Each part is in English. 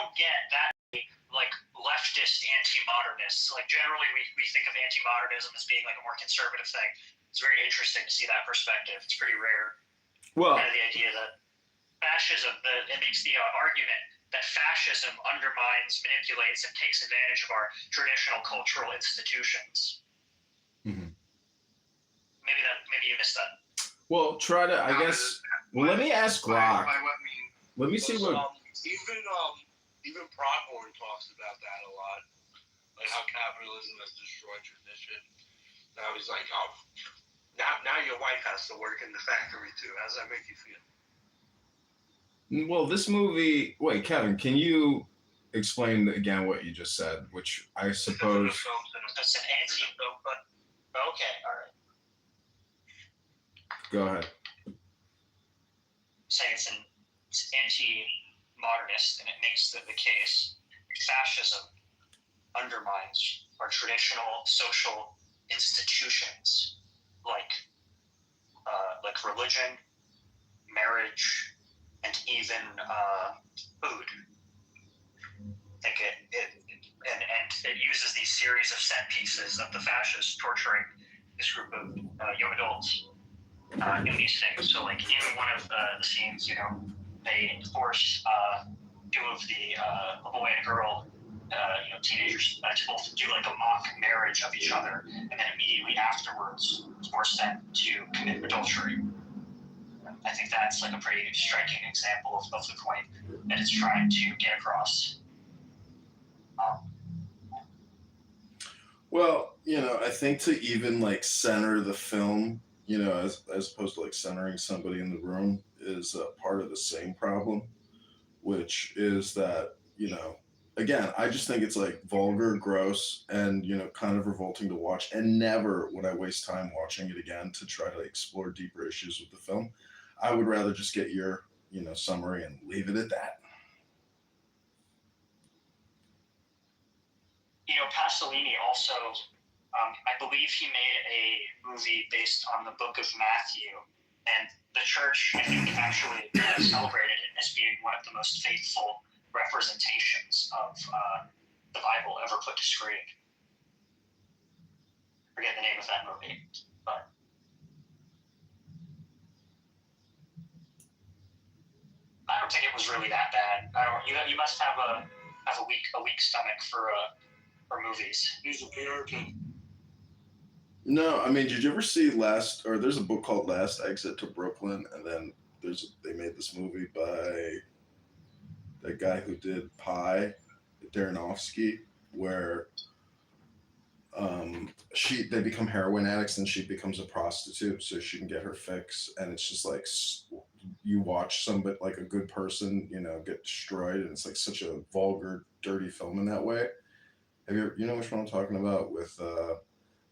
don't get that like leftist anti-modernists. Like generally we think of anti-modernism as being like a more conservative thing. It's very interesting to see that perspective. It's pretty rare. Well, kind of the idea that fascism, it makes the argument that fascism undermines, manipulates, and takes advantage of our traditional cultural institutions. Mm-hmm. Maybe you missed that. Well, try to, I guess. Well, let me ask Glock. Let me see what. Even Pronghorn talks about that a lot, like how capitalism has destroyed tradition. Now he's like, oh, now your wife has to work in the factory too. How does that make you feel? Well, this movie. Wait, Kevin, can you explain again what you just said? Which I suppose. It's an anti-film, but okay, all right. Go ahead. Saying it's anti-modernist, and it makes the case fascism undermines our traditional social institutions like religion, marriage, and even food. I think it uses these series of set pieces of the fascists torturing this group of young adults in these things. So like in one of the scenes, they force two of a boy and a girl, teenagers, to both do like a mock marriage of each other, and then immediately afterwards force them to commit adultery. I think that's like a pretty striking example of the point that it's trying to get across. Well, I think to even like center the film, as opposed to like centering somebody in the room, is part of the same problem, which is that, again, I just think it's like vulgar, gross, and, kind of revolting to watch. And never would I waste time watching it again to try to explore deeper issues with the film. I would rather just get your, summary and leave it at that. Pasolini also, I believe he made a movie based on the Book of Matthew, and the church, I think, actually celebrated it as being one of the most faithful representations of the Bible ever put to screen. I forget the name of that movie, but I don't think it was really that bad. You must have a weak stomach for movies. He's a Puritan. No, I mean, did you ever see there's a book called Last Exit to Brooklyn, and then they made this movie by that guy who did Pi, Darrenofsky, where they become heroin addicts and she becomes a prostitute so she can get her fix, and it's just like you watch somebody, like a good person, get destroyed, and it's like such a vulgar, dirty film in that way. Have you know which one I'm talking about, with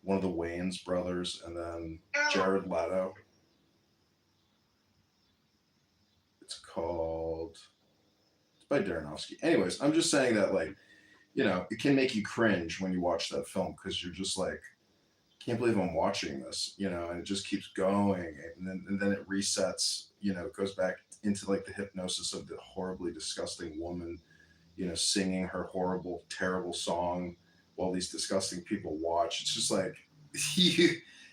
one of the Wayans brothers and then Jared Leto? It's by Darrenofsky. Anyways, I'm just saying that, like, it can make you cringe when you watch that film, because you're just like, can't believe I'm watching this, and it just keeps going, and then it resets, it goes back into like the hypnosis of the horribly disgusting woman, singing her horrible, terrible song while these disgusting people watch. It's just like,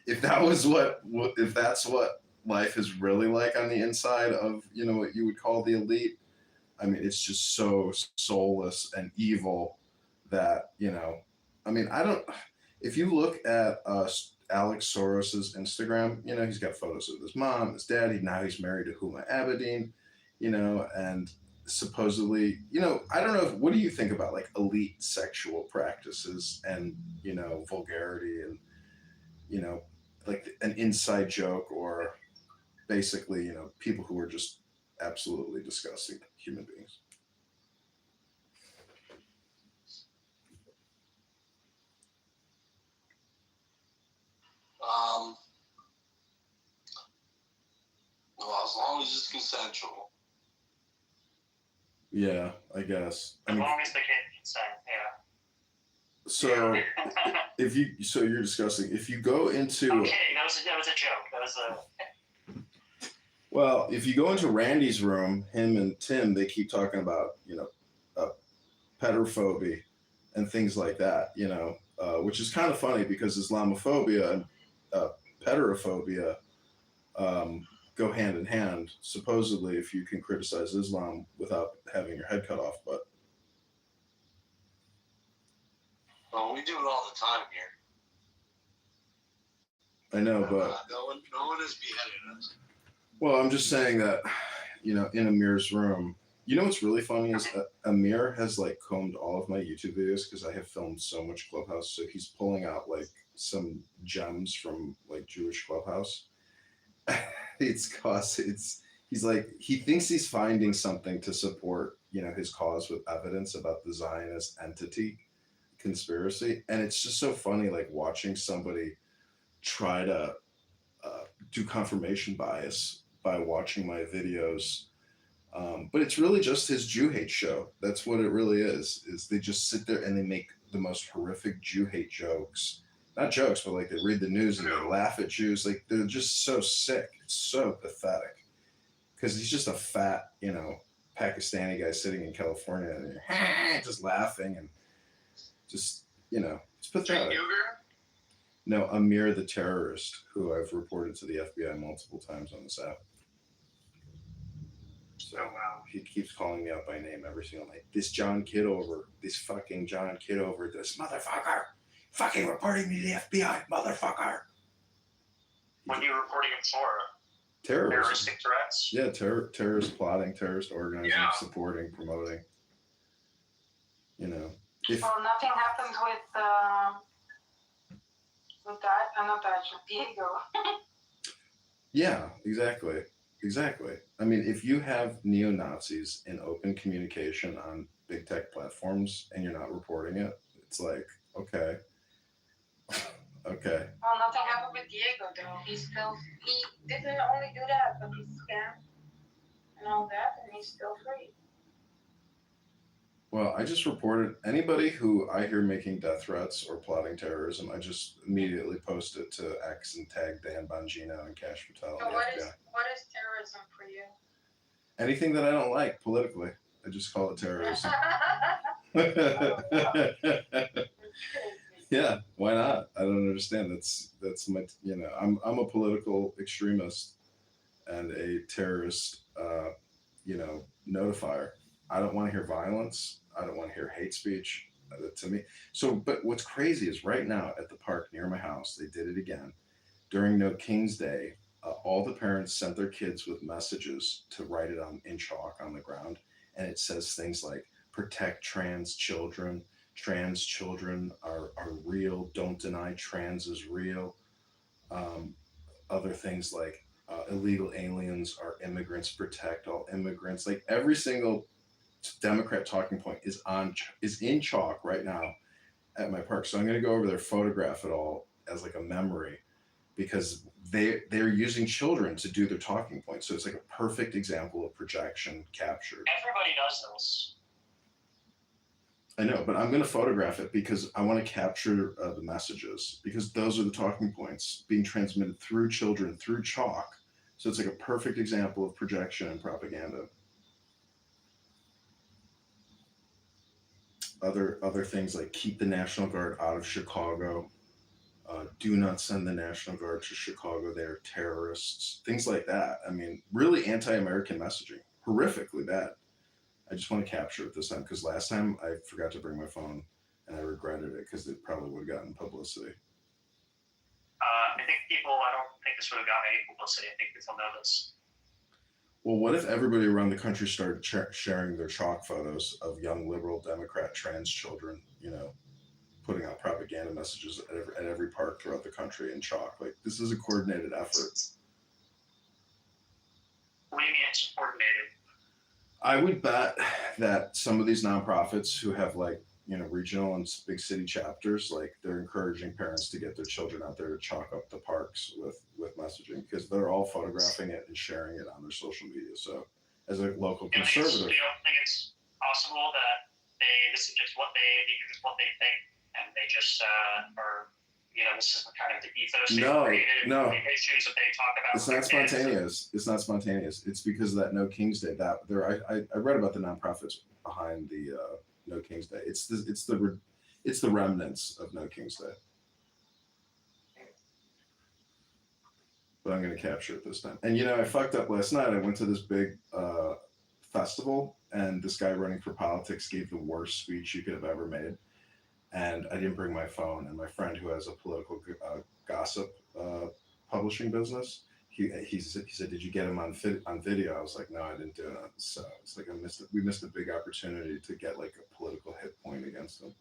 if that's what life is really like on the inside of, what you would call the elite, I mean, it's just so soulless and evil that, if you look at Alex Soros's Instagram, he's got photos of his mom, his dad, now he's married to Huma Abedin, and supposedly, I don't know, what do you think about like elite sexual practices and, vulgarity and, like an inside joke, or basically, people who are just absolutely disgusting human beings? Well, as long as it's consensual. Yeah, I guess. As long as the kid consent, yeah. So, you're discussing, if you go into... I'm kidding, that was a joke. Well, if you go into Randy's room, him and Tim, they keep talking about, pedophobia and things like that, which is kind of funny because Islamophobia and pedophobia go hand in hand, supposedly, if you can criticize Islam without having your head cut off. But well, we do it all the time here. I know, but no one has beheaded us. well, I'm just saying that, in Amir's room, what's really funny is Amir has like combed all of my YouTube videos because I have filmed so much Clubhouse. So he's pulling out like some gems from like Jewish Clubhouse. He's like, he thinks he's finding something to support, his cause with evidence about the Zionist entity conspiracy. And it's just so funny, like watching somebody try to do confirmation bias by watching my videos. But it's really just his Jew hate show. That's what it really is they just sit there and they make the most horrific Jew hate jokes. Not jokes, but like they read the news and they laugh at Jews. Like they're just so sick. It's so pathetic. Because he's just a fat, Pakistani guy sitting in California and just laughing and just, it's pathetic. No, Amir the terrorist, who I've reported to the FBI multiple times on this app. So wow. He keeps calling me out by name every single night. This John Kitover, this fucking John Kitover, this motherfucker, fucking reporting me to the FBI, motherfucker. When you were reporting him for? Terrorism. Terroristic threats? Yeah, terrorist plotting, terrorist organizing, supporting, promoting. Well, nothing happened with Diego. Yeah, exactly. I mean, if you have neo-Nazis in open communication on big tech platforms and you're not reporting it, it's like, okay. Okay. Well, nothing happened with Diego though. He didn't only do that, but he scammed and all that, and he's still free. Well, I just reported anybody who I hear making death threats or plotting terrorism, I just immediately post it to X and tag Dan Bongino and Cash Patel. So what is terrorism for you? Anything that I don't like politically, I just call it terrorism. Yeah, why not? I don't understand. That's my, I'm a political extremist and a terrorist, notifier. I don't want to hear violence. I don't want to hear hate speech to me. So, but what's crazy is right now at the park near my house, they did it again. During No King's Day, all the parents sent their kids with messages to write it in chalk on the ground. And it says things like, protect trans children. Trans children are real. Don't deny trans is real. Other things like illegal aliens are immigrants. Protect all immigrants. Like every single Democrat talking point is in chalk right now at my park. So I'm going to go over there, photograph it all as like a memory, because they're using children to do their talking points. So it's like a perfect example of projection captured. Everybody does this. I know, but I'm going to photograph it because I want to capture the messages, because those are the talking points being transmitted through children, through chalk. So it's like a perfect example of projection and propaganda. Other things like keep the National Guard out of Chicago. Do not send the National Guard to Chicago. They're terrorists. Things like that. I mean, really anti-American messaging. Horrifically bad. I just want to capture it this time because last time I forgot to bring my phone and I regretted it because it probably would have gotten publicity. I don't think this would have gotten any publicity. I think people know this. Well, what if everybody around the country started sharing their chalk photos of young liberal Democrat trans children, putting out propaganda messages at every park throughout the country in chalk? Like, this is a coordinated effort. What do you mean it's coordinated? I would bet that some of these nonprofits who have regional and big city chapters, like they're encouraging parents to get their children out there to chalk up the parks with messaging, because they're all photographing it and sharing it on their social media. So as a local conservative. You don't think it's possible that this is just what they think, and they just are, this is kind of the ethos they created, no. The issues that they talk about. It's not spontaneous. It's not spontaneous. It's because of that No King's Day. I read about the nonprofits behind the No King's Day. It's the remnants of No King's Day. But I'm gonna capture it this time. And I fucked up last night. I went to this big festival, and this guy running for politics gave the worst speech you could have ever made. And I didn't bring my phone. And my friend, who has a political gossip publishing business, he said, "Did you get him on video?" I was like, "No, I didn't do it." So it's like we missed a big opportunity to get like a political hit point against him.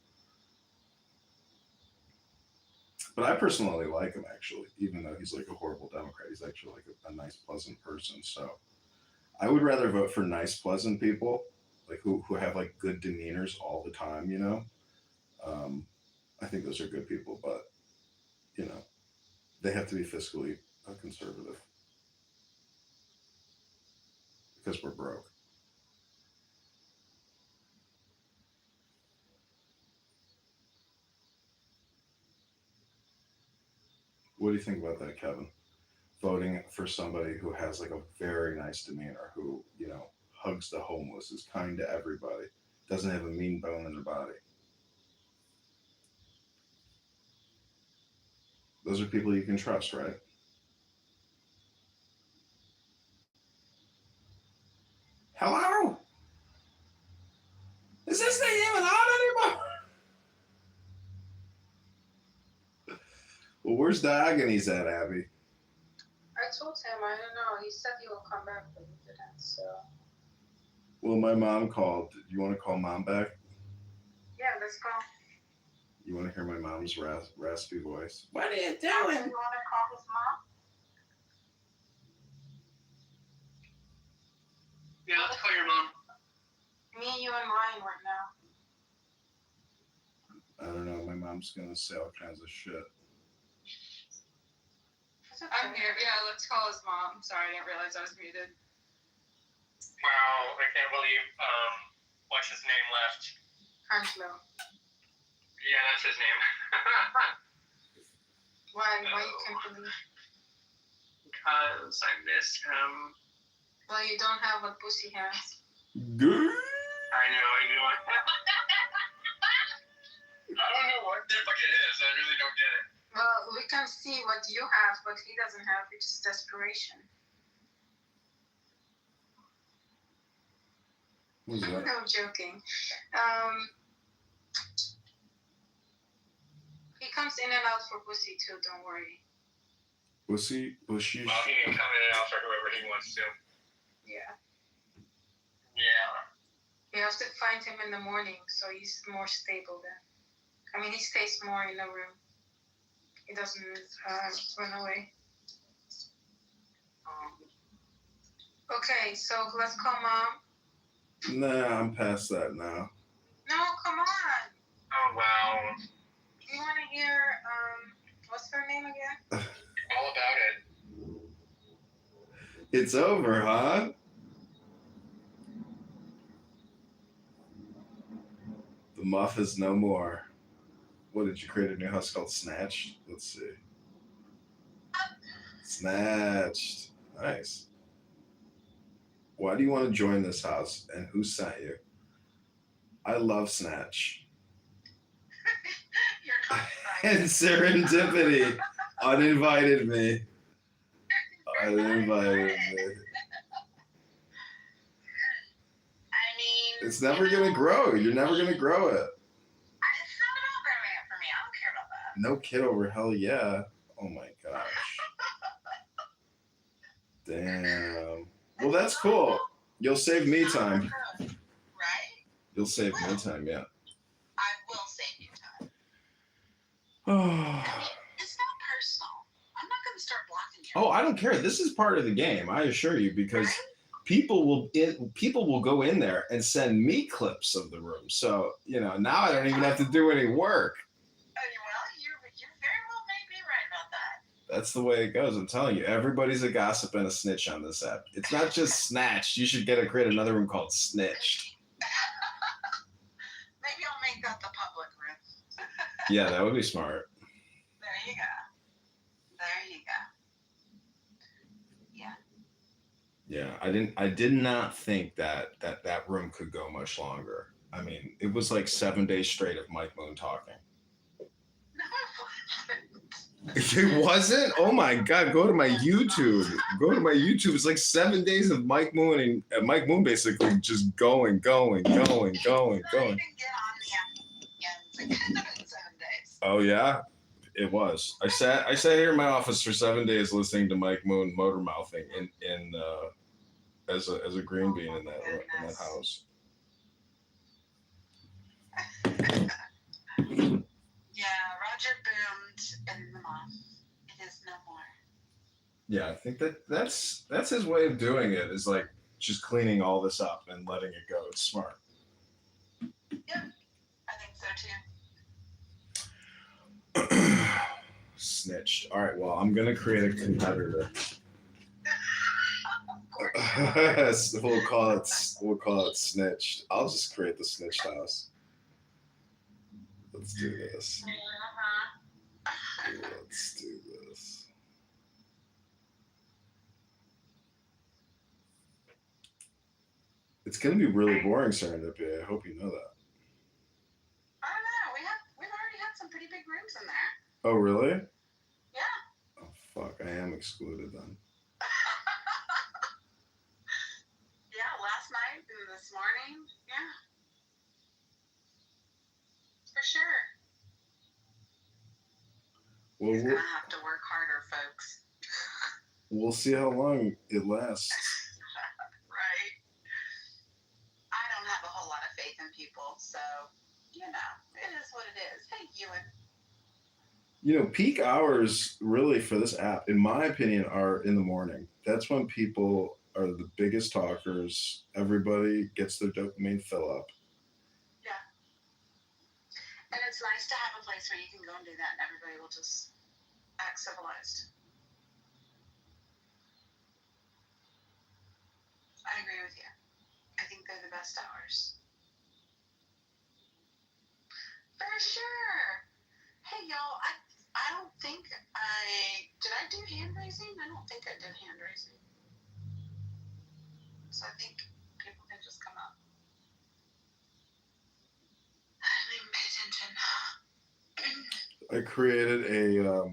But I personally like him, actually, even though he's like a horrible Democrat. He's actually like a nice, pleasant person. So I would rather vote for nice, pleasant people, like who have like good demeanors all the time. I think those are good people, but you know, they have to be fiscally conservative because we're broke. What do you think about that, Kevin? Voting for somebody who has like a very nice demeanor, who hugs the homeless, is kind to everybody, doesn't have a mean bone in their body. Those are people you can trust, right? Hello? Is this thing even on anymore? Well, where's Diogenes at, Abby? I told him, I don't know. He said he will come back, but he didn't. So. Well, my mom called. Do you want to call mom back? Yeah, let's go. You want to hear my mom's raspy voice? What are you You doing? want to call his mom? Yeah, let's call your mom. Me, you, and Ryan right now. I don't know. My mom's gonna say all kinds of shit. I'm here. Yeah, let's call his mom. Sorry, I didn't realize I was muted. Wow, I can't believe what's his name left. Angelo. Yeah, that's his name. Why you can't believe? Because I miss him. Well, you don't have what Pussy has. Good. I know. I don't know what the fuck it is. I really don't get it. Well, we can see what you have, but he doesn't have, which is desperation. What's that? I'm joking. He comes in and out for Pussy too, don't worry. Bushy. Well, he can come in and out for whoever he wants to. Yeah. Yeah. You have to find him in the morning, so he's more stable then. I mean, he stays more in the room. He doesn't run away. Okay, so let's call mom. Nah, I'm past that now. No, come on. Oh, wow. You want to hear, what's her name again? All about it. It's over, huh? The muff is no more. What, did you create a new house called Snatched? Let's see. Snatched. Nice. Why do you want to join this house, and who sent you? I love Snatch. And serendipity uninvited me. Uninvited me. I mean, It's never gonna grow. You're never gonna grow it. It's not about growing it for me. I don't care about that. No Kitover, hell yeah. Oh my gosh. Damn. Well, that's cool. You'll save me time. Right? You'll save me time, yeah. I will save you time. Oh. I mean, it's not personal. I'm not going to start blocking you. Oh, I don't care. This is part of the game, I assure you, because Right? people will go in there and send me clips of the room. So, now I don't even have to do any work. Well, you very well may be right about that. That's the way it goes. I'm telling you, everybody's a gossip and a snitch on this app. It's not just Snatched. You should create another room called Snitched. Maybe I'll make that the public room. Yeah, that would be smart. There you go. There you go. Yeah. Yeah, I did not think that room could go much longer. I mean, it was like 7 days straight of Mike Moon talking. No, It wasn't? Oh my God, go to my YouTube. Go to my YouTube. It's like 7 days of Mike Moon and Mike Moon basically just going. not even get on the app again. It could have been 7 days. Oh yeah, it was. I sat here in my office for 7 days listening to Mike Moon motor mouthing in as a green bean in that house. Yeah, Roger boomed in the moth. It is no more. Yeah, I think that's his way of doing it, is like just cleaning all this up and letting it go. It's smart. Yep, I think so too. Snitched. All right, well, I'm gonna create a competitor. Of course. we'll call it snitched. I'll just create the snitched house. Let's do this. Let's do this. It's gonna be really boring, Serendipity. I hope you know that. I don't know. We've already had some pretty big rooms in there. Oh really? Yeah. Oh fuck, I am excluded then. Yeah, last night and this morning. Yeah. For sure. Well, He's gonna have to work harder, folks. we'll see how long it lasts. Right. I don't have a whole lot of faith in people, so you know, it is what it is. Hey, Ewan. You know, peak hours really for this app, in my opinion, are in the morning. That's when people are the biggest talkers. Everybody gets their dopamine fill up. Yeah. And it's nice to have a place where you can go and do that and everybody will just act civilized. I agree with you. I think they're the best hours. For sure. Hey, y'all, I don't think did I do hand raising? I don't think I did hand raising. So I think people can just come up. I didn't even pay attention. I created a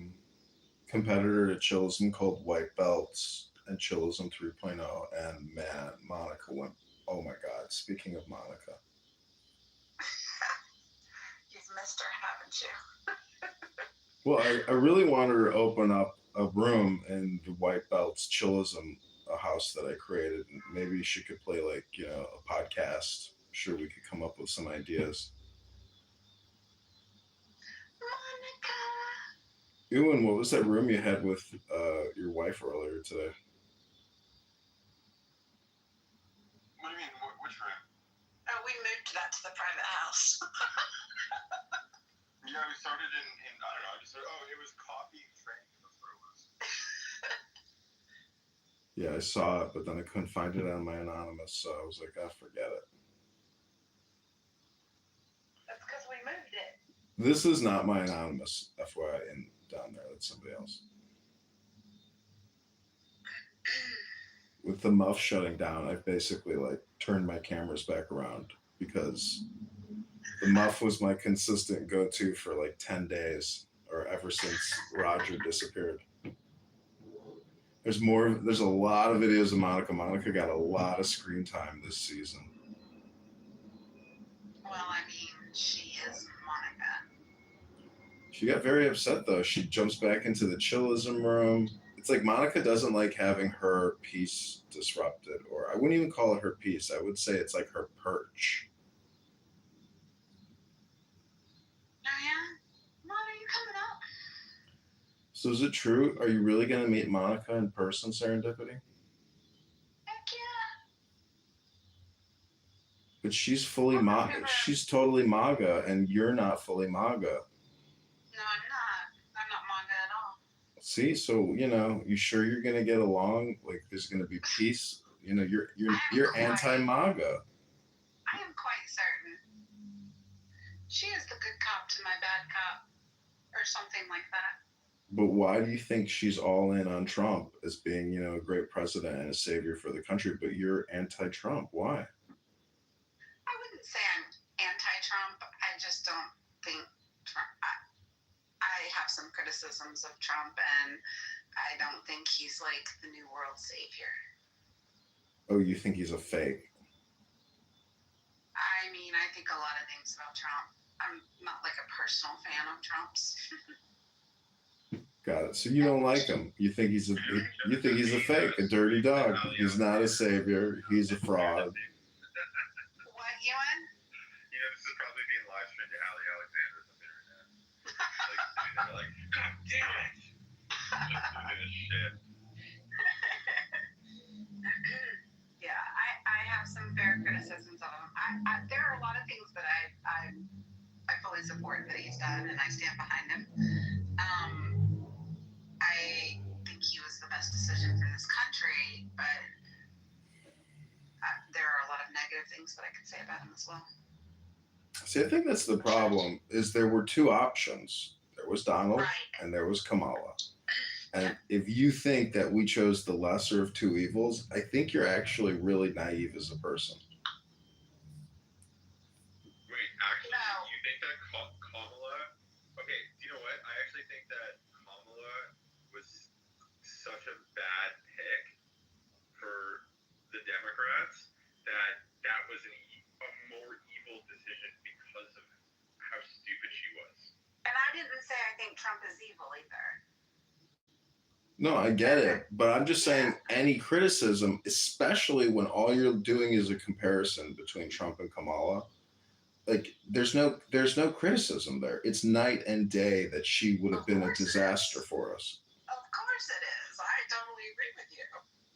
competitor to Chillism called White Belts and Chillism 3.0, and man, Monica went. Oh my God! Speaking of Monica, You've missed her, haven't you? well, I really wanted her to open up a room in the White Belts Chillism, a house that I created. And maybe she could play like a podcast. I'm sure, we could come up with some ideas. Monica. Ewan, what was that room you had with your wife earlier today? What do you mean? Which room? Oh, we moved that to the private house. Yeah, we started in I don't know. I just said, oh, it was coffee and Frank. That's what it was. Yeah, I saw it, but then I couldn't find it on my anonymous, so I was like, forget it. That's because we moved it. This is not my anonymous, FYI, and down there, that's somebody else. With the muff shutting down, I've basically like turned my cameras back around because the muff was my consistent go-to for like 10 days, or ever since Roger disappeared. There's a lot of videos of Monica. Monica got a lot of screen time this season. Well, I mean, she is Monica. She got very upset though. She jumps back into the chillism room. It's like Monica doesn't like having her peace disrupted, or I wouldn't even call it her peace. I would say it's like her perch. Oh, yeah? Mom, are you coming up? So is it true? Are you really going to meet Monica in person, Serendipity? Heck yeah. But she's fully MAGA. She's totally MAGA, and you're not fully MAGA. No, I'm not. I'm not MAGA at all. See, so you sure you're going to get along? Like there's going to be peace. You're anti-MAGA. I am quite certain. She is the good cop to my bad cop, or something like that. But why do you think she's all in on Trump as being, a great president and a savior for the country, but you're anti-Trump? Why? I wouldn't say I'm Trump. I just don't think Trump. I have some criticisms of Trump, and I don't think he's like the new world savior. Oh, you think he's a fake? I mean, I think a lot of things about Trump. I'm not like a personal fan of Trump's. Got it. So you don't like him. You think he's a fake, a dirty dog. He's not a savior. He's a fraud. What, Ewan? You know, this is probably being live streamed to Ali Alexander on the internet. Like, God damn it! Just doing this shit. Yeah, I have some fair criticisms of him. There are a lot of things that I fully support that he's done, and I stand behind him. I think he was the best decision for this country, but there are a lot of negative things that I could say about him as well. See, I think that's the problem. Is there were two options. There was Donald Right. and there was Kamala. And if you think that we chose the lesser of two evils, I think you're actually really naive as a person. Wait, actually, No. you think that Kamala? Okay, you know what? I actually think that Kamala was such a bad pick for the Democrats that was a more evil decision because of how stupid she was. And I didn't say I think Trump is evil either. No, I get it. But I'm just saying any criticism, especially when all you're doing is a comparison between Trump and Kamala, like there's no criticism there. It's night and day that she would have been a disaster for us. Of course it is. I totally agree with you.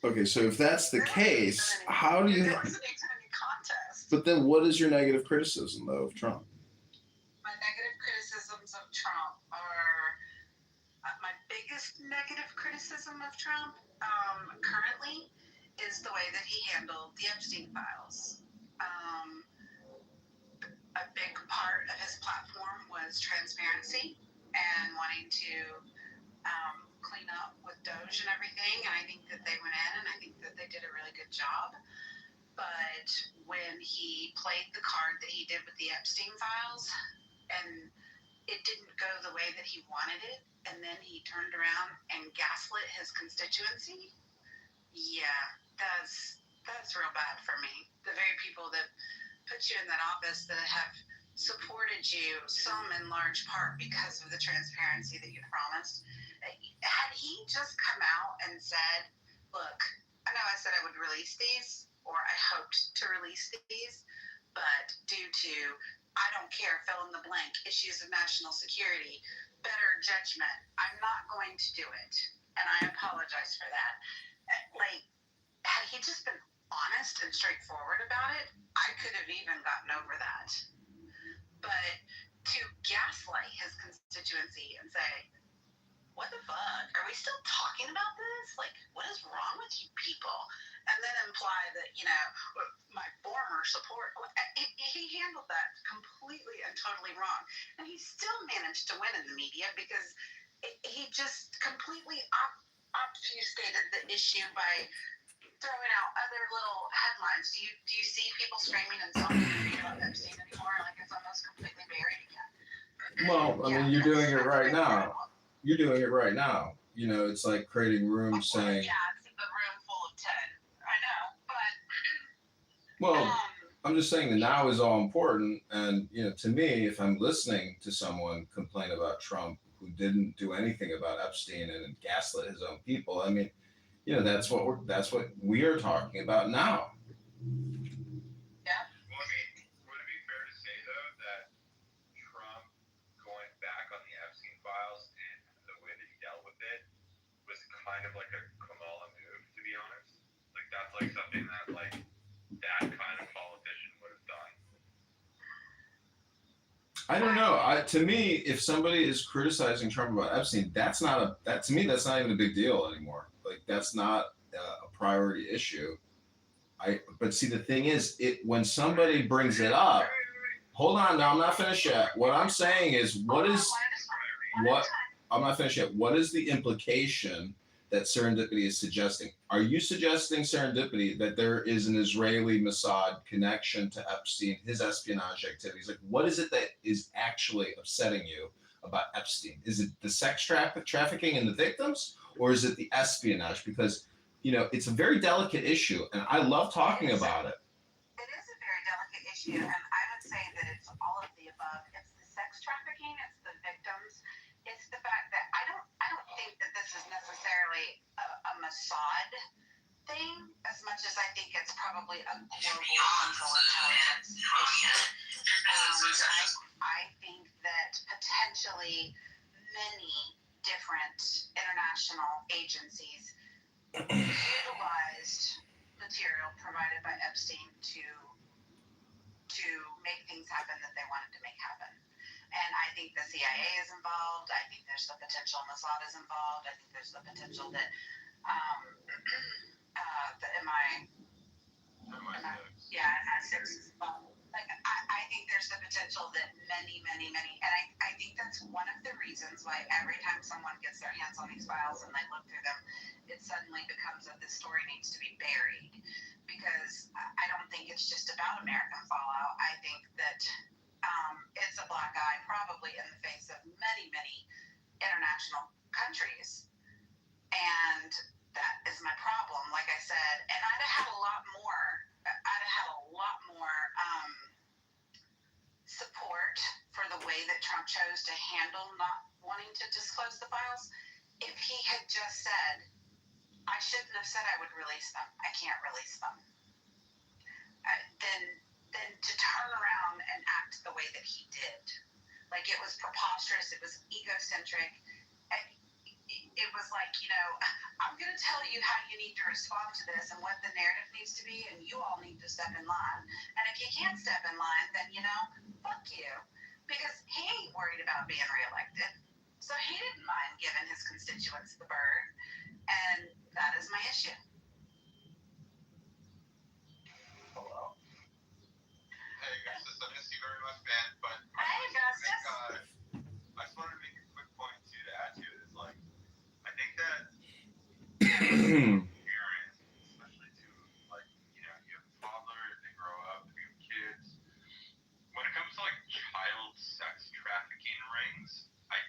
Okay, so if that's the case, how do you? There wasn't even any contest. But then, what is your negative criticism though of Trump? My negative criticisms of Trump are my biggest negative criticism of Trump currently is the way that he handled the Epstein files. A big part of his platform was transparency and wanting to clean up with Doge and everything. And I think that they went in and I think that they did a really good job. But when he played the card that he did with the Epstein files and it didn't go the way that he wanted it, and then he turned around and gaslit his constituency, yeah, that's real bad for me. The very people that put you in that office that have supported you, some in large part because of the transparency that you promised. Had he just come out and said, look, I know I said I would release these, or I hoped to release these, but due to, I don't care, fill in the blank, issues of national security, better judgment, I'm not going to do it. And I apologize for that. Like, had he just been honest and straightforward about it, I could have even gotten over that. But to gaslight his constituency and say, what the fuck? Are we still talking about this? Like, what is wrong with you people? And then imply that, you know, my former support, he handled that completely and totally wrong. And he still managed to win in the media because he just completely obfuscated the issue by throwing out other little headlines. Do you see people screaming and talking about Epstein anymore? Like it's almost completely buried again. Well, I mean, you're doing it right now. You're doing it right now. You know, it's like creating room saying. Yeah, it's a room full of 10. I know, but. Well, I'm just saying the now is all important. And, you know, to me, if I'm listening to someone complain about Trump who didn't do anything about Epstein and gaslit his own people, I mean, you know, that's what we are talking about now. Yeah. Well, I mean, would it be fair to say though that Trump going back on the Epstein files and the way that he dealt with it was kind of like a Kamala move, to be honest? Like that's like something that like that kind of politician would have done. I don't know. To me, if somebody is criticizing Trump about Epstein, that's not even a big deal anymore. Like that's not a priority issue. But see, the thing is, when somebody brings it up, hold on, now I'm not finished yet. What I'm saying is, I'm not finished yet. What is the implication that serendipity is suggesting. Are you suggesting serendipity that there is an Israeli Mossad connection to Epstein, his espionage activities? Like, what is it that is actually upsetting you about Epstein? Is it the sex trafficking and the victims, or is it the espionage? Because it's a very delicate issue, and I love talking about it. It is a very delicate issue, and I would say that it's all of the above. It's the sex trafficking, it's the victims, it's the fact that I don't think that this is necessarily a Mossad thing as much as I think it's probably a global central intelligence issue. I think that potentially many different international agencies utilized material provided by Epstein to make things happen that they wanted to make happen. And I think the CIA is involved. I think there's the potential Mossad is involved. I think there's the potential that the MI6 is involved. Like I think there's the potential that many, and I think that's one of the reasons why every time someone gets their hands on these files and they look through them, it suddenly becomes that this story needs to be buried. Because I don't think it's just about American fallout. I think that it's a black eye probably in the face of many, international countries. And that is my problem, like I said. And I'd have had a lot more support for the way that Trump chose to handle not wanting to disclose the files if he had just said, I shouldn't have said I would release them. I can't release them. Then to turn around and act the way that he did. Like, it was preposterous. It was egocentric. It was like, I'm going to tell you how you need to respond to this and what the narrative needs to be, and you all need to step in line. And if you can't step in line, then, fuck you. Because he ain't worried about being reelected. So he didn't mind giving his constituents the bird. And that is my issue. Hello. Hey, Augustus, I miss you very much, man. But Hey, Augustus. I just wanted to make a quick point too to add to it. Is like, I think that parents, especially to like, you have toddlers, they grow up, they have kids. When it comes to like child sex trafficking rings, I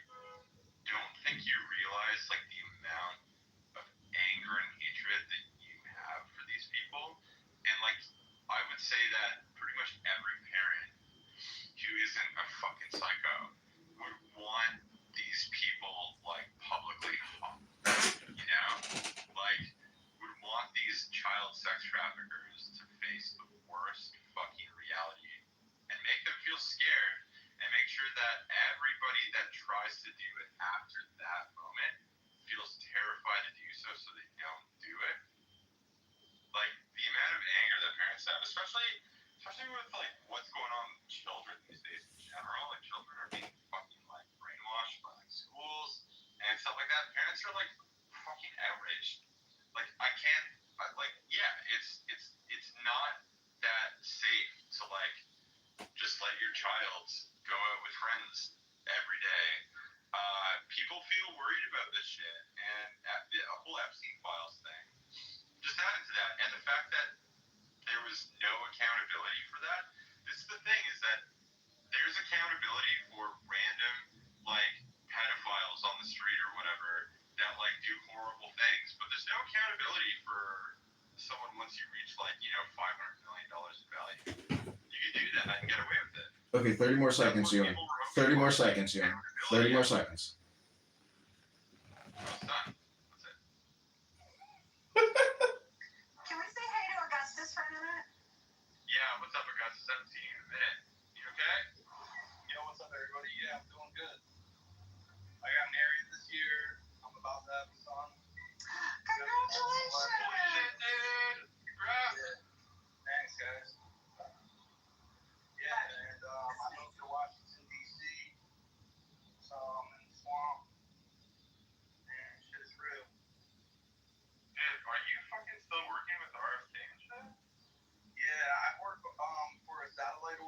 don't think you realize like the amount of anger and hatred that you have for these people. And like, I would say that pretty much every parent who isn't a fucking psycho would want these people like publicly hung, like would want these child sex traffickers to face the worst fucking reality and make them feel scared and make sure that everybody that tries to do it after that moment feels terrified to do so they don't do it. Like, the amount of anger that parents have, especially with like what's going on with children these days in general. Like, children are being fucking like brainwashed by like schools and stuff like that. Parents are like fucking outraged. Like, it's not that safe to like just let your child go out with friends every day. People feel worried about this shit, and the whole Epstein files thing. Just added to that, and the fact that there was no accountability for that. This is the thing, is that there's accountability for random like pedophiles on the street or whatever that like do horrible things, but there's no accountability for someone once you reach like $500 million in value. You can do that and get away with it. Okay, 30 more seconds, Ewan. 30 more seconds, Ewan. 30 more seconds. Almost done. That's it. Can we say hey to Augustus for a minute? Yeah, what's up, Augustus? I haven't seen you in a minute. You okay? Yo, what's up, everybody? Yeah, I'm doing good. I got married this year. I'm about to have a son. Congratulations! Holy shit, dude! Congrats! Yeah. Thanks, guys. Yeah, and I moved to Washington, D.C., so I'm in the swamp. And shit is real. Dude, are you fucking still working with RFK and shit? Yeah, I work for a satellite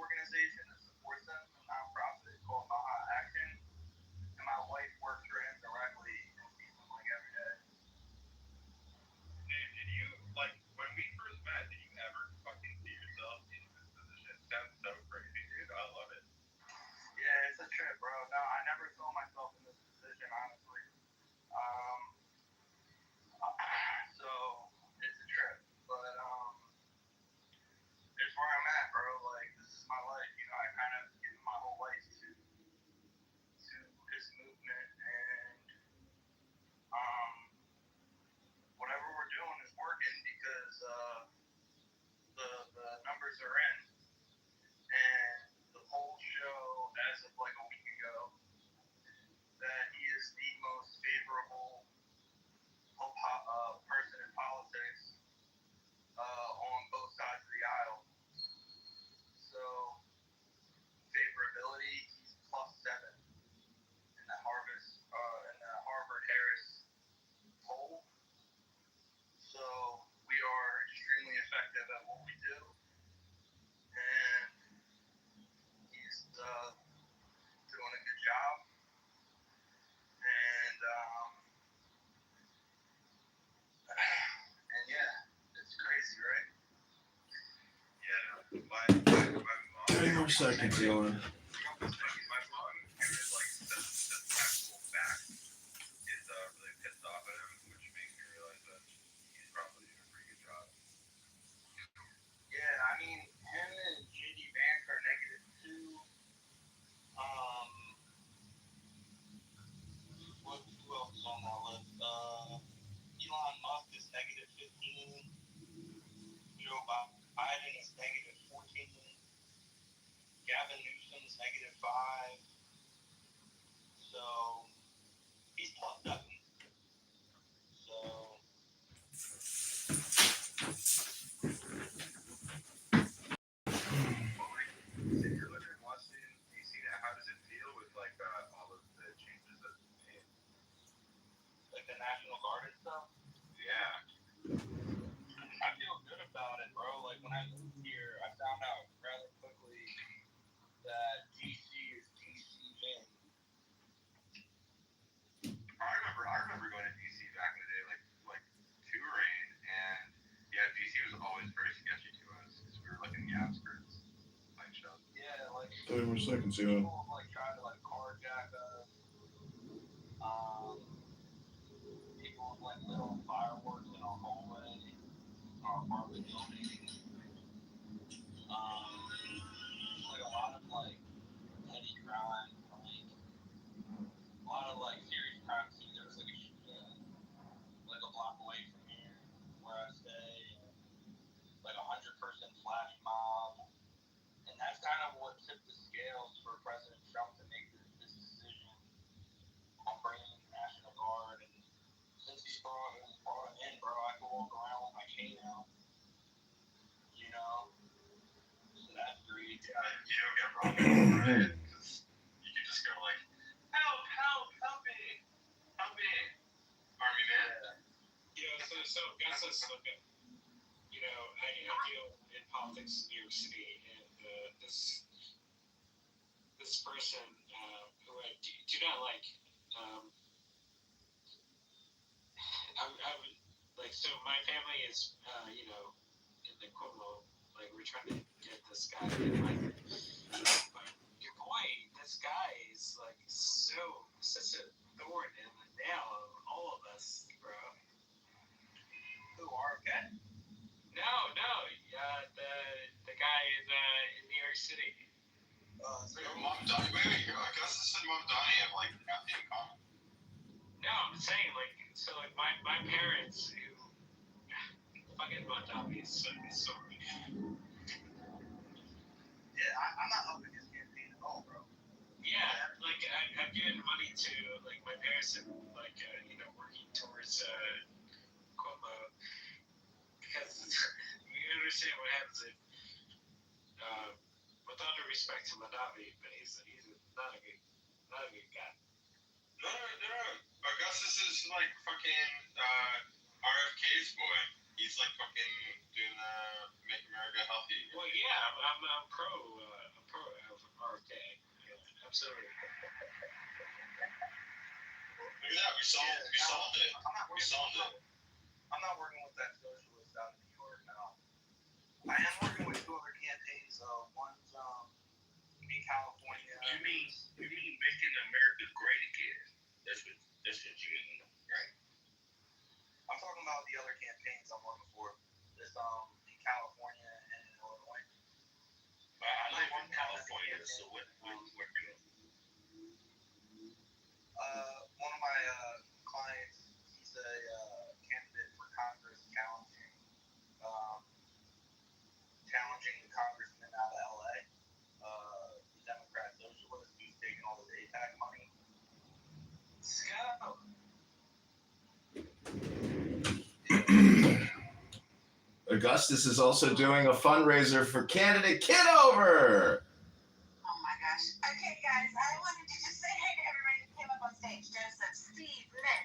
more seconds, Elon. My mom is like the actual fact is really pissed off at him, which makes me realize that he's probably doing a pretty good job. Yeah, I mean, him and JD Vance are -2. Who else is on that list? Elon Musk is -15. Joe Biden is -14. Gavin Newsom's -5. So he's +7. So If you're living in Washington, D.C., how does it feel with like all of the changes that have been made? like the National Guard and stuff. Yeah. I feel good about it, bro. Like when I moved here, I found out rather quickly that DC is DC in. I remember going to D.C. back in the day, like touring, and yeah, D.C. was always very sketchy to us because we were like in the outskirts, playing shows. Yeah, like 30 more seconds, Elon. people like try to like carjack us. People with like little fireworks in our hallway, our apartment building. Like a lot of like petty crime, like a lot of like serious crime scenes. There was like a shooting like a block away from here where I stay, like 100-person flash mob, and that's kind of what tipped the scales for President Trump to make this decision on bringing in the National Guard. And since he's brought in, bro, I can walk around with my cane out, you know. So that's great. Yeah, you don't get robbed, right? Because you can just go like, help me, army man. Yeah, so guys, let's look at, you know, I deal in politics in New York City, and this person who I do not like, I would like, so my family is, you know, in the Cuomo, like we're trying to get this guy elected. But your boy, this guy is like such a thorn in the nail of all of us, bro. Who are okay? No, the guy in New York City. So Your mom died. Wait, Augustus and Mom Donnie have like nothing in common. No, I'm saying like, so like my parents who fucking Mondavi is so yeah, I'm not up in his campaign at all, bro. yeah, like I've given money to like my parents and like you know, working towards Cuomo because we understand what happens if with all due respect to Mondavi, but he's not a good guy. No. Augustus is like fucking RFK's boy. He's like fucking doing Make America Healthy. Well, yeah, I'm pro RFK. Yeah, absolutely. Look at that, we solved it. I'm not working with that socialist out in New York now. I am working with 2 other campaigns. One's in California. You mean making America great again? That's what you mean, right? I'm talking about the other campaigns I'm working for. This in California and in Illinois. I live in California, so what are you working on? One of my clients, he's a candidate for Congress challenging the congressman out of LA, the Democrat socialist who's taking all the APAC money. Scott. Augustus is also doing a fundraiser for candidate Kitover. Oh my gosh. Okay, guys, I wanted to just say hey to everybody that came up on stage. Joseph, Steve, Lynn,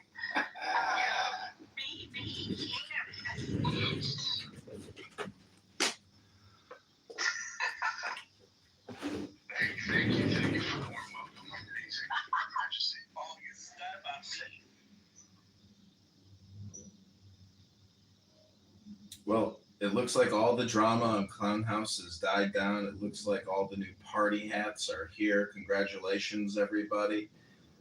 BB, Thank you for the warm welcome. Amazing. all your stuff I'm saying. Well, It looks like all the drama on Clown House has died down. It looks like all the new party hats are here. Congratulations, everybody.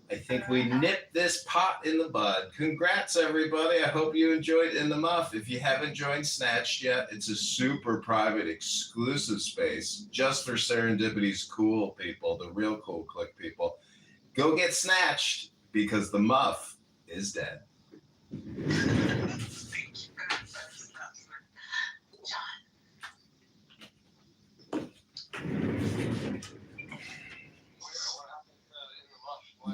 I think we nipped this pot in the bud. Congrats, everybody. I hope you enjoyed In the Muff. If you haven't joined Snatched yet, it's a super private, exclusive space just for Serendipity's cool people, the real cool click people. Go get Snatched because the Muff is dead.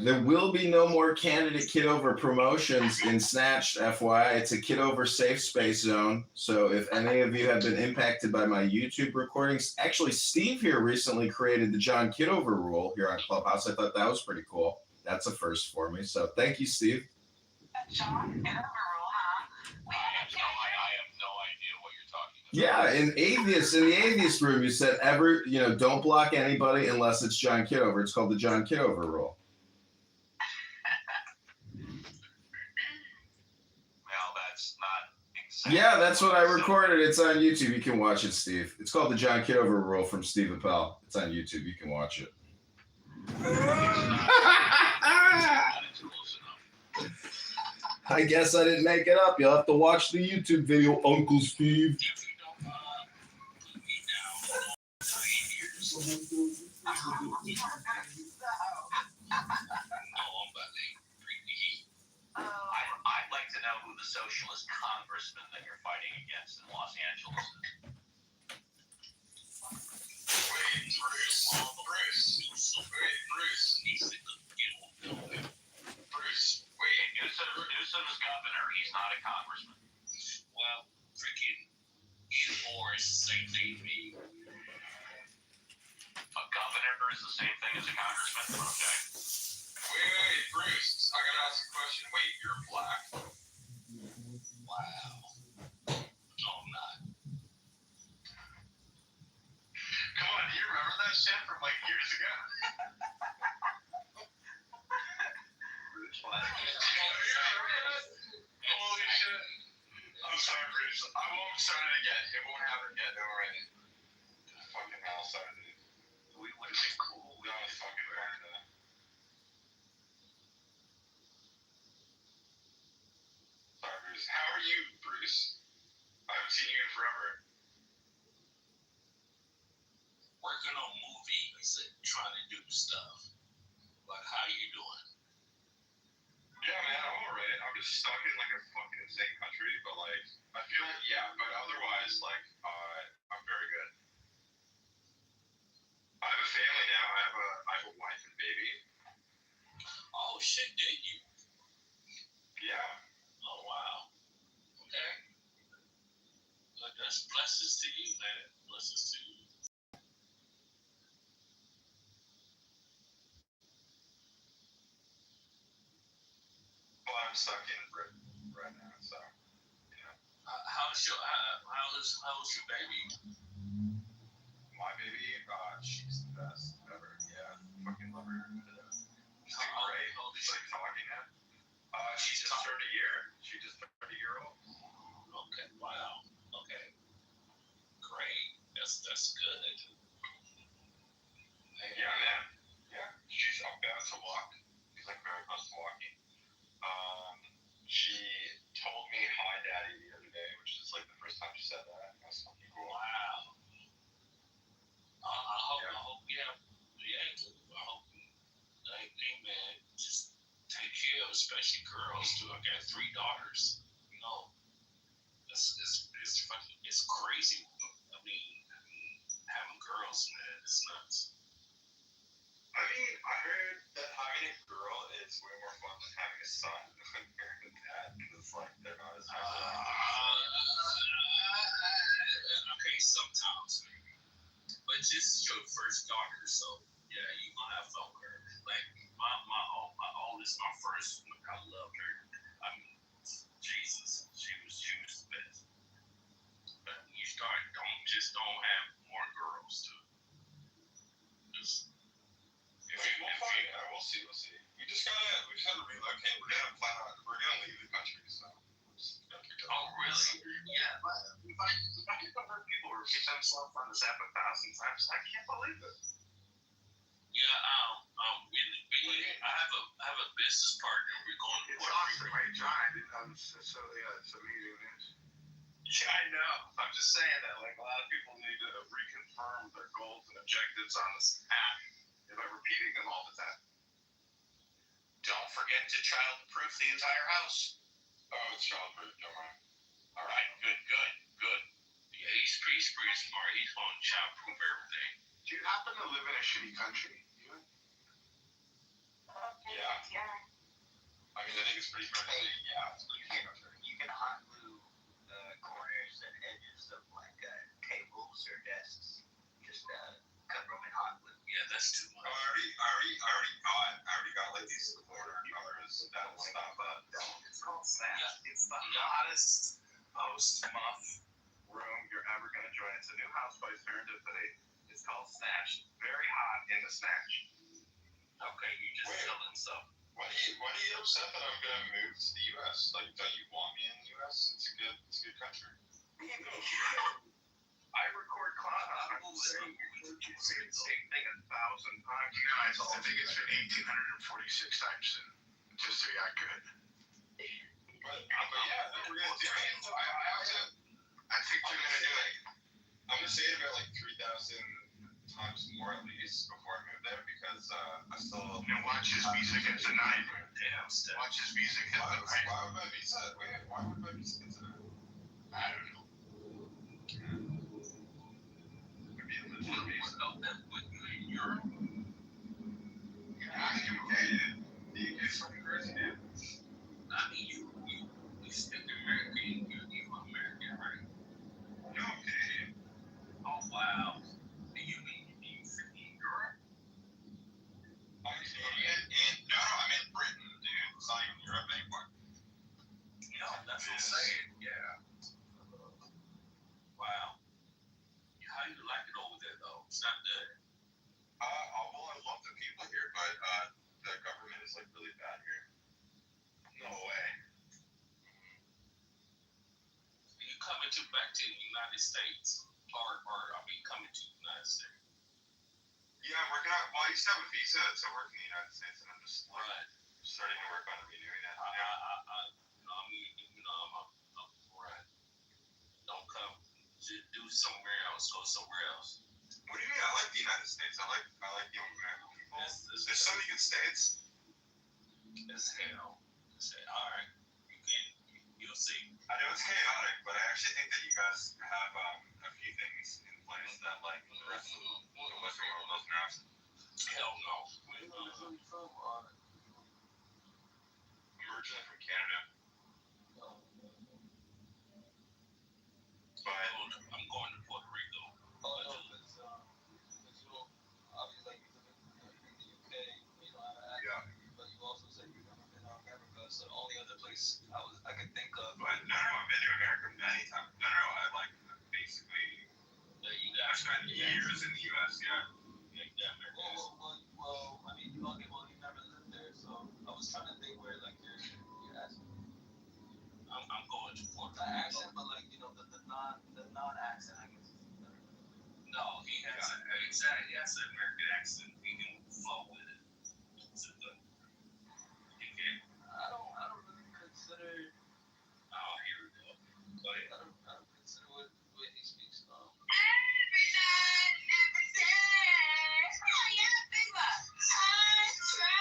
There will be no more candidate Kitover promotions in Snatched, FYI. It's a Kitover safe space zone. So if any of you have been impacted by my YouTube recordings, actually Steve here recently created the John Kitover rule here on Clubhouse. I thought that was pretty cool. That's a first for me. So thank you, Steve. John Kitover rule, huh? I have no idea what you're talking about. Yeah, in the atheist room, you said don't block anybody unless it's John Kitover. It's called the John Kitover rule. Yeah, that's what I recorded. It's on YouTube. You can watch it, Steve. It's called the John Kitover rule from Steve Appel. It's on YouTube. You can watch it. I guess I didn't make it up. You'll have to watch the YouTube video, Uncle Steve. I'd like to know who the socialist congressman that you're fighting against in Los Angeles is. Wait, Bruce. Wait, Newsom's governor. He's not a congressman. Well, freaking either or is the same thing to me. A governor is the same thing as a congressman. Okay. Wait, Bruce. I gotta ask a question. Wait, you're black? Wow. No, I'm not. Come on, do you remember that shit from like years ago? Holy shit. I'm sorry, Bruce. I won't start it again. It won't happen again. Don't worry. Fucking hell, sorry, dude. We would have been cool. That was fucking weird. Sorry, Bruce. How are you, Bruce? I haven't seen you in forever. Working on movies and trying to do stuff. But how you doing? Yeah, man, I'm alright. I'm just stuck in like a fucking insane country, but like, I feel like, but otherwise, like, I'm very good. I have a family now. I have a wife and baby. Oh shit, did you? Yeah. Oh wow. Okay. But that's blessings to you, man. Blessings to you. Well, I'm stuck in Britain right now, so, How's your baby? My baby, she's the best ever. Yeah, fucking love her. She's like great. She's like talking now. She just turned a year. She just turned a year old. Okay, wow. Okay. Great. That's good. Yeah, man. Yeah, she's up there to walk. She's like very close to walking. She told me hi, daddy, the other day, which is like the first time she said that. That's fucking cool. Wow. I hope you have, I hope, like, hey man, just take care of especially girls too. I got 3 daughters. You know, it's fucking, it's crazy. I mean, having girls, man, it's nuts. I mean, I heard that having a girl is way more fun than having a son compared to that, because like they're not as okay, sometimes, but this is your first daughter, so yeah, you're gonna have fun with her. Like my oldest, my first, I loved her. I mean, Jesus, she was the best. But you don't have more girls too. We'll see. We just gotta relocate. We're gonna leave the country, so. Oh, really? Yeah. If I have heard people repeat themselves on this app 1,000 times, I can't believe it. Yeah, I have a business partner. We're going to It's Puerto awesome, Rico. right, John? So yeah, it's amazing. Yeah, I know. I'm just saying that like a lot of people need to reconfirm their goals and objectives on this app by repeating them all the time. Don't forget to child-proof the entire house. Oh, it's childproof, don't worry. All right, good. Yeah, he's pretty smart. He's going to childproof everything. Do you happen to live in a shitty country? Yeah. I mean, I think it's pretty fair to say, yeah, it's pretty fair. You can hot glue the corners and edges of like tables or desks. Just cover them in hot glue. Yeah, that's too much. I already got like these corner covers that will stop It's called Snatch. Yeah. It's the hottest post-muff room you're ever going to join. It's a new house by Serendipity. It's called Snatch. Very hot in the Snatch. Okay, you just Wait. telling stuff. Why do you get upset that I'm gonna move to the U.S.? Like, don't you want me in the U.S.? It's a good country. I record Clubhouse. You say the same thing 1,000 times. You guys, I think it's been 1,846 times just to be that good. But yeah, then we're gonna do it. I think we're gonna do it. I'm gonna say it about like 3,000 times more at least before I move there because I still. Watch his visa get denied. Damn, Steph. Watch his visa get denied. Why would my visa? Why would my visa get denied? I don't know. Maybe a legit visa. That put you in Europe. Ask him, okay? The UK's fucking crazy, dude. I mean, you speak American. You American, right? No, Canadian. Oh wow. Do you mean you freaking Europe? I'm Canadian, and no, I'm in Britain, dude. It's not even Europe anymore. No, that's what I'm saying. Yeah. Wow. How do you like it over there, though? It's not good. Well, I love the people here, but the government is like really bad here. No way. Are you coming back to the United States, or coming to the United States? Yeah, I'm working on. Well, I used to have a visa to work in the United States, and I'm just like starting to work on renewing it. I'm right. Don't come. Just do somewhere else. Go somewhere else. What do you mean? I like the United States. I like the American people. There's so many good states. As hell. All right. You'll see. I know it's chaotic, but I actually think that you guys have a few things in place that like the rest of the Western world doesn't have. Hell no. I'm originally from Canada. But I'm going to Puerto Rico. Oh no, because you obviously like you live in the UK, you don't have an accent, but you also said you've never been to America, so the only other place I could think of. But no, I've been to America many times. No, I like basically. I spent years in the U.S. Yeah. Well, I mean, you never lived there, so I was trying to think where like your accent. I'm going to Puerto Rico. Not accent, but like the non-accent, I guess. No, he has exactly. He has an American accent. He can flow with it. It's a good. He can. I don't really consider. Oh, here we go. Go ahead. I don't consider what he speaks. Every night, every day. Oh yeah, big love. I try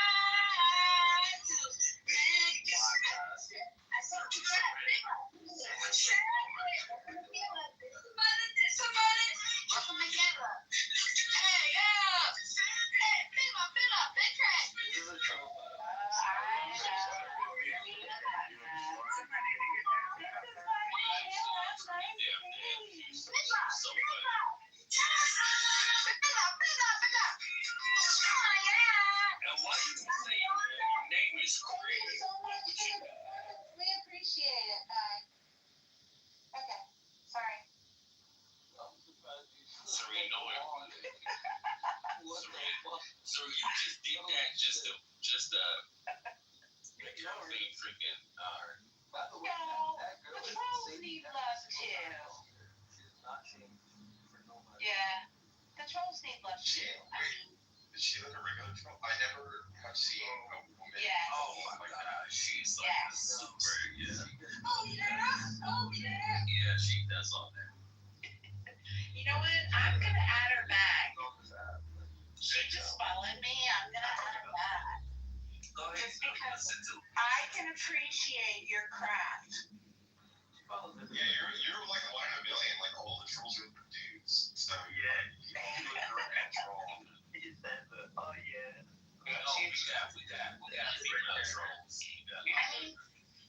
to make you smile. I saw you And why you say your name is crazy? We appreciate it. Bye. Okay. Sorry. Serena, so you just did that just to make your thing freaking. By the way, that girl is Is she like a regular troll? I never have seen a woman. Yes. Oh my god, she's like Yes. super. Yeah. Oh yeah. Oh yeah. Yeah, she does all that. You know what? I'm gonna add her back. She just followed me. I'm gonna add her back. Just because I can appreciate your craft. Yeah, you're like one in a million. Like all the trolls are dudes. So yeah, you can do a girl troll. Oh yeah. We got female trolls. I mean,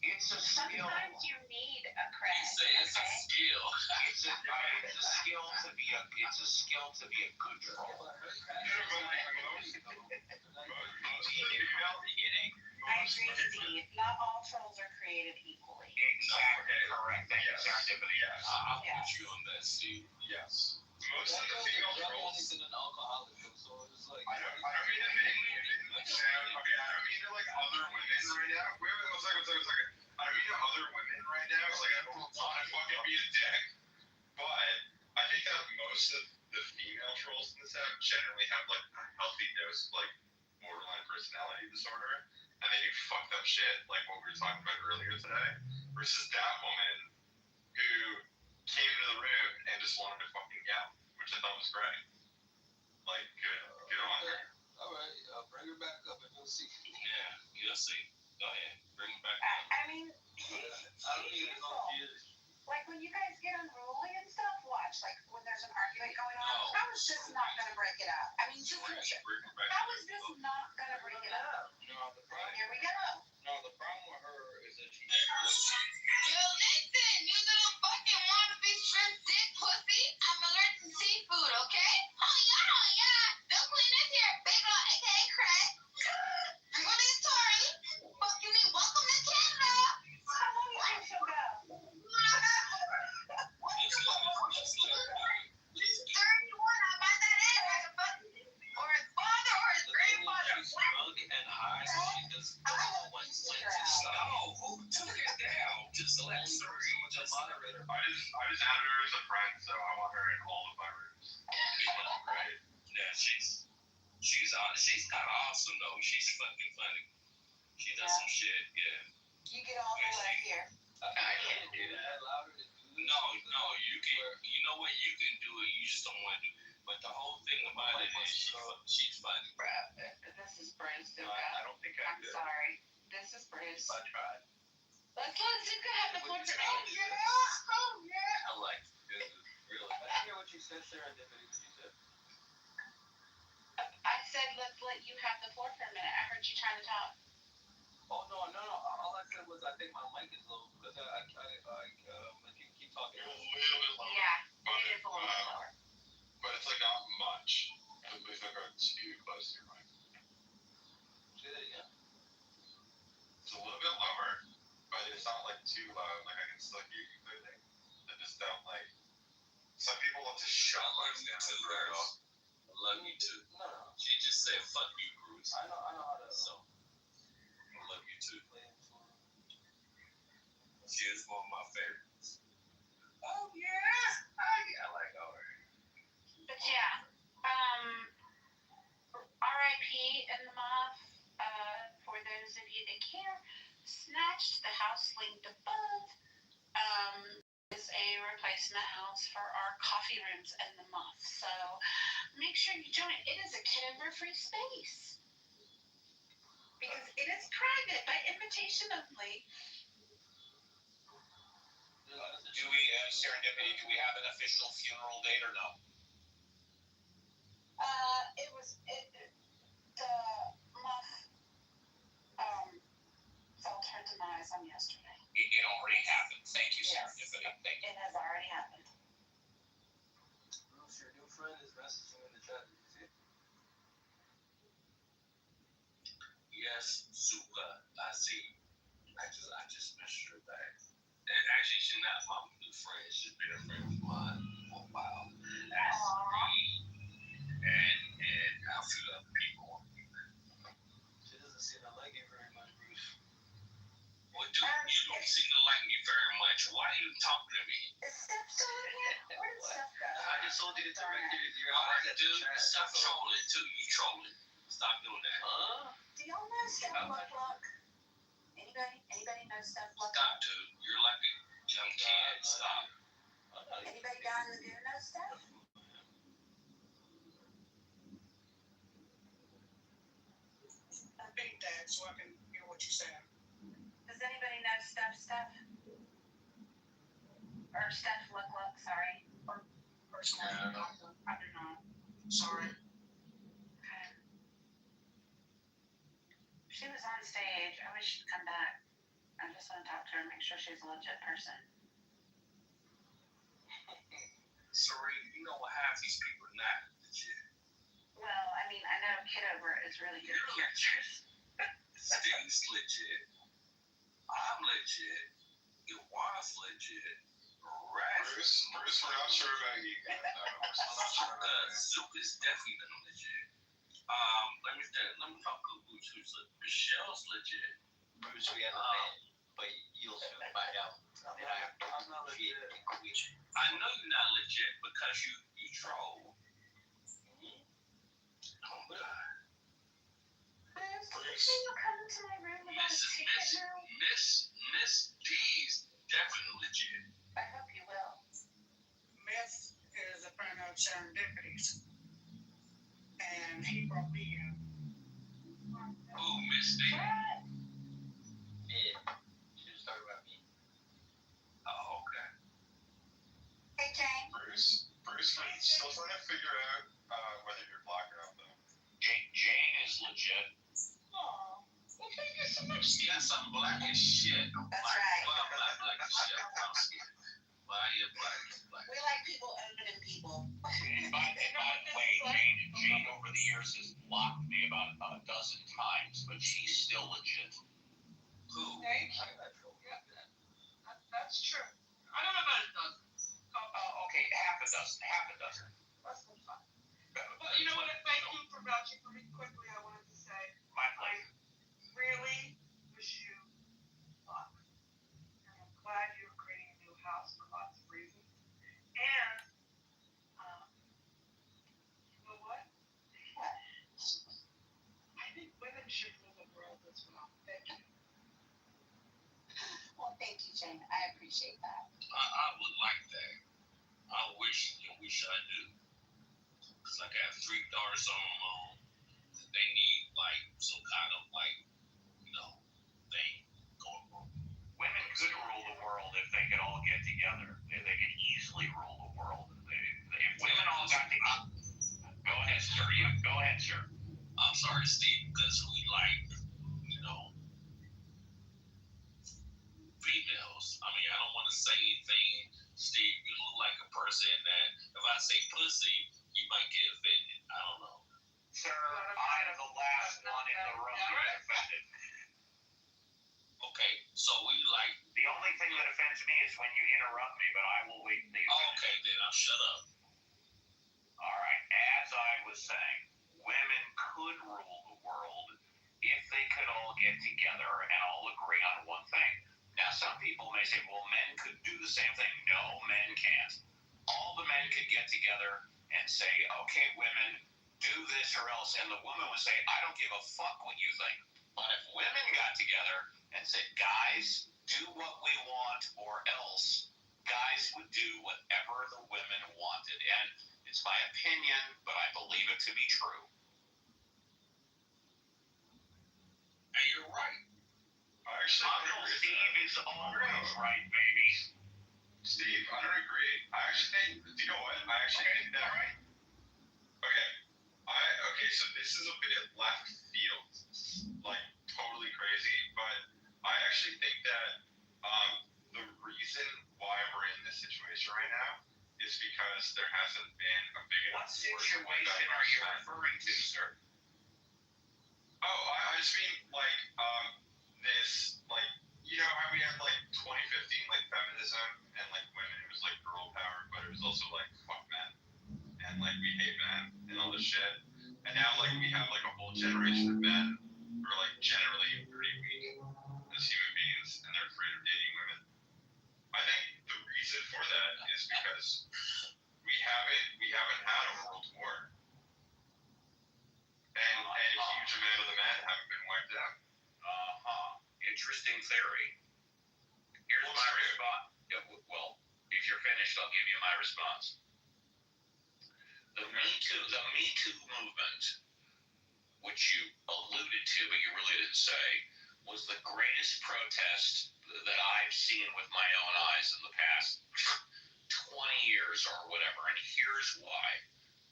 It's a skill. sometimes you need a craft. It's a Okay? skill. It's a skill to be a. It's a skill to be a good troll. I agree, Steve. Not all trolls are created equally. Exactly. Correct. Thank you, serendipity. Yeah, I'll Yeah. put you on that, Steve. Yes. Most of the female trolls. an alcoholic, so it's like. I don't mean to make it sound. Okay, I don't mean to like other women right now. Wait, one second. I don't mean to other women right now. It's like I don't want to fucking be a dick. But I think that most of the female trolls in this app generally have like a healthy dose of like borderline personality disorder. And they do fucked up shit like what we were talking about earlier today. Versus that woman who came into the room and just wanted to fucking yell, which I thought was great. Like, good on her. Alright, bring her back up and you'll see. Yeah, you'll see. Go ahead. Bring it back. I mean, I don't need to know if you. like when you guys get unruly and stuff, watch. Like when there's an argument going on, Oh. how is this not gonna break it up? I mean, just Bring her back. how is this not gonna break it up? No, the problem. Here we go. No, the problem with her is that she. Yo, listen, you little fucking wannabe shrimp dick pussy. I'm allergic to seafood, okay? Oh yeah. Don't clean this here, big ol' aka Craig. My name is Tori. Fucking me, welcome to Canada. How long is this show go? He's 31, I'm at that age. Like a fucking, or his father or his grandfather. She's drunk and high, so she just doesn't know when to stop. No, who took it down? Just let Suri, just moderator. I just added her as a friend, so I want her in all of my rooms. Right? Yeah, she's kind of awesome though. She's fucking funny. She does some shit. Yeah. You get all the way here. I can't do that. No, you can. You know what? You can do it. You just don't want to. But the whole thing about it is she's funny. This is Bruce. No, I don't think I I'm do. sorry. This is Bruce. I tried. Let's Zuka have the floor today. Oh yeah. I like it. Really. I didn't hear what you said, serendipity. What you said? I said let's let you have the floor for a minute. I heard you trying to talk. Oh no. All I said was I think my mic is low because if you keep talking. It was a little bit lower. Yeah, it is a little bit lower. But it's like not much. At least I got too close to your mic. Say that again. It's a little bit lower, but it's not like too loud. Like I can still hear you clearly. I just don't like. Some people love to shut mics down. I love you too. No. She just said "fuck you, Bruce." I know how to. So I love you too. She is one of my favorites. Oh yeah, I like her. But yeah, R.I.P. in the moth. For those of you that care, snatched the house linked above. Is a replacement house for our coffee rooms in the moth. So make sure you join. It is a Kitover free space because it is private by invitation only. Do we, serendipity? Do we have an official funeral date or no? The moth felt her demise on yesterday. It already happened. Thank you, Yes. serendipity. Thank you. It has already happened. Bruce, your new friend is messaging in the chat. Did you see it? Yes, Zuka, I see. I just messaged her back. And actually, she's not my new friend. She's been a friend of mine for a while. That's me. And a few other people. She doesn't seem to like it very much, Bruce. Well, dude, You don't seem to like me very much. Why are you talking to me? Is Steph still in here? Where did Steph go? I just told you to direct it. All right, dude. Stop trolling, too. You trolling. Stop doing that. Do y'all know Steph Luck? Anybody know Steph Luck? Stop, dude. You're like a young kid. Stop. Anybody down in the Lagoon know Steph? Repeat that so I can hear what you said. Does anybody know Steph? Or Steph Luck, sorry. Personally, I do not. Sorry. She was on stage. I wish she'd come back. I just want to talk to her and make sure she's a legit person. Sorry, you know half these people are not legit. Well, I mean, I know Kitover is really good You're at legit. Steve's legit. I'm legit. Your wife's legit. Bruce, we're not sure about you guys. Zook is definitely not legit. Let me talk to Bruce. Michelle's legit. Bruce, we have a man, but you'll soon find out. I'm not legit. I know you're not legit because you troll. Oh my God. Can you come into my room about a ticket now? Miss D's definitely legit. I hope you will. Myth is a friend of Serendipity's. And he brought me in. Oh, Miss D. What? Yeah. She was talking about me. Oh, okay. Hey, Jane. Bruce, we're still trying to figure out whether you're black or not, though. Jane is legit. Oh, well, thank you so much. Yes, I'm black as shit. That's right. Well, I'm not black as shit. I'm scared. But I am black. We like people owning people. And by the way, Jane over the years has blocked me about a dozen times, but she's still legit. Who? Thank you. That's true. I don't know about a dozen. Okay, half a dozen. That's fine. But you know what? Thank you for vouching for me. Quickly, I wanted to say, My pleasure. really wish you luck. And I'm glad you're creating a new house for lots of reasons. And, you know what? I think women should rule the world as well. Thank you. Well, thank you, Jane. I appreciate that. I would like that. I wish I do. Because I got 3 daughters on my own. They need some kind of thing going on. Women could rule the world if they could all get together. They could easily rule the world. If women all got together. Go ahead, sir. Yeah, go ahead, sir. I'm sorry, Steve, because we females. I mean, I don't want to say anything, Steve. You look like a person that if I say pussy, you might get offended. I don't know. Sir, I am the last one in the room to get offended. Okay, so the only thing that offends me is when you interrupt me, but I will wait until you finish. Okay, then I'll shut up. All right, as I was saying, women could rule the world if they could all get together and all agree on one thing. Now, some people may say, well, men could do the same thing. No, men can't. All the men could get together and say, okay, women, do this or else. And the woman would say, I don't give a fuck what you think. But if women got together and said, guys, do what we want or else, guys would do whatever the women wanted. And it's my opinion, but I believe it to be true. And you're right. Uncle Steve is always right, baby. Steve, I don't agree. I actually think, do you know what? I actually think that, right? Okay, so this is a bit left field, totally crazy, but I actually think that the reason why we're in this situation right now is because there hasn't been a big enough. What situation are you referring to, sir? Oh, I just mean, this, you know how we had, 2015, feminism, and, women, it was, girl power, but it was also, fuck men, and, we hate men, and all this shit, and now, we have, a whole generation of men who are, generally pretty weak as human beings, and they're afraid of of the men haven't been wiped out. Interesting theory. Here's my response. Yeah, well, if you're finished, I'll give you my response. The Me Too movement, which you alluded to, but you really didn't say, was the greatest protest that I've seen with my own eyes in the past 20 years or whatever. And here's why.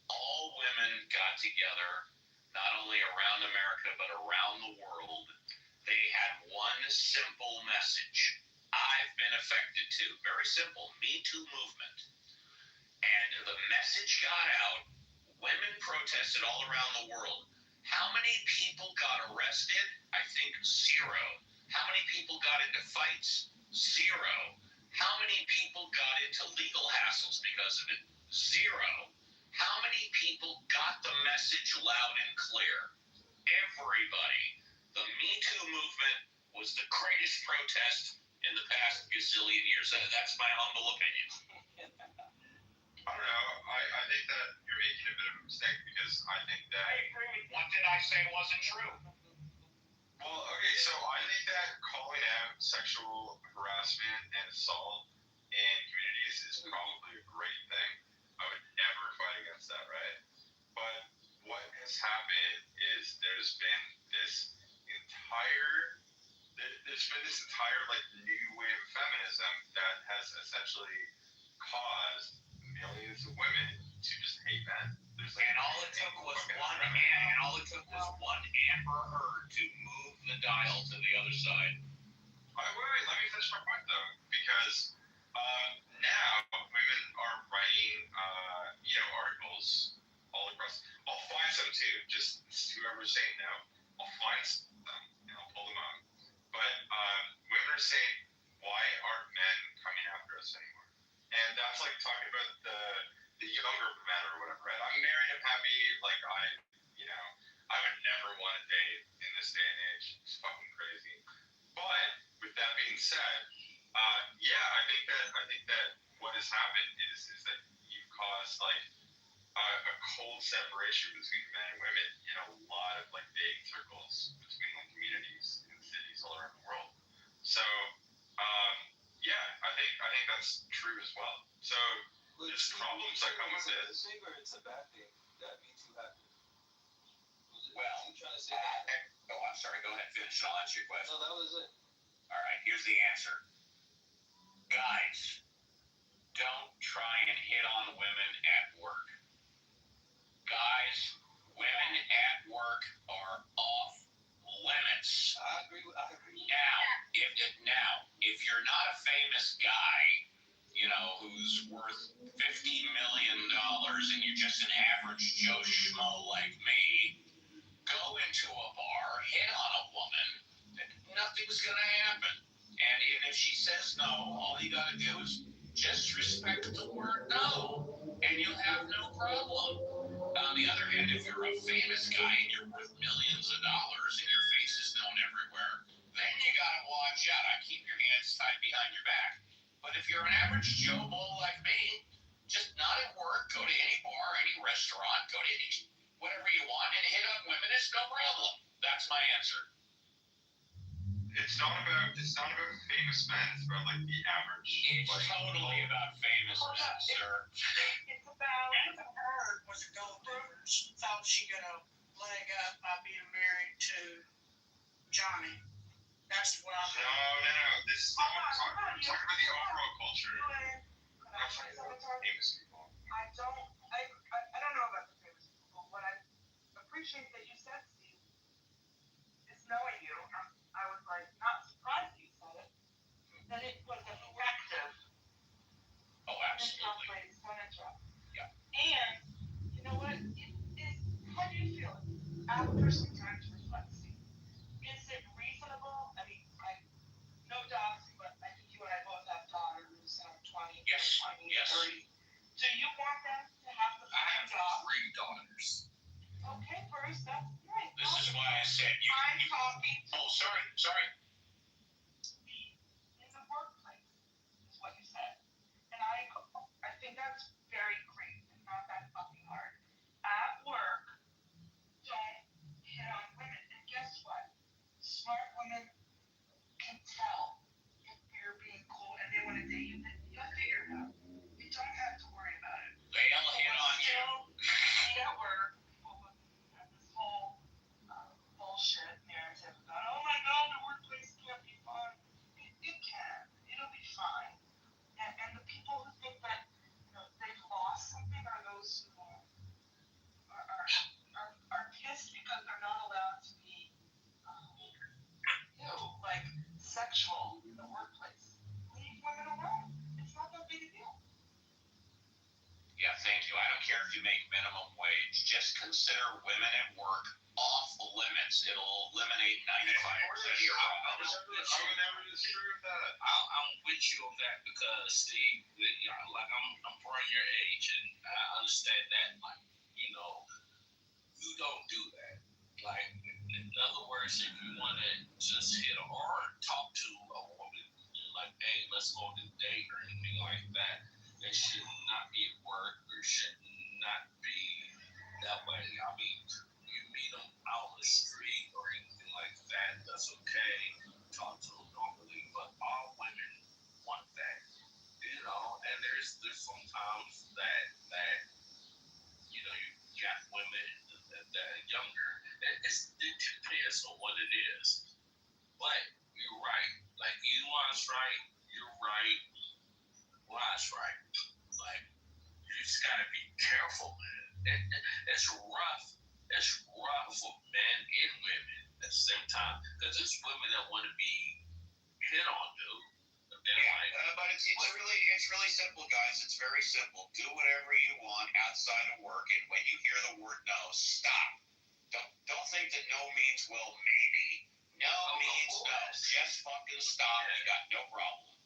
All women got together, not only around America, but around the world. They had one simple message. I've been affected too. Very simple. Me Too movement. And the message got out. Women protested all around the world. How many people got arrested? I think 0. How many people got into fights? 0. How many people got into legal hassles because of it? 0. How many people got the message loud and clear? Everybody. The Me Too movement was the greatest protest in the past gazillion years. That's my humble opinion. I don't know. I think that you're making a bit of a mistake because I think that. I agree. What did I say wasn't true? Well, okay, so I think that calling out sexual harassment and assault in communities is probably a great thing. I would never fight against that, right? But what has happened is there's been this entire like new wave of feminism that has essentially caused millions of women to just hate men. And all it took was one Amber Heard to move the dial to the other side. Wait, let me finish my point though, because now women are writing, articles all across. I'll find some too. Just whoever's saying no, I'll find them and I'll pull them up. But women are saying, why aren't men coming after us anymore? And that's like talking about the younger men or whatever, right? I'm married, I'm happy, like I would never want to date in this day and age. It's fucking crazy. But with that being said, I think that what has happened is that you've caused like a cold separation between men and women in a lot of like dating circles between like communities in cities all around the world. So I think that's true as well. So there's problems that come with it. Is it a good thing or it's a bad thing that Me Too happened? Well, you trying to say that? I'm sorry. Go ahead, finish. I'll answer your question. No, that was it. All right, here's the answer. Guys, don't try and hit on women at work. Guys, women at work are off limits. I agree. Now, if you're not a famous guy, who's worth $50 million and you're just an average Joe Schmo like me, go into a bar, hit on a woman, nothing's gonna happen. And even if she says no, all you gotta do is just respect the word no, and you'll have no problem. On the other hand, if you're a famous guy and you're worth millions of dollars and your face is known everywhere, then you gotta watch out. I keep your hands tied behind your back. But if you're an average Joe Bull like me, just not at work, go to any bar, any restaurant, go to any whatever you want, and hit on women is no problem. That's my answer. It's not about famous men. It's about like the average. It's totally about famous men, sir. It's about Amber Heard was a gold digger. She thought she got a leg up by being married to Johnny. That's what I'm. No. This is not what I'm talking about. I'm talking about the overall culture. I'm not talking about famous people. I don't know about the famous people. What I appreciate that you said, Steve, is knowing you. I was like not surprised you said it. That it was effective. Oh, absolutely. Yeah. And you know what? How do you feel? I have a personal time to reflect. Is it reasonable? I mean, no dogs, but I think you and I both have daughters, 20, Yes. 20, Yes. 30. Do you want them to have the same dog? 3 daughters. Okay, Bruce, that's great. This is why I said you. I'm talking Oh, sorry. in the workplace, is what you said. And I think that's very great and not that fucking hard. At work, don't hit on women. And I don't care if you make minimum wage. Just consider women at work off limits. It'll eliminate 95% of your problems. I would never disagree with that. I'm with you on that because Steve, like I'm around your age and I understand that. Like, you know, you don't do that. Like, in other words, if you want to just hit or talk to a woman, like, hey, let's go on a date or anything like that, it should not be at work or should not be that way. I mean, you meet them out in the street or anything like that, that's okay. Talk to them normally, but all women want that, you know. And there's sometimes that you know you got women that are younger. It depends on what it is. But you're right. Like Elon's right. You're right. Lion's right. Like you just gotta be careful, man. It's rough. It's rough for men and women at the same time because there's women that want to be hit on, dude. But they're like, But it's really simple, guys. It's very simple. Do whatever you want outside of work, and when you hear the word no, stop. Don't think that no means well maybe. No means no. Just fucking stop. You got no problem.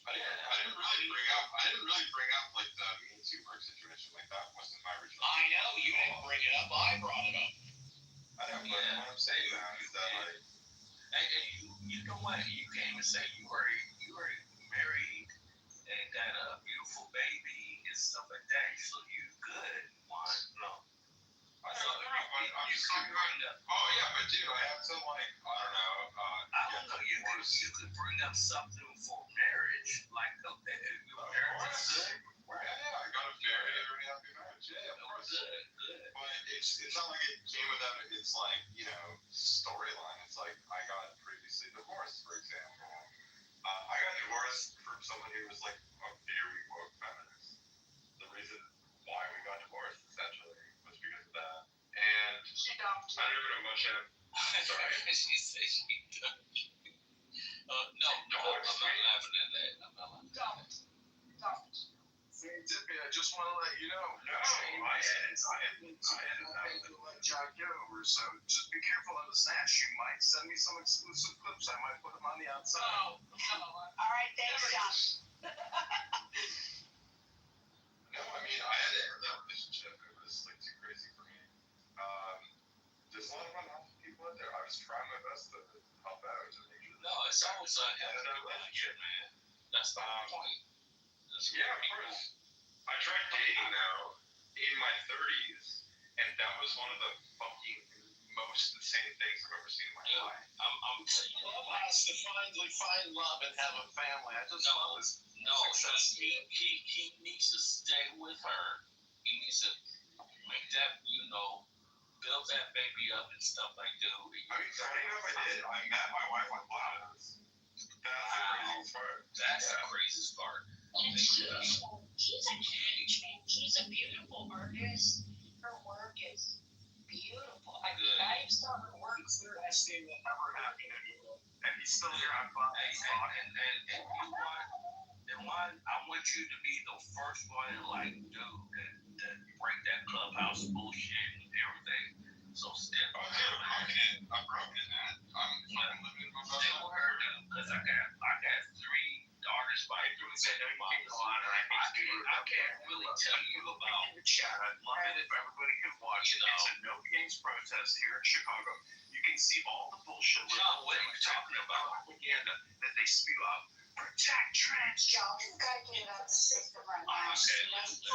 I didn't really bring up like the Me Too work situation. Like that wasn't my original. I know you didn't bring it up. I brought it up. I know, but what I'm saying now is that like, hey, you know what? You came and say you were married and got a beautiful baby and stuff like that. So you good? Why? No. I thought you could bring up. Oh yeah, but dude, I have to like I don't know. You could bring up something for marriage, like your marriage is good. Yeah, I got a very happy marriage. Yeah, of course. Good. But it's not like it came without it's like, you know, storyline. It's like I got previously divorced, for example. I got divorced from somebody who was like a very woke feminist. The reason why we got divorced essentially was because of that. And She dumped I don't know much of sorry. She said she dumped you. No, I'm not laughing at that. I'm not laughing at that. Dumped. Dippy, I just want to let you know. No, I had to let John get over. So just be careful on the snatch. You might send me some exclusive clips. I might put them on the outside. No. All right, thanks, John. No, I mean I had to end that relationship. It was like too crazy for me. There's a lot of unhealthy people out there. I was trying my best to help out to make sure. No, it's always a healthy relationship, man. That's the point. Yeah, of course. I tried dating now in my 30s, and that was one of the fucking most insane things I've ever seen in my life. I'm telling you. Love has to finally find love and have a family. I just love this. No, he needs to stay with her. He needs to make that, you know, build that baby up and stuff like that. I mean, funny enough, I did. I met my wife on Platinums. That's the craziest part. And she's a management. She's a beautiful artist. Her work is beautiful. I saw her work. It's the best thing that ever happened to me. And he's still here on Platinums. And you want, I want you to be the first one, like, dude, that break that clubhouse bullshit and everything. So stick with her. I'm broken in that. I'm living in my Stick with her, dude, because I got 3 daughters by through the I can't really tell you about the chat. I'd love it if everybody could watch it. It's a no games protest here in Chicago. You can see all the bullshit. John, what are you talking about? Propaganda that they spew out. Protect trans Joe, this guy get out the system right now. Okay, Let's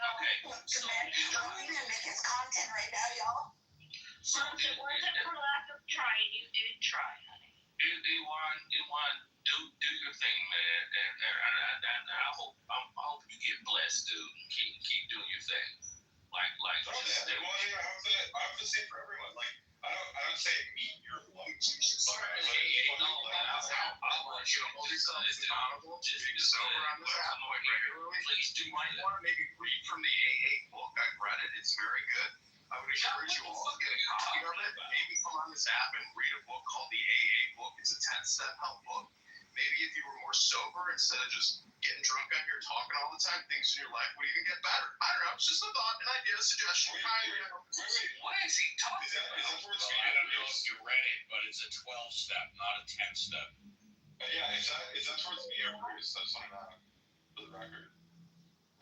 Okay, so We're gonna make his content right now, y'all. so Well, if it wasn't for lack of trying, you did try, honey. you want do your thing, man, and I hope you get blessed, dude. Keep doing your thing, like just stay. Well, I hope the same for everyone. Like I don't say meet your loved ones. I want you to hold yourself accountable. Just be sober on this app regularly. Please do You might want to maybe read from the AA book. I've read it. It's very good. I would encourage you all to get a copy of it. Maybe come on this app and read a book called the AA book. It's a 10-step help book. maybe if you were more sober instead of just getting drunk out here talking all the time, things in your life would even get better. I don't know. It's just a thought, an idea, a suggestion. What is he talking Is that about? towards Well, I don't know if you read it, but it's a 12-step, not a 10-step. Yeah, is that towards me or Bruce? I just want to know for the record.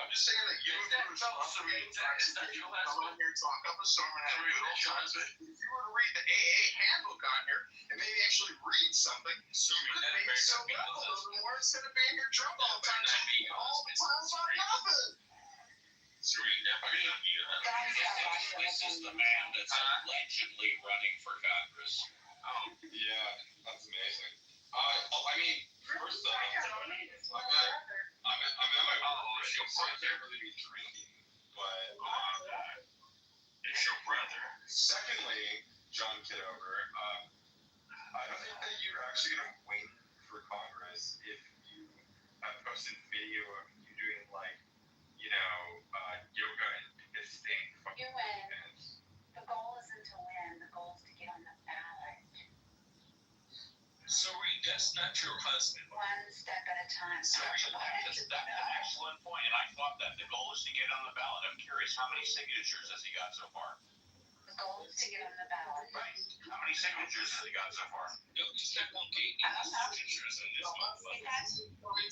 I'm just saying that you Is that and Bruce so- love to read is that- is that you your come last on here, talk up a storm, and have a good old time. But if you were to read the AA handbook on here and maybe actually read something, you could maybe soak up a little bit more instead of being here drunk all the time, talking all the time about nothing. This is the man that's allegedly running for Congress. Oh, yeah, that's amazing. I mean, first off, I'm at my college, so I can't really be drinking, but It's your brother. secondly, John Kitover, I don't think that you're actually going to win for Congress if you have posted video of you doing, like, yoga and fisting. You win. The goal isn't to win. The goal is to get on the ballot. So that's not your husband. One step at a time. That's an excellent point, and I thought that the goal is to get on the ballot. I'm curious, how many signatures has he got so far? The goal is to get on the ballot. Right. How many signatures has he got so far? He's got 180 signatures in this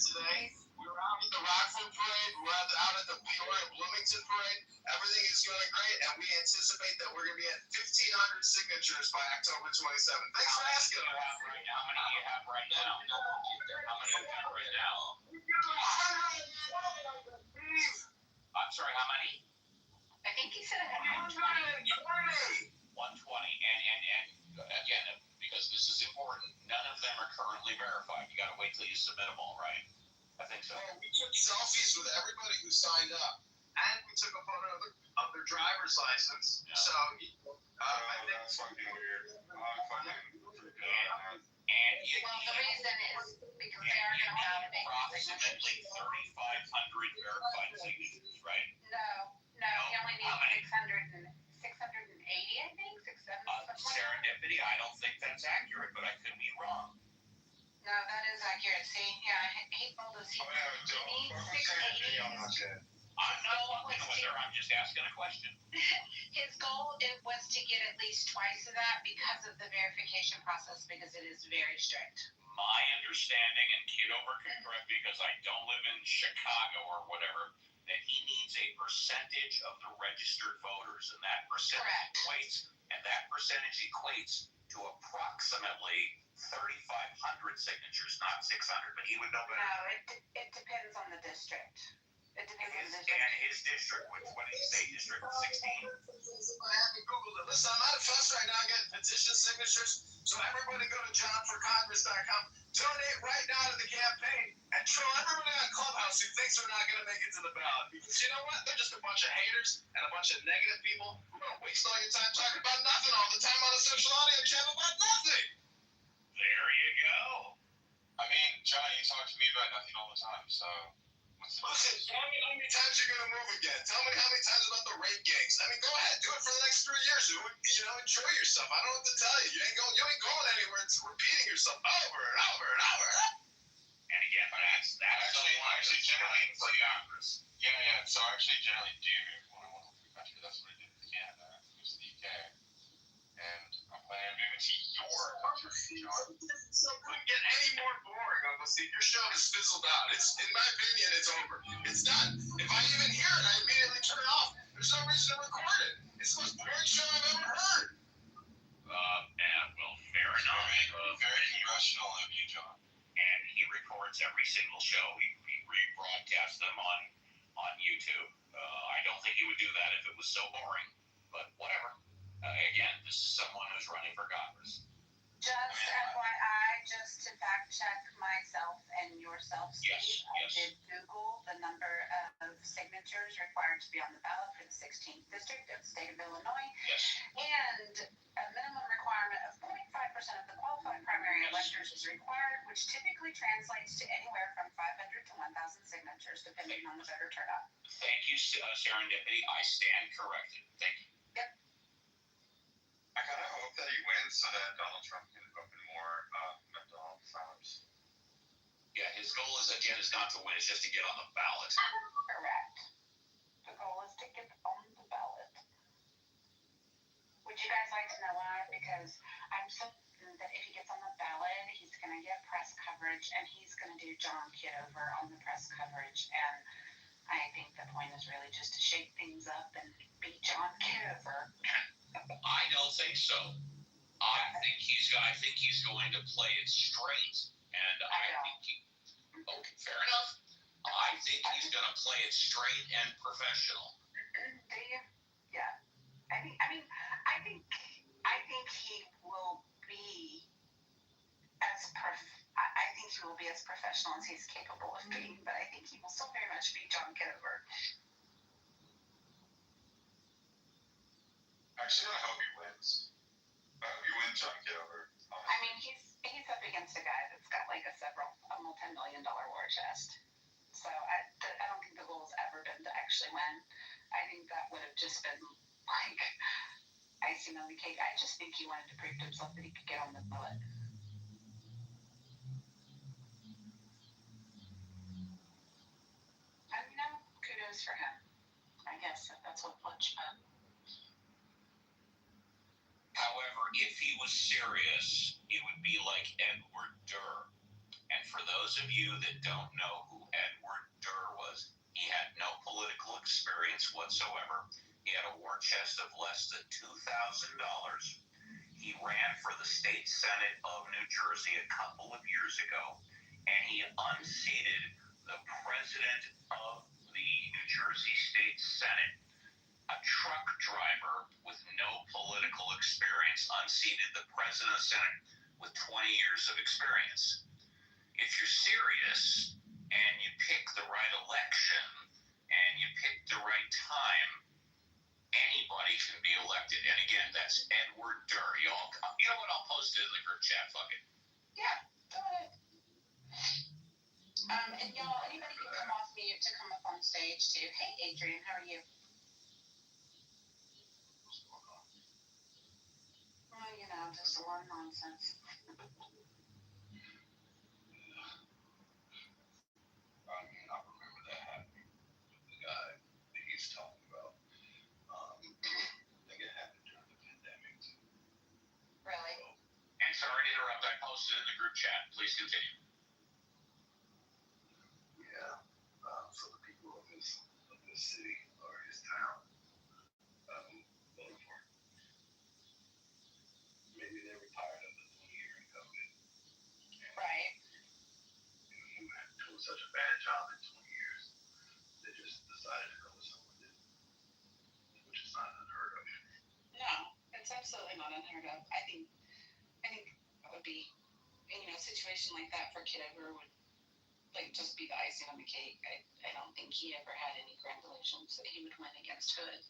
Today, we were out at the Rockford Parade, we're out at the Peoria Bloomington Parade. Everything is going great, and we anticipate that we're going to be at 1,500 signatures by October 27th. Thanks for asking. How many do you have right now? How many do you have right now? I'm sorry, how many? I think he said 120. 120. 120. And again, because this is important, none of them are currently verified. You got to wait till you submit them all, right? I think so. We took selfies with everybody who signed up, and we took a photo of their driver's license. Yeah. So, I think That's fucking weird. I'm fucking freaking out. And you Well, the reason is because they are going to have a big approximately 3,500 verified signatures, right? No, he only needs 680, I think, 670, something like that. Serendipity, I don't think that's accurate, but I could be wrong. No, that is accurate. See, yeah, he told us he needs 680. I'm not good. I'm not looking whether I'm just asking a question. His goal was to get at least twice of that because of the verification process, because it is very strict. My understanding, and Kitover can correct me because I don't live in Chicago or whatever, that he needs a percentage of the registered voters, and that percentage equates to approximately 3,500 signatures, not 600. But he would know better. No, it depends on the district. It depends on the district. And his district, what did he say, District 16? I haven't Googled it. Listen, I'm out of fuss right now getting petition signatures. So everybody go to johnforcongress.com. Donate right now to the campaign and troll everybody on Clubhouse who thinks they're not going to make it to the ballot. Because you know what? They're just a bunch of haters and a bunch of negative people who are going to waste all your time talking about nothing all the time on a social audio channel about nothing. There you go. I mean, John, you talk to me about nothing all the time, so what's the Listen, tell me how many times you're going to move again. Tell me how many times about the rape gangs. I mean, go ahead. Do it for the next 3 years. Enjoy yourself. I don't know what to tell you. You ain't going anywhere. It's repeating yourself over and over and over. And again, that's actually generally for Congress. Yeah. So I actually generally do want to move to the country. That's what I did with Canada. I moved to the UK. And I'm planning on moving to your country, John. Couldn't get any more boring, Uncle Steve. Your show has fizzled out. In my opinion, it's over. It's done. If I even hear it, I immediately turn it off. There's no reason to record it. It's the most boring show I've ever heard. Well, fair enough. Very congressional of you, John. And he records every single show. He rebroadcasts them on YouTube. I don't think he would do that if it was so boring. But whatever. Again, this is someone who's running for Congress. Just FYI, just to fact check myself and yourself, Steve, Yes. I did Google the number of signatures required to be on the ballot for the 16th district of the state of Illinois, Yes. and a minimum requirement of 0.5% of the qualified primary electors is required, which typically translates to anywhere from 500 to 1,000 signatures, depending on the voter turnout. Thank you, Serendipity. I stand corrected. Thank you. I kind of hope that he wins so that Donald Trump can open more mental health asylums. Yeah, his goal is not to win; it's just to get on the ballot. Correct. The goal is to get on the ballot. Would you guys like to know why? Because I'm certain that if he gets on the ballot, he's going to get press coverage, and he's going to do John Kitover on the press coverage. And I think the point is really just to shake things up and beat John Kitover. I don't think so. I think he's going to play it straight, and okay, fair enough. I think he's going to play it straight and professional. Do you? Yeah. I think he will be I think he will be as professional as he's capable of being, but I think he will still very much be John Kitover. Actually, I hope he wins. I hope he wins John Kitover. I mean, he's up against a guy that's got like a multi-million-dollar war chest. So I don't think the goal has ever been to actually win. I think that would have just been like icing on the cake. I just think he wanted to prove to himself that he could get on the ballot. And kudos for him. I guess that's what Butch meant. However, if he was serious, it would be like Edward Durr. And for those of you that don't know who Edward Durr was, he had no political experience whatsoever. He had a war chest of less than $2,000. He ran for the state senate of New Jersey a couple of years ago, and he unseated the president of the New Jersey State Senate. A truck driver with no political experience unseated the president of the Senate with 20 years of experience. If you're serious and you pick the right election and you pick the right time, anybody can be elected. And again, that's Edward Durr. You know what? I'll post it in the group chat. Fuck it. Yeah, go ahead. And y'all, anybody can come off mute to come up on stage too. Hey, Adrian, how are you? Well, just a lot of nonsense. I mean, I remember that happening with the guy that he's talking about. I think it happened during the pandemic too. Really? And sorry to interrupt. I posted it in the group chat. Please continue. Yeah. So the people of his city or his town voted for him. Maybe they were tired of the 20-year incumbent. Right. He went doing such a bad job in 20 years. They just decided to go with someone new, which is not unheard of. No, it's absolutely not unheard of. I think that would be, a situation like that for Kitover would just be the icing on the cake. I don't think he ever had any grand illusions that he would win against Hood.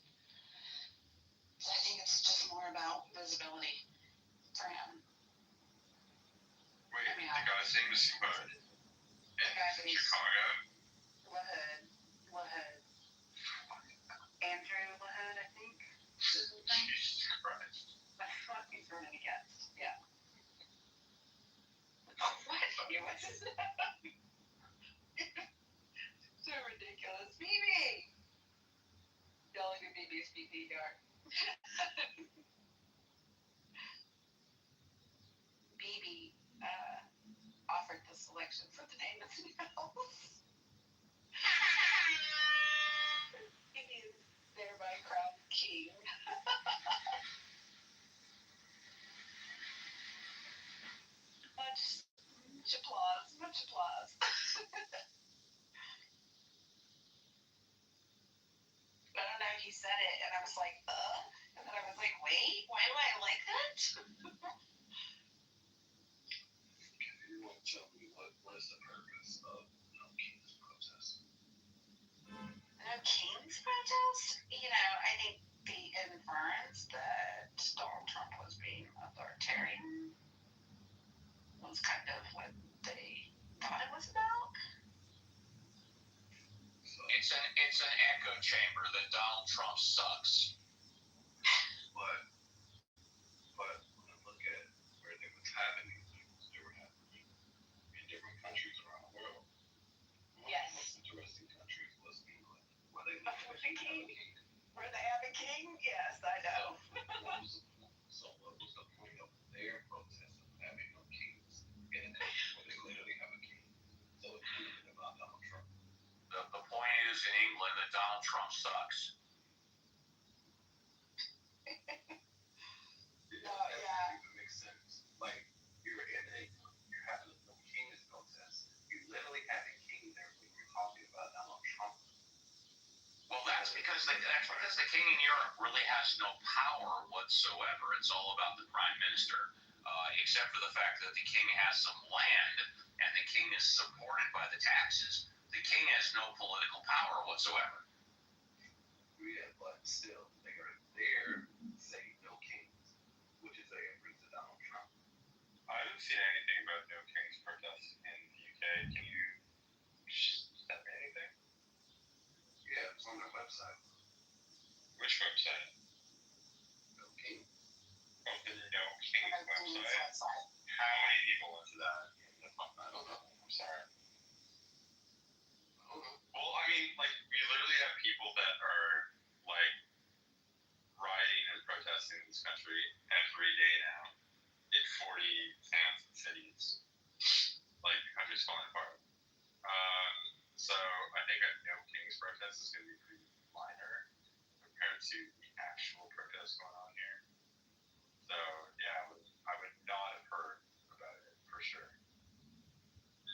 So I think it's just more about visibility for him. Wait, the guy's name is Hood in Chicago? LaHood. Andrew LaHood, I think. Jesus Christ. That's what he's running against. Yeah. What? What's his name? So ridiculous. BB! Yelling at BB's BPR. BB offered this selection for the name of the house. He is thereby crowned king. Much applause. I don't know, he said it, and I was like, and then I was like, wait, why do I like that? Can anyone tell me what is the purpose of No King's Protest? No King's Protest? I think the inference that Donald Trump was being authoritarian was kind of what they thought it was about. It's an echo chamber that Donald Trump sucks. But when I look at where they were having these things, they were happening in different countries around the news in England that Donald Trump sucks. Yeah. It makes sense. Like, you're having a King's protest. You literally had a king there when you're talking about Donald Trump. Well, that's because the king in Europe really has no power whatsoever. It's all about the prime minister, except for the fact that the king has some land and the king is supported by the taxes. The king has no political power whatsoever. Yeah, but still, they are there saying no kings, which is a reference to Donald Trump. I haven't seen anything about no kings protests in the UK. Can you send me anything? Yeah, it's on their website. Which website? No king. Oh, the No Kings website. How many people went to that? I don't know. I'm sorry. Well, I mean, like, we literally have people that are, like, rioting and protesting in this country every day now in 40 towns and cities. Like, the country's falling apart. So I think a No Kings protest is going to be pretty minor compared to the actual protest going on here. So, yeah, I would not have heard about it for sure.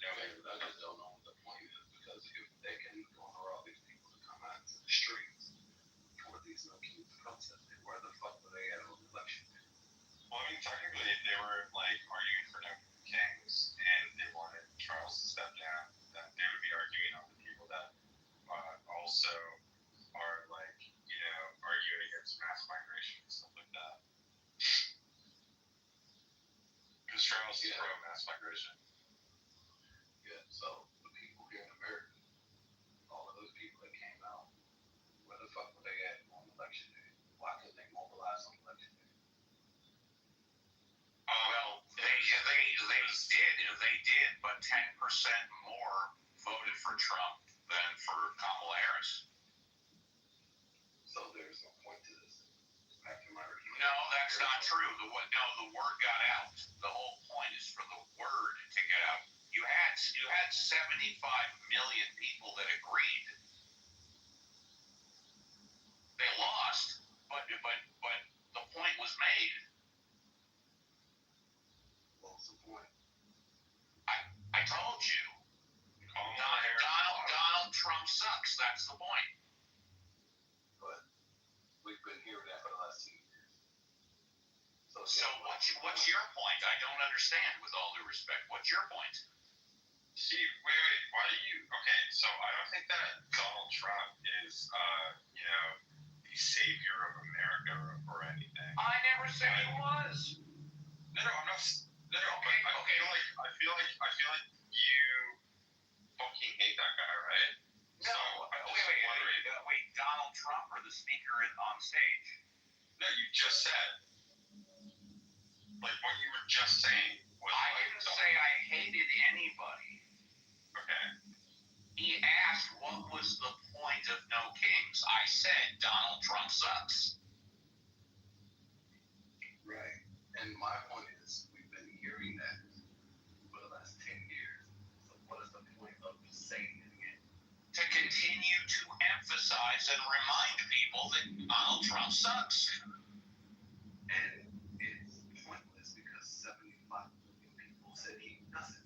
No, I just don't know what the point is, because if they can garner all these people to come out to the streets for these no kings protests, then where the fuck were they at on election day? well, I mean, technically, if they were, like, arguing for No Kings and they wanted Charles to step down, then they would be arguing on the people that also are, like, you know, arguing against mass migration and stuff like that. Because Charles is pro mass migration. Yeah, so the people here in America, all of those people that came out, where the fuck were they at on election day? Why couldn't they mobilize on election day? Well, they did, but 10% more voted for Trump than for Kamala Harris. So there's no point to this. Back to my argument. No, that's not true. The word got out. The whole point is for the word to get out. You had 75 million people that agreed. They lost, but the point was made. What was the point? I told you. Donald Trump sucks. That's the point. But we've been hearing that for the last 2 years. So what's your point? I don't understand. With all due respect, what's your point? See, wait, why do you? Okay, so I don't think that Donald Trump is, you know, the savior of America or anything. I never said he was. No, I'm not. No, Okay, but okay. I feel like you fucking hate that guy, right? No, wait. Donald Trump or the speaker on stage? No, you just said. Like what you were just saying was. I didn't say I hated anybody. Okay. He asked what was the point of No Kings. I said Donald Trump sucks. Right. And my point is, we've been hearing that for the last 10 years. So what is the point of saying it again? To continue to emphasize and remind people that Donald Trump sucks. And it's pointless because 75 million people said he doesn't.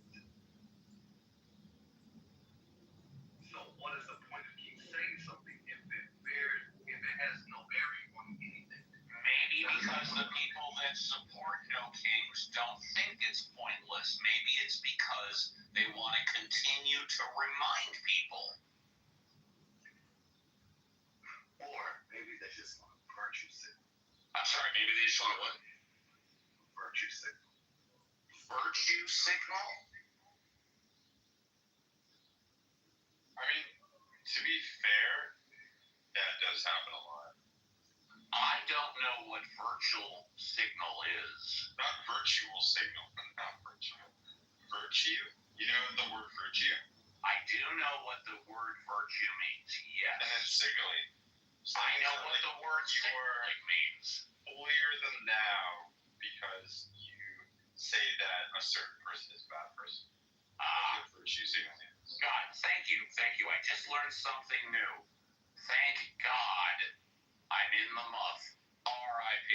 So what is the point of keep saying something if it has no bearing on anything? Maybe because the people that support No Kings don't think it's pointless. Maybe it's because they want to continue to remind people. Or maybe they just want a virtue signal. I'm sorry, maybe they just want to what? Virtue signal. Virtue signal? I mean, to be fair, that does happen a lot. I don't know what virtual signal is. Not virtual signal, but not virtual. Virtue? You know the word virtue? I do know what the word virtue means, yes. And then signaling. So I know what like the word you are signaling means. holier than thou because you say that a certain person is a bad person. For choosing hands. God, thank you. I just learned something new. Thank God I'm in the muff. R.I.P.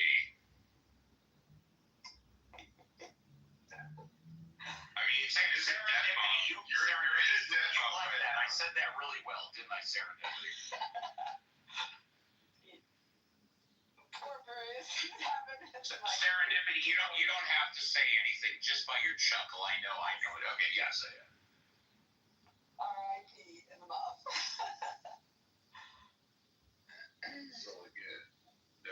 I mean, it's like it's a death bomb. You're in a death You bomb like right that. now. I said that really well, didn't I, Serendipity? Poor Bruce. He's having his Serendipity, you don't have to say anything. Just by your chuckle, I know it. Okay, yeah, say it. R.I.P. in the muff. So good.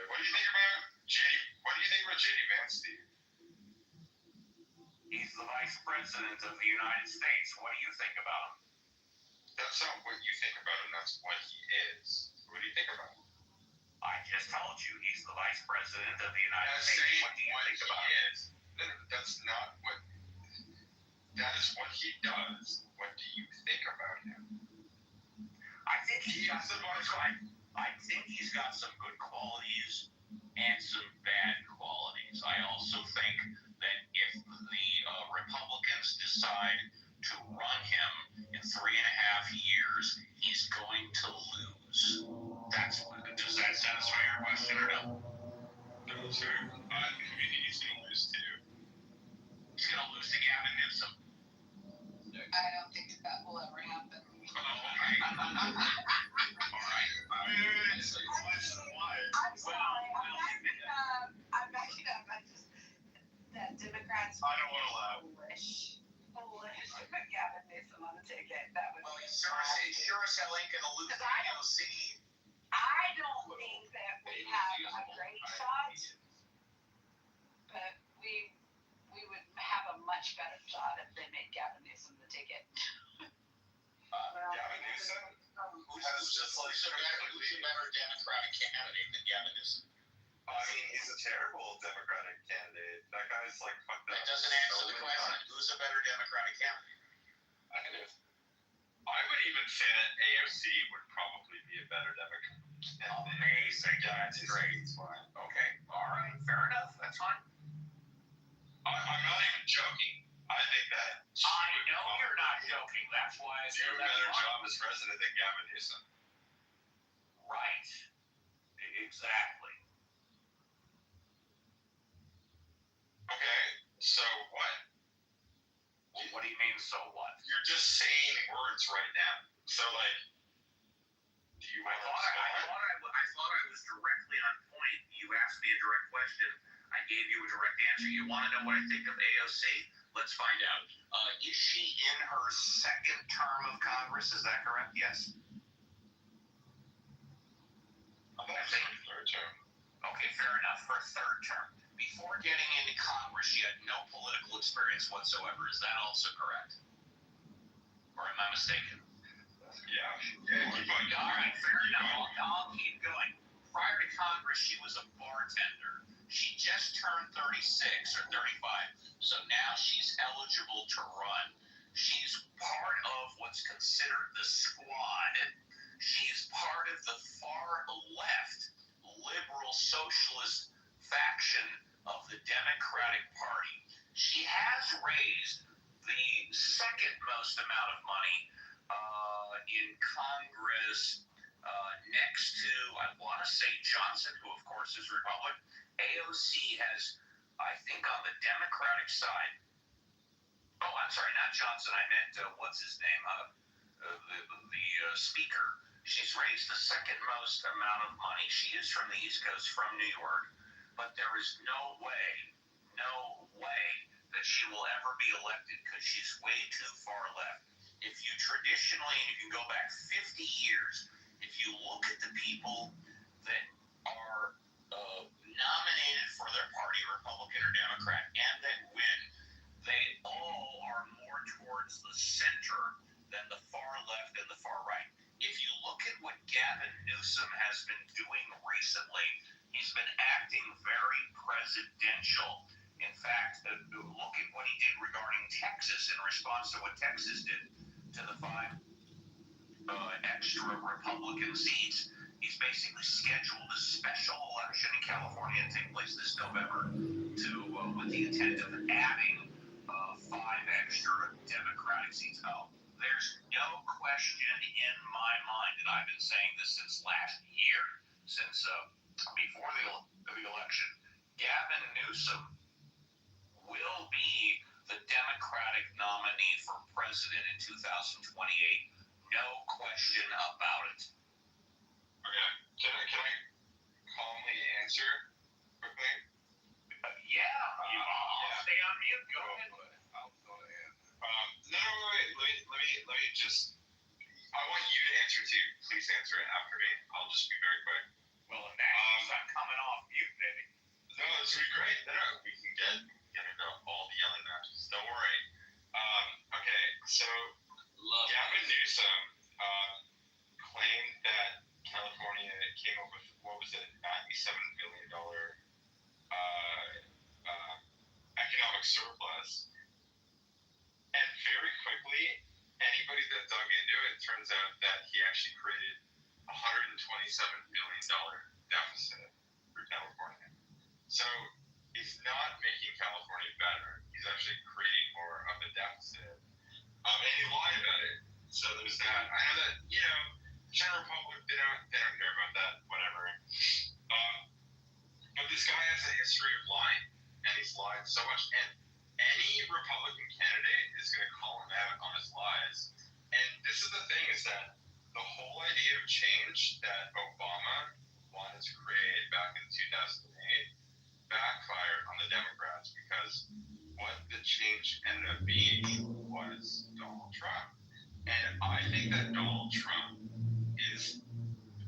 What do you think about JD Vance, Steve? He's the vice president of the United States. What do you think about him? That's not what you think about him. That's what he is. What do you think about him? I just told you he's the vice president of the United That's States. saying What do you what think he about him? is. That's not what. That is what he does. What do you think about him? I think he's got some good qualities and some bad qualities. I also think that if the Republicans decide to run him in 3.5 years, he's going to lose. Does that satisfy your question or no? No, sir. Who do you think he's going to lose to? He's going to lose to Gavin Newsom. I don't think that will ever happen. Oh, okay. All right. I'm sorry. I'm backing up. That Democrats I don't want to laugh. foolish to put Gavin Newsom on the ticket. That was Well, he sure as hell ain't going to lose the AOC. I don't think that we have a great shot, but we would have a much better shot if they made Gavin Newsom the ticket. Gavin Newsom? Who's a better Democratic candidate than Gavin Newsom? I mean, he's a terrible Democratic candidate. That guy's like fucked up. That doesn't answer the question. Who's a better Democratic candidate? I would even say that AOC would probably be a better Democratic candidate. Amazing. That's great. Okay. All right. Fair enough. That's fine. I'm not even joking. I think that I know you're not joking. That's why I do said a that's better fine. job as president than Gavin Newsom. Right. Exactly. Okay, so what? Well, what do you mean, so what? You're just saying words right now. So, like, do you want to I thought I was directly on point. You asked me a direct question. I gave you a direct answer. You want to know what I think of AOC? Let's find out. Is she in her second term of Congress? Is that correct? Yes. I think third term. Okay, fair enough. Her third term. Before getting into Congress, she had no political experience whatsoever. Is that also correct? Or am I mistaken? Yeah, keep going. All right, fair enough. I'll keep going. Prior to Congress, she was a bartender. She just turned 36 or 35, so now she's eligible to run. She's part of what's considered the squad. She's part of the far left liberal socialist faction of the Democratic Party. She has raised the second most amount of money in Congress, next to, I want to say, Johnson, who of course is Republican. AOC has, I think, on the Democratic side. Oh, I'm sorry, not Johnson. I meant what's his name? The speaker. She's raised the second most amount of money. She is from the East Coast, from New York, but there is no way that she will ever be elected because she's way too far left. If you traditionally, and you can go back 50 years, if you look at the people that are nominated for their party, Republican or Democrat, and that win, they all are more towards the center than the far left and the far right. If you look at what Gavin Newsom has been doing recently, he's been acting very presidential. In fact, look at what he did regarding Texas in response to what Texas did to the 5 extra Republican seats. He's basically scheduled a special election in California to take place this November with the intent of adding 5 extra Democratic seats. Oh, there's no question in my mind, and I've been saying this since last year, since before the election. Gavin Newsom will be the Democratic nominee for president in 2028. No question about it. Okay. Can I calmly answer quickly? I'll stay on mute. Go ahead. I'll go ahead. No, wait. Let me just. I want you to answer too. Please answer it after me. I'll just be very quick. Well, in that case, I'm coming off mute, baby. No, this would be great. No, we can get into all the yelling matches. Don't worry. Okay, so Gavin Newsom claimed that California came up with, what was it, $97 billion economic surplus. And very quickly, anybody that dug into it, turns out that he actually created $127 billion deficit for California. So he's not making California better. He's actually creating more of a deficit. And he lied about it. So there's that. I know that, the general public, they don't care about that, whatever. But this guy has a history of lying, and he's lied so much. And any Republican candidate is going to call him out on his lies. And this is the thing, is that the whole idea of change that Obama wanted to create back in 2008 backfired on the Democrats, because what the change ended up being was Donald Trump. And I think that Donald Trump is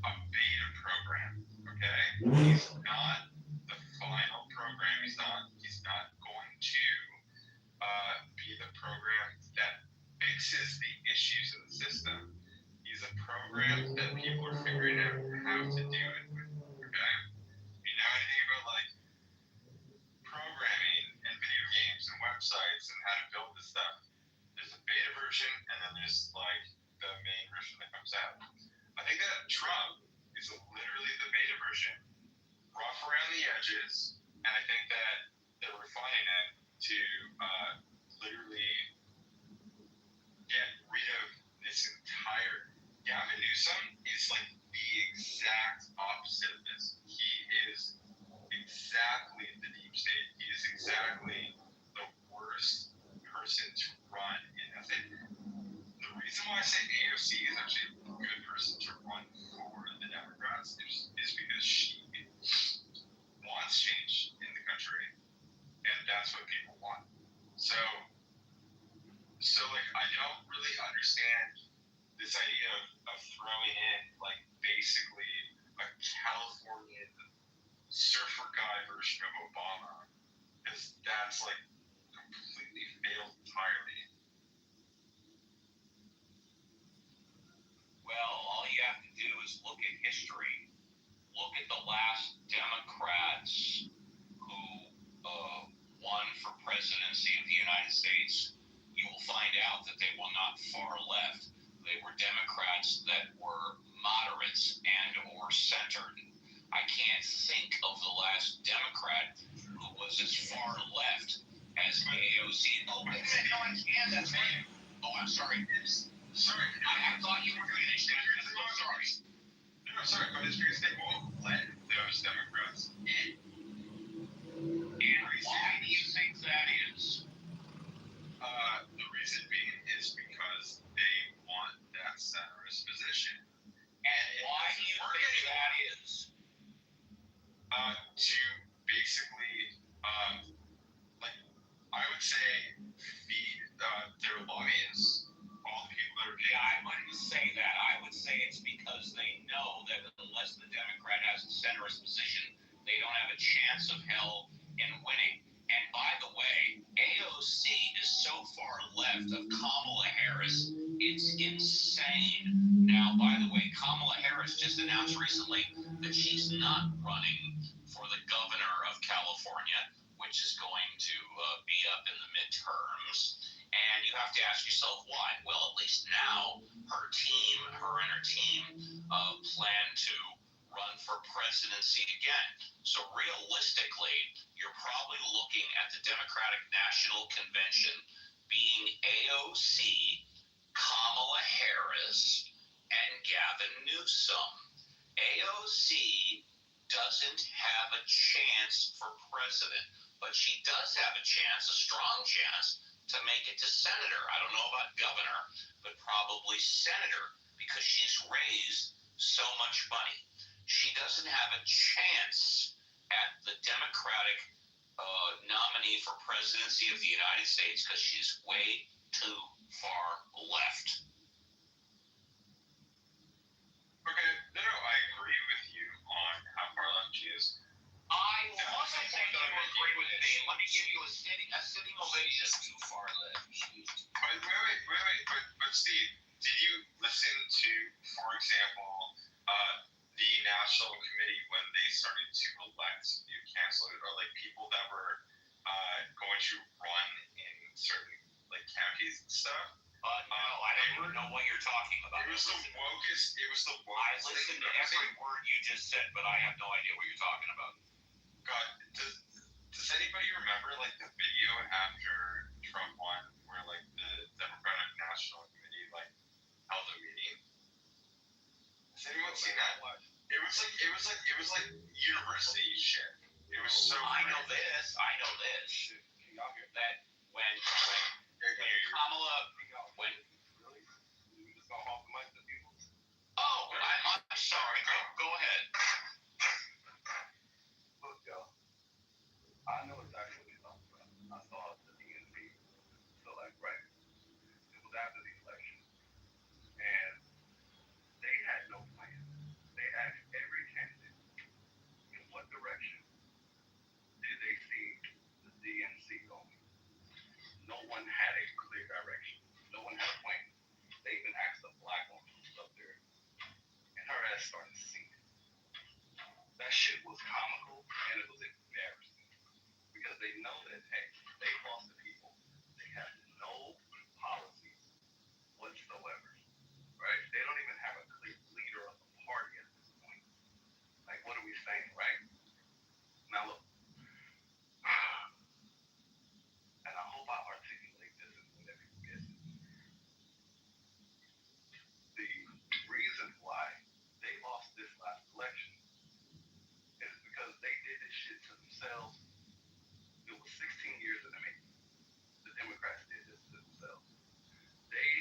a beta program, okay? He's not the final program. He's not going to be the program that fixes the issues of the system. He's a program that people are figuring out how to do it with, okay? If you know anything about programming and video games and websites and how to build this stuff, there's a beta version and then there's the main version that comes out. I think that Trump is literally the beta version, rough around the edges, and I think that they're refining it to literally get rid of this entire. Gavin Newsom is the exact opposite of this. He is exactly the deep state. He is exactly the worst person to run. And I think the reason why I say AOC is actually a good person to run for the Democrats is because she wants change in the country, and that's what people want. So I don't really understand this idea of throwing in basically a Californian surfer guy version of Obama, because that's completely failed entirely. Well, all you have to do is look at history. Look at the last Democrats who won for presidency of the United States. You will find out that they were not far left. They were Democrats that were moderates and or centered. I can't think of the last Democrat who was as far left as AOC. Oh, wait a minute, no, I can't. That's right. Oh, I'm sorry. Sorry, I thought you were finished. I'm sorry. No, sorry, but it's because they won't let those Democrats in. And why do you think that is? The reason being is because they want that centrist position. And why do you think that is? To basically, I would say, feed their lobbyists, all the people that are Yeah, I wouldn't say that. I would say it's because they know that unless the Democrat has a centrist position, they don't have a chance of hell in winning. And by the way, AOC is so far left of Kamala Harris, it's insane. Now, by the way, Kamala Harris just announced recently that she's not running for the governor of California, which is going to be up in the midterms. And you have to ask yourself why. Well, at least now her and her team plan to run for presidency again. So realistically, you're probably looking at the Democratic National Convention being AOC, Kamala Harris, and Gavin Newsom. AOC doesn't have a chance for president, but she does have a chance, a strong chance, to make it to senator. I don't know about governor, but probably senator, because she's raised so much money. She doesn't have a chance at the Democratic nominee for presidency of the United States because she's way too far left. Okay, no, I agree with you on how far left she is. I also think you agree with me. Let me give you a sitting ovation. Too far left. Wait, but Steve, did you listen to, for example, the National Committee when they started to elect new councilors, or like people that were going to run in certain like counties and stuff? No, I don't even know what you're talking about. It was the wokest. I listened to every word you just said, but I have no idea what you're talking about. God, does anybody remember like the video after Trump won, where like the Democratic National Committee like held a meeting? Has anyone seen that? It was like university shit. It was so. I know this. That when Kamala, when. Oh, I'm sorry. Go ahead. Look, y'all, I know exactly what you're talking about. I saw the DNC. So, like, right, it was after the election, and they had no plan. They asked every candidate, in what direction did they see the DNC going? No one had a clear direction. No one had a plan. They even asked the black woman who was up there, and her ass started singing. That shit was comical, and it was embarrassing. Because they know that, hey, they lost the people. They have no policies whatsoever, right? They don't even have a clear leader of the party at this point. Like, what are we saying, right? Now, look, and I hope I articulate this in a way that people get it. The reason why they lost this last election is because they did this shit to themselves. It was 16 years in the making. The Democrats did this to themselves. They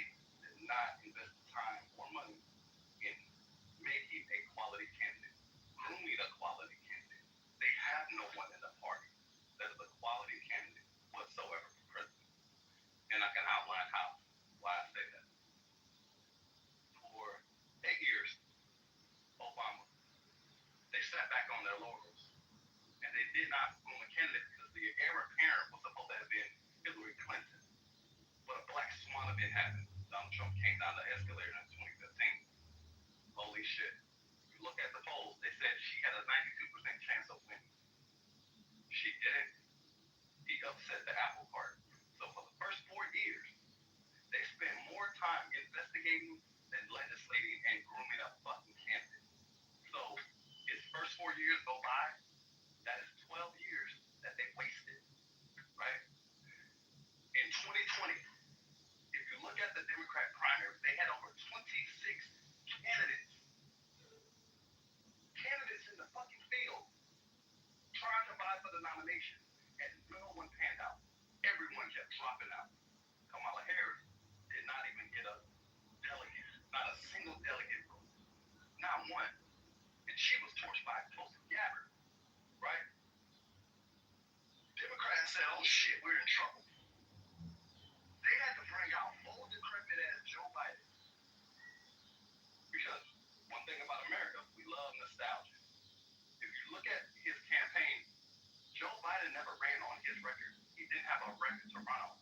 did not invest the time or money in making a quality candidate, grooming a quality candidate. They have no one in the party that is a quality candidate whatsoever for president. And I can outline why I say that. For 8 years, Obama, they sat back on their laurels, and they did not groom a candidate because the heir apparent was supposed to have been Hillary Clinton. But a black swan event happened. Donald Trump came down the escalator in 2015. Holy shit. You look at the polls, they said she had a 92% chance of winning. She didn't. He upset the apple cart. So for the first 4 years, they spent more time investigating than legislating and grooming a fucking candidate. So his first 4 years go by, that is 12 years that they wasted, right? In 2020, if you look at the Democrat primary, they had over 26 candidates in the fucking field trying to vie for the nomination, and no one panned out. Everyone kept dropping out. Kamala Harris did not even get a delegate, not a single delegate vote, not one. And she was torched by Tulsi Gabbard, right? Democrats said, oh shit, we're in trouble. They had to bring out old decrepit ass Joe Biden. Because one thing about America, we love nostalgia. If you look at his campaign, Joe Biden never ran on his record. He didn't have a record to run on.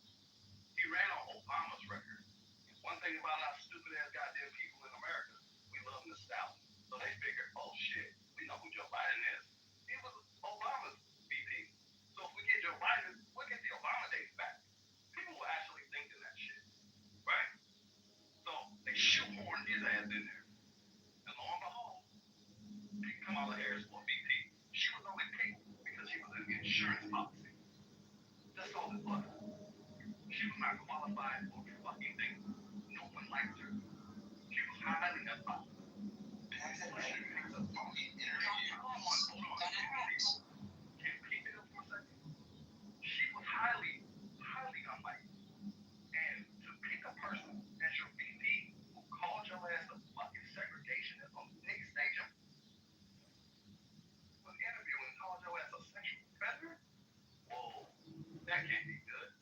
He ran on Obama's record. And one thing about our stupid ass goddamn people in America, we love nostalgia. So they figured, oh shit, we know who Joe Biden is. He was Obama's VP. So if we get Joe Biden, we'll get the Obama days back. People were actually thinking that shit, right? So they shoehorned his ass in there. And lo and behold, because qualified for fucking things. No one liked her. She was highly unpopular. It's a phony interview. Hold on. Can we keep it up for a second? She was highly unliked. And to pick a person as your VP who called your ass a fucking segregationist on the big stage was interviewing, called your ass a sexual predator? Whoa, that can't be good.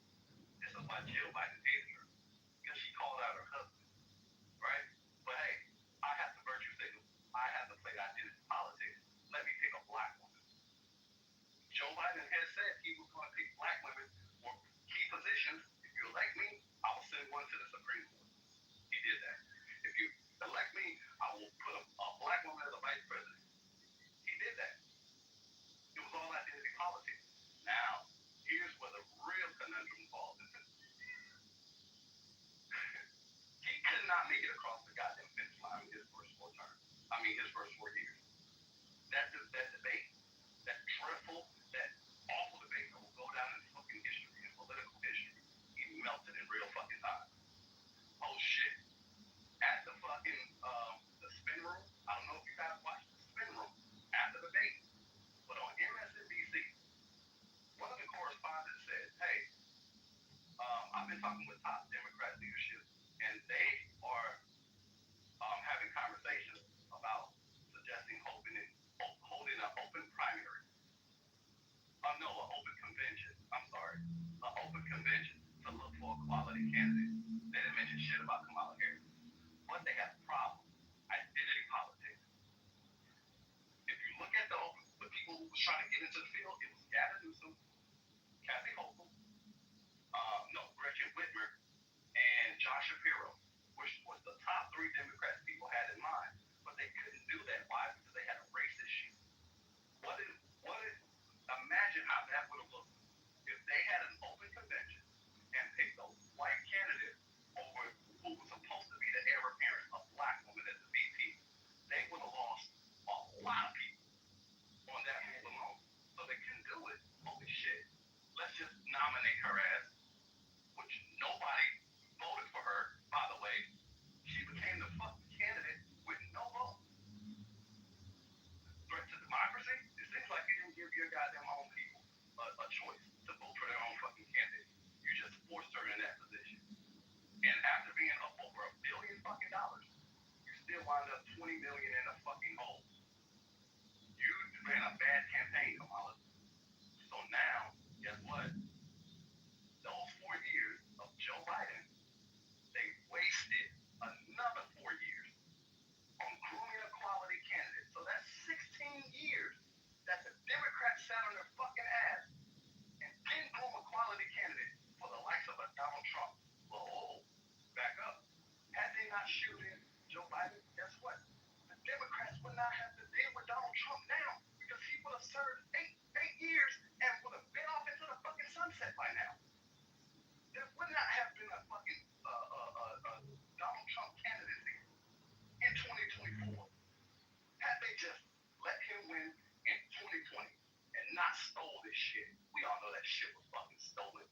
This is why Jill Biden hated her. Because she called out her husband, right? But hey, I have to virtue signal. I have to play identity politics. Let me pick a black woman. Joe Biden has said he was going to pick black women for key positions. If you elect me, I will send one to the Supreme Court. He did that. If you elect me, I will put a black woman as a vice president. He did that. It was all identity politics. Now, here's where the real conundrum falls into. He could not make it across the goddamn finish line in his first 4 terms. His first 4 years. That debate, that dreadful, that awful debate that will go down in fucking history, in political history, he melted in real fucking time. Oh shit. At the fucking, the spin room, I don't know if you guys watched the spin room after the debate, but on MSNBC, one of the correspondents said, hey, I've been talking with top Democrat leadership, and they are having conversations about suggesting holding an open primary. No, an open convention. I'm sorry. An open convention to look for a quality candidate. They didn't mention shit about Kamala Harris. But they have a problem. Identity politics. If you look at the people who was trying to get into the field, it was Gavin Newsom, Kathy Hochul, Gretchen Whitmer, and Josh Shapiro, which was the top 3 Democrats people had in mind. But they couldn't do that. Why? Because they had a race issue. Imagine how that would have looked if they had an open convention and picked a white candidate over who was supposed to be the heir apparent, a black woman as the VP. They would have lost a lot of people on that rule alone. So they couldn't do it. Holy shit. Let's just nominate her as, which nobody voted for her, by the way. She became the fucking candidate with no vote. Threat to democracy? It seems like you didn't give your goddamn own people a choice to vote for their own fucking candidate. You just forced her in that position. And after being up over $1 billion fucking dollars, you still wind up 20 million in a fucking hole. You ran a bad campaign, Kamala. So now, guess what? Those 4 years of Joe Biden, they wasted another 4 years on grooming a quality candidate. So that's 16 years that the Democrats sat on their fucking ass and didn't groom a quality candidate for the likes of a Donald Trump. Whoa, back up. Had they not shooting Joe Biden, guess what? The Democrats would not have to deal with Donald Trump now because he would have served 8 years and would have been off into the fucking sunset by now. There would not have been a fucking Donald Trump candidacy in 2024 had they just let him win in 2020 and not stole this shit. We all know that shit was fucking stolen.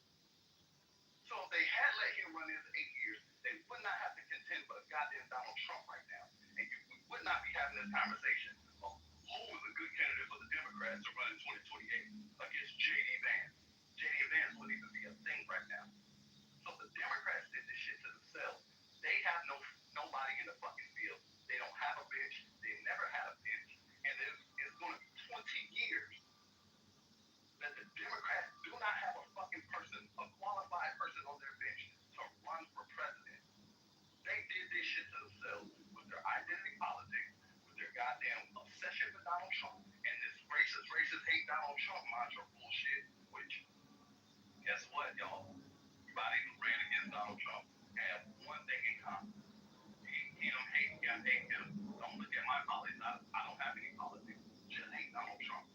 So if they had let him run his 8 years, they would not have to contend with a goddamn Donald Trump right now. And we would not be having this conversation of who is a good candidate for the Democrats to run in 2028 against J.D. Vance. J.D. Vance wouldn't even be a thing right now. So the Democrats did this shit to themselves. They have nobody in the fucking field. They don't have a bench. They never had a bench. And it's going to be 20 years that the Democrats do not have a fucking person, a qualified person on their bench to run for president. They did this shit to themselves with their identity politics, with their goddamn obsession with Donald Trump, and this racist hate Donald Trump mantra bullshit, which, guess what, y'all? Everybody who ran against Donald Trump have one thing in common. Hate him. Don't look at my politics. I don't have any politics. Just hate Donald Trump.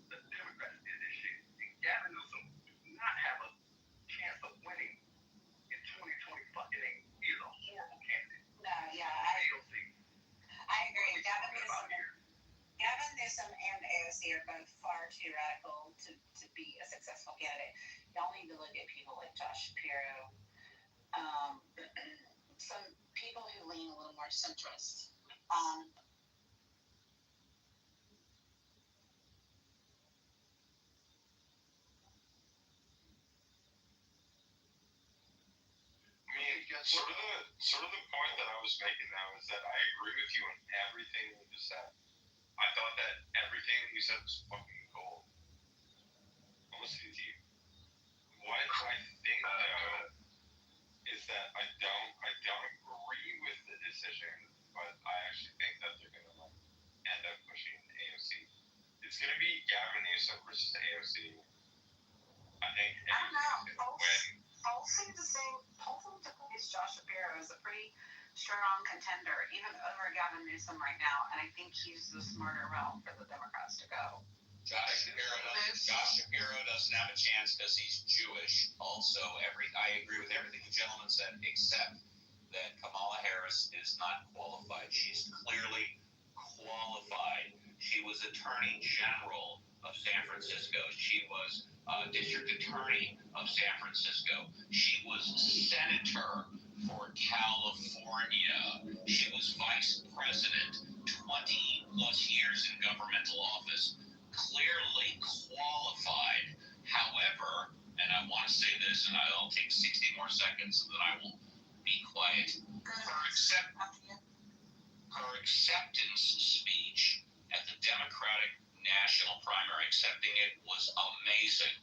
The Democrats did this shit. And Gavin Newsom do not have a chance of winning in 2020 fucking 8. He is a horrible candidate. No, yeah, I agree. Gavin Newsom and AOC are both far too radical to be a successful candidate. Y'all need to look at people like Josh Shapiro, some people who lean a little more centrist. I mean, sort of the point that I was making now is that I agree with you on everything you just said. I thought that everything you said was fucking cool. I'm listening to you. What I think though is that I don't agree with the decision, but I actually think that they're gonna like end up pushing AOC. It's gonna be Gavin Newsom versus AOC. I think. I don't know. Polls seem the same. Polls seem to place Josh Shapiro as a pretty strong contender, even over Gavin Newsom right now. And I think he's the smarter route for the Democrats to go. Josh Shapiro doesn't have a chance because he's Jewish. Also, I agree with everything the gentleman said, except that Kamala Harris is not qualified. She's clearly qualified. She was Attorney General of San Francisco. She was District Attorney of San Francisco. She was Senator for California. She was Vice President 20 plus years in governmental office. Clearly qualified. However, and I want to say this, and I'll take 60 more seconds and then I will be quiet. Her acceptance speech at the Democratic National Primary, accepting it, was amazing.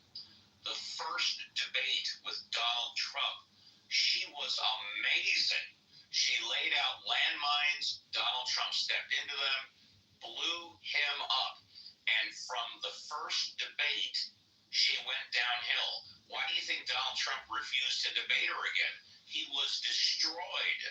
The first debate with Donald Trump, she was amazing. She laid out landmines. Donald Trump stepped into them, blew him up. And from the first debate, she went downhill. Why do you think Donald Trump refused to debate her again? He was destroyed.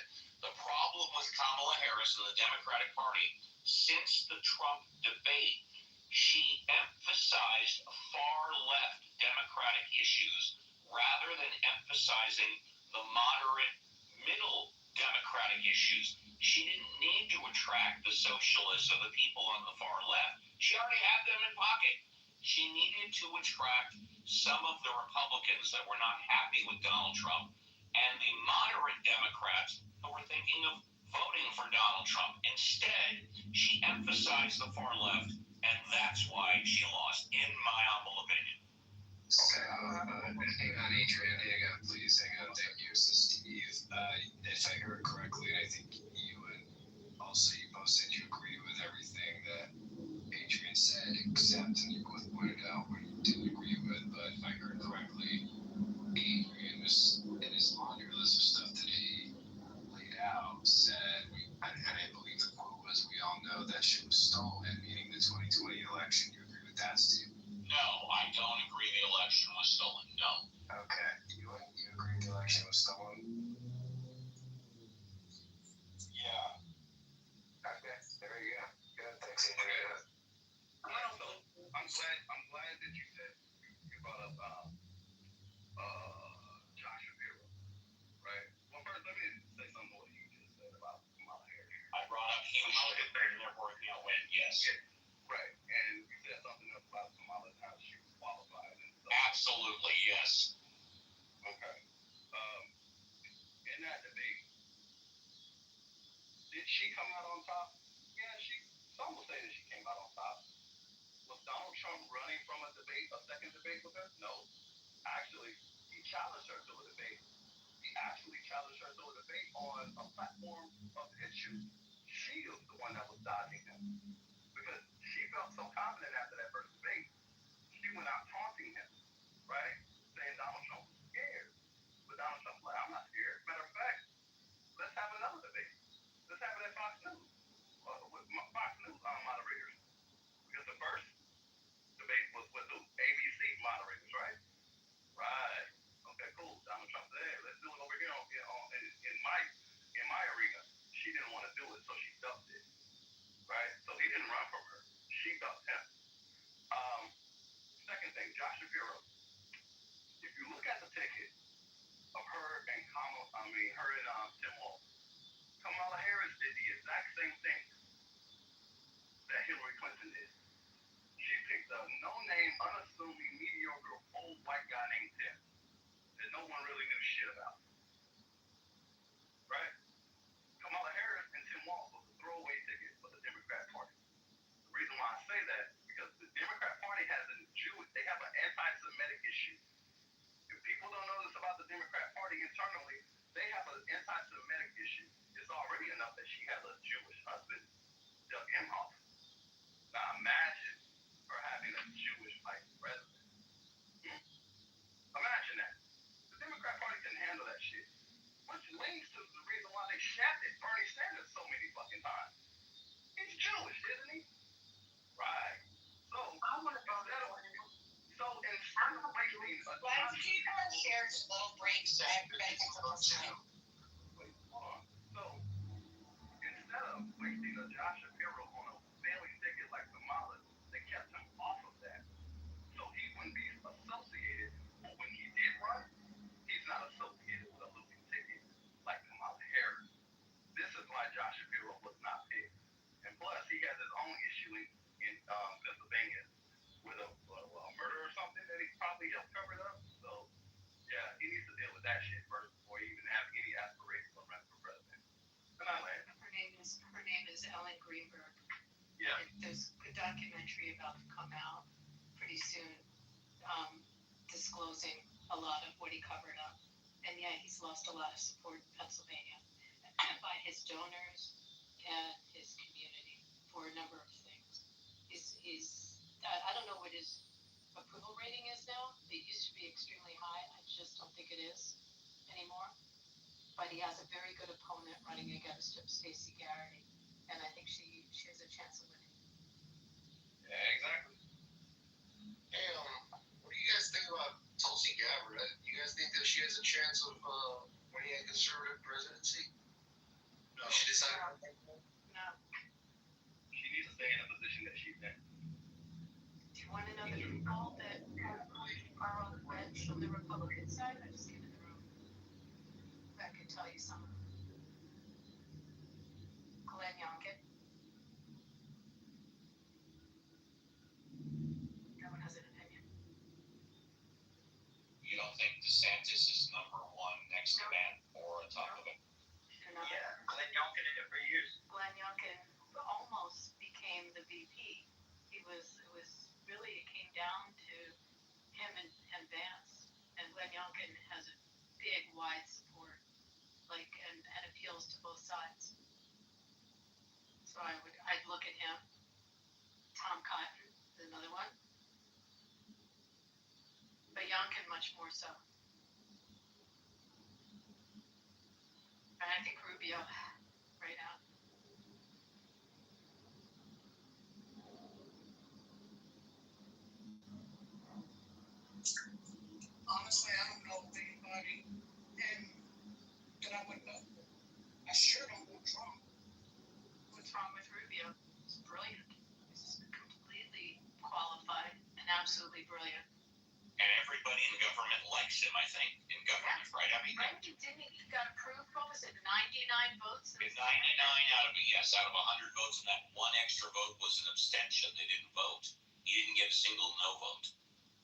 The problem with Kamala Harris and the Democratic Party, since the Trump debate, she emphasized far-left Democratic issues rather than emphasizing the moderate middle Democratic issues. She didn't need to attract the socialists or the people on the far left. She already had them in pocket. She needed to attract some of the Republicans that were not happy with Donald Trump and the moderate Democrats who were thinking of voting for Donald Trump. Instead, she emphasized the far left, and that's why she lost, in my humble opinion. Hang on, Adrian. Hang on, please. Hang on. Thank you. So, Steve, if I heard correctly, I think you both said you agree with everything that Adrian said, except, and you both pointed out what you didn't agree with. But if I heard correctly, Adrian was in his laundry list of stuff that he laid out said, and I believe the quote was, "We all know that shit was stolen," meaning the 2020 election. You agree with that, Steve? No, I don't agree the election was stolen. No. Okay. You agree the election was stolen? Yeah. Okay. There you go. Good. Thanks, Adrian. I'm glad that you said you brought up Josh Shapiro, right? Well, first let me say something more you just said about Kamala Harris. I brought up huge and therefore it can't win. Yes. Yeah, right. And you said something else about Kamala and how she was qualified and stuff. Absolutely, yes. Okay. In that debate, did she come out on top? Yeah, some will say that she came out on top. Was Donald Trump running from a second debate with her? No. Actually, he challenged her to a debate. He actually challenged her to a debate on a platform of issues. She was the one that was dodging him because she felt so confident after that first debate. She went out taunting him, right? Saying Donald Trump was scared. But Donald Trump was like, "I'm not scared. Matter of fact, let's have another debate. Let's have it at Fox News with Fox News moderators." Because the first debate was with the ABC moderators, right? Right. Okay, cool. Donald Trump said, "Hey, let's do it over here in my arena." She didn't want to do it, so she ducked it. Right? So he didn't run from her. She ducked him. Second thing, Josh Shapiro. If you look at the ticket of her and Tim Walz, Kamala Harris did the exact same thing that Hillary Clinton did. She picked a no-name, unassuming, mediocre, old white guy named Tim that no one really knew shit about. internally, they have an anti-Semitic issue. It's already enough that she has a Jewish husband, Doug Emhoff. Now imagine her having a Jewish vice president. Imagine that. The Democrat Party can handle that shit. Which leads to the reason why they shafted Bernie Sanders so many fucking times. He's Jewish, isn't he? Right. So I want to go there. So instead of wasting Let's keep our shares low break so everybody can listen. wait, hold on. So instead of wasting a Josh Shapiro on a failing ticket like Kamala, they kept him off of that. So he wouldn't be associated. But when he did run, he's not associated with a losing ticket like Kamala Harris. This is why Josh Shapiro was not picked. And plus, he has his own issue in Pennsylvania with a murder or something that he probably helped cover it up. So, yeah, he needs to deal with that shit first before he even have any aspirations of running for president. And I land. Her name is Ellen Greenberg. Yeah. There's a documentary about to come out pretty soon, disclosing a lot of what he covered up. And yeah, he's lost a lot of support in Pennsylvania by his donors and his community for a number of things. I don't know what his approval rating is now. It used to be extremely high. I just don't think it is anymore. But he has a very good opponent running against him, Stacey Garrity, and I think she has a chance of winning. Yeah, exactly. Hey, what do you guys think about Tulsi Gabbard? You guys think that she has a chance of winning a conservative presidency? No. She decided. No. She needs to stay in the position that she's in. Do you want to know the people that are on the bench on the Republican side? I just came in the room. I could tell you some of them. Glenn Youngkin. No one has an opinion. You don't think DeSantis is number one next to Van or on top of it? Yeah, Glenn Youngkin did it for years. Glenn Youngkin almost became the VP. It came down to him and Vance. And Glenn Youngkin has a big, wide support, and appeals to both sides. So I'd look at him. Tom Cotton is another one. But Youngkin much more so. And I think Rubio right now. Honestly, I don't know anybody that I would know. I sure don't want Trump. What's wrong with Rubio? He's brilliant. He's completely qualified and absolutely brilliant. And everybody in government likes him, I think, in government, right? I mean, Right? He got approved, what was it, 99 votes? 99 out of 100 votes, and that one extra vote was an abstention. They didn't vote. He didn't get a single no vote.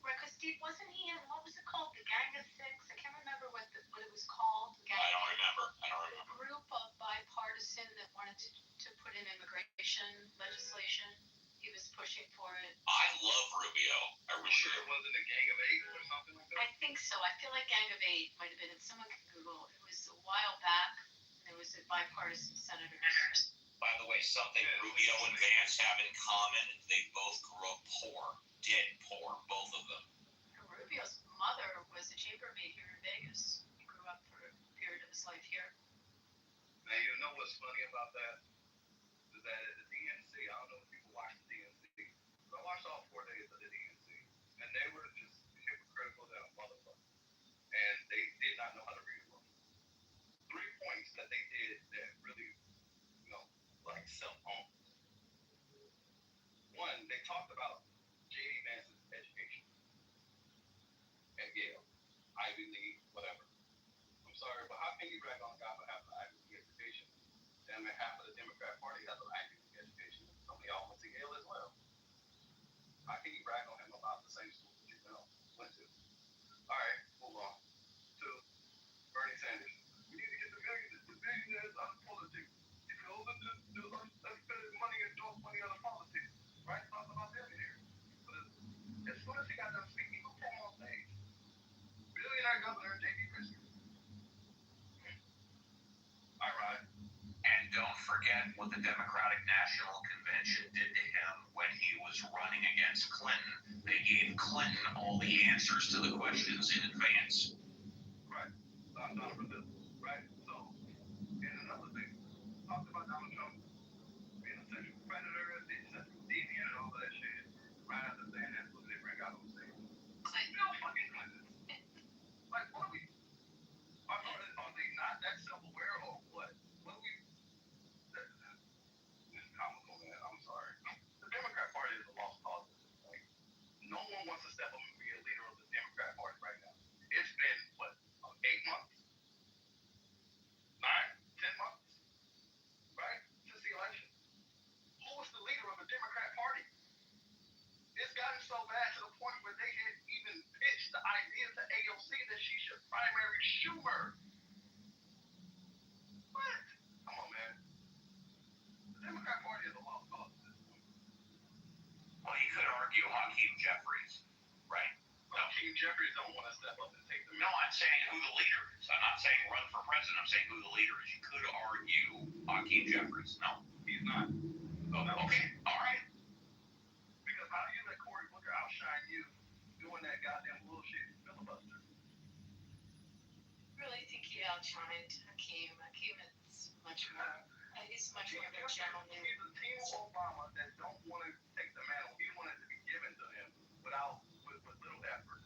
Right, because Steve, wasn't he in, what was it called, the Gang of Six? I can't remember what it was called. I don't remember. A group of bipartisan that wanted to put in immigration legislation. He was pushing for it. I love Rubio. I really Sure it wasn't a Gang of Eight or something like that? I think so. I feel like Gang of Eight might have been, and someone can Google. It was a while back. There was a bipartisan senator. By the way, something Rubio and Vance have in common, they both grew up poor. Dead poor, both of them. Rubio's mother was a chambermaid here in Vegas. He grew up for a period of his life here. Now, you know what's funny about that? Is that at the DNC, I don't know if people watch the DNC, but I watched all 4 days of the DNC, and they were just hypocritical to a motherfucker. And they did not know how to read a room. 3 points that they did that really, self-owned. One, they talked about J.D. Vance's education at Yale, Ivy League, whatever. I'm sorry, but how can you brag on a guy for having an Ivy League education? Damn near half of the Democrat Party has an Ivy League education. Some of y'all went to Yale as well. How can you brag on him about the same school that you went to? All right, move on to Bernie Sanders. We need to get the billionaires out of politics. Let's spend money and throw money out of politics. Right? Talk about billionaires. But as soon as he got done speaking, who came on stage? Billionaire Governor J.D. Pritzker. forget what the Democratic National Convention did to him when he was running against Clinton. They gave Clinton all the answers to the questions in advance. Right. Donald Trump, right? So, and another thing, talked about Donald Trump being a sexual predator, being a sexual deviant, and all that shit. Right after saying that, what did they bring out on stage? Bill fucking Clinton. Like, what are we? Are they not that self-aware or what? What are we? This is comical, man. I'm sorry. The Democrat Party is a lost cause at this point. No one wants to step up and be a leader of the Democrat Party right now. It's been, what, 8 months? 9, 10 months? Right? Since the election. Who was the leader of the Democrat Party? It's gotten so bad to the point where they had even pitched the idea to AOC that she should primary Schumer. What? Come on, man. The Democrat Party is a lost cause at this point. Well, you could argue Hakeem Jeffries, right? Hakeem Jeffries don't want to step up and take the No, I'm saying who the leader is. I'm not saying run for president. I'm saying who the leader is. You could argue Hakeem Jeffries. No, he's not. Oh, okay, all right. Because how do you let Cory Booker outshine you doing that goddamn bullshit filibuster? Really think he outshined Hakeem. Hakeem is much more. He's much more of a gentleman. He's a Team Obama that don't want to take the mantle. He wanted to be given to him with little effort.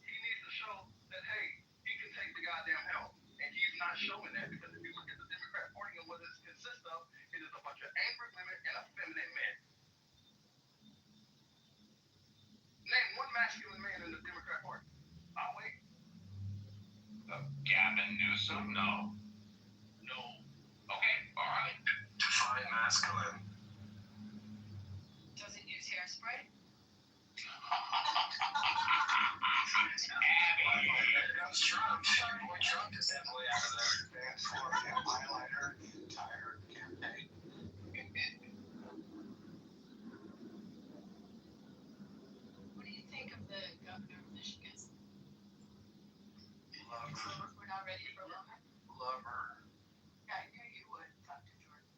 He needs to show that, hey, he can take the goddamn helm. And he's not showing that because if you look at the Democrat Party and what it consists of, it is a bunch of angry women and effeminate men. Name one masculine man in the Democrat Party. I'll wait. Gavin Newsom, no. No. Okay, all right. Define masculine. Doesn't use hairspray. Trump. Boy, Trump is definitely out of their advance for him. Highlighter the entire campaign. What do you think of the governor of Michigan? Love her. We're not ready for Lover. Love her. Yeah, I knew you would. Talk to Jordan.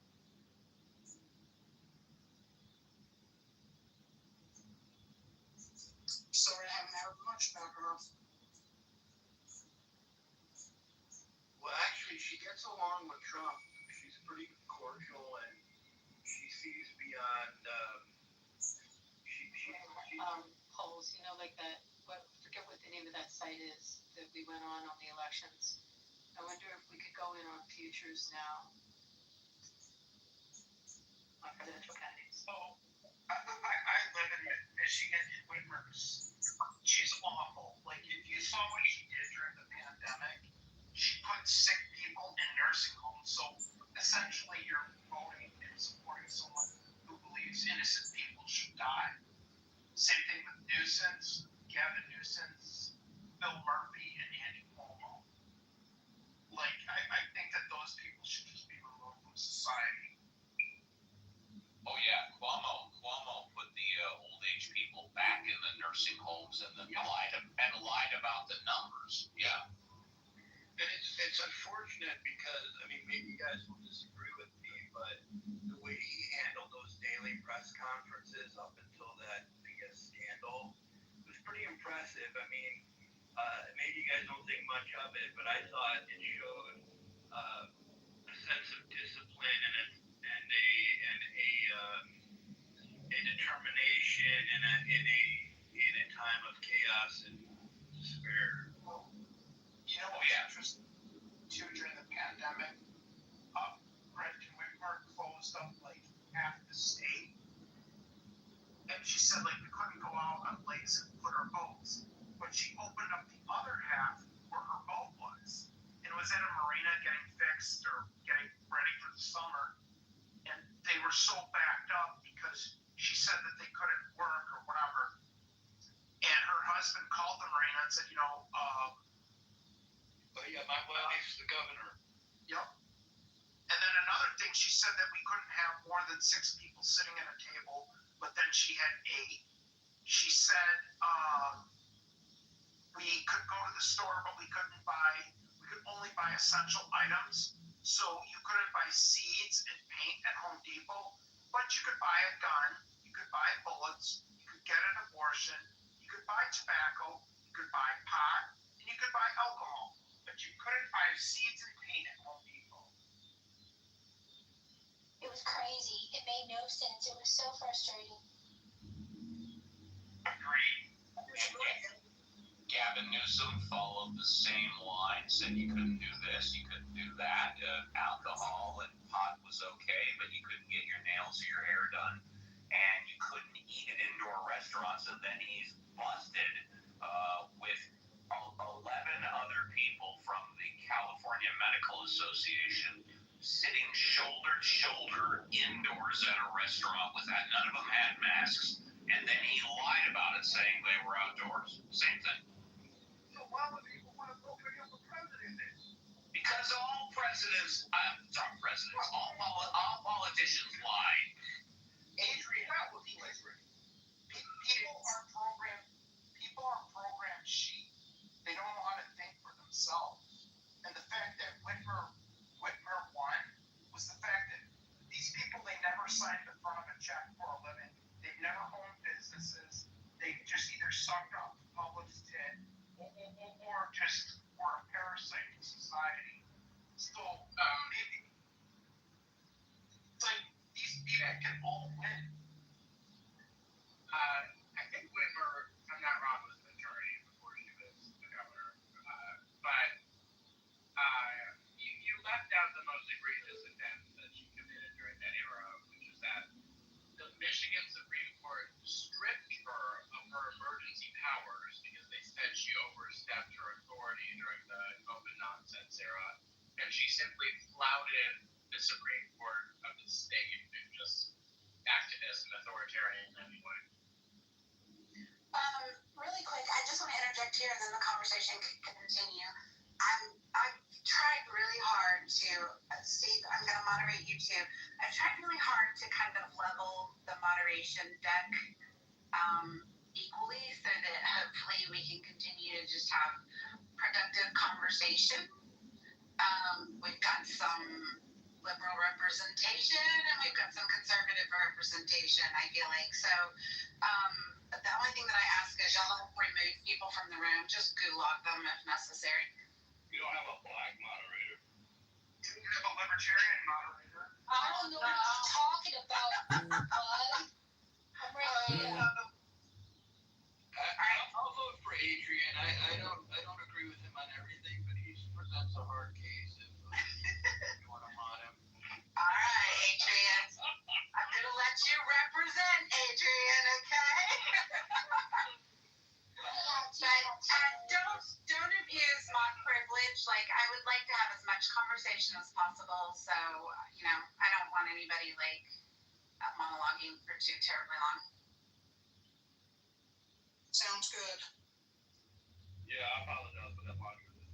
Sorry, I haven't heard much about her. Well, actually, she gets along with Trump. She's pretty cordial and she sees beyond. Polls, like that. Forget what the name of that site is that we went on the elections. I wonder if we could go in on futures now. On presidential candidates. Oh, I live in Michigan in Whitmer's. She's awful. Like, if you saw what she did during the pandemic, she put sick people in nursing homes. So essentially, you're voting and supporting someone who believes innocent people should die. Same thing with Nuisance, Gavin Nuisance, Bill Murphy, and Andy Cuomo. Like, I think that those people should just be removed from society. Oh yeah, Cuomo put the old age people back in the nursing homes and lied about the numbers. Yeah. And it's unfortunate because, I mean, maybe you guys will disagree with me, but the way he handled those daily press conferences up until that, I guess, scandal was pretty impressive. I mean, maybe you guys don't think much of it, but I thought it showed a sense of discipline and a determination in a time of chaos and despair. Well, you know what's interesting too during the pandemic? Brenton Whitmer closed up like half the state, and she said like we couldn't go out on lakes and put our boats, but she opened up the other half where her boat was, and it was in a marina getting fixed or getting ready for the summer, and they were so backed up because she said that they couldn't work or whatever, and her husband called the marina and said, But yeah, my wife's the governor. Yep. And then another thing, she said that we couldn't have more than 6 people sitting at a table, but then she had 8. She said we could go to the store, but we could only buy essential items. So you couldn't buy seeds and paint at Home Depot, but you could buy a gun, you could buy bullets, you could get an abortion, you could buy tobacco, you could buy pot, and you could buy alcohol, but you couldn't buy seeds and paint at Home Depot. It was crazy. It made no sense. It was so frustrating. Agreed. Gavin Newsom followed the same line, said you couldn't do this, you couldn't do that. Alcohol and pot was okay, but you couldn't get your nails or your hair done, and you couldn't eat at indoor restaurants. And then he's busted with 11 other people from the California Medical Association sitting shoulder to shoulder indoors at a restaurant with that. None of them had masks. And then he lied about it, saying they were outdoors. Same thing. So why would people want to vote for him for president then? Because all politicians lie. Adrian, that was Adrian. People are programmed sheep. They don't know how to think for themselves. And the fact that Whitmer won was the fact that these people, they never signed the front of a check for a living. They've never owned businesses. They just either sucked up the public's tit or just were a parasite in society. So, it's like these people can all win. I think Whitmer, if I'm not wrong, was an attorney before she was the governor. But you left out the most egregious offense that she committed during that era, which is that the Michigan Supreme Court stripped her of her emergency powers because they said she overstepped her authority during the COVID nonsense era, and she simply flouted the Supreme Court of the state and just activist and authoritarian anyway. Really quick, I just want to interject here, and then the conversation can continue. I've tried really hard to, Steve, I'm going to moderate you too. I've tried really hard to kind of level the moderation deck equally so that hopefully we can continue to just have productive conversation. We've got some liberal representation and we've got some conservative representation, I feel like. So the only thing that I ask is y'all don't remove people from the room, just gulag them if necessary. You don't have a black moderator. You have a libertarian moderator. I don't know what you're talking about, bud. I'm right here. I'll vote for Adrian. I don't agree with him on everything, but he presents a hard case if you want to mod him. All right, Adrian. I'm going to let you represent Adrian, okay? But don't abuse my privilege. Like, I would like to have as much conversation as possible. So, I don't want anybody, monologuing for too terribly long. Sounds good. Yeah, I apologize for that modernism.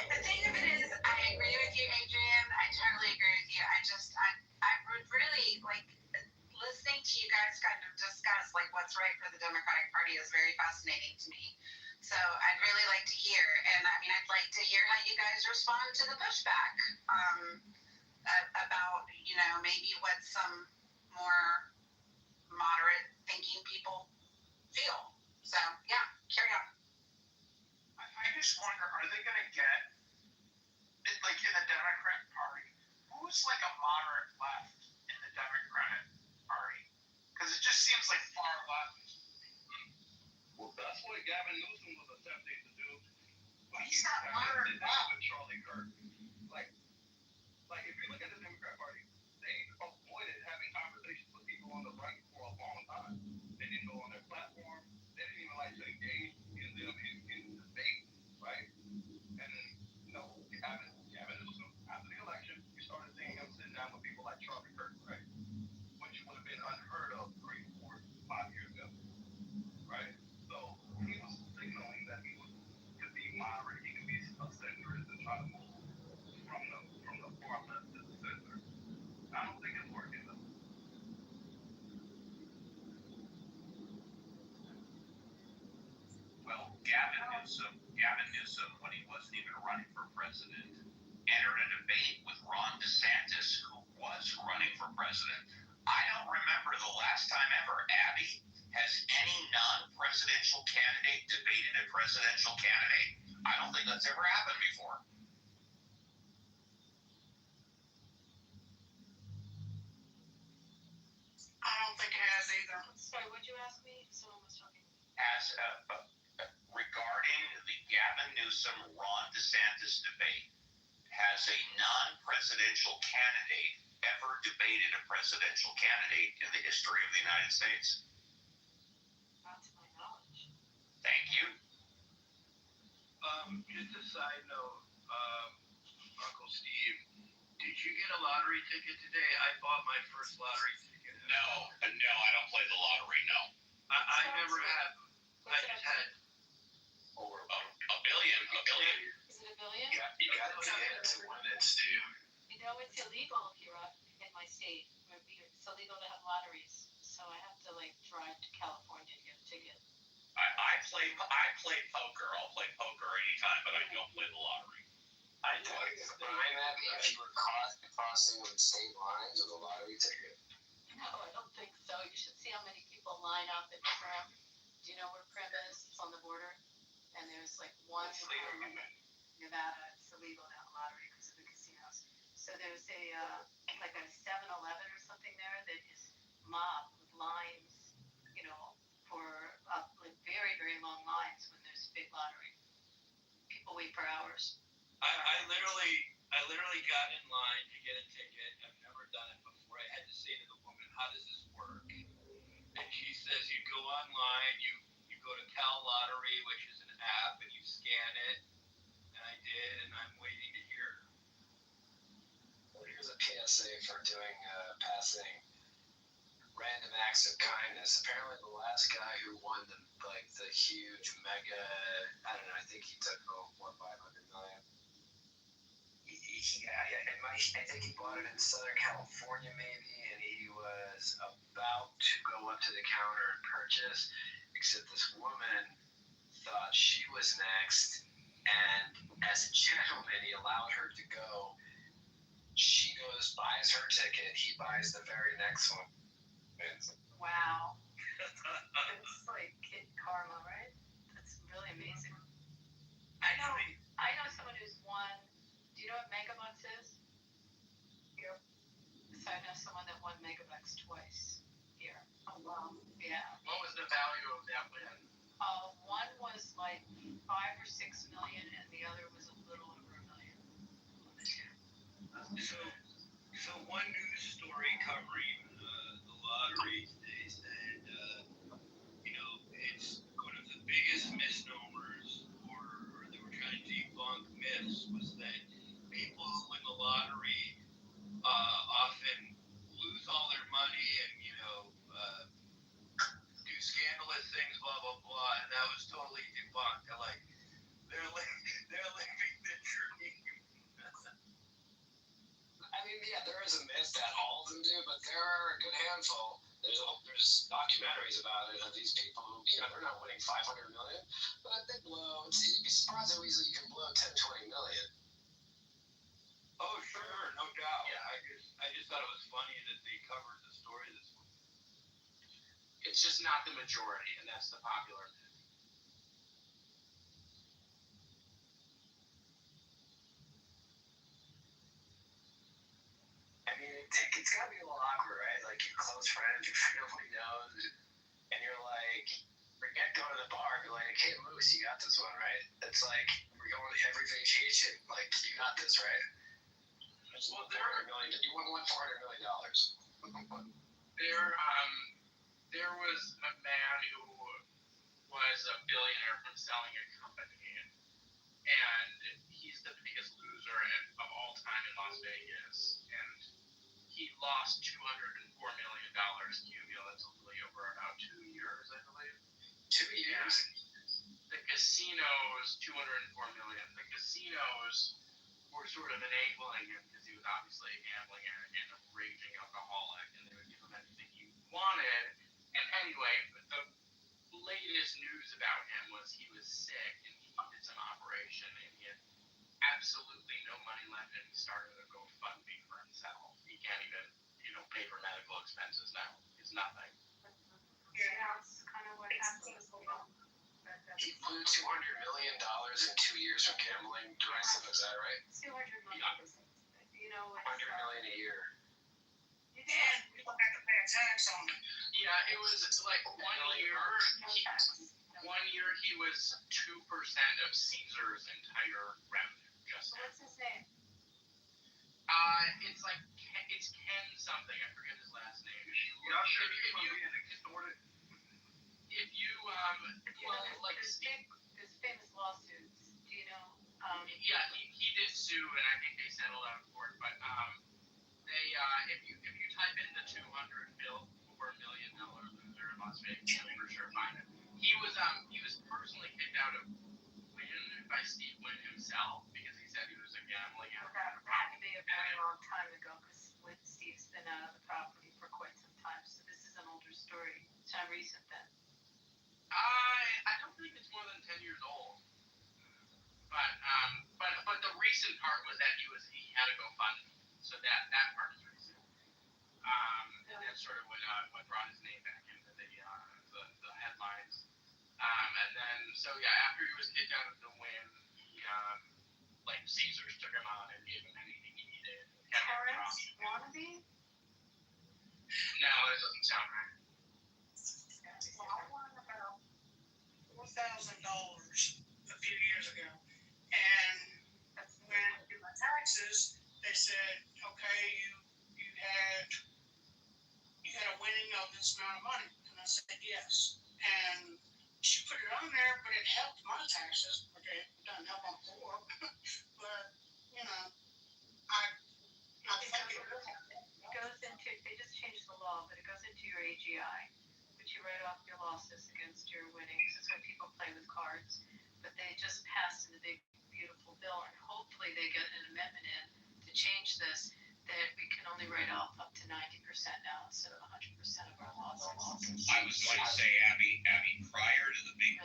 The thing of it is, I agree with you, Adrian. I totally agree with you. I would really, listening to you guys kind of discuss, what's right for the Democratic Party is very fascinating to me. So I'd really like to hear, and I'd like to hear how you guys respond to the pushback about, maybe what some more moderate thinking people feel. So, yeah, carry on. I just wonder, are they going to get, in the Democrat Party, who's a moderate left in the Democratic Party? Because it just seems like far left. Well, that's what Gavin Newsom was attempting to do. But he's not moderate left. With Charlie Kirk. If you look at the Democrat Party, they avoided having conversations with people on the right for a long time. They didn't go on their platform. They didn't even like to engage in them in debate, right? And Gavin Newsom, after the election, we started seeing him sit down with people like Charlie Kirk, right? Which would have been unheard of 3, 4, 5 years ago, right? So he was signaling that he could be moderate, he could be a centrist and try to move from the far left to the center. I don't think it's working though. Well, Gavin Newsom, when he wasn't even running for president, shared a debate with Ron DeSantis, who was running for president. I don't remember the last time ever, Abby, has any non-presidential candidate debated a presidential candidate. I don't think that's ever happened before. I don't think it has either. Sorry, what'd you ask me? Someone was talking. As regarding the Gavin Newsom Ron DeSantis debate, has a non-presidential candidate ever debated a presidential candidate in the history of the United States? Not to my knowledge. Thank you. Just a side note, Uncle Steve, did you get a lottery ticket today? I bought my first lottery ticket. No, I don't play the lottery. No. I never have. I just had Over a billion. Is it a billion? You got to get it to win it, Steve. You know, it's illegal here in my state. It's illegal to have lotteries, so I have to like drive to California to get a ticket. I play poker. I'll play poker anytime, but I don't play the lottery. I know it's a crime, Abby, if you were caught crossing state lines with a lottery ticket. No, I don't think so. You should see how many people line up at Prim. Do you know where Prim is? It's on the border. And there's like one in Nevada. It's illegal to have a lottery because of the casinos. So there's like a 7-Eleven or something there that is mobbed with lines, you know, for like very, very long lines when there's a big lottery. People wait for hours. I literally got in line to get a ticket. I've never done it before. I had to say to the woman, "How does this work?" And she says, "You go online, you go to Cal Lottery, which is an app, and you scan it." And I did, and I'm waiting to hear. Well, here's a PSA for doing passing random acts of kindness. Apparently, the last guy who won the huge mega, I don't know, I think he took home 500 million. I think he bought it in Southern California, maybe, and he was about to go up to the counter and purchase, except this woman thought she was next, and as a gentleman, he allowed her to go. She goes, buys her ticket, he buys the very next one. Wow. It's like kid karma, right? That's really amazing. I know someone who's won. Do you know what Megabucks is? Here. So I know someone that won Megabucks twice here. Oh wow. Yeah. What was the value of that win? One was like 5 or 6 million, and the other was a little over $1 million. So one news story covering the lottery is that it's one of the biggest misnomers, or they were trying to debunk myths, was that people who win the lottery often lose all their money and do scandalous things, blah blah blah, and that was totally debunked. They're living the dream. I mean, yeah, there is a myth that all of them do, but there are a good handful. There's documentaries about it of these people who, they're not winning 500 million, but they blow. You'd be surprised how easily you can blow 10, 20 million. Oh, sure, no doubt. Yeah, I just thought it was funny that they covered the story this way. It's just not the majority, and that's the popular myth. I mean, it's got to be a little awkward, right? Like your close friends, your family knows, and you're like, forget going to the bar. You're like, hey, Moose, you got this one, right? It's like we're going to every vacation. Like, you got this, right? Well, you won $400 million. There was a man who was a billionaire from selling a company, and he's the biggest loser of all time in Las Vegas, and he lost $204 million cumulatively over about 2 years, I believe. 2 years? And the casinos, $204 million. The casinos were sort of enabling him because he was obviously a gambling addict and a raging alcoholic, and they would give him anything he wanted. And anyway, the latest news about him was he was sick and he needed some operation, and he had absolutely no money left, and he started a GoFundMe for himself. He can't even, pay for medical expenses now. It's nothing. Yeah, that's kind of what happens. He blew $200 million in 2 years from gambling doing stuff. Is that right? 200 million. You know, it's, $100 million a year. And people had to pay a tax on it. Yeah, it was like 1 year. One year he was 2% of Caesar's entire revenue. Just so what's his name? It's Ken something. I forget his last name. Yeah, sure. If you His famous lawsuits. Do you know? Yeah, he did sue, and I think they settled out of court. But if you type in the $200 million loser in Las Vegas, you'll for sure find him. He was personally kicked out of Wynn by Steve Wynn himself because he said he was a gambling addict. That had to be a very long time ago because Steve's been out of the property for quite some time. So this is an older story. It's not recent then. I don't think it's more than 10 years old. But the recent part was that he had a GoFundMe, so that part is recent. And that's sort of what brought his name back into the headlines. And then after he was kicked out of the Win, he Caesars took him on and gave him anything he needed. Terrence Wannabe? No, that doesn't sound right. Well, I won about $4,000 a few years ago. And when I did my taxes, they said, okay, you had a winning of this amount of money. And I said, yes. And she put it on there, but it helped my taxes. Okay, it doesn't help on poor. But, I think it goes into, they just changed the law, but it goes into your AGI, which you write off your losses against your winnings. It's when people play with cards. But they just passed in the big, beautiful bill, and hopefully they get an amendment in to change this, that we can only write off up to 90% now instead of 100% of our losses. I was going to say, Abby, prior to the big,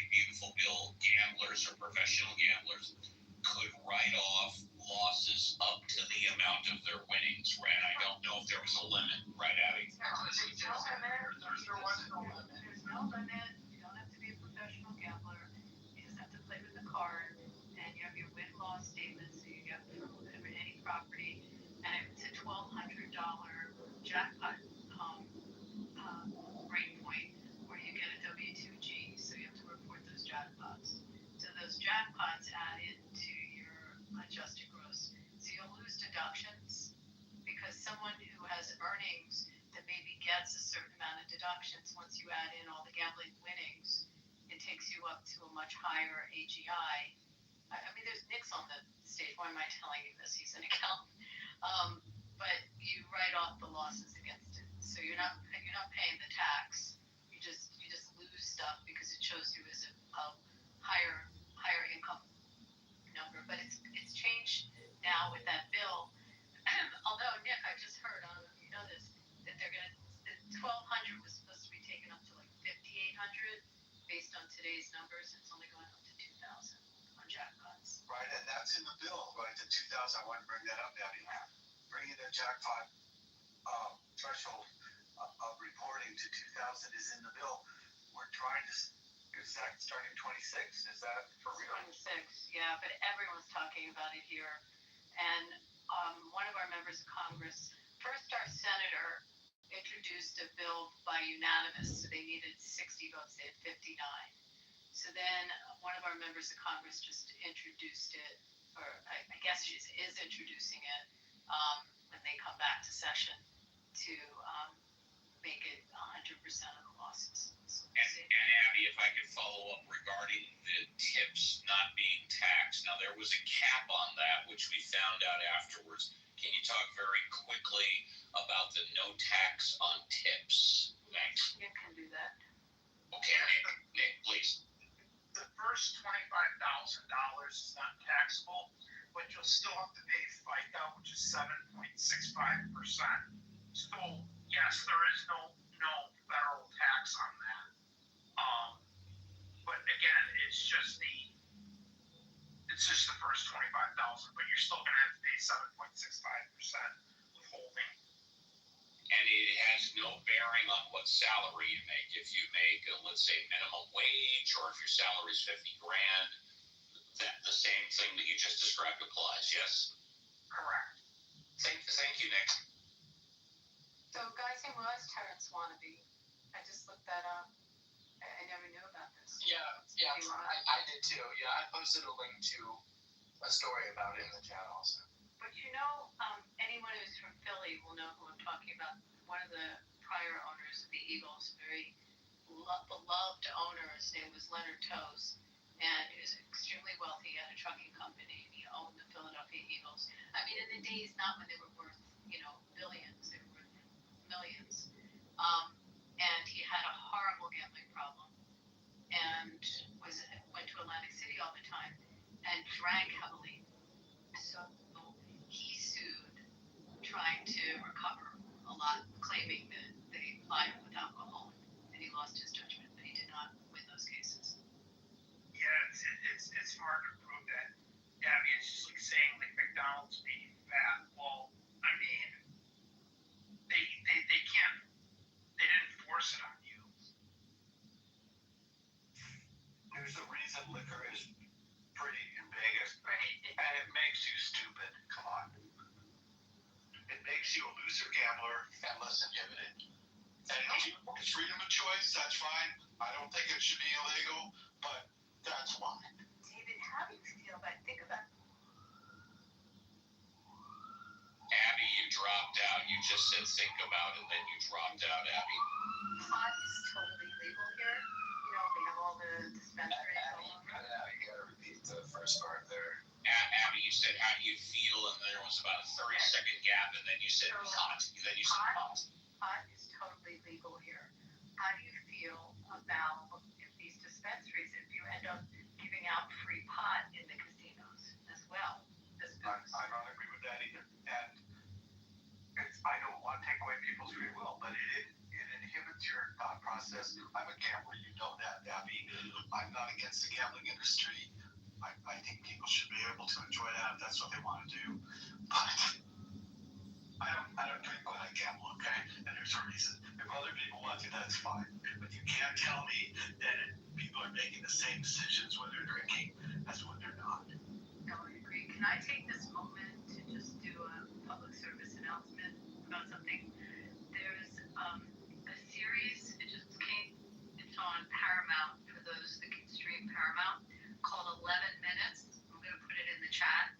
beautiful bill, gamblers or professional gamblers could write off losses up to the amount of their winnings, right? I don't know if there was a limit, right, Abby? There's no limit. You don't have to be a professional gambler. You just have to play with the card, and you have your win-loss statement, so you get from any property, and it's a $1,200 jackpot rate point where you get a W2G, so you have to report those jackpots. So those jackpots add into your adjusted gross. So you'll lose deductions because someone who has earnings that maybe gets a certain amount of deductions, once you add in all the gambling winnings, it takes you up to a much higher AGI. I mean, there's Nick's on the stage. Why am I telling you this? He's an accountant. But you write off the losses against it, so you're not paying the tax. You just lose stuff because it shows you as a higher income number. But it's changed now with that bill. Although Nick, I just heard, I don't know if you know this, that the 1,200 was supposed to be taken up to like 5,800 based on today's numbers. It's only going up to 2,000 on jackpots. Right, and that's in the bill, going to 2,000. I want to bring that up, Debbie. Bringing the jackpot threshold of reporting to 2,000 is in the bill. We're trying to. Is that starting 26? Is that for real? 26, yeah, but everyone's talking about it here. And one of our members of Congress, first our senator introduced a bill by unanimous, so they needed 60 votes, they had 59. So then one of our members of Congress just introduced it, or I guess she is introducing it when they come back to session to make it 100% of the losses. And Abby, if I could follow up regarding the tips not being taxed. Now, there was a cap on that, which we found out afterwards. Can you talk very quickly about the no tax on tips? Thanks. You can do that. Okay, Nick, please. The first $25,000 is not taxable, but you'll still have to pay FICA, which is 7.65%. So yes, there is no federal tax on that. But again, it's just the first 25,000, but you're still gonna have to pay 7.65% withholding. And it has no bearing on what salary you make. If you make, let's say, minimum wage, or if your salary is $50,000, that the same thing that you just described applies. Yes. Correct. Thank you, Nick. So guy's name was Terrence Wannabe. I just looked that up. I never knew about this. Yeah, I did too. Yeah, I posted a link to a story about it in the chat also. But anyone who's from Philly will know who I'm talking about. One of the prior owners of the Eagles, very beloved owner, his name was Leonard Toes, and he was extremely wealthy. He had a trucking company, and he owned the Philadelphia Eagles. I mean, in the days, not when they were worth, billions, they were worth millions. And he had a horrible gambling problem, and went to Atlantic City all the time, and drank heavily. So he sued, trying to recover a lot, claiming that they applied him with alcohol, and he lost his judgment, but he did not win those cases. Yeah, it's hard to prove that. Yeah, I mean, it's just like saying like McDonald's made you fat. Well, I mean, they can't. They didn't force it on you. There's a reason liquor is pretty in Vegas, Right. and it makes you stupid. Come on. It makes you a looser gambler and less inhibited. And it's freedom of choice, that's fine. I don't think it should be illegal, but that's why. David, how do you feel about? Think about. Abby, you dropped out. You just said think about it, then you dropped out, Abby. Pot is totally legal here. We have all the dispensaries all over. You gotta repeat the first part there. Abby, you said how do you feel, and there was about a 30-second gap, and then you said pot. Then you said pot. Pot is totally legal here. How do you feel about if these dispensaries, if you end up giving out free pot in the casinos as well? I don't agree with that either. And I don't want to take away people's free will, but it inhibits your thought process. I'm a gambler. You know that, Abby. I'm not against the gambling industry. I think people should be able to enjoy that if that's what they want to do. But I don't drink when I gamble, okay? And there's a reason. If other people want to, that's fine. But you can't tell me that people are making the same decisions when they're drinking as when they're not. No, I agree. Can I take this moment to just do a public service announcement about something? There's a series, it's on Paramount, for those that can stream Paramount, called 11 Minutes. I'm going to put it in the chat.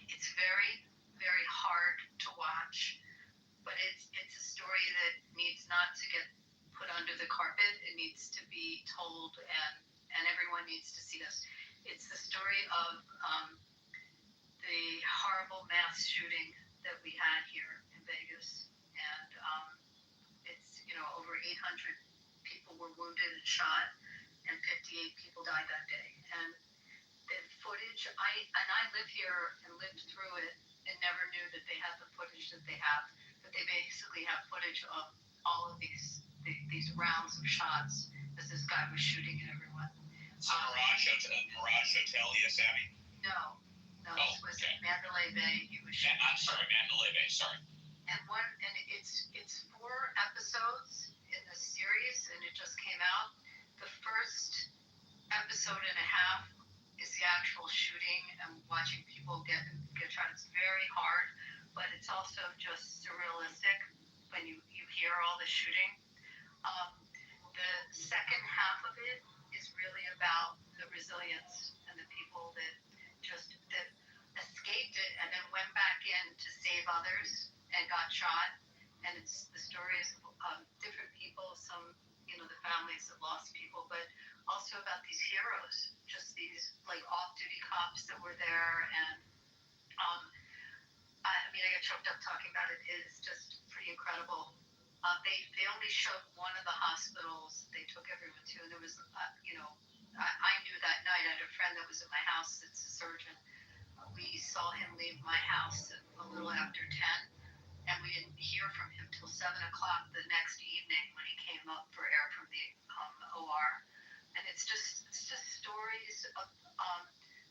It's very, very hard to watch, but it's a story that needs not to get put under the carpet. It needs to be told, and everyone needs to see this. It's the story of the horrible mass shooting that we had here in Vegas, and it's over 800 people were wounded and shot, and 58 people died that day. And the footage, I live here and lived through it, and never knew that they had the footage that they have. But they basically have footage of all of these rounds of shots as this guy was shooting at everyone. So Mirage Hotel, yes, Abby? No, this was Mandalay Bay. He was shooting. I'm sorry, Mandalay Bay, sorry. And it's 4 episodes in the series, and it just came out. The first episode and a half is the actual shooting and watching people get shot. It's very hard, but it's also just surrealistic when you hear all the shooting. The second half of it is really about the resilience and the people that escaped it and then went back in to save others and got shot. And it's the stories of different people, some, the families that lost people, but also about these heroes, just these like off-duty cops that were there. And I get choked up talking about it. It's just pretty incredible. They only showed one of the hospitals they took everyone to, and there was, I knew that night. I had a friend that was at my house that's a surgeon. We saw him leave my house a little after 10, and we didn't hear from him till 7 o'clock the next evening when he came up for air from the OR. And it's just stories of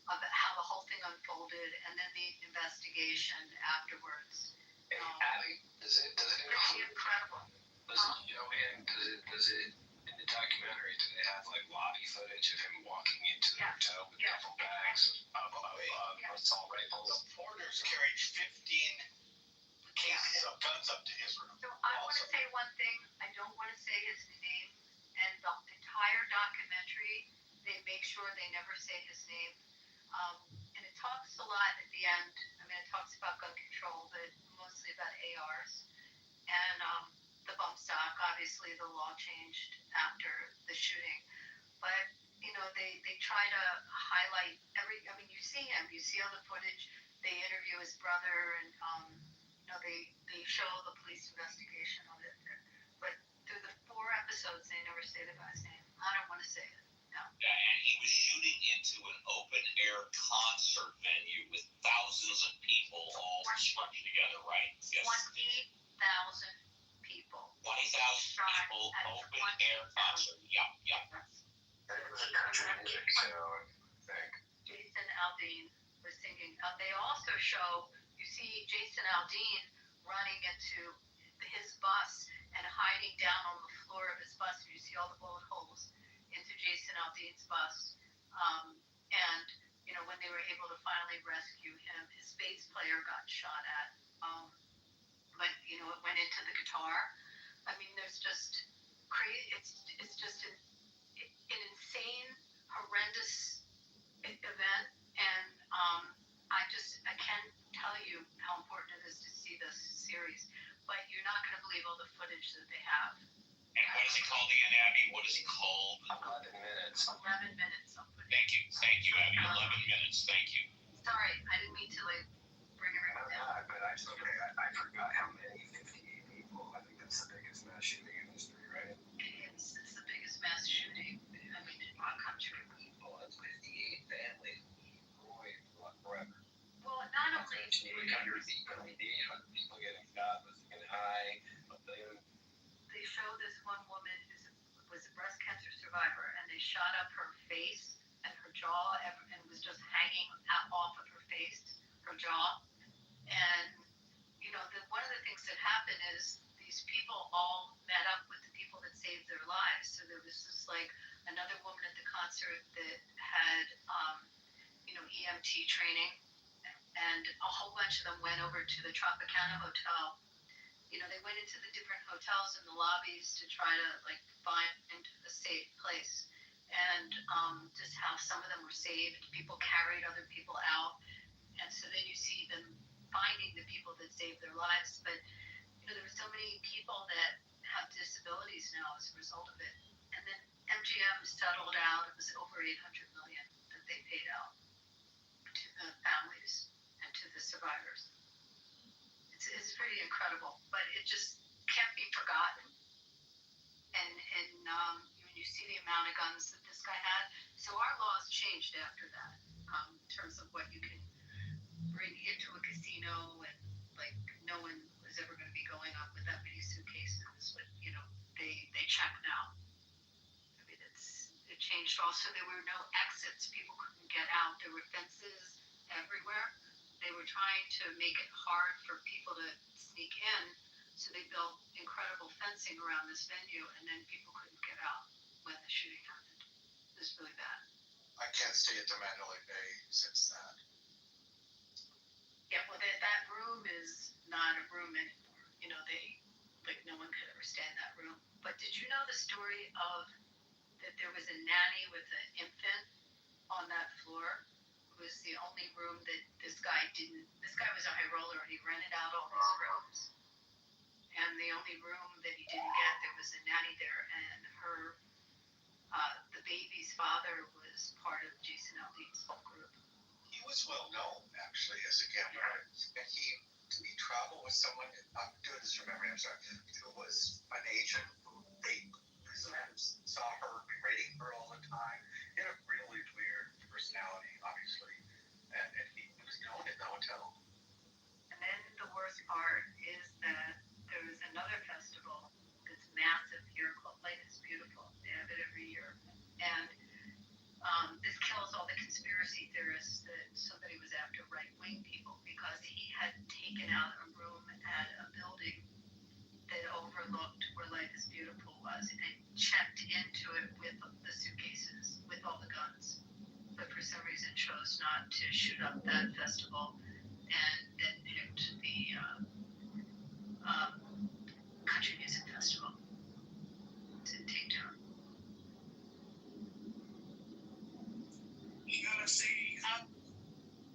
of how the whole thing unfolded, and then the investigation afterwards. Hey, Abby, does it Pretty include, incredible. does it, in the documentary, do they have like lobby footage of him walking into the hotel with duffel bags of assault rifles? The porters carried 15 cases of guns up to Israel. So I want to say one thing. I don't want to say his name, and the entire documentary, they make sure they never say his name. And it talks a lot at the end. I mean, it talks about gun control, but mostly about ARs. And the bump stock, obviously the law changed after the shooting. But, you know, they try to highlight you see him, you see all the footage. They interview his brother, and, you know, they show the police investigation of it. But through the 4 episodes, they never say the guy's name. I don't want to say it. No. Yeah, and he was shooting into an open air concert venue with thousands of people all scrunched together, right? Yes. 20,000 people. 20,000 people, open air concert. Yep. And it was a country music show, I think. Jason Aldean was singing. They also show, you see Jason Aldean running into his bus and hiding down on the floor of his bus. You see all the bullet holes into Jason Aldean's bus. And, you know, when they were able to finally rescue him, his bass player got shot at. But, you know, it went into the guitar. I mean, there's just crazy. It's just an insane, horrendous event. And I can't tell you how important it is to see this series. But you're not going to believe all the footage that they have. And what is it called again, Abby? What is it called? 11 minutes. 11 minutes. Thank you, Abby. 11 minutes. Thank you. Sorry, I didn't mean to bring everyone down. But I forgot how many. 58 people. I think that's the biggest mass shooting in history, right? It's the biggest mass shooting. I mean, in our country. Well, that's 58 families. Boy, forever. Well, not only. 800 people getting shot, was getting high. They show this one woman who was a breast cancer survivor, and they shot up her face and her jaw, and was just hanging off of her face, her jaw. And, you know, one of the things that happened is these people all met up with the people that saved their lives. So there was just another woman at the concert that had, you know, EMT training, and a whole bunch of them went over to the Tropicana Hotel. You know, they went into the different hotels and the lobbies to try to find a safe place. And just how some of them were saved. People carried other people out. And so then you see them finding the people that saved their lives. But, you know, there were so many people that have disabilities now as a result of it. And then MGM settled out. It was over $800 million that they paid out to the families and to the survivors. It's pretty incredible, but it just can't be forgotten. And when you see the amount of guns that this guy had, so our laws changed after that in terms of what you can bring into a casino, and no one was ever going to be going up with that many suitcases. But you know, they check now. I mean, it changed. Also, there were no exits; people couldn't get out. There were fences everywhere. They were trying to make it hard for people to sneak in, so they built incredible fencing around this venue, and then people couldn't get out when the shooting happened. It was really bad. I can't stay at the Mandalay Bay since that. Yeah, well, that room is not a room anymore. You know, no one could ever stay in that room. But did you know the story of that there was a nanny with an infant on that floor? It was the only room that this guy was a high roller, and he rented out all these rooms. And the only room that he didn't get, there was a nanny there, and the baby's father was part of Jason Aldean's whole group. He was well known, actually, as a gambler. And did he travel with someone, I'm doing this from memory, I'm sorry, who was an agent who saw her berating her all the time. He had a really weird personality, obviously, and he was known in the hotel. And then the worst part is that there is another festival that's massive here called Life is Beautiful. They have it every year. And this kills all the conspiracy theorists that somebody was after right-wing people because he had taken out a room at a building that overlooked where Life is Beautiful was and checked into it with the suitcases, with all the guns. But for some reason chose not to shoot up that festival and then picked the country music festival to take down. You gotta see, I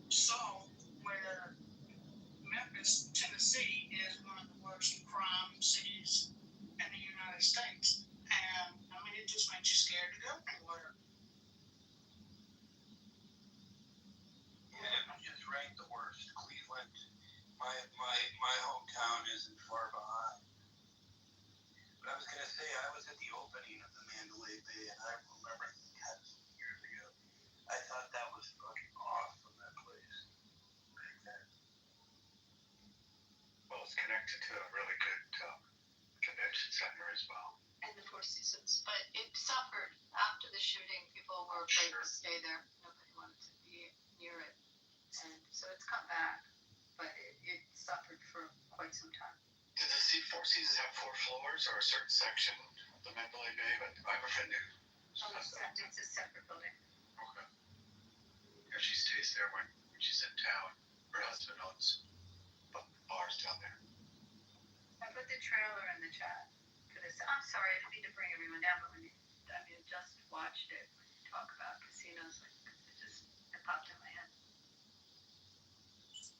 saw where Memphis, Tennessee is one of the worst crime cities in the United States. And I mean, it just makes you scared to go anywhere. Yeah, it just ranked the worst. Cleveland, my hometown isn't far behind. But I was gonna say, I was at the opening of the Mandalay Bay, and I remember that years ago. I thought that was fucking awesome, that place. Back then. Well, it's connected to a really good convention center as well. And the Four Seasons. But it suffered after the shooting. People were afraid to stay there. Nobody wanted to be near it. And so it's come back, but it suffered for quite some time. Did the Four Seasons have 4 floors or a certain section of the Mandalay Bay? But I never knew. Oh, it's a separate building. Okay. Yeah, she stays there when she's in town. Her husband owns bars down there. I put the trailer in the chat for this. I'm sorry, I don't mean to bring everyone down, but I just watched it when you talk about casinos. It popped in my head.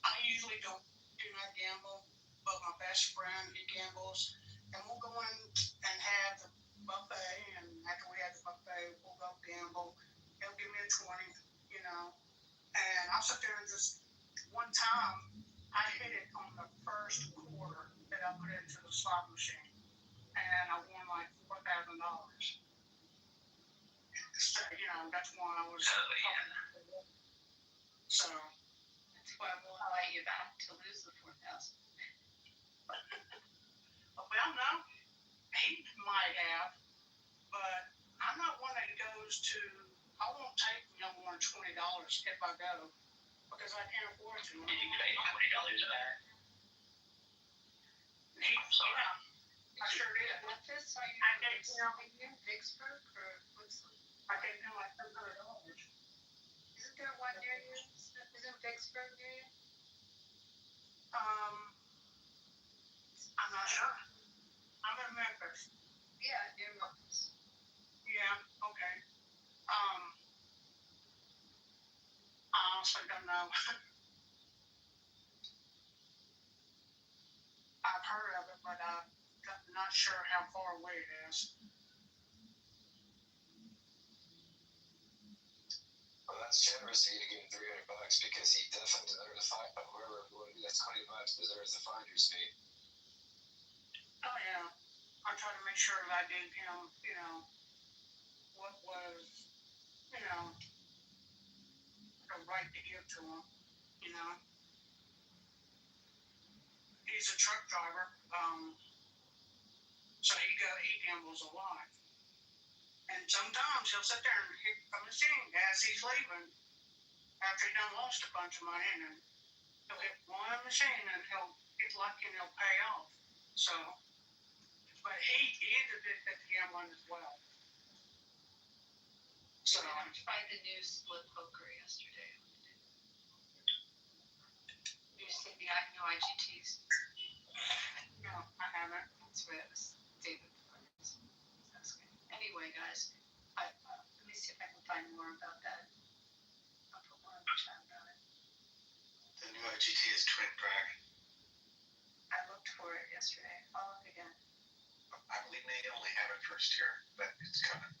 I usually do not gamble, but my best friend, he gambles. And we'll go in and have the buffet, and after we have the buffet, we'll go gamble. He'll give me a 20, and I'll sit there and just, one time, I hit it on the first quarter that I put into the slot machine, and I won like $4,000. So, that's why I was. Oh, yeah. So. That's why I won't let you back to lose the 4,000. Well, no, he might have, but I'm not one that goes to. I won't take no more than $20 if I go, because I can't afford to. Did you pay $20 back? Yeah, I sure did. Memphis? Are you I gave in Vicksburg or what's? I gave him like $700. Isn't there one near you? Isn't Vicksburg near you? I'm not sure. I'm in Memphis. Yeah, near Memphis. Yeah, okay. I honestly don't know. I've heard of it, but I'm not sure how far away it is. Well, that's generous of you to give him $300 because he definitely deserves a fine. Whoever that's $20 deserves the finder's fee. Oh yeah, I try to make sure that I gave him, what was, the right to give to him. He's a truck driver, so he gambles a lot. And sometimes he'll sit there and hit a machine as he's leaving after he done lost a bunch of money, and he'll hit one machine and he'll get lucky and he'll pay off. So, but he is a bit at gambling as well. So I tried the new split poker yesterday. Did you see the new IGTs? No, I haven't. That's right. It was David. Anyway, guys, let me see if I can find more about that. I'll put more in the chat about it. The new IGT is Twin Dragon. I looked for it yesterday. I'll look again. I believe they only have it first year, but it's coming.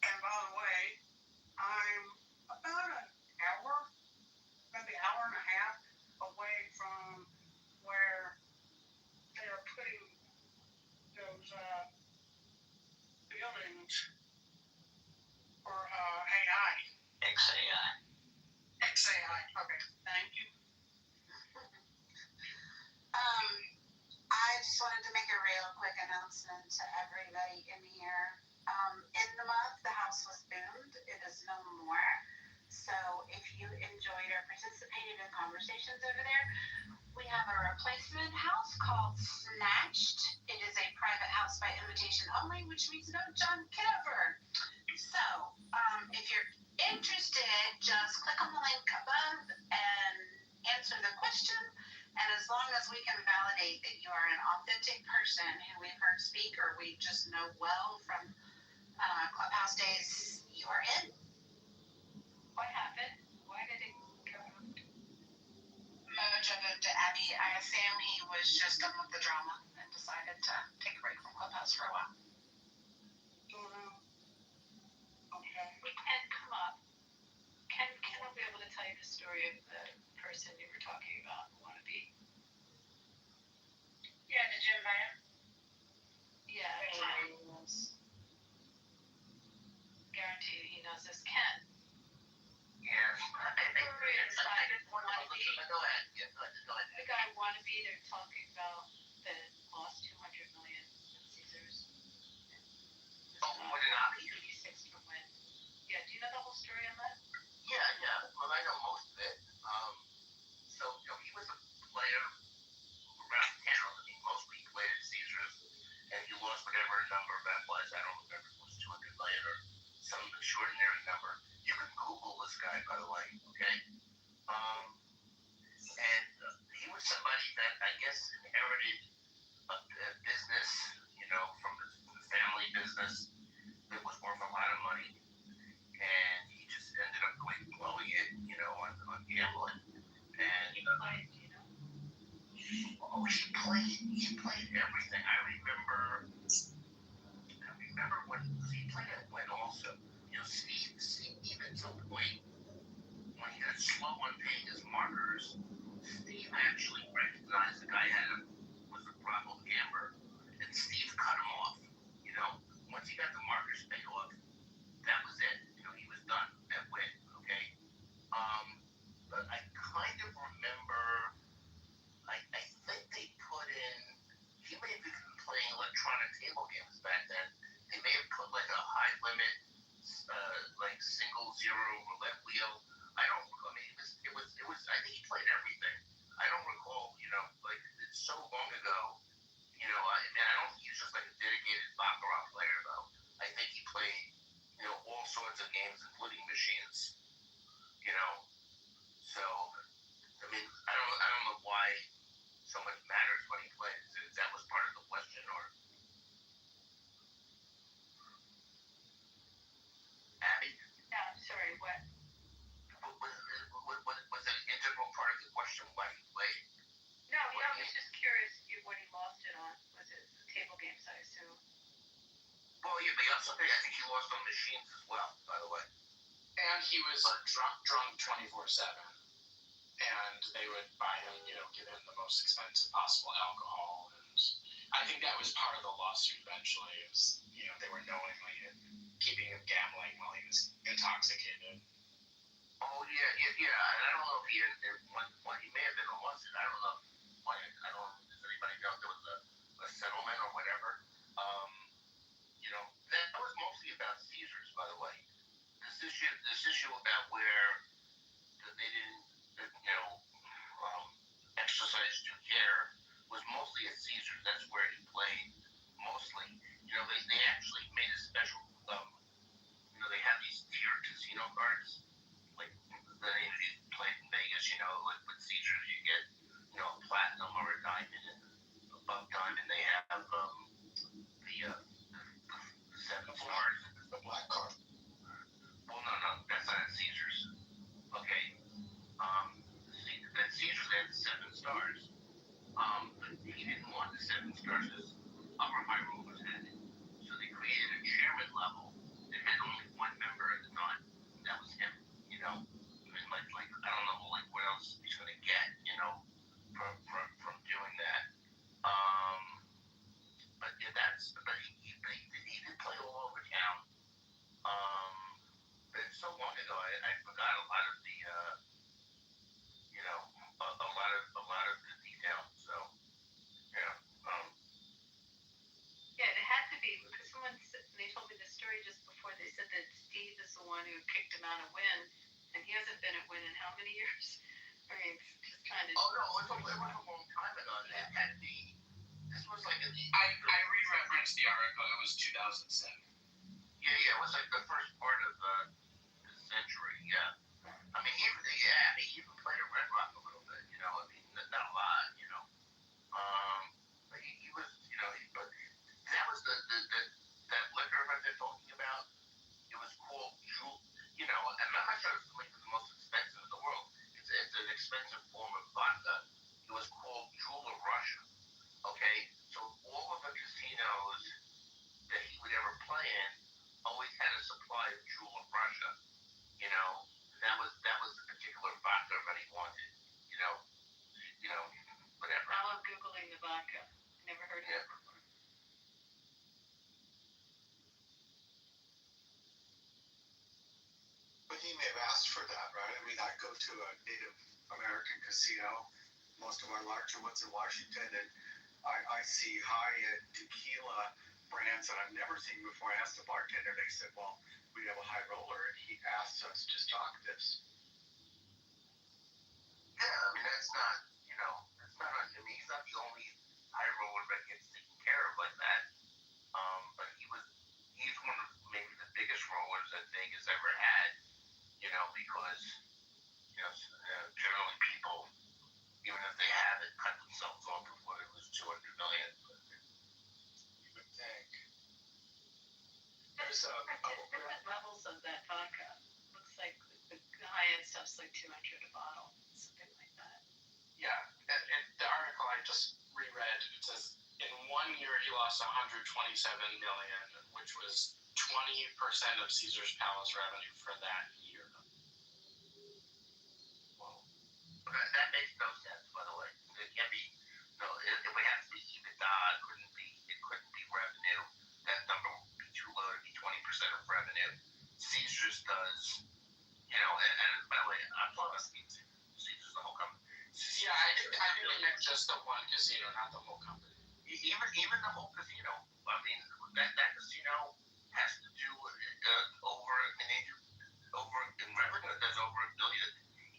And by the way, I'm about an hour, maybe hour and a half away from where they're putting those buildings for AI. XAI. XAI. Okay, thank you. I just wanted to make a real quick announcement to everybody in the participated in conversations over there. We have a replacement house called Snatched. It is a private house by invitation only, which means no John Kitover. So, if you're interested, just click on the link above and answer the question. And as long as we can validate that you are an authentic person who we've heard speak or we just know well from Clubhouse days, you are in. What happened? Why did it go? Mojo moved to Abby. I assume he was just done with the drama and decided to take a break from Clubhouse for a while. Okay. We can come up. Can I be able to tell you the story of the person you were talking about, wannabe? Yeah, did you invite him? Yeah, he knows. Guarantee you he knows this Ken. Yeah. Story inside wannabe. Go ahead. Yeah, go ahead. The guy wannabe they're talking about that lost $200 million at Caesars. Oh, what did I be? 86 to win. Yeah, do you know the whole story on that? Yeah. Well, I know most of it. So, he was a player around town. I mean, mostly he played at Caesars, and he lost whatever number that was. I don't remember if it was 200 million or some extraordinary number. You can Google this guy, by the way, okay? And he was somebody that I guess inherited a business, from the family business that was worth a lot of money, and he just ended up blowing it, on gambling. And he played everything. I remember when he played at Wynn also. Steve even to the point when he got slow on paying his markers, Steve actually recognized the guy was a problem gambler, and Steve cut him off. Once he got the markers paid off, that was it. He was done at Wynn. Okay. But I kind of remember. I think they put in. He may have been playing electronic table games back then. They may have put like a high limit, like single zero roulette wheel. I mean, it was. I think he played everything. I don't recall. It's so long ago. I don't think he was just like a dedicated baccarat player though. I think he played, all sorts of games, including machines. So I mean, I don't know why so much matters when he played. If that was part of the question, or Abby? No, I'm sorry, what? Was it an integral part of the question why he played? No, I was just curious what he lost it on. Was it table games, I assume? Well, yeah, but also I think he lost on machines as well, by the way. And he was drunk 24/7. And they would buy him, give him the most expensive possible alcohol. And I think that was part of the lawsuit eventually. Is they were knowingly keeping him gambling while he was intoxicated. Oh yeah. And I don't know if he may have been arrested. I don't know. I don't know. Does anybody know if there was a settlement or whatever? That was mostly about Caesars, by the way. This issue about where they didn't, exercise due care was mostly at Caesars. That's where he played mostly. They actually made a special. They have these tiered casino cards, like that if you played in Vegas, with Caesars you get, a platinum or a diamond, and above diamond they have the 7 stars. The black card. Well, no, that's not at Caesars. Okay. At Caesars they have the 7 stars. But he didn't want the 7 stars because upper high rollers had it. So they created a chairman level that had only one member at the time. That was him. I mean, like I don't know, what else he's gonna get, from doing that. But yeah, but he did play all over town. But it's so long ago, I forgot a lot of the, a lot of the details. So yeah. Yeah, it had to be because they told me the story just before. They said that Steve is the one who kicked him out of Wynn, and he hasn't been at Wynn in how many years? I mean, just trying to. Oh no, it was a long time ago. This was like in the. I re-referenced the article. It was 2007. Yeah, it was like the first part of the century. Yeah. I mean, he even played a Red Rock a little bit. You know, I mean, not a lot. You know. But he was. You know, but that was that liquor that they're talking about. It was called Jewel. You know, and I'm not sure it's the most expensive in the world. It's an expensive form of vodka. It was called Jewel of Russia. Okay, so all of the casinos that he would ever play in always had a supply of Jewel of Russia. You know, that was the particular vodka that he wanted. You know, whatever. Now I'm googling the vodka. Never heard of it before. But he may have asked for that, right? I mean, I go to a Native American casino, most of our larger ones in Washington, and I see high-end tequila brands that I've never seen before. I asked the bartender, they said, well, we have a high roller, and he asked us to stock this. Yeah, I mean, that's not, I mean, he's not the only high roller that gets taken care of like that. But he's one of maybe the biggest rollers that Vegas ever had, you know, because, generally people, even if they have it, cut themselves off before they lose $200 million. You would think. There's different levels of that vodka. Looks like the high-end stuff's like $200 a bottle, something like that. Yeah, and the article I just reread, it says in 1 year he lost 127 million, which was 20% of Caesar's Palace revenue for that year. Well, that makes no sense, by the way. It can't be. No, it would have to be EBITDA. It couldn't be revenue. That number would be too low to be 20% of revenue. Caesar's does, and by the way, I'm talking about Caesar's the whole company. Yeah, I didn't mean just the one casino, not the whole company. Even the whole casino. I mean, that casino has to do over in revenue. There's over $1 billion,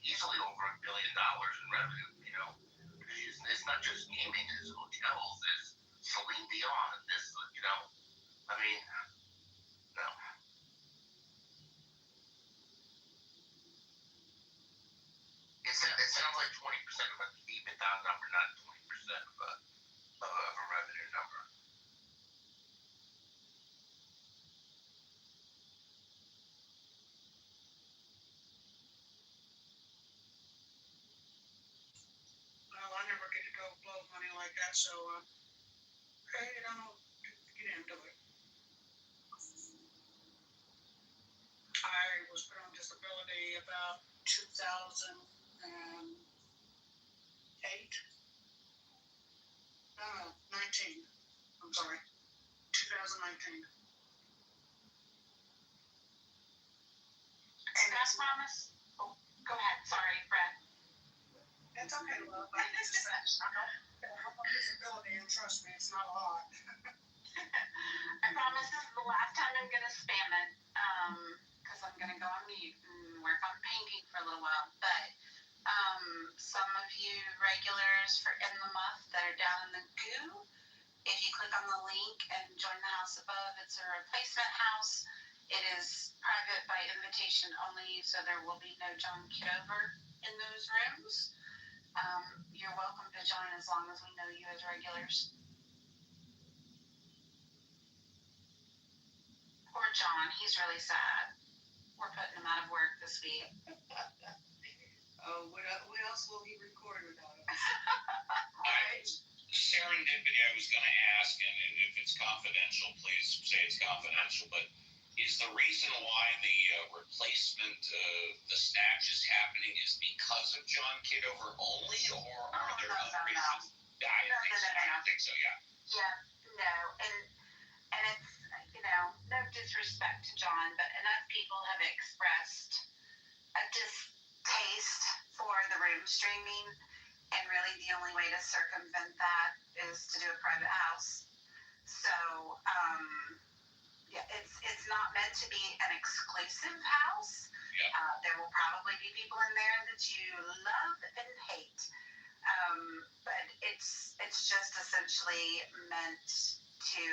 easily over $1 billion in revenue. You know, it's not just gaming. It's hotels. It's Celine Dion. This, I mean, no. It sounds like 20% of an EBITDA number, not 20% of a revenue number. Well, I never get to go blow money like that, so, okay, get into it. I was put on disability about 2008. No, 19. I'm sorry. 2019. And I promise. Oh, go ahead. Sorry, Brett. It's okay, love. I just said, I'm on disability, and trust me, it's not a lot. I promise this is the last time I'm going to spam it, because I'm going to go on mute and work on painting for a little while. But some of you regulars for In the Muff that are down in the goo, if you click on the link and join the house above, it's a replacement house. It is private by invitation only, so there will be no John Kitover in those rooms. You're welcome to join as long as we know you as regulars. Poor John, he's really sad. We're putting him out of work this week. Oh, what else will he record without us? Serendipity, I was going to ask, and if it's confidential, please say it's confidential, but is the reason why the replacement of the snatch is happening is because of John Kitover only, or are there other reasons? No. I don't think so, yeah. Yeah, no, and it's, no disrespect to John, but enough people have expressed a distaste for the room streaming, and really the only way to circumvent that is to do a private house. So, yeah, it's not meant to be an exclusive house. Yeah. There will probably be people in there that you love and hate. But it's just essentially meant to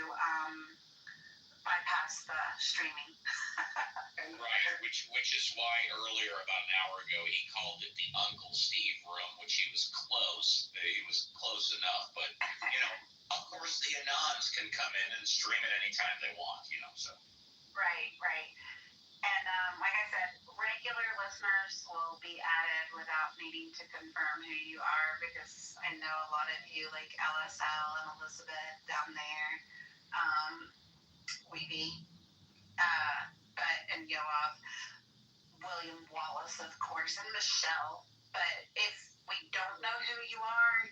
bypass the streaming. Right, which is why earlier, about an hour ago, he called it the Uncle Steve room, which he was close. He was close enough, but of course the Anons can come in and stream it anytime they want, so. Right. And like I said, regular listeners will be added without needing to confirm who you are, because I know a lot of you, like LSL and Elizabeth down there, Weeby, and Yoav, William Wallace, of course, and Michelle. But if we don't know who you are,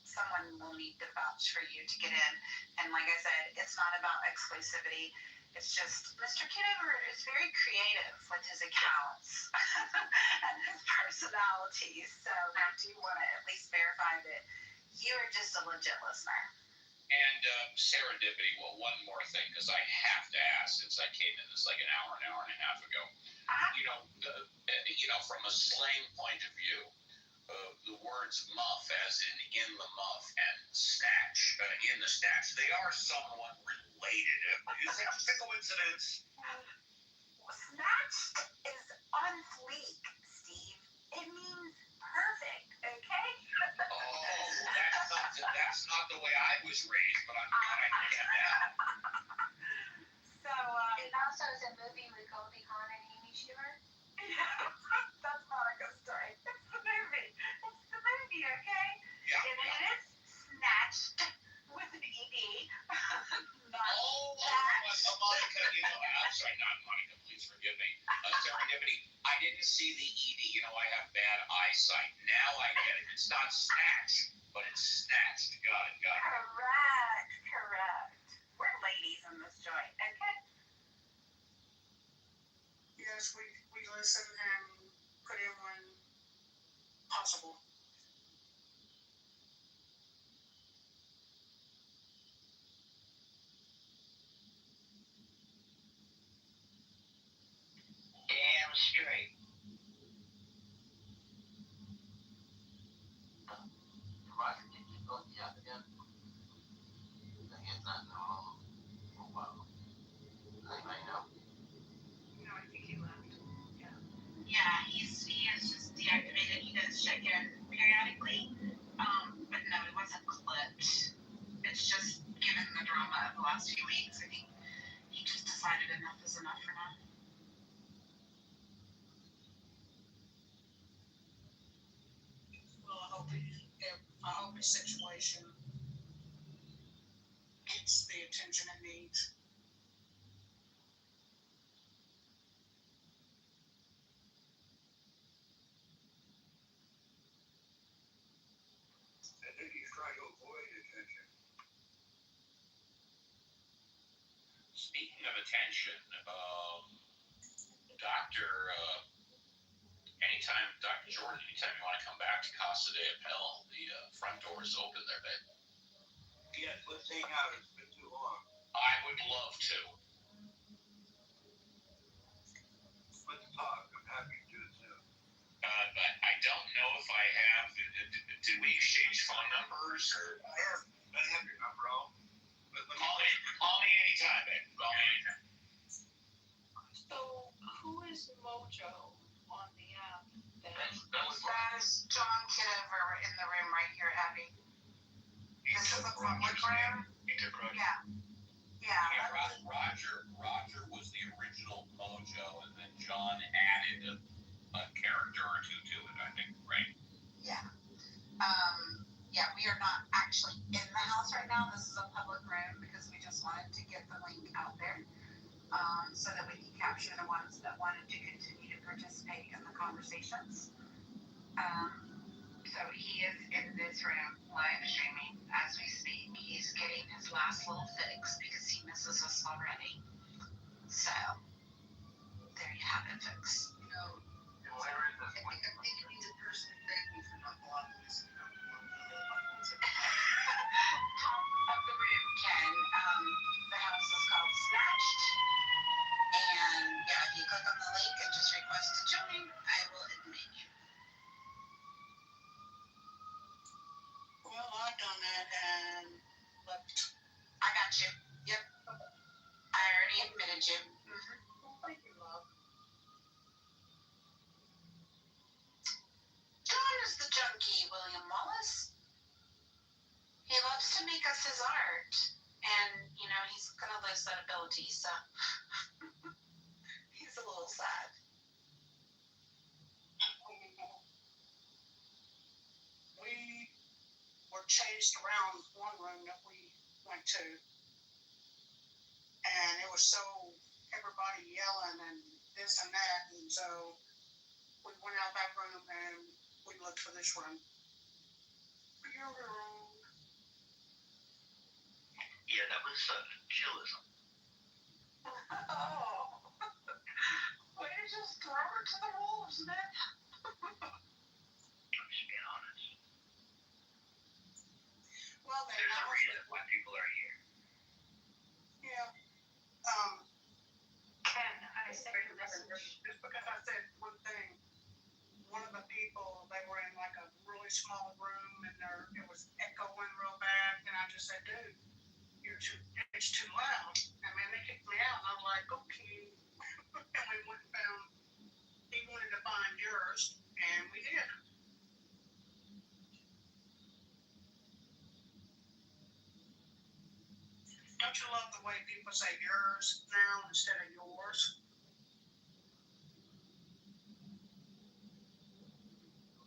someone will need to vouch for you to get in. And like I said, it's not about exclusivity. It's just Mr. Kitover is very creative with his accounts and his personalities. So I do want to at least verify that you are just a legit listener. And serendipity, well, one more thing, because I have to ask, since I came in this like an hour and a half ago. From a slang point of view, the words muff, as in the muff, and snatch, in the snatch, they are somewhat related. Is that a coincidence? Snatched is on fleek, Steve. It means perfect, okay? That's not the way I was raised, but I'm glad I get that. So, it also is a movie with Goldie Hawn and Amy Schumer. Yeah, that's not a ghost story. It's the movie. Okay? Yeah. And it is snatched with an ED. Monica, I'm sorry, not Monica, please forgive me. Serendipity, I didn't see the ED. I have bad eyesight. Now I get it. It's not snatch, but it's snatched. Got it. Correct. We're ladies in this joint, okay? Yes, we listen and put in when possible. Damn straight. Roger, did you go to the other again? I guess not. No. Oh, wow. Anybody know? No, I think he left. Yeah, he is just deactivated. He does check in periodically. But no, it wasn't clipped. It's just given the drama of the last few weeks. I think he just decided enough is enough for now. Well, I hope his situation gets the attention it needs. I think he's trying to avoid attention. Speaking of attention, Dr. Jordan, anytime you want to come back to Casa de Appel, the front door is open there, babe. Yes, let's hang out. It's been too long. I would love to. Let's talk. I'm happy to do it soon. But I don't know if I have. Did we exchange phone numbers? Or? I have your number, Call me anytime, babe. Call me anytime. So, who is Mojo on the app? That is John Kitover in the room right here, Abby. This is a public room. Yeah. Roger was the original Mojo, and then John added a character or two to it, I think, right? Yeah. We are not actually in the house right now. This is a public room because we just wanted to get the link out there, so that we can capture the ones that wanted to continue to participate in the conversations. So he is in this room live streaming as we speak. He's getting his last little fix because he misses us already. So there you have it, folks. Where is this one? I think it needs a personal thank you for not blocking this. Top of the room, Ken. The house is called Snatched. And if you click on the link and just request to join, that's his art. And, you know, he's going to lose that ability, so he's a little sad. We were chased around one room that we went to, and it was so everybody yelling and this and that, and so we went out that room and we looked for this room. Yeah, that was chillism. Oh, way to just throw her to the wolves, Nick. I'm just being honest. Well, they There's a know. reason why people are here. Yeah. And I sent a message. Just because I said one thing, one of the people, they were in like a really small room and it was echoing real bad, and I just said, dude, it's too loud. I mean, they kicked me out, and I was like, okay. And we went and found, he wanted to find yours, and we did. Don't you love the way people say yours now instead of yours?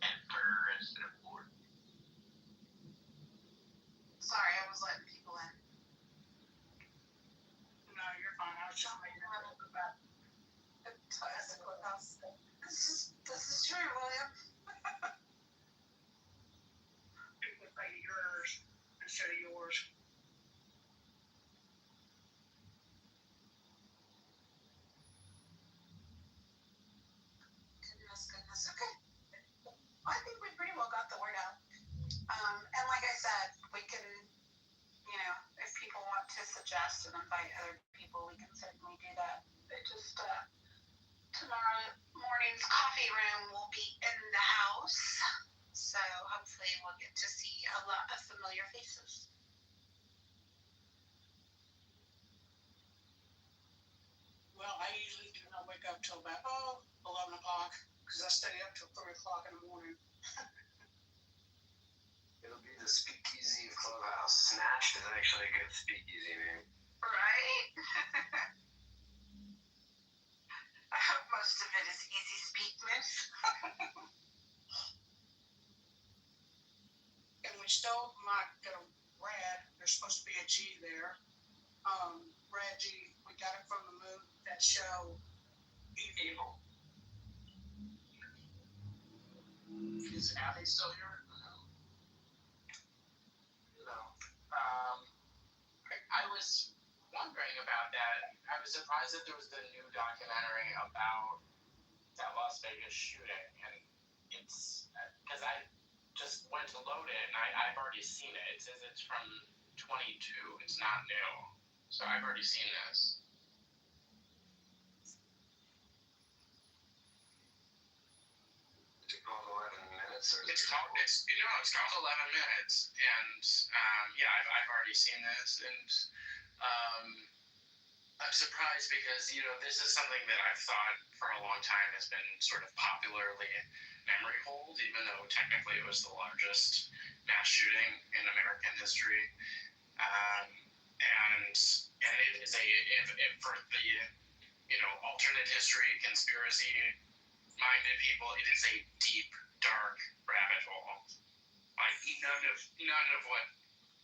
And her instead of Lord. Sorry, I was letting people in. No, you're fine. I was just making a joke about The clubhouse. This is true, William. people say yours instead of yours. Goodness. Okay. I think we pretty well got the word out. And like I said, we can, you know, if people want to suggest and invite other people, we can certainly do that. But just tomorrow morning's coffee room will be in the house, so hopefully we'll get to see a lot of familiar faces. Well, I usually do not wake up till about 11 o'clock because I stay up till 3 o'clock in the morning. It'll be the speakeasy of Clubhouse. Snatched is actually a good speakeasy name. Right? I hope most of it is easy speakness. And we still might get a Rad. There's supposed to be a G there. Rad G. We got it from the movie, that show, Evil. Is Abby still here? No. I was wondering about that. I was surprised that there was the new documentary about that Las Vegas shooting, and it's because I just went to load it and I've already seen it. It says it's from 22. It's not new, so I've already seen this. It took about 11 minutes, or It's called 11 minutes, and yeah, I've already seen this, and I'm surprised because this is something that I've thought for a long time has been sort of popularly memory hold, even though technically it was the largest mass shooting in American history, and it is for the alternate history conspiracy minded people, it is a deep, dark rabbit hole. Like none of what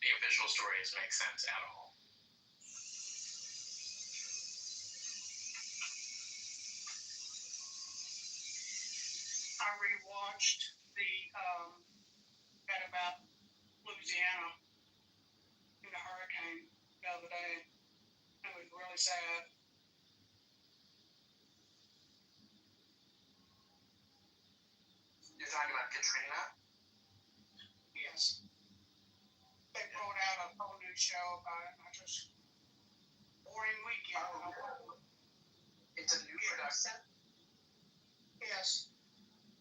the official stories make sense at all. I rewatched that about Louisiana in the hurricane the other day. It was really sad. You're talking about Katrina? Yes. They brought out a whole new show about it, and I just boring weekend. It's a new production? Yes.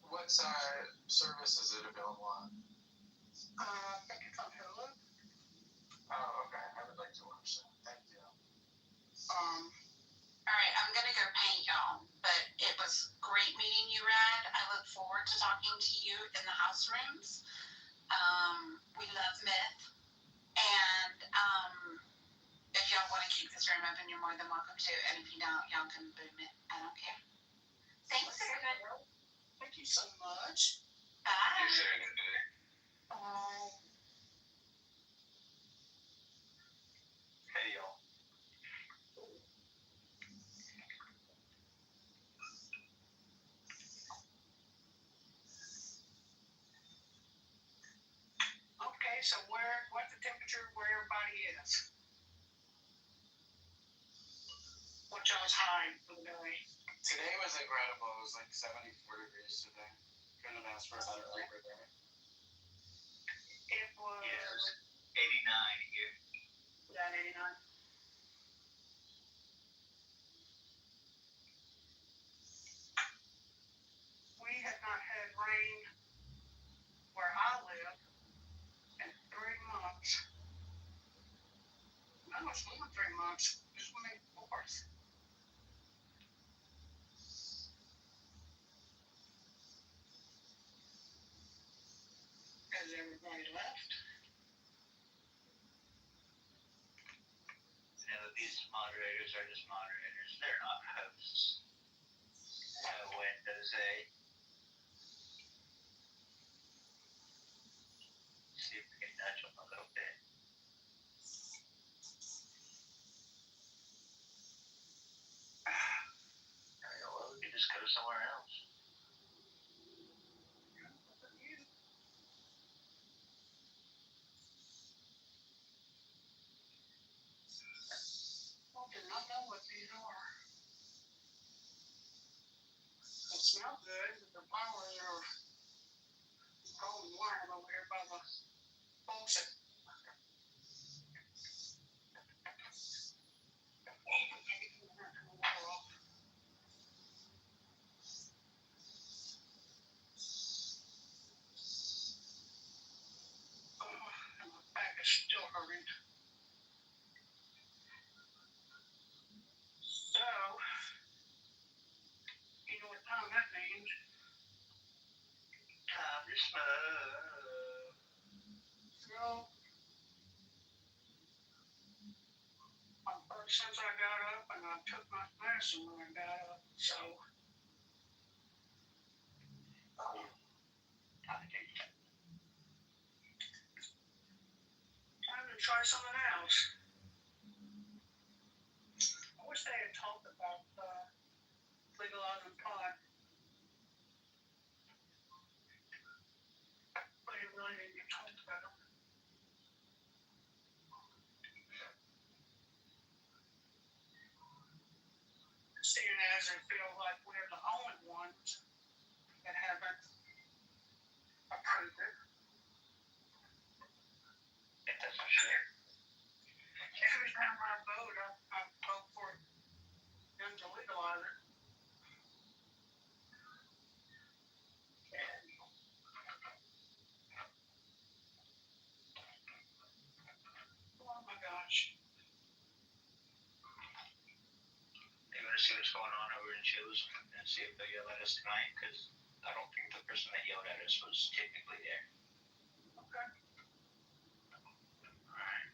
What service is it available on? I think it's on Hulu. Oh, okay. I would like to watch that. Thank you. All right, I'm gonna go paint y'all, but it was great meeting you, Rad. I look forward to talking to you in the house rooms. We love myth, and up, and you're more than welcome to. And if you don't, y'all can boom it. I don't care. Thanks, everybody. Thank you so much. Bye. You're saying it today. Bye. Hey, y'all. Okay, so what's the temperature where everybody is? What y'all's high for the day? Today was incredible. It was like 74 degrees today. Couldn't have asked for a better labor day. It was. Yes. 89 here. Yeah, 89. We have not had rain where I live in 3 months. Almost more than 3 months. This will make 4th. Has everybody left? You know, these moderators are just moderators. They're not hosts. Windows 8. See if we can nudge them a little bit. Well, we can just go somewhere else. I do not know what these are. They smell good, but the flowers are golden wine over here by the faucet. And my back is still hurting. So, you know what time that means? Time to smoke. So, I'm first since I got up, and I took my medicine when I got up. So, time to try something else. I wish they had talked about legalizing pot. But it really didn't get talked about. Seeing as it feels like we're the only ones that haven't approved it. That's for sure. Every time I vote, I vote for them to legalize it. Oh my gosh. They want to see what's going on over in Chili's and see if they'll yell at us tonight, because I don't think the person that yelled at us was technically there. Okay. Alright.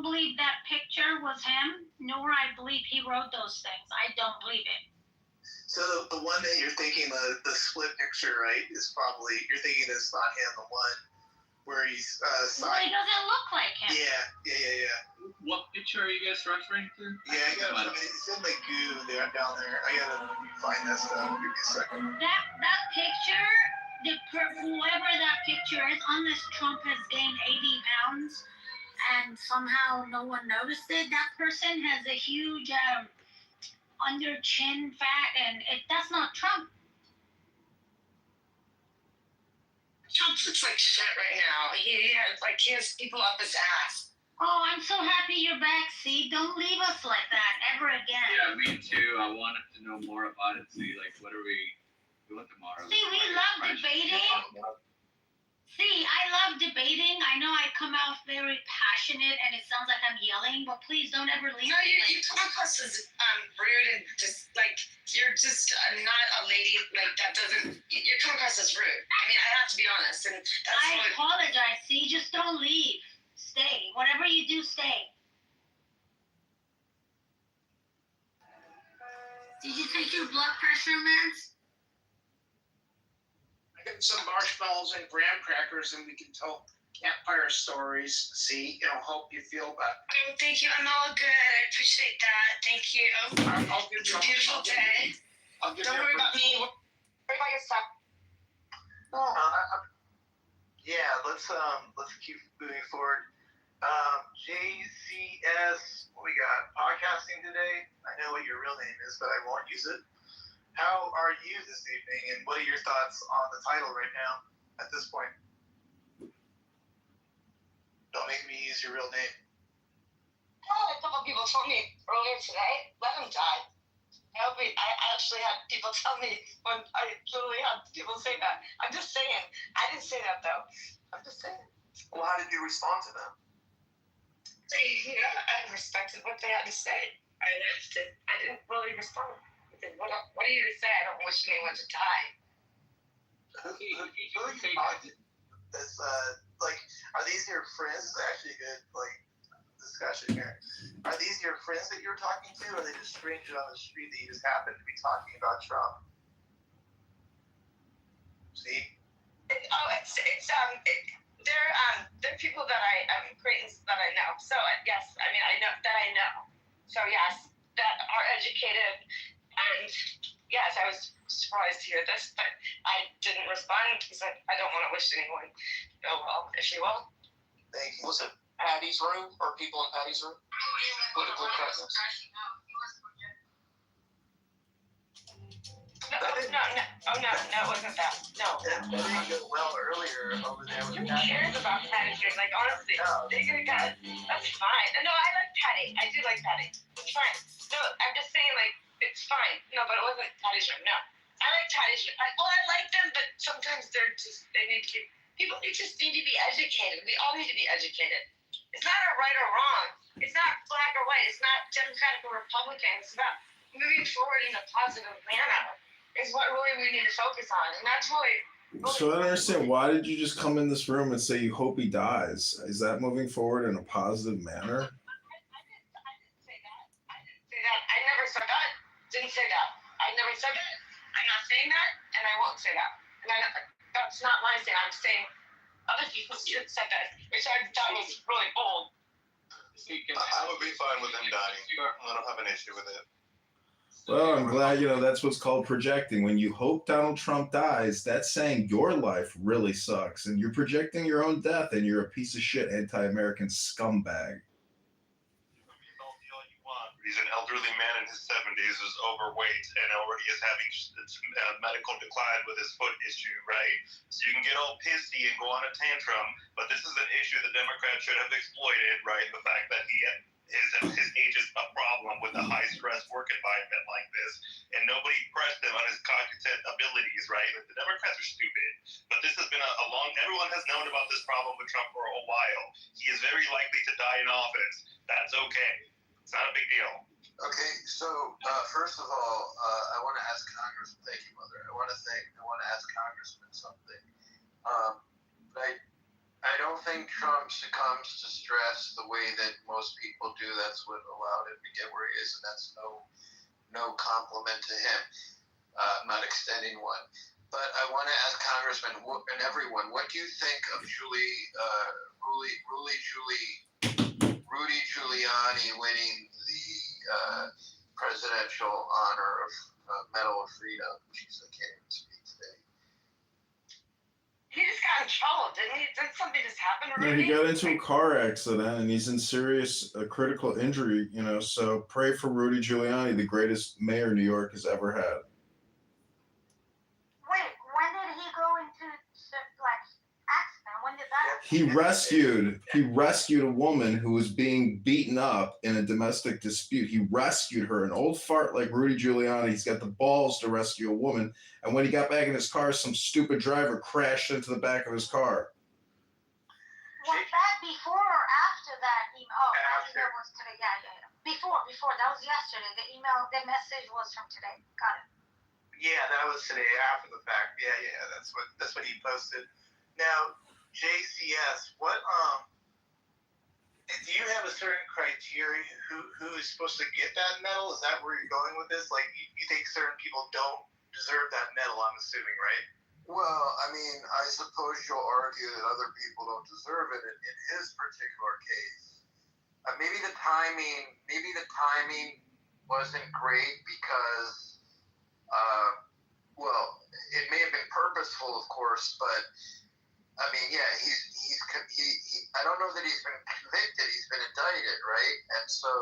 don't believe that picture was him, nor I believe he wrote those things. I don't believe it. So the one that you're thinking, the split picture, right, is probably, you're thinking it's not him, the one where he's Well, he doesn't look like him. Yeah. What picture are you guys referring to? Yeah, I gotta, it's in the goo there, down there. I gotta find that stuff. Give me a second. That picture, whoever that picture is, unless Trump has gained 80 pounds and somehow no one noticed it, that person has a huge under chin fat, and that's not Trump. Trump looks like shit right now. He has people up his ass. Oh, I'm so happy you're back, see? Don't leave us like that ever again. Yeah, me too. I wanted to know more about it. See, like, what are we doing tomorrow? See, we love debating. See, I love debating. I know I come out very passionate and it sounds like I'm yelling, but please don't ever leave. No, you come across as rude and just like you're just not a lady like that. You come across as rude. I mean, I have to be honest, and that's I apologize. See, just don't leave. Stay. Whatever you do, stay. Did you take your blood pressure meds? I got some marshmallows and graham crackers, and we can tell campfire stories. See, it'll help you feel better. Oh, thank you. I'm all good. I appreciate that. Thank you. It's a beautiful day. Don't worry about me. Worry about yourself. Yeah, let's keep moving forward. JCS, what we got? Podcasting today. I know what your real name is, but I won't use it. How are you this evening, and what are your thoughts on the title right now at this point? Don't make me use your real name. A couple people told me earlier today, let him die. I actually had people tell me when I literally had people say that. I'm just saying. I didn't say that though. I'm just saying. Well, how did you respond to them? I respected what they had to say. I didn't really respond. I said, what are you to say? I don't wish anyone to die. Who are you talking to? Are these your friends? This is actually a good discussion here. Are these your friends that you're talking to, or are they just strangers on the street that you just happen to be talking about Trump? See? They're people that acquaintances that I know. So yes, I know. So yes, that are educated, and yes, I was surprised to hear this, but I didn't respond because I don't want to wish anyone ill well, if you will. Thank you. Was it Patty's room or people in Patty's room? Political correctness. No, it wasn't that. No. That didn't go well earlier over there with Who Patty. cares about Patty's room? Like, honestly, they could have got it. That's fine. No, I like Patty. I do like Patty. It's fine. No, I'm just saying, like, it's fine. No, but it wasn't Patty's room. No. I like Patty's room. I like them, but sometimes people just need to be educated. We all need to be educated. It's not a right or wrong. It's not black or white. It's not Democratic or Republican. It's about moving forward in a positive manner is what really we need to focus on. And that's really So I don't understand. Why did you just come in this room and say you hope he dies? Is that moving forward in a positive manner? I didn't say that. I never said that. Didn't say that. I never said that. I'm not saying that, and I won't say that. And that's not my saying. I'm saying other people said that, which I thought was really bold. I would be fine with him dying. I don't have an issue with it. Well, I'm glad, that's what's called projecting. When you hope Donald Trump dies, that's saying your life really sucks, and you're projecting your own death, and you're a piece of shit anti-American scumbag. He's an elderly man in his 70s who's overweight and already is having medical decline with his foot issue, right? So you can get all pissy and go on a tantrum, but this is an issue the Democrats should have exploited, right? The fact that his age is a problem with a high-stress work environment like this, and nobody pressed him on his cognitive abilities, right? Like, the Democrats are stupid, but this has been everyone has known about this problem with Trump for a while. He is very likely to die in office. That's okay. It's not a big deal. Okay, so first of all, I want to ask Congressman. Thank you, Mother. I want to ask Congressman something. I don't think Trump succumbs to stress the way that most people do. That's what allowed him to get where he is, and that's no compliment to him. I'm not extending one. But I want to ask Congressman and everyone, what do you think of Rudy Giuliani winning the presidential honor of Medal of Freedom? Jeez, I can't even speak today. He just got in trouble, didn't he? Didn't something just happen No, already? he got into a car accident and he's in serious critical injury, so pray for Rudy Giuliani, the greatest mayor New York has ever had. Wait, when did he go into accident? When did that? He rescued a woman who was being beaten up in a domestic dispute. He rescued her. An old fart like Rudy Giuliani, he's got the balls to rescue a woman. And when he got back in his car, some stupid driver crashed into the back of his car. Was that before or after that email? Oh, that email was today. Yeah. Before. That was yesterday. The message was from today. Got it. Yeah, that was today after the fact. Yeah, that's what he posted. Now, JCS, what do you have a certain criteria who is supposed to get that medal? Is that where you're going with this? Like, you think certain people don't deserve that medal? I'm assuming, right? Well, I mean, I suppose you'll argue that other people don't deserve it in his particular case. Maybe the timing wasn't great because, well, it may have been purposeful, of course, but I mean, yeah, he I don't know that he's been convicted. He's been indicted, right? And so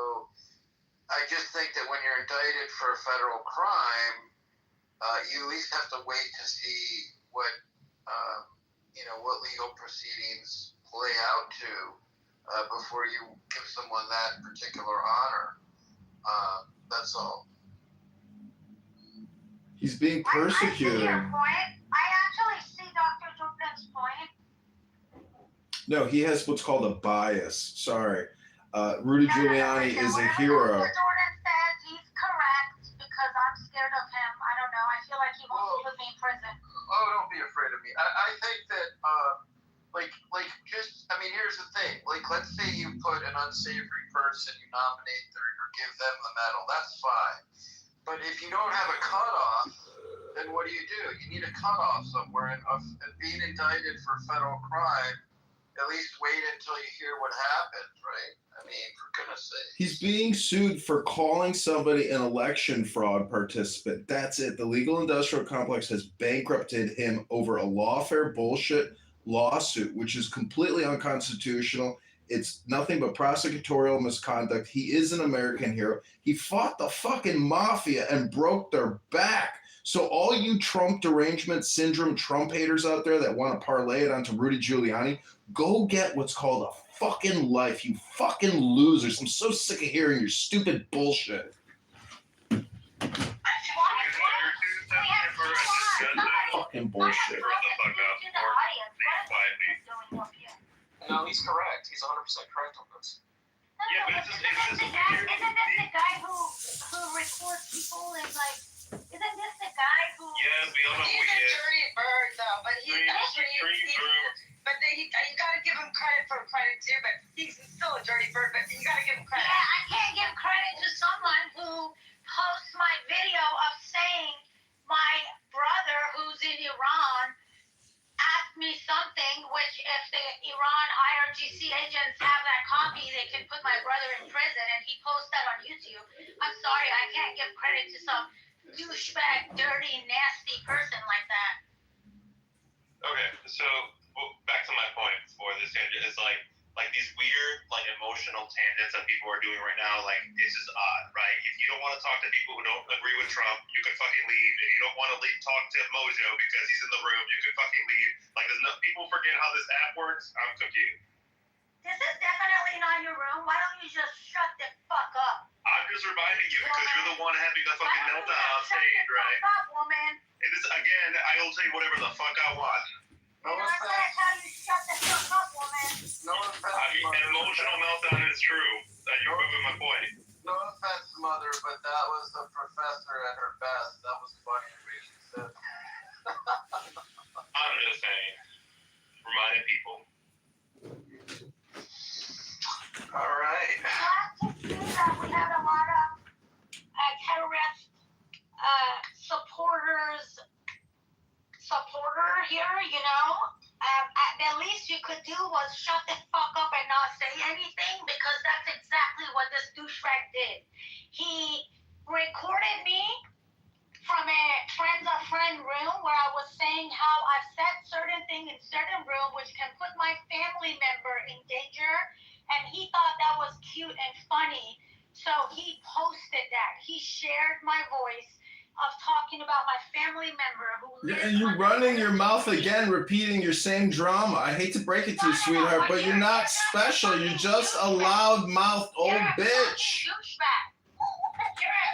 I just think that when you're indicted for a federal crime, you at least have to wait to see what legal proceedings play out to before you give someone that particular honor. That's all. He's being persecuted. I see your point. I actually see Dr. Jordan's point. No, he has what's called a bias. Sorry. Rudy Giuliani is a hero. Dr. Jordan says he's correct because I'm scared of him. I don't know. I feel like he wants to put me in prison. Oh, don't be afraid of me. I think that, here's the thing. Like, let's say you put an unsavory person, you nominate or give them the medal. That's fine. But if you don't have a cutoff, then what do? You need a cutoff somewhere. And being indicted for a federal crime, at least wait until you hear what happened, right? I mean, for goodness sake. He's being sued for calling somebody an election fraud participant. That's it. The legal industrial complex has bankrupted him over a lawfare bullshit lawsuit, which is completely unconstitutional. It's nothing but prosecutorial misconduct. He is an American hero. He fought the fucking mafia and broke their back. So all you Trump derangement syndrome Trump haters out there that want to parlay it onto Rudy Giuliani, go get what's called a fucking life, you fucking losers. I'm so sick of hearing your stupid bullshit. Fucking bullshit. No, he's correct. He's 100% correct on this. Yeah, but it's just weird. Isn't this the guy who records people and isn't this the guy who? Yeah, we all know who he He's is. a dirty bird, though. But you gotta give him credit for credit too. But he's still a dirty bird. But you gotta give him credit. Yeah, I can't give credit to someone who posts my video of saying my brother who's in Iran asked me something, which if the Iran IRGC agents have that copy, they can put my brother in prison, and he posts that on YouTube. I'm sorry, I can't give credit to some douchebag, dirty, nasty person like that. Okay, so back to my point before this tangent is like these weird emotional tangents that people are doing right now. Like, it's just odd, right? If you don't want to talk to people who don't agree with Trump, you can fucking leave. If you don't want to talk to Mojo because he's in the room, you can fucking leave. Like, people forget how this app works. I'm confused. This is definitely not your room. Why don't you just shut the fuck up? I'm just reminding you because you're the one having the fucking meltdown on stage, right? Shut the fuck up, woman. It is, again, I will say whatever the fuck I want. No, I'm gonna tell you shut the fuck up, woman. No offense, an emotional meltdown is true. You're proving my point. No offense, mother, but that was the professor at her best. That was funny the way she said. I'm just saying, reminding people. do was shut the fuck up and not say anything, because that's exactly what this douchebag did. He recorded me from a friends of friend room where I was saying how I've said certain things in certain room which can put my family member in danger, and he thought that was cute and funny. So he posted that. He shared my voice of talking about my family member who lives And you're running your mouth again, repeating your same drama. I hate to break it to you, sweetheart, but you're not special. You're just a loud-mouthed old bitch. You're a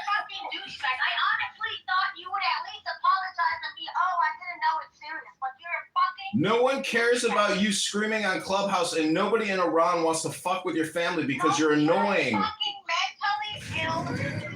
fucking douchebag. I honestly thought you would at least apologize and be, oh, I didn't know it's serious. But you're a fucking... No one cares about you screaming on Clubhouse, and nobody in Iran wants to fuck with your family because you're annoying. You're a fucking mentally ill douchebag.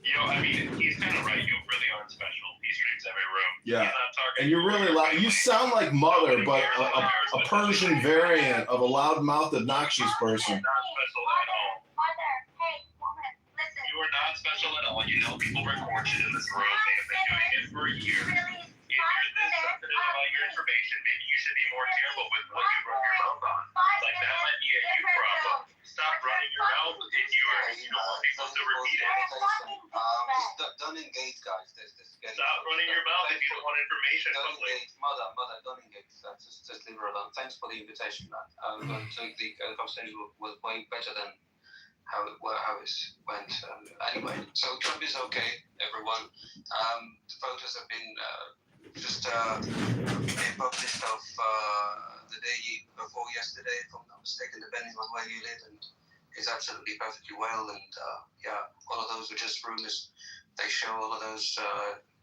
You know, I mean, he's kind of right. You really aren't special. He streams every room. Yeah. He's not talking. And you're really loud. You sound like Mother, but a Persian variant of a loud-mouthed, obnoxious person. Not special at all. Mother, hey, woman, listen. You are not special at all. You know, people record you in this room. They have been doing it for years. If you're this sensitive about your information, maybe you should be more careful with what you run your mouth on. Like, that might be a you problem. Stop running your mouth if you don't want people to repeat it. Just don't engage, guys. Stop running your mouth if you don't want information. Don't engage. Mother, don't engage. Just leave her alone. Thanks for the invitation, man. The conversation was way better than how it went. Anyway, so Trump is okay, everyone. The photos have been published of the day before yesterday, if I'm not mistaken, depending on where you live, and it's absolutely perfectly well. And all of those were just rumors. They show all of those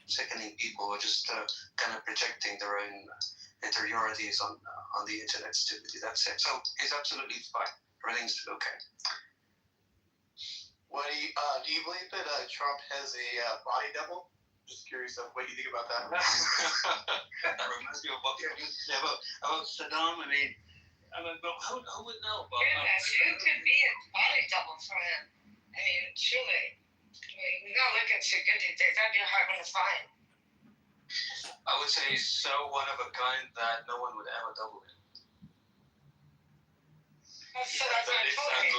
sickening people who are just kind of projecting their own interiorities on the internet stupidity. That's it. So it's absolutely fine. Everything's okay. What do you believe that Trump has a body double? Just curious of what you think about that. That reminds me of what you said about Saddam. I mean, but who would know? Goodness, who could be a body double for him? I mean, truly. I mean, we're not looking too good these days. That'd be a hard one to find. I would say he's so one of a kind that no one would ever double him. So that's what I told you.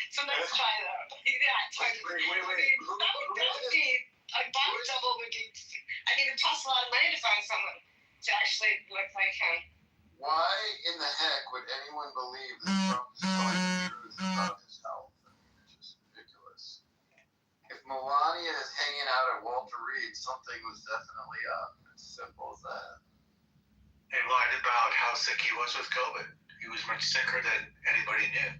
So let's try that. Wait. That would be a body double would be. I mean, it costs a lot of money to find someone to actually look like him. Why in the heck would anyone believe that Trump is telling the truth about his health? It's just ridiculous. If Melania is hanging out at Walter Reed, something was definitely up. It's simple as that. He lied about how sick he was with COVID. He was much sicker than anybody knew.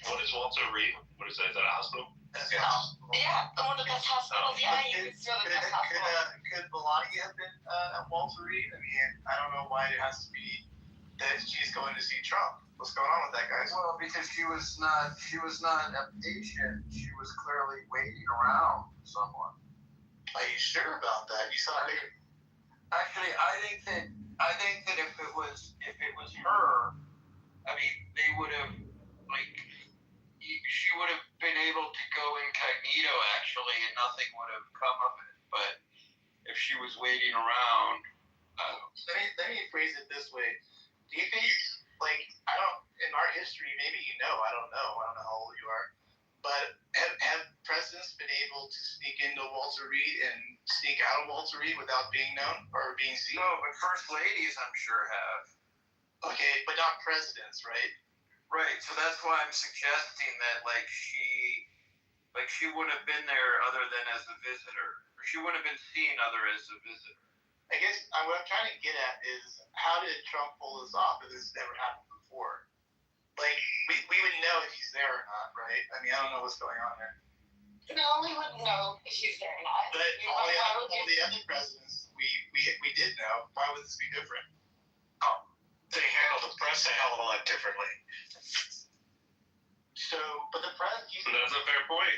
What is Walter Reed? What is that? Is that a hospital? That's a hospital. Yeah, one of the best hospitals. Yeah, he was really the best hospital. Could Melania have been at Walter Reed? I mean, I don't know why it has to be that she's going to see Trump. What's going on with that, guys? Well, because she was not a patient. She was clearly waiting around someone. Are you sure about that? You saw it. Actually, I think that if it was her, I mean, they would have she would have been able to go incognito actually, and nothing would have come of it. But if she was waiting around, let me phrase it this way. Do you think, in our history, maybe I don't know how old you are, but have presidents been able to sneak into Walter Reed and sneak out of Walter Reed without being known or being seen? no, but first ladies, I'm sure have. Okay, but not presidents, right? Right. So that's why I'm suggesting that she wouldn't have been there other than as a visitor, or she wouldn't have been seen other as a visitor. I guess what I'm trying to get at is, how did Trump pull this off if this never happened before? We would know if he's there or not, right? I mean, I don't know what's going on there. No, we wouldn't know if he's there or not. But all the other presidents, we did know. Why would this be different? They handle the press a hell of a lot differently. So, but the press... So that's a fair point.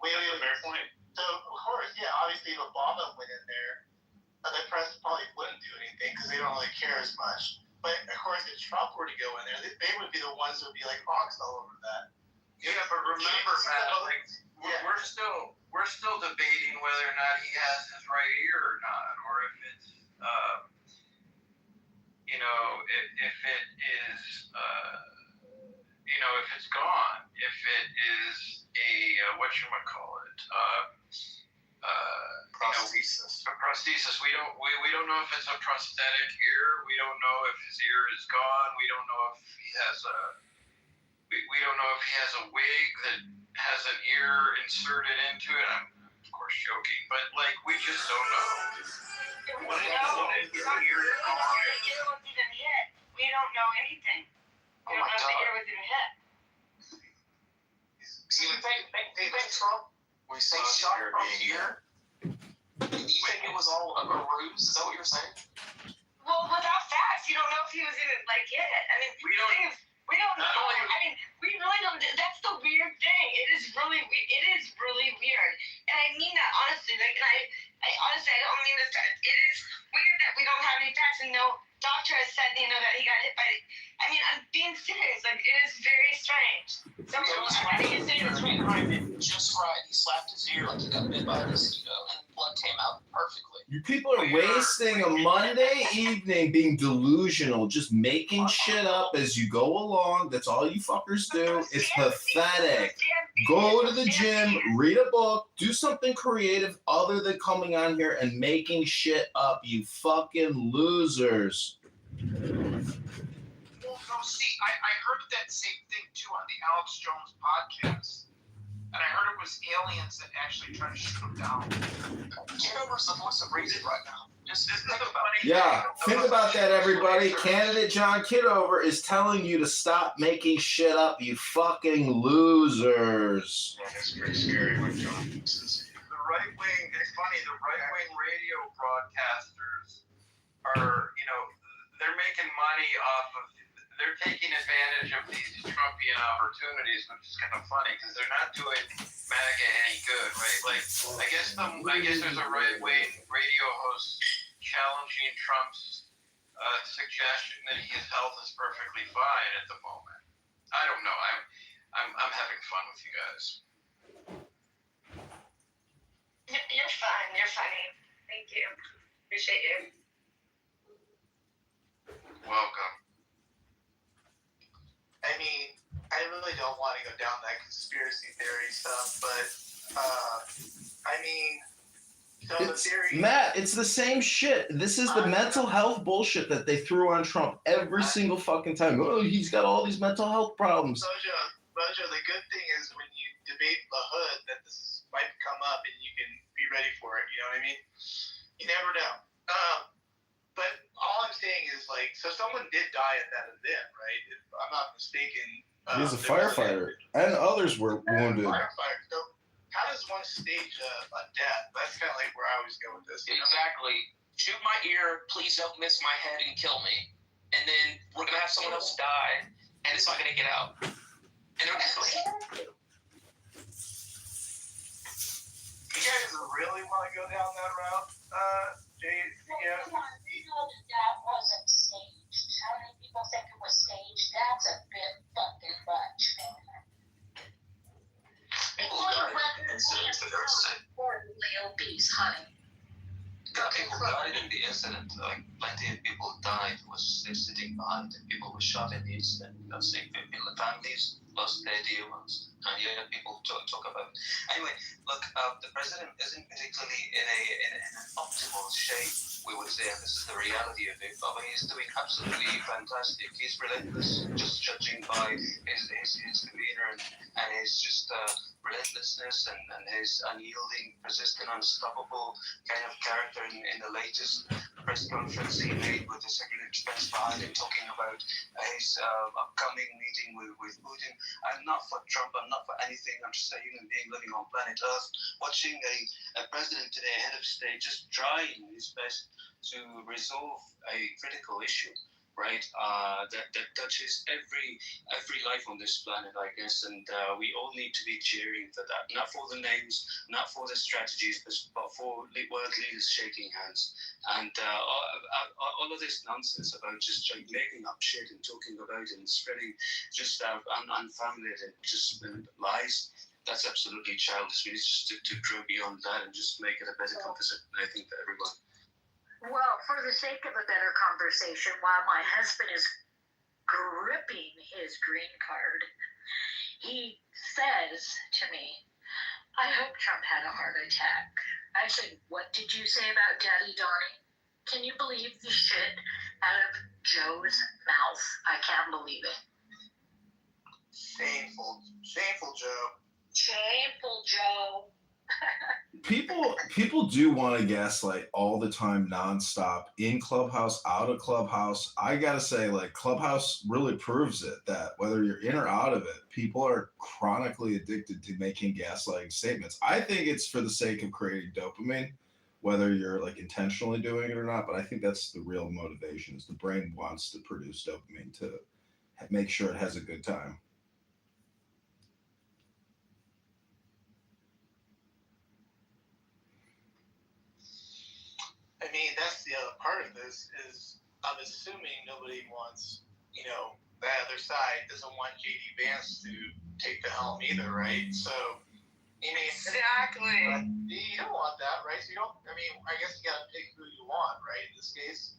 Wait. Fair point. So, of course, yeah, obviously if Obama went in there, the press probably wouldn't do anything because they don't really care as much. But, of course, if Trump were to go in there, they would be the ones who would be like hawks all over that. Yeah, but remember, Matt, like we're still debating whether or not he has his right ear or not, or if it's if it is if it's gone, if it is a whatchamacallit, prosthesis. A prosthesis. We don't know if it's a prosthetic ear. We don't know if his ear is gone. We don't know if he has we don't know if he has a wig that has an ear inserted into it. I'm of course joking, but like we just don't know. What if his ear is gone? The ear was even hit. We don't know anything. We don't know if the ear was even hit. Do you think Trump was shot from here? You think it was all a ruse? Is that what you're saying? Well, without facts, you don't know if he was even hit it. I mean, we don't know. I mean, we really don't. That's the weird thing. It is really weird, and I mean that honestly. Like, and I honestly, I don't mean this. It is weird that we don't have any facts, and no doctor has said, that he got hit by. I mean, I'm being serious. Like, it is very strange. So I think you're saying it's right. Just right. He slapped his ear like he got bit by a mosquito, and blood came out perfectly. You people are wasting a Monday evening being delusional, just making shit up as you go along. That's all you fuckers do. It's pathetic. Go to the gym, read a book, do something creative other than coming on here and making shit up, you fucking losers. Well, no, see, I heard that same thing too on the Alex Jones podcast. And I heard it was aliens that actually tried to shoot him down. Kitover's the voice of reason right now. Just think about it. Yeah, think about that, everybody. Candidate John Kitover is telling you to stop making shit up, you fucking losers. Yeah, that's pretty scary when John says it. The right wing, it's funny, the right wing radio broadcasters are, they're making money off of, they're taking advantage of these Trumpian opportunities, which is kind of funny because they're not doing MAGA any good, right? Like, I guess there's a right-wing radio host challenging Trump's suggestion that his health is perfectly fine at the moment. I don't know. I'm having fun with you guys. You're fine. You're funny. Thank you. Appreciate you. Welcome. I mean, I really don't want to go down that conspiracy theory stuff, but, I mean, so the theory... Matt, it's the same shit. This is the mental health bullshit that they threw on Trump every single fucking time. Oh, he's got all these mental health problems. Bojo, the good thing is when you debate the hood that this might come up and you can be ready for it, you know what I mean? You never know. But all I'm saying is, so someone did die at that event, right? If I'm not mistaken. He's a firefighter, and others were wounded. Firefighter. So how does one stage a death? That's kind of like where I always go with this. Exactly. Shoot my ear, please don't miss my head and kill me. And then we're going to have someone else die, and it's not going to get out. And they're like, you guys really want to go down that route, Jay? Yeah. That wasn't staged. How many people think it was staged? That's a bit fucking much. people died in incidents that are safe. Importantly obese, honey. People died in the incident. Plenty of people died was sitting behind and people were shot in the incident. Families lost their dear ones. And yet people talk about it. Anyway, look, the president isn't particularly in an optimal shape, we would say, and this is the reality of it, but he's doing absolutely fantastic. He's relentless, just judging by his demeanor and his just relentlessness and his unyielding, persistent, unstoppable kind of character in the latest press conference he made with the Secretary of Defense behind him, talking about his upcoming meeting with Putin. I'm not for Trump, I'm not for anything, I'm just a human being living on planet Earth, watching a president today, head of state, just trying his best to resolve a critical issue. right? That touches every life on this planet, I guess, and we all need to be cheering for that. Not for the names, not for the strategies, but for world leaders shaking hands. And all of this nonsense about just like making up shit and talking about it and spreading just unfounded and just lies. That's absolutely childish. We need just to grow beyond that and just make it a better conversation, I think, for everyone. Well, for the sake of a better conversation, while my husband is gripping his green card, he says to me, I hope Trump had a heart attack. I said, what did you say about Daddy Donnie? Can you believe the shit out of Joe's mouth? I can't believe it. Shameful Joe. Shameful Joe. People do want to gaslight all the time, nonstop, in Clubhouse, out of Clubhouse. I gotta say, like, Clubhouse really proves it, that whether you're in or out of it, people are chronically addicted to making gaslighting statements. I think it's for the sake of creating dopamine, whether you're like intentionally doing it or not. But I think that's the real motivation: is the brain wants to produce dopamine to make sure it has a good time. I mean, that's the other part of this is I'm assuming nobody wants, the other side doesn't want JD Vance to take the helm either, right? So, Exactly. You don't want that, right? So I guess you got to pick who you want, right? In this case,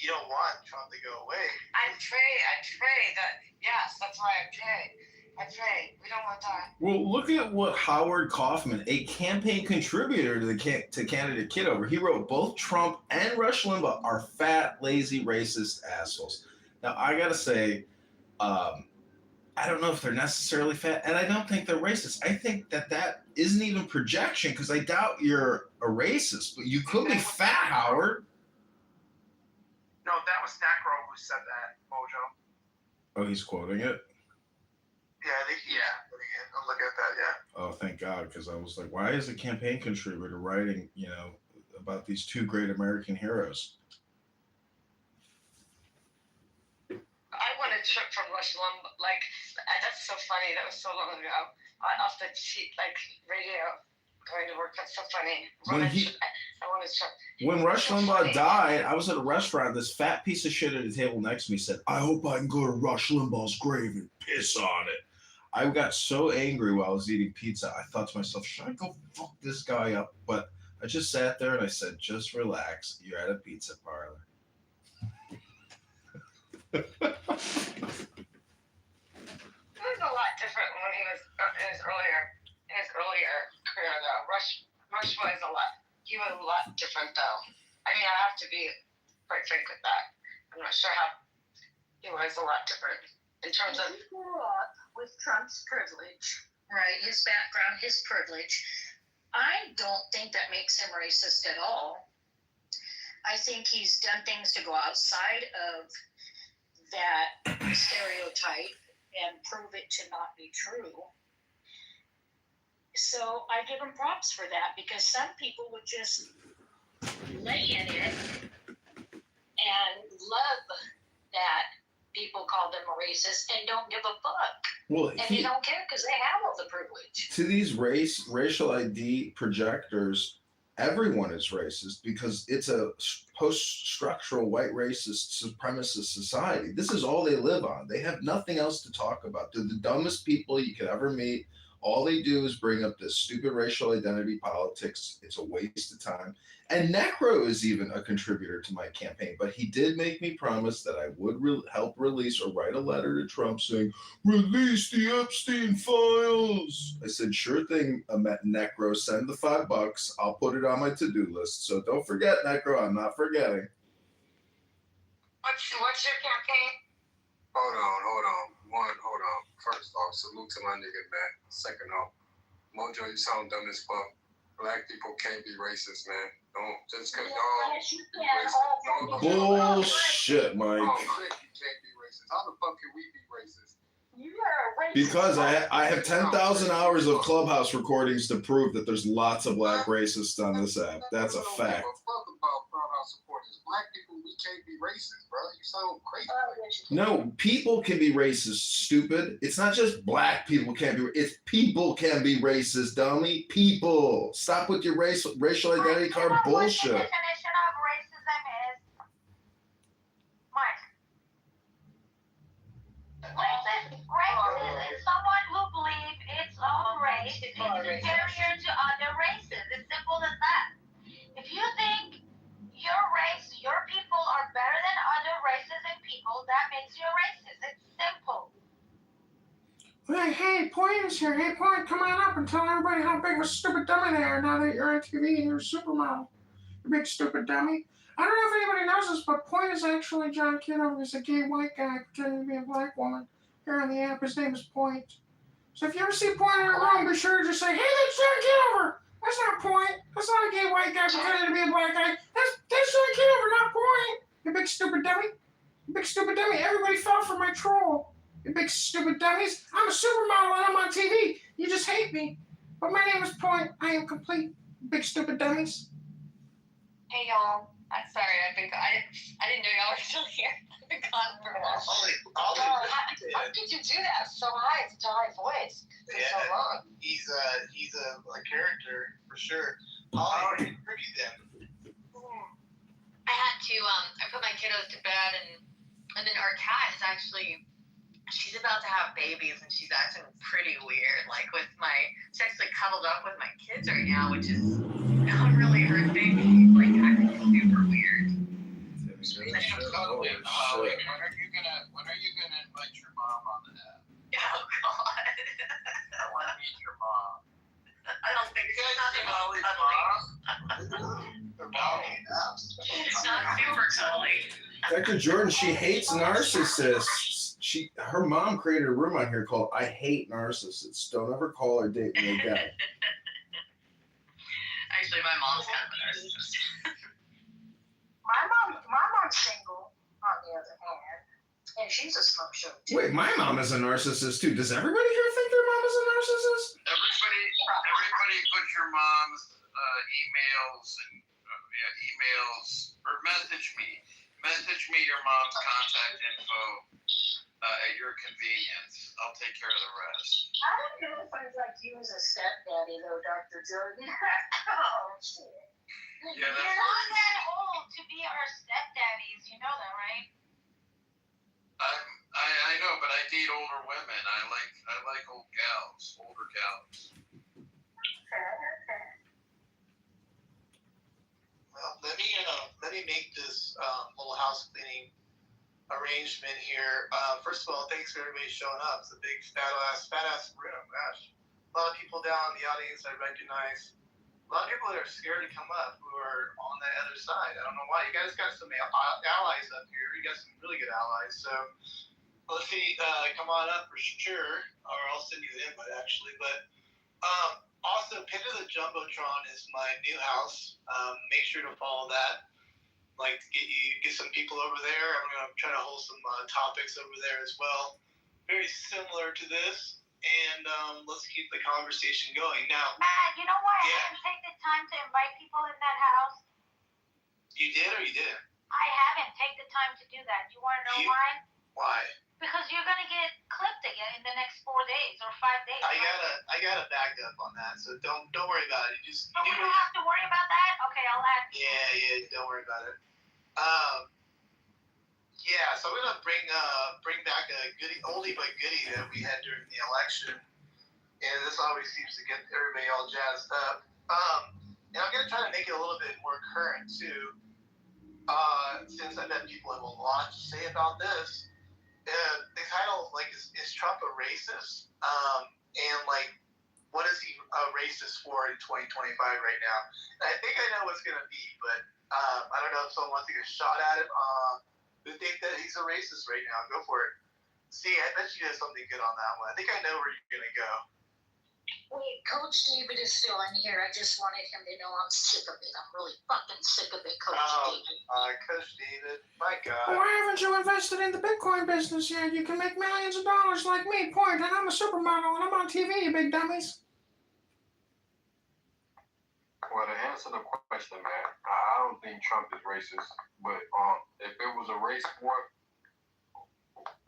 you don't want Trump to go away. I pray that, yes, that's why I pray. We don't want that. Well, look at what Howard Kaufman, a campaign contributor to candidate Kitover, he wrote, both Trump and Rush Limbaugh are fat, lazy, racist assholes. Now, I gotta say, I don't know if they're necessarily fat, and I don't think they're racist. I think that isn't even projection, because I doubt you're a racist, but you could be fat, Howard. No, that was Necro who said that, Mojo. Oh, he's quoting it? Yeah, I think I'll look at that, yeah. Oh, thank God, because I was like, why is a campaign contributor writing, about these two great American heroes? I won a trip from Rush Limbaugh. That's so funny. That was so long ago. Off the radio, going to work. That's so funny. I won a trip. When Rush Limbaugh died, I was at a restaurant. This fat piece of shit at a table next to me said, I hope I can go to Rush Limbaugh's grave and piss on it. I got so angry while I was eating pizza. I thought to myself, should I go fuck this guy up? But I just sat there and I said, just relax. You're at a pizza parlor. It was a lot different when he was in his earlier career though. Rush was he was a lot different though. I have to be quite frank with that. I'm not sure how he was a lot different in terms of. He grew up with Trump's privilege, right? His background, his privilege. I don't think that makes him racist at all. I think he's done things to go outside of that stereotype and prove it to not be true. So I give him props for that, because some people would just lay in it and love that people call them a racist and don't give a fuck. Well, they don't care because they have all the privilege. To these racial ID projectors, everyone is racist because it's a post-structural white racist supremacist society. This is all they live on. They have nothing else to talk about. They're the dumbest people you could ever meet. All they do is bring up this stupid racial identity politics. It's a waste of time. And Necro is even a contributor to my campaign, but he did make me promise that I would help release or write a letter to Trump saying, release the Epstein files. I said, sure thing, Necro, send the $5. I'll put it on my to-do list. So don't forget, Necro, I'm not forgetting. What's your campaign? Hold on. First off, salute to my nigga, man. Second off, Mojo, you sound dumb as fuck. Black people can't be racist, man. Don't just because y'all. Bullshit, Mike. Oh, Crick, you can't be racist. How the fuck can we be racist? Because I have 10,000 hours of Clubhouse recordings to prove that there's lots of black racists on this app. That's a fact. Fuck about Clubhouse supporters. Black people, we can't be racist, bro. You sound crazy. No, people can be racist, stupid. It's not just black people can't be. It's people can be racist, dummy. People. Stop with your racial identity card bullshit. What the definition of racism is? Mike. Racist is someone who believes its own race is superior to other races. It's simple as that. If you think your race, your people are better than other races and people, that makes you a racist. It's simple. Hey, Point is here. Hey, Point, come on up and tell everybody how big of a stupid dummy they are now that you're on TV and you're a supermodel. You big stupid dummy. I don't know if anybody knows this, but Point is actually John Kitover. He's a gay white guy pretending to be a black woman. Here on the app, his name is Point. So if you ever see Point in a room, be sure to just say, hey, that's John Kitover. That's not Point. That's not a gay white guy pretending to be a black guy. That's John Kitover, not Point. You big stupid dummy. You big stupid dummy. Everybody fell for my troll. You big stupid dummies. I'm a supermodel and I'm on TV. You just hate me. But my name is Point. I am complete. Big stupid dummies. Hey y'all, I'm sorry. I didn't know y'all were still here. I've been gone for a while. How could you do that so high? Such a high voice for so long. He's a character for sure. Holly, review them. I had to I put my kiddos to bed and then our cat is actually, she's about to have babies and she's acting pretty weird. Like she's actually cuddled up with my kids right now, which is not really her thing. She's like acting super weird. When are you gonna invite your mom on the app? Oh God. I want to meet your mom. I don't think You guys see Holly's mom? It's not super cuddly. Dr. Jordan, she hates narcissists. Her mom created a room on here called I Hate Narcissists. Don't ever call or date me again. Actually, my mom's kind of a narcissist. My mom's single, on the other hand, and she's a smoke show too. Wait, my mom is a narcissist too. Does everybody here think their mom is a narcissist? Everybody put your mom's emails or message me. Message me your mom's contact info at your convenience. I'll take care of the rest. I don't know if I'd like you as a stepdaddy though, Dr. Jordan. Oh shit. Yeah, You're not that old to be our stepdaddies, you know that, right? I know, but I date older women. I like older gals. Okay. Well, let me make this little house cleaning arrangement here. First of all, thanks for everybody showing up. It's a big fat ass room. Gosh, a lot of people down in the audience I recognize. A lot of people that are scared to come up who are on the other side. I don't know why. You guys got some allies up here. You got some really good allies. So let's see, come on up for sure, or I'll send you the invite actually. But also, Pit of the Jumbotron is my new house. Make sure to follow that. Like to get some people over there. I'm gonna try to hold some topics over there as well. Very similar to this. And let's keep the conversation going. Now, Matt, you know why I didn't take the time to invite people in that house? You did or you didn't? I haven't taken the time to do that. You want to know why? Why? Because you're going to get clipped again in the next 4 days or 5 days. I got a backup on that, so don't worry about it. But we don't have to worry about that? Okay, I'll add. Yeah, don't worry about it. Yeah, so I'm gonna bring back a oldie but goodie that we had during the election, and this always seems to get everybody all jazzed up. And I'm gonna try to make it a little bit more current too, since I bet people have a lot to say about this. The title is Trump a racist? And what is he a racist for in 2025 right now? And I think I know what's gonna be, but I don't know if someone wants to get a shot at it. Who think that he's a racist right now? Go for it. See, I bet you have something good on that one. I think I know where you're gonna go. Wait, Coach David is still in here. I just wanted him to know I'm sick of it. I'm really fucking sick of it, Coach David. Coach David, my God. Why haven't you invested in the Bitcoin business yet? You can make millions of dollars like me, point, and I'm a supermodel and I'm on TV, you big dummies. Well, to answer the question, man, I don't think Trump is racist, but if it was a race war,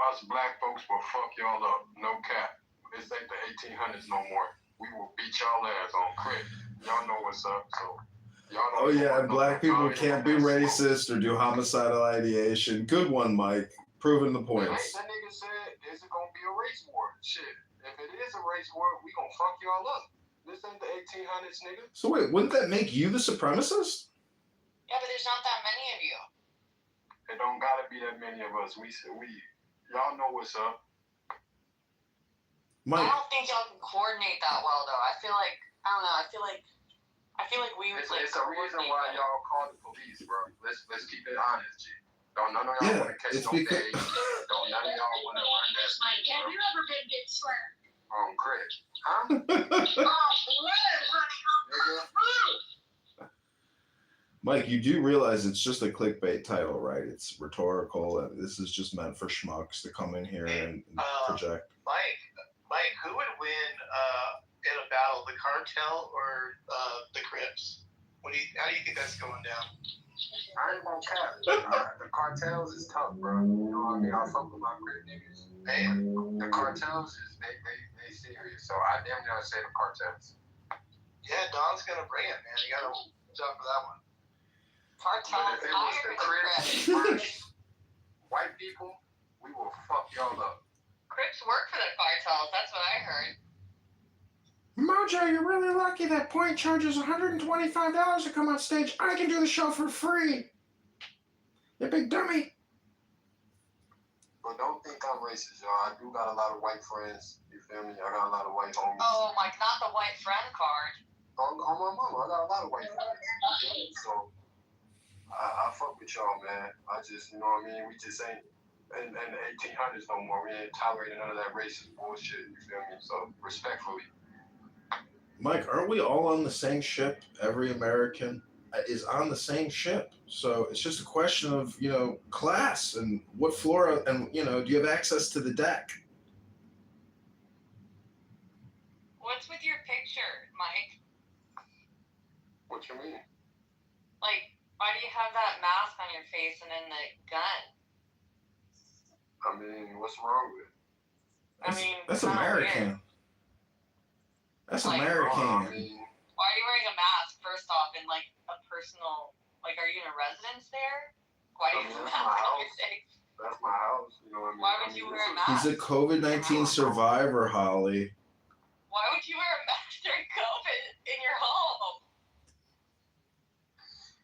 us black folks will fuck y'all up, no cap. This ain't the 1800s no more. We will beat y'all ass on crit. Y'all know what's up, so y'all know. Oh yeah, and black people can't be racist or do homicidal ideation. Good one, Mike. Proving the points. That nigga said, is it gonna be a race war? Shit, if it is a race war, we gonna fuck y'all up. This ain't the 1800s, nigga. So wait, wouldn't that make you the supremacist? Yeah, but there's not that many of you. It don't gotta be that many of us. Y'all know what's up. I Mike. don't think y'all can coordinate that well, though. I feel like we would It's a reason why y'all call the police, bro. Let's keep it honest, G. Don't none of y'all want to catch no days. Don't none of y'all want to run that. Mike, have you ever been get swear? Crit. Huh? Mike, you do realize it's just a clickbait title, right? It's rhetorical, and this is just meant for schmucks to come in here and project. Mike, who would win in a battle, the cartel or the Crips? How do you think that's going down? I ain't gonna cap. The cartels is tough, bro. You know what I mean? I fuck with my Crip niggas. And the cartels is they serious. So I damn near say the cartels. Yeah, Don's gonna bring it, man. You gotta jump for that one. Cartels, But if it was the Crips versus white people, we will fuck y'all up. Crips work for the cartels. That's what I heard. Mojo, you're really lucky that Point charges $125 to come on stage. I can do the show for free. You big dummy. But don't think I'm racist, y'all. I do got a lot of white friends. You feel me? I got a lot of white homies. Oh, like not the white friend card. On my mama, I got a lot of white friends. So I fuck with y'all, man. I just, you know what I mean? We just ain't in the 1800s no more. We ain't tolerating none of that racist bullshit. You feel me? So respectfully. Mike, aren't we all on the same ship? Every American is on the same ship. So it's just a question of, class and what floor and, do you have access to the deck? What's with your picture, Mike? What you mean? Like, why do you have that mask on your face and then the gun? I mean, what's wrong with it? That's American. That's American. Why are you wearing a mask, first off, in, like, a personal... Like, are you in a residence there? Why do you have a mask on your face? That's my house, you know what I mean? Why would you wear a mask? He's a COVID-19 survivor, Holly. Why would you wear a mask during COVID in your home?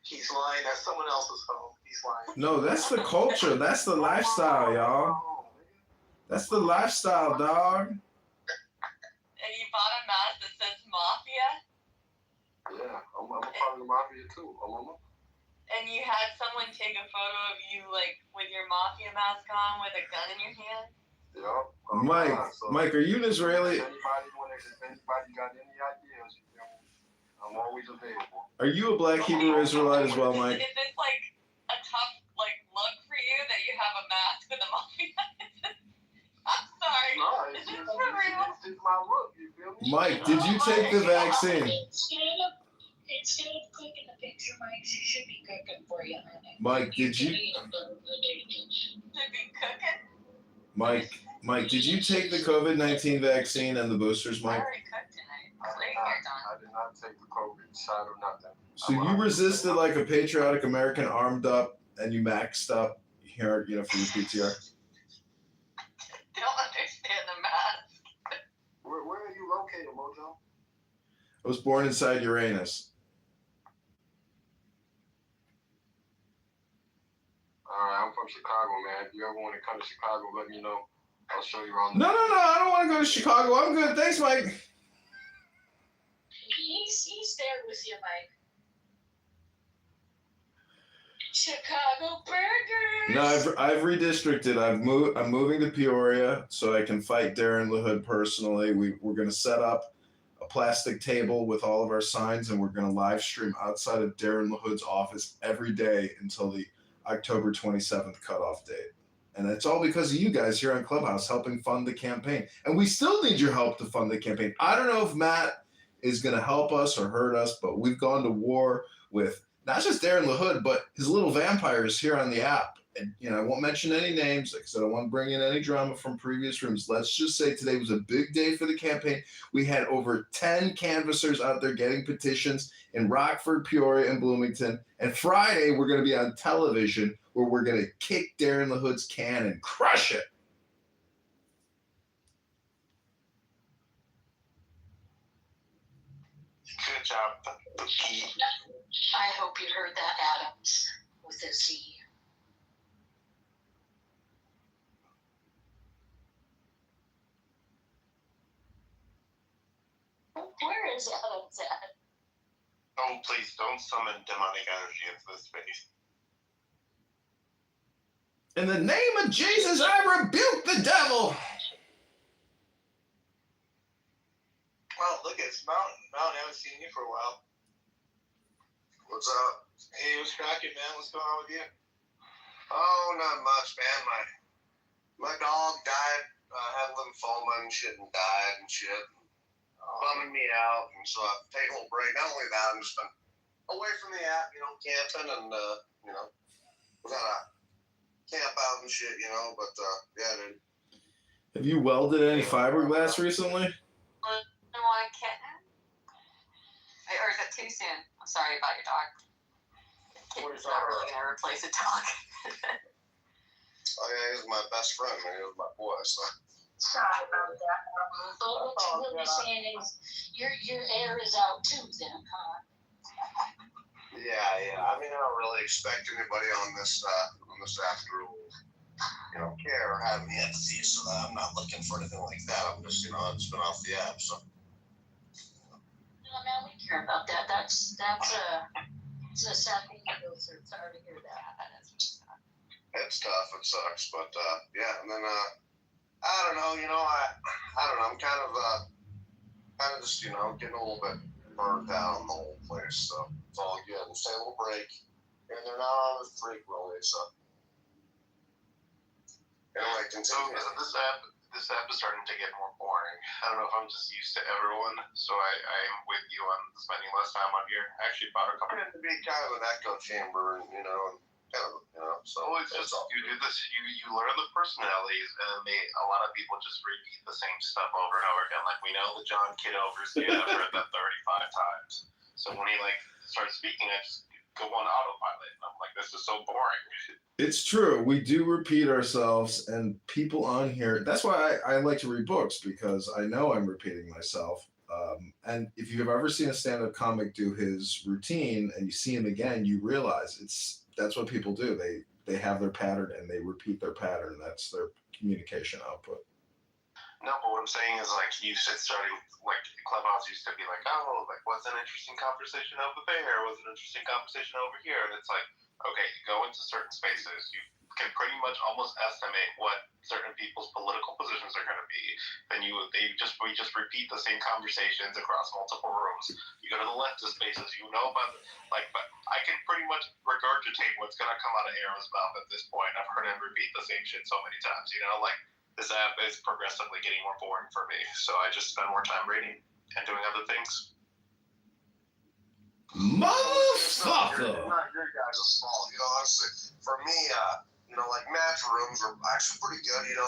He's lying. That's someone else's home. He's lying. No, that's the culture. That's the lifestyle, y'all. That's the lifestyle, dog. And you bought a mask that says Mafia? Yeah, I'm a part of the Mafia, too. And you had someone take a photo of you, like, with your Mafia mask on with a gun in your hand? Yeah. Mike, are you an Israeli? If anybody got any ideas, I'm always available. Are you a black Hebrew Israelite as well, Mike? Is this, like, a tough, like, look for you that you have a mask with a Mafia? I'm sorry. No, it's just my look, you feel me? Mike, did you take the vaccine? Instead of clicking the picture, Mike, she should be cooking for you, honey. Mike, did you? Should be cooking? Mike, did you take the COVID-19 vaccine and the boosters, Mike? I already cooked tonight. I did not take the COVID shot or nothing. So you resisted like a patriotic American, armed up, and you maxed up here, for your PTR. Don't understand the mask. Where are you located, Mojo? I was born inside Uranus. Alright, I'm from Chicago, man. If you ever want to come to Chicago, let me know. I'll show you around. No, I don't want to go to Chicago. I'm good. Thanks, Mike. He's there with you, Mike. Chicago burgers. No, I've redistricted. I'm moving to Peoria so I can fight Darren LaHood personally. We're going to set up plastic table with all of our signs, and we're going to live stream outside of Darren LaHood's office every day until the October 27th cutoff date. And it's all because of you guys here on Clubhouse helping fund the campaign. And we still need your help to fund the campaign. I don't know if Matt is going to help us or hurt us, but we've gone to war with not just Darren LaHood, but his little vampires here on the app. And, I won't mention any names because I don't want to bring in any drama from previous rooms. Let's just say today was a big day for the campaign. We had over 10 canvassers out there getting petitions in Rockford, Peoria, and Bloomington. And Friday, we're going to be on television where we're going to kick Darren LaHood's can and crush it. Good job, Pete. I hope you heard that, Adams, with a Z. Where is Adams at? Oh, please don't summon demonic energy into this space. In the name of Jesus, I rebuke the devil. Well, look, it's Mountain. Mountain, I haven't seen you for a while. What's up? Hey, what's cracking, man? What's going on with you? Oh, not much, man. My dog died. Had lymphoma and shit, and died and shit. Bumming me out, and so I've taken a little break. Not only that, I'm just been away from the app, camping, and we gotta camp out and shit, but yeah, dude. Have you welded any fiberglass recently? You want a kitten? Or is it too soon? I'm sorry about your dog. Kitten's not really gonna replace a dog. Oh yeah, he was my best friend, man. He was my boy, so. Sorry about that. But what you really saying is your air is out too then, huh? Yeah. I mean, I don't really expect anybody on this app to, care or have any empathy, so that I'm not looking for anything like that. I'm just, I've just been off the app, so. No, man, we care about that. That's it's a sad thing to go through. Sorry to hear that. It's tough. It sucks, but yeah. And then I don't know. I don't know. I'm kind of just getting a little bit burnt out on the whole place. So it's all good. We'll take a little break, and they're not on as frequently. So anyway, continue. This app is starting to get more boring. I don't know if I'm just used to everyone, so I'm with you on spending less time on here. I actually bought a couple. It to be kind of an echo chamber, and so it's just you do this, you learn the personalities, and a lot of people just repeat the same stuff over and over again. Like we know the John Kitover's the I've heard that 35 times. So when he starts speaking, I just go on autopilot. And I'm like, this is so boring. It's true. We do repeat ourselves, and people on here. That's why I like to read books, because I know I'm repeating myself. And if you've ever seen a stand-up comic do his routine and you see him again, you realize that's what people do. They have their pattern and they repeat their pattern. That's their communication output. No, but what I'm saying is you said starting Clubhouse used to be what's an interesting conversation over there? What's an interesting conversation over here? And it's okay, you go into certain spaces, you can pretty much almost estimate what certain people's political positions are going to be. Then we just repeat the same conversations across multiple rooms. You go to the leftist spaces, about but I can pretty much regurgitate what's going to come out of Aaron's mouth at this point. I've heard him repeat the same shit so many times. This app is progressively getting more boring for me, so I just spend more time reading and doing other things. Motherfucker! It's not your guys' fault. Honestly, for me, match rooms are actually pretty good. They're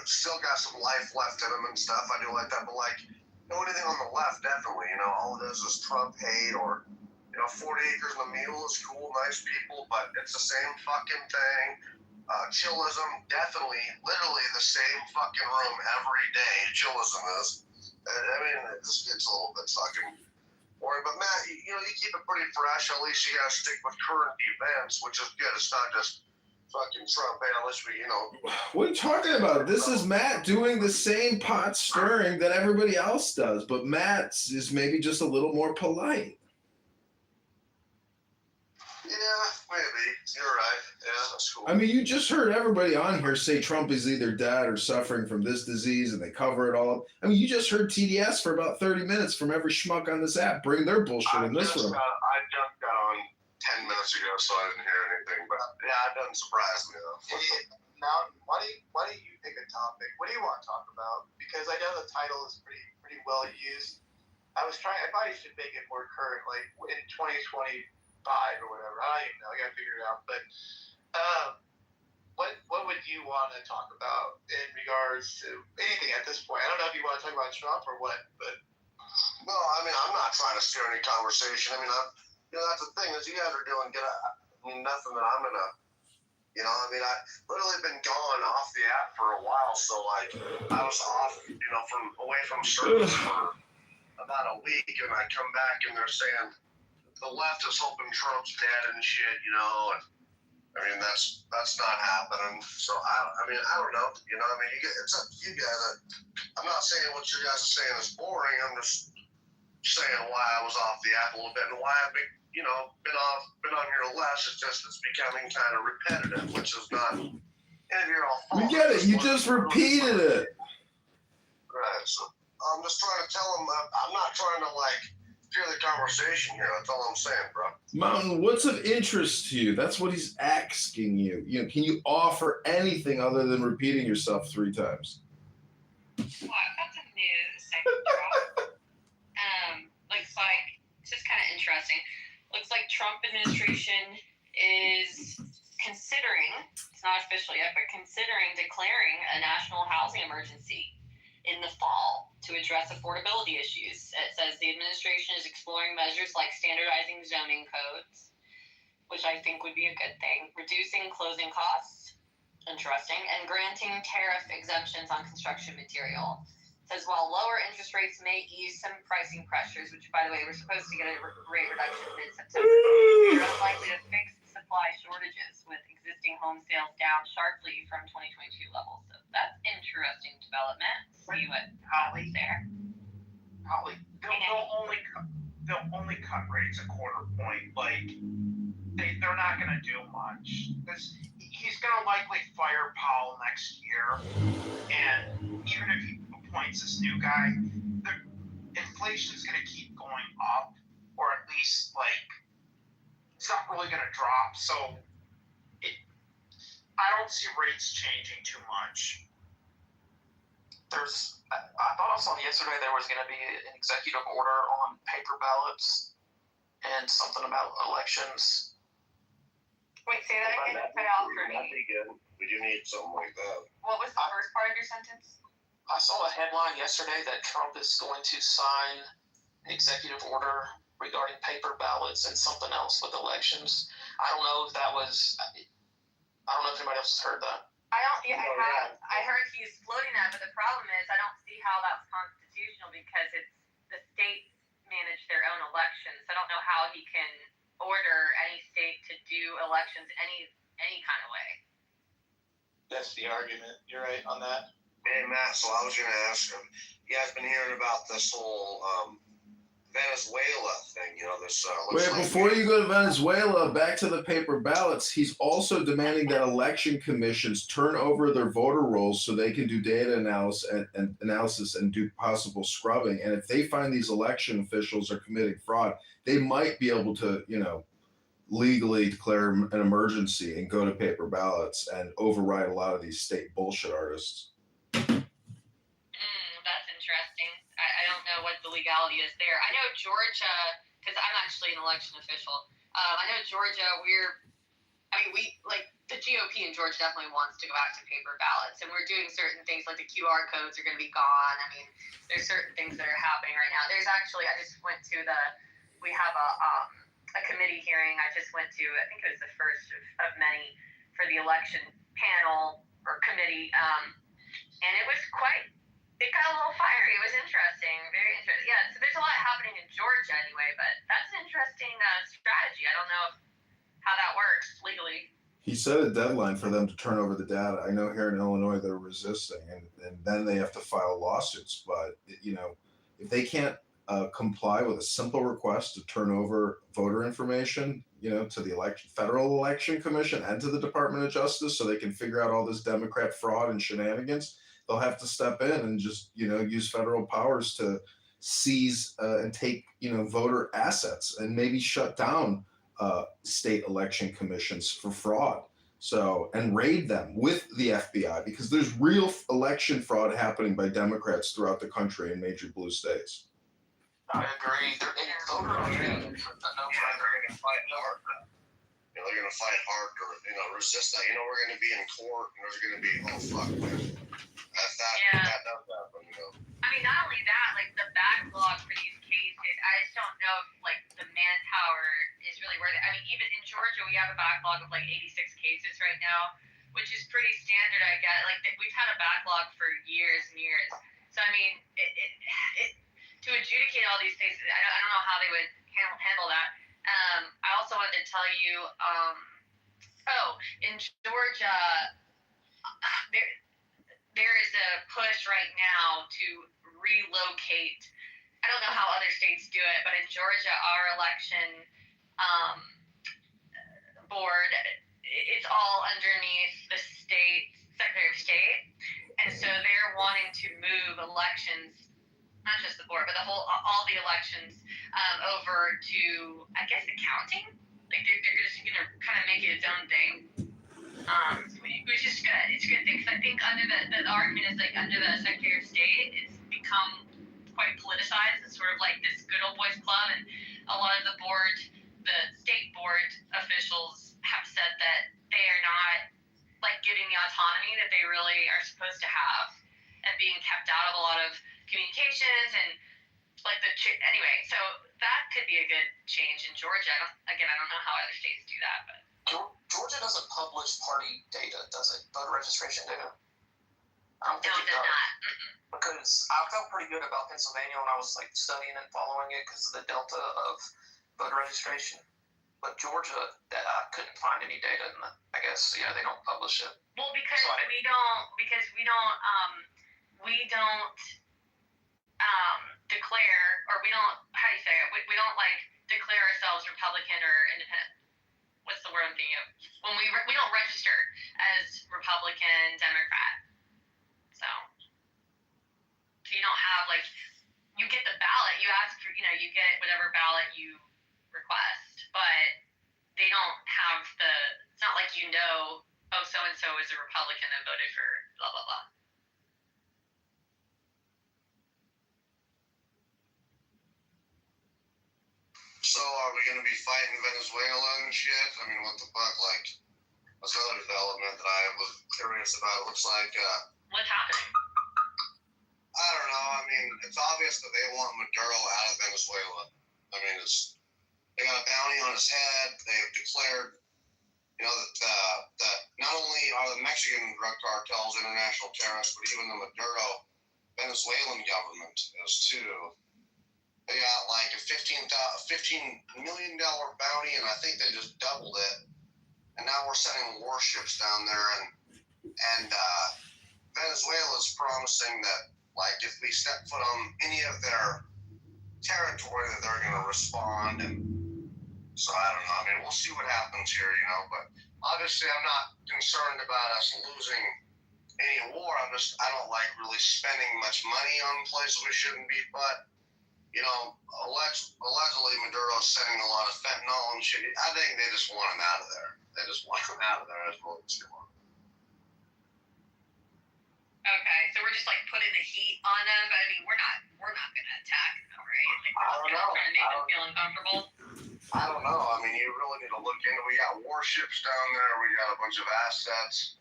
still got some life left in them and stuff. I do like that, but anything on the left, definitely. All it is Trump hate or 40 acres and a mule is cool, nice people, but it's the same fucking thing. Chillism, definitely, literally the same fucking room every day. Chillism is. It just gets a little bit fucking boring. But Matt, you keep it pretty fresh. At least you gotta stick with current events, which is good. It's not just fucking Trump, unless we, What are you talking about? This is Matt doing the same pot stirring that everybody else does, but Matt is maybe just a little more polite. Yeah, maybe. You're right. Yeah. that's cool. I mean, you just heard everybody on here say Trump is either dead or suffering from this disease, and they cover it all up. I mean, you just heard TDS for about 30 minutes from every schmuck on this app bring their bullshit in this room. I just got on 10 minutes ago, so I didn't hear anything. But yeah, it doesn't surprise me though. Hey, Mountain, why do you pick a topic? What do you want to talk about? Because I know the title is pretty well used. I probably should make it more current, like in 2025 or whatever. I don't even know. I gotta figure it out. But what would you want to talk about in regards to anything at this point? I don't know if you want to talk about Trump or what, but no, I mean, I'm not trying to steer any conversation. I mean, that's the thing is you guys are doing nothing that I'm gonna. I mean, I've literally been gone off the app for a while, so like I was off, from away from service for about a week, and I come back and they're saying the left is hoping Trump's dead and shit, and I mean that's not happening. So I mean I don't know, I mean it's up to you guys. I'm not saying what you guys are saying is boring. I'm just saying why I was off the app a little bit and why I've been been on here less. It's just it's becoming kind of repetitive, which is not any of your all fault. We get it. You just repeated it. Right. So I'm just trying to tell them I'm not trying to steer the conversation here. That's all I'm saying, bro. Mountain, what's of interest to you? That's what he's asking you. Can you offer anything other than repeating yourself 3 times? Well, I've got some news. Looks like it's just kind of interesting. Looks like Trump administration is considering, it's not official yet, but considering declaring a national housing emergency in the fall to address affordability issues. It says the administration is exploring measures like standardizing zoning codes, which I think would be a good thing, reducing closing costs, interesting, and granting tariff exemptions on construction material. It says while lower interest rates may ease some pricing pressures, which by the way, we're supposed to get a rate reduction mid-September, they're unlikely to fix supply shortages with existing home sales down sharply from 2022 levels. So that's interesting development. See what happens there. Holly, they'll only cut rates a quarter point. They're not going to do much. He's going to likely fire Powell next year, and even if he appoints this new guy, the inflation's going to keep going up, or at least it's not really going to drop. So I don't see rates changing too much. I thought I saw yesterday there was going to be an executive order on paper ballots and something about elections. Wait, say that again. Cut out for me. That'd be good. We do need something like that. What was the first part of your sentence? I saw a headline yesterday that Trump is going to sign an executive order regarding paper ballots and something else with elections. I don't know if anybody else has heard that. I heard he's floating that, but the problem is I don't see how that's constitutional because it's the states manage their own elections. I don't know how he can order any state to do elections any kind of way. That's the argument. You're right on that. Hey Matt, so I was going to ask you guys been hearing about this whole Venezuela thing, this... Wait, before you go to Venezuela, back to the paper ballots, he's also demanding that election commissions turn over their voter rolls so they can do data analysis and do possible scrubbing. And if they find these election officials are committing fraud, they might be able to, legally declare an emergency and go to paper ballots and override a lot of these state bullshit artists. That's interesting. I don't know what the legality is there. I know Georgia, because I'm actually an election official. I know Georgia, the GOP in Georgia definitely wants to go back to paper ballots, and we're doing certain things like the QR codes are going to be gone. I mean, there's certain things that are happening right now. There's actually, I just went to we have a committee hearing I just went to. I think it was the first of many for the election panel or committee, and it was it got a little fiery. It was interesting, very interesting. Yeah, so there's a lot happening in Georgia anyway, but that's an interesting strategy. I don't know how that works legally. He set a deadline for them to turn over the data. I know here in Illinois they're resisting, and then they have to file lawsuits. But if they can't comply with a simple request to turn over voter information, to the Federal Election Commission and to the Department of Justice so they can figure out all this Democrat fraud and shenanigans, they'll have to step in and just, use federal powers to seize and take, voter assets and maybe shut down state election commissions for fraud. So, and raid them with the FBI because there's real election fraud happening by Democrats throughout the country in major blue states. I agree. They're voter ID. They're gonna fight hard. They're gonna fight hard to resist that. We're gonna be in court and there's gonna be fuck, man. That does happen. I mean, not only that, like the backlog for these cases, I just don't know if like the manpower is really worth it. I mean, even in Georgia, we have a backlog of like 86 cases right now, which is pretty standard, I guess. Like we've had a backlog for years and years. So I mean, it to adjudicate all these cases, I don't know how they would handle that. I also wanted to tell you, in Georgia, there is a push right now to relocate. I don't know how other states do it, but in Georgia, our election board, it's all underneath the state Secretary of State, and so they're wanting to move elections, not just the board, but all the elections over to, I guess, accounting. Like they're just gonna kind of make it its own thing. Which is good. It's a good thing because I think under the argument is like under the Secretary of State, it's become quite politicized. It's sort of like this good old boys club, and a lot of the state board officials have said that they are not like giving the autonomy that they really are supposed to have, and being kept out of a lot of communications and like anyway. So that could be a good change in Georgia. I don't know how other states do that, but. Georgia doesn't publish party data, does it? Voter registration data? I don't think it does. Not. Because I felt pretty good about Pennsylvania when I was like studying and following it because of the delta of voter registration. But Georgia, that I couldn't find any data, and I guess they don't publish it. Well, because we don't declare, or we don't. How do you say it? We don't like declare ourselves Republican or independent. What's the word I'm thinking of? When we don't register as Republican, Democrat. So you don't have like, you get the ballot, you ask for, you get whatever ballot you request, but they don't have it's not like so-and-so is a Republican and voted for blah, blah, blah. So are we going to be fighting Venezuela and shit? I mean, what the fuck? Like, that's another development that I was curious about. It looks like... What's happening? I don't know. I mean, it's obvious that they want Maduro out of Venezuela. I mean, they got a bounty on his head. They have declared, that not only are the Mexican drug cartels international terrorists, but even the Maduro Venezuelan government is too. They got like a $15 million bounty, and I think they just doubled it. And now we're sending warships down there, and Venezuela's promising that, like, if we step foot on any of their territory, that they're going to respond. And so I don't know. I mean, we'll see what happens here, But obviously, I'm not concerned about us losing any war. I don't like really spending much money on places we shouldn't be, but. Allegedly Maduro's sending a lot of fentanyl and shit. I think they just want him out of there. They just want him out of there. That's what it's doing. Okay, so we're just like putting the heat on them, but I mean, we're not gonna attack them, right? Like, we're just gonna try to make them feel uncomfortable. I don't know. I mean, you really need to look into. We got warships down there. We got a bunch of assets.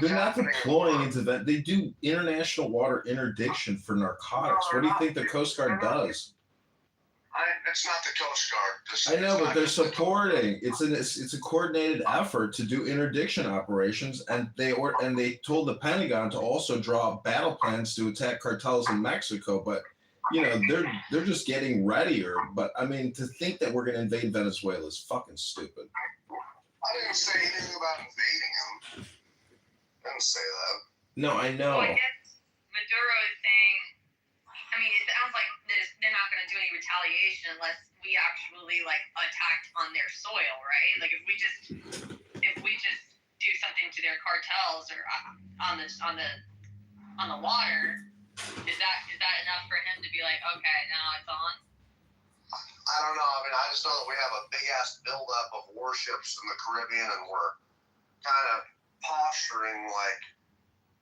They're not deploying into that. They do international water interdiction for narcotics. What do you think the Coast Guard does? It's not the Coast Guard. I know, but they're supporting. It's a coordinated effort to do interdiction operations, and they told the Pentagon to also draw battle plans to attack cartels in Mexico. But they're just getting readier. But I mean, to think that we're going to invade Venezuela is fucking stupid. I didn't say anything about invading them. I didn't say that. No, I know. Well, I guess Maduro is saying. I mean, it sounds like they're not going to do any retaliation unless we actually like attacked on their soil, right? Like if we just do something to their cartels or on the water, is that enough for him to be like, okay, now it's on? I don't know. I mean, I just know that we have a big ass buildup of warships in the Caribbean, and we're kind of posturing like,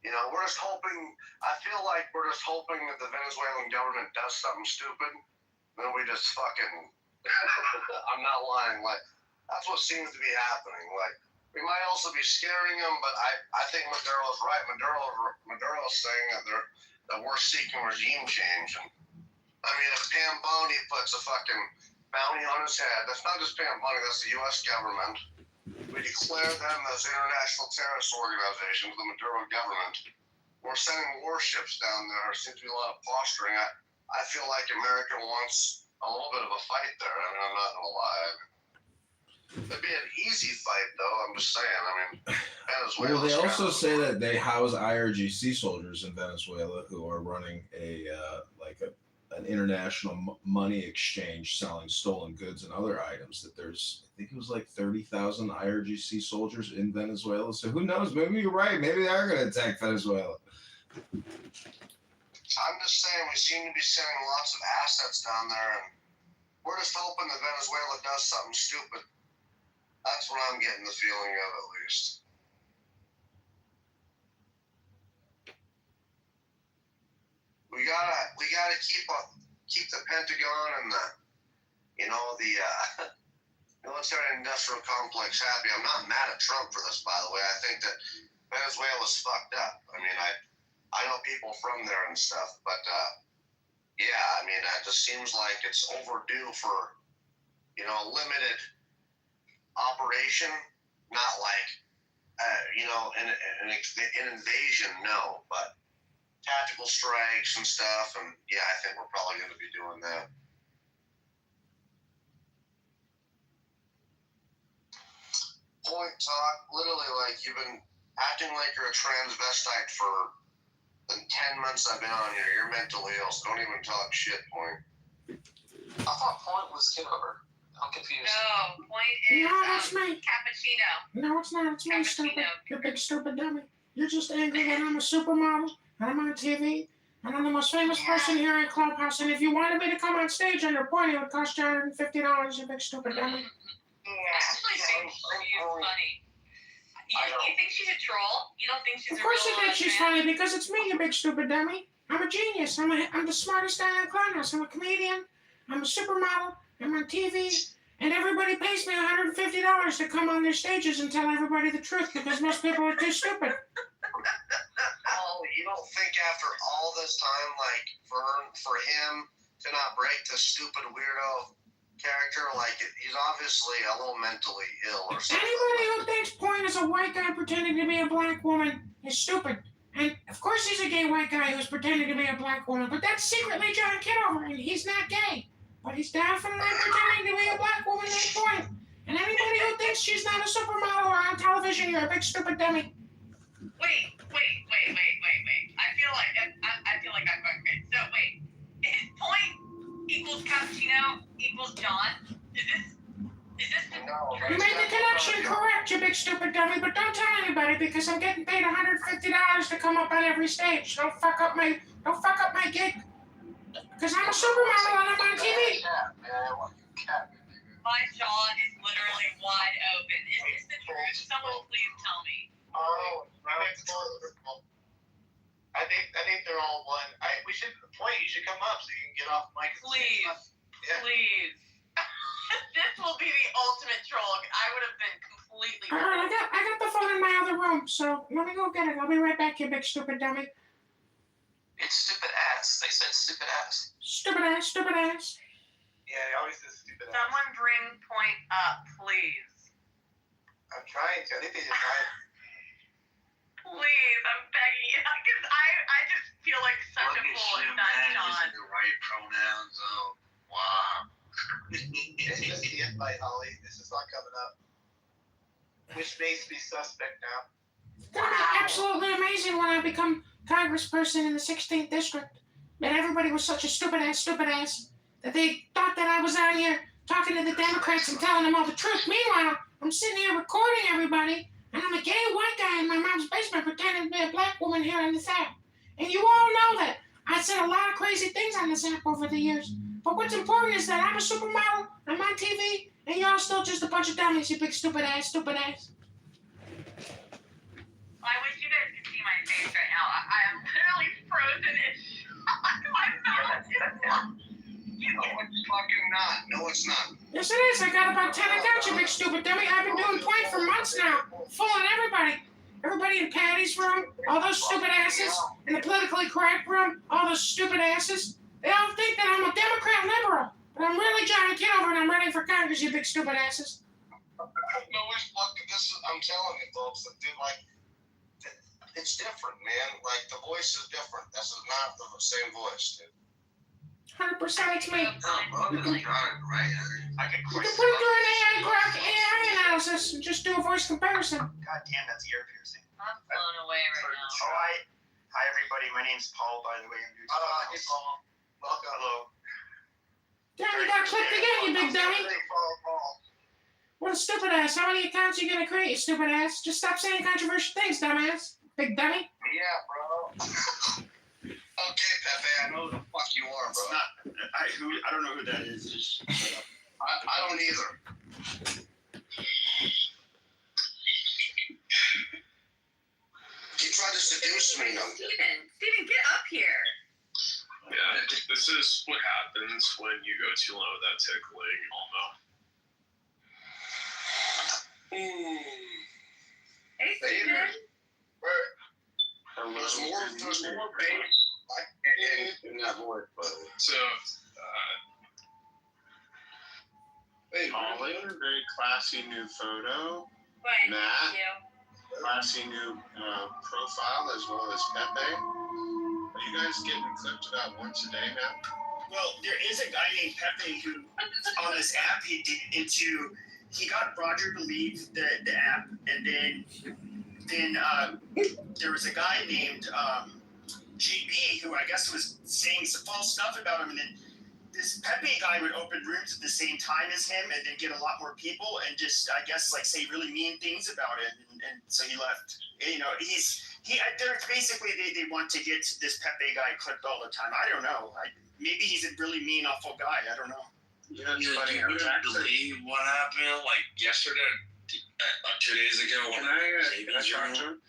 you know, we're just hoping. I feel like we're just hoping that the Venezuelan government does something stupid, then we just fucking. I'm not lying. Like that's what seems to be happening. Like we might also be scaring them, but I think Maduro's right. Maduro's saying that we're seeking regime change, and I mean, if Pam Bondi puts a fucking bounty on his head, that's not just Pam Bondi, that's the U.S. government. We declare them as international terrorist organizations, the Maduro government. We're sending warships down there. There seems to be a lot of posturing. I feel like America wants a little bit of a fight there. I mean, I'm not going to lie. It'd be an easy fight, though. I'm just saying. I mean, Venezuela. Well, they also say that they house IRGC soldiers in Venezuela who are running an international money exchange selling stolen goods and other items. That there's, I think it was like 30,000 IRGC soldiers in Venezuela. So who knows? Maybe you're right. Maybe they are going to attack Venezuela. I'm just saying we seem to be sending lots of assets down there, and we're just hoping that Venezuela does something stupid. That's what I'm getting the feeling of, at least. We gotta keep the Pentagon and the military-industrial complex happy. I'm not mad at Trump for this, by the way. I think that Venezuela's fucked up. I mean, I know people from there and stuff, but yeah, I mean, it just seems like it's overdue for a limited operation, not like an invasion, no, but tactical strikes and stuff, and yeah, I think we're probably going to be doing that. Point talk, literally, like you've been acting like you're a transvestite for the 10 months I've been on here. You're mentally ill, so don't even talk shit, Point. I thought Point was Kitover. I'm confused. No, Point is that's me. Cappuccino. No, it's not. It's me, stupid. You big stupid dummy. You're just angry that I'm a supermodel and I'm on TV and I'm the most famous person here in Clubhouse. And if you wanted me to come on stage under Point, it would cost you $150. You big stupid dummy. I actually think she's funny. You think she's a troll? You don't think she's a real? Of course you think she's funny because it's me, you big stupid dummy. I'm a genius. I'm the smartest guy in Clubhouse. I'm a comedian. I'm a supermodel. I'm on TV. And everybody pays me $150 to come on their stages and tell everybody the truth because most people are too stupid. Oh, you don't think after all this time, like, for him to not break this stupid weirdo character, like, he's obviously a little mentally ill or something. Anybody who thinks Point is a white guy pretending to be a black woman is stupid. And, of course, he's a gay white guy who's pretending to be a black woman, but that's secretly John Kitover, and he's not gay. But he's definitely pretending to be a black woman named Point. And anybody who thinks she's not a supermodel or on television, you're a big stupid dummy. Wait. I feel like I'm okay. So wait, is Point equals Cappuccino equals John? Is this the You made the connection correct, you big stupid dummy, but don't tell anybody because I'm getting paid $150 to come up on every stage. Don't fuck up my gig. Because I'm a supermodel and I'm on TV. My jaw is literally wide open. Is this the truth? Someone please tell me. Oh, I think they're all one. You should come up so you can get off mic. Please. This will be the ultimate troll. I would have been completely. All right, I got the phone in my other room, so let me go get it. I'll be right back, you big stupid dummy. It's stupid ass. They said stupid ass. Stupid ass. Yeah, he always says stupid ass. Someone bring Point up, please. I'm trying to. I think they just tried. Please, I'm begging you, because I just feel like such a fool if that's John. The right pronouns. Oh, wow. It's just the invite, Holly. This is not coming up. Which makes me suspect now. It's gonna be absolutely amazing when I become congressperson in the 16th district. that everybody was such a stupid ass, that they thought that I was out here talking to the Democrats and telling them all the truth. Meanwhile, I'm sitting here recording everybody, and I'm a gay white guy in my mom's basement pretending to be a black woman here on this app. And you all know that I said a lot of crazy things on this app over the years. But what's important is that I'm a supermodel, I'm on TV, and y'all still just a bunch of dummies, you big stupid ass. I wish you guys could see my face right now. I am literally frozen in shock. My mouth is No, it's fucking not. No, it's not. Yes, it is. I got about 10 accounts, you big stupid dummy. I've been doing point for months now, fooling everybody. Everybody in Patty's room, all those stupid asses, in the politically correct room, all those stupid asses. They all think that I'm a Democrat liberal, but I'm really John Kitover and I'm running for Congress, you big stupid asses. No, it's fucking. I'm telling you, folks, that dude, like, it's different, man. Like, the voice is different. This is not the same voice, dude. 100% it's me. Oh, bro, you got it right. I can You can put it through an AI analysis and just do a voice comparison. God damn, that's ear piercing. I'm blown away right now. Oh, hi everybody. My name's Paul, by the way. I'm new to Hey, Paul. Welcome. Hello. Damn, you got clipped again, you big dummy. Paul. What a stupid ass. How many accounts are you gonna create, you stupid ass? Just stop saying controversial things, dumbass. Big dummy. Yeah, bro. Okay, Pepe, I know who the fuck you are, bro. I don't know who that is. Just shut up. I don't either. He tried to seduce me, no. Steven, get up here. Yeah, this is what happens when you go too long without tickling, Hey, Steven. There's more pain in that voice, but So, hey, Colin, very classy new photo. Wait, Matt. thank you. Classy new profile as well as Pepe. Are you guys getting clipped about once a day now? Well, there is a guy named Pepe who, on this app, he got Roger to leave the app, and then there was a guy named JB who I guess was saying some false stuff about him, and then this Pepe guy would open rooms at the same time as him and then get a lot more people and just, I guess, like say really mean things about it, and so he left. You know, there's basically they want to get this Pepe guy clipped all the time. I don't know. Maybe he's a really mean, awful guy. I don't know. You know, You wouldn't believe what happened like yesterday, 2 days ago. Can I talk to him?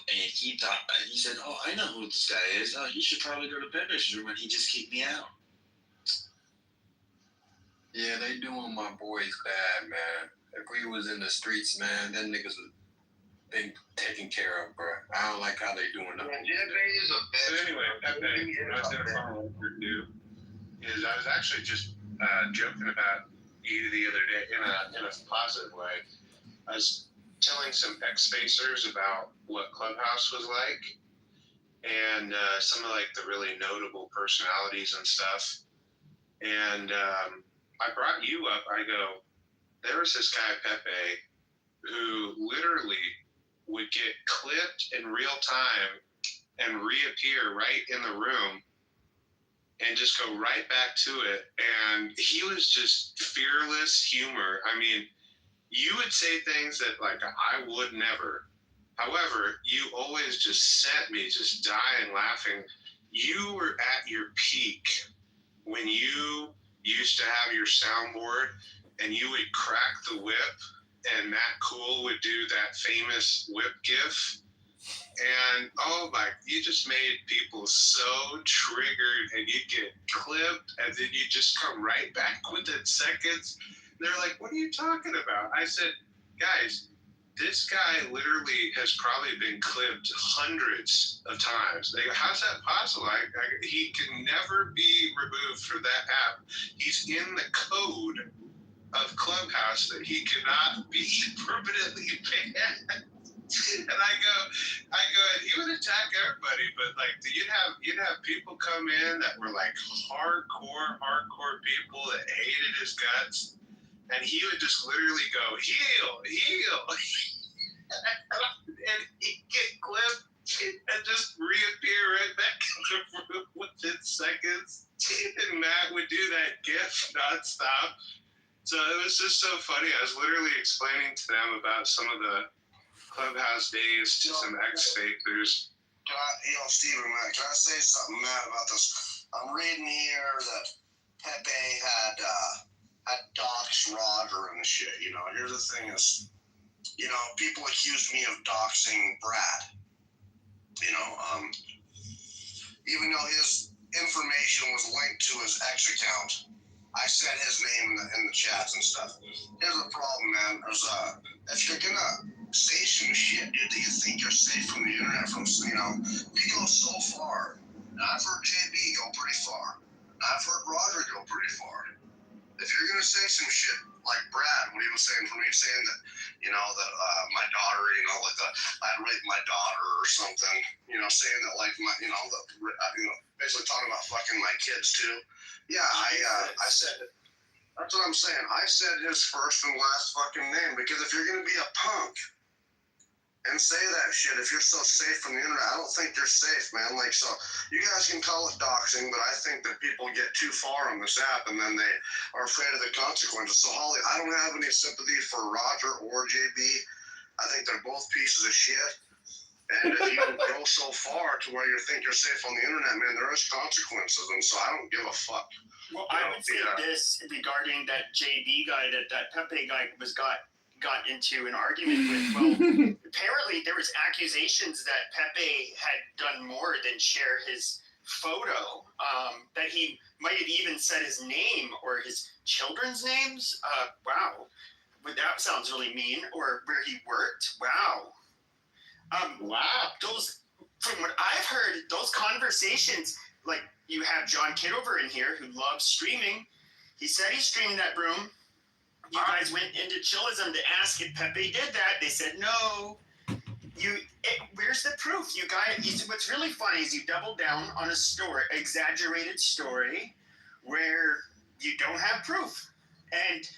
And he said, "Oh, I know who this guy is. Oh, you should probably go to Pepe's room," and he just kicked me out. Yeah, they doing my boys bad, man. If we was in the streets, man, them niggas would been taken care of, bro. I don't like how they doing them. Pepe is a bitch. So anyway, Pepe, what I was going to follow up with you is I was actually just joking about you the other day in a positive way. I was telling some ex-spacers about what Clubhouse was like and some of like the really notable personalities and stuff. And I brought you up. I go, there was this guy Pepe who literally would get clipped in real time and reappear right in the room and just go right back to it. And he was just fearless humor. I mean, you would say things that like I would never. However, you always just sent me just dying laughing. You were at your peak when you used to have your soundboard and you would crack the whip and Matt Cool would do that famous whip gif. And oh my, you just made people so triggered and you get clipped and then you just come right back within seconds. They're like, what are you talking about? I said, guys, this guy literally has probably been clipped hundreds of times. They go, how's that possible? He can never be removed from that app. He's in the code of Clubhouse that he cannot be permanently banned. And I go, and he would attack everybody, but like you'd have people come in that were like hardcore people that hated his guts, and he would just literally go heal, and he'd get clipped and just reappear right back in the room with Matt would do that GIF nonstop. So it was just so funny. I was literally explaining to them about some of the Clubhouse days to some ex-fakers. Steven, Matt, can I say something, Matt, about this? I'm reading here that Pepe had doxed Roger and shit. Here's the thing is, people accused me of doxing Brad. Even though his information was linked to his ex account, I said his name in the chats and stuff. Here's the problem, man. If you're gonna say some shit, dude, that you think you're safe from the internet, we go so far. And I've heard JB go pretty far. I've heard Roger go pretty far. If you're gonna say some shit like Brad, what he was saying for me, saying that, that my daughter, I'd rape my daughter or something, saying that like my, basically talking about fucking my kids too. Yeah, I said it. That's what I'm saying. I said his first and last fucking name because if you're gonna be a punk and say that shit, if you're so safe from the internet, I don't think you're safe, man. So you guys can call it doxing, but I think that people get too far on this app and then they are afraid of the consequences. So Holly, I don't have any sympathy for Roger or JB. I think they're both pieces of shit. And if you go so far to where you think you're safe on the internet, man, there is consequences. And so I don't give a fuck. Well, I would say this regarding that JB guy, that Pepe guy got into an argument with. Well, apparently there was accusations that Pepe had done more than share his photo. That he might have even said his name or his children's names. Wow, but that sounds really mean. Or where he worked. Wow. Those, from what I've heard, those conversations, like you have John Kitover in here who loves streaming. He said he streamed that room. You guys went into Chillism to ask if Pepe did that. They said no. Where's the proof? You guys, what's really funny is you double down on a story, exaggerated story, where you don't have proof, and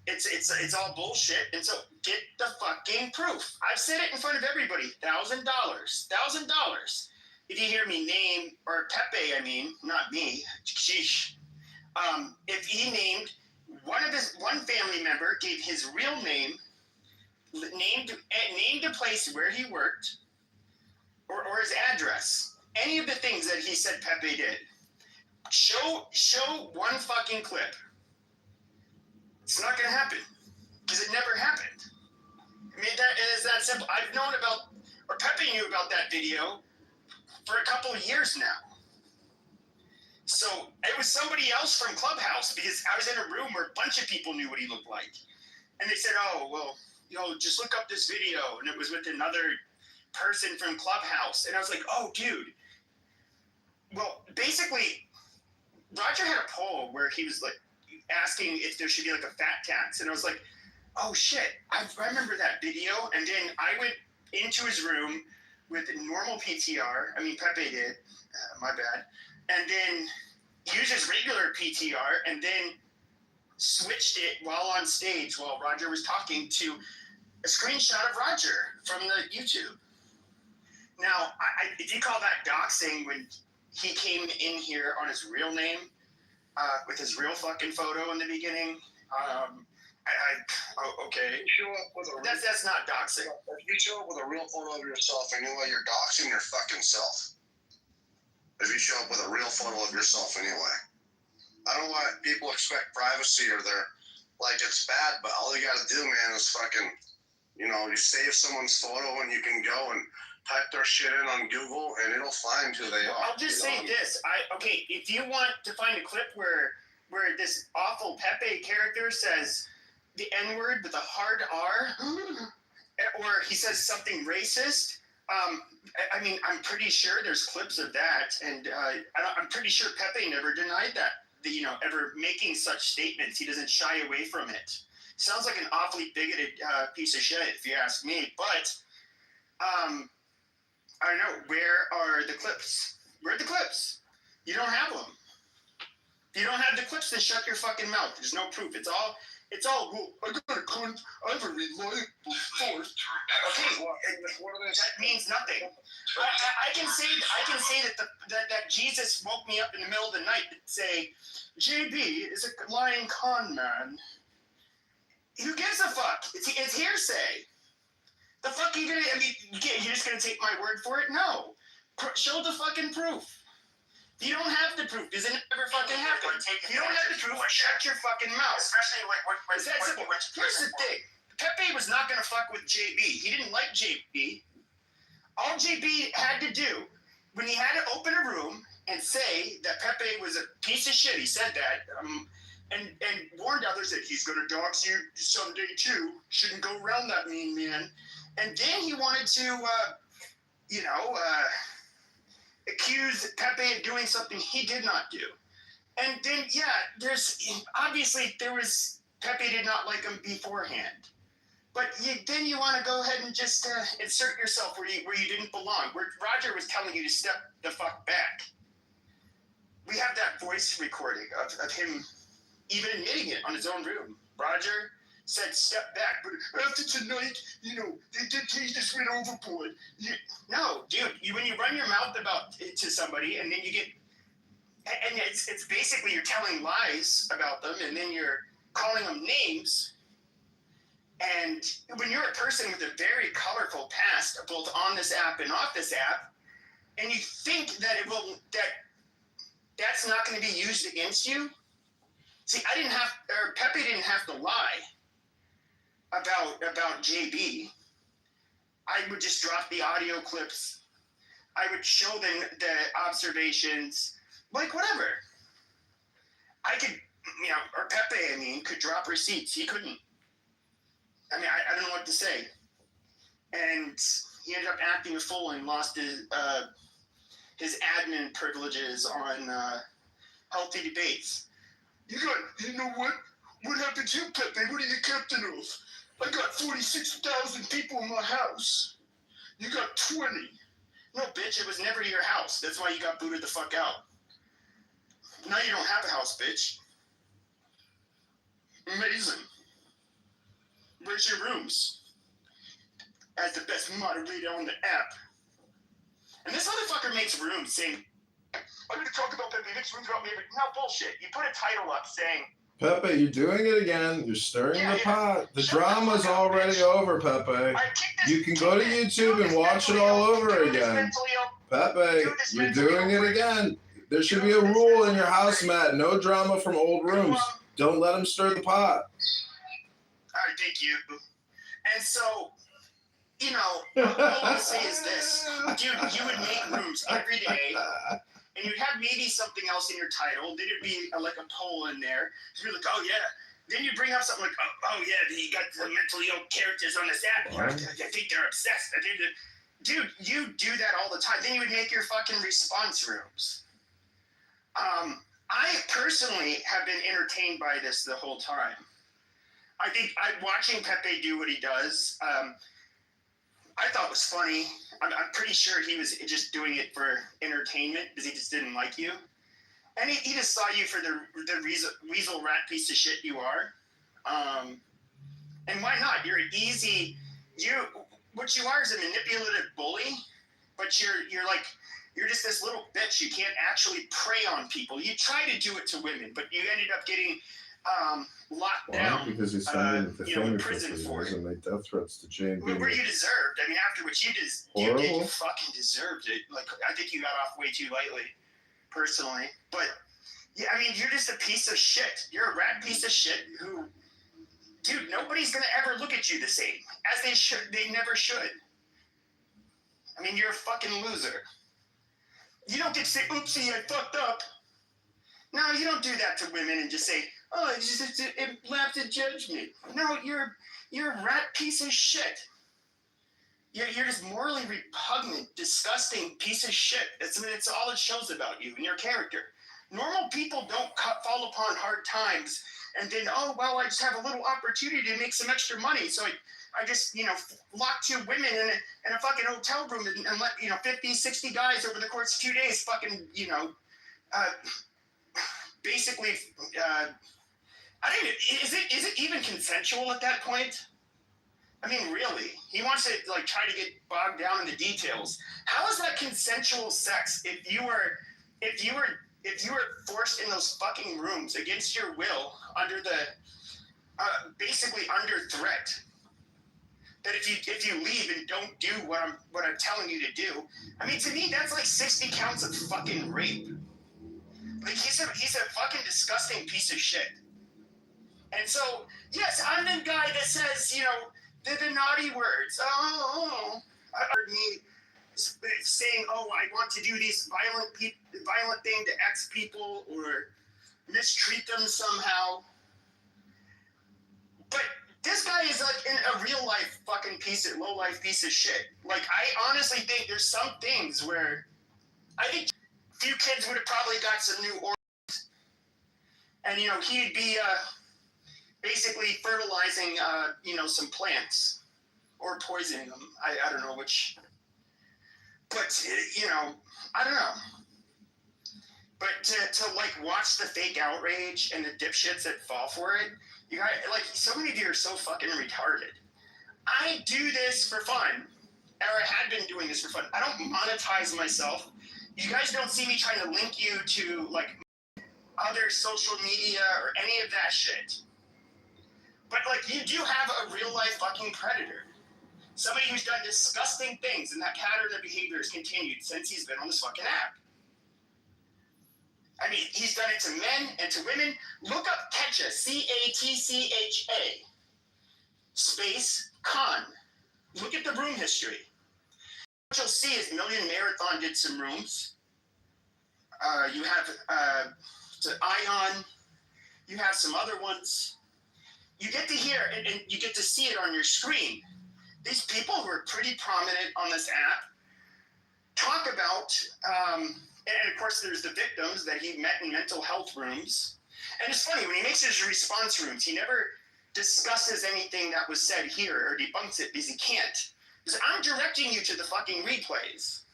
it's all bullshit. And so get the fucking proof. I've said it in front of everybody. $1,000. If you hear me name or Pepe, I mean, not me. Sheesh. If he named one family member, gave his real name, named a place where he worked, or his address, any of the things that he said Pepe did, show one fucking clip. It's not going to happen because it never happened. I mean, that is that simple. I've known or Pepe knew about that video for a couple of years now. So it was somebody else from Clubhouse because I was in a room where a bunch of people knew what he looked like. And they said, oh, well, just look up this video. And it was with another person from Clubhouse. And I was like, oh, dude. Well, basically, Roger had a poll where he was like asking if there should be like a fat tax. And I was like, oh, shit, I remember that video. And then I went into his room with normal PTR. I mean, Pepe did. My bad. And then used his regular PTR and then switched it while on stage while Roger was talking to a screenshot of Roger from the YouTube. Now, did you call that doxing when he came in here on his real name with his real fucking photo in the beginning? Okay. That's not doxing. If you show up with a real photo of yourself, anyway, you're doxing your fucking self. If you show up with a real photo of yourself anyway. I don't know why people expect privacy or they're like it's bad, but all you gotta do, man, is fucking, you save someone's photo and you can go and type their shit in on Google and it'll find who they are. I'll just say this. If you want to find a clip where this awful Pepe character says the N-word with a hard R, or he says something racist, I mean, I'm pretty sure there's clips of that, and I'm pretty sure Pepe never denied that, ever making such statements. He doesn't shy away from it. Sounds like an awfully bigoted piece of shit, if you ask me. But I don't know. Where are the clips? Where are the clips? You don't have them. If you don't have the clips, then shut your fucking mouth. There's no proof. It's It's all, well, I have a reliable source. Okay, that means nothing. But I can say that Jesus woke me up in the middle of the night and say, JB is a lying con man. Who gives a fuck? It's hearsay. The fuck you gonna? I mean, you're just gonna take my word for it? No. Show the fucking proof. If you don't have the proof, does it never fucking happen? If you don't have the proof, shut your fucking mouth. Especially It's that simple. Here's the thing. Pepe was not gonna fuck with JB. He didn't like JB. All JB had to do, when he had to open a room and say that Pepe was a piece of shit, he said that, and warned others that he's gonna dox you someday too. Shouldn't go around that mean man. And then he wanted to, accuse Pepe of doing something he did not do. And then, Pepe did not like him beforehand. But then you want to go ahead and just insert yourself where you didn't belong. Where Roger was telling you to step the fuck back. We have that voice recording of him even admitting it on his own room. Roger said, step back. But after tonight, they just went overboard. No, dude, when you run your mouth to somebody and then you get, and it's basically you're telling lies about them and then you're calling them names. And when you're a person with a very colorful past, both on this app and off this app, and you think that that's not going to be used against you. See, Pepe didn't have to lie about JB. I would just drop the audio clips. I would show them the observations, like whatever. I could, or Pepe, could drop receipts. He couldn't. I don't know what to say. And he ended up acting a fool and lost his admin privileges on healthy debates. You know what? What happened to you, Pepe? What are you captain of? I got 46,000 people in my house. You got 20. No, bitch, it was never your house. That's why you got booted the fuck out. Now you don't have a house, bitch. Amazing. Where's your rooms? As the best moderator on the app. And this motherfucker makes rooms saying, I'm going to talk about Pepe, makes rooms about me. No, bullshit. You put a title up saying, Pepe, you're doing it again. You're stirring the pot. The drama's already over, Pepe. You can go to YouTube and watch it all over again. Pepe, you're doing it again. There should be a rule in your house, Matt. No drama from old rooms. Don't let him stir the pot. All right, thank you. And so, all I want to say is this. Dude, you would make rooms every day. And you'd have maybe something else in your title. Then it'd be like a poll in there. You're like, oh yeah. Then you bring up something like, oh yeah, you got the mentally ill characters on this app. I think they're obsessed. Dude, you do that all the time. Then you would make your fucking response rooms. I personally have been entertained by this the whole time. I think watching Pepe do what he does, I thought was funny. I'm pretty sure he was just doing it for entertainment because he just didn't like you. And he just saw you for the weasel rat piece of shit you are. And why not? You're what you are is a manipulative bully, but you're just this little bitch. You can't actually prey on people. You try to do it to women, but you ended up getting locked down. Because he's sending the in prison for it. and made death threats to Jane. Where you deserved. After what you did, you fucking deserved it. Like, I think you got off way too lightly, personally. But, yeah, you're just a piece of shit. You're a rat piece of shit who, dude, nobody's going to ever look at you the same. As they should. They never should. You're a fucking loser. You don't get to say, oopsie, I fucked up. No, you don't do that to women and just say, oh, it left a judgment. No, you're a rat piece of shit. You're just morally repugnant, disgusting piece of shit. It's all it shows about you and your character. Normal people don't fall upon hard times and then, oh, well, I just have a little opportunity to make some extra money. So I just, lock 2 women in a fucking hotel room and let, 50, 60 guys over the course of 2 days fucking, basically Is it even consensual at that point? I mean, really, he wants to like try to get bogged down in the details. How is that consensual sex if you were forced in those fucking rooms against your will under the basically under threat? That if you leave and don't do what I'm telling you to do, I mean, to me that's like 60 counts of fucking rape. Like he's a fucking disgusting piece of shit. And so yes, I'm the guy that says, you know, the naughty words. I heard me saying, "Oh, I want to do these violent thing to X people or mistreat them somehow." But this guy is like a real life fucking low life piece of shit. Like I honestly think there's some things where I think a few kids would have probably got some new organs, and you know he'd be basically fertilizing you know some plants. Or poisoning them. I don't know which. But, you know, I don't know. But to like watch the fake outrage and the dipshits that fall for it, you guys, like, so many of you are so fucking retarded. I do this for fun. Or I had been doing this for fun. I don't monetize myself. You guys don't see me trying to link you to, like, other social media or any of that shit. But, like, you do have a real life fucking predator. Somebody who's done disgusting things, and that pattern of behavior has continued since he's been on this fucking app. I mean, he's done it to men and to women. Look up Catcha, C-A-T-C-H-A, space, Con. Look at the room history. What you'll see is Million Marathon did some rooms. You have Ion. You have some other ones. You get to hear, and you get to see it on your screen. These people who are pretty prominent on this app talk about, and of course there's the victims that he met in mental health rooms. And it's funny, when he makes his response rooms, he never discusses anything that was said here or debunks it because he can't. Because I'm directing you to the fucking replays.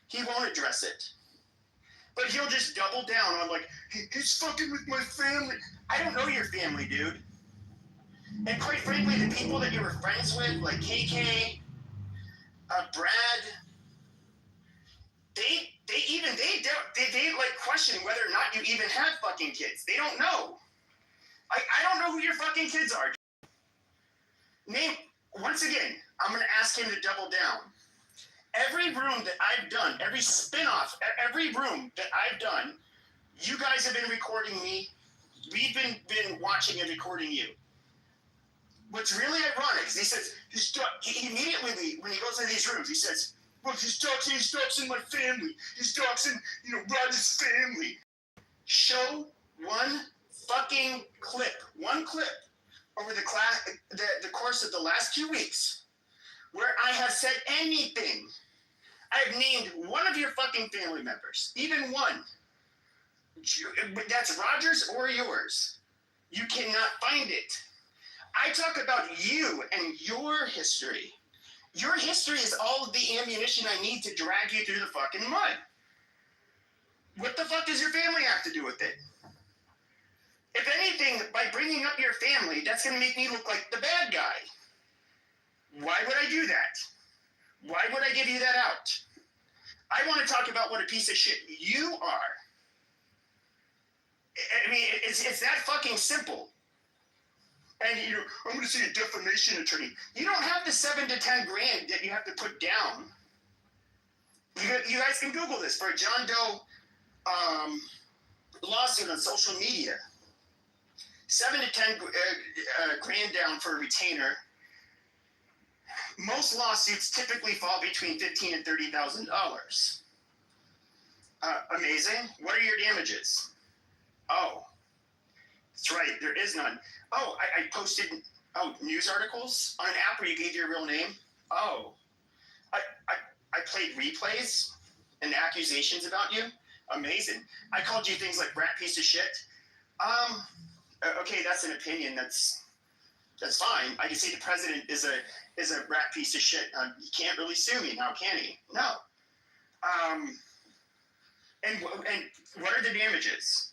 He won't address it. But he'll just double down on like, he's fucking with my family. I don't know your family, dude. And quite frankly, the people that you were friends with, like KK, Brad, they like question whether or not you even have fucking kids. They don't know. I don't know who your fucking kids are. Once again, I'm going to ask him to double down. Every room that I've done, every spin-off, every room that I've done, you guys have been recording me. We've been watching and recording you. What's really ironic is he says, he immediately, when he goes into these rooms, he says, well, he's doxing my family. He's doxing, you know, Roger's family. Show one fucking clip, over the course of the last 2 weeks where I have said anything. I have named one of your fucking family members, even one. That's Roger's or yours. You cannot find it. I talk about you and your history. Your history is all of the ammunition I need to drag you through the fucking mud. What the fuck does your family have to do with it? If anything, by bringing up your family, that's going to make me look like the bad guy. Why would I do that? Why would I give you that out? I want to talk about what a piece of shit you are. I mean, it's that fucking simple. And you know, I'm going to say a defamation attorney. You don't have the 7 to 10 grand that you have to put down. You guys can Google this for a John Doe lawsuit on social media. 7 to 10 grand down for a retainer. Most lawsuits typically fall between $15,000 and $30,000. Amazing. What are your damages? Oh, that's right. There is none. Oh, I posted news articles on an app where you gave your real name. Oh, I played replays and accusations about you. Amazing. I called you things like rat piece of shit. Okay, that's an opinion. That's fine. I can see the president is a rat piece of shit. He can't really sue me now, can he? No. And what are the damages?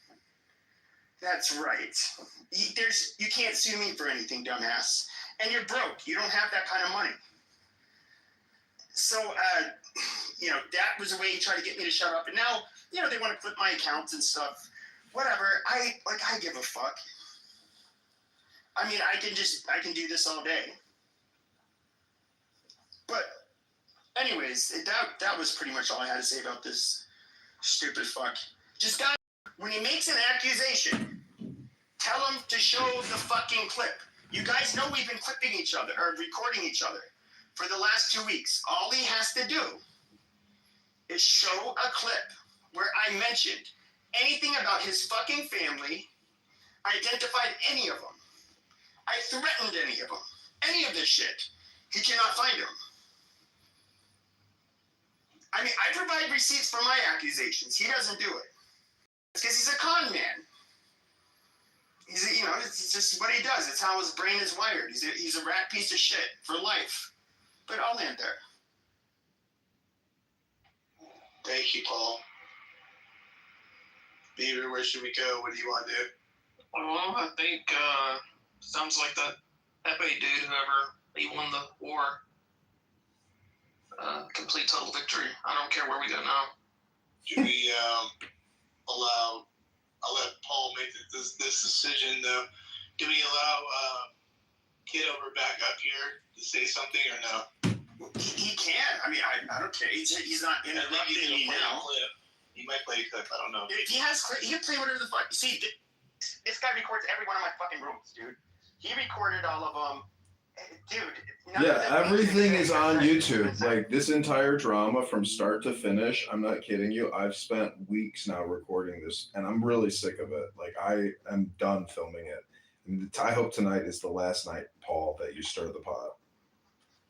That's right. You can't sue me for anything, dumbass. And you're broke. You don't have that kind of money. So, that was a way he tried to get me to shut up. And now, they want to flip my accounts and stuff. Whatever. I give a fuck. I mean, I can do this all day. But, anyways, that was pretty much all I had to say about this stupid fuck. Just guys, when he makes an accusation, tell him to show the fucking clip. You guys know we've been clipping each other, or recording each other, for the last 2 weeks. All he has to do is show a clip where I mentioned anything about his fucking family, identified any of them. I threatened any of them. Any of this shit. He cannot find them. I mean, I provide receipts for my accusations. He doesn't do it. It's because he's a con man. It's just what he does. It's how his brain is wired. He's a rat piece of shit for life. But I'll land there. Thank you, Paul. Beaver, where should we go? What do you want to do? Well, I think sounds like that Pepe dude, whoever, he won the war. Complete total victory. I don't care where we go now. Should we I'll let Paul make this decision though. Do we allow Kitover back up here to say something or no? He can. I mean, I don't care. He's not interrupting me now. He might play a clip. I don't know. If he has clip, he can play whatever the fuck. See, this guy records every one of my fucking rooms, dude. He recorded all of them. Dude. Yeah, everything is on YouTube. Like this entire drama from start to finish. I'm not kidding you. I've spent weeks now recording this, and I'm really sick of it. Like I am done filming it. And I hope tonight is the last night, Paul, that you stir the pot.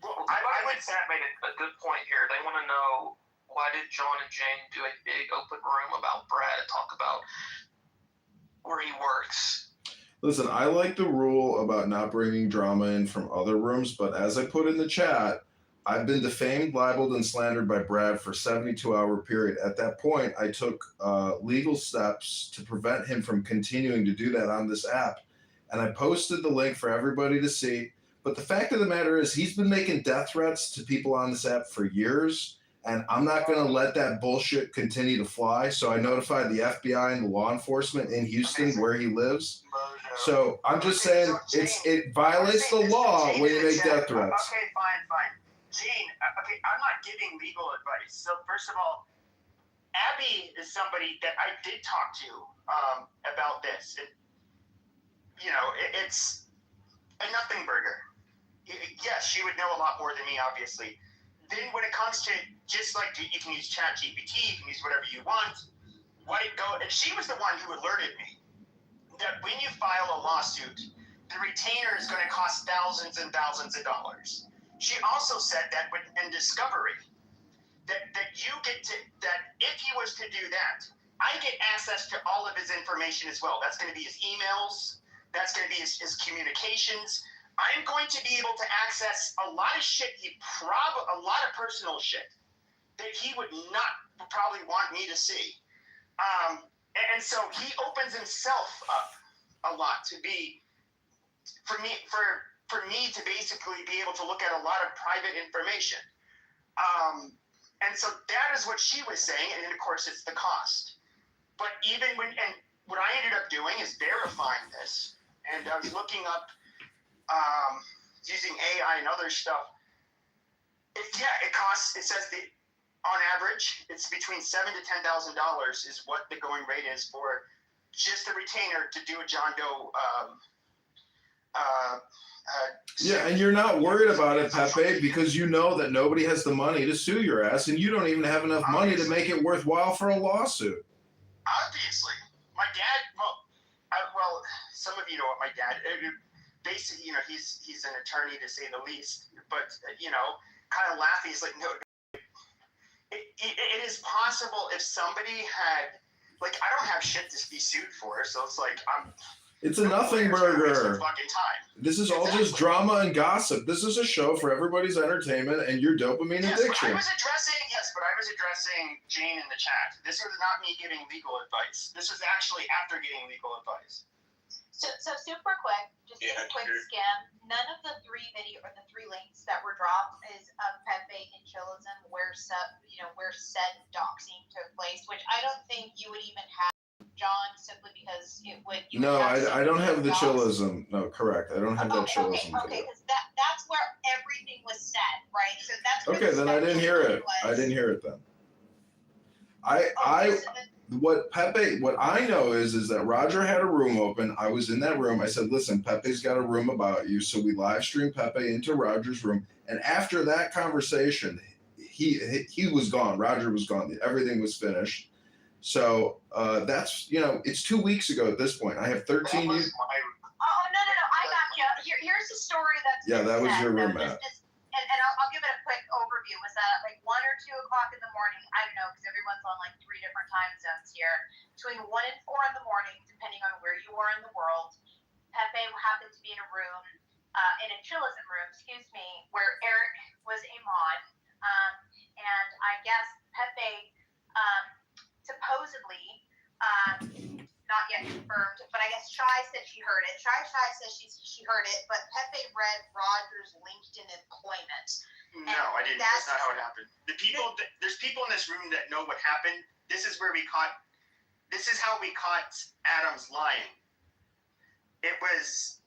Well, I would say I made a good point here. They want to know, why did John and Jane do a big open room about Brad and talk about where he works? Listen, I like the rule about not bringing drama in from other rooms, but as I put in the chat, I've been defamed, libeled, and slandered by Brad for a 72-hour period. At that point, I took legal steps to prevent him from continuing to do that on this app, and I posted the link for everybody to see. But the fact of the matter is he's been making death threats to people on this app for years, and I'm not going to let that bullshit continue to fly. So I notified the FBI and the law enforcement in Houston where he lives. So I'm just saying it violates the law when you make death threats. Okay, fine. Gene, okay, I'm not giving legal advice. So first of all, Abby is somebody that I did talk to about this. It's a nothing burger. Yes, she would know a lot more than me, obviously. Then when it comes to just like you can use ChatGPT, you can use whatever you want. And she was the one who alerted me that when you file a lawsuit, the retainer is going to cost thousands and thousands of dollars. She also said that in discovery, that you get to, that if he was to do that, I get access to all of his information as well. That's going to be his emails. That's going to be his communications. I'm going to be able to access a lot of shit, a lot of personal shit that he would not probably want me to see. And so he opens himself up a lot to be, for me to basically be able to look at a lot of private information. And so that is what she was saying, and then of course it's the cost. But what I ended up doing is verifying this, and I was looking up using AI and other stuff. It costs. It says on average, it's between $7,000 to $10,000 is what the going rate is for just the retainer to do a John Doe. Yeah, and you're not worried about it, Pepe, because you know that nobody has the money to sue your ass, and you don't even have enough money to make it worthwhile for a lawsuit. Obviously, my dad. Well, some of you know what my dad. Basically, he's an attorney to say the least, but kind of laughing. He's like, no. It is possible if somebody had, like, I don't have shit to be sued for, so it's like It's a nothing burger. Fucking time. This is all just drama and gossip. This is a show for everybody's entertainment and your dopamine addiction. But I was addressing confusing Jane in the chat. This was not me giving legal advice. This was actually after getting legal advice. So super quick, just a quick skim. None of the three links that were dropped is of Pepe and Chillism where said doxing took place, which I don't think you would even have, John, simply because it would. No, I don't have the Chillism. No, correct. I don't have that Chillism. Okay, because that's where everything was said, right? So that's where Okay, then I didn't hear it. I didn't hear it then. What I know is that Roger had a room open. I was in that room. I said, listen, Pepe's got a room about you. So we live streamed Pepe into Roger's room. And after that conversation, he was gone. Roger was gone. Everything was finished. So that's, it's 2 weeks ago at this point. I have 13 years. Oh, no. I got you. Here's the story that's yeah, that was said, your room, though. Matt. And I'll give it a quick overview. Was that like 1 or 2 o'clock in the morning? I don't know, because everyone's on like 3 different time zones here. Between 1 and 4 in the morning, depending on where you are in the world, Pepe happened to be in a room, in a Chillism room, where Eric was a mod. And I guess Pepe supposedly, not yet confirmed, but I guess Shy said she heard it. Shy says she heard it, but Pepe read Roger's LinkedIn employment. No, I didn't. That's not how it happened. There's people in this room that know what happened. This is how we caught Adams lying. This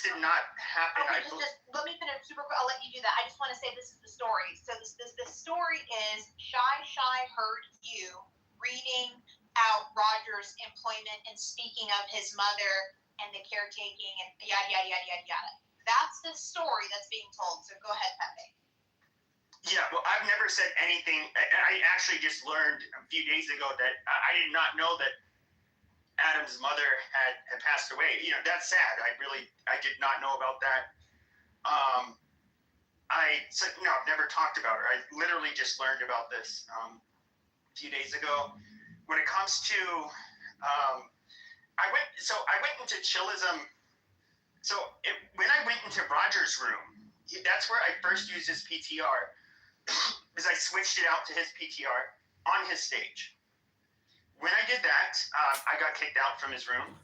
did not happen. Okay, just let me finish super quick. I'll let you do that. I just want to say this is the story. So the story is Shy heard you reading out Roger's employment and speaking of his mother and the caretaking and yada. That's the story that's being told. So go ahead, Pepe. Yeah, well, I've never said anything. I actually just learned a few days ago that I did not know that Adam's mother had passed away. That's sad. I did not know about that. I've never talked about her. I literally just learned about this a few days ago. When it comes to, I went into Chillism. When I went into Roger's room, that's where I first used his PTR, because I switched it out to his PTR on his stage. When I did that, I got kicked out from his room.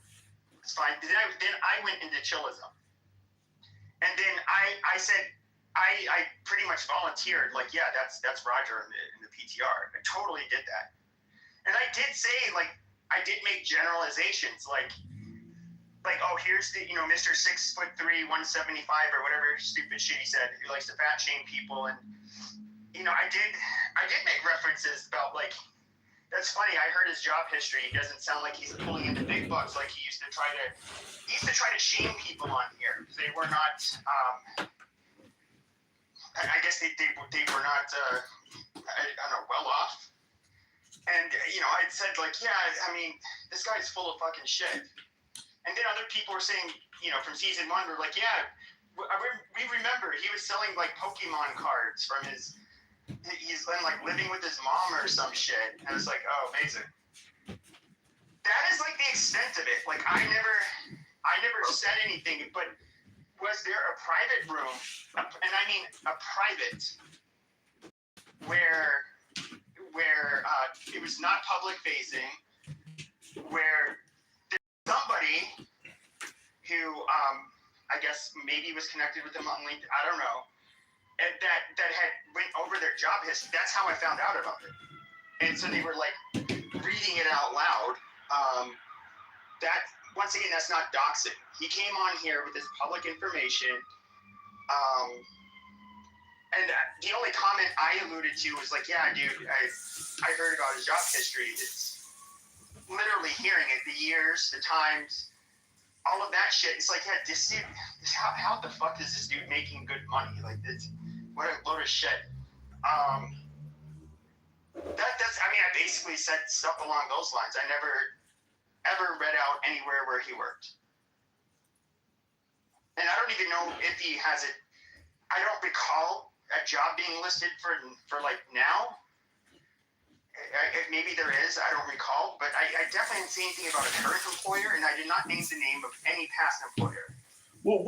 It's fine. Then I went into Chillism, and then I said I pretty much volunteered. Like, yeah, that's Roger in the PTR. I totally did that. And I did say, I did make generalizations, like, oh, here's the, Mr. 6'3", 175 or whatever stupid shit he said, who likes to fat shame people. And, I did make references about, that's funny. I heard his job history. He doesn't sound like he's pulling into big bucks like he used to try to shame people on here. They were not, I guess they were not, I don't know, well off. And, I'd said, this guy's full of fucking shit. And then other people were saying, from season 1, were like, yeah, we remember he was selling, Pokemon cards from he's living with his mom or some shit. And I was like, oh, amazing. That is, the extent of it. I never said anything, but was there a private room, and I mean a private, where it was not public facing, where there's somebody who I guess maybe was connected with them on LinkedIn, I don't know, and that had went over their job history. That's how I found out about it. And so they were reading it out loud. That, once again, that's not doxing. He came on here with this public information. And the only comment I alluded to was yeah, dude, I heard about his job history. It's literally hearing it, the years, the times, all of that shit. It's yeah, this dude, how the fuck is this dude making good money? This, what a load of shit. I basically said stuff along those lines. I never ever read out anywhere where he worked. And I don't even know if he has it. I don't recall a job being listed for now. Maybe there is, I don't recall, but I definitely didn't say anything about a current employer, and I did not name the name of any past employer. Well,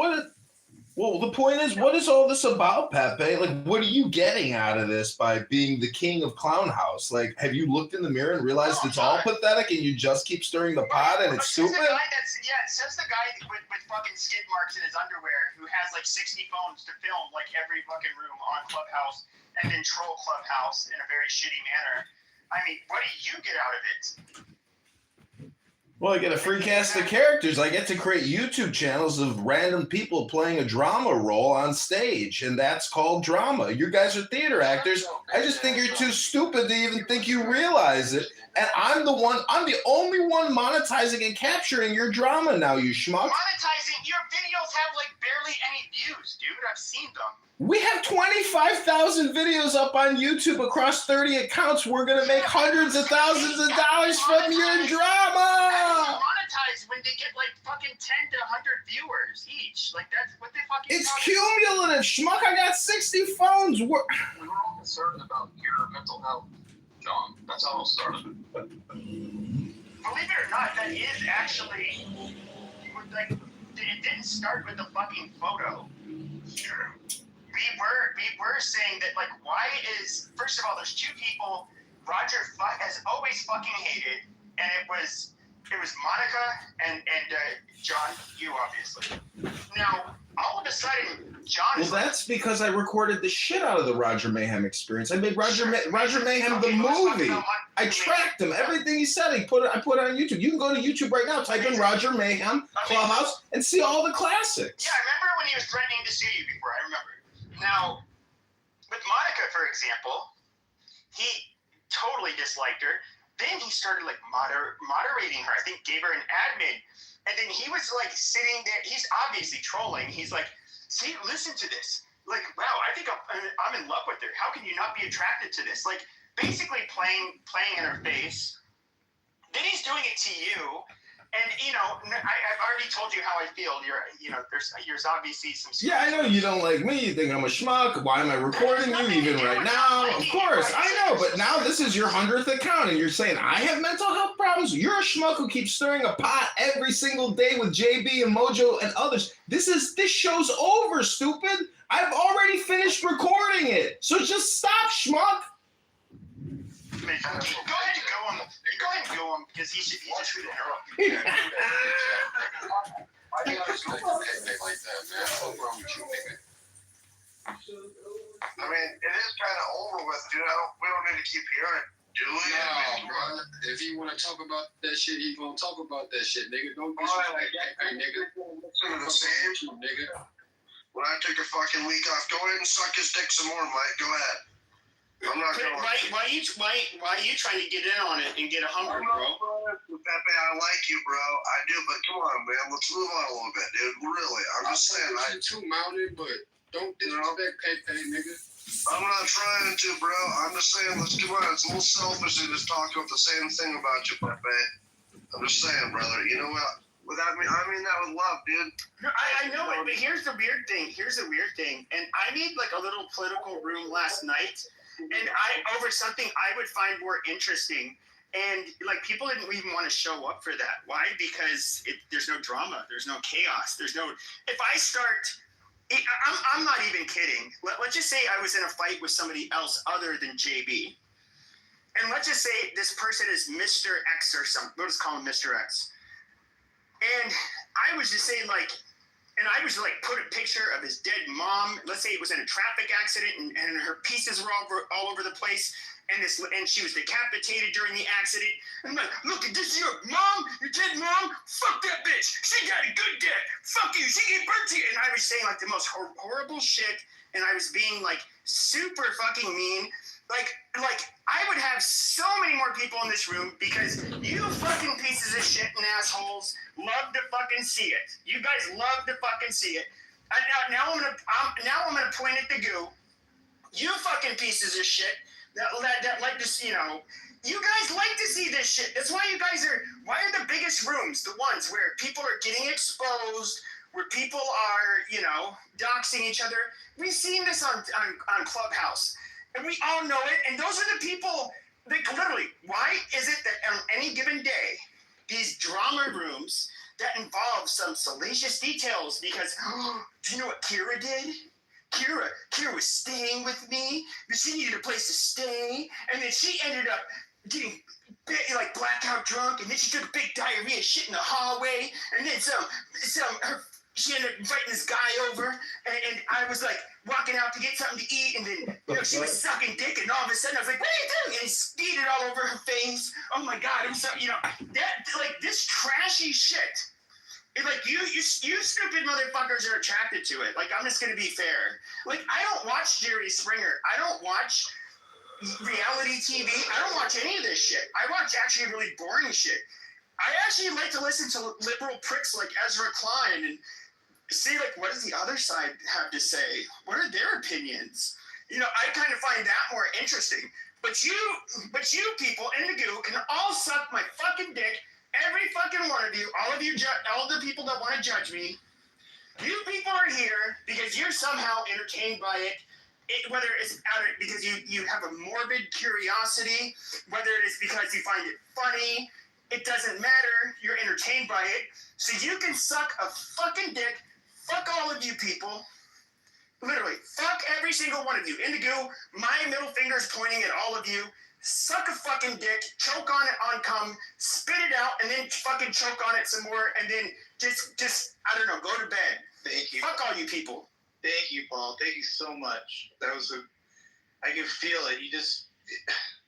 Well, the point is, what is all this about, Pepe? Like, what are you getting out of this by being the king of Clown House? Like, have you looked in the mirror and realized it's all pathetic and you just keep stirring the pot and it's stupid? It's just the guy with fucking skid marks in his underwear who has like 60 phones to film like every fucking room on Clubhouse and then troll Clubhouse in a very shitty manner. I mean, what do you get out of it? Well, I get a free cast of characters. I get to create YouTube channels of random people playing a drama role on stage, and that's called drama. You guys are theater actors. I just think you're too stupid to even think you realize it. And I'm the only one monetizing and capturing your drama now, you schmuck. Monetizing? Your videos have like barely any views, dude. I've seen them. We have 25,000 videos up on YouTube across 30 accounts. We're going to make hundreds of thousands of dollars from your drama. Monetize when they get like fucking 10 to 100 viewers each. Like that's what the fuck. It's cumulative, schmuck. I got 60 phones. We were all concerned about your mental health, John. That's how it started. Believe it or not, that is actually like it didn't start with the fucking photo. Sure. We were saying that like why is first of all there's two people Roger has always fucking hated, and it was Monica and John, you obviously. Now all of a sudden John. Well, that's because I recorded the shit out of the Roger Mayhem experience. I made Roger Mayhem the movie. I tracked him. Everything he said, I put it on YouTube. You can go to YouTube right now, type in Roger Mayhem Clubhouse, and see all the classics. Yeah, I remember when he was threatening to sue you before. I remember. Now, with Monica, for example, he totally disliked her. Then he started like moderating her. I think gave her an admin. And then he was like sitting there. He's obviously trolling. He's like, see, listen to this. Like, wow, I think I'm in love with her. How can you not be attracted to this? Like, basically playing in her face. Then he's doing it to you. And, you know, I've already told you how I feel. There's obviously some... Yeah, I know you don't like me. You think I'm a schmuck. Why am I recording you even right now? Of course, I know. But now this is your 100th account, and you're saying I have mental health problems? You're a schmuck who keeps stirring a pot every single day with JB and Mojo and others. This show's over, stupid. I've already finished recording it. So just stop, schmuck. Go ahead and go him, because he should interrupt. I think I was like that, man. What's wrong with you, nigga? I mean, it is kind of over with, you know. We don't need to keep hearing it, do we? No, bro. If he want to talk about that shit, he gonna talk about that shit, nigga. Don't disrespect that, nigga. Listen to the same, nigga. When I took a fucking week off, go ahead and suck his dick some more, Mike. Go ahead. I'm not going. Why are you trying to get in on it and get a humble, bro? Pepe, I like you, bro. I do, but come on, man. Let's move on a little bit, dude. Really, I'm just saying. I'm too mounted, but don't disrespect Pepe, nigga. I'm not trying to, bro. I'm just saying. Let's come on. It's a little selfish to just talk about the same thing about you, Pepe. I'm just saying, brother. You know what? I mean that with love, dude. No, I know it, but here's the weird thing. And I made like a little political room last night. And over something I would find more interesting, and like people didn't even want to show up for that. Why? Because there's no drama, there's no chaos, there's no. If I start, I'm not even kidding. Let's just say I was in a fight with somebody else other than JB, and let's just say this person is Mr. X or something. We'll just call him Mr. X, and I was just saying like. And I was like, put a picture of his dead mom. Let's say it was in a traffic accident, and her pieces were all over the place, and she was decapitated during the accident. And I'm like, look, this is your mom, your dead mom. Fuck that bitch. She got a good death. Fuck you. She gave birth to you. And I was saying like the most horrible shit, and I was being like super fucking mean. Like I would have so many more people in this room because you fucking pieces of shit and assholes love to fucking see it. You guys love to fucking see it. And now I'm gonna point at the goo. You fucking pieces of shit that like to see, you know. You guys like to see this shit. That's why why are the biggest rooms the ones where people are getting exposed, where people are, you know, doxing each other. We've seen this on Clubhouse. And we all know it, and those are the people that literally, why is it that on any given day, these drama rooms, that involves some salacious details because do you know what Kira did? Kira was staying with me, but she needed a place to stay, and then she ended up getting like blackout drunk, and then she took a big diarrhea shit in the hallway, and then she ended up inviting this guy over, and I was like walking out to get something to eat, and then she was sucking dick, and all of a sudden I was like, what are you doing? And he skeeted all over her face. Oh my God, I'm so, that, like, this trashy shit. It's like, you stupid motherfuckers are attracted to it. Like, I'm just gonna be fair. Like, I don't watch Jerry Springer. I don't watch reality TV. I don't watch any of this shit. I watch actually really boring shit. I actually like to listen to liberal pricks like Ezra Klein and see, like, what does the other side have to say? What are their opinions? I kind of find that more interesting. But you people in the goo can all suck my fucking dick. Every fucking one of you, all the people that want to judge me, you people are here because you're somehow entertained by it. Whether it's because you have a morbid curiosity, whether it is because you find it funny, it doesn't matter. You're entertained by it. So you can suck a fucking dick. Fuck all of you people. Literally, fuck every single one of you. Indigo, my middle finger's pointing at all of you. Suck a fucking dick, choke on it on cum, spit it out, and then fucking choke on it some more, and then just I don't know, go to bed. Thank you. Fuck all you people. Thank you, Paul. Thank you so much. That was I can feel it.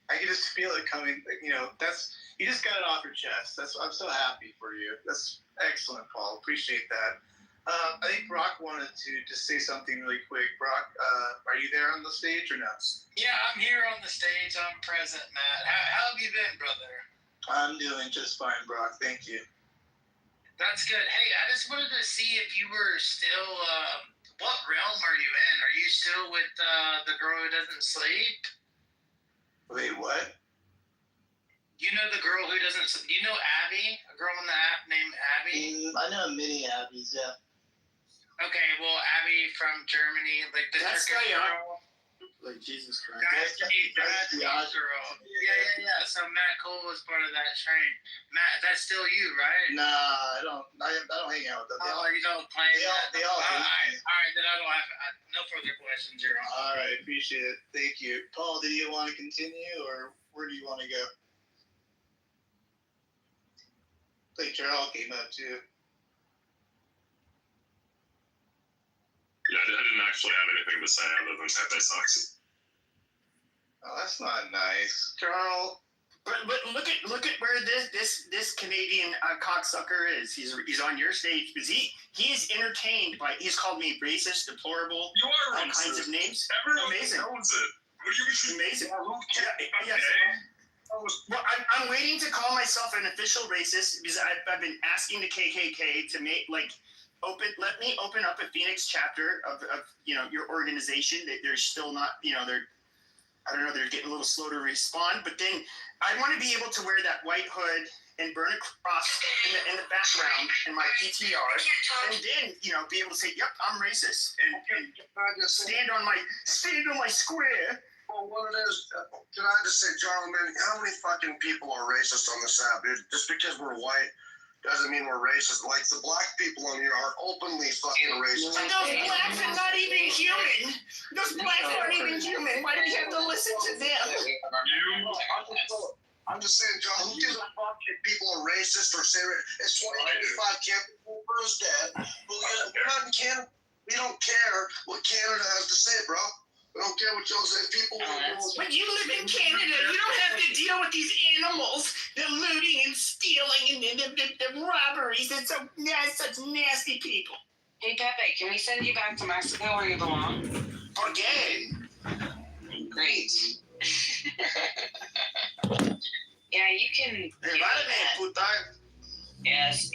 I can just feel it coming. You just got it off your chest. I'm so happy for you. That's excellent, Paul. Appreciate that. I think Brock wanted to just say something really quick. Brock, are you there on the stage or not? Yeah, I'm here on the stage. I'm present, Matt. How have you been, brother? I'm doing just fine, Brock. Thank you. That's good. Hey, I just wanted to see if you were still, what realm are you in? Are you still with the girl who doesn't sleep? Wait, what? You know the girl who doesn't sleep? You know Abby? A girl in the app named Abby? I know many Abbies, yeah. Okay, well, Abby from Germany, like the That's Turkish right, girl. Like Jesus Christ. That's the girl. Yeah. So Matt Cole was part of that train. Matt, that's still you, right? Nah, I don't hang out with them. You don't claim that? They all all right, then I don't have no further questions. You're on. All right, appreciate it. Thank you. Paul, do you want to continue, or where do you want to go? I think Charles came up, too. Yeah, I didn't actually have anything to say other than Pepe sucks. Oh, that's not nice, Charles. But look at where this Canadian cocksucker is. He's on your stage because he is entertained by. He's called me racist, deplorable, You are all racist. kinds of names. Everyone Amazing. knows it. What do you mean? Amazing. Okay. Yes. Well, I'm waiting to call myself an official racist because I've been asking the KKK to make let me open up a Phoenix chapter of your organization. They're still not they're getting a little slow to respond. But then I want to be able to wear that white hood and burn a cross in the background in my PTR, and then be able to say, "Yep, I'm racist," and stand on my square. Well, what it is, can I just say, gentlemen, how many fucking people are racist on this app, dude? Just because we're white doesn't mean we're racist. Like, the black people on here are openly fucking racist. But those blacks are not even human. Those blacks aren't even human. Why do we have to listen to them? I'm just saying, John, who gives a fuck if people are racist or say it's 2025, Canada's dead. But we're not in Canada. We don't care what Canada has to say, bro. We don't care what y'all say. People But you live in Canada. You don't have to deal with these animals, the looting and stealing and the robberies. It's such nasty people. Hey, Pepe, can we send you back to Mexico where you belong? Okay. Great. Yeah, you can. Yes.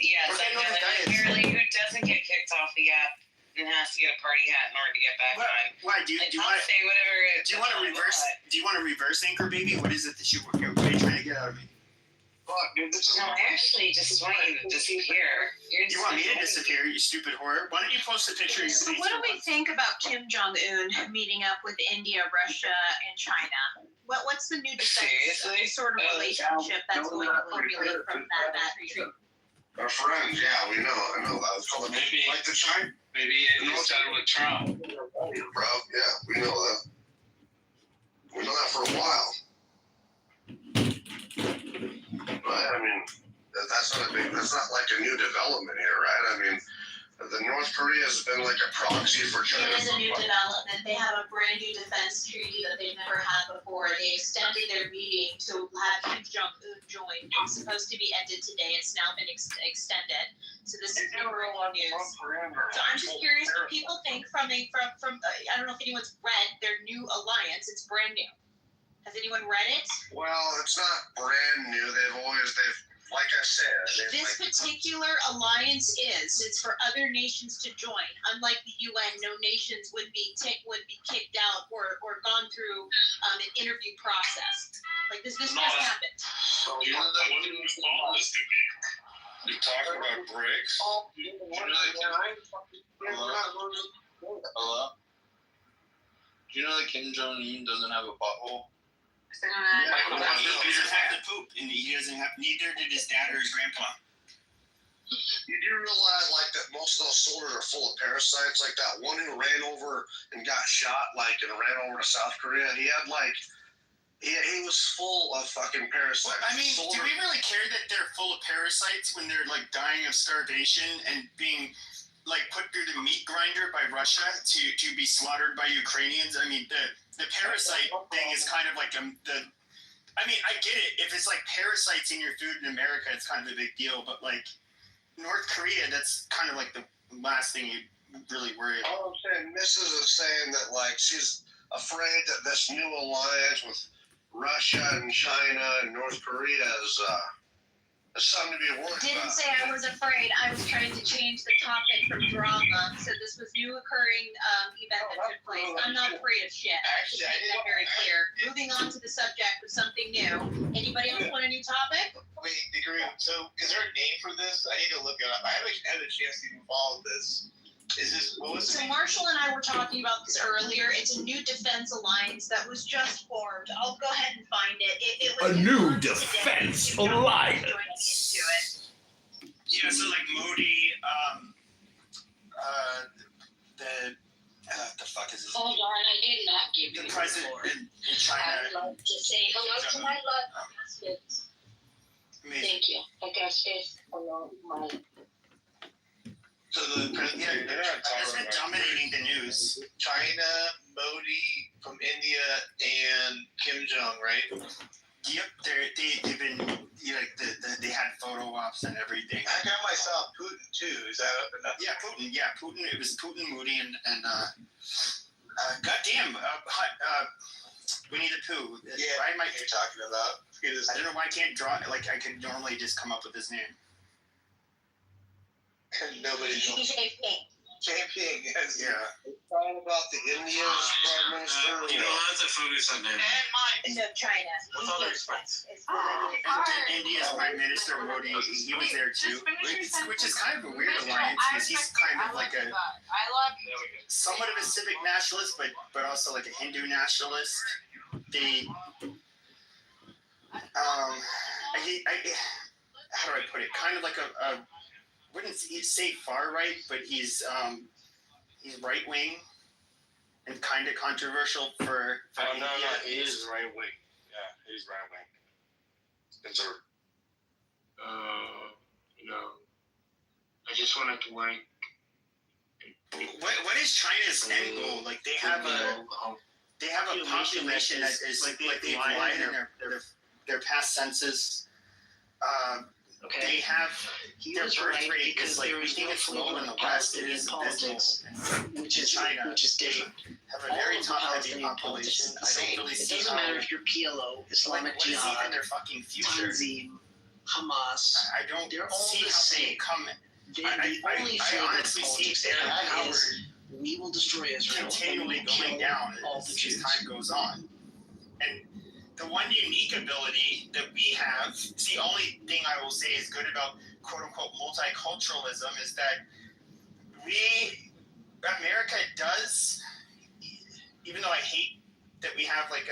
Apparently, who doesn't get kicked off the app and has to get a party hat in order to get back on? Why do you want to say whatever? Do you want to reverse? Do you want to reverse anchor, baby? What is it that you're trying to get out of me? Fuck, dude, this is No, I actually just want you to disappear. You want me to disappear, you stupid whore? Why don't you post a picture of your So face? what do we think about Kim Jong-un meeting up with India, Russia, and China? What's the new defense sort of relationship that's going to formulate from that trip? Our friends, yeah, we know. I know that. It's called Maybe- like the China. Maybe it started with Trump. Bro, yeah, we know that. We know that for a while. But I mean, that's not like a new development here, right? I mean, the North Korea has been like a proxy for China. It is a new development. They have a brand new defense treaty that they've never had before. They extended their meeting to have Kim Jong-un join. It was supposed to be ended today. It's now been extended. So this is new breaking news. So I'm just curious what people think from I don't know if anyone's read their new alliance. It's brand new. Has anyone read it? Well, it's not brand new. They've like I said. This particular alliance it's for other nations to join. Unlike the UN, no nations would be kicked out or gone through an interview process. Like this just happened. So you know that what it was called this to be? You talking about bricks? Hello? Do you know that Kim Jong-un doesn't have a butthole? He doesn't have to poop, and he doesn't have. Neither did his dad or his grandpa. You do realize like that most of those soldiers are full of parasites. Like that one who ran over and got shot, and ran over to South Korea. He had he was full of fucking parasites. I mean, do we really care that they're full of parasites when they're like dying of starvation and being like put through the meat grinder by Russia to be slaughtered by Ukrainians? I mean, the parasite thing is kind of like I mean, I get it. If it's like parasites in your food in America, it's kind of a big deal. But like North Korea, that's kind of like the last thing you really worry about. All I'm saying, Mrs. is saying that like she's afraid that this new alliance with Russia and China and North Korea is something to be worried Didn't about. say I was afraid. I was trying to change the topic from drama. So this was new occurring event that took place. I'm not afraid of shit. I should make that very clear. Moving on to the subject of something new. Anybody else want a new topic? Wait, degree. So, is there a name for this? I need to look it up. I haven't had a chance to even follow this. Is this what was So it? Marshall and I were talking about this earlier. It's a new defense alliance that was just formed. I'll go ahead and find it. It was A new announced today. defense Kim Jong-un is alliance. joining into it. Yeah, so like Modi, the fuck is his name? Hold on, I did not give you The president in China. I'd like to say hello to my love baskets. Amazing. Thank you. I guess it's hello, my. So the president has been dominating the news. China, Modi from India, and Kim Jong, right? Yep, they've been they had photo ops and everything. I got myself Putin too. Is that up enough? Yeah, Putin. Yeah, Putin. It was Putin, Moody, and goddamn, Winnie the Pooh. Yeah, why am I you're talking about? I don't know why I can't draw. Like I could normally just come up with his name. Nobody knows. Jinping, yes. Yeah. It's all about the Indians, Prime Minister. That's a focus on him. No, China. What's other expense? India's Prime Minister Modi, he was there too, which is kind of a weird alliance because he's kind of like somewhat of a civic nationalist, but also like a Hindu nationalist. How do I put it? Kind of like a wouldn't say far right, but he's right wing and kind of controversial for No, he is right wing. Yeah, he's right wing. It's I just wanted to like. What is China's end goal? Like they have a population that is like they've lied in their past census. They have their birth rate is like we think it's low in the West. It is abysmal. Which is China, which is different. Have a very top-heavy population. I don't really see It doesn't matter if you're PLO, Islamic what is even Jihad, their fucking future? Tanzim, Hamas. I don't They're all see the how same. they come. The I only honestly see politics they their have power is we will destroy Israel continually and we will going kill down all the as Jews. time goes on. And the one unique ability that we have, it's the only thing I will say is good about quote-unquote multiculturalism is that America does, even though I hate that we have like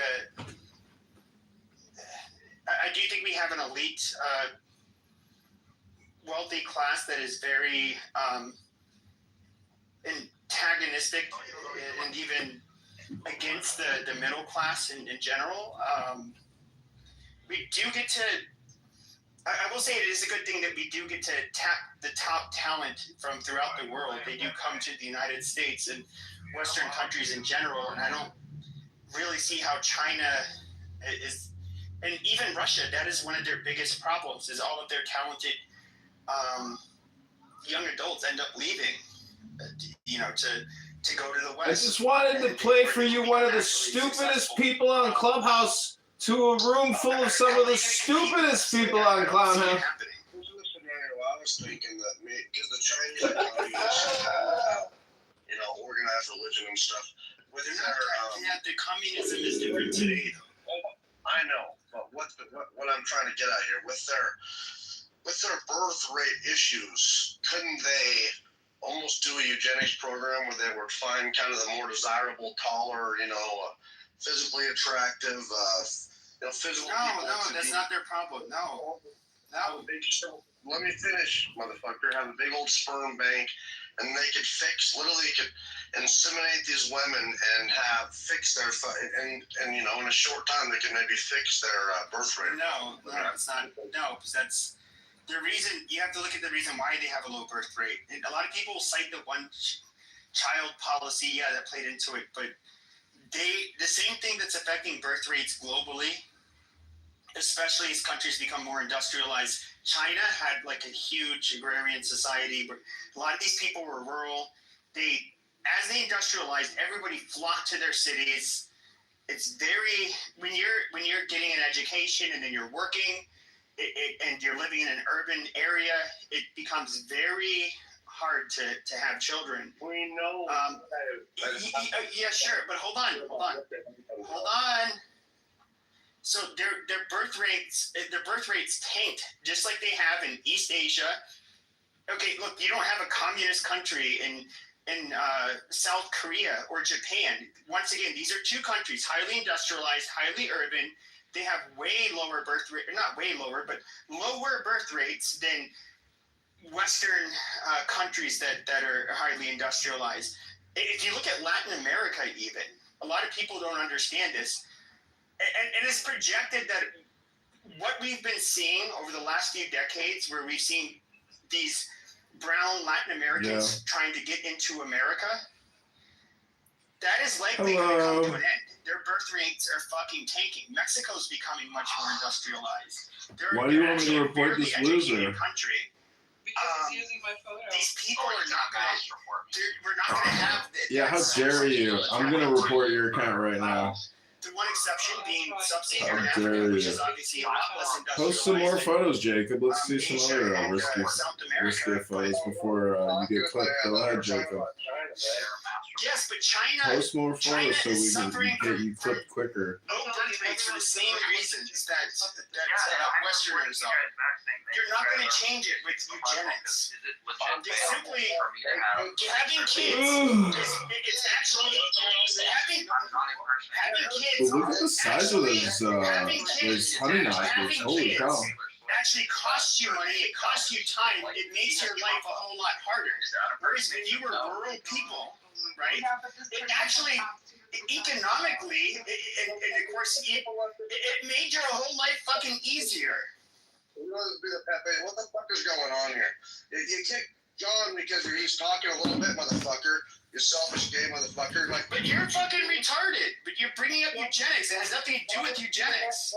I do think we have an elite wealthy class that is very antagonistic and even against the middle class in general. We do get to, I will say it is a good thing that we do get to tap the top talent from throughout the world. They do come to the United States and Western countries in general, and I don't really see how China is, and even Russia, that is one of their biggest problems, is all of their talented young adults end up leaving, to go to the West. I just wanted to play for you one of the stupidest people on Clubhouse to a room full of some of the stupidest people on Clubhouse. I was thinking that because the Chinese economy is, organized religion and stuff. With The communism is different today. I know, but what I'm trying to get at here with their birth rate issues, couldn't they almost do a eugenics program where they would find kind of the more desirable, taller, physically attractive, physical people? No, that's not their problem. No. Let me finish, motherfucker. Have a big old sperm bank, and they could inseminate these women and fix their in a short time they can maybe fix their birth rate. No, it's not. No, because that's the reason. You have to look at the reason why they have a low birth rate. And a lot of people cite the one-child policy. Yeah, that played into it, but the same thing that's affecting birth rates globally, especially as countries become more industrialized. China had like a huge agrarian society, but a lot of these people were rural. As they industrialized, everybody flocked to their cities. It's very, when you're getting an education and then you're working and you're living in an urban area, it becomes very hard to have children. We know. Yeah, sure, but hold on. So their birth rates tanked just like they have in East Asia. Okay, look, you don't have a communist country in South Korea or Japan. Once again, these are two countries, highly industrialized, highly urban. They have way lower birth rate, not way lower, but lower birth rates than Western countries that are highly industrialized. If you look at Latin America, even, a lot of people don't understand this. And it's projected that what we've been seeing over the last few decades, where we've seen these brown Latin Americans trying to get into America, that is likely going to come to an end. Their birth rates are fucking tanking. Mexico's becoming much more industrialized. Why do you want me to report this loser? Country. Because he's using my photo. These people are not going to. We're not going to have this. Yeah, how dare you? I'm going to report your account right now. The one exception being sub-Saharan How Africa, dare which you? is obviously a lot less industrialized. Post some more photos, Jacob. Let's see some other risky photos before you get clipped. Go ahead, Jacob. Yes, but China. Post more photos so we can get you clipped quicker. Low birth rates for the same reasons that Westerners are. You're not going to change it with eugenics. They simply having kids. It's actually having kids. But look at the size of those honey nostrils. Holy cow. Actually costs you money, it costs you time, it makes your life a whole lot harder. Whereas when you were rural people, right, it actually, economically, and of course, it made your whole life fucking easier. What the fuck is going on here? You kick John because he's talking a little bit, motherfucker. You selfish gay motherfucker. But you're fucking retarded. But you're bringing up eugenics. It has nothing to do with eugenics.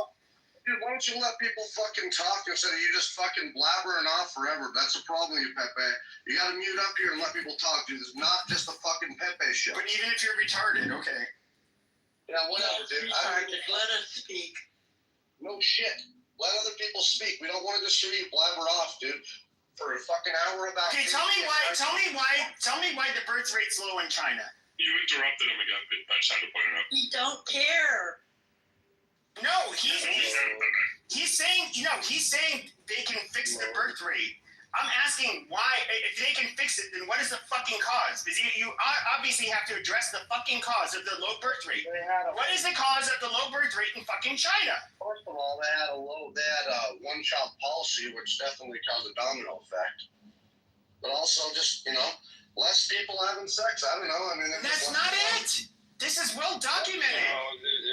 Dude, why don't you let people fucking talk instead of you just fucking blabbering off forever? That's the problem, you Pepe. You gotta mute up here and let people talk, dude. It's not just the fucking Pepe show. But even if you're retarded, okay. Yeah, whatever, dude. Let us speak. No shit. Let other people speak. We don't want to just hear you blabber off, dude. For a fucking hour about. Okay, tell me why the birth rate's low in China. You interrupted him again. I just had to point it out. We don't care. No, he's saying they can fix the birth rate. I'm asking why, if they can fix it, then what is the fucking cause? Because you obviously have to address the fucking cause of the low birth rate. What is the cause of the low birth rate in fucking China? First of all, they had one one-child policy, which definitely caused a domino effect. But also just, less people having sex. I don't know. I mean, That's not it. This is well documented.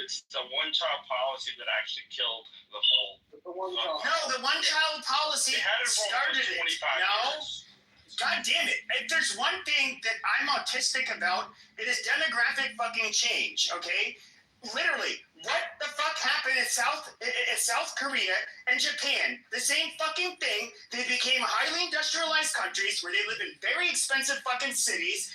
It's the one-child policy that actually killed the whole. No, the one-child policy They had it for started it. 25 No. years. God damn it. If there's one thing that I'm autistic about, it is demographic fucking change, okay? Literally, what the fuck happened in South Korea and Japan? The same fucking thing. They became highly industrialized countries where they live in very expensive fucking cities.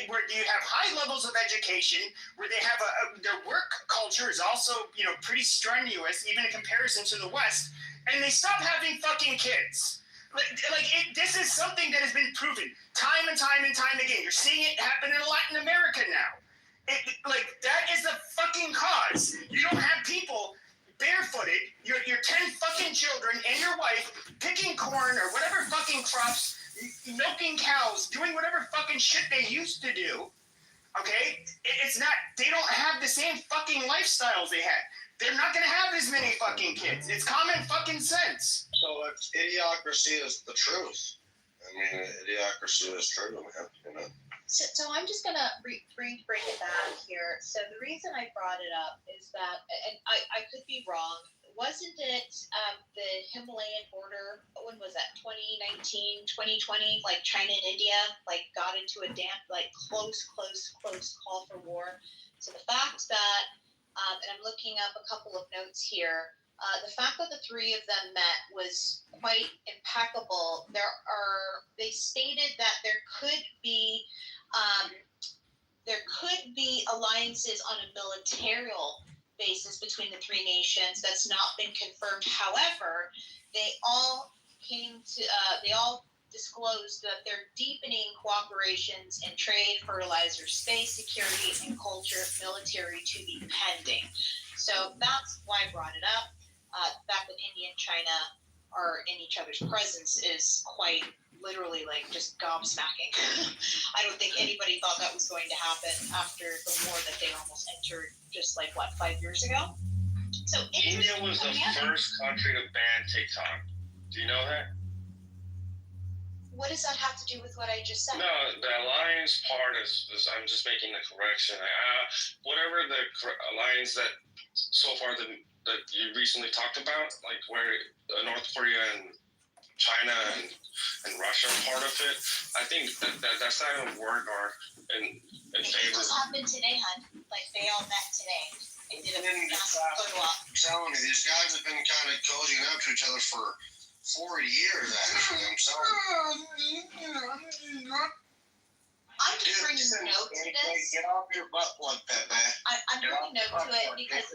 Where you have high levels of education, where they have their work culture is also, pretty strenuous, even in comparison to the West, and they stop having fucking kids. This is something that has been proven time and time and time again. You're seeing it happen in Latin America now. That is the fucking cause. You don't have people barefooted, your 10 fucking children and your wife picking corn or whatever fucking crops, milking cows, doing whatever fucking shit they used to do. Okay? It's not, they don't have the same fucking lifestyles they had. They're not gonna have as many fucking kids. It's common fucking sense. So if idiocracy is the truth, I mean, idiocracy is true, man. So I'm just gonna break it back here. So the reason I brought it up is that, and I could be wrong, wasn't it the Himalayan border, when was that, 2019, 2020, like China and India, got into a close call for war. So the fact that, and I'm looking up a couple of notes here, the fact that the three of them met was quite impeccable. They stated that there could be alliances on a military basis between the three nations. That's not been confirmed. However, they all disclosed that they're deepening cooperations in trade, fertilizer, space, security, and culture, military to be pending. So that's why I brought it up. The fact that India and China are in each other's presence is quite literally just gobsmacking. I don't think anybody thought that was going to happen after the war that they almost entered just 5 years ago. So India was the first country to ban TikTok. Do you know that? What does that have to do with what I just said? No, the alliance part is I'm just making the correction. Whatever the alliance that so far that you recently talked about, where North Korea and China and Russia are part of it, I think that's not going to work in It favor. just happened today, hun. They all met today. They did a massive photo op. I'm telling you, these guys have been kind of cozying up to each other for 40 years, actually. I'm telling you. I'm just bringing a note to this. Get off your butt like that, man. I'm bringing a note to it because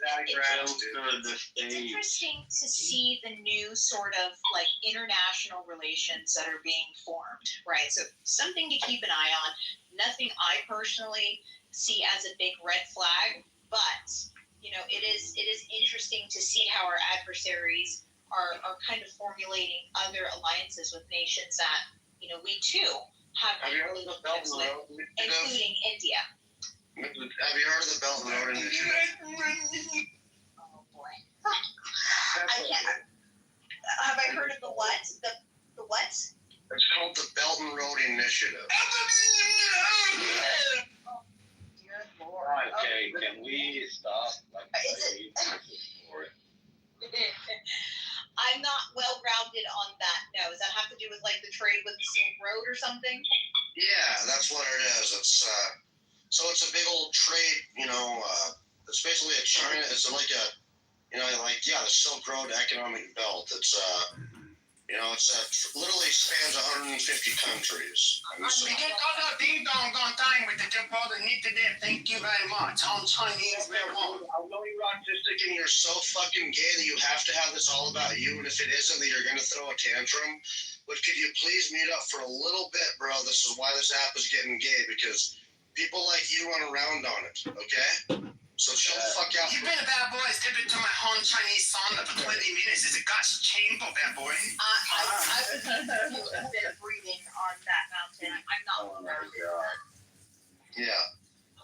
it's interesting to see the new sort of international relations that are being formed, right? So something to keep an eye on. Nothing I personally see as a big red flag, but it is interesting to see how our adversaries are kind of formulating other alliances with nations that we too have relationships with, including India. Have you heard of the Belt and Road Initiative? Oh boy. I can't. Have I heard of the what? The what? It's called the Belt and Road Initiative. Oh, dear Lord. Okay, can we stop? I'm not well grounded on that. No, does that have to do with the trade with the Silk Road or something? Yeah, that's what it is. It's so it's a big old trade. It's basically a China. It's the Silk Road economic belt. It's literally spans 150 countries. Ding dong gong time with the thank you very much. On Chinese, I know you're autistic and you're so fucking gay that you have to have this all about you, and if it isn't, that you're gonna throw a tantrum. But could you please mute up for a little bit, bro? This is why this app is getting gay, because people like you run around on it, okay? So chill the fuck out. You've been a bad boy. Step into my Han Chinese sauna for 20 minutes. Is it God's chain for bad boy? I was going to do a bit of breathing on that mountain. I'm not grounded. Yeah.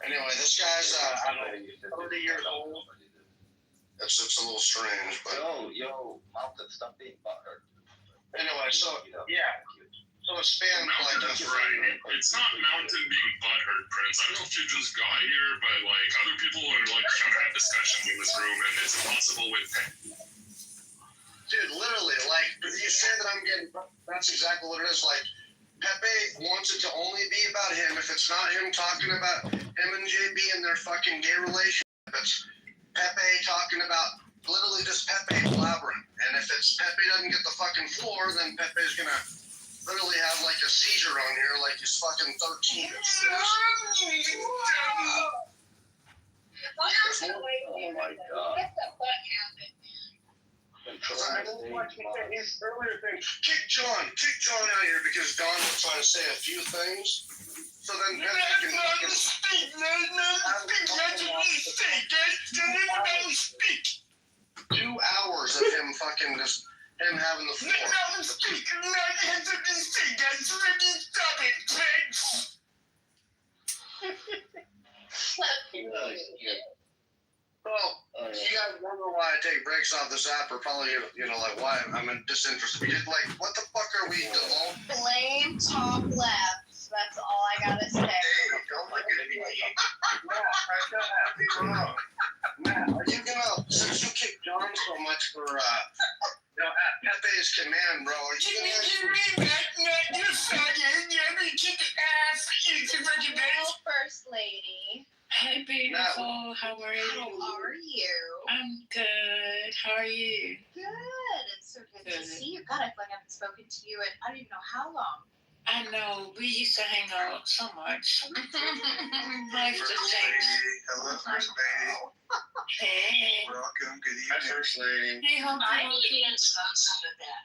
Anyway, this guy's 30 years old. It's a little strange, but Mountain, stop being butthurt. anyway, so Yeah. so it spans Mountain like is right. It's not Mountain being butthurt, Prince. I don't know if you just got here, but like other people are like trying to have discussions in this room, and it's impossible with. dude, literally, like you say that I'm getting. That's exactly what it is. Like Pepe wants it to only be about him. If it's not him talking about him and JB and their fucking gay relationship, it's Pepe talking about literally just Pepe blabbering. And if it's Pepe doesn't get the fucking floor, then Pepe's gonna literally have like a seizure on here, like he's fucking 13. Oh my god. What the fuck happened? I don't like his earlier thing. Kick John out here because Don was trying to say a few things. So then Pepe can Speak. 2 hours of him fucking just him having the floor. Well, you guys wonder why I take breaks off this app, or probably, like why I'm disinterested. Because, like, what the fuck are we divulging? Blame top left. That's all I gotta say. Hey, don't look at me. Matt, are you gonna, since you kicked John so much for, at Pepe's command, bro, are you gonna... Hello, First Lady. Hi, beautiful. How are you? How are you? I'm good. How are you? Good. It's so good to see you. God, I feel like I haven't spoken to you in I don't even know how long. I know. We used to hang out so much. Life First just Lady. changed. Hello, First Lady. Hey. Welcome. Good evening. First Lady. Hey, Humpty. I need to install some of that.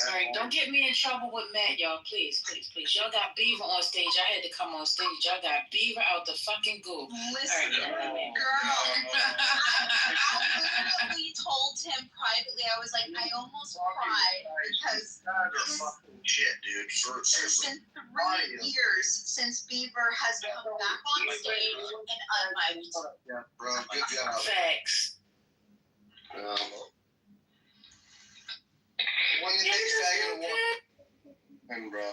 All right, don't get me in trouble with Matt, y'all. Please, please, please. Y'all got Beaver on stage. I had to come on stage. Y'all got Beaver out the fucking goo. Listen, All right. girl. I literally told him privately. I was like, I almost cried because That's fucking shit, dude. it's been 3 years since Beaver has come back on stage and unmiked. Yeah, bro, good job. Facts. When you big faggot award. And bro,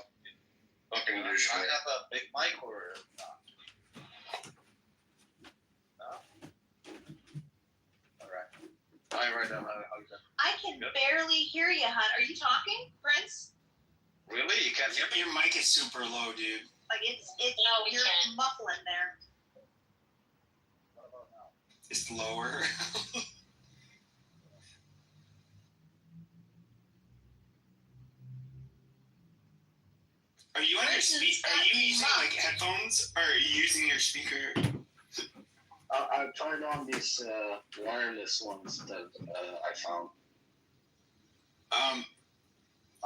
fucking douche. I have a big mic or not? No? Alright. Right now, I can barely hear you, hon. Are you talking, Prince? really? You can't hear me? Your mic is super low, dude. Like it's No, we you're can't. muffling there. It's lower. Are you on your Are you using like headphones, or are you using your speaker? I've tried on these wireless ones that I found.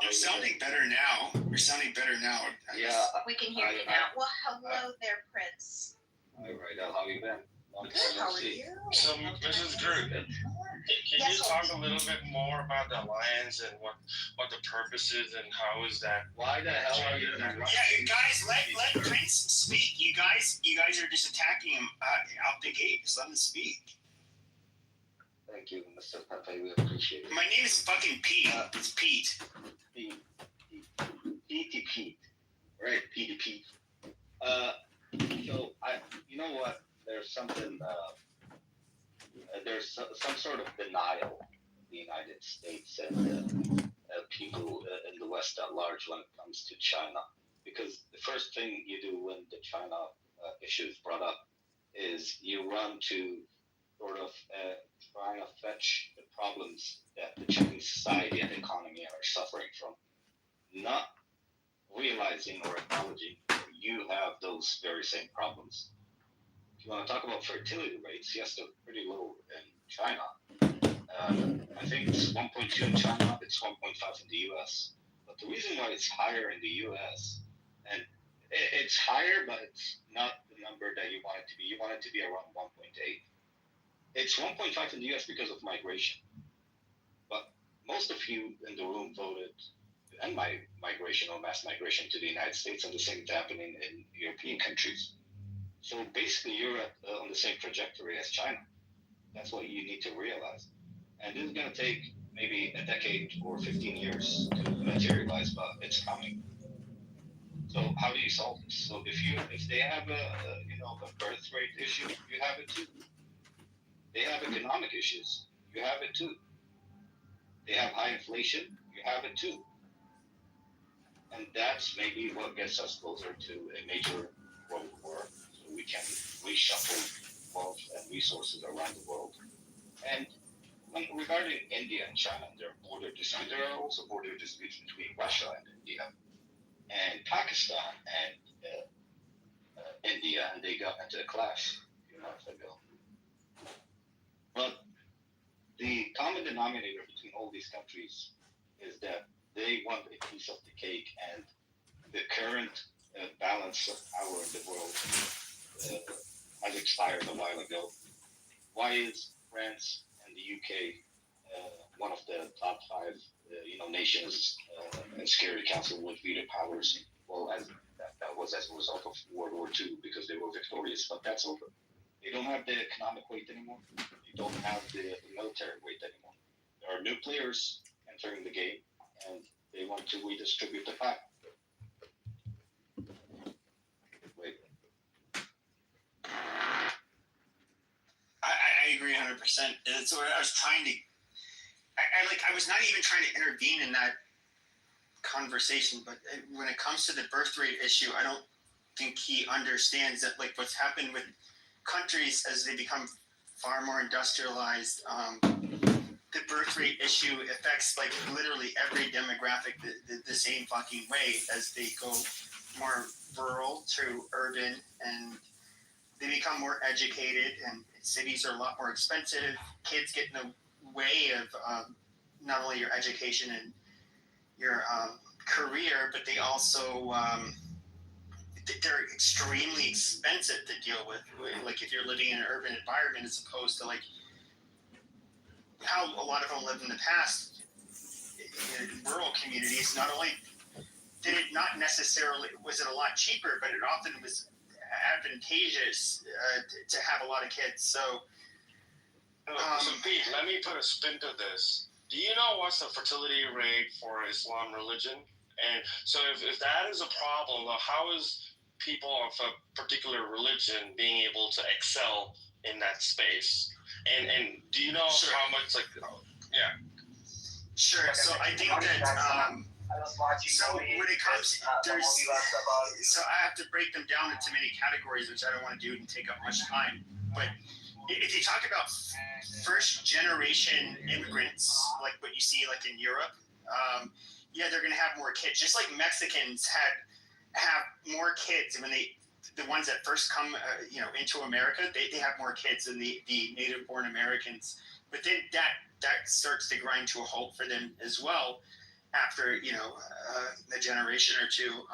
You're sounding better now. You're sounding better now. Yeah. We can hear you now. Well, hello there, Prince. All right, how you been? Good. How are you? So, Mrs. Drew, can Yes, you talk a little bit more about the alliance and what the purpose is and how is that? Why the hell are you? Yeah, guys, let Prince speak. You guys are just attacking him out the gate. Just let him speak. Thank you, Mr. Pepe. We appreciate it. My name is fucking Pete. It's Pete. Pete. Right, Pete. So you know what? There's something. There's some sort of denial in the United States and people in the West at large when it comes to China, because the first thing you do when the China issue is brought up is you run to sort of trying to fetch the problems that the Chinese society and economy are suffering from, not realizing or acknowledging you have those very same problems. If you want to talk about fertility rates, yes, they're pretty low in China. I think it's 1.2 in China, it's 1.5 in the US. But the reason why it's higher in the US, and it's higher, but it's not the number that you want it to be. You want it to be around 1.8. It's 1.5 in the US because of migration. But most of you in the room voted and migration or mass migration to the United States, and the same is happening in European countries. So basically, you're on the same trajectory as China. That's what you need to realize. And this is going to take maybe a decade or 15 years to materialize, but it's coming. So how do you solve this? So if they have a birth rate issue, you have it too. They have economic issues, you have it too. They have high inflation, you have it too. And that's maybe what gets us closer to a major world war, so we can reshuffle wealth and resources around the world. And regarding India and China and their border disputes, there are also border disputes between Russia and India, and Pakistan and India, and they got into a clash a few months ago. But the common denominator between all these countries is that they want a piece of the cake, and the current balance of power in the world has expired a while ago. Why is France and the UK one of the top 5 nations in Security Council with veto powers? Well, that was as a result of World War II, because they were victorious, but that's over. They don't have the economic weight anymore. They don't have the military weight anymore. There are new players entering the game, and they want to redistribute the pie. Wait. I agree 100%. That's what I was trying to. I was not even trying to intervene in that conversation, but when it comes to the birth rate issue, I don't think he understands that, like, what's happened with countries as they become far more industrialized. The birth rate issue affects, like, literally every demographic the same fucking way as they go more rural to urban, and they become more educated, and cities are a lot more expensive. Kids get in the way of not only your education and your career, but they also they're extremely expensive to deal with. Like, if you're living in an urban environment as opposed to, like, how a lot of them lived in the past in rural communities. Not only did it not necessarily was it a lot cheaper, but it often was advantageous to have a lot of kids. So Pete, let me put a spin to this. Do you know what's the fertility rate for Islam religion? And so if that is a problem, how is people of a particular religion being able to excel in that space? And do you know how much, like, yeah. Sure. So I think that so when it comes, so I have to break them down into many categories, which I don't want to do and take up much time. But if you talk about first generation immigrants, like what you see like in Europe, yeah, they're going to have more kids. Just like Mexicans have more kids when the ones that first come into America, they have more kids than the native born Americans. But then that starts to grind to a halt for them as well after a generation or two.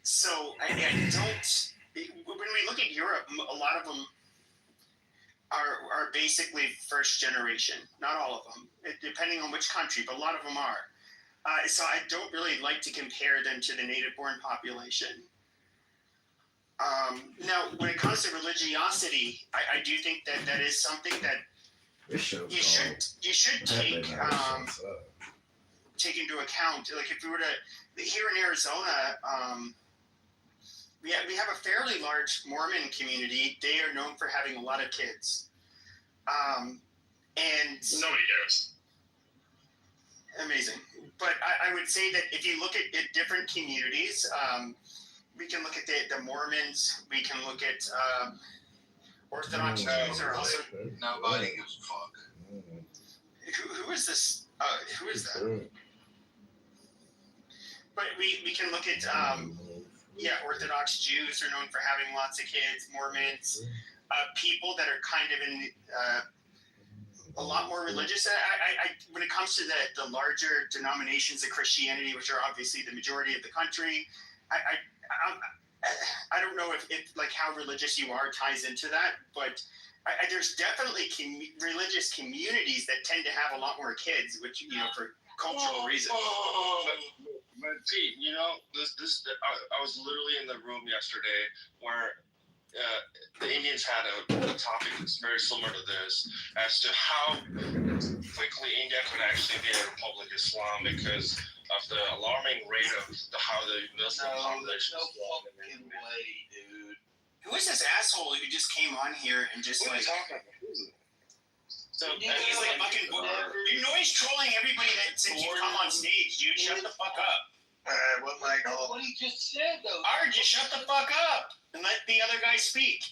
So I don't. When we look at Europe, a lot of them are basically first generation. Not all of them, depending on which country, but a lot of them are. So I don't really like to compare them to the native-born population. Now, when it comes to religiosity, I do think that is something that you should take into account. Like, if we were to here in Arizona, we have a fairly large Mormon community. They are known for having a lot of kids, and nobody cares. Amazing. But I would say that if you look at different communities, we can look at the Mormons. We can look at Orthodox Jews are also. Nobody gives a fuck. Who is this? Who is that? But we can look at Orthodox Jews are known for having lots of kids. Mormons, people that are kind of in a lot more religious. I when it comes to the larger denominations of Christianity, which are obviously the majority of the country, I don't know if like how religious you are ties into that, but there's definitely religious communities that tend to have a lot more kids, which for cultural reasons. But Pete, this I was literally in the room yesterday where the Indians had a topic that's very similar to this, as to how quickly India could actually be a Republic of Islam because of the alarming rate of how the Muslim population is growing. Dude. Who is this asshole who just came on here and just What are like? you talking about? Who's it? So, He's like fucking. You're noise trolling everybody that since you come on stage, dude. Shut the fuck up. What Michael? What he just said though. Art, just shut the fuck up and let the other guy speak.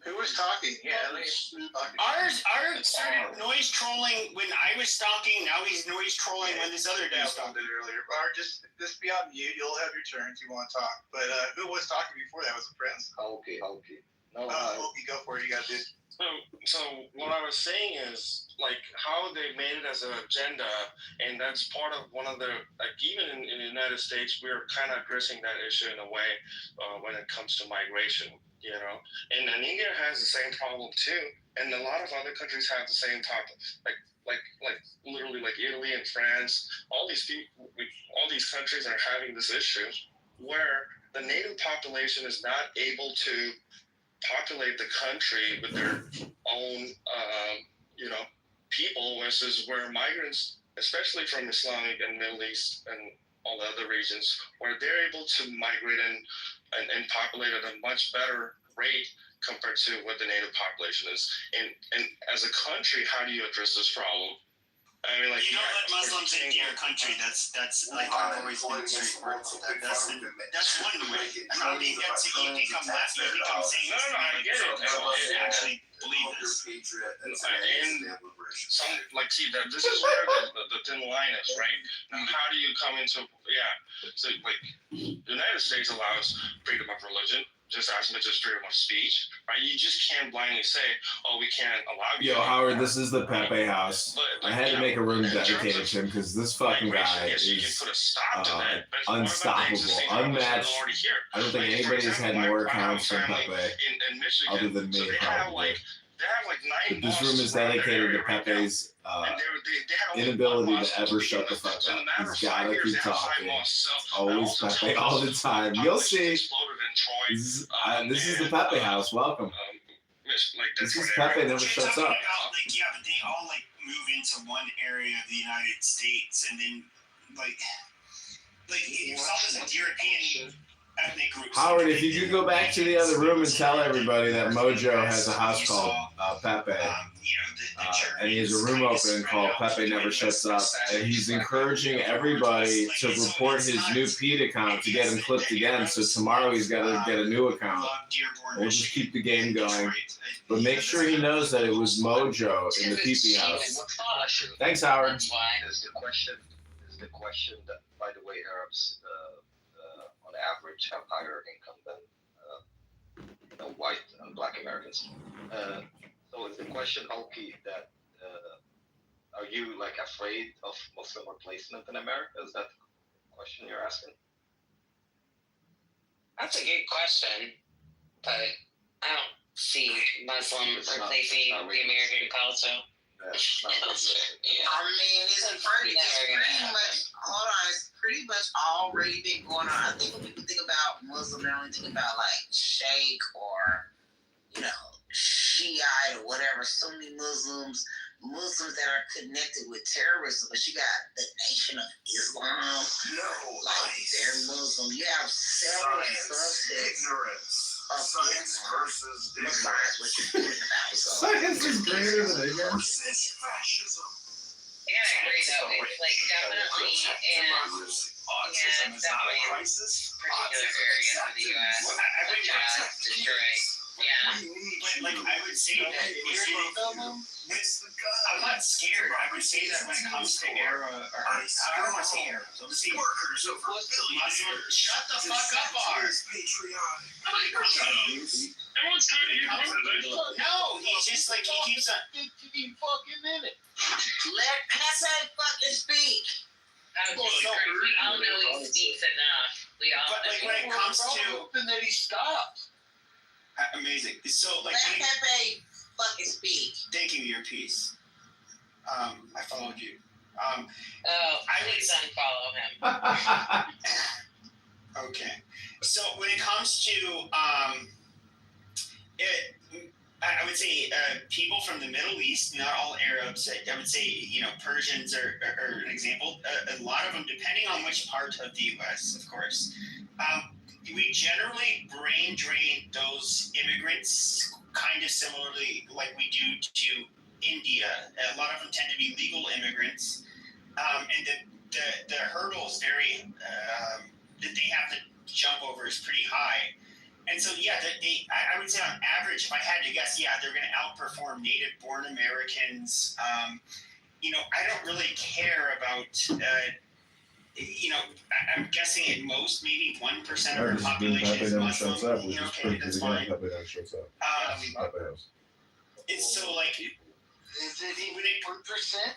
Who was talking? Yeah, Art started noise trolling when I was talking. Now he's noise trolling when this other guy was talking. earlier. Art, just be on mute. You'll have your turn if you want to talk. But who was talking before that? Was it Prince? Okay. No. Okay, go for it. You got this. So what I was saying is like how they made it as an agenda, and that's part of one of the like even in the United States we're kind of addressing that issue in a way when it comes to migration, you know. And India has the same problem too, and a lot of other countries have the same topic, like literally like Italy and France. All these people, all these countries are having this issue where the native population is not able to populate the country with their own, people, versus where migrants, especially from Islamic and Middle East and all the other regions, where they're able to migrate and populate at a much better rate compared to what the native population is. And as a country, how do you address this problem? I mean, like you don't let Muslims into your country. That's like I've always been straightforward. That's one way. I'm not being that. You think I'm laughing? You think I'm saying no, I get it. I actually believe this. And some see that this is where the thin line is, right? Now, how do you come into So like, the United States allows freedom of religion just as much as freedom of speech, right? You just can't blindly say, "Oh, we can't allow you." Yo, Howard, this is the Pepe house. I had to make a room dedicated to him because this fucking guy is unstoppable, unmatched. I don't think anybody's had more accounts from Pepe other than me, probably. But this room is dedicated to Pepe's inability to ever shut the fuck up. He's gotta keep talking. Always Pepe all the time. You'll see. This is the Pepe house. Welcome. This is Pepe never shuts up. But they all move into one area of the United States, and then you saw this with European ethnic groups. Howard, if you could go back to the other room and tell everybody that Mojo has a house called Pepe, and he has a room open called Pepe Never Shuts Up, and he's encouraging everybody to report his new Pete account to get him clipped again, so tomorrow he's got to get a new account. We'll just keep the game going. But make sure he knows that it was Mojo in the PP house. Thanks, Howard. Is the question that, by the way, Arabs on average have higher income than white and black Americans. So is the question, Hulky, that are you afraid of Muslim replacement in America? Is that the question you're asking? That's a good question, but I don't see Muslim replacing the American culture. It's pretty much already been going on. I think when people think about Muslim, they only think about Sheikh or Shiite or whatever, Sunni Muslims that are connected with terrorism. But you got the Nation of Islam. They're Muslim. You have several subsects. Science versus Science is greater than ignorance. Fascism. Yeah, I agree though. It's definitely in definitely in particular areas of the U.S. such as Detroit. Yeah. But I would say that I'm not scared. I would say that when it comes to era, I don't want to say era. I'll just say workers over billions. Shut the fuck up, Ars. Everyone's trying to get over that. No, he's just he keeps on 15 fucking minutes. Let Pepe fucking speak. We all know he speaks enough. We all But when it comes to and then he stops. Amazing. So let Pepe fucking speak. Thank you, Your Piece. I followed you. Please unfollow him. Okay. So when it comes to I would say people from the Middle East, not all Arabs. I would say, Persians are an example. A lot of them, depending on which part of the U.S., of course. We generally brain drain those immigrants kind of similarly like we do to India. A lot of them tend to be legal immigrants. And the hurdle is very, that they have to jump over is pretty high. And so, I would say on average, if I had to guess, they're going to outperform native-born Americans. I don't really care about, I'm guessing at most maybe 1% of our population is Muslim. Okay, that's fine. It's so like, is it even 1%?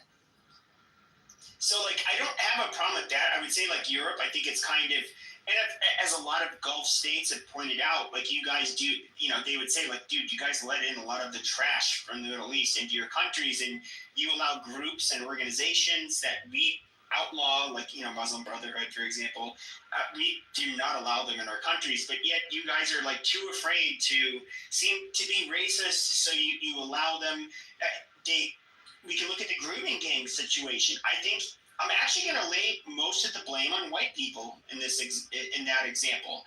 So I don't have a problem with that. I would say Europe, I think it's kind of, and as a lot of Gulf states have pointed out, you guys do, they would say dude, you guys let in a lot of the trash from the Middle East into your countries, and you allow groups and organizations that we outlaw, Muslim Brotherhood, for example. We do not allow them in our countries, but yet you guys are too afraid to seem to be racist, so you allow them. We can look at the grooming gang situation. I think I'm actually going to lay most of the blame on white people in that example.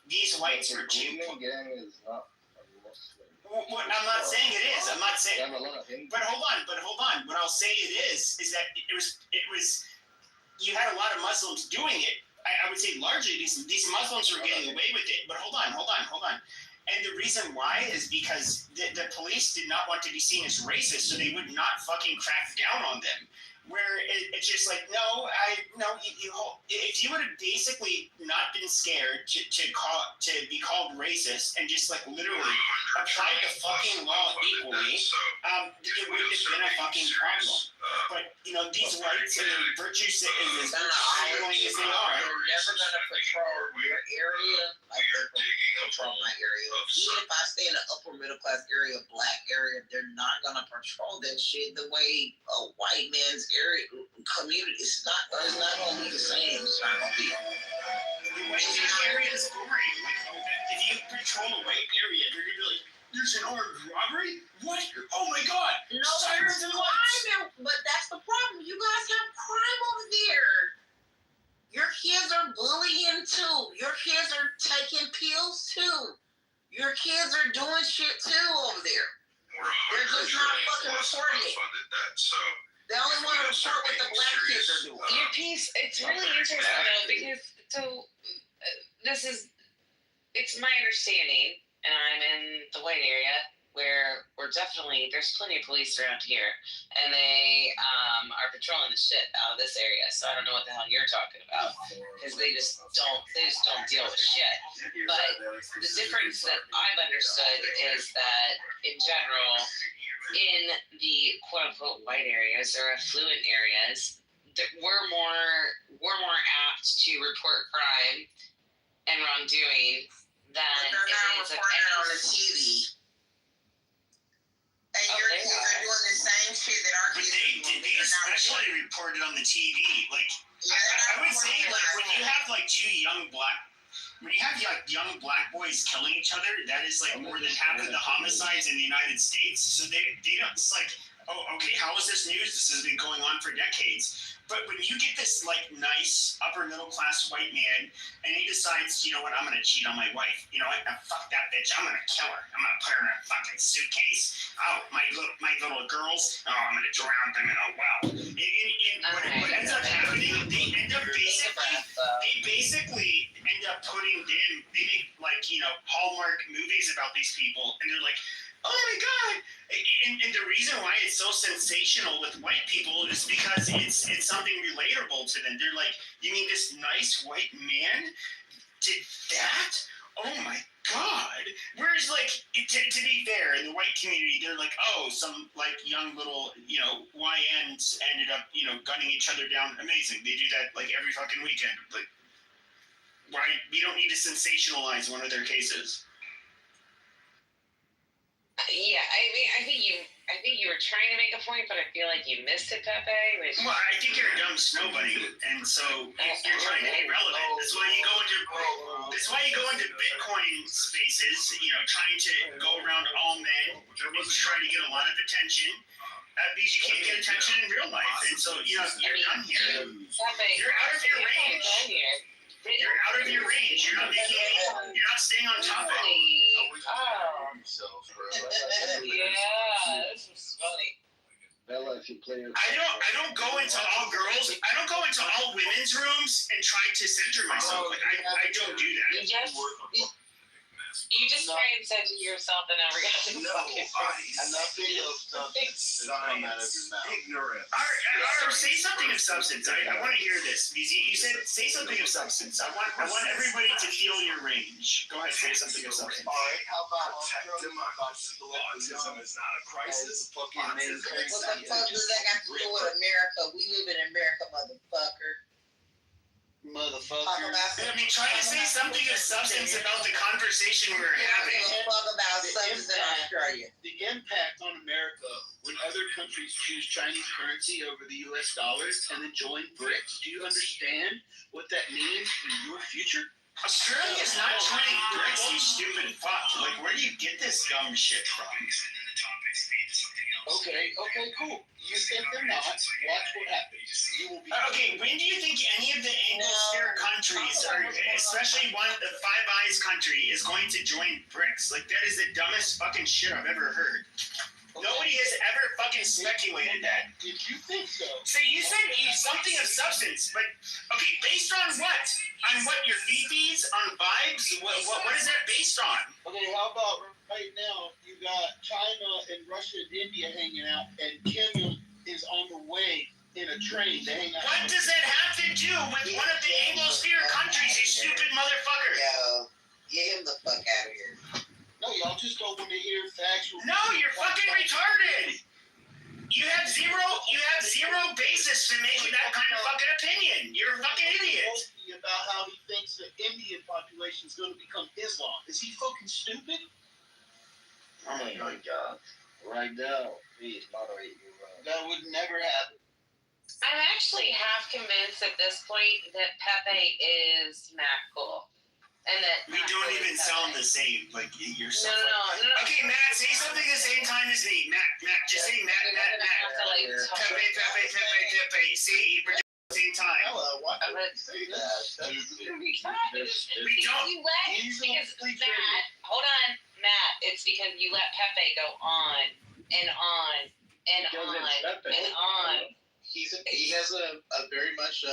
These whites are too. Gang is not a Muslim. I'm not saying it is. I'm not saying. But hold on. What I'll say it is that it was. You had a lot of Muslims doing it. I would say largely these Muslims were getting away with it. But hold on. And the reason why is because the police did not want to be seen as racist, so they would not fucking crack down on them. Where it's just if you would have basically not been scared to be called racist and just literally applied the fucking law equally, it wouldn't have been a fucking problem. But these whites and their virtue as annoying as they are, they're never gonna patrol your area like they patrol my area. Even if I stay in an upper middle class area, black area, they're not gonna patrol that shit the way a white man's area community. It's not gonna be the same. It's not gonna be. The white area is boring. If you patrol a white area, you're gonna be like, there's an armed robbery? What? Oh my god! No, sirens and lights! But that's the problem. You guys have crime over there. Your kids are bullying too. Your kids are taking pills too. Your kids are doing shit too over there. They're just not fucking reporting it. They only want to report what the black kids are doing. Your piece, it's really interesting though, because it's my understanding, and I'm in the white area where there's plenty of police around here, and they are patrolling the shit out of this area. So I don't know what the hell you're talking about, because they just don't deal with shit. But the difference that I've understood is that in general, in the quote unquote white areas or affluent areas, we're more apt to report crime and wrongdoing than they're not reporting on the TV. And your kids are doing the same shit that our kids are doing. They especially reported on the TV. I would say when you have when you have young black boys killing each other, that is more than half of the homicides in the United States. So they don't. It's oh, okay. How is this news? This has been going on for decades. But when you get this nice upper middle class white man, and he decides, you know what, I'm gonna cheat on my wife. You know what? Fuck that bitch. I'm gonna kill her. I'm gonna put her in a fucking suitcase. Oh, my little girls. Oh, I'm gonna drown them in a well. What ends up happening? They basically end up putting in. They make Hallmark movies about these people, and they're like, oh my god! And the reason why it's so sensational with white people is because it's something relatable to them. They're like, you mean this nice white man did that? Oh my god! Whereas to be fair, in the white community, they're like, oh, some young little YNs ended up gunning each other down. Amazing. They do that every fucking weekend. Why we don't need to sensationalize one of their cases. Yeah, I think you you were trying to make a point, but I feel like you missed it, Pepe. Which... Well, I think you're a dumb snow bunny, and so you're trying to be relevant. That's why you go into Bitcoin spaces, trying to go around all men and try to get a lot of attention. Because you can't get attention in real life, and so you're done here. You're out of your range. You're out of your range. You're not making any. You're not staying on topic. Yeah, this was funny. I don't go into all girls. I don't go into all women's rooms and try to center myself. Like I don't do that. You just try and center yourself in every other fucking Nothing of substance come out of your mouth. Ignorant. All right, say something of substance. I want to hear this. You said say something of substance. I want everybody to feel your range. Go ahead, say something of substance. All right, how about autism is not a crisis? What the fuck does that got to do with America? We live in America, motherfucker. I mean, try to say something of substance about the conversation we're having. Fuck about substance in Australia. The impact on America when other countries choose Chinese currency over the US dollars and then join BRICS. Do you understand what that means for your future? Australia's not joining BRICS, you stupid fuck. Like, where do you get this dumb shit from? Okay, cool. You think they're not. Watch what happens. You will be. Okay, when do you think any of the Anglosphere countries, or especially one of the Five Eyes country, is going to join BRICS? Like, that is the dumbest fucking shit I've ever heard. Nobody has ever fucking speculated that. If you think so. So you said something of substance, but okay, based on what? On what, your fifis? On vibes? What is that based on? Okay, how about right now you got China and Russia and India hanging out, and Kim is on the way in a train to hang out. What does that have to do with one of the Anglosphere countries, you stupid motherfucker? Yo, get him the fuck out of here. No, y'all just don't want to hear facts. No, you're fucking retarded. You have zero basis to making that kind of fucking opinion. You're a fucking idiot. About how he thinks the Indian population is going to become Islam. Is he fucking stupid? Oh my God. Right now, please moderate your. That would never happen. I'm actually half convinced at this point that Pepe is Matt Cool. And that we don't even sound the same. Like you're so. No. Okay, Matt, say something the same time as me. Matt, just say Matt. Pepe. See, we're doing the same time. Hello, why did you say that? We don't. You let Matt. Hold on, Matt. It's because you let Pepe go on and on and on and on. He has a very much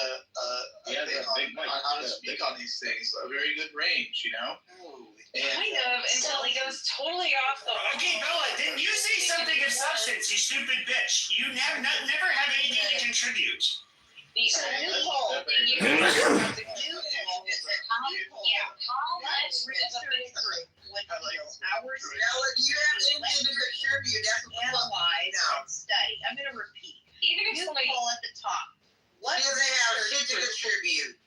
he has a big mic. How to speak on these things. A very good range, Kind of, until he goes totally off the. Okay, Bella, didn't you say something of substance, you stupid bitch? You never have anything to contribute. The only whole thing you have to do is how much of a big group would hours do you have anything to contribute? That's analyze and study. I'm going to repeat. Even if somebody at the top. What does it have shit to contribute?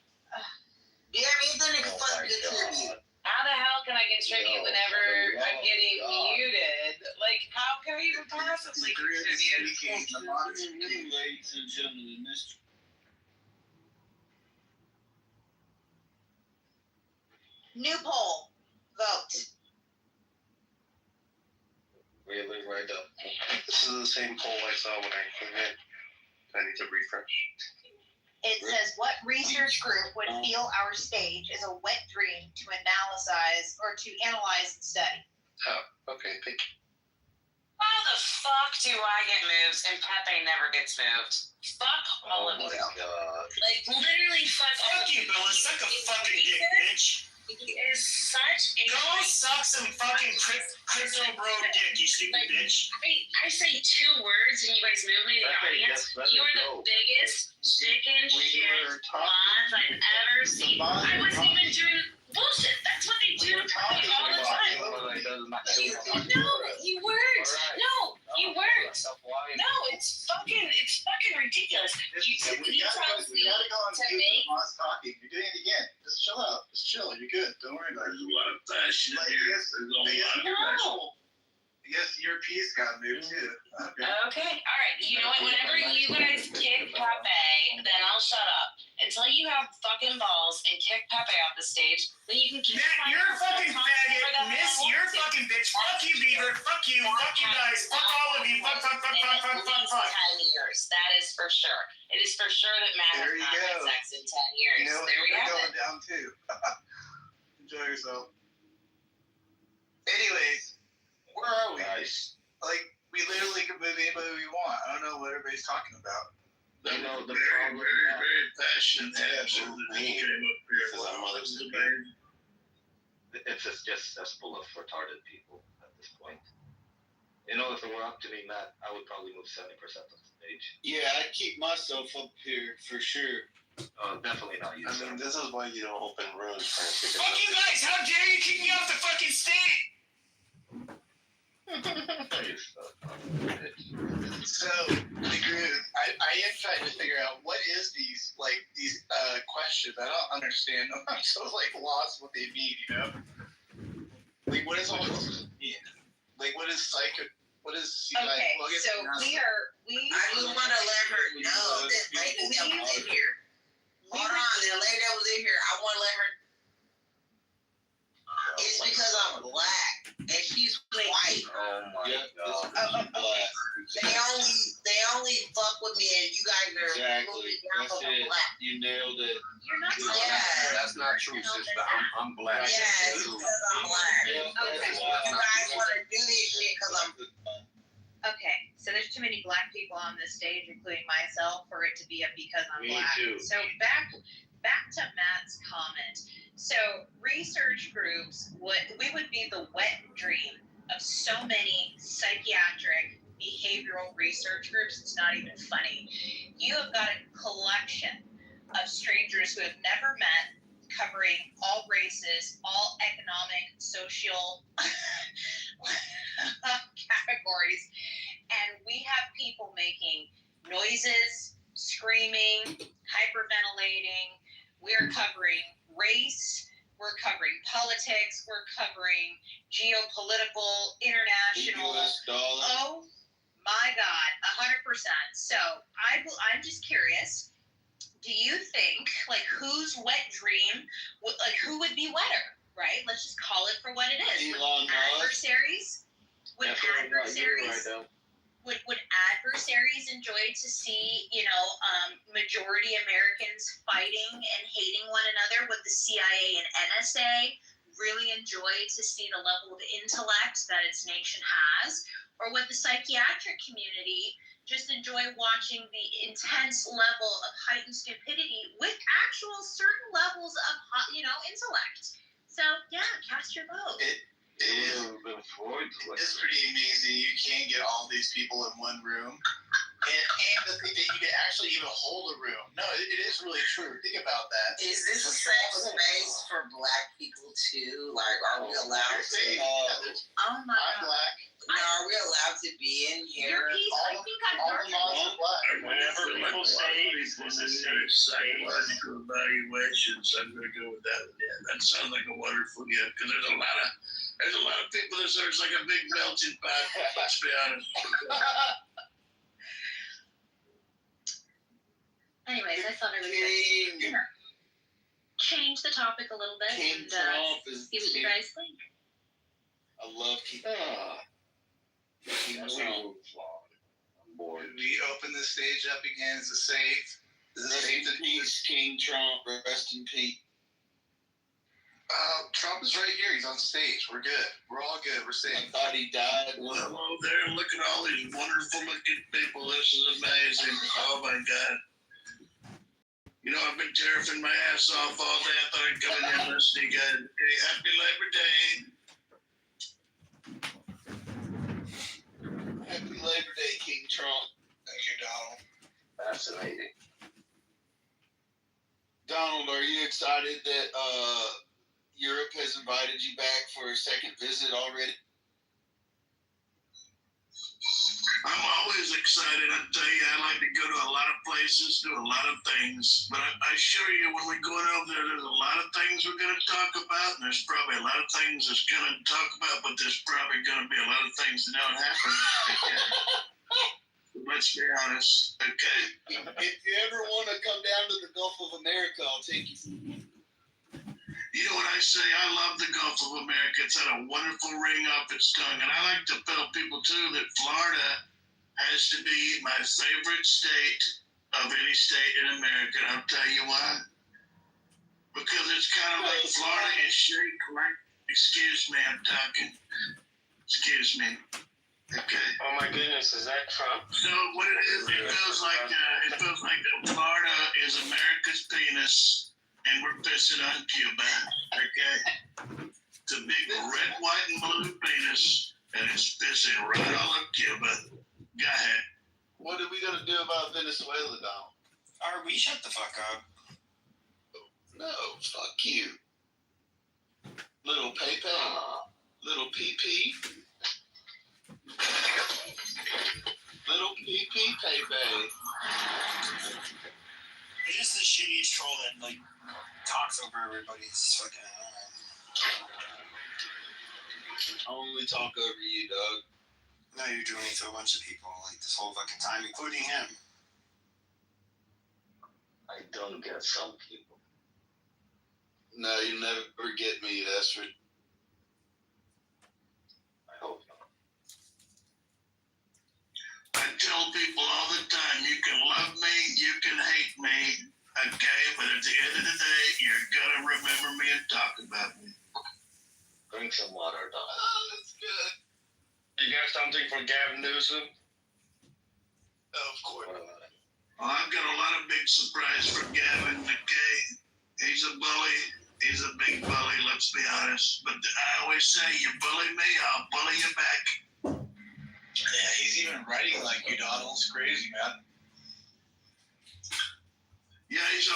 Do you have anything to fucking contribute? How the hell can I contribute whenever I'm getting muted? Like, how can we even possibly contribute? Ladies and gentlemen, Mr. New poll. Vote. Really, right up. This is the same poll I saw when I came in. I need to refresh. It says, what research group would feel our stage is a wet dream to analyze and study? Oh, okay, thank you. How the fuck do I get moves and Pepe never gets moved? Fuck all of you. God. Like, literally fuck. Fuck you, Bella. Suck a fucking dick, bitch. He is such a. Go suck some fucking crypto bro dick, you stupid bitch. I say 2 words and you guys move me to the audience. You are the biggest chicken shit mods I've ever seen. I wasn't even doing bullshit. That's what they do to Pepe all the time. No, you weren't. No, you weren't. No, it's fucking ridiculous. He tells me to make. You're doing it again. Just chill out. Just chill. You're good. Don't worry about it. There's a lot of passion here. There's a lot of passion. No. I guess your piece got moved too. Okay. Okay, all right. You know what? Whenever you guys kick Pepe, then I'll shut up. Until you have fucking balls and kick Pepe off the stage, then you can kick Matt, you're a fucking faggot. Miss, you're a fucking bitch. Fuck you, Beaver. Fuck you. Fuck you guys. Fuck all of you. Fuck. 10 years. That is for sure. It is for sure that Matt has not had sex in 10 years. You know, there we you're have going it. down too. Enjoy yourself. Anyways, where are we? Nice. Like, we literally can move anybody we want. I don't know what everybody's talking about. You know, the very, very passionate answer that he came up here with. It's just full of retarded people at this point. You know, if it were up to me, Matt, I would probably move 70% of the stage. Yeah, I'd keep myself up here for sure. Definitely not you. I mean, this is why you don't open rooms, Francis. Fuck you guys! How dare you kick me off the fucking stage? So, the group, I am trying to figure out what is these questions. I don't understand them. I'm so lost what they mean, you know? Like, what is all this mean? Like, what is psycho? What is Okay, so we I just want to let her know that lady that was in here. Hold on, the lady that was in here. I want to let her. It's because I'm black and she's white. Oh my god. They only fuck with me and you guys are moving down That's because I'm it. black. You nailed it. You're not Yeah. That's not true, sister. I'm black. Yeah, it's because I'm black. Okay. You guys want to do this shit because I'm. Okay, so there's too many black people on this stage, including myself, for it to be a because I'm Me black. too. So back to Matt's comment. So research groups we would be the wet dream of so many psychiatric behavioral research groups. It's not even funny. You have got a collection of strangers who have never met, covering all races, all economic, social categories, and we have people making noises, screaming, hyperventilating. We're covering race, we're covering politics, we're covering geopolitical, international. US dollar. Oh my God, 100%. So I'm just curious. Do you think whose wet dream, who would be wetter, right? Let's just call it for what it is. Elon Musk. Adversaries? Would adversaries? Would adversaries enjoy to see, majority Americans fighting and hating one another? Would the CIA and NSA really enjoy to see the level of intellect that its nation has? Or would the psychiatric community just enjoy watching the intense level of heightened stupidity with actual certain levels of, intellect? So, yeah, cast your vote. It's pretty amazing. You can get all these people in one room. And the thing that you can actually even hold a room. No, it is really true. Think about that. Is this a safe space for black people too? Like, are we allowed to? Oh my I'm God. black. No, are we allowed to be in Your here? piece, I think I'm All darker. the moms are black. Whenever people say this is a safe space. Psychological evaluations. I'm going to go with that. Yeah, that sounds like a wonderful gift because there's a lot of people that there's like a big melting pot. Let's be honest. Anyways, I thought it was good. Change the topic a little bit King and Trump is see what you guys think. I love King Trump. I'm bored. We open the stage up again. Is it safe? Rest in peace, King Trump. Rest in peace. Trump is right here. He's on stage. We're good. We're all good. We're safe. I thought he died. Well, hello there. Look at all these wonderful looking people. This is amazing. Oh my God. You know, I've been tearing my ass off all day. I thought I'd come in here and listen to you guys. Okay, happy Labor Day. Happy Labor Day, King Trump. Thank you, Donald. Fascinating. Donald, are you excited that Europe has invited you back for a second visit already? I'm always excited. I tell you, I like to go to a lot of places, do a lot of things. But I assure you, when we're going over there, there's a lot of things we're going to talk about. And there's probably a lot of things that's going to talk about, but there's probably going to be a lot of things that don't happen. Let's be honest, okay? If you ever want to come down to the Gulf of America, I'll take you. You know what I say? I love the Gulf of America. It's had a wonderful ring off its tongue. And I like to tell people, too, that Florida has to be my favorite state of any state in America. And I'll tell you why. Because it's kind of like Florida is shaped like, excuse me, I'm talking. Excuse me. Okay. Oh my goodness, is that Trump? So what it is, it feels like Florida is America's penis, and we're pissing on Cuba. Okay. It's a big red, white, and blue penis, and it's pissing right all of Cuba. Go ahead. What are we going to do about Venezuela, Donald? Are we shut the fuck up? No, fuck you. Little Pepe. Little PP. Little PP Pepe. He's just the shittiest troll that, like, talks over everybody. It's fucking, I only talk over you, Doug. No, you're doing it to a bunch of people, like, this whole fucking time, including him. I don't get some people. No, you never get me, Esther. I hope not. I tell people all the time, you can love me, you can hate me, okay? But at the end of the day, you're gonna remember me and talk about me. Drink some water, Doc. Oh, that's good. You got something for Gavin Newsom? Of course. Well, I've got a lot of big surprise for Gavin, okay? He's a bully. He's a big bully, let's be honest. But I always say, you bully me, I'll bully you back. Yeah, he's even writing like you, Donald. It's crazy, man. Yeah, he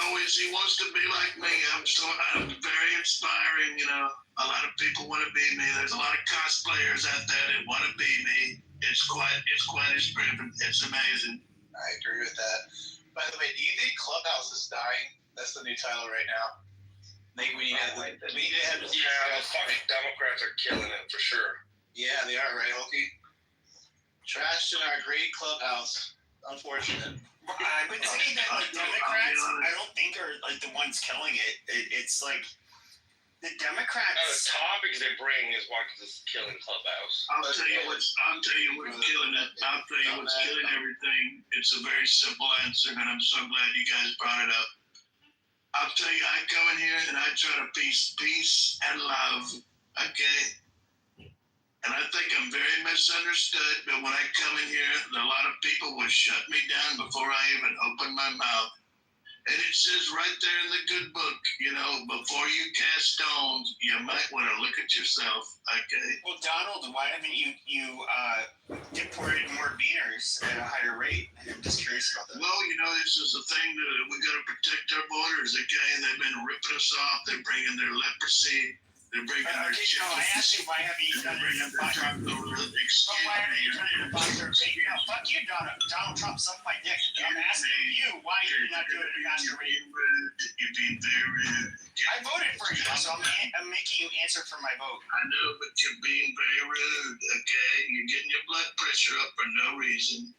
wants to be like me. I'm very inspiring, you know. A lot of people want to be me. There's a lot of cosplayers out there that want to be me. It's quite expensive. It's amazing. I agree with that. By the way, do you think Clubhouse is dying? That's the new title right now. I think we need to have Yeah, the fucking Democrats are killing it for sure. Yeah, they are, right, Hulky? Trashed in our great Clubhouse. Unfortunate. I would say that, like, Democrats, I don't think are, like, the ones killing it. It's like, the Democrats... The topics they bring is what is killing Clubhouse. I'll tell you what's killing it. I'll tell you what's killing everything. It's a very simple answer, and I'm so glad you guys brought it up. I'll tell you, I come in here and I try to peace and love, okay? And I think I'm very misunderstood, but when I come in here, a lot of people will shut me down before I even open my mouth. And it says right there in the good book, you know, before you cast stones, you might want to look at yourself, okay? Well, Donald, why haven't you deported more beaners at a higher rate? I'm just curious about that. Well, you know, this is the thing that we got to protect our borders, okay? They've been ripping us off. They're bringing their leprosy. They're bringing their Okay, no, I asked you why haven't you done it in a box? Why haven't you done it in a box? No, fuck you, Donald Trump sucked my dick. I'm asking you why you're not doing it in a faster rate. You're being very rude. I voted for you, so I'm making you answer for my vote. I know, but you're being very rude, okay? You're getting your blood pressure up for no reason.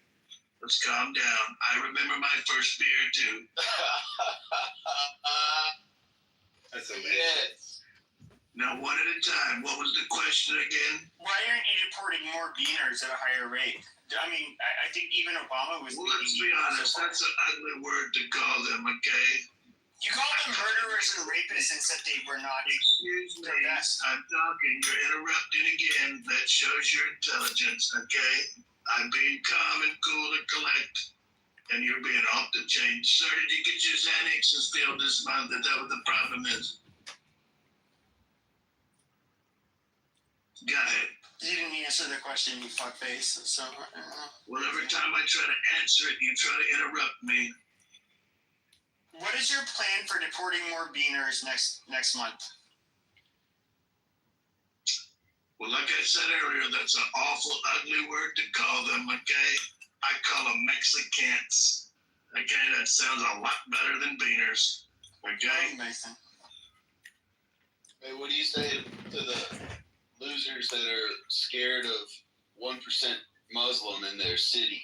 Let's calm down. I remember my first beer, too. That's amazing. Yes. Now, one at a time. What was the question again? Why aren't you deporting more beaners at a higher rate? I mean, I think even Obama was... Well, let's be honest. That's an ugly word to call them, okay? You called them murderers and rapists and said they were not. Excuse me. I'm talking. You're interrupting again. That shows your intelligence, okay? I'm being calm and cool and collect, and you're being off the chain. Sir, did you get your Xanaxes filled this month? Is that what the problem is? Go ahead. You didn't answer the question, you fuckface. So, well, every time I try to answer it, you try to interrupt me. What is your plan for deporting more beaners next month? Well, like I said earlier, that's an awful, ugly word to call them, okay? I call them Mexicans. Okay, that sounds a lot better than beaners. Okay? Mason. Hey, what do you say to the losers that are scared of 1% Muslim in their city?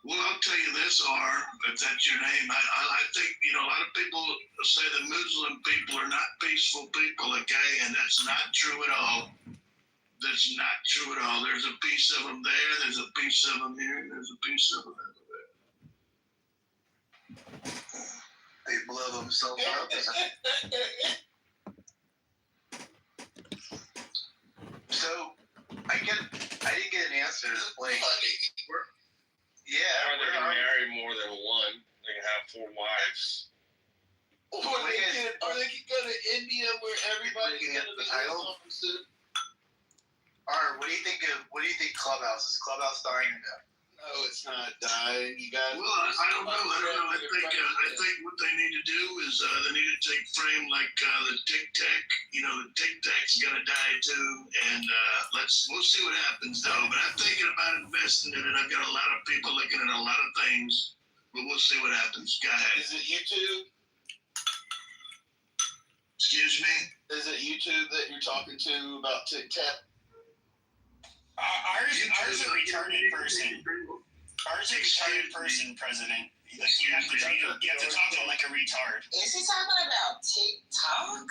Well, I'll tell you this, R, if that's your name. I think, you know, a lot of people say the Muslim people are not peaceful people, okay? And that's not true at all. That's not true at all. There's a piece of them there, there's a piece of them here, there's a piece of them there. They blow themselves up. So, I didn't get an answer. Like, Or they can marry more than one. They can have 4 wives. Or they can go to India where everybody's gonna be opposite. Alright, what do you think Clubhouse is? Clubhouse dying or no? No, it's not dying. You got. Well, I don't know. I think what they need to do is they need to take frame like the Tic Tac. You know, the Tic Tac's gonna die too, and we'll see what happens though. But I'm thinking about investing in it. I've got a lot of people looking at a lot of things, but we'll see what happens. Go ahead. Is it YouTube? Excuse me? Is it YouTube that you're talking to about Tic Tac? Ours is a retarded person. Ours is a retarded person, President. Like, you have to talk to him like a retard. Is he talking about TikTok?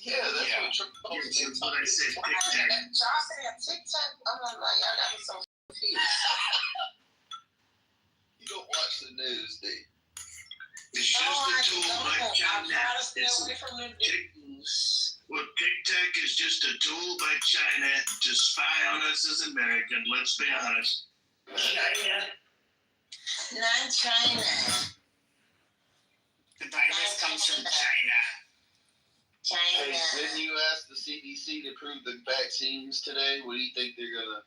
Yeah, that's what I said. Y'all saying TikTok? I'm like, y'all got me so confused. You don't watch the news, do you? It's just a tool by China. I'm trying to stay away from the news. Well, Tic Tac is just a tool by China to spy on us as Americans. Let's be honest. China. Not China. The virus comes from China. Hey, China. didn't you ask the CDC to prove the vaccines today? What do you think they're gonna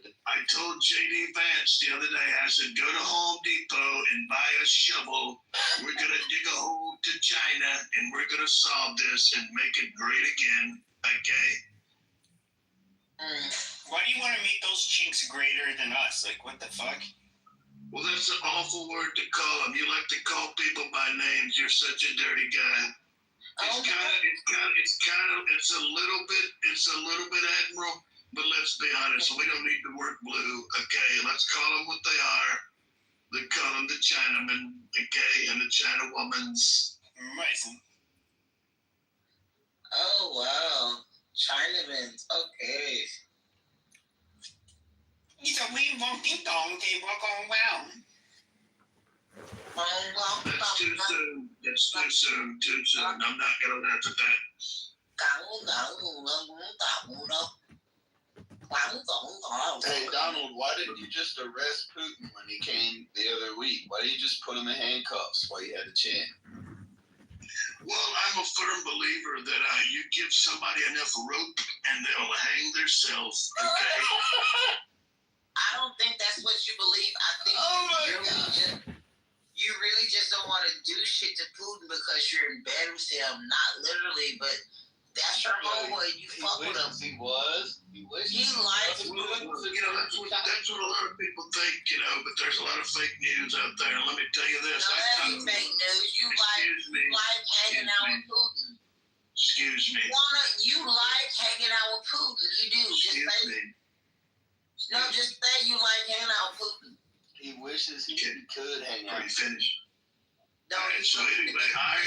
do? I told JD Vance the other day, I said, go to Home Depot and buy a shovel. We're going to dig a hole to China and we're going to solve this and make it great again. Okay? Why do you want to make those chinks greater than us? Like, what the fuck? Well, that's an awful word to call them. You like to call people by names. You're such a dirty guy. It's a little bit admiral. But let's be honest, we don't need to work blue, okay? Let's call them what they are. They call them the Chinamen, okay? And the China womans. Amazing. Oh, wow. Chinamen. Okay. He's a wee wonky dong. They walk on wow. That's too soon. That's too soon. Too soon. I'm not going to laugh at that. Hey, Donald, why didn't you just arrest Putin when he came the other week? Why didn't you just put him in handcuffs while you had a chance? Well, I'm a firm believer that you give somebody enough rope and they'll hang themselves, okay? I don't think that's what you believe. I think you really just don't want to do shit to Putin because you're in bed with him. Not literally, but that's your homeboy. You fuck with him. He was. He wishes. He likes Well, that's what a lot of people think, you know, but there's a lot of fake news out there. Let me tell you this. No, that ain't fake news. You like hanging out with Putin. Excuse me. You like hanging out with Putin. You do. Just say you like hanging out with Putin. He wishes he could hang out. Let me finish. So anyway, I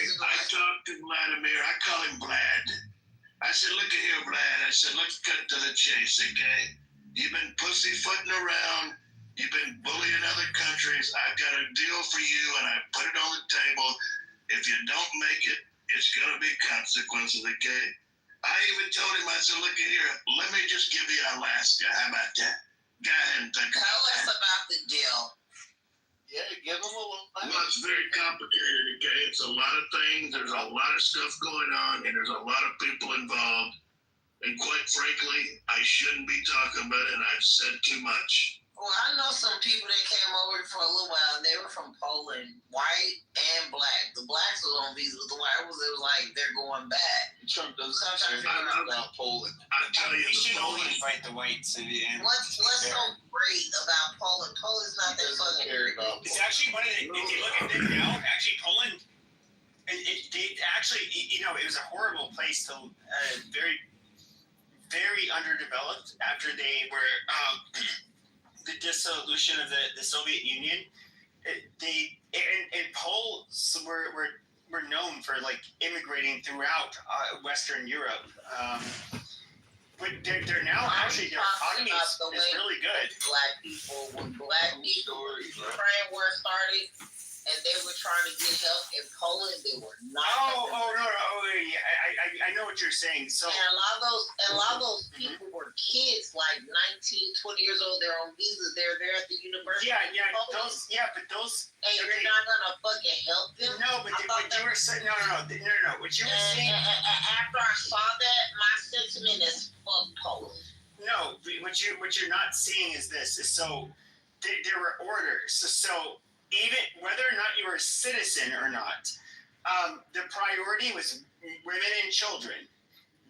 talked to Vladimir. I call him Vlad. I said, look at here, Vlad. I said, let's cut to the chase, okay? You've been pussyfooting around. You've been bullying other countries. I've got a deal for you, and I put it on the table. If you don't make it, it's going to be consequences, okay? I even told him, I said, look at here. Let me just give you Alaska. How about that? Go ahead and think Tell us about the deal. Yeah, give him a little. Well, it's very complicated, okay? It's a lot of things. There's a lot of stuff going on, and there's a lot of people involved. And quite frankly, I shouldn't be talking about it, and I've said too much. Well, I know some people that came over for a little while. They were from Poland, white and black. The blacks was on visa with the white was. It was like they're going back. Trump does something about Poland. I tell you, We the should all Polish, invite the whites in. What's so great about Poland? Poland's not that fucking. It's actually one of the. If you look at it now, actually Poland. It actually, you know, it was a horrible place to very, very underdeveloped after they were the dissolution of the Soviet Union. Poles were known for like immigrating throughout Western Europe. But they're now actually their economy is really good. Black people, when black people, Ukraine war started, and they were trying to get help in Poland, they were not. No, yeah, I know what you're saying. So and a lot of those people were kids, like 19, 20 years old. They're on visas. They're there at the university. But those. And you're not gonna fucking help them. No, but what you were saying. No. What you were saying. After I saw that, my sentiment is fuck Poland. No, what you're not seeing is this. So there were orders. So even whether or not you were a citizen or not, the priority was women and children.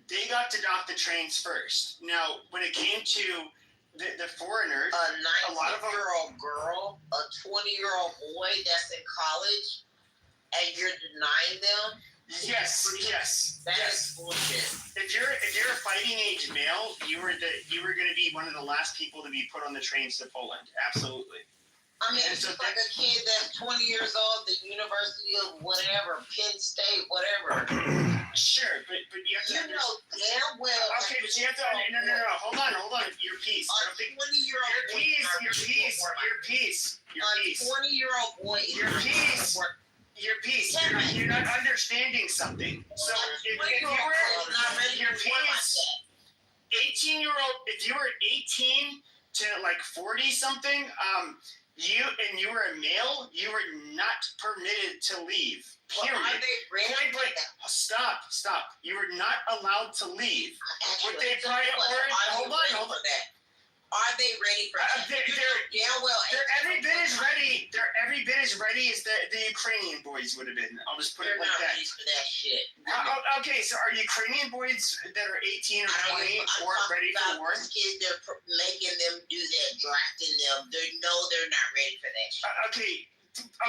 They got to dock the trains first. Now, when it came to the foreigners, a 19-year-old of girl, a 20-year-old boy that's in college, and you're denying them. Yes. That is bullshit. If you're a fighting age male, you were going to be one of the last people to be put on the trains to Poland. Absolutely. I mean, it's just like a kid that's 20 years old, the University of whatever, Penn State, whatever. Sure, but you have to. You know damn well. Okay, but you have to. No. Hold on. Your piece. A 20-year-old boy. Your piece. A 20-year-old boy. Your piece. You're not understanding something. So if you were not ready your for like piece, that. 18-year-old. If you were 18 to like 40 something, you were a male, you were not permitted to leave. Period. Well, are they ready? Point blank. Stop. You were not allowed to leave. What they hold on. Are they ready for that? They're every bit as ready. They're every bit as ready as the Ukrainian boys would have been. I'll just put it like that. For that shit. Okay, so are Ukrainian boys that are 18 or 20 ready for war? Kids, they're making them do that, drafting them. They're not ready for that shit.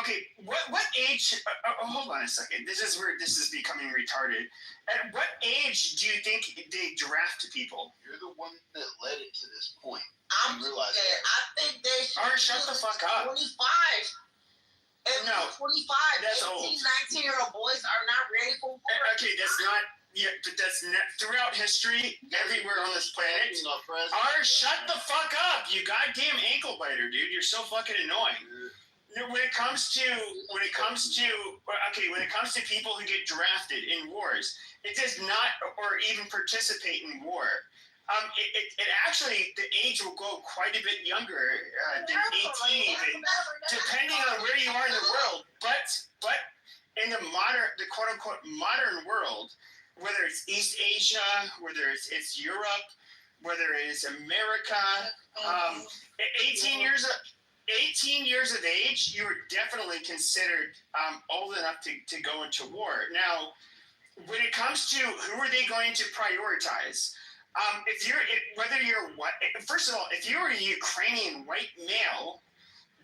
Okay. What age? Hold on a second. This is becoming retarded. At what age do you think they draft people? You're the one that led it to this point. I think they should. Alright, shut the fuck up. 25. And No, 25. that's 18, old. 19-year-old boys are not ready for war. Okay, that's not. Yeah, but that's not throughout history, everywhere on this planet. Shut the fuck up, you goddamn ankle biter, dude. You're so fucking annoying. When it comes to people who get drafted in wars, it does not or even participate in war. It actually, the age will go quite a bit younger than 18 even, depending on where you are in the world. But in the quote unquote modern world, whether it's East Asia, whether it's Europe, whether it's America, 18 years of age, you are definitely considered old enough to go into war. Now, when it comes to who are they going to prioritize, first of all, if you were a Ukrainian white male,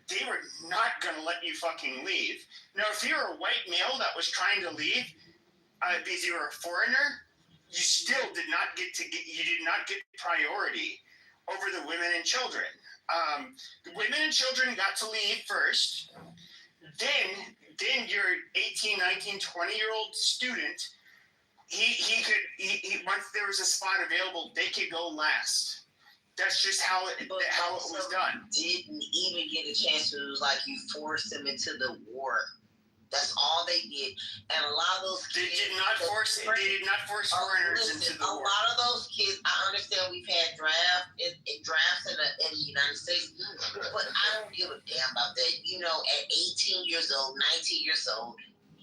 they were not going to let you fucking leave. Now, if you're a white male that was trying to leave because you were a foreigner, you still did not get priority over the women and children. The women and children got to leave first. Then your 18, 19, 20-year-old student, he could once there was a spot available, they could go last. That's just how it was done. Didn't even get a chance to. It was like you forced them into the war. That's all they did, and a lot of those kids. They did not force foreigners into the war. A lot of those kids. I understand we've had drafts in the United States, but I don't give a damn about that. You know, at 18 years old, 19 years old,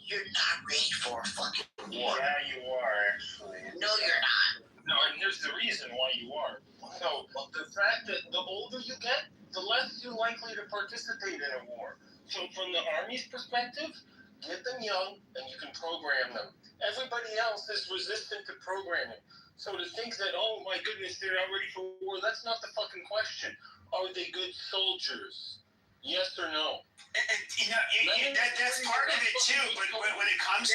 you're not ready for a fucking war. Yeah, you are actually. No, you're not. No, and here's the reason why you are. So the fact that the older you get, the less you're likely to participate in a war. So from the Army's perspective, get them young and you can program them. Everybody else is resistant to programming. So to think that, oh my goodness, they're not ready for war, that's not the fucking question. Are they good soldiers? Yes or no? That's part of it too. But when it comes to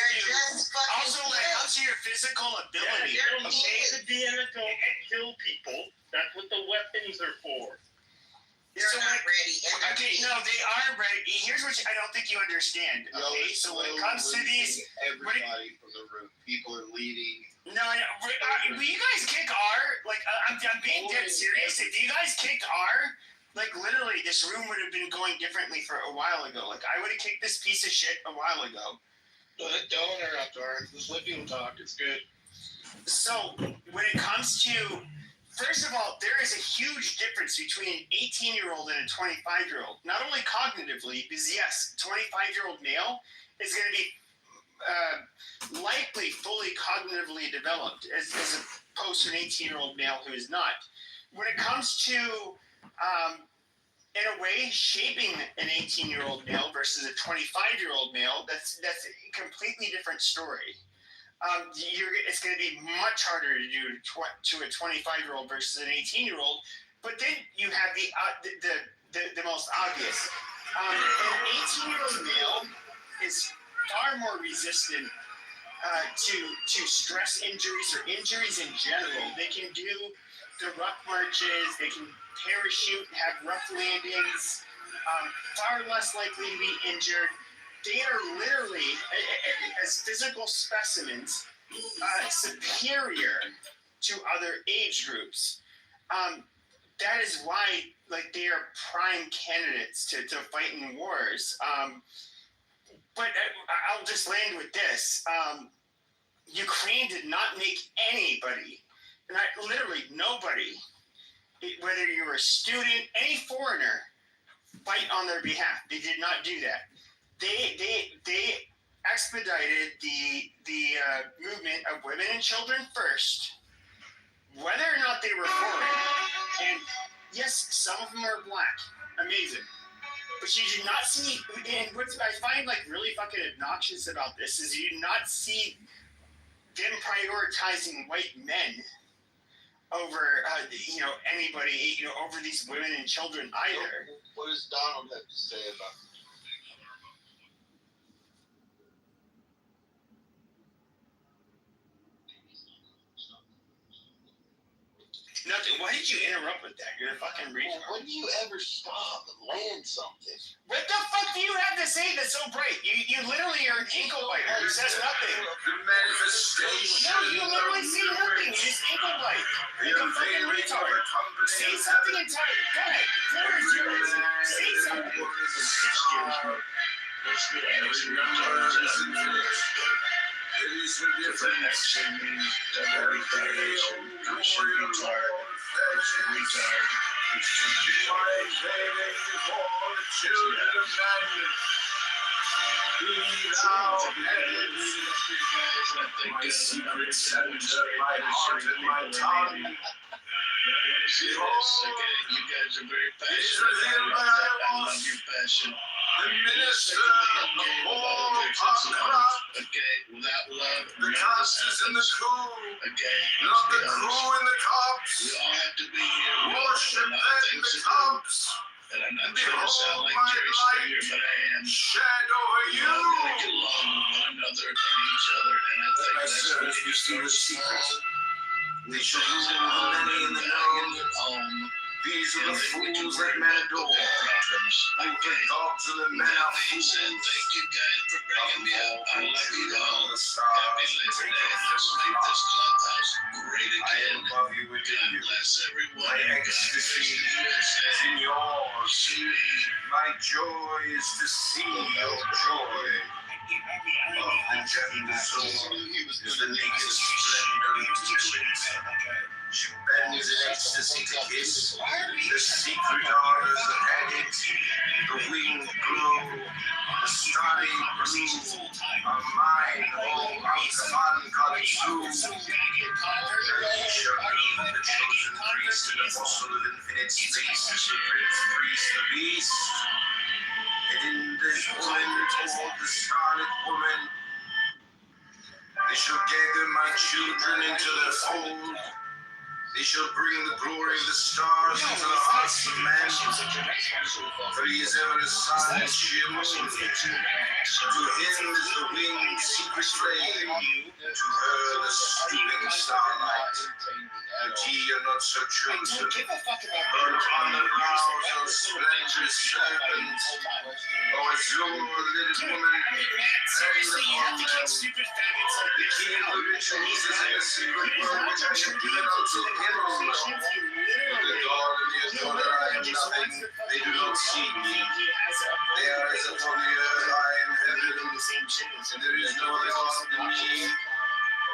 your physical ability, Okay, to be an adult and kill people, that's what the weapons are for. They're not ready. Okay, no, they are ready. Here's what I don't think you understand. Okay, so when it comes to these, everybody from the room, people are leaving. No, will you guys kick R? Like, I'm being dead serious. If you guys kicked R, like literally, this room would have been going differently for a while ago. Like, I would have kicked this piece of shit a while ago. Don't interrupt, R. Just let people talk. It's good. So when it comes to, first of all, there is a huge difference between an 18-year-old and a 25-year-old. Not only cognitively, because yes, 25-year-old male is going to be likely fully cognitively developed as opposed to an 18-year-old male who is not. When it comes to, in a way, shaping an 18-year-old male versus a 25-year-old male, that's a completely different story. It's going to be much harder to do to a 25-year-old versus an 18-year-old. But then you have the most obvious. An 18-year-old male is far more resistant to stress injuries or injuries in general. They can do the rough marches. They can parachute, have rough landings. Far less likely to be injured. They are literally, as physical specimens, superior to other age groups. That is why, like, they are prime candidates to fight in wars. But I'll just land with this. Ukraine did not make anybody, literally nobody, whether you were a student, any foreigner, fight on their behalf. They did not do that. They expedited the movement of women and children first, whether or not they were foreign. And yes, some of them are black. Amazing. But you do not see, and what I find like really fucking obnoxious about this is you do not see them prioritizing white men over anybody, over these women and children either. What does Donald have to say about it? Nothing. Why did you interrupt with that? You're a fucking retard. When do you ever stop and land something? What the fuck do you have to say that's so bright? You literally are an ankle biter who says nothing. The manifestation. No, you literally say nothing. You just ankle bite. You're a fucking retard. Say something entirely. Go ahead. The floor is yours. Say something. It is the difference. Every creation comes from retard. It's a retard. It's waiting for the children of man. Be thou headed. My secret center, my heart and my tongue. You guys are very passionate about that. I love your passion. The minister of all podcast. Okay, without love, the cops is in the coup. Okay, not the crew in the cops. We all have to be here. Worship in the cops. And I'm not trying to sound like Jerry Springer, but I am. Shed over you. We're all gonna get along with one another and each other, and I think that's what you start small. We should rule the many in the known. These are the fools that men adore. Okay. Dogs are the men are fools. Thank you guys for bringing me up. I love you all. Happy Labor Day. Let's make this clubhouse great again. God bless everyone. My ecstasy is in yours. My joy is to see your joy. The gentle soul is the naked splendor to it. She bends in ecstasy to kiss the secret ardors of agate, the winged glow, the starry blue, a mind all uncommon college through. Early Sherman, the chosen priest and apostle of infinite space, the prince priest, the beast. And in this woman, called the scarlet woman, the shall gather my children into their fold. They shall bring the glory of the stars into the hearts of men. For he is ever a sun and shield. To him is the winged secret flame. To her the stooping starlight. But ye are not so chosen. But upon the brows of splendorous serpents. O azure-lidded woman, Seriously, you have to keep stupid faggots like the this king out. of the rituals is in the secret word which I have given unto him alone. The God and the author, I am nothing. They do not see me. They are as upon the earth, I am heaven. And there is no other God than me.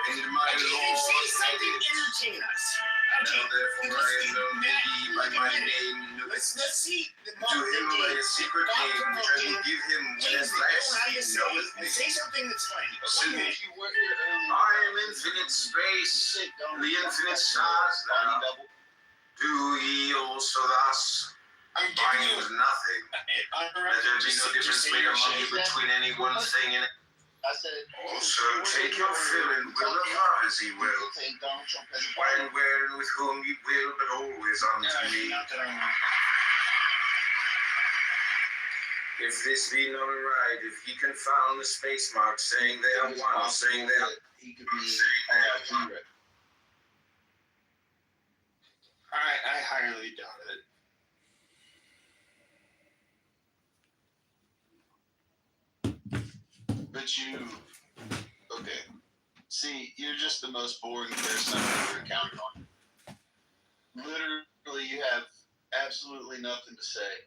And my Lord entertain us. Now therefore I am known to thee by my name. Let's see. To him by a secret name which I will give him when at last he knoweth me. Say something that's funny. I am infinite space, the infinite stars thou. Do ye also thus? I am nothing. Let there be no difference made among you between any one thing and also take your fill and will of love as ye will, when, where, and with whom ye will, but always unto me. If this be not right, if ye confound the space marks, saying they are one, saying they are he could be I highly doubt it. But you, okay. See, you're just the most boring person I've ever encountered on. Literally, you have absolutely nothing to say.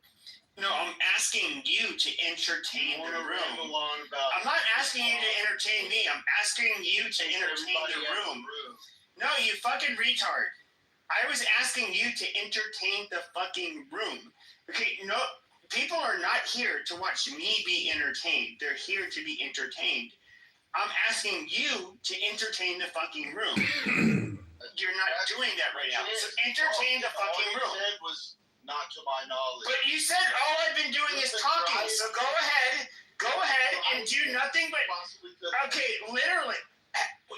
No, I'm asking you to entertain the room. I'm not asking you to entertain me. I'm asking you to entertain the room. No, you fucking retard. I was asking you to entertain the fucking room. Okay, no, people are not here to watch me be entertained. They're here to be entertained. I'm asking you to entertain the fucking room. You're not doing that right now. So entertain the fucking room. All you said was not to my knowledge. But you said all I've been doing is talking. So go ahead and do nothing but. Okay, literally.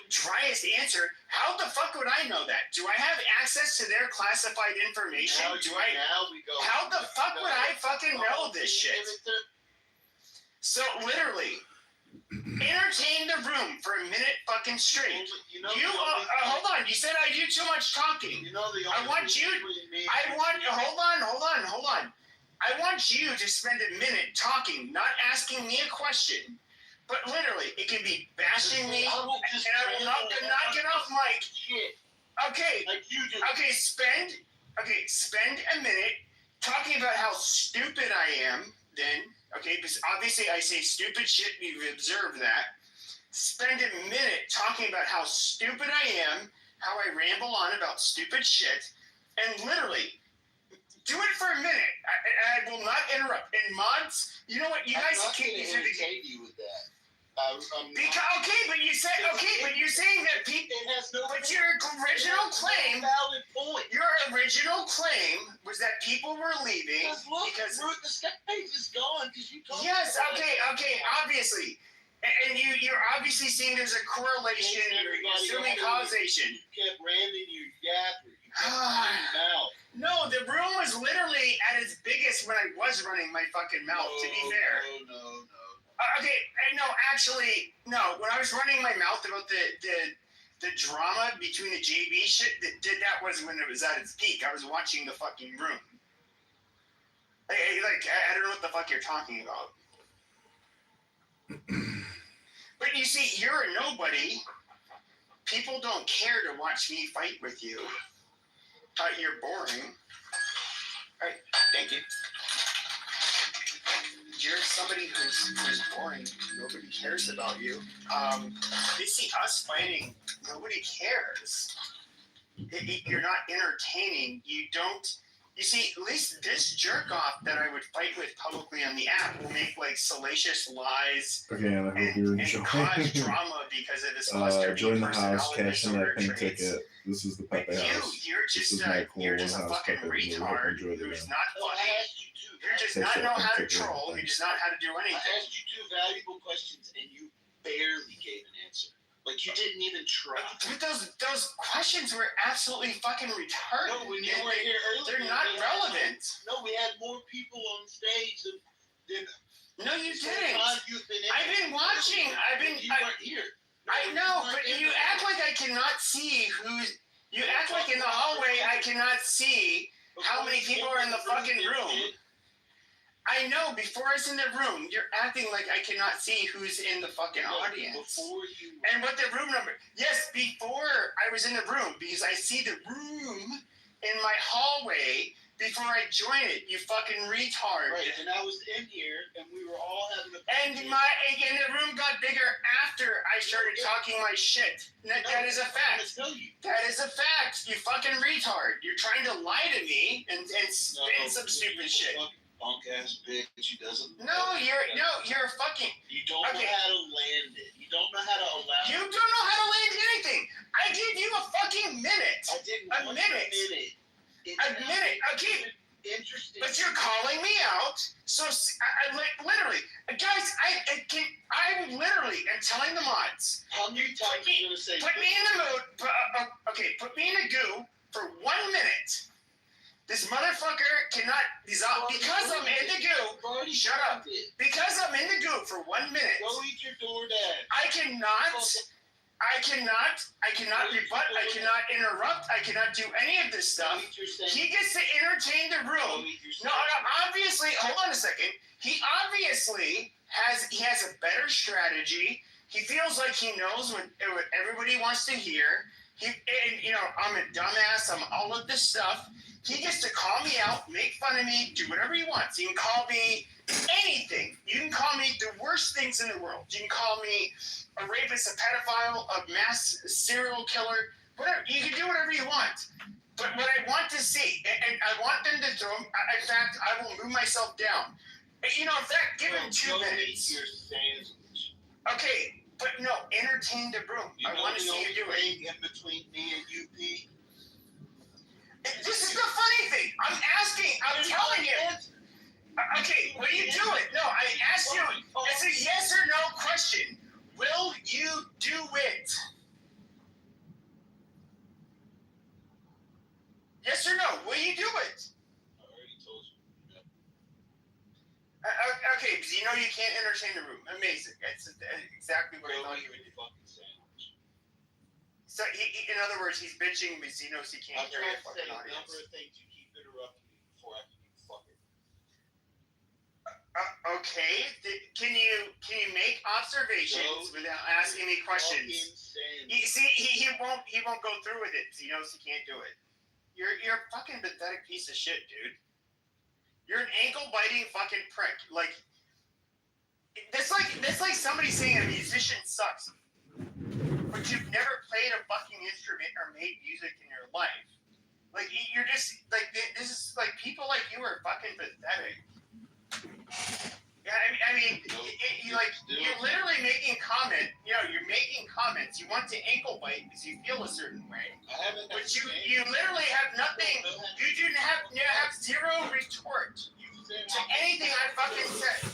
Driest answer. How the fuck would I know that? Do I have access to their classified information? How the fuck would I fucking know this shit? So literally, entertain the room for a minute fucking straight. Hold on. You said I do too much talking. Hold on. I want you to spend a minute talking, not asking me a question. But literally, it can be bashing me, and I will not get off mic. Okay. Spend a minute talking about how stupid I am. Then, okay, because obviously I say stupid shit. You've observed that. Spend a minute talking about how stupid I am, how I ramble on about stupid shit, and literally. Do it for a minute. I will not interrupt. And mods, you know what? You guys can't entertain you with that. But you're saying that people. But your original claim. Valid point. Your original claim was that people were leaving because the stage is gone because you told Yes. Okay. Obviously. And you're obviously seeing there's a correlation. You're assuming causation. You kept ramming your yapper. You kept running your mouth. No, the room was literally at its biggest when I was running my fucking mouth, to be fair. No. Actually, no. When I was running my mouth about the drama between the JB shit, that was when it was at its peak. I was watching the fucking room. I don't know what the fuck you're talking about. But you see, you're a nobody. People don't care to watch me fight with you. You're boring. All right, thank you. You're somebody who's boring. Nobody cares about you. They see us fighting. Nobody cares. You're not entertaining. You don't. You see, at least this jerk off that I would fight with publicly on the app will make like salacious lies and I hope you're enjoying. Cause drama because of his cluster. Join the house, cash in that pink ticket. This is the Pepe house. You're just a fucking retard who's not funny. You just not know how to troll. You just not how to do anything. I asked you two valuable questions and you barely gave an answer. Like you didn't even try. Dude, those questions were absolutely fucking retarded. No, when you were here earlier, they're not relevant. No, we had more people on stage than no, you didn't. You've been I've been watching. You weren't here. I know, but you act like I cannot see who's. You act like in the hallway I cannot see how many people are in the fucking room. I know, before I was in the room, you're acting like I cannot see who's in the fucking audience. And what the room number. Yes, before I was in the room, because I see the room in my hallway before I join it, you fucking retard. Right, and I was in here, and we were all having a... And the room got bigger after I started talking my shit. That is a fact. That is a fact. You fucking retard. You're trying to lie to me and spin some stupid shit. Punk ass bitch who doesn't. You're fucking. You don't know how to land it. You don't know how to allow. You don't know how to land anything. I gave you a fucking minute. I didn't. A minute. A minute. Okay. Interesting. But you're calling me out. So I literally, guys, I literally am telling the mods. How many times are you gonna say? Put me in the mood. Put me in the goo for 1 minute. This motherfucker cannot dissolve because I'm in the goo. Shut up. Because I'm in the goo for 1 minute. Go eat your DoorDash. I cannot rebut. I cannot interrupt. I cannot do any of this stuff. He gets to entertain the room. No, obviously. Hold on a second. He obviously has a better strategy. He feels like he knows what everybody wants to hear. I'm a dumbass. I'm all of this stuff. He gets to call me out, make fun of me, do whatever he wants. He can call me anything. You can call me the worst things in the world. You can call me a rapist, a pedophile, a mass serial killer, whatever. You can do whatever you want. But what I want to see, and I want them to throw, in fact, I will move myself down. In fact, give him 2 minutes. Okay, but no, entertain the room. I want to see you do it. In between me and UP. This is the funny thing. I'm telling you. Okay, will you do it? No, I asked you. It's a yes or no question. Will you do it? Yes or no? Will you do it? I already told you. Okay, because you know you can't entertain the room. Amazing. That's exactly what I thought you would do. So, in other words, he's bitching because he knows he can't hear the fucking audience. A number of things you keep interrupting me before I can fucking. Okay. Can you make observations without asking me questions? You see, he won't go through with it because he knows he can't do it. You're a fucking pathetic piece of shit, dude. You're an ankle-biting fucking prick. Like, that's like somebody saying a musician sucks. But you've never played a fucking instrument or made music in your life. Like, you're just, like, this is, like, people like you are fucking pathetic. Yeah, I mean, you're literally making you're making comments. You want to ankle bite because you feel a certain way. But you literally have nothing, you have zero retort to anything I fucking said.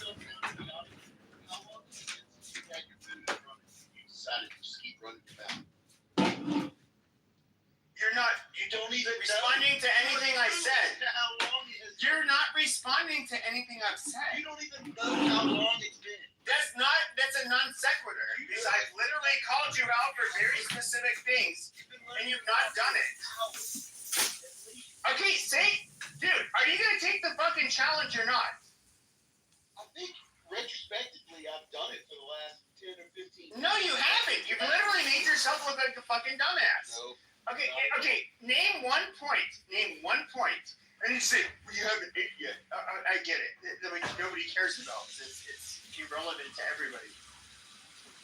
You don't even responding to anything I said. You're not responding to anything I've said. You don't even know how long it's been. That's a non sequitur. Because I've literally called you out for very specific things, and you've not done it. Okay, dude, are you gonna take the fucking challenge or not? I think retrospectively I've done it for the last 10 or 15 years. No, you haven't. You've literally made yourself look like a fucking dumbass. No. Okay. Name 1 point. And you say, well, you haven't ate yet. I get it. Nobody cares about it. It's irrelevant to everybody.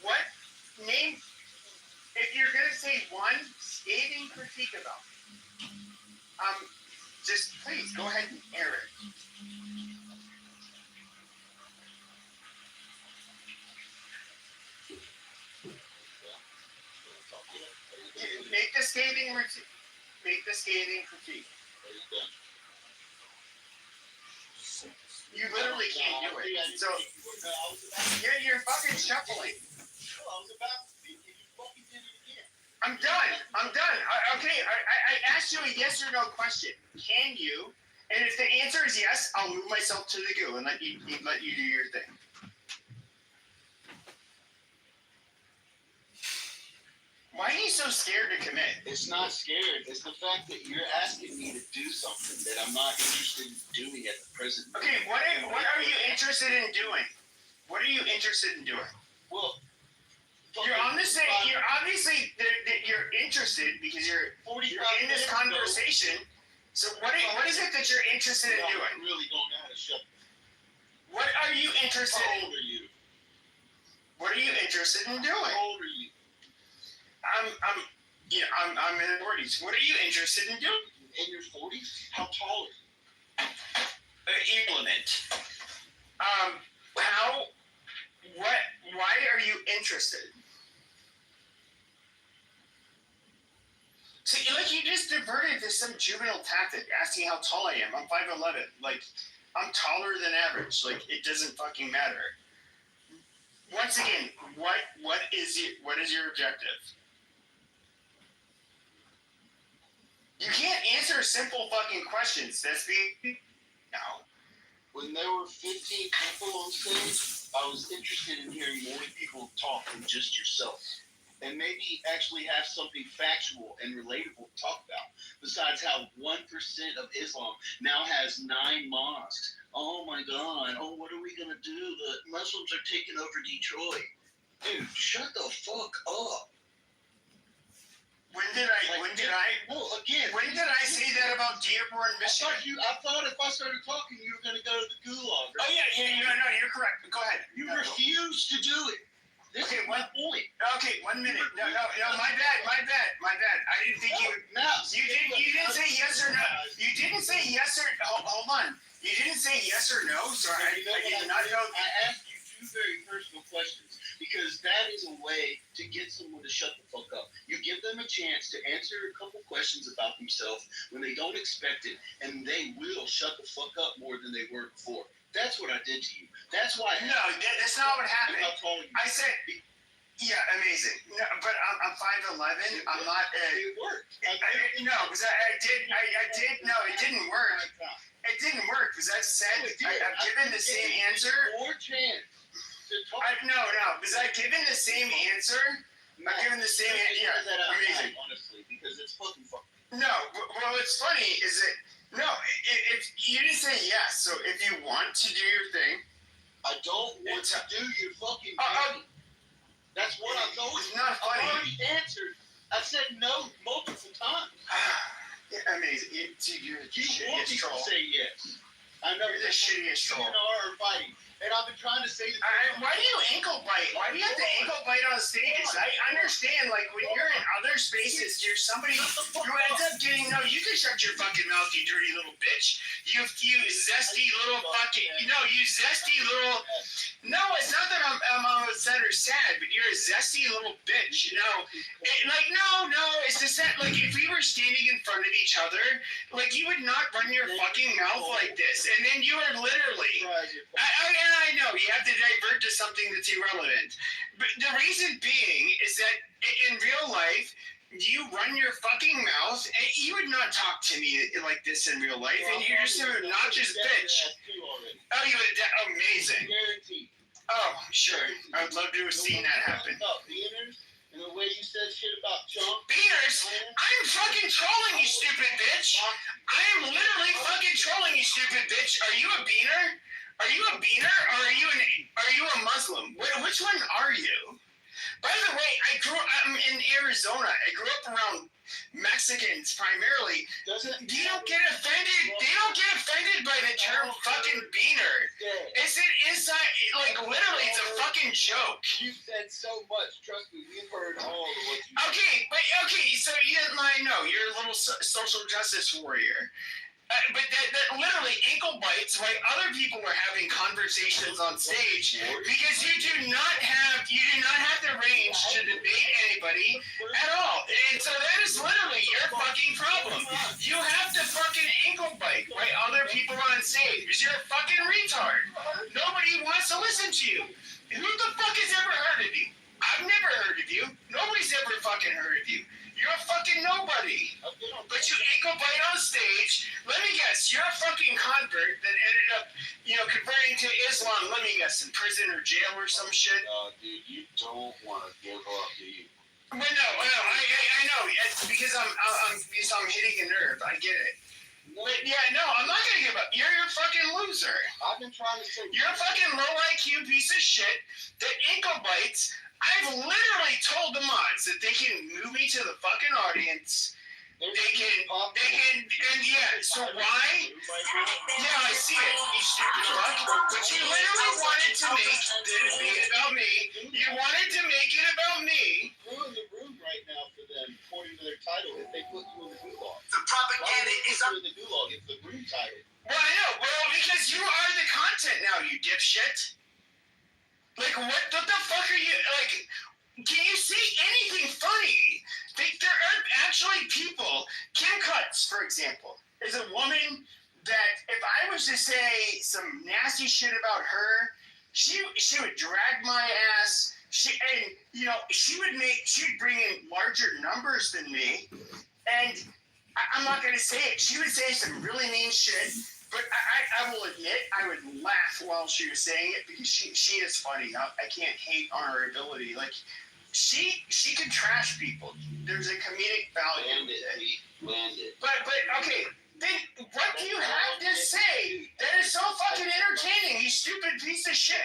What? Name, if you're going to say one scathing critique about me, just please go ahead and air it. Make the scathing critique. You literally can't do it. So you're fucking shuffling. I was about to speak. You fucking Okay, I asked you a yes or no question. Can you? And if the answer is yes, I'll move myself to the goo and let you do your thing. Why are you so scared to commit? It's not scared. It's the fact that you're asking me to do something that I'm not interested in doing at the present moment. Okay, what are you interested in doing? What are you interested in doing? Well, you're on the same. You're obviously that you're interested because you're in this conversation. So what is it that you're interested in doing? I really don't know how to shut. What are you interested in? How old are you? What are you interested in doing? How old are you? I'm in the 40s. What are you interested in doing? In your 40s? How tall are you? Irrelevant. Why are you interested? See, like you just diverted to some juvenile tactic, asking how tall I am. I'm 5'11". Like, I'm taller than average. Like, it doesn't fucking matter. Once again, what is your objective? You can't answer simple fucking questions. That's being no. When there were 15 people on stage, I was interested in hearing more people talk than just yourself. And maybe actually have something factual and relatable to talk about. Besides how 1% of Islam now has 9 mosques. Oh my God. Oh, what are we going to do? The Muslims are taking over Detroit. Dude, shut the fuck up. When did I say that about Dearborn, Michigan? I thought if I started talking, you were going to go to the gulag. Oh yeah, no, you're correct. Go ahead. You refused to do it. This is my point. Okay, 1 minute. No, my bad. I didn't think you. You didn't say yes or no. You didn't say yes or. Hold on. You didn't say yes or no. So I did not know. I asked you 2 very personal questions because that is a way to get someone to shut the fuck up. You give them a chance to answer a couple questions about themselves when they don't expect it, and they will shut the fuck up more than they were before. That's what I did to you. That's why. No, that's not what happened. I said, yeah, amazing. No, but I'm 5'11". I'm not. It worked. No, because I did. No, it didn't work. It didn't work because I said I've given the same answer. More chance. No, because I've given the same answer. I've given the same answer. Yeah, amazing. Honestly, because it's fucking fun. No, well, what's funny is that no, if you didn't say yes, so if you want to do your thing, I don't want to do your fucking thing. That's what I'm going. It's not funny. I already answered. I said no multiple times. Yeah, amazing. You're the shittiest troll. Say yes. I know you're the shittiest troll. You are fighting. And I've been trying to say that. Why do you ankle bite? Why do you have to ankle bite on stages? I understand, like, when you're in other spaces, you're somebody who ends up getting, no, you can shut your fucking mouth, you dirty little bitch. You zesty little fucking, you zesty little, no, it's not that I'm upset or sad, but you're a zesty little bitch, no, it's just that, like, if we were standing in front of each other, like, you would not run your fucking mouth like this, and then you are literally, I know, you have to divert to something that's irrelevant. But the reason being is that in real life, you run your fucking mouth, and you would not talk to me like this in real life, and you're just an obnoxious bitch. Oh, you would, amazing. Oh, sure. I would love to have seen that happen. And the way you said shit about Trump. Beaners? I'm fucking trolling, you stupid bitch. I am literally fucking trolling, you stupid bitch. Are you a beaner? Are you a beaner or are you a Muslim? Which one are you? By the way, I'm in Arizona. I grew up around Mexicans primarily. They don't get offended by the term fucking beaner. It's an inside, like literally, it's a fucking joke. You said so much. Trust me, we've heard all of what you said. Okay, so I know you're a little social justice warrior. But that literally ankle bites while other people are having conversations on stage because you do not have the range to debate anybody at all. And so that is literally your fucking problem. You have to fucking ankle bite while other people are on stage because you're a fucking retard. Nobody wants to listen to you. Who the fuck has ever heard of you? I've never heard of you. Nobody's ever fucking heard of you. You're a fucking fucking nobody. But you ankle bite on stage. Let me guess, you're a fucking convert that ended up, converting to Islam. Let me guess, in prison or jail or some shit. Dude, you don't want to give up, do you? Well, no, I know. It's because I'm hitting a nerve. I get it. But yeah, no, I'm not gonna give up. You're a fucking loser. I've been trying to say you're a fucking low IQ piece of shit that ankle bites. I've literally told the mods that they can move me to the fucking audience. They can, and yeah, so why? Yeah, I see it, you stupid fuck. But you literally wanted to make it be about me. You wanted to make it about me. You're in the room right now for them, according to their title, if they put you in the gulag. The propaganda is up. In the gulag, it's the room title. Well, I know. Well, because you are the content now, you dipshit. Like, what the fuck are you, like, can you see anything funny? There are actually people, Kim Cutts, for example, is a woman that if I was to say some nasty shit about her, she would drag my ass. She'd bring in larger numbers than me. And I'm not going to say it. She would say some really mean shit. But I will admit, I would laugh while she was saying it because she is funny. I can't hate on her ability. Like, she can trash people. There's a comedic value. Landed. But okay, then what do you have to say that is so fucking entertaining, you stupid piece of shit?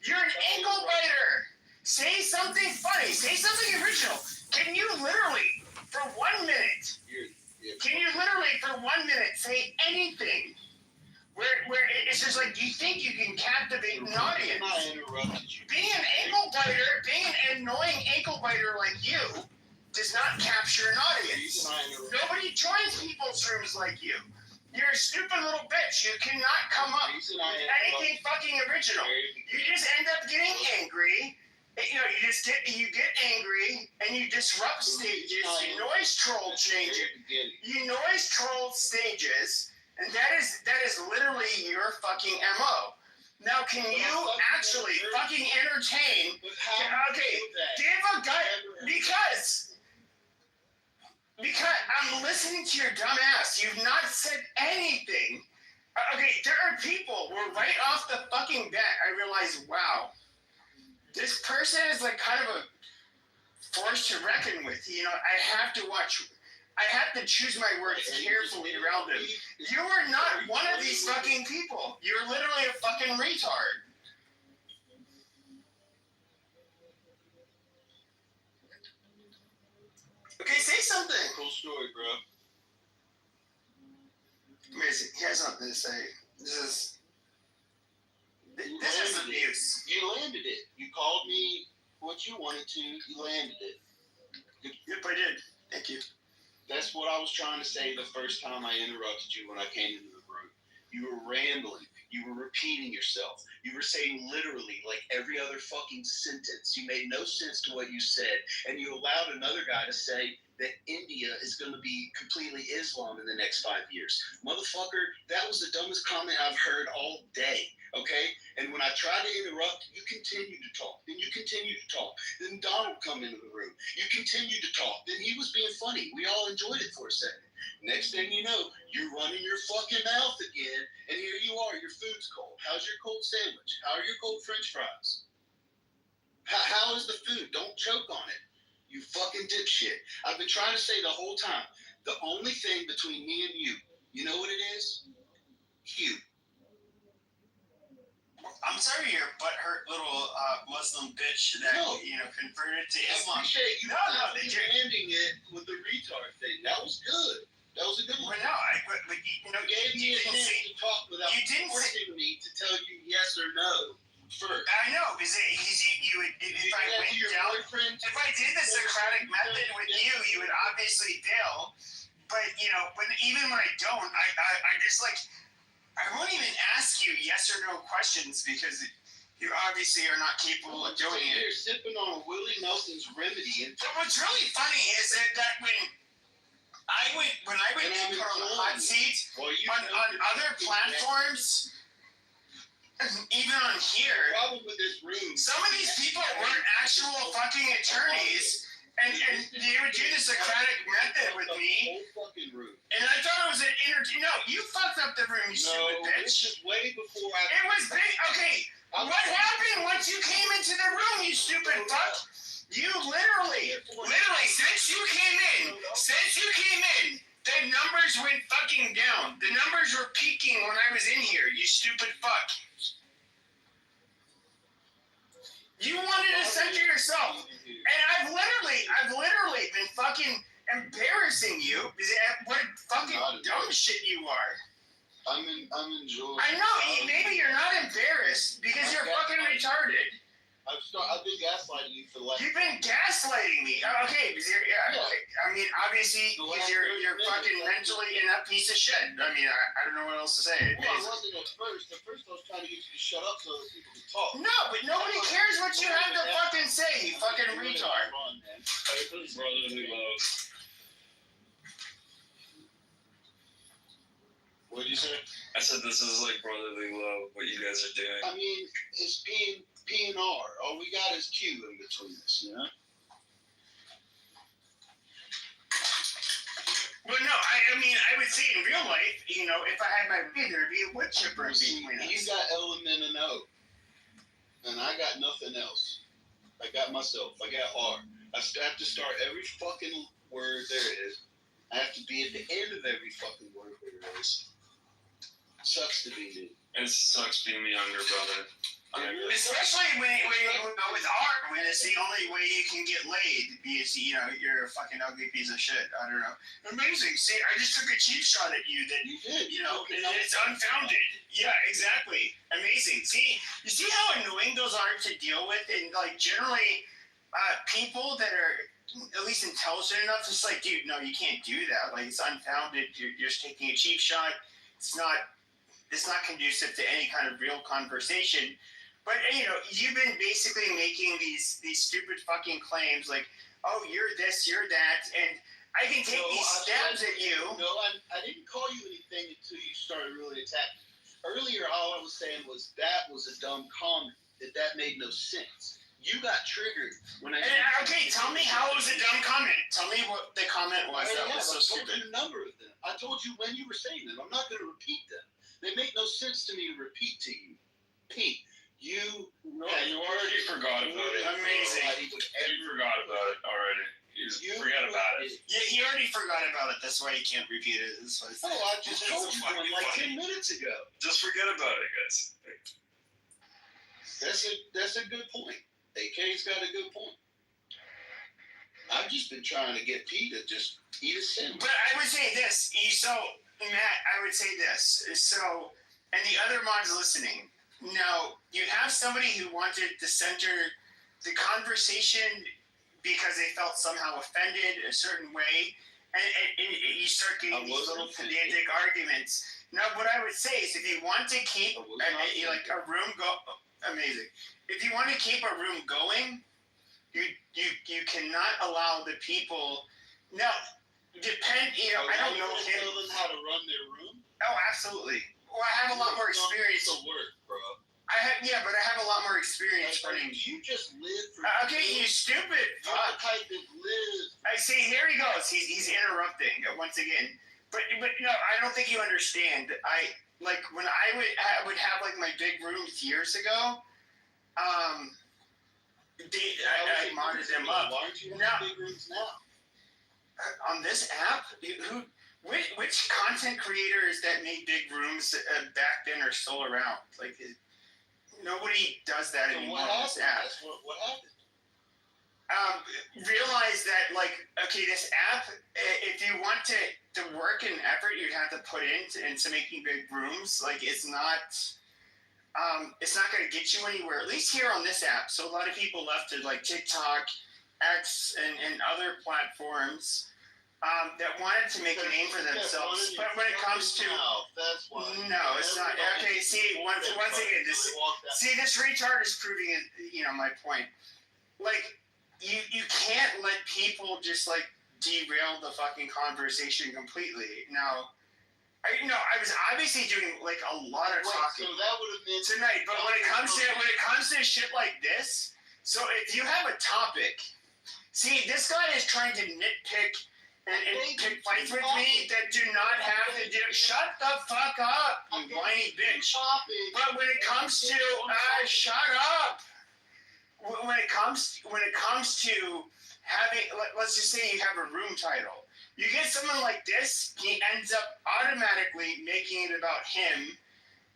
You're an ankle biter. Say something funny. Say something original. Can you literally, for 1 minute, say anything? Where it's just like, you think you can captivate an audience. Being an ankle biter, being an annoying ankle biter like you, does not capture an audience. Nobody joins people's rooms like you. You're a stupid little bitch. You cannot come up with anything fucking original. You just end up getting angry. You get angry and you disrupt stages. You noise troll changes. You noise troll stages. And that is literally your fucking MO. Now, can you actually fucking entertain? Okay, give a guy because I'm listening to your dumb ass. You've not said anything. Okay, there are people where right off the fucking bat, I realize, wow, this person is like kind of a force to reckon with. I have to choose my words carefully around him. You are not one of these fucking people. You're literally a fucking retard. Okay, say something. Cool story, bro. Amazing. He has nothing to say. This is abuse. You landed it. You called me what you wanted to. You landed it. Yep, I did. Thank you. That's what I was trying to say the first time I interrupted you when I came into the room. You were rambling. You were repeating yourself. You were saying literally like every other fucking sentence. You made no sense to what you said. And you allowed another guy to say that India is going to be completely Islam in the next 5 years. Motherfucker, that was the dumbest comment I've heard all day. Okay? And when I tried to interrupt, you continued to talk. Then you continued to talk. Then Donald come into the room. You continued to talk. Then he was being funny. We all enjoyed it for a second. Next thing you know, you're running your fucking mouth again, and here you are. Your food's cold. How's your cold sandwich? How are your cold French fries? How is the food? Don't choke on it. You fucking dipshit. I've been trying to say the whole time, the only thing between me and you know what it is? You. I'm sorry you're a butthurt little Muslim bitch that, converted to Islam. You ending it with the retard thing. That was good. That was a good one. Well, no, you gave me a chance to talk without forcing me to tell you yes or no first. I know, because if I did the Socratic method with you would obviously fail. But, but even when I don't, I just like... I won't even ask you yes or no questions because you obviously are not capable of doing it. You're sipping on Willie Nelson's remedy. And what's really funny is that when I would get put on the hot seat on other platforms, even on here, the problem with this room, some of these people weren't actual fucking attorneys. And they would do the Socratic method with me. And I thought it was an No, you fucked up the room, you stupid bitch. This is way before It was big. Okay, what happened once you came into the room, you stupid fuck? You literally, since you came in, the numbers went fucking down. The numbers were peaking when I was in here, you stupid fuck. You wanted to center yourself. And I've literally been fucking embarrassing you at what fucking dumb shit you are. I'm enjoying. I know, maybe you're not embarrassed because you're fucking retarded. I've been gaslighting you for the last. You've been gaslighting me. Okay, because I mean, obviously, because you're fucking mentally in that piece of shit. I mean, I don't know what else to say. Well, I wasn't at first. At first, I was trying to get you to shut up so other people could talk. No, but nobody cares what you have to fucking say, you fucking retard. Brotherly love. What'd you say? I said this is like brotherly love, what you guys are doing. I mean, it's P and R. All we got is Q in between us, you know? Well, no, I mean, I would say in real life, you know, if I had my way, there'd be a wood chipper in between us. You got element and O. And I got nothing else. I got myself. I got R. I have to start every fucking word there is. I have to be at the end of every fucking word there is. Sucks to be me. It sucks being the younger brother. Especially when with art, when it's the only way you can get laid, because, you know, you're a fucking ugly piece of shit. I don't know. Amazing. See, I just took a cheap shot at you that, you know, it's unfounded. Yeah, exactly. Amazing. See, you see how annoying those are to deal with? And, like, generally, people that are at least intelligent enough, it's like, dude, no, you can't do that. Like, it's unfounded. You're just taking a cheap shot. It's not conducive to any kind of real conversation. But, you know, you've been basically making these stupid fucking claims like, oh, you're this, you're that, and I can take these stabs at you. No, I didn't call you anything until you started really attacking. Earlier, all I was saying was that was a dumb comment, that made no sense. You got triggered when I... Okay, tell me how it was a dumb comment. Tell me what the comment was that was so stupid. I told you a number of them. I told you when you were saying them. I'm not going to repeat them. They make no sense to me to repeat to you. Pete, you already forgot about it. Amazing. You forgot about it already. You forgot about it. Yeah, he already forgot about it. That's why he can't repeat it. That's why I just told you one like 10 minutes ago. Just forget about it, guys. That's a good point. AK's got a good point. I've just been trying to get Pete to just eat a sandwich. But I would say this. Matt, I would say this. So, and the other mods listening, now, you have somebody who wanted to center the conversation because they felt somehow offended a certain way, and you start getting these little pedantic arguments. Now, what I would say is if you want to keep a room amazing. If you want to keep a room going, you cannot allow the people... Now, I don't know if tell them how to run their room. Oh, absolutely. Well, I have a lot more experience. Work, bro. But I have a lot more experience running. You just live for. Okay, you stupid. You're the type that lives. I see. Here he goes. He's interrupting once again. But no, I don't think you understand. When I would have like my big rooms years ago. I modded them up. Why aren't you in big rooms now? On this app, which content creators that made big rooms back then are still around? Like, nobody does that anymore on this app. What happened? Realize that, this app, if you want to work and effort you'd have to put into making big rooms, it's not going to get you anywhere, at least here on this app. So a lot of people left to, TikTok, X, and other platforms that wanted to make a name for themselves. But when it comes to... No, it's not. Okay, see, once again, this retard is proving, my point. You can't let people just, derail the fucking conversation completely. Now, I was obviously doing, a lot of talking so that would have been tonight, but when it comes to shit like this, so if you have a topic See, this guy is trying to nitpick and pick fights with me that do not have to do. Shut the fuck up, you whiny bitch. But when it comes to shut up. When it comes to having, let's just say you have a room title. You get someone like this, he ends up automatically making it about him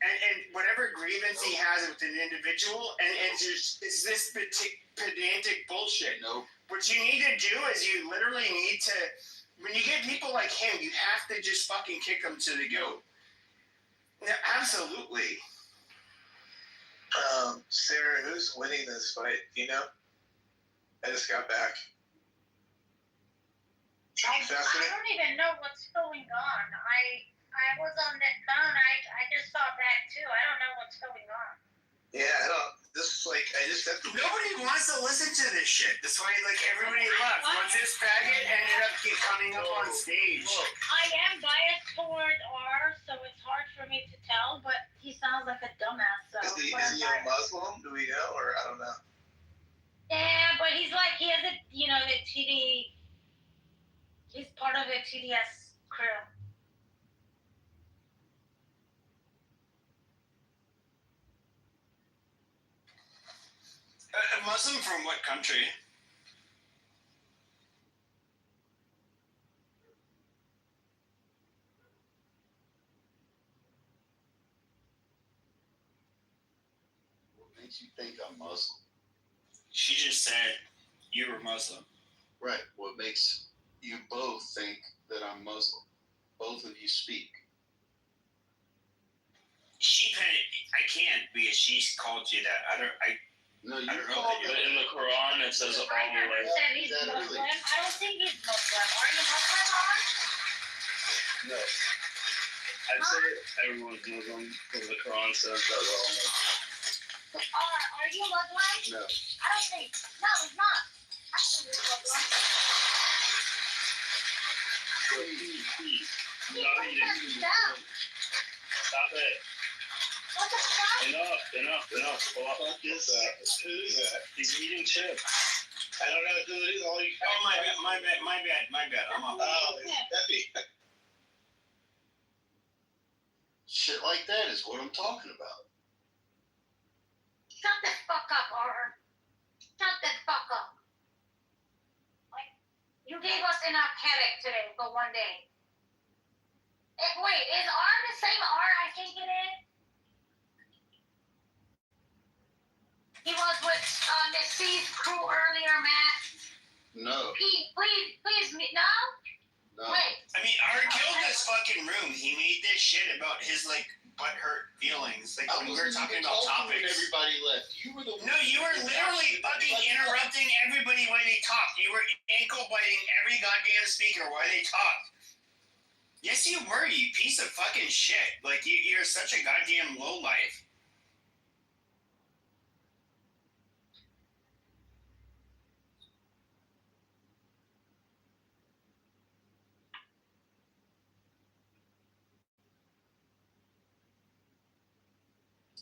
and whatever grievance he has with an individual, and it's this pedantic bullshit. Nope. What you need to do is you literally need to, when you get people like him, you have to just fucking kick them to the goat. Yeah, absolutely. Sarah, who's winning this fight? Do you know? I just got back. I don't even know what's going on. I was on that phone. I just saw that too. I don't know what's going on. Yeah, I don't. This is like I just have to. Nobody wants to listen to this shit. That's why like everybody left. Once this faggot ended up coming up on stage. I am biased toward R, so it's hard for me to tell. But he sounds like a dumbass. So. Is he a Muslim? Do we know, or I don't know? Yeah, but he's like he has a the TD. He's part of the TDS crew. A Muslim from what country? What makes you think I'm Muslim? She just said you were Muslim. Right. What makes you both think that I'm Muslim? Both of you speak. I can't because she's called you that. No, you I don't know called that me. In the Quran, it says all I never the way. said he's That Muslim. really- I don't think he's Muslim. Are you Muslim, Mark? No. I'd say everyone's Muslim because the Quran says that we're all Muslim. Are you Muslim? No. I don't think. No, he's not. I think he's Muslim. Not eating. Stop it. What the fuck? Enough. Fuck is that? Who is that? He's eating chips. I don't know who it is. All you. Oh my bad. I'm off. Oh, it's Peppy. Shit like that is what I'm talking about. Shut the fuck up, R. Shut the fuck up. Like, you gave us enough headache today for one day. Wait, is R the same R I think it is? He was with Miss C's crew earlier, Matt. No. Please, no? No. Wait. I mean, R killed this fucking room. He made this shit about his like butthurt feelings. Like when we were talking about topics. Everybody left. You were the one. No, you were literally fucking interrupting everybody while they talked. You were ankle biting every goddamn speaker while they talked. Yes, you were, you piece of fucking shit. Like you're such a goddamn lowlife.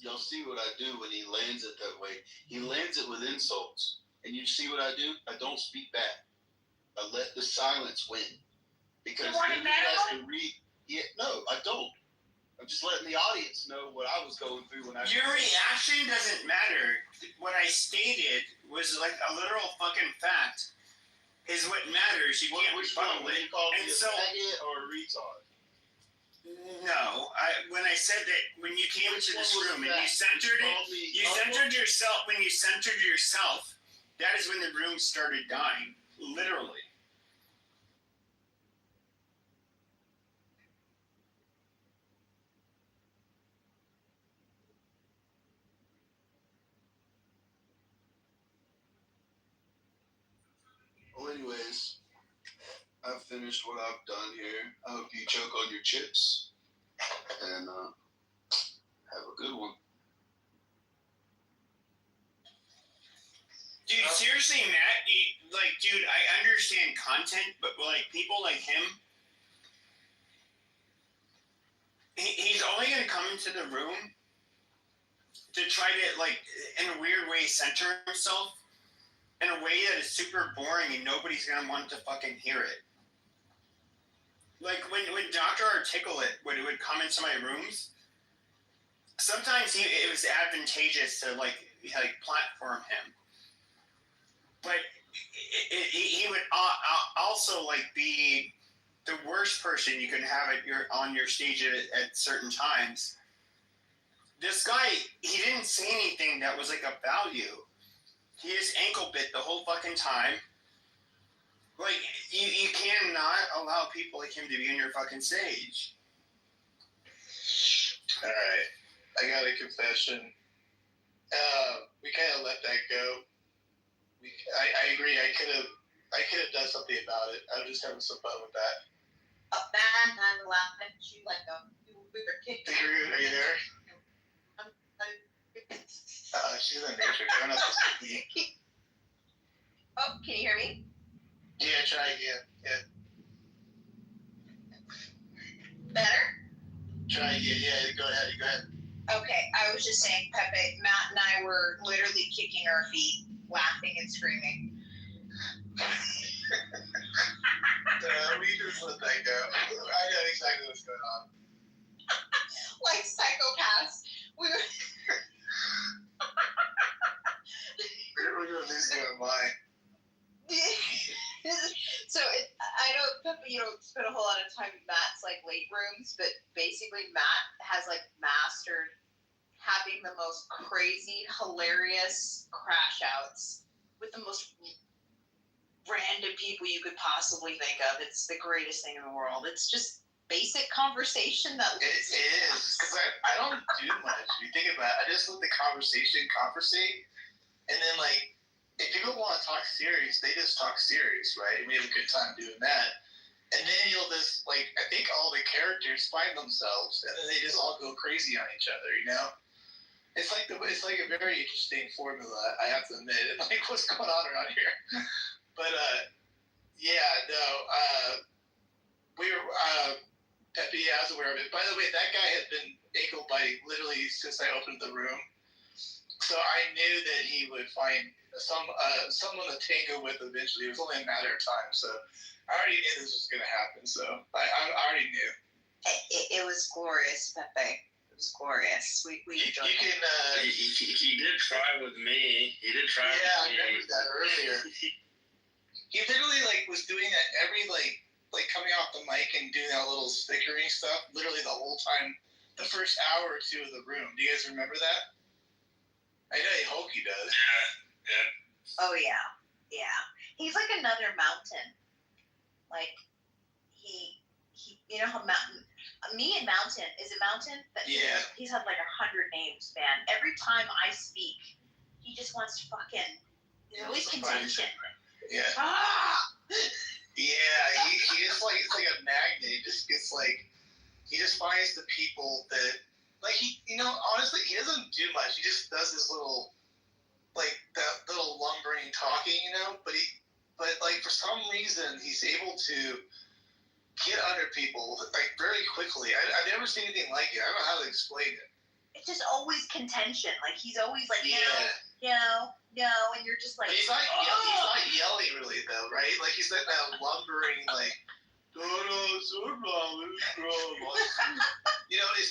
Y'all see what I do when he lands it that way. He lands it with insults. And you see what I do? I don't speak back. I let the silence win. Because You want then it he has better? to read. Yeah, no, I don't. I'm just letting the audience know what I was going through when I. Your reaction doesn't matter. What I stated was like a literal fucking fact. Is what matters. You can't Which one? rebuttal When it. you called me And a so, faggot or a retard? no, when I said that when you came Which into this one was room and that? you centered You it, called me you ugly? centered yourself. When you centered yourself, that is when the room started dying. Literally. Well, anyways, I've finished what I've done here. I hope you choke on your chips and have a good one. Dude, seriously, Matt, dude, I understand content, but like people like him, he's only gonna come into the room to try to like, in a weird way, center himself in a way that is super boring and nobody's gonna want to fucking hear it. Like when Dr. Articulate would come into my rooms, sometimes it was advantageous to like platform him, but he would also like be the worst person you can have on your stage at certain times. This guy, he didn't say anything that was like a value. He just ankle bit the whole fucking time. Like, you cannot allow people like him to be on your fucking stage. Alright. I got a confession. We kind of let that go. I agree. I could have done something about it. I was just having some fun with that. A bad time to laugh at you like we were kicked. Are you there? She's in nature. I'm not supposed to be. Oh, can you hear me? Yeah, try again. Yeah. Better? Try again. Yeah, go ahead. Okay, I was just saying, Pepe, Matt and I were literally kicking our feet, laughing and screaming. We just let that go. I know exactly what's going on. Like psychopaths. We were... We're going to lose your mind. So I know, Pepe, you don't spend a whole lot of time in Matt's like late rooms, but basically Matt has like mastered having the most crazy, hilarious crash outs with the most random people you could possibly think of. It's the greatest thing in the world. It's just basic conversation that it is, because I don't do much. If you think about it, I just let the conversation conversate, and then like if people want to talk serious, they just talk serious, right? And we have a good time doing that. And then you'll just like, I think all the characters find themselves, and then they just all go crazy on each other, you know? It's like a very interesting formula, I have to admit. And like, what's going on around here? But we were Pepe, I was aware of it. By the way, that guy had been ankle biting literally since I opened the room, so I knew that he would find someone to tango with eventually. It was only a matter of time. So I already knew this was going to happen. So I already knew. It was glorious, Pepe. It was glorious. We enjoyed it. You can. He did try with me. He did try. Yeah, with me. I remember that earlier. He literally like was doing that every like coming off the mic and doing that little snickering stuff. Literally the whole time, the first hour or two of the room. Do you guys remember that? I hope he does. Yeah. Oh yeah. He's like another mountain. Like he you know how mountain. Me and Mountain, is it Mountain? Yeah. He's had like 100 names, man. Every time I speak, he just wants to fucking. There's always contention. Yeah. Yeah, he just like, it's like a magnet. He just gets like, he just finds the people that, like honestly, he doesn't do much. He just does this little, like that little lumbering talking, but like for some reason he's able to get under people like very quickly. I've never seen anything like it. I don't know how to explain it. It's just always contention. Like he's always like, Yeah. no, and you're just like. But he's not yelling really though, right? Like he's like that lumbering like. It's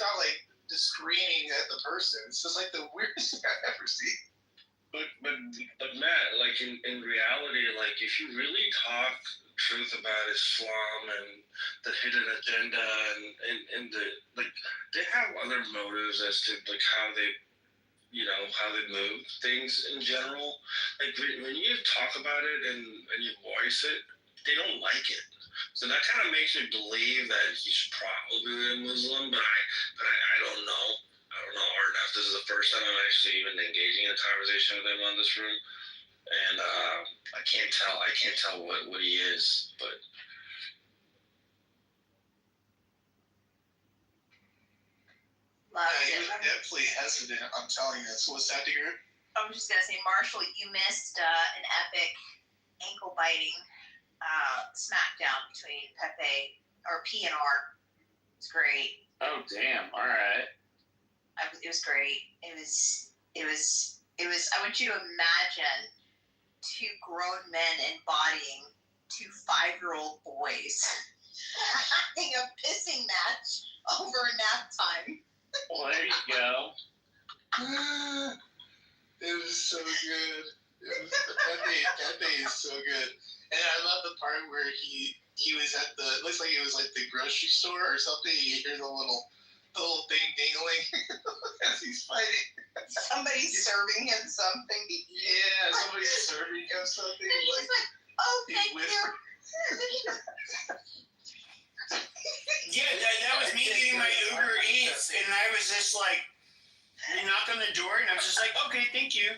not like just screaming at the person. It's just like the weirdest thing I've ever seen. But Matt, like in reality, like if you really talk truth about Islam and the hidden agenda and the like, they have other motives as to like how they move things in general. Like when you talk about it and you voice it, they don't like it. So that kind of makes me believe that he's probably a Muslim, but I don't know. I don't know, or not. This is the first time I'm actually even engaging in a conversation with him on this room, and I can't tell what he is, but. He was definitely hesitant on telling us. What's that, dear? I'm just gonna say, Marshall, you missed an epic ankle biting smackdown between Pepe or P and R. It was great. Oh damn! All right. It was great. It was. I want you to imagine two grown men embodying two 5-year-old boys having a pissing match over nap time. Well, there you go. It was so good. That day is so good. And I love the part where he was at the, looks like it was like the grocery store or something. You hear the little thing dingling as he's fighting. Somebody's serving him something to eat. Yeah, somebody's serving him something. And he's like, oh, thank you. Yeah, that was me getting my Uber Eats, and I was just like, you knock on the door, and I was just like, okay, thank you.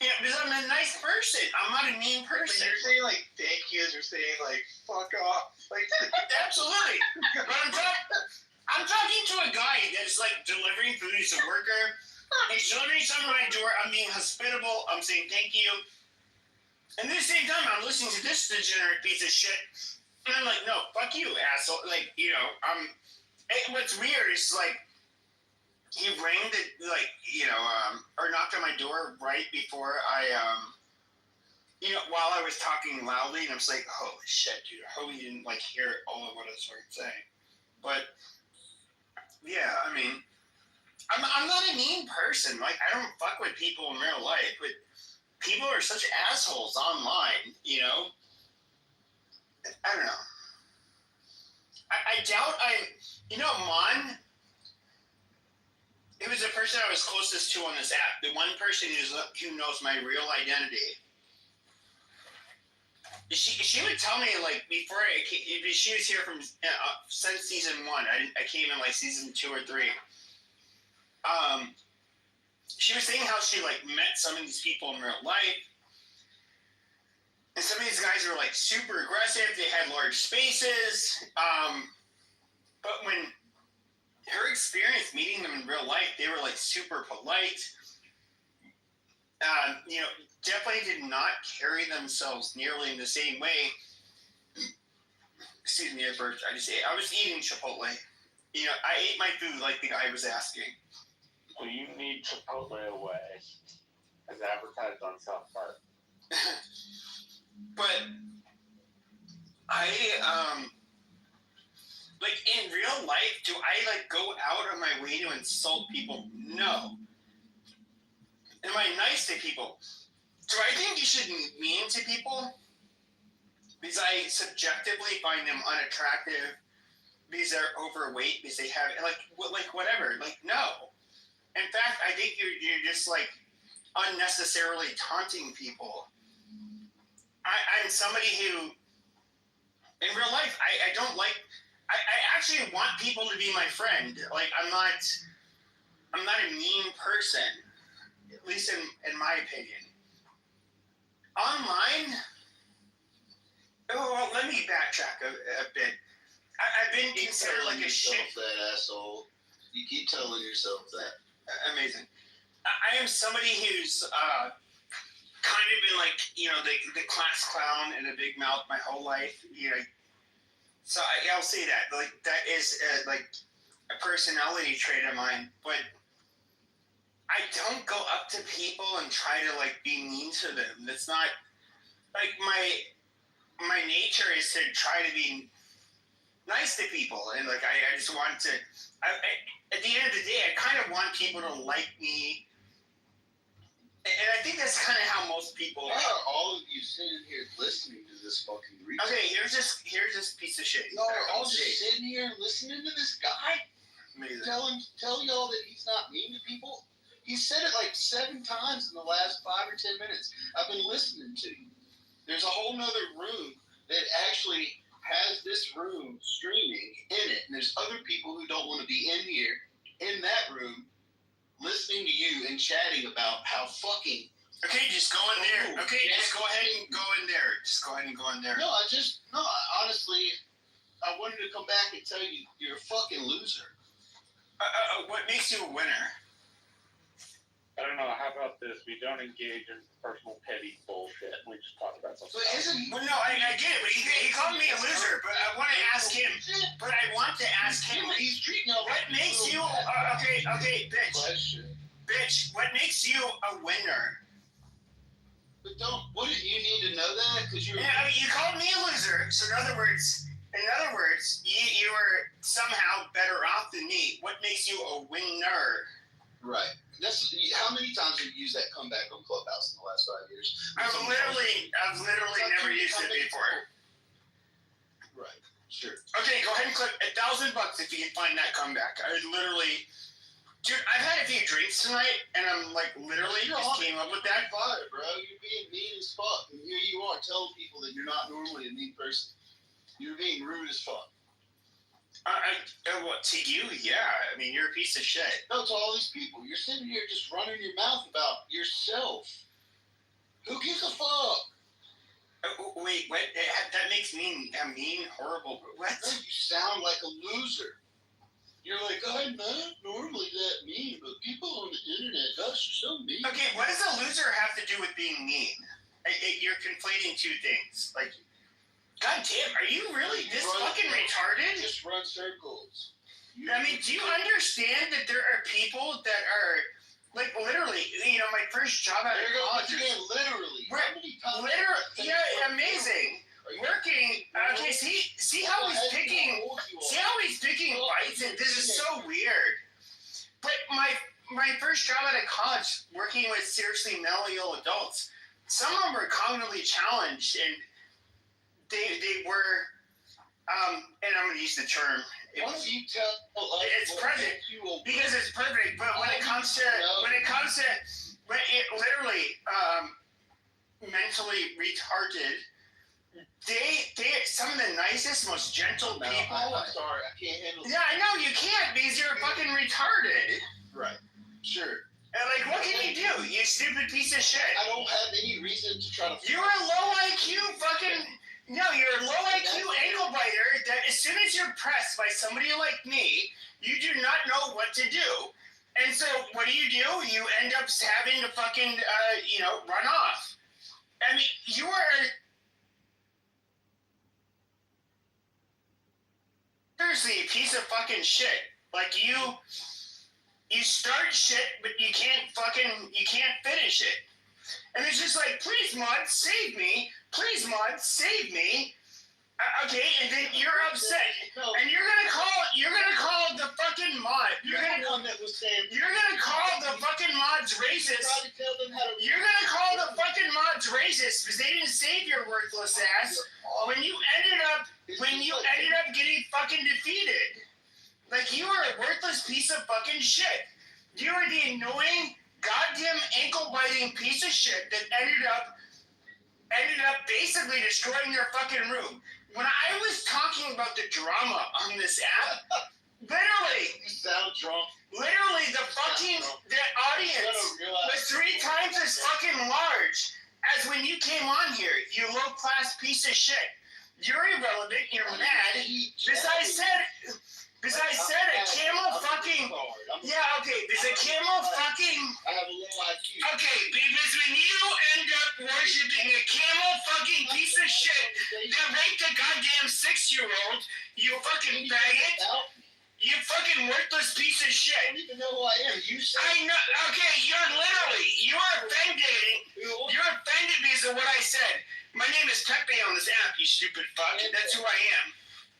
Yeah, because I'm a nice person. I'm not a mean person. But you're saying like thank yous or saying like fuck off. Like absolutely. But I'm talking to a guy that's like delivering food. He's a worker. He's delivering something to my door. I'm being hospitable. I'm saying thank you. And at the same time, I'm listening to this degenerate piece of shit. And I'm like, no, fuck you, asshole. Like, you know, what's weird is like, he rang the, like, you know, or knocked on my door right before I, you know, while I was talking loudly, and I was like, holy shit, dude, I hope you didn't, like, hear all of what I was saying. But, yeah, I mean, I'm not a mean person. Like, I don't fuck with people in real life, but people are such assholes online, you know? I don't know. I doubt you know, Mon, it was the person I was closest to on this app. The one person who knows my real identity. She would tell me, like, before she was here from since season 1. I came in like season 2 or 3. She was saying how she like met some of these people in real life, and some of these guys were like super aggressive. They had large spaces, but when her experience meeting them in real life, they were like super polite. You know, definitely did not carry themselves nearly in the same way. Excuse me, I burped. I was eating Chipotle. You know, I ate my food like the guy was asking. Well, you need Chipotle away, as advertised on South Park. But like in real life, do I like go out of my way to insult people? No. Am I nice to people? Do I think you should be mean to people? Because I subjectively find them unattractive, because they're overweight, because they have like whatever. Like no. In fact, I think you're just like unnecessarily taunting people. I'm somebody who, in real life, I don't like. I actually want people to be my friend. Like I'm not a mean person, at least in my opinion. Online, well, let me backtrack a bit. I've been considered like a shit. That asshole. You keep telling yourself that. Amazing. I am somebody who's kind of been like, you know, the class clown and a big mouth my whole life. You know, so I'll say that. Like that is like a personality trait of mine. But I don't go up to people and try to like be mean to them. That's not like my nature is to try to be nice to people, and like I just want to. At the end of the day, I kind of want people to like me, and I think that's kind of how most people. Why are all of you sitting here listening to this fucking retard? Okay, here's this piece of shit. Y'all are all just sitting here listening to this guy. Amazing. Tell y'all that he's not mean to people. He said it like 7 times in the last 5 or 10 minutes. I've been listening to you. There's a whole nother room that actually has this room streaming in it, and there's other people who don't want to be in here, in that room, listening to you and chatting about how fucking. Okay, just go in there. Okay, just go ahead and go in there. Just go ahead and go in there. Honestly, I wanted to come back and tell you, you're a fucking loser. What makes you a winner? I don't know. How about this? We don't engage in personal petty bullshit. We just talk about something. Well, no, I get it. But he called me a loser. But I want to ask him. But I want to ask him. He's treating y'all. What makes you? Okay, bitch. Bitch, what makes you a winner? But wouldn't you need to know that? Because you're. Yeah, you called me a loser. So in other words, you were somehow better off than me. What makes you a winner? Right. How many times have you used that comeback on Clubhouse in the last 5 years? I've literally never used it before. Right. Sure. Okay, go ahead and click $1,000 if you can find that comeback. I literally, dude, I've had a few drinks tonight, and I'm like literally just came up with that. Fire, bro. You're being mean as fuck, and here you are telling people that you're not normally a mean person. You're being rude as fuck. What, to you? Yeah. I mean, you're a piece of shit. No, to all these people. You're sitting here just running your mouth about yourself. Who gives a fuck? Wait, what? That makes me a mean, horrible. What? No, you sound like a loser. You're like, I'm not normally that mean, but people on the internet, gosh, you're so mean. Okay, what does a loser have to do with being mean? You're conflating two things. Like, God damn, are you really this fucking retarded? Just run circles. I mean, do you understand that there are people that are, like, literally, my first job out of college. Literally. Literally, yeah, amazing. Working, okay, see how he's picking fights, and this is so weird. But my first job out of college, working with seriously mentally ill adults, some of them were cognitively challenged, and they were, and I'm going to use the term. Why don't you tell us? It's perfect because it's perfect. But when it comes to literally mentally retarded, they some of the nicest, most gentle people. I'm sorry, I can't handle. Yeah, I know you can't because you're fucking retarded. Right. Sure. And like, what can you do? You stupid piece of shit. I don't have any reason to try to. You're a low IQ fucking. No, you're a low IQ ankle biter that as soon as you're pressed by somebody like me, you do not know what to do. And so what do? You end up having to fucking, run off. I mean, you are seriously a piece of fucking shit. Like, you start shit, but you can't finish it. And it's just like, please, mod, save me. Please, mod, save me. Okay, and then you're upset, and you're gonna call the fucking mod. You're gonna call the fucking mods racist. You're gonna call the fucking mods racist because they didn't save your worthless ass when you ended up getting fucking defeated. Like, you are a worthless piece of fucking shit. You are the annoying, goddamn ankle-biting piece of shit that ended up basically destroying their fucking room. When I was talking about the drama on this app, literally, you sound drunk. Literally, the audience was 3 times as fucking large as when you came on here, you low-class piece of shit. You're irrelevant, you're mad, because I said a camel fucking. Yeah, okay, there's a camel fucking. I have a little IQ. Okay, because when you end up worshiping a camel fucking piece of shit that raped a goddamn 6-year-old, you fucking faggot. You fucking worthless piece of shit. I don't even know who I am. I know. Okay, you're offended. You're offended because of what I said. My name is Pepe on this app, you stupid fuck. That's who I am.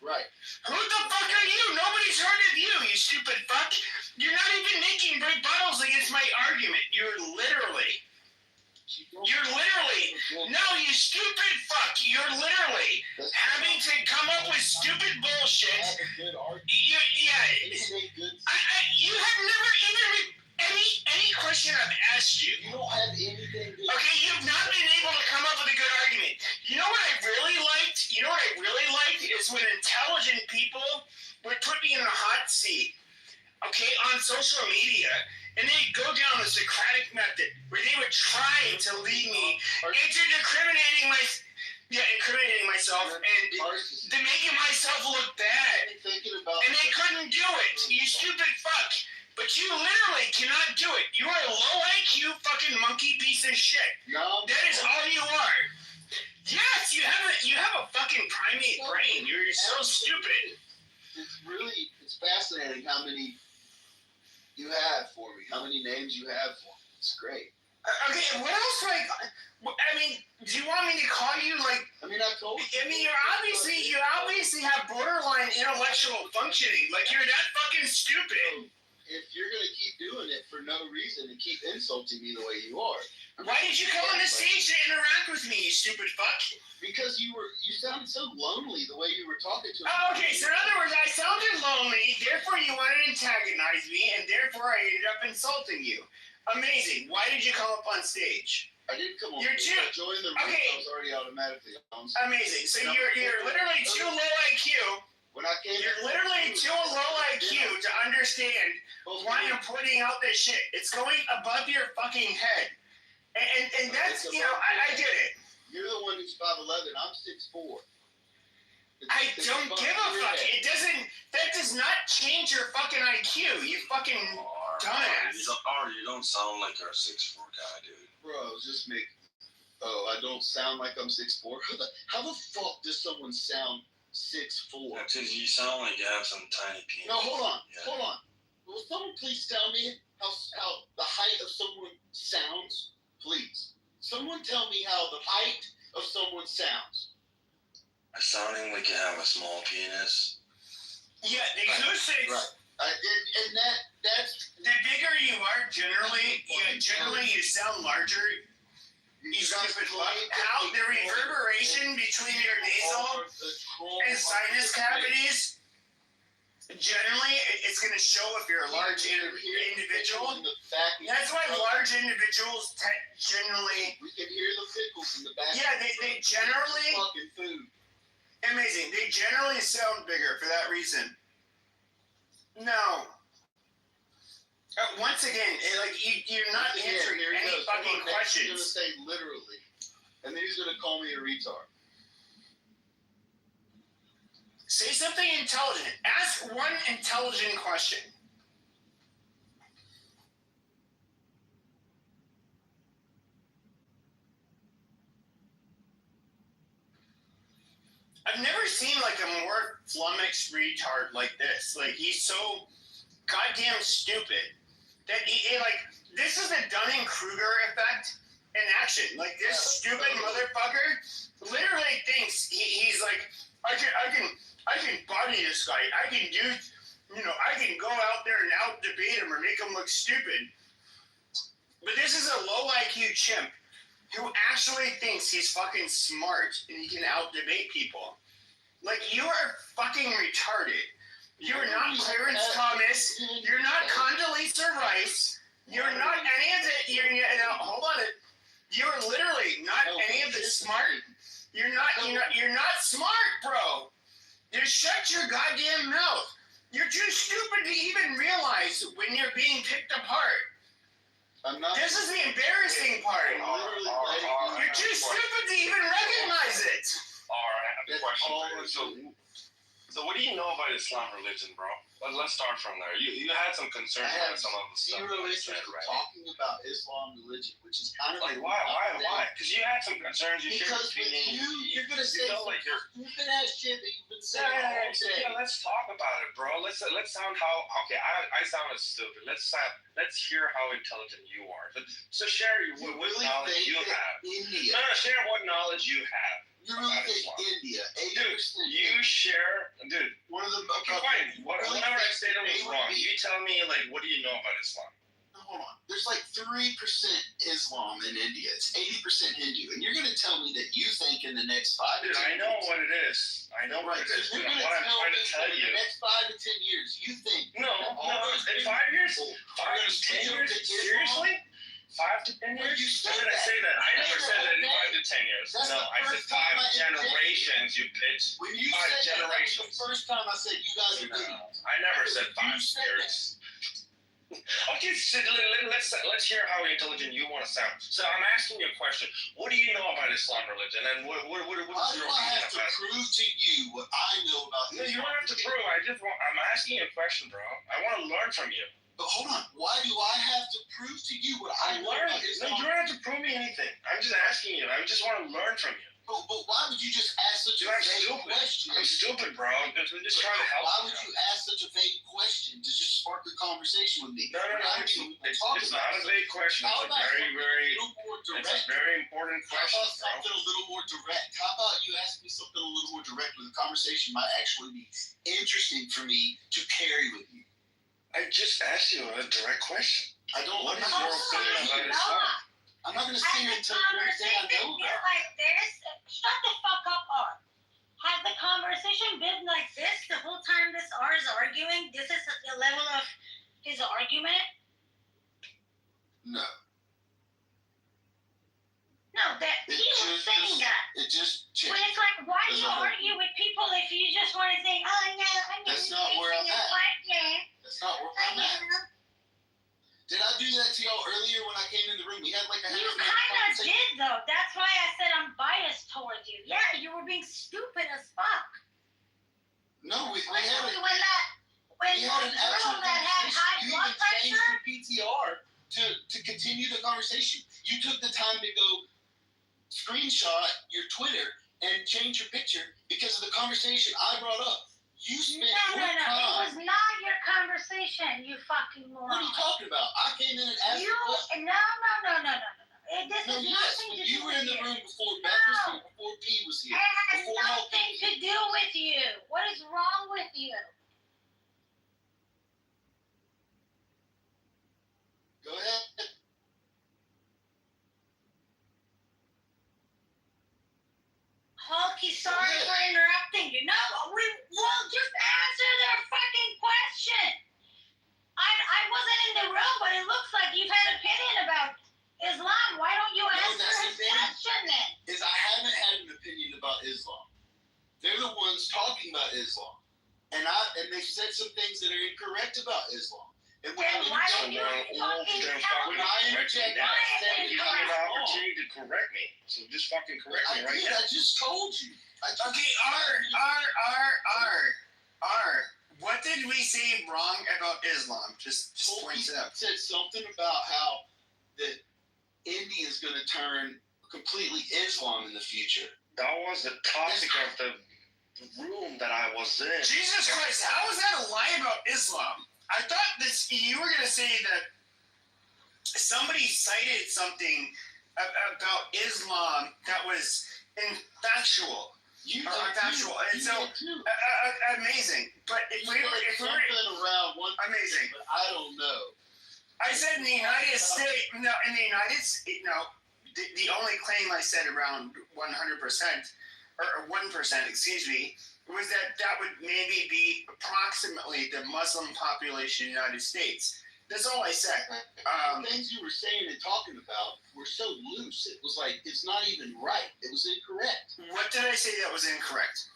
Right. Who the fuck are you? Nobody's heard of you, you stupid fuck. You're not even making rebuttals against my argument. You're literally, no, you stupid fuck. You're literally having to come up with stupid bullshit. You have never even, any question I've asked you. You don't have anything. Okay, you've not been able to come up with a good argument. You know what I really liked? Is when intelligent people would put me in the hot seat, okay, on social media, and they'd go down the Socratic method, where they would try to lead me into incriminating myself and to making myself look bad. And they couldn't do it, you stupid fuck. But you literally cannot do it. You are a low IQ fucking monkey piece of shit. No. That is all you are. Yes, you have a fucking primate brain. You're so stupid. It's fascinating how many you have for me, how many names you have for me. It's great. Okay, what else? Like, I mean, do you want me to call you like? I mean, I told you. I mean, you obviously have borderline intellectual functioning. Like, you're that fucking stupid. If you're gonna keep doing it for no reason and keep insulting me the way you are, why did you come on the stage to interact with me, you stupid fuck? Because you sounded so lonely the way you were talking to me. Oh, okay, so in other words, I sounded lonely, therefore you wanted to antagonize me, and therefore I ended up insulting you. Amazing. Why did you come up on stage? I didn't come on. You're too. I joined the room. Okay. I was already automatically on. Amazing. So you're literally too low IQ. When I came, you're literally too low IQ to understand why I'm pointing out this shit. It's going above your fucking head, and that's I get it. You're the one who's 5'11". I'm 6'4". I don't give a fuck. It doesn't. That does not change your fucking IQ. You fucking dumbass. You don't sound like our 6'4" guy, dude. Bro, just make. Oh, I don't sound like I'm 6'4". How the fuck does someone sound 6'4"? Because you sound like you have some tiny penis. No, hold on. Will someone please tell me how the height of someone sounds? Please. Someone tell me how the height of someone sounds. Sounding like you have a small penis. Yeah, the acoustics. Right. And that's the bigger you are, generally you sound larger. You stupid fuck. How the reverberation between your nasal and sinus cavities, generally, it's going to show if you're a large individual. That's why large individuals generally. We can hear the pickles in the back. Yeah, they generally. Fucking food. Amazing. They generally sound bigger for that reason. No. Once again, you're not answering any fucking questions. He's gonna say literally, and then he's gonna call me a retard. Say something intelligent. Ask one intelligent question. I've never seen like a more flummoxed retard like this. Like, he's so goddamn stupid that this is the Dunning-Kruger effect in action. Like, this stupid motherfucker literally thinks he's like, I can body this guy. I can do, I can go out there and out debate him or make him look stupid. But this is a low IQ chimp who actually thinks he's fucking smart and he can out debate people. Like, you are fucking retarded. You're not Clarence Thomas. You're not Condoleezza Rice. You're not any of the. Hold on. You're literally not any of the smart. You're not smart, bro. Just shut your goddamn mouth. You're too stupid to even realize when you're being picked apart. I'm not. This is the embarrassing part. You're too stupid to even recognize it. Alright, I have a question. So what do you know about Islam religion, bro? Let's start from there. You had some concerns about some of the stuff. Zero interest in talking about Islam religion, which is kind of like why? Because you had some concerns. Because with you're gonna say some stupid ass shit that you've been saying all day. Yeah, let's talk about it, bro. Let's sound I sounded stupid. Let's hear how intelligent you are. So share what knowledge you have. India. No, share what knowledge you have. You really think India? 80%. Dude, you share, One of them. Okay, fine. Whatever I said was wrong. You tell me, what do you know about Islam? Hold on. There's 3% Islam in India. It's 80% Hindu, and you're going to tell me that you think in the next 5 to 10 years. I know what it is. I know what it is. What I'm trying to tell you. In the next 5 to 10 years, you think. No. In 5 years? 5 to 10 years? Seriously? 5 to 10 years? When did I say that? I never said that in 5 to 10 years. No, I said 5 generations, you bitch. When you 5 said generations. That, the first time I said you guys are idiots. I never said 5 years. Okay, so let's hear how intelligent you want to sound. So I'm asking you a question. What do you know about Islam religion, and what's your opinion about it? I have to prove to you what I know about Islam? No, you don't have to prove. I'm asking you a question, bro. I want to learn from you. But hold on. Why do I have to prove to you what I know about Islam? No, you don't have to prove me anything. I'm just asking you. I just want to learn from you. But why would you just ask such a vague question? I'm stupid, bro. I'm just trying to help. Why would you ask such a vague question to just spark a conversation with me? No. It's not a vague question. It's a very important question, How about something a little more direct? How about you ask me something a little more direct where the conversation might actually be interesting for me to carry with you? I just asked you a direct question. I don't. What is your opinion about Islam? I'm not going to sit here and tell you everything I know about. Like this? Shut the fuck up, R. Has the conversation been like this the whole time this R is arguing? This is the level of his argument? No. No, that he was saying that. It just changed. But it's like, why do you argue with people if you just want to say, oh no, I'm That's not where I'm at. That's not where I'm at. Did I do that to y'all earlier when I came in the room? We had like a You kind of did though. That's why I said I'm biased towards you. Yeah, you were being stupid as fuck. No, we when had an actual that had high blood pressure. PTR to continue the conversation. You took the time to go screenshot your Twitter and change your picture because of the conversation I brought up. You spent No. It was not your conversation, you fucking moron. What are you talking about? I came in and asked you. No. This has nothing to do you were in the room before Beth was here, before P was here. It has nothing to do with you. What is wrong with you? Go ahead. Hulky, sorry for interrupting you. No, we'll just answer their fucking question. I wasn't in the room, but it looks like you've had an opinion about Islam. Why don't you answer his question then? Is I haven't had an opinion about Islam. They're the ones talking about Islam. And they said some things that are incorrect about Islam. And when why don't you when I interject, I said you have an opportunity to correct me. So just fucking correct me right now. I just told you. Okay, R. What did we say wrong about Islam? Just point it out. Said something about how that India is going to turn completely Islam in the future. That was the topic of the room that I was in. Jesus Christ, how is that a lie about Islam? I thought you were going to say that somebody cited something about Islam that was factual. Factual. And so, amazing. But if we're around one amazing. But I don't know. I said in the United States, the only claim I said around 100%, or 1%, excuse me, was that would maybe be approximately the Muslim population in the United States. That's all I said. The things you were saying and talking about were so loose. It was like, it's not even right. It was incorrect. What did I say that was incorrect?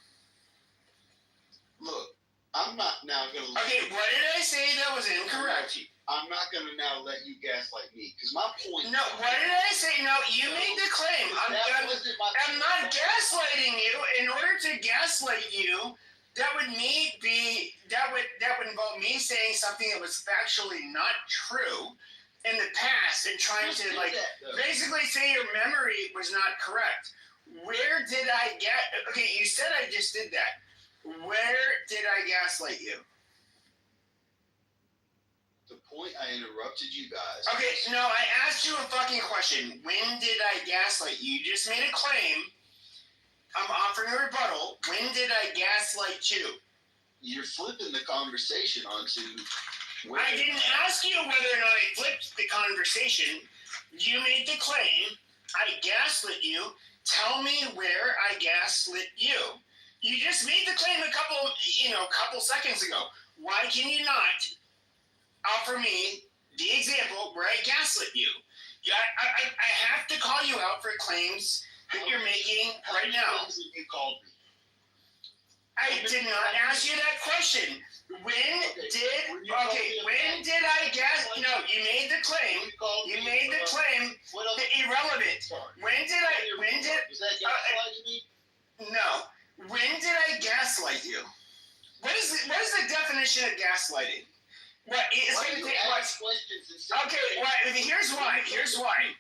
Look, I'm not now going to... Okay, what did I say that was incorrect? I'm not going to now let you gaslight me, because my point... No, what did I say? No, you made the claim. I'm not gaslighting you. In order to gaslight you, that would involve me saying something that was factually not true in the past and trying to basically say your memory was not correct. Where did I okay, you said I just did that. Where did I gaslight you? The point I interrupted you guys. Okay, no, I asked you a fucking question. When did I gaslight you? You just made a claim. I'm offering a rebuttal. When did I gaslight you? You're flipping the conversation onto... I didn't ask you whether or not I flipped the conversation. You made the claim. I gaslit you. Tell me where I gaslit you. You just made the claim a couple seconds ago. Why can you not offer me the example where I gaslit you? I have to call you out for claims that you're making right now. You called me. I did not ask you that question. When did I gaslight? No, you made the claim. You made the claim. Irrelevant. When did Was that gaslighting me? No. When did I gaslight you? What is the definition of gaslighting? Here's why.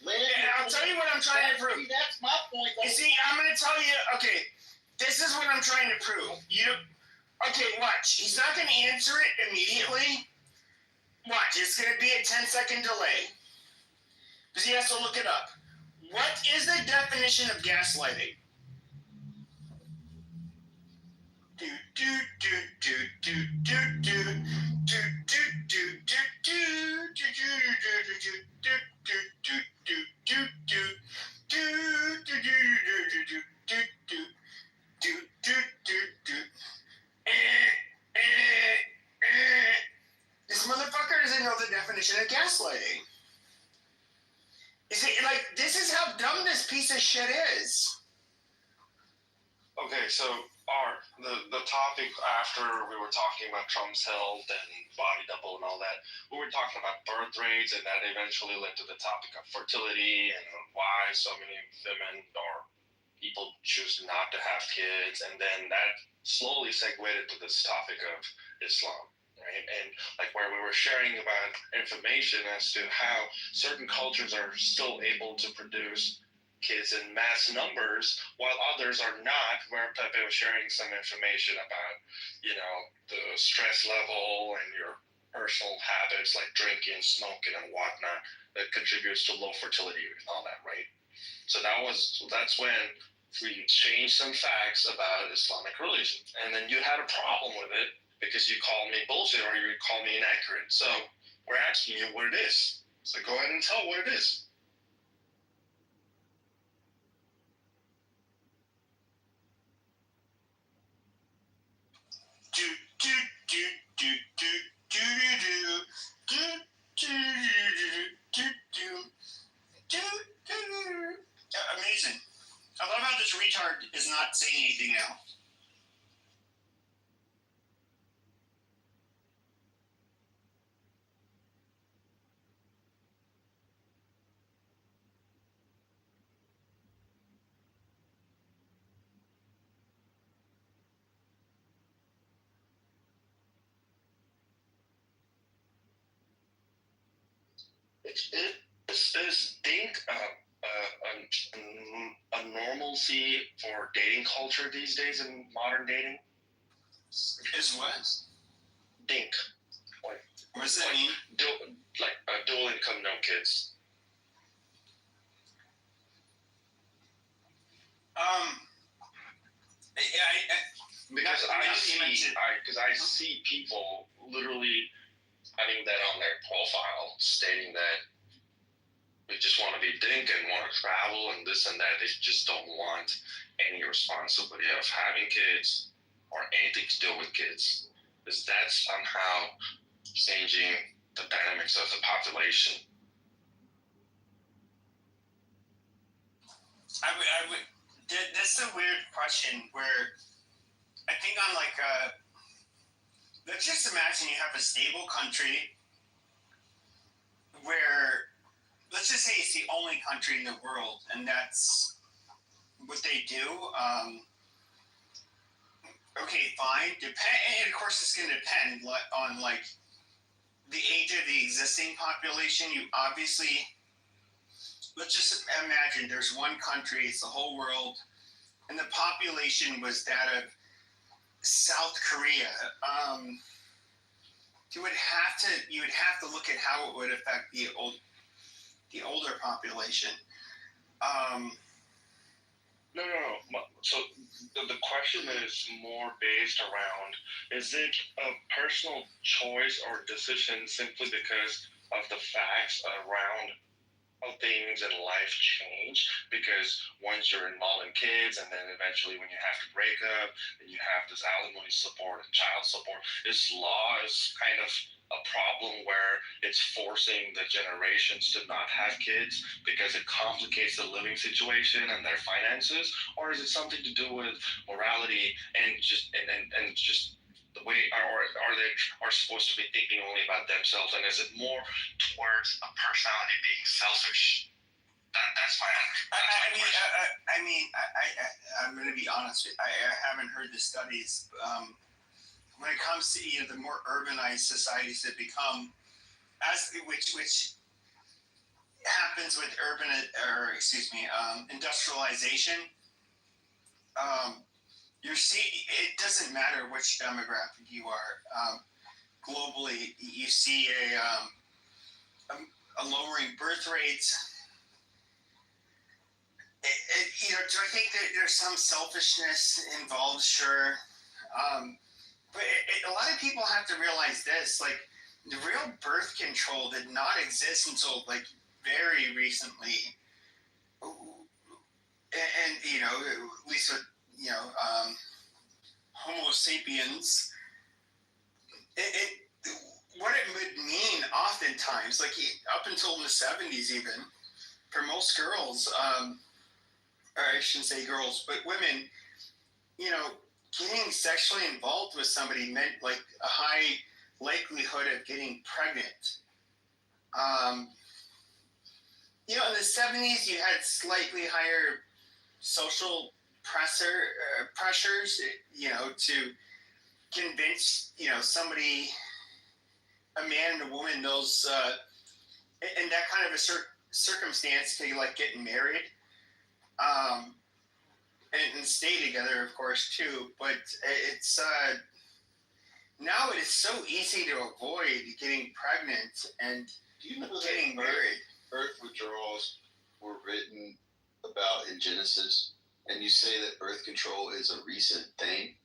I'll tell you what I'm trying to prove. See, that's my point. You see, I'm going to tell you, okay, this is what I'm trying to prove. Okay, watch. He's not going to answer it immediately. Watch, it's going to be a 10-second delay. Because he has to look it up. What is the definition of gaslighting? This motherfucker doesn't know the definition of gaslighting. Is it like, this is how dumb this piece of shit is. Okay, so the topic after we were talking about Trump's health and body double and all that, we were talking about birth rates, and that eventually led to the topic of fertility and why so many women or people choose not to have kids, and then that slowly segued to this topic of Islam, right? And like where we were sharing about information as to how certain cultures are still able to produce kids in mass numbers while others are not, where Pepe was sharing some information about, the stress level and your personal habits like drinking, smoking, and whatnot that contributes to low fertility and all that, right? So that's when we changed some facts about Islamic religion. And then you had a problem with it because you called me bullshit or you called me inaccurate. So we're asking you what it is. So go ahead and tell what it is. Amazing. I love how this retard is not saying anything now. Is dink a normalcy for dating culture these days in modern dating? Is what? Dink. Like, what does that mean? Dual income, no kids. Because I see people literally having that on their profile, stating that they just want to be dink and want to travel and this and that. They just don't want any responsibility of having kids or anything to do with kids. Is that somehow changing the dynamics of the population? I would. This is a weird question where I think on like let's just imagine you have a stable country where, let's just say it's the only country in the world, and that's what they do. Okay, fine. And of course, it's going to depend on like the age of the existing population. You obviously, let's just imagine there's one country, it's the whole world, and the population was that of South Korea. You would have to look at how it would affect the older population. No. So the question is more based around, is it a personal choice or decision simply because of the facts around how things in life change? Because once you're involved in kids and then eventually when you have to break up and you have this alimony support and child support, this law is kind of a problem where it's forcing the generations to not have kids because it complicates the living situation and their finances? Or is it something to do with morality and just the way, or they are supposed to be thinking only about themselves? And is it more towards a personality being selfish? That's my question. I'm going to be honest with you. I haven't heard the studies. When it comes to the more urbanized societies that become, which happens with industrialization. It doesn't matter which demographic you are. Globally, you see a lowering birth rates. Do I think that there's some selfishness involved? Sure. But a lot of people have to realize this, like, the real birth control did not exist until, like, very recently. And at least with, Homo sapiens, what it would mean oftentimes, like up until the 70s even, for most girls, or I shouldn't say girls, but women, getting sexually involved with somebody meant like a high likelihood of getting pregnant. In the 70s, you had slightly higher social pressures, to convince, somebody, a man and a woman, those, in that kind of a circumstance, to like getting married, and stay together, of course, too. But it's now it is so easy to avoid getting pregnant and getting married. Birth withdrawals were written about in Genesis, and you say that birth control is a recent thing?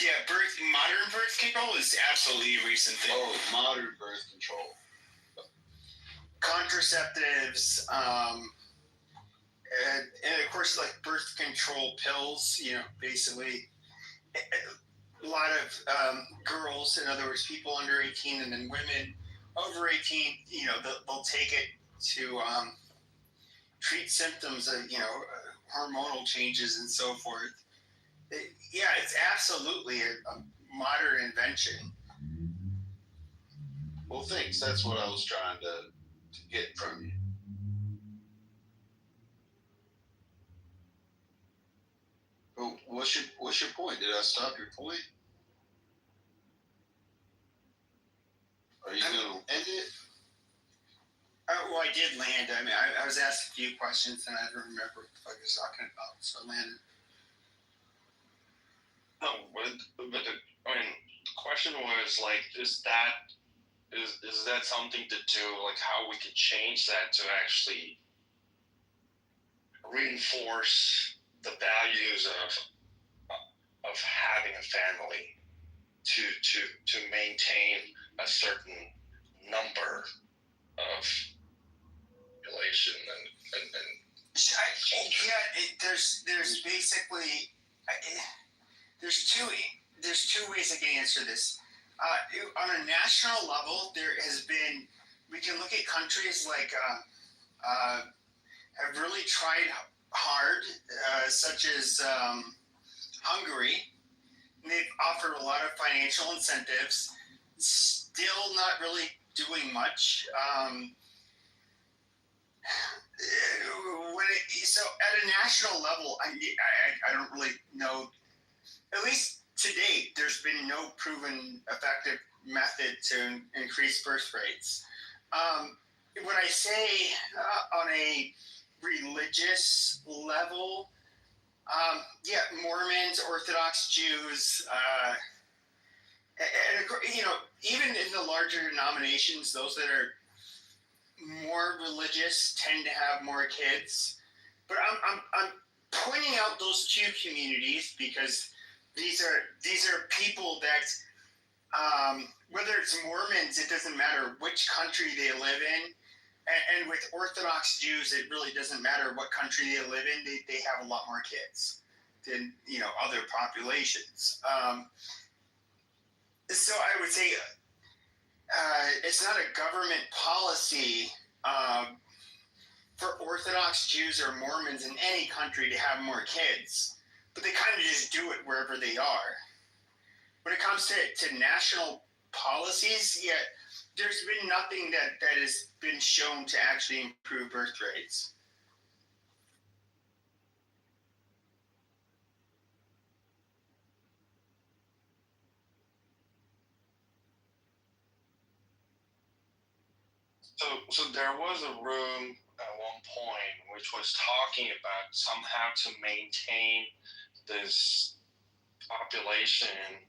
Yeah, modern birth control is absolutely a recent thing. Oh, modern birth control. Contraceptives, and of course, like birth control pills, basically. A lot of girls, in other words, people under 18, and then women over 18, they'll take it to treat symptoms of, hormonal changes and so forth. It's absolutely a modern invention. Well, thanks. That's what I was trying to get from you. Well, what's your point? Did I stop your point? Are you going to end it? Well, I did land. I mean, I was asked a few questions, and I don't remember what the fuck I was talking about, so I landed. No, but the question was like, is that something to do, like how we could change that to actually reinforce the values of having a family, to maintain a certain number of relation and there's basically there's two ways I can answer this. On a national level, there has been, we can look at countries like have really tried hard, such as Hungary. They've offered a lot of financial incentives, still not really doing much. So at a national level, I don't really know. At least to date, there's been no proven effective method to increase birth rates. When I say on a religious level, Mormons, Orthodox Jews, and even in the larger denominations, those that are more religious tend to have more kids. But I'm pointing out those two communities because these are people that, whether it's Mormons, it doesn't matter which country they live in. And with Orthodox Jews, it really doesn't matter what country they live in. They have a lot more kids than other populations. So I would say it's not a government policy for Orthodox Jews or Mormons in any country to have more kids, but they kind of just do it wherever they are. When it comes to national policies, there's been nothing that has been shown to actually improve birth rates. So there was a room at one point which was talking about somehow to maintain this population.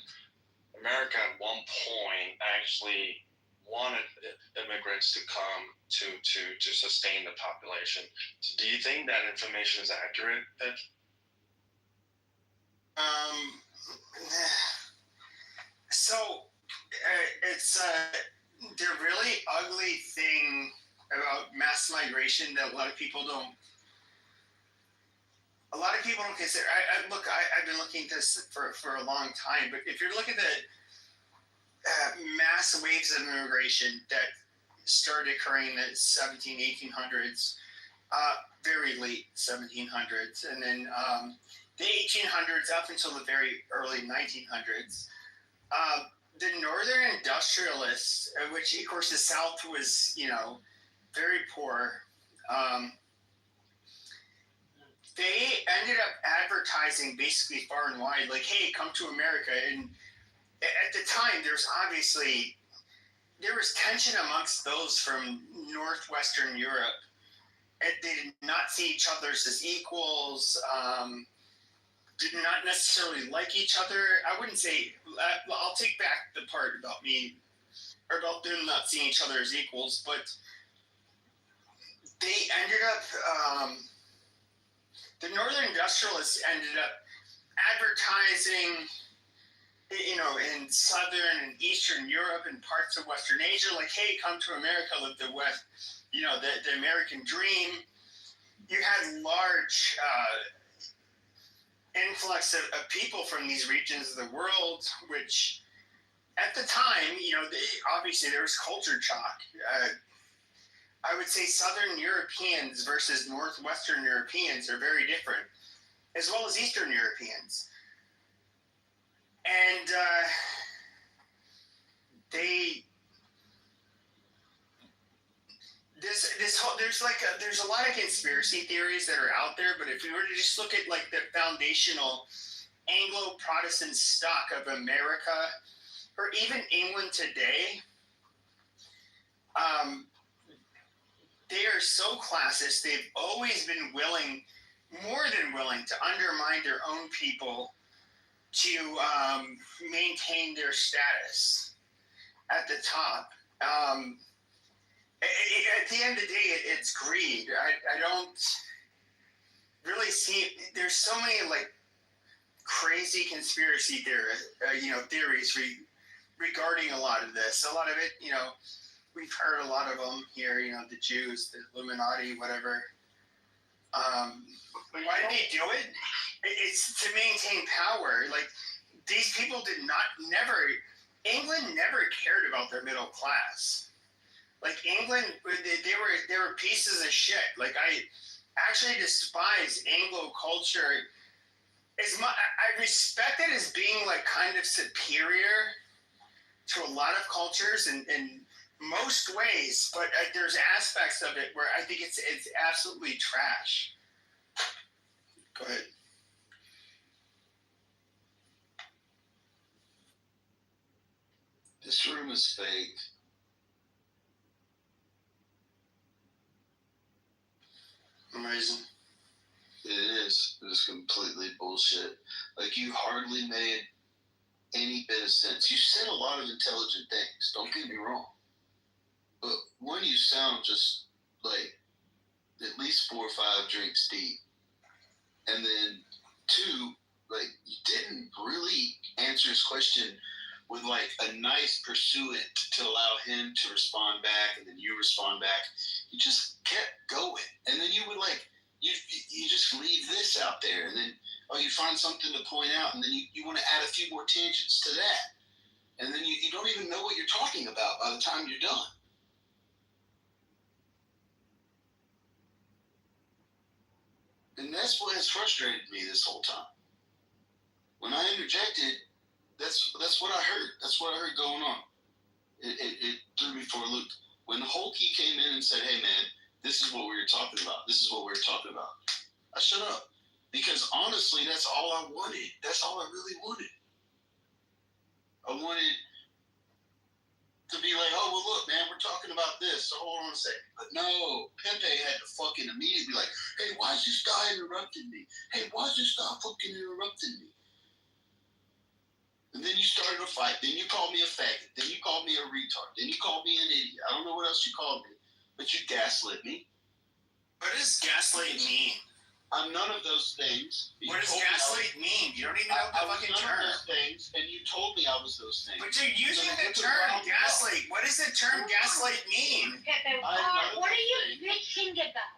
America at one point actually wanted immigrants to come to sustain the population. So do you think that information is accurate? So it's the really ugly thing about mass migration that a lot of people don't consider. I've been looking at this for a long time, but if you're looking at the mass waves of immigration that started occurring in the 1800s, very late 1700s, and then the 1800s up until the very early 1900s. The northern industrialists, which of course the South was, very poor, they ended up advertising basically far and wide, like, hey, come to America. And at the time, there was tension amongst those from Northwestern Europe. They did not see each other as equals, did not necessarily like each other. I wouldn't say, I'll take back the part about them not seeing each other as equals, but they ended up, the northern industrialists ended up advertising, in southern and eastern Europe and parts of Western Asia, like, hey, come to America, live the West, the American dream. You had large influx of people from these regions of the world, which at the time, obviously there was culture shock. I would say Southern Europeans versus Northwestern Europeans are very different, as well as Eastern Europeans. And there's a lot of conspiracy theories that are out there, but if you were to just look at like the foundational Anglo-Protestant stock of America, or even England today, they are so classist. They've always been more than willing to undermine their own people to maintain their status at the top. At the end of the day, it's greed. I don't really see. There's so many like crazy conspiracy theories regarding a lot of this. A lot of it, we've heard a lot of them here. The Jews, the Illuminati, whatever. Why did they do it? It's to maintain power. Like, these people England never cared about their middle class. Like, England, they were pieces of shit. Like, I actually despise Anglo culture. I respect it as being like kind of superior to a lot of cultures in most ways, but there's aspects of it where I think it's absolutely trash. Go ahead. This room is fake. Amazing. It is. It is completely bullshit. Like, you hardly made any bit of sense. You said a lot of intelligent things, don't get me wrong. But one, you sound just like at least 4 or 5 drinks deep. And then 2, like, you didn't really answer his question with like a nice pursuant to allow him to respond back, and then you respond back. You just kept going. And then you would like, you just leave this out there, and then you find something to point out, and then you want to add a few more tangents to that, and then you don't even know what you're talking about by the time you're done. And that's what has frustrated me this whole time. When I interjected, that's what I heard. That's what I heard going on. It threw me for a loop. When Holkey came in and said, hey man, this is what we were talking about. This is what we were talking about. I shut up. Because honestly, that's all I wanted. That's all I really wanted. I wanted to be like, oh, well, look, man, we're talking about this, so hold on a second. But no, Pepe had to fucking immediately be like, hey, why is this guy interrupting me? Hey, why is this guy fucking interrupting me? And then you started a fight. Then you called me a faggot. Then you called me a retard. Then you called me an idiot. I don't know what else you called me, but you gaslit me. What does gaslight mean? I'm none of those things. What does gaslight mean? You don't even know the fucking term. I was none of those things, and you told me I was those things. But you're using the term gaslight. What does the term gaslight mean? Pepe, what are you bitching about?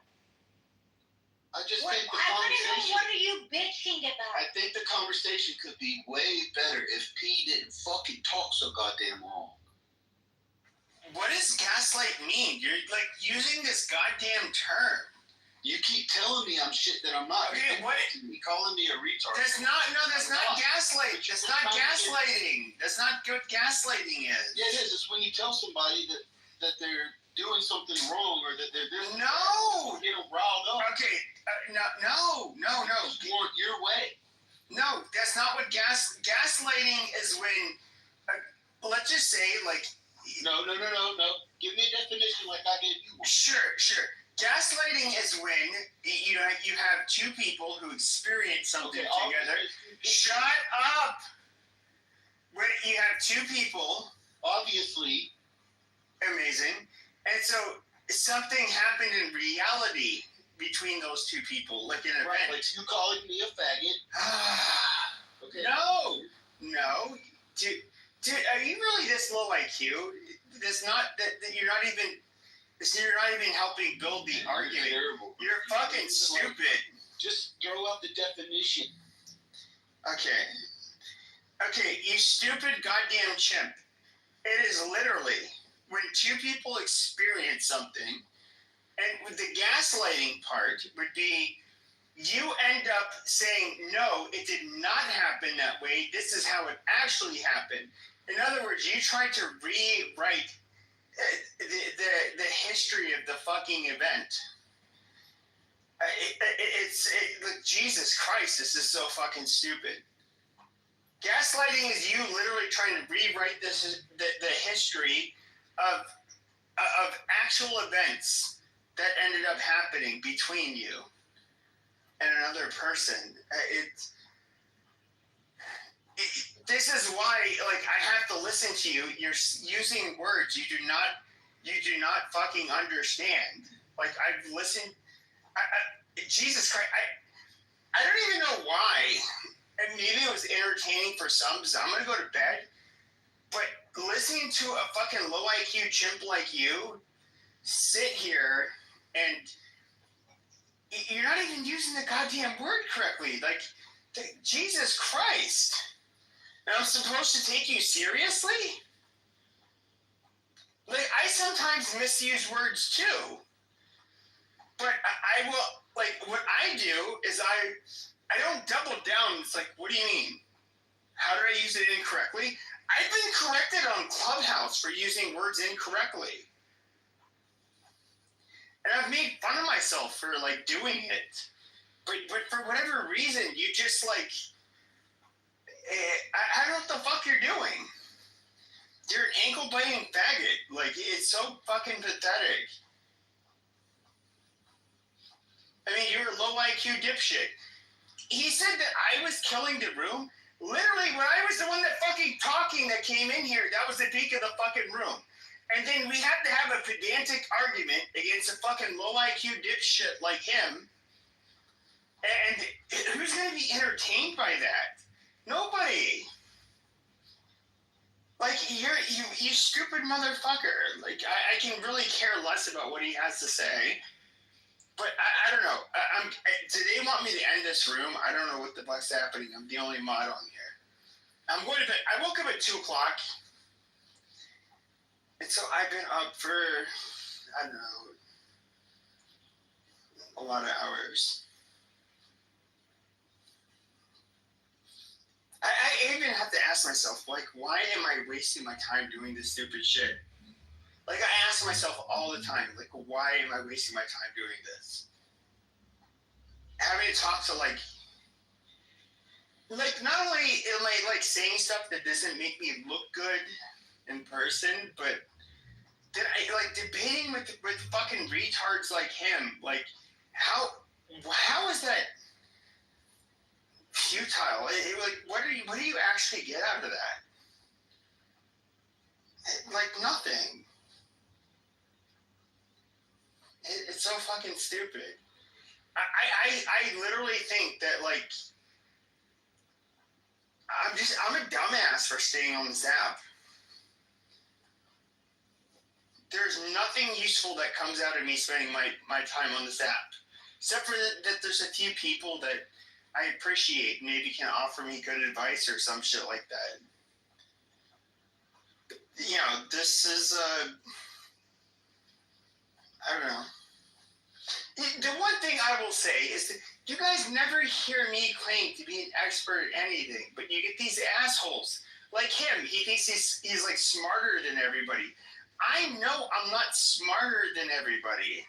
I just What, think the I want to know, conversation. what are you bitching about? I think the conversation could be way better if P didn't fucking talk so goddamn long. What does gaslight mean? You're like using this goddamn term. You keep telling me I'm shit that I'm not. Okay, what? You calling me a retard. That's not gaslight. That's not gaslighting. That's not what gaslighting is. Yeah, it is. It's when you tell somebody that they're doing something wrong or that they're doing. No. Get them riled up. Okay. No. You want your way. No, that's not what gaslighting is. When let's just say like. No. Give me a definition like I gave you one. Sure. Gaslighting is when you have two people who experience something together. Shut up! When you have two people, obviously, amazing, and so something happened in reality between those two people, like an event. Right, like you calling me a faggot. Okay. No. Dude, are you really this low IQ? That's not that you're not even. So you're not even helping build the argument. You're fucking stupid. Just throw out the definition. Okay, you stupid goddamn chimp. It is literally when two people experience something, and with the gaslighting part would be you end up saying, no, it did not happen that way. This is how it actually happened. In other words, you try to rewrite the history of the fucking event. Like, Jesus Christ, this is so fucking stupid. Gaslighting is you literally trying to rewrite the history of actual events that ended up happening between you and another person. This is why, like, I have to listen to you. You're using words you do not fucking understand. Like, I've listened. Jesus Christ, I don't even know why. And maybe it was entertaining for some, because I'm gonna go to bed. But listening to a fucking low IQ chimp like you sit here and you're not even using the goddamn word correctly. Like, Jesus Christ. And I'm supposed to take you seriously? Like, I sometimes misuse words too. But I will, like, what I do is I don't double down. It's like, what do you mean? How did I use it incorrectly? I've been corrected on Clubhouse for using words incorrectly. And I've made fun of myself for, like, doing it. But for whatever reason, you just, like, I don't know what the fuck you're doing. You're an ankle-biting faggot. Like, it's so fucking pathetic. I mean, you're a low IQ dipshit. He said that I was killing the room. Literally, when I was the one that fucking talking that came in here, that was the peak of the fucking room. And then we have to have a pedantic argument against a fucking low IQ dipshit like him. And who's going to be entertained by that? Nobody. Like, you stupid motherfucker. Like, I can really care less about what he has to say. But I don't know. Do they want me to end this room? I don't know what the fuck's happening. I'm the only mod on here. I'm going to bed. I woke up at 2 o'clock. And so I've been up for, I don't know, a lot of hours. I even have to ask myself, like, why am I wasting my time doing this stupid shit? Like, I ask myself all the time, like, why am I wasting my time doing this? Having to talk to, like, not only am I, like, saying stuff that doesn't make me look good, in person, but debating with fucking retards like him, like how is that futile? What do you actually get out of that? Like nothing. It's so fucking stupid. I literally think that like I'm a dumbass for staying on this app. There's nothing useful that comes out of me spending my time on this app. Except for that there's a few people that I appreciate, maybe can offer me good advice or some shit like that. You know, this is I don't know. The one thing I will say is that you guys never hear me claim to be an expert at anything, but you get these assholes like him. He thinks he's like smarter than everybody. I know I'm not smarter than everybody.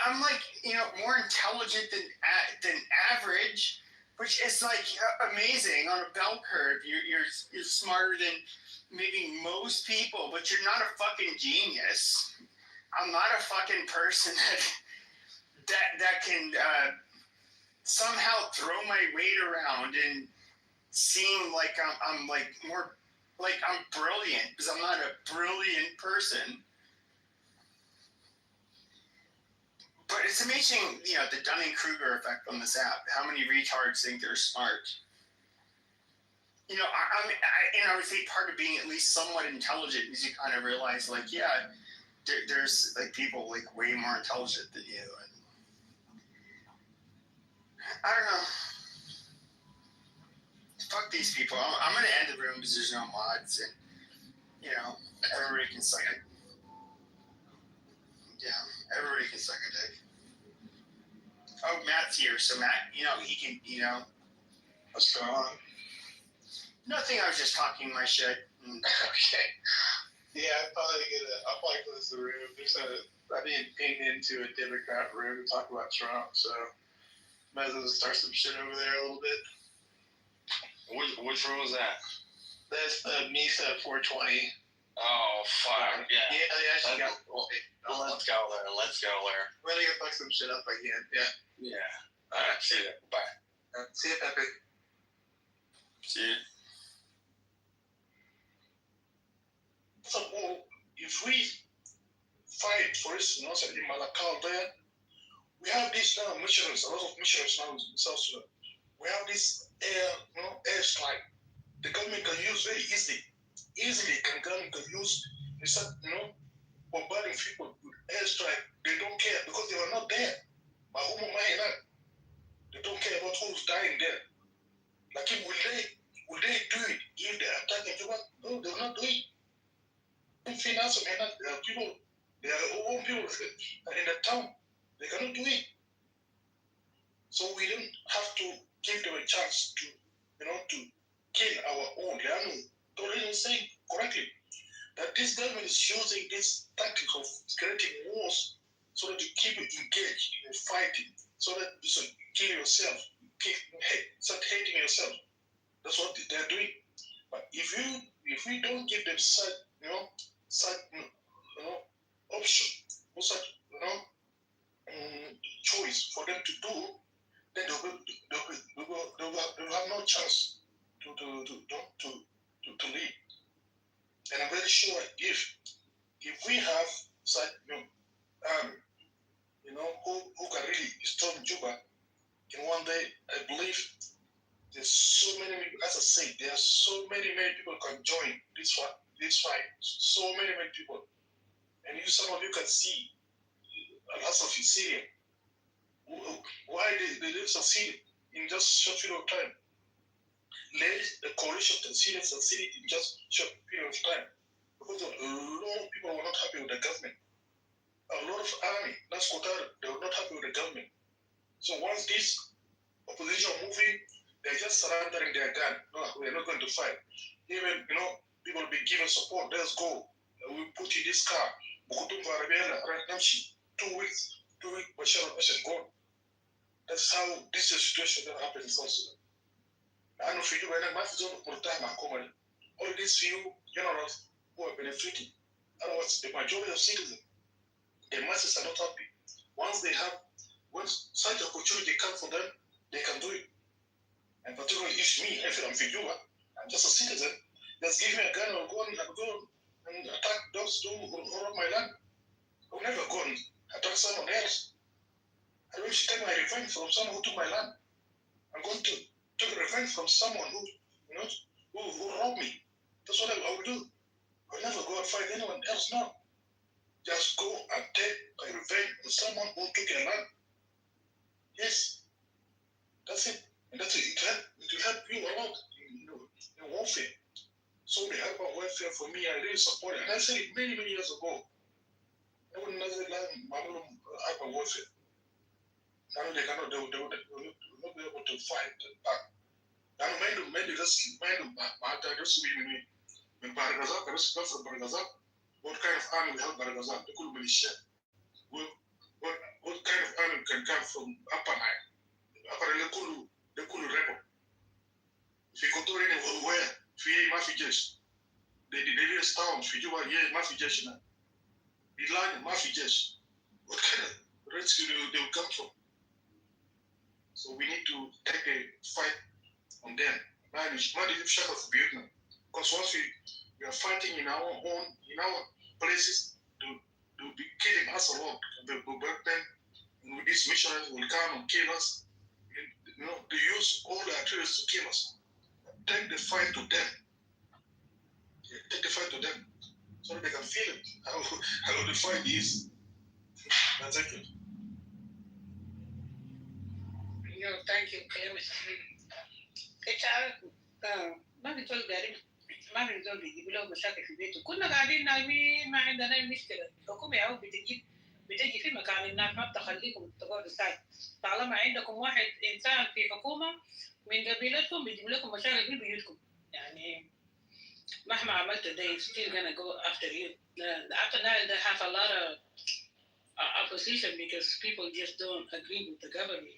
I'm like, you know, more intelligent than average, which is like amazing on a bell curve. You're smarter than maybe most people, but you're not a fucking genius. I'm not a fucking person that can somehow throw my weight around and seem like I'm like more like I'm brilliant, because I'm not a brilliant person. But it's amazing, you know, the Dunning-Kruger effect on this app. How many retards think they're smart? You know, I would say part of being at least somewhat intelligent is you kind of realize, like, yeah, there's like people like way more intelligent than you, and I don't know. Fuck these people. I'm gonna end the room because there's no mods, and you know, everybody can suck it. Yeah, everybody can suck a dick. Oh, Matt's here, so Matt, you know, he can, you know. What's going on? Nothing. I was just talking my shit. Okay. Yeah, I'll probably close the room. I'm being pinged into a Democrat room to talk about Trump, so might as well start some shit over there a little bit. Which room was that? That's the Misa 420. Oh, fuck. Yeah. Yeah, she got. Let's go there. I'm gonna go fuck some shit up again. Yeah. Yeah. All right. See you. Bye. See you, Pepe. See you. So, if we fight, for instance, in Malakal there, we have these now missionaries, a lot of missionaries now in South Sudan. We have this air strike. The government can use very easily government can use, bombarding people with airstrike. They don't care because they were not there. They don't care about who's dying there. Like, will they do it if they're attacking Juba? No, they will not do it. Finance people, their own people in the town, they cannot do it. So we don't have to give them a chance to kill our own. They are not saying correctly that this government is using this tactic of creating wars so that you keep you engaged in fighting, so that you kill yourself, start hating yourself. That's what they're doing. But if we don't give them such option, such choice for them to do, then they will have no chance to lead. And I'm very sure if we have such who can really storm Juba in one day, I believe there's so many, as I say, there are so many people can join this fight. So many people. And some of you can see lots of Syrian. Why they succeed in just a short period of time. Led the coalition of the Syrians succeeded in just a short period of time. Because a lot of people were not happy with the government. A lot of army, that's Qatar, they were not happy with the government. So once this opposition moving, they're just surrendering their gun. No, we're not going to fight. Even, people will be given support. Let's go. We put in this car. 2 weeks, Bashar al-Assad gone. That's how this is a situation that happens in South Sudan. I know for you, I'm not going to all these few generals who are benefiting. Otherwise, the majority of citizens, the masses are not happy. Once such opportunity comes for them, they can do it. And particularly if I'm Fijuba, I'm just a citizen, just give me a gun, I'll go and attack those who rob my land. I'll never go and attack someone else. I will take my revenge from someone who took my land. I'm going to take revenge from someone who robbed me. That's what I will do. I'll never go and fight anyone else now. Just go and take my revenge on someone who took your land. Yes, that's it. And that's it. It will help you a lot in warfare. So the help of welfare for me, I really support it. And I said it many, many years ago. I would never learn help of warfare. Now they will not be able to fight back. Now, many just when Baragazak, the rest of Baragazak, what kind of army will help Baragazak? The Kulu militia. What kind of army can come from Upper Nile? Upper Nile, the Kulu rebel. If you go to anywhere, if you ain't Mafijesh, the various towns, if you are here, Mafijesh, the land, Mafijesh, what kind of rescue they will come from? So we need to take a fight on them. Because once we are fighting in our places, they'll be killing us a lot. They'll go back then, and these missionaries will come and kill us. They use all the artillery to kill us. Take the fight to them. Yeah, take the fight to them so that they can feel it, how the fight is. That's it. Thank you, ما في زول قاعدين ما في زول بيجيب له مشاكل في بيته كنا قاعدين نايمين ما عندنا اي مشكله الحكومه يا بتجي في مكان الناس ما بتخليكم تقعدوا ساكت طالما عندكم واحد انسان في حكومه من قبيلتكم بيجيب لكم مشاكل في بيوتكم يعني مهما عملت they still gonna go after you. After that they have a lot of opposition because people just don't agree with the government,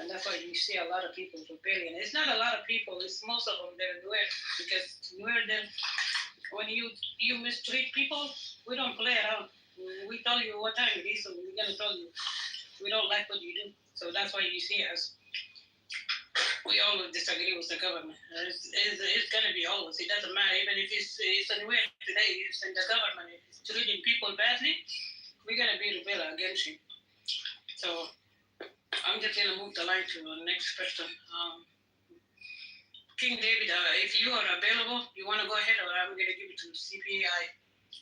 And that's why you see a lot of people rebelling. It's not a lot of people, it's most of them that are Nuer. Because Nuer, then, when you mistreat people, we don't play around. We tell you what time it is, so we're going to tell you we don't like what you do. So that's why you see us. We always disagree with the government. It's going to be always. It doesn't matter. Even if it's a Nuer today, it's in the government. If it's treating people badly, we're going to be rebel against you. So I'm just going to move the line to the next question. King David, if you are available, you want to go ahead, or I'm going to give it to CPI.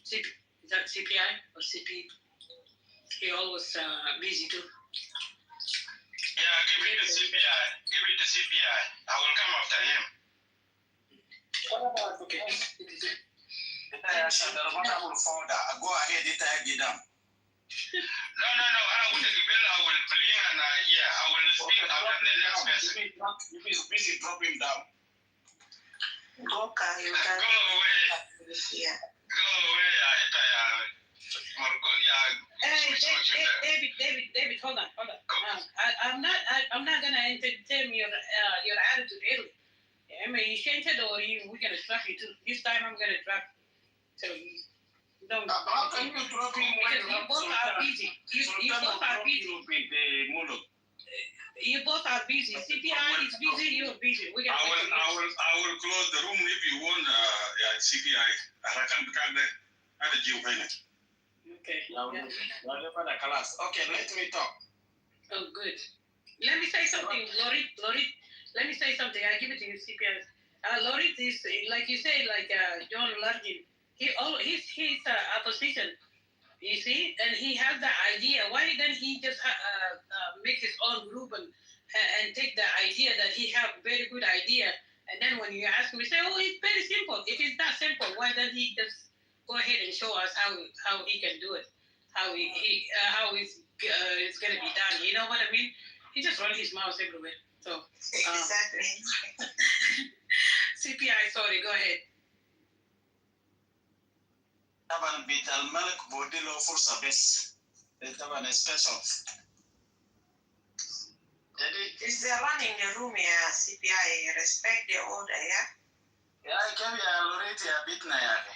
Is that CPI or CP? He always busy too. Yeah, give it to CPI. Give it to CPI. I will come after him. What about okay? Go ahead, get down. No. I will bring and I will speak after the next person. If he's busy, drop him down. Go away. Yeah. Go away. David, hold on. I'm not gonna entertain your attitude really. I mean, you change it or we're gonna trap you too. This time I'm gonna trap. So don't. How can you drop him when you both are busy. You both are busy. You both are busy. CPI is busy. You're busy. I will close the room if you want. CPI. I can become the. Okay. Okay, let me talk. Oh, good. Let me say something, Lorit. Let me say something. I give it to you, CPS. Lorit is like you say, like John Largin. He's opposition. You see, and he has the idea. Why didn't he just make his own group and take the idea that he have very good idea? And then when you ask me, say, oh, it's very simple. If it's not simple, why doesn't he just go ahead and show us how he can do it? How it's going to be done. You know what I mean? He just runs his mouth everywhere. So exactly. CPI, sorry, go ahead. طبعا بيت الملك بودي له فرصة بس طبعا special. Is they running the room here, CPI? Respect the order, yeah? Ya kemi ya loreti ya bitna yake.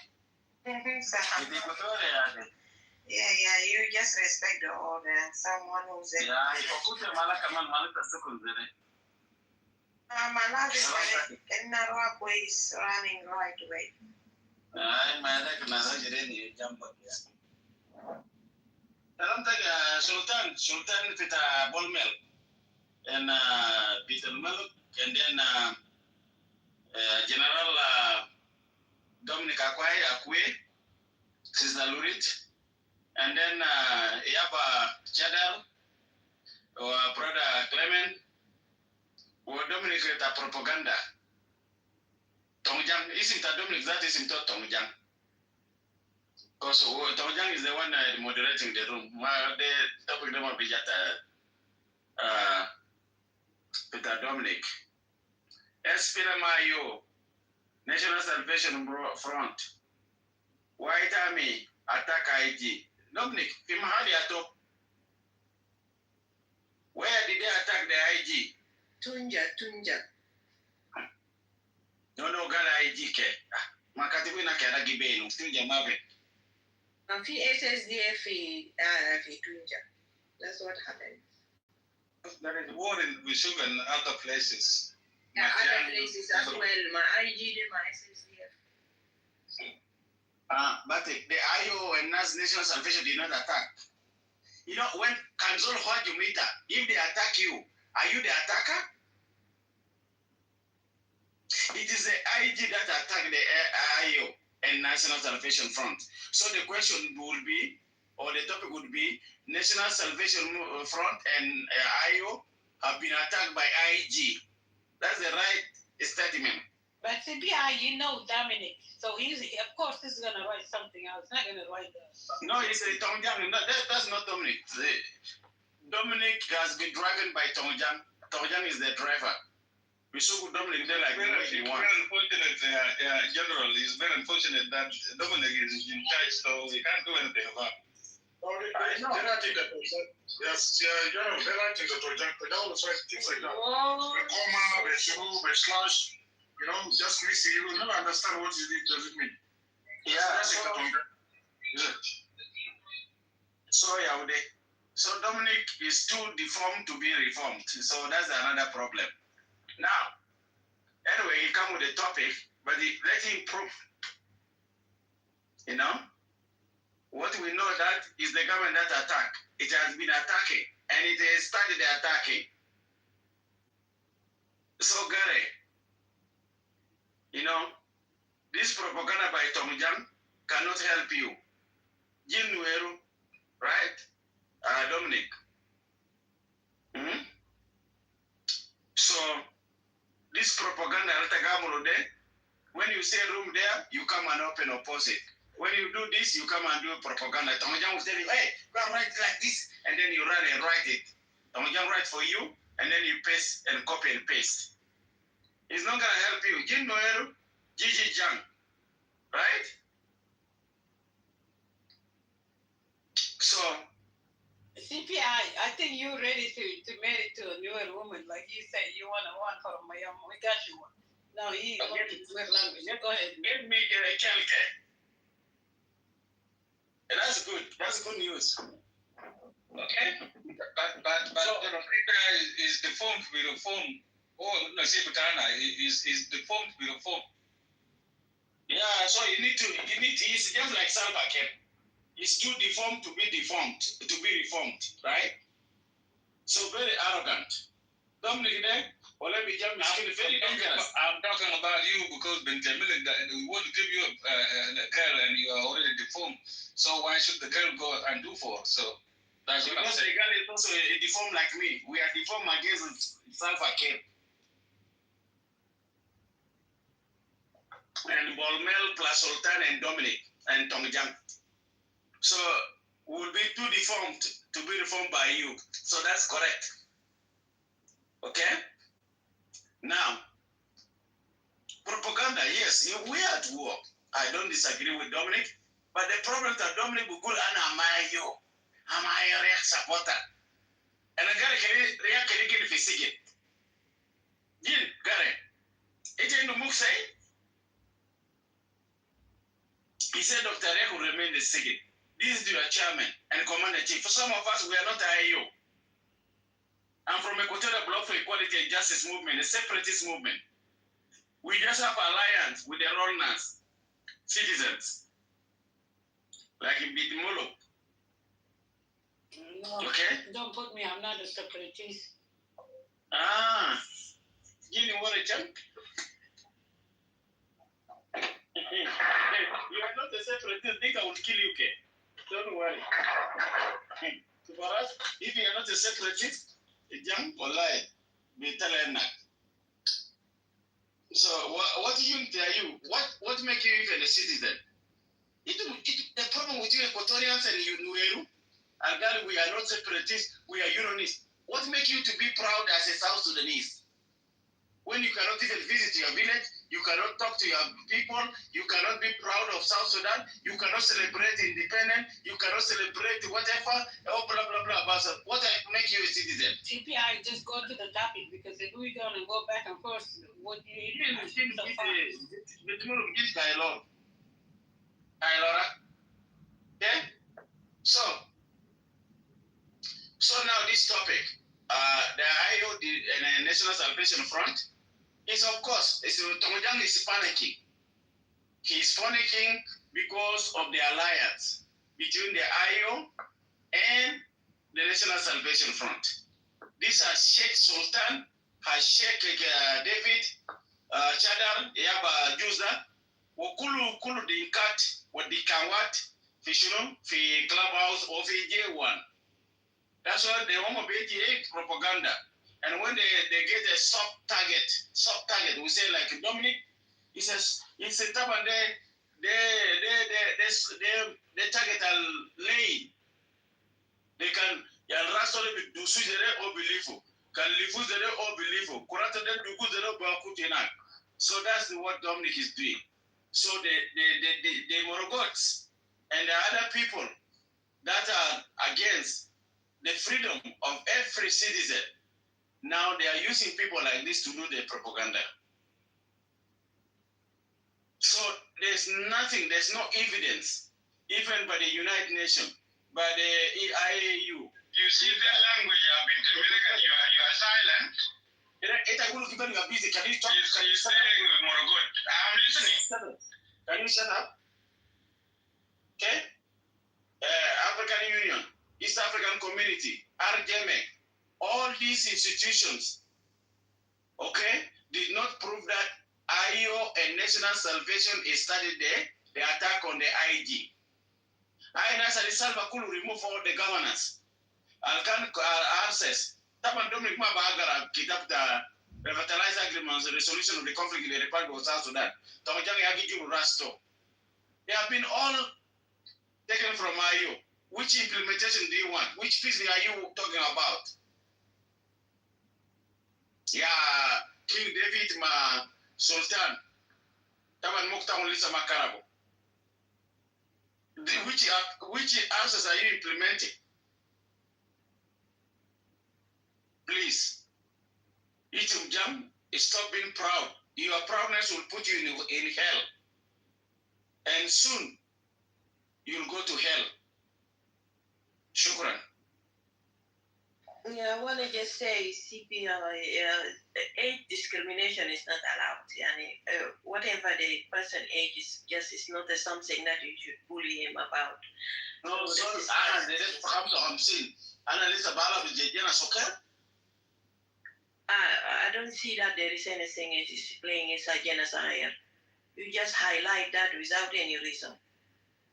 Idi kutore yake. Yeah, you just respect the order and someone who's in. Ya ikokute malaka man malaka sukunzere. Malaka is not ways running right away. Ay malaka nasa jireni jamba ya. Dalam taga Sultan pita Bolmel and Peter Maluk and then General Dominic Akwe, Sister Lurit, and then Yaba Chadal, or brother Clement, or Dominic propaganda. Tongjang isn't a Dominic that isn't Tongjang. Because Tongjang is the one moderating the room. The topic of Peter Dominic. SPLMIO, National Salvation Front, White Army, attack IG. Dominic, Kimahali ato. Where did they attack the IG? Tunja. No, gala IG ke. Makatibu na kera gibenu, Tunja mabe. Afi SSDF Tunja. That's what happened. There is war in Vishuga and other places. Yeah, other places as well. My IG, my SSDF. But the IO and National Salvation did not attack. You know, when Kanzol Hwajumita, if they attack you, are you the attacker? It is the IG that attacked the IO and National Salvation Front. So the question would be, or the topic would be, National Salvation Front and IO have been attacked by IG. That's the right statement. But CPI, you know Dominic, so he's of course he's gonna write something else. Not gonna write that. No, it's a Tongjang. That's not Dominic. Dominic has been driven by Tongjang. Tongjang is the driver. We saw Dominic there like very unfortunate, General. It's very unfortunate that Dominic is in charge, so we can't do anything about it. Yes, General, they're writing the Tongjang. They always write things like that. The comma, the zero, the slash. You know, just missing. You will never understand what does it mean. Yeah. So Dominic is too deformed to be reformed. So that's another problem. Now, anyway, he come with a topic, but let him prove. You know, what we know that is the government that attack. It has been attacking, and it has started attacking. So Gary, you know, this propaganda by Tongjang cannot help you. Jinweru, right? Dominic. So, this propaganda, when you say room there, you come and open opposite. When you do this, you come and do propaganda. Tongjang will tell you, hey, go and write like this, and then you run and write it. Tongjang write for you, and then you paste and copy and paste. It's not going to help you. Jinweru, Gigi Jang, right? So, CPI, I think you're ready to marry to a newer woman. Like you said, you want one from Miami. We got you one. No, he wants to wear language. Go ahead. Give me a calque. And that's good. That's good news. Okay? But the Africa is deformed to be reformed. Oh, no, Sibutana is deformed to be reformed. Yeah, so it's just like Salva Kiir. It's too deformed to be reformed, right? So very arrogant. Dominic there, or let me jump very dangerous. I'm talking about you because Benjamin, we want to give you a girl and you are already deformed. So why should the girl go and do for? So that's what I'm saying. Because the girl is also deformed like me. We are deformed against Salva Kiir. And Bolmel plus Sultan and Dominic and Tongjang. So we'll be too deformed to be reformed by you. So that's correct. Okay? Now, propaganda, yes, we are at war. I don't disagree with Dominic, but the problem is that Dominic will go and Amayo supporter. And I got to react again if he's sick. Jin, Gary, it's in the move say. the second. This is your chairman and commander-in-chief. For some of us, we are not IAO. I'm from Equatorial Bloc for Equality and Justice movement, a separatist movement. We just have alliance with the Rwandans, citizens, like in Bitimolo. No, okay? Don't put me, I'm not a separatist. Ah, you know what a jump? You are not a separatist, think I will kill you, okay? Don't worry. For us, if you are not a separatist, a jump or lie, be telling that. So what do you tell you? What make you even a citizen? The problem with you Equatorians and you Nueru, and that we are not separatists, we are unionists. What make you to be proud as a South Sudanese? When you cannot even visit your village, you cannot talk to your people, you cannot be proud of South Sudan, you cannot celebrate independence, you cannot celebrate whatever, oh, blah, blah, blah, blah. So what make you a citizen? CPI, just go to the topic, because if we're going to go back and forth, what do you do? So far. Okay? So now this topic, the IO, the National Salvation Front, is of course, Tongjang is panicking. He's panicking because of the alliance between the IO and the National Salvation Front. These are Sheikh Sultan, Sheikh David, Chadar, Yaba Juzda, Kulu Dinkat, Wadikawat, Fishunum, Fi Clubhouse, or Fi J1. That's why they want to be propaganda. And when they get a soft target, we say like Dominic, he says, it's a tab and they target a lane. They can rasole do sujere or believe. Can live or believe. Kurata then do good bakutinak. So that's what Dominic is doing. So the Morogots and the other people that are against the freedom of every citizen, now they are using people like this to do the propaganda. So there's no evidence, even by the United Nations, by the IAU. You see that language you have been communicating, you are silent. You are busy. Can you talk? You're saying more good. I'm listening. Can you shut up? Okay? African Union, East African Community, RJME, all these institutions, okay, did not prove that IO and National Salvation started the attack on the IG. INS and Salva Kulu remove all the governors. Alcan access. Taban Dominic Mabagara, Kitab the revitalized agreements, the resolution of the conflict in the Republic of South Sudan. Tomajang Yagiju Rasto. They have been all taken from IO. Which implementation do you want? Which piece are you talking about? Yeah, King David ma Sultan. Taban Mukta Ulisa Makarabo. Which answers are you implementing? Please. Itum Jam, stop being proud. Your proudness will put you in hell. And soon, you'll go to hell. Shukran. Yeah, I want to just say CPI, age discrimination is not allowed. Whatever the person age is not something that you should bully him about. No, so I don't see that there is anything is playing inside genocide. You just highlight that without any reason.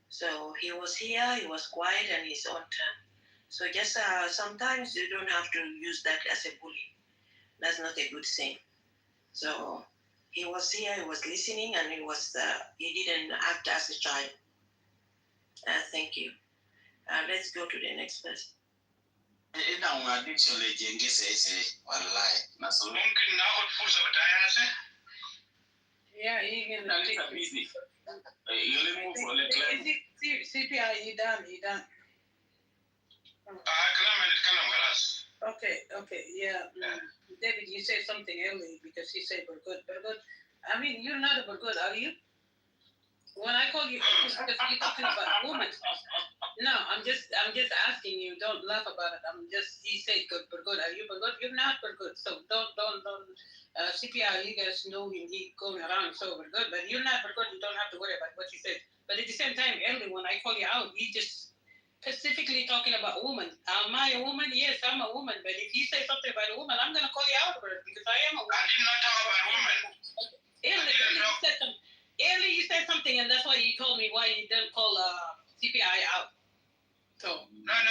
So he was here, he was quiet, and he's on time. So just sometimes you don't have to use that as a bully. That's not a good thing. So he was here, he was listening, and he didn't act as a child. Thank you. Let's go to the next person. Yeah, you can take it. Busy. You remove for the claim. CPI, he done. Okay, yeah. David, you said something earlier because he said Burgut. I mean, you're not a Burgut, are you? When I call you, because you're talking about women. No, I'm just asking you. Don't laugh about it. He said good, but good. Are you but good? You're not but good. So don't. CPR, you guys know him. He going around so but good, but you're not but good. You don't have to worry about what he said. But at the same time, early when I call you out, you just specifically talking about women. Am I a woman? Yes, I'm a woman. But if you say something about a woman, I'm gonna call you out for it because I am a woman. I did not talk about women. Early, you said something, and that's why you told me why you didn't call CPI out. So. No. I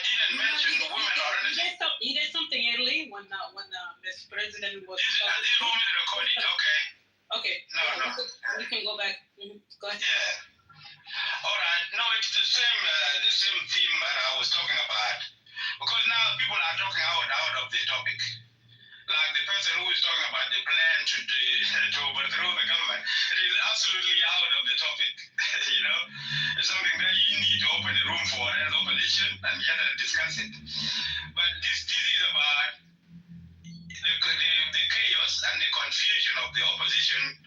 didn't mention the women or anything. He did something early when Mr. President was. This room is recorded, okay? Okay. No. We can go back. Go ahead. Yeah. All right. No, it's the same theme that I was talking about. Because now people are talking out of the topic. Like the person who is talking about the plan to overthrow the government. It is absolutely out of the topic. It's something that you need to open a room for as opposition and get and discuss it. But this is about the chaos and the confusion of the opposition,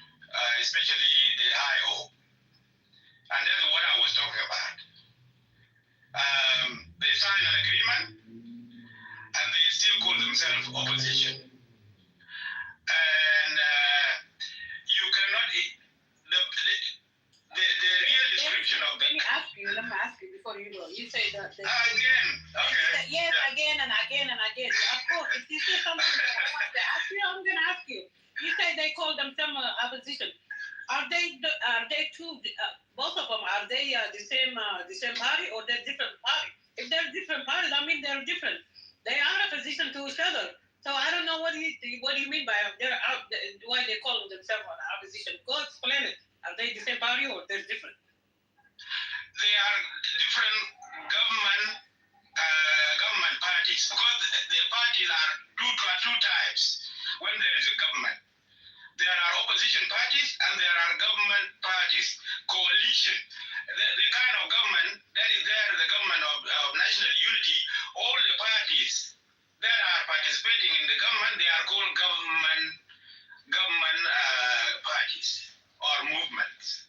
especially the IO. And that is what I was talking about. They signed an agreement and they still call themselves opposition. And you cannot, the real description of the... Let me ask you before you go. You say that... Again, okay. Yes, yeah. Again and again. Of course, if you say something that I want to ask you, I'm going to ask you. You say they call themselves opposition. Are they two, both of them, are they the same party or they're different parties? If they're different parties, I mean they're different. They are opposition to each other. So I don't know what do you mean by why they call themselves opposition. Go explain it. Are they the same party or they're different? They are different government parties because the parties are two types when there is a government. There are opposition parties and there are government parties, coalition. The kind of government that is there, the government of national unity, all the parties that are participating in the government, they are called government parties or movements.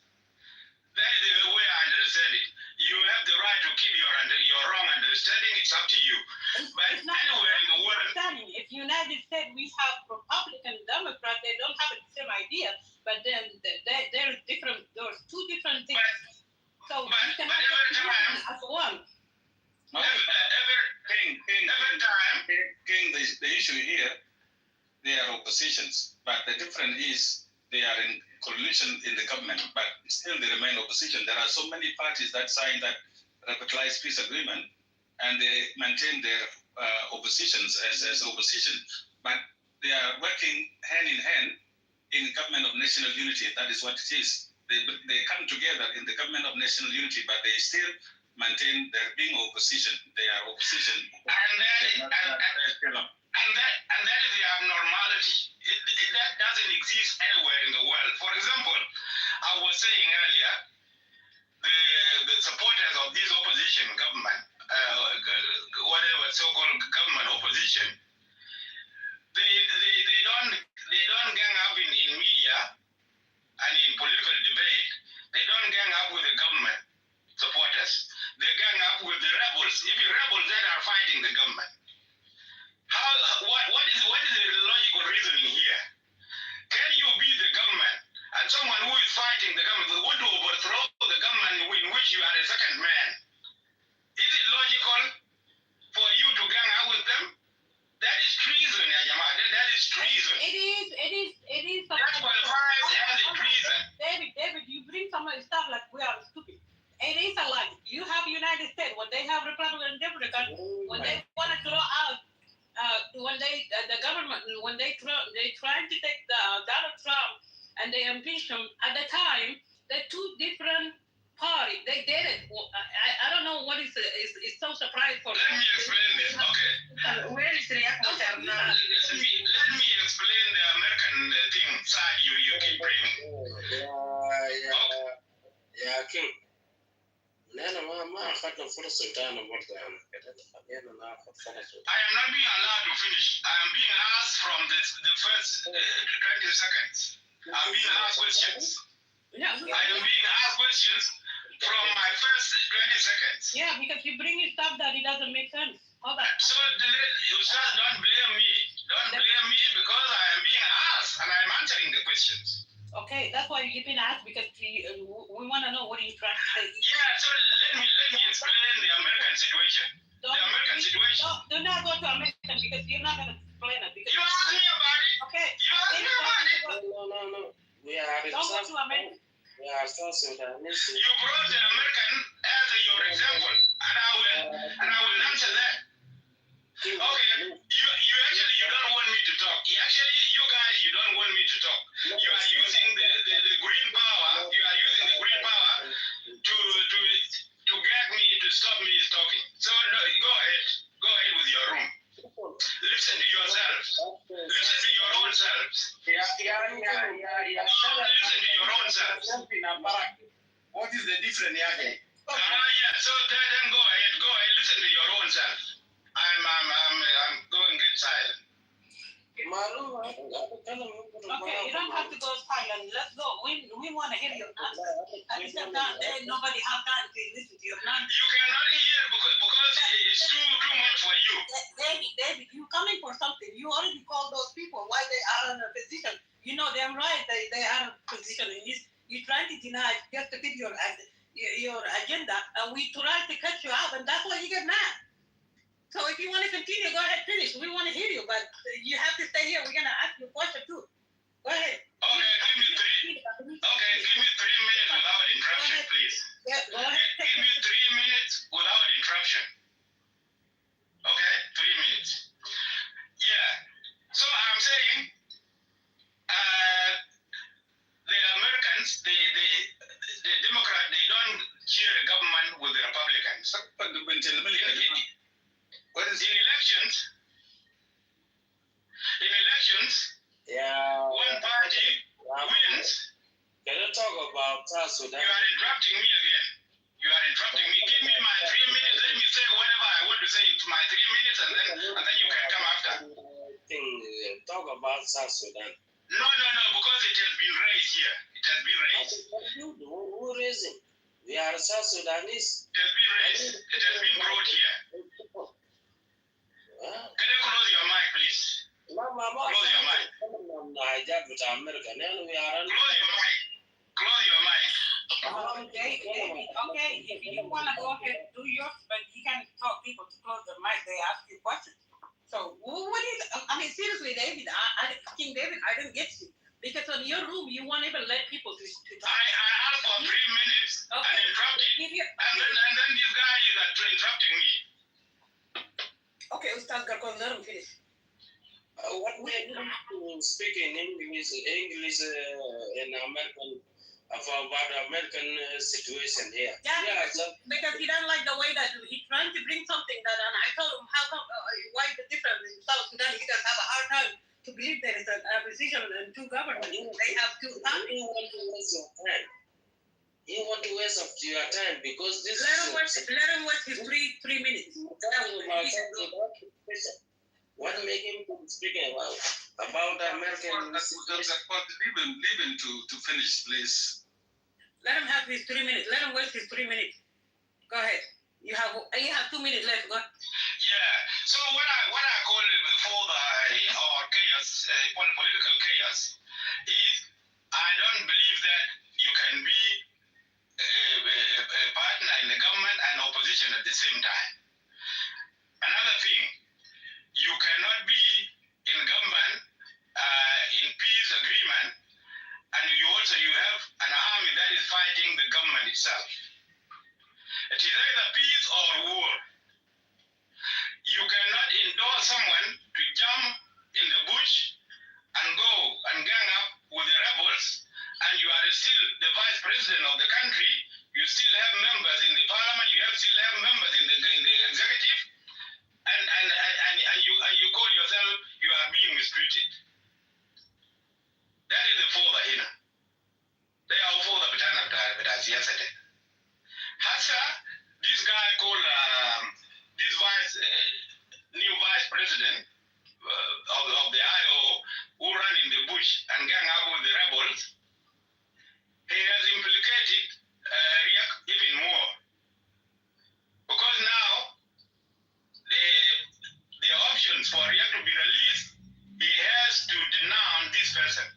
That is the way I understand it. You have the right to keep your wrong understanding. It's up to you. But anywhere in the world, if United States we have Republican, Democrat, they don't have the same idea, but then they're different. There's two different things. You cannot as one. The issue here, they are oppositions, but the difference is they are in coalition in the government, but still they remain opposition. There are so many parties that signed that revitalized peace agreement, and they maintain their oppositions as opposition, but they are working hand in hand in government of national unity. That is what it is. They come together in the government of national unity, but they still maintain their being opposition. They are opposition. And that is the abnormality. That doesn't exist anywhere in the world. For example, I was saying earlier, the supporters of this opposition government, whatever so-called government opposition, they don't gang up in media and in political debate. They don't gang up with the government supporters. They gang up with the rebels. If the rebels that are fighting the government. What is the logical reasoning here? Can you be the government and someone who is fighting the government want to overthrow the government in which you are a second man? Is it logical for you to gang up with them? That is treason, Yajama. That is treason. It is. That qualifies as a treason. David, you bring some stuff like we are stupid. It is a lie. You have United States when they have Republican and Democrat when they want to throw out. The government when they tried to take Donald Trump and they impeached him at the time, they're two different parties. They did it. I don't know what is so surprising for. Let me explain this. Okay. Where is the Let me explain the American thing side you keep bringing. يا كينج أنا ما أخذنا فرصة أنا مرة أنا كده خلينا ناخذ فرصة. I am not being allowed to finish. I am being asked from the first 20 seconds. I'm being asked questions. Yeah, I am being asked questions from my first 20 seconds. Yeah, because you bring in stuff that it doesn't make sense. Hold on. So you just don't blame me. Don't blame me because I am being asked and I'm answering the questions. Okay, that's why you're being asked because we want to know what are you trying to say. Yeah, so let me explain the American situation. The American situation. Do not go to American because you're not going to explain it. Because You asked me about it. Okay. You asked me about it. No. We are Don't go to American. We are South Sudanese. You brought the American as your example, and I will answer that. Okay, you don't want me to talk. Actually, you guys, you don't want me to talk. You are using the green power. You are using the green power to gag me, to stop me talking. So no, go ahead with your room. Listen to yourselves. Listen to your own selves. Yeah. Listen to your own selves. What is the difference, Yage? Yeah. So then go ahead. Listen to your own self. I'm going to get silent. Okay, you don't have to go silent. Let's go. We want to hear your answer. At the same time, there ain't nobody have time to listen to your answer. You cannot hear because it's too much for you. David, you coming for something. You already called those people why they are in a position. You know them right. They are in a position. And you're trying to deny just to fit your agenda. And we try to cut you out, and that's why you get mad. So if you want to continue, go ahead, finish. We want to hear you, but you have to stay here. We're going to ask you a question too. Go ahead. Okay, give me 3 minutes without interruption, please. Yeah, go ahead. Give me 3 minutes without interruption. Okay, 3 minutes. Yeah. So I'm saying, the Americans, the Democrats, they don't share a government with the Republicans. In elections, one party wins. Can you talk about South Sudan? You are interrupting me again. Give me my 3 minutes. Let me say whatever I want to say. It's my 3 minutes, and then you can come after. Talk about South Sudan. No, because it has been raised here. It has been raised. Who raised it? We are South Sudanese. It has been raised. It has been brought here. Can you close your mic, please? Close your mic. Close your mic. David, okay, if you want to go ahead and do yours, but you can't tell people to close their mic. They ask you questions. So what is? I mean, seriously, David, King David, I don't get you because on your room you won't even let people to talk. I asked for 3 minutes and interrupted, and then this guy is interrupting me. Okay, Ustaz Garkon, let him finish. What made him speak in English in American about the American situation here? Yeah, because he doesn't like the way that he's trying to bring something that, and I told him how come, why the difference in South Sudan, he does have a hard time to believe there is a position and two governments. They have two countries. You want to waste of your time because this. Let him watch his 3 minutes. What make him speaking about American? Leave him to finish, please. Let him have his 3 minutes. Let him waste his 3 minutes. Go ahead. You have 2 minutes left. Go. Yeah. So what I call before chaos, political chaos, is I don't believe that you can be a partner in the government and opposition at the same time. Another thing, you cannot be in government in peace agreement, and you have an army that is fighting the government itself. It is either peace or war. You cannot endorse someone to jump in the bush and go and gang up with the rebels, and you are still the vice president of the country. You still have members in the parliament. You still have members in the executive, and you call denounce this person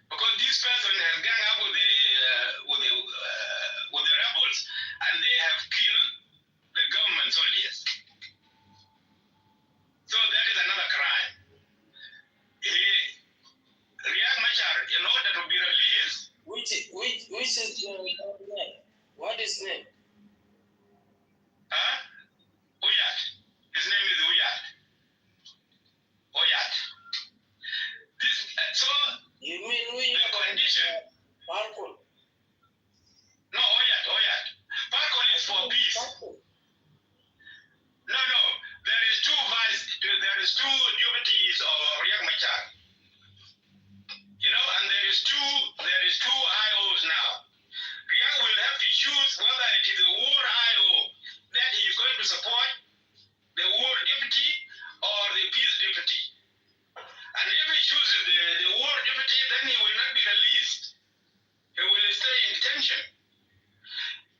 because this person has gone up with the rebels and they have killed the government soldiers. So that is another crime. Riek Machar, in order to be released, which is name? What is name? Uyat. His name is Uyat. Oyat. This so you mean the condition. Parkul. No, Oyat. Parkul is for peace. No. There is two duties of Riek Machar. And there is two IOs now. Riek will have to choose whether it is the war IO that he is going to support, the war deputy or the peace deputy. And if he chooses the war deputy, then he will not be released. He will stay in detention.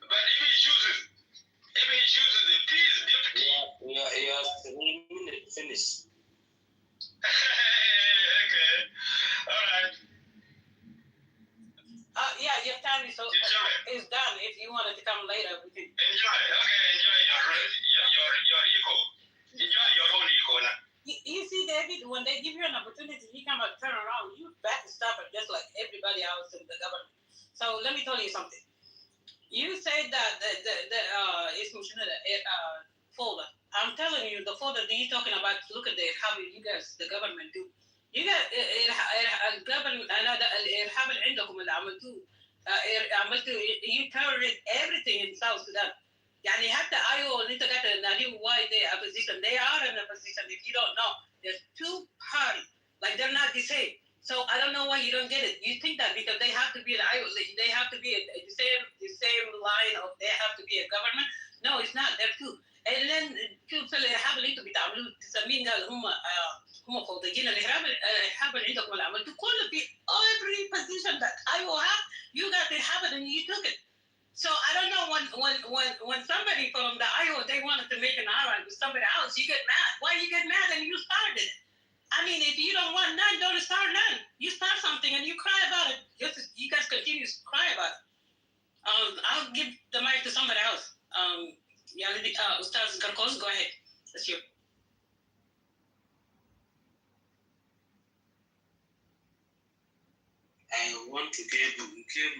But if he chooses the peace deputy, you have 3 minutes finish. Okay, all right. Yeah, your time is done. If you wanted to come later, we can enjoy. Okay, enjoy your ego. Enjoy your own ego now. You see, David, when they give you an opportunity, you come and turn around. You back stop it just like everybody else in the government. So let me tell you something. You said that it's folder. I'm telling you, the folder that you're talking about. Look at how you guys, the government do. You got government. الإرهاب اللي عندكم اللي عملتوه you terrorist everything in South Sudan. يعني حتى IO اللي انت قاعد تناديه why they are opposition. They are in a position. If you don't know, there's two parties. Like they're not the same. So I don't know why you don't get it. You think that because they have to be an IO, they have to be the same line of they have to be a government. No, it's not. They're two. And then شوف الإرهاب اللي انتوا بتعملوه تسمين قال هم فوضيين الإرهاب اللي عندكم اللي عملتوه كله في every position that I will have, you got to have it and you took it. So I don't know when somebody from the IO they wanted to make an ally with somebody else, you get mad. Why you get mad and you started it? I mean, if you don't want none, don't start none. You start something and you cry about it. You guys continue to cry about it. I'll give the mic to somebody else. Ustaz Garkos, go ahead. That's you. I want to give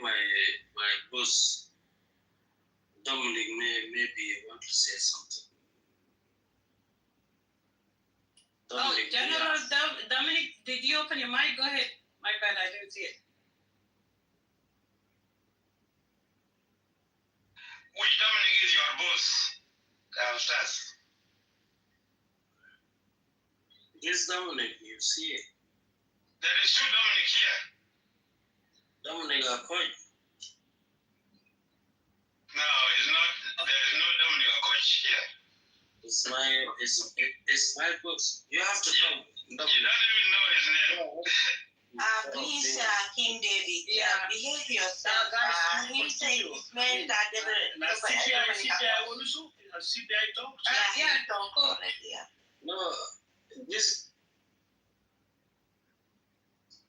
my boss Dominic maybe want to say something. Dominic, General Dominic, did you open your mic? Go ahead. My bad, I didn't see it. Which Dominic is your boss, Ustaz? This Dominic, you see it. There is two Dominic here. Dominic Akoy. No, it's not. There is no Dominic Akoy here. It's my boss. You have to come. You don't even know his name. Please, King David, behave yourself. He said his man got No, this.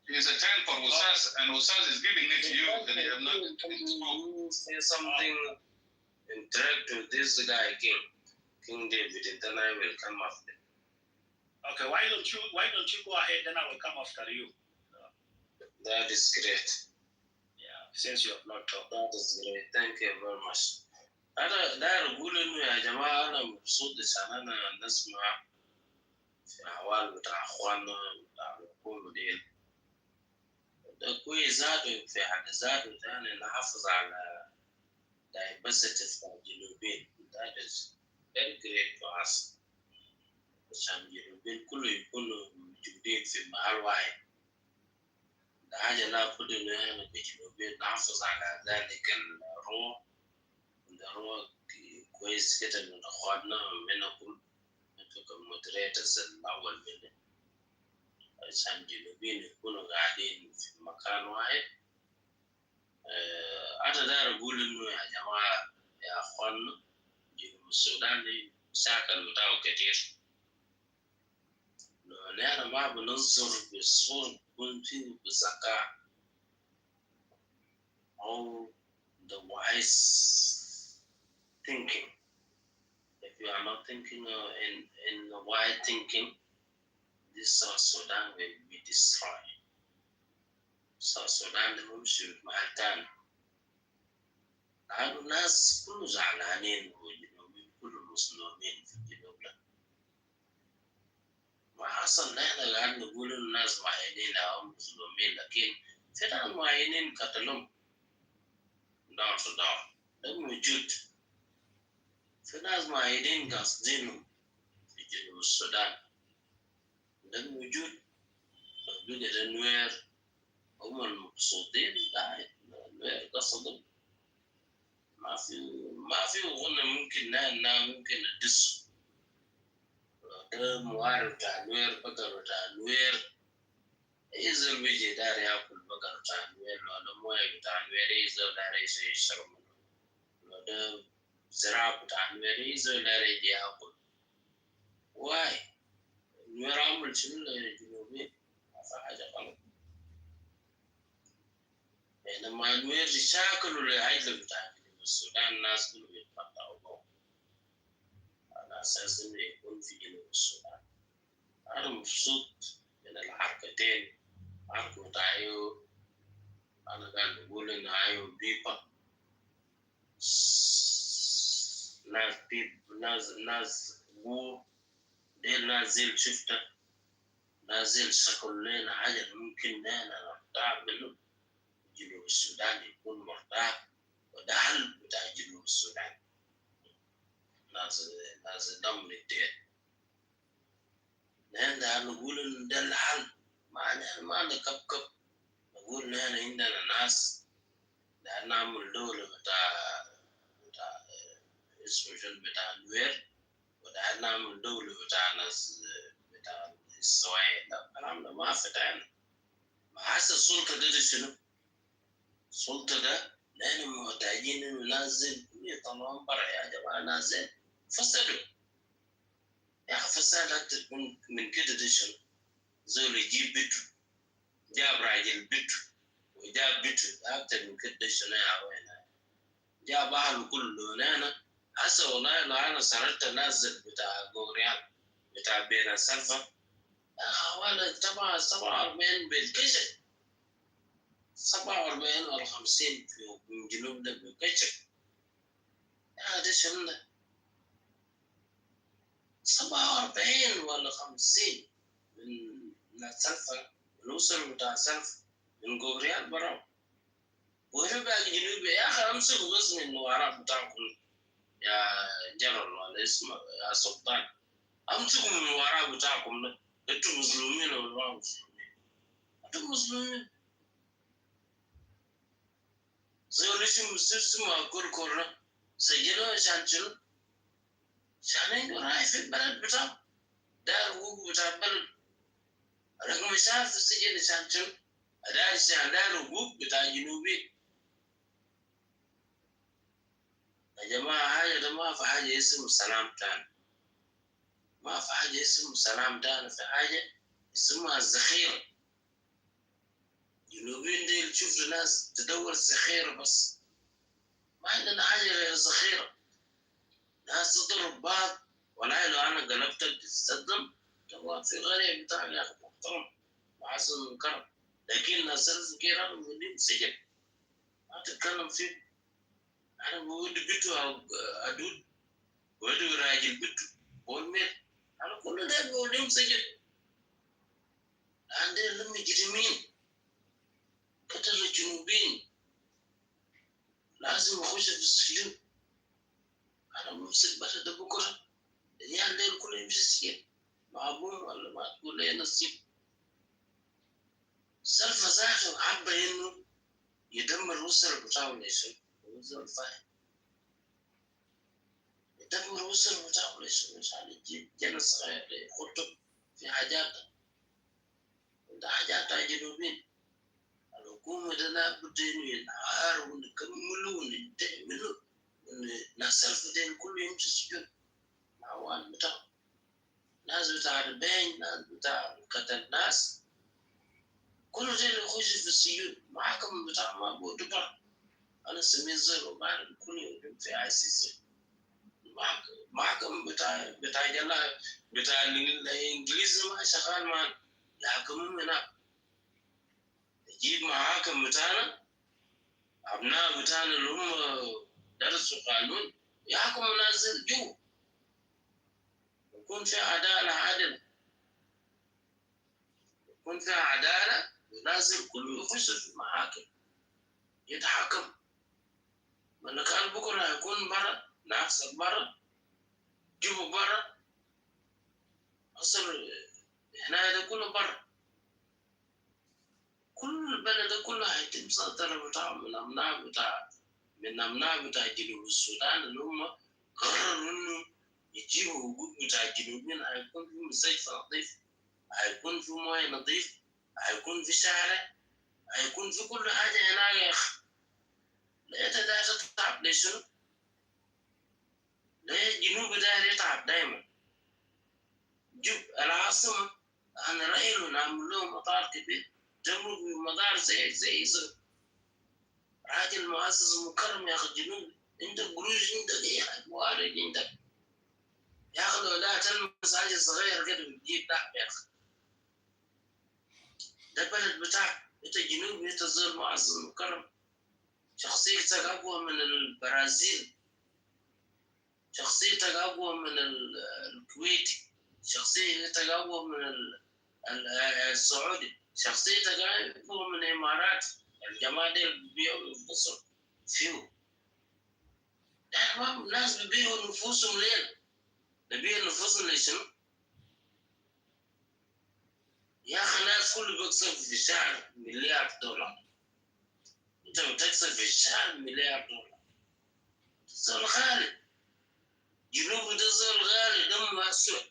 It's a time for Usas, and Usas is giving it to you, and you have not say something interact with this guy, King David, and then I will come after. Okay, why don't you go ahead, then I will come after you. That is great. Yeah, since you have not talked. That is great. Thank you very much. ده أقول إنه يا جماعة أنا مبسوط عشان أنا نسمع في أحوال بتاع أخواننا بتاع الحكومة دي. ده كويس ذاته في حد ذاته تاني نحافظ على diversity في الجنوبين. That is very great for us. عشان الجنوبين كله يكونوا موجودين في محل واحد. ده حاجة لابد إنه إحنا كجنوبين نحافظ على ذلك الروح. ده روح كويس كده من أخواننا منكم. أنتم كمودريترز الأول منه. عشان الجنوبين يكونوا قاعدين في مكان واحد. أنا داير أقول إنه يا جماعة يا أخواننا جنوب السودان مشاكل بتاعه كتير. ونحن ما بننظر بالصور بكون فيه بذكاء أو the wise thinking. If you are not thinking in wide thinking, this South Sudan will be destroyed. South Sudan بمشي بمحل تاني. لأنه الناس كله زعلانين والجنوبيين كله مظلومين في الجنوب ده. ما حصل نحن قاعد نقول الناس معينين أو مظلومين لكن في ناس معينين قتلهم دار في دار. ده موجود. في ناس معينين قاصدينهم في جنوب السودان. ده موجود. موجود النوير هم المقصودين قاعد النوير قصدهم. ما في غنى ممكن ممكن ندسه. ده موارد بتاع نوير بقر بتاع نوير إذا بيجي دار ياكل بقر بتاع نوير لو مويه بتاع نوير إذا دار يشرب منه لو ده زراعة بتاع نوير إذا دار يجي ياكل واي نوير عمل شنو للجنوبيين ما في حاجة غلط بينما نوير يشاكلوا للعجلة بتاع السودان الناس كلهم يتقطعوا بهم على أساس إنه يكون في جنوب السودان. أنا مبسوط من الحركتين حركة عيو أنا قاعد أقول إن عيو بيبا ناس وو ديل نازل شفته نازل شكل لنا حاجة ممكن نرتاح منه جنوب السودان يكون مرتاح وده حل بتاع جنوب السودان ناس دم الدين نحن نقول إن ده الحل ما نكبكب نقول نحن عندنا ناس نعمل دولة بتاع اسمه شنو بتاع نوير وده نعمل دولة بتاع ناس بتاع السوايع ده الكلام ده ما فتحنا ما حاسس السلطة ده شنو؟ السلطة ده نحن محتاجين إنه نازل يطلعون برا يا جماعة نازل فسدوا يا أخي فساد أكتر من كده ده شنو؟ زول يجيب بيته جاب راجل بيته وجاب بيته أكتر من كده ده شنو يا وين جاب أهله كله هنا هسه والله لو أنا سردت نازل بتاع غوريان بتاع بين السلفة حوالي 47 بالكشف 47 ولا 50 في جنوب ده بالكشف ده شنو ده 47 ولا 50 من السلفة من وصل بتاع السلفة من غوريان برا وربع جنوبي يا أخي أمسكوا بس من وراء بتاعكم يا جنرال ولا اسمه يا سلطان أمسكوا من وراء بتاعكم ده أنتم مسلمين ولا ما مسلمين؟ أنتم مسلمين زي اللي شو مسلسل كورنا سجلوا عشان شنو؟ عشان عنده راي في البلد بتاعه دار حقوق بتاع البلد رقم شهر في السجن عشان شنو؟ دار حقوق بتاع جنوبي يا جماعة حاجة ده ما في حاجة اسمه سلام تاني ما في حاجة اسمه سلام تاني في حاجة اسمها الذخيرة جنوبيين دي تشوف ناس تدور الذخيرة بس ما عندنا حاجة غير الذخيرة ناس تضرب بعض ولا لو أنا قلبتك تتصدم تقعد في غريب بتاعك يا أخي محترم وحسن الكرم لكن ناس الذخيرة موجودين سجن ما تتكلم فيه أنا بودي بيتو أدود بودي راجل بيتو بولمير أنا كل ده بوديهم سجن عندنا لم مجرمين قتلوا الجنوبيين لازم أخش في السجن أنا بمسك بلد بكرة العيال ديل كله يمشي السجن مع أبوهم ولا ما تقول لي نصيب سلفة ذاته حابة إنه يدمر الأسرة بتاعه ليش هو زول فاهم يدمر الأسرة بتاعه ليش عشان يجيب جنة صغير يخطب في حاجات ده حاجات الجنوبيين الحكومة ده لابد إنه ينهار ونكملوا وننتهي الناس سلفة ديل كله يمشي السجن مع وان بتاعه ناس بتاع البين، ناس بتاع قتل ناس، كل ده يخش في السجون. محاكم بتاع ما بودي برا. أنا سميت زر وبعد كل يوم في ICC. محاكم بتاع جلا بتاع الإنجليز ما شغال معنا، يحكمون هناك. نجيب محاكم بتاعنا، أبناء بتاعنا اللي هم درسوا قانون يحكموا ناس الجو. يكون في عدالة عادلة، يكون في عدالة، وناس الكل يخش في المحاكم يتحكم. من كان بكرة يكون برا، نفسك برا، جيبوا برا، أصل هنا ده كله برا. كل البلد ده كله هيتم سيطرة بتاعه من أبناء بتاع جنوب السودان اللي هم قرروا إنه يجيبوا حقوق بتاع الجنوبيين. هيكون في مستشفى نظيف، هيكون في مويه نظيف، هيكون في شارع، هيكون في كل حاجة هناك يا أخي. لا ده تتعب ليه شنو؟ ليه الجنوب ده يتعب دايما؟ جيب العاصمة أنا رأيله نعمل لهم مطار كبير، جنبه مطار زي راجل مؤسس مكرم يا أخي. الجنوب أنت قروش، أنت إيه موارد عندك يا أخي. لو لا تلمس حاجة صغير كده بتجيب تحت يا أخي. ده بلد بتاعك أنت، جنوب أنت زول مؤسس مكرم. شخصيتك أقوى من البرازيل، شخصيتك أقوى من الكويت، شخصيتك أقوى من السعودي، شخصيتك أقوى من الإمارات. الجماعة دي بيبيعوا نفوسهم فيه. الناس بيبيعوا نفوسهم ليه؟ نبيع نفوسهم لشنو؟ يا أخي الناس كله بيكسب في الشهر $1,000,000. أنت بتكسب في الشهر $1,000,000. زول غالي. جنوب ده زول غالي، دم أسود.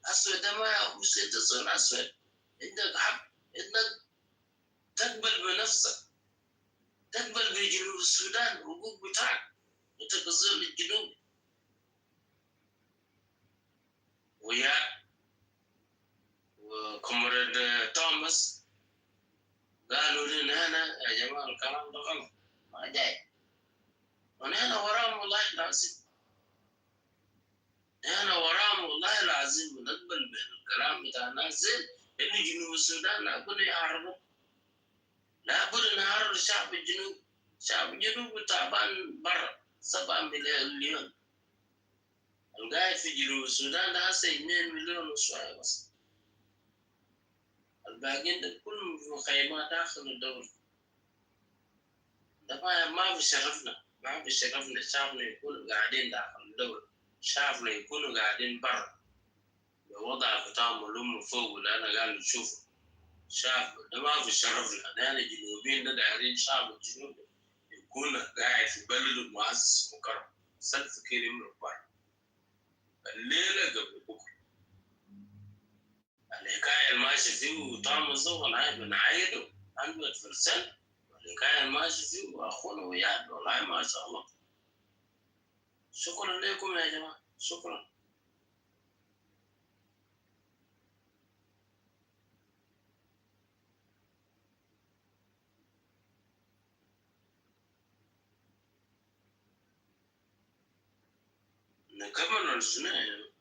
أسود ده ما يخش، أنت زول أسود. عندك حق إنك تقبل بنفسك، تقبل بجنوب السودان الحقوق بتاعك. أنت كزول الجنوب. ويا وكومريد توماس قالوا لنا هنا يا جماعة الكلام ده غلط، ما جاي. ونحن وراهم والله العظيم، نحن وراهم والله العظيم، ونقبل بالكلام بتاع الناس زين إن جنوب السودان لابد يحرروا، لابد نحرر شعب الجنوب. شعب الجنوب تعبان برا 7 مليون. القاعد في جنوب السودان ده هسه 2 مليون وشوية بس. الباقيين ده كلهم في مخيمات داخل الدولة. ده ما بيشرفنا، ما بيشرفنا شعبنا يكونوا قاعدين داخل الدولة، شعبنا يكونوا قاعدين برا بوضع بتاعهم اللي هم فوق اللي أنا قاعد نشوفه. شعب ده ما بيشرفنا. نحن الجنوبيين ده دايرين شعب الجنوب يكون قاعد في بلد مؤسس مكرم، سلف كده يملك برا الليلة قبل بكرة. الحكاية الماشي فيه وطعم والله بنعايده 100%. الحكاية الماشي فيه وأخونا وياه والله ما شاء الله. شكرا لكم يا جماعة، شكرا. نكمل الثنائي.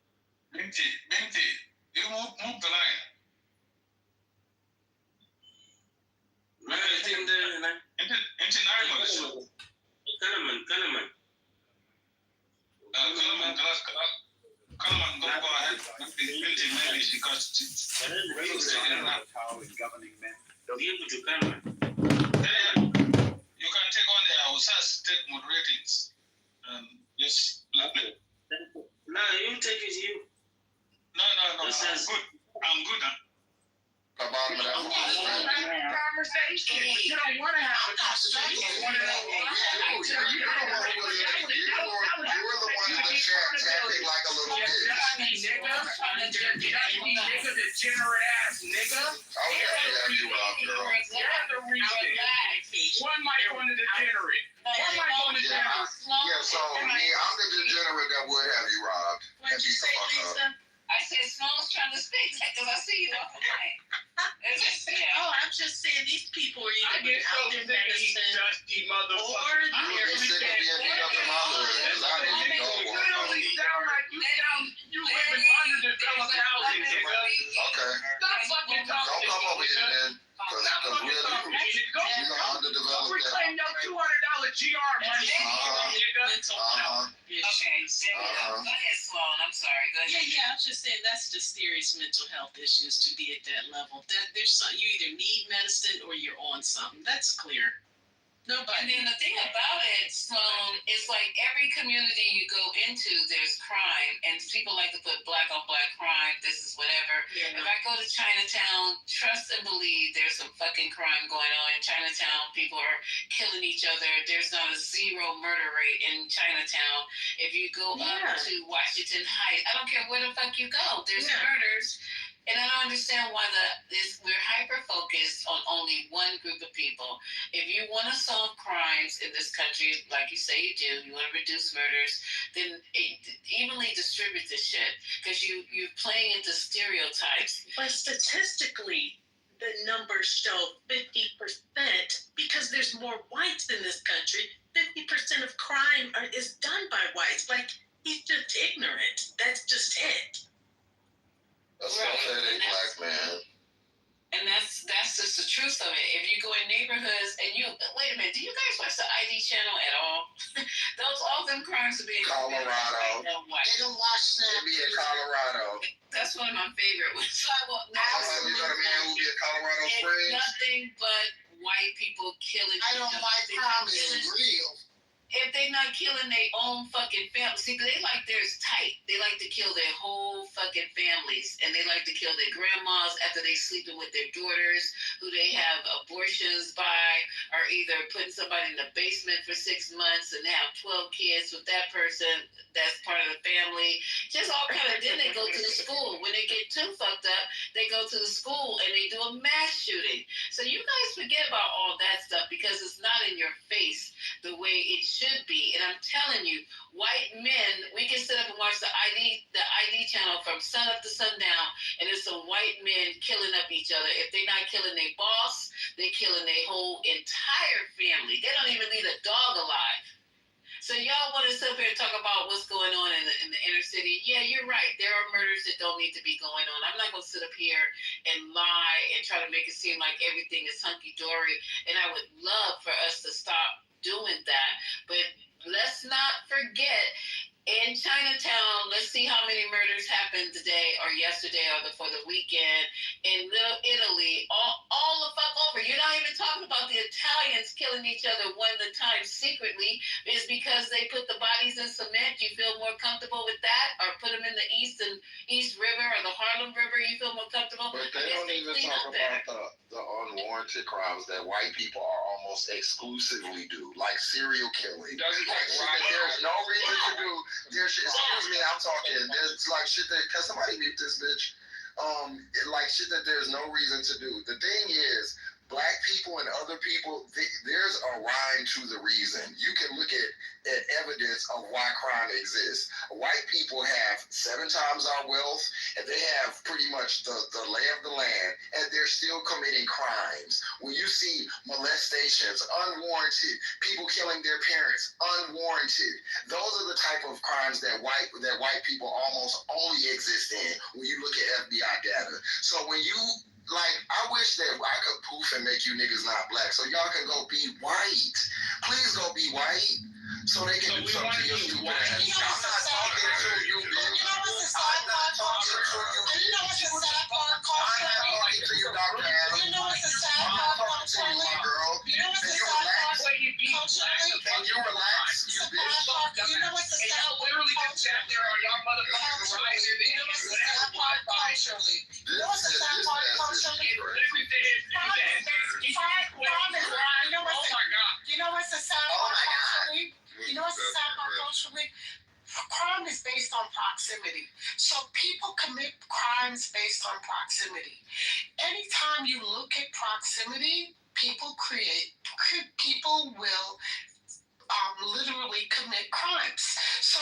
بنتي you move the line. ما عندنا انت نايم ولا شو؟ كلمن كلمن خلاص كلمن go ahead. بنتي maybe because she's governing men. Don't give it to Kalaman. You can take on the Ausas, take moderatings. Yes. No, you take it, you. No, I'm good. Conversation. You don't want to have a conversation. You were the one in the chat acting like a little bitch. Nigga, degenerate ass nigga. Oh, yeah, you up, girl. You're the reason. One mic on the degenerate. One mic on the degenerate. Yeah, so me, I'm the degenerate that would have you robbed. What'd you say, Lisa? I said small just saying these people are I either get so out sick there of these medicine dusty motherfuckers. or You would be sick of being beat up in my hood, because I didn't You know one. literally sound like you live in underdeveloped housing, nigga. Okay. Stop fucking talking. Don't come over here then, because we're Go underdeveloped. reclaim your $200 GR money, nigga. Okay, go ahead, Sloan. I'm sorry. Go ahead. Yeah, I was just saying that's just serious mental health issues to be at that level. That there's some, you either need medicine or you're on something. That's clear. Nobody. And then the thing about it, Sloan, is like every community you go into, there's crime, and people like to put black on black crime. This is whatever. Yeah. If I go to Chinatown, trust and believe there's some fucking crime going on in Chinatown. People are killing each other. There's not a zero murder rate in Chinatown. If you go up to Washington Heights, I don't care where the fuck you go, there's murders. And I don't understand why we're hyper focused on only one group of people. If you want to solve crimes in this country, like you say you do, you want to reduce murders, then evenly distribute this shit, because you're playing into stereotypes. But statistically, the numbers show 50%, because there's more whites in this country. 50% of crime is done by whites. Like, he's just ignorant. That's just it. That's pathetic, black man. And that's just the truth of it. If you go in neighborhoods and wait a minute, do you guys watch the ID channel at all? All them crimes are being Colorado. They don't watch They be in Colorado. That's one of my favorite ones. You know the man who be in Colorado Springs? Nothing but white people killing. I don't like crime is real. If they're not killing their own fucking family, see, they like theirs tight. They like to kill their whole fucking families, and they like to kill their grandmas after they sleeping with their daughters, who they have abortions by, or either putting somebody in the basement for 6 months and have 12 kids with that person that's part of the family. Just all kind of. Then they go to the school. When they get too fucked up, they go to the school and they do a mass shooting. So you guys forget about all that stuff because it's not in your face the way it should be. And I'm telling you, white men, we can sit up and watch the ID channel from sun up to sundown, and there's some white men killing up each other. If they're not killing their boss, they're killing their whole entire family. They don't even leave a dog alive. So y'all want to sit up here and talk about what's going on in the inner city? Yeah, you're right. There are murders that don't need to be going on. I'm not going to sit up here and lie and try to make it seem like everything is hunky-dory. And I would love for us to stop doing that. But let's not forget, in Chinatown, let's see how many murders happened today or yesterday or for the weekend. In Little Italy, all the fuck over. You're not even talking about the Italians killing each other one at a time secretly. Is because they put the bodies in cement. You feel more comfortable with that? Or put them in the East River or the Harlem River, you feel more comfortable? But they don't even talk about the unwarranted crimes that white people are almost exclusively do, like serial killing. Like shit that there's no reason to do. There's shit, excuse me, I'm talking. There's like shit that, can somebody mute this bitch? Like shit that there's no reason to do. The thing is, black people and other people, there's a rhyme to the reason. You can look at evidence of why crime exists. White people have 7 times our wealth, and they have pretty much the lay of the land, and they're still committing crimes. When you see molestations, unwarranted, people killing their parents, unwarranted, those are the type of crimes that white people almost only exist in when you look at FBI data. So when you, like, I wish that I could poof and make you niggas not black so y'all can go be white. Please go be white so they can do something to your stupid ass. I'm not talking to you, bitch. I'm not talking to you, bitch. I'm not talking to you, Dr. Adam. I'm not talking to you, my girl. Can you relax? Can you relax, you bitch? Y'all literally just sat there on y'all motherfuckers rising. You know what's the sad part culturally? You know what's the sad part culturally? You know what's the sad part culturally? You know what's the sad part culturally? Crime is based on proximity. So people commit crimes based on proximity. Anytime you look at proximity, people will literally commit crimes. So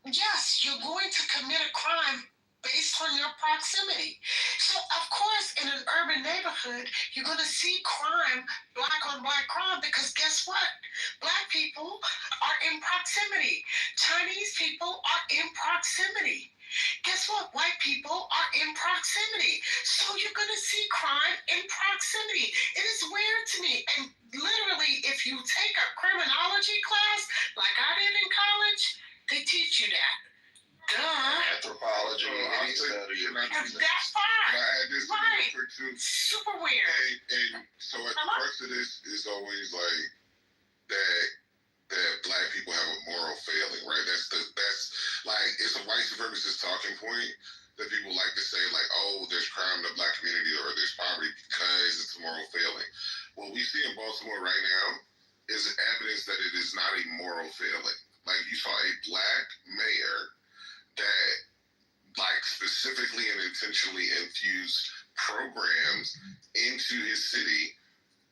yes, you're going to commit a crime based on your proximity. So, of course, in an urban neighborhood, you're going to see crime, black on black crime, because guess what? Black people are in proximity. Chinese people are in proximity. Guess what? White people are in proximity. So you're going to see crime in proximity. It is weird to me. And literally, if you take a criminology class, like I did in college, they teach you that. Duh. Anthropology, any study. That's fine. Can I add this Right. real quick too? Super weird. And so at the crux of this is always like that black people have a moral failing, right? That's like it's a white supremacist talking point that people like to say, like, oh, there's crime in the black community or there's poverty because it's a moral failing. What we see in Baltimore right now is evidence that it is not a moral failing. Like you saw a black mayor that like specifically and intentionally infused programs into his city,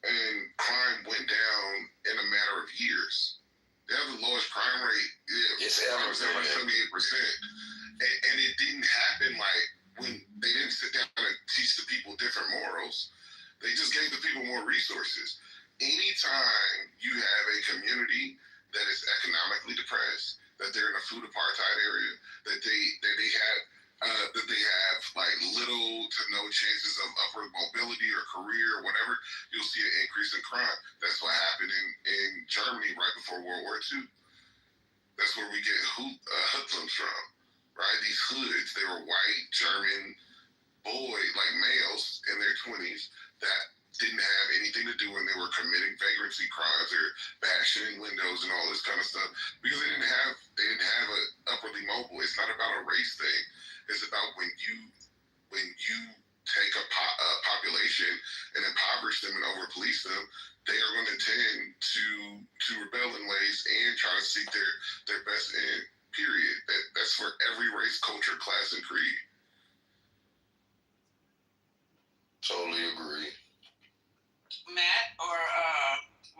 and crime went down in a matter of years. They have the lowest crime rate. It's ever, like 78%. And it didn't happen like when they didn't sit down and teach the people different morals. They just gave the people more resources. Anytime you have a community that is economically depressed, that they're in a food apartheid area, that they have like little to no chances of upward mobility or career or whatever, you'll see an increase in crime. That's what happened in Germany right before World War II. That's where we get hoodlums from, right? These hoods, they were white German like males in their 20s that didn't have anything to do when they were committing vagrancy crimes or bashing in windows and all this kind of stuff because they didn't have a upwardly mobile. It's not about a race thing. It's about when you take a population and impoverish them and over police them, they are going to tend to rebel in ways and try to seek their best end. Period. That's for every race, culture, class, and creed. Totally agree. Matt or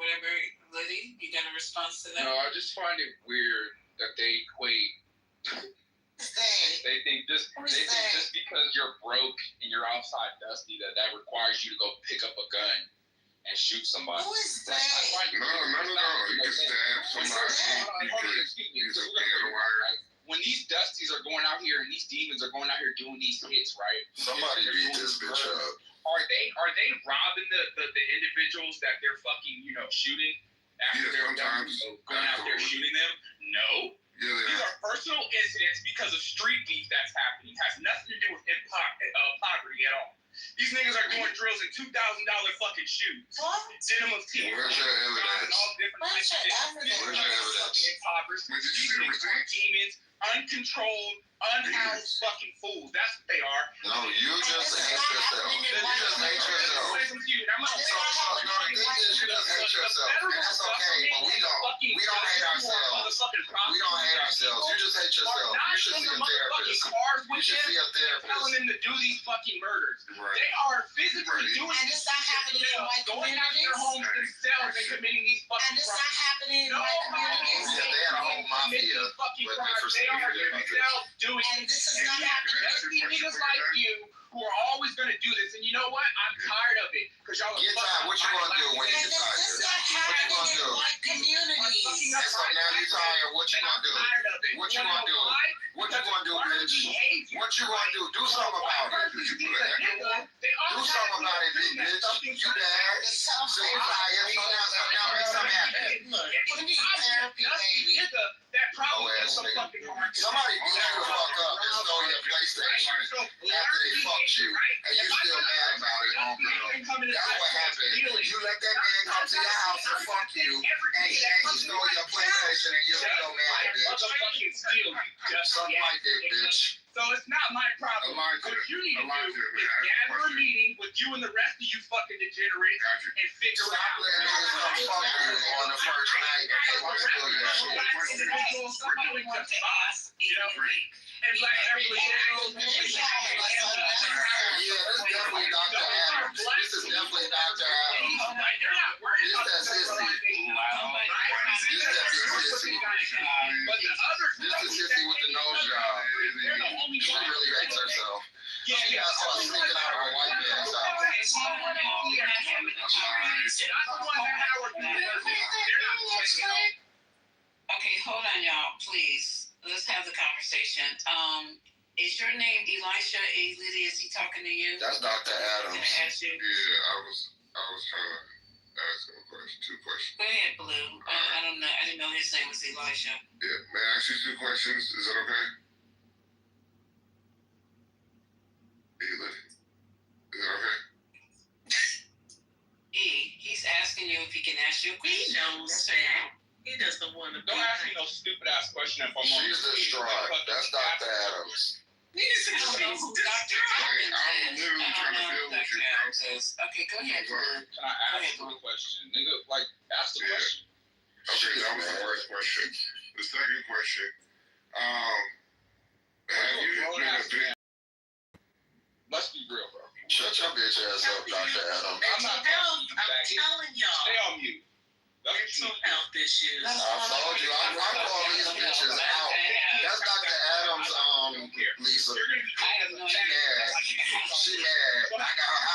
whatever, Liddy, you got a response to that? No, I just find it weird that they equate. They think just because you're broke and you're outside dusty that requires you to go pick up a gun and shoot somebody. Who is that? No. You can stab somebody. When these dusties are going out here and these demons are going out here doing these hits, right? Somebody beat this bitch up. Are they robbing the individuals that they're fucking shooting after they're going out there shooting them? No. These are personal incidents because of street beef that's happening. It has nothing to do with poverty at all. These niggas are doing drills in $2,000 fucking shoes. Denim of teeth. Where's your evidence? Where's your evidence? Impoverished. These niggas are demons, uncontrolled, unhoused fucking fools. That's what they are. No, you just hate yourself. You just hate yourself. You just hate yourself. And that's okay, but we don't hate ourselves. We don't hate ourselves. You just hate yourself. You should see a therapist. You should see a therapist. Telling them to do these fucking murders. Right. They are physically doing and it's not happening in white going out communities. their homes themselves and committing these fucking And it's not crimes. happening in white communities. Yeah, they had a whole mafia. They are themselves doing And this is not happening. Nasty niggas like you who are always gonna do this. And you know what? I'm tired of it. Because y'all are Get tired. What you gonna do when you And get tired? this is not happening in white communities. And so now you tired. What you gonna do? What you gonna do? What you gonna do, bitch? What you gonna do? Do something about it. Do something about it, big bitch. You bad. So you tired. So now make something happen. We need therapy, baby. That probably is some fucking hard. Somebody beat you the fuck up and stole your PlayStation after they fucked you, and you still mad about it, homegirl. That's what happened. You let that man come to your house and fuck you, and he stole your PlayStation, and you're still mad, bitch. Something like that, bitch. So it's not my problem. What you need to do is gather a meeting with you and the rest of you fucking degenerates and figure out. Stop letting niggas come fuck you on the first night and they want to steal your shit. Somebody wants to ask, and black everybody. Yeah, this is definitely Dr. Adams. This is definitely Dr. Adams. This that sissy. This that sissy. This is sissy with the nose job. She really hates herself. Not the ones that Howard did. They're not playing. Okay, hold on, y'all, please. Let's have the conversation. Is your name Elisha A. Liddy? Is he talking to you? That's Dr. Adams. Can I ask you? Yeah, I was trying to ask him a question, 2 questions. Go ahead, Blue. I don't know. I didn't know his name was Elisha. Yeah, may I ask you 2 questions? Is that okay? Is that okay? He's asking you if he can ask you a question. He knows that. He doesn't want to. Don't ask me no stupid ass question. She's distraught. That's Dr. Adams. He's I don't know who Dr. I'm literally trying to deal with you, bro. Okay, go ahead. Can I ask you a question? Nigga, like, ask the question. Okay, that was the first question. The second question, have you been a big... Let's be real, bro. Shut your bitch ass up, Dr. Adams. I'm not telling y'all. Stay on mute. Mental health issues. I told you, I'm calling these bitches out. That's Dr. Adams, Lisa. She mad. I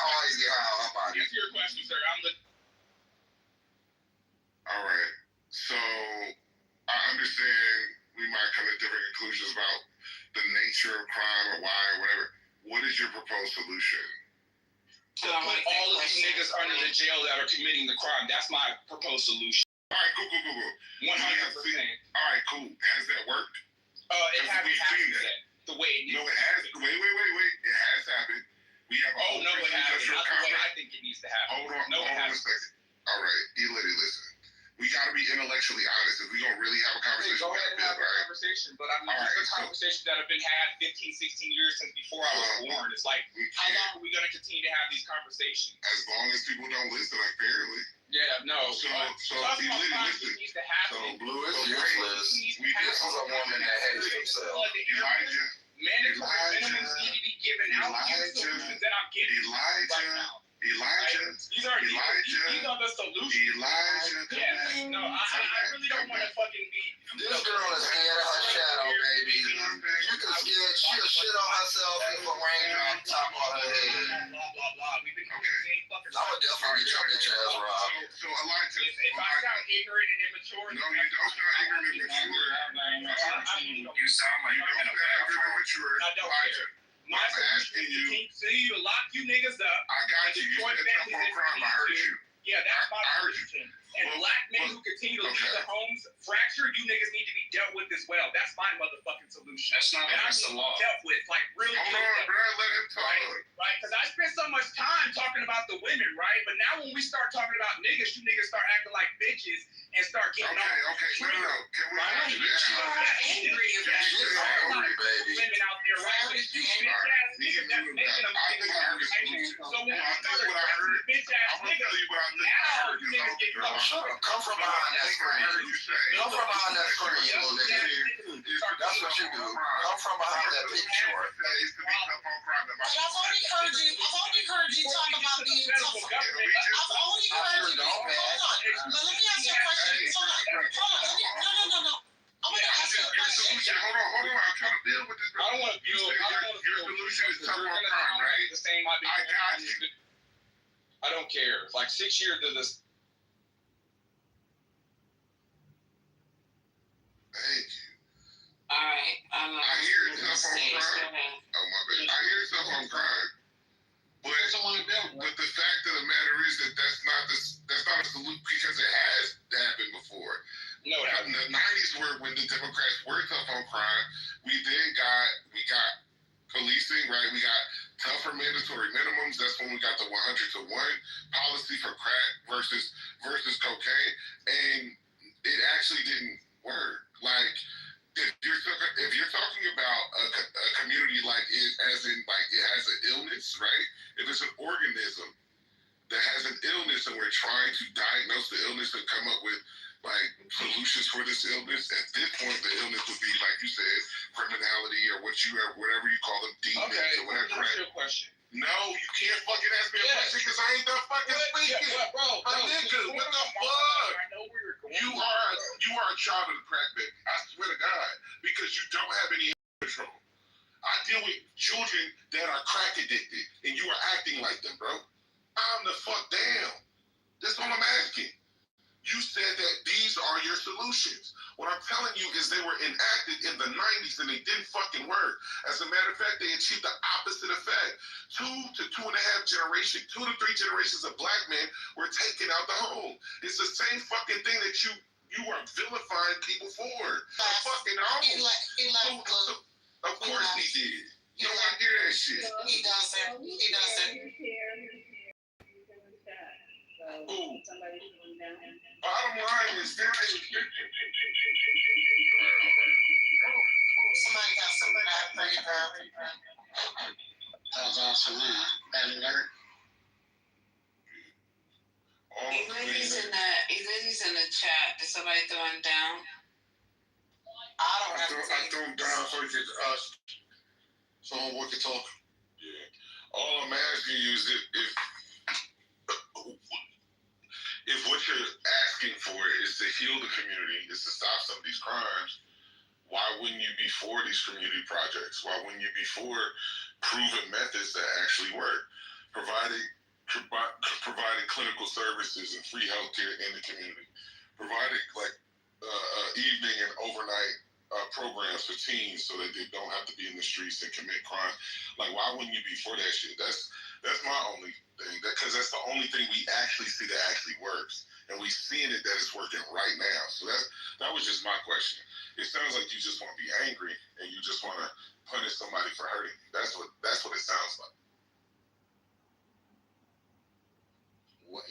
always get her up on it. Answer your question, sir. All right. So, I understand we might come to different conclusions about the nature of crime or why or whatever. What is your proposed solution? To put all of these niggas under the jail that are committing the crime. That's my proposed solution. All right, cool. 100%. All right, cool. Has that worked? It hasn't happened yet. The way it needs. No, it hasn't. Wait. It has happened. We have a whole no, it hasn't. Not the way I think it needs to happen. Hold on a second. All right, Elity, listen. We got to be intellectually honest. If we're going to really have a conversation, go ahead and have a conversation. But I mean, these are conversations that have been had 15, 16 years since before I was born. It's like, how long are we going to continue to have these conversations? As long as people don't listen, apparently. Yeah, no. So Elity, listen. So, Blue is useless. This is a woman that hates herself. Mandatory minimums need to be given out. Solutions that I'm giving right now. Elijah. These are the solutions. Elijah. Yeah. No, I really don't want to fucking be. This girl is scared of her shadow, baby. You can scared. She'll shit on herself if a raindrop top on her head. Blah. We've been doing the same fucking stuff. I would definitely get your bitch ass robbed. So Elijah. If I sound ignorant and immature. No, you don't sound ignorant and immature. You sound like you don't sound ignorant and immature. I don't care. My solution is to continue to lock you niggas up. I got you. You said tough on crime. I heard you. Yeah, that's my solution. And black men who continue to leave their homes fractured, you niggas need to be dealt with as well. That's my motherfucking solution. That's not against the law. Dealt with, like really. Hold on, bro. Let him talk. Right? Because I spent so much time talking about the women, right? But now when we start talking about niggas, you niggas start acting like bitches and start getting Okay. No. Can we have you angry about baby. Women out there, right? But you bitch ass niggas that's making them. I think I heard this. So when we start addressing bitch ass niggas, now you niggas get caught. Shut up. Come from behind that screen. Come from behind that screen, you little nigga. That's what you do. Come from behind that picture. But I've only heard you talk about being tough. I've only heard you. Hold on. But let me ask you a question. Hold on. No. I want to ask you a question. Hold on. I'm trying to deal with this. I don't want to build. Your solution is tough on crime, right? The same. I got you. I don't care. It's like 6 years to this. Thank you. All right. I hear tough on crime. Oh, my bad. I hear tough on crime. But the fact of the matter is that that's not a solution because it has happened before. No, in the 90s were when the Democrats were tough on crime. We got policing, right? We got tougher mandatory minimums. That's when we got the 100-to-1 policy for crack versus cocaine, and it actually didn't work. Like if you're talking about a community like it, as in like it has an illness, right? If it's an organism that has an illness and we're trying to diagnose the illness and come up with like solutions for this illness, at this point the illness would be like you said, criminality or whatever you call them, demons or whatever. Right? Your question. No, you can't fucking ask me a question because I ain't done fucking speaking. Bro, nigga, what the fuck? I know where you're going. You are a child of the crack baby. I swear to God, because you don't have any control. I deal with children that are crack addicted, and you are acting like them, bro. I'm the fuck down. That's all I'm You said that these are your solutions. What I'm telling you is they were enacted in the 90s and they didn't fucking work. As a matter of fact, they achieved the opposite effect. 2 to 2.5 generations, 2 to 3 generations of black men were taken out the home. It's the same fucking thing that you are vilifying people for. Fucking home. Of course he did. You don't want to hear that shit. He doesn't. He doesn't. Ooh. Bottom line is there is somebody got some bad brain power. That was awesome, man. Bad alert. Eli's in the chat. Did somebody throw him down? I don't have to. I threw him down so he could so we could talk. Yeah. All I'm asking you is if what you're asking for is to heal the community, is to stop some of these crimes, why wouldn't you be for these community projects? Why wouldn't you be for proven methods that actually work? Providing clinical services and free healthcare in the community. Providing evening and overnight programs for teens so that they don't have to be in the streets and commit crime. Like, why wouldn't you be for that shit? That's my only thing. Because that's the only thing we actually see that actually works. And we've seen it that it's working right now. So that was just my question. It sounds like you just want to be angry and you just want to punish somebody for hurting. That's what it sounds like.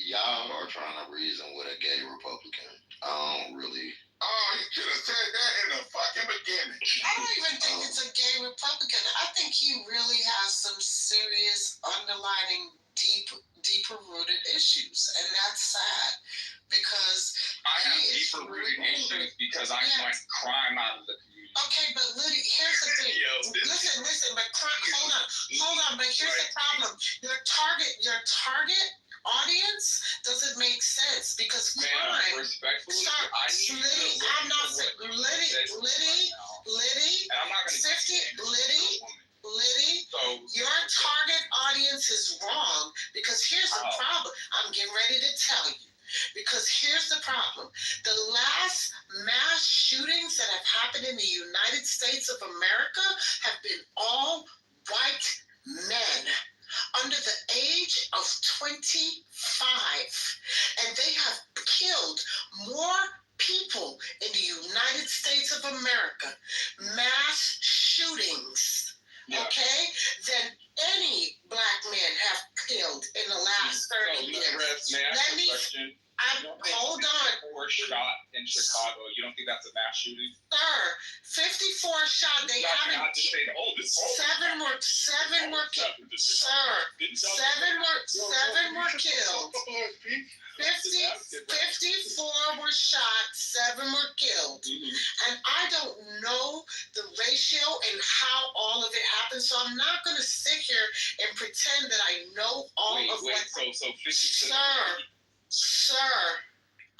Y'all are trying to reason with a gay Republican. I don't really. Oh, you should have said that in the fucking beginning. I don't even think it's a gay Republican. I think he really has some serious underlying deeper rooted issues, and that's sad because I have deeper rooted issues because I want crime out of the community. Okay, but Liddy, here's the thing. Listen, but hold on, but here's the problem. Your target audience doesn't make sense because crime. Respectfully, Liddy, I'm not Liddy, your target audience is wrong because here's the problem. I'm getting ready to tell you. Because here's the problem. The last mass shootings that have happened in the United States of America have been all white men under the age of 25. And they have killed more people in the United States of America, mass shootings, okay, than any black men have killed in the last 30 years. Hold on. 54 shot in Chicago. You don't think that's a mass shooting? Sir, 54 shot. They haven't. Seven were killed. Sir, seven were killed. 54 were shot, 7 were killed. And I don't know the ratio and how all of it happened, so I'm not going to sit here and pretend that I know all of what. Sir,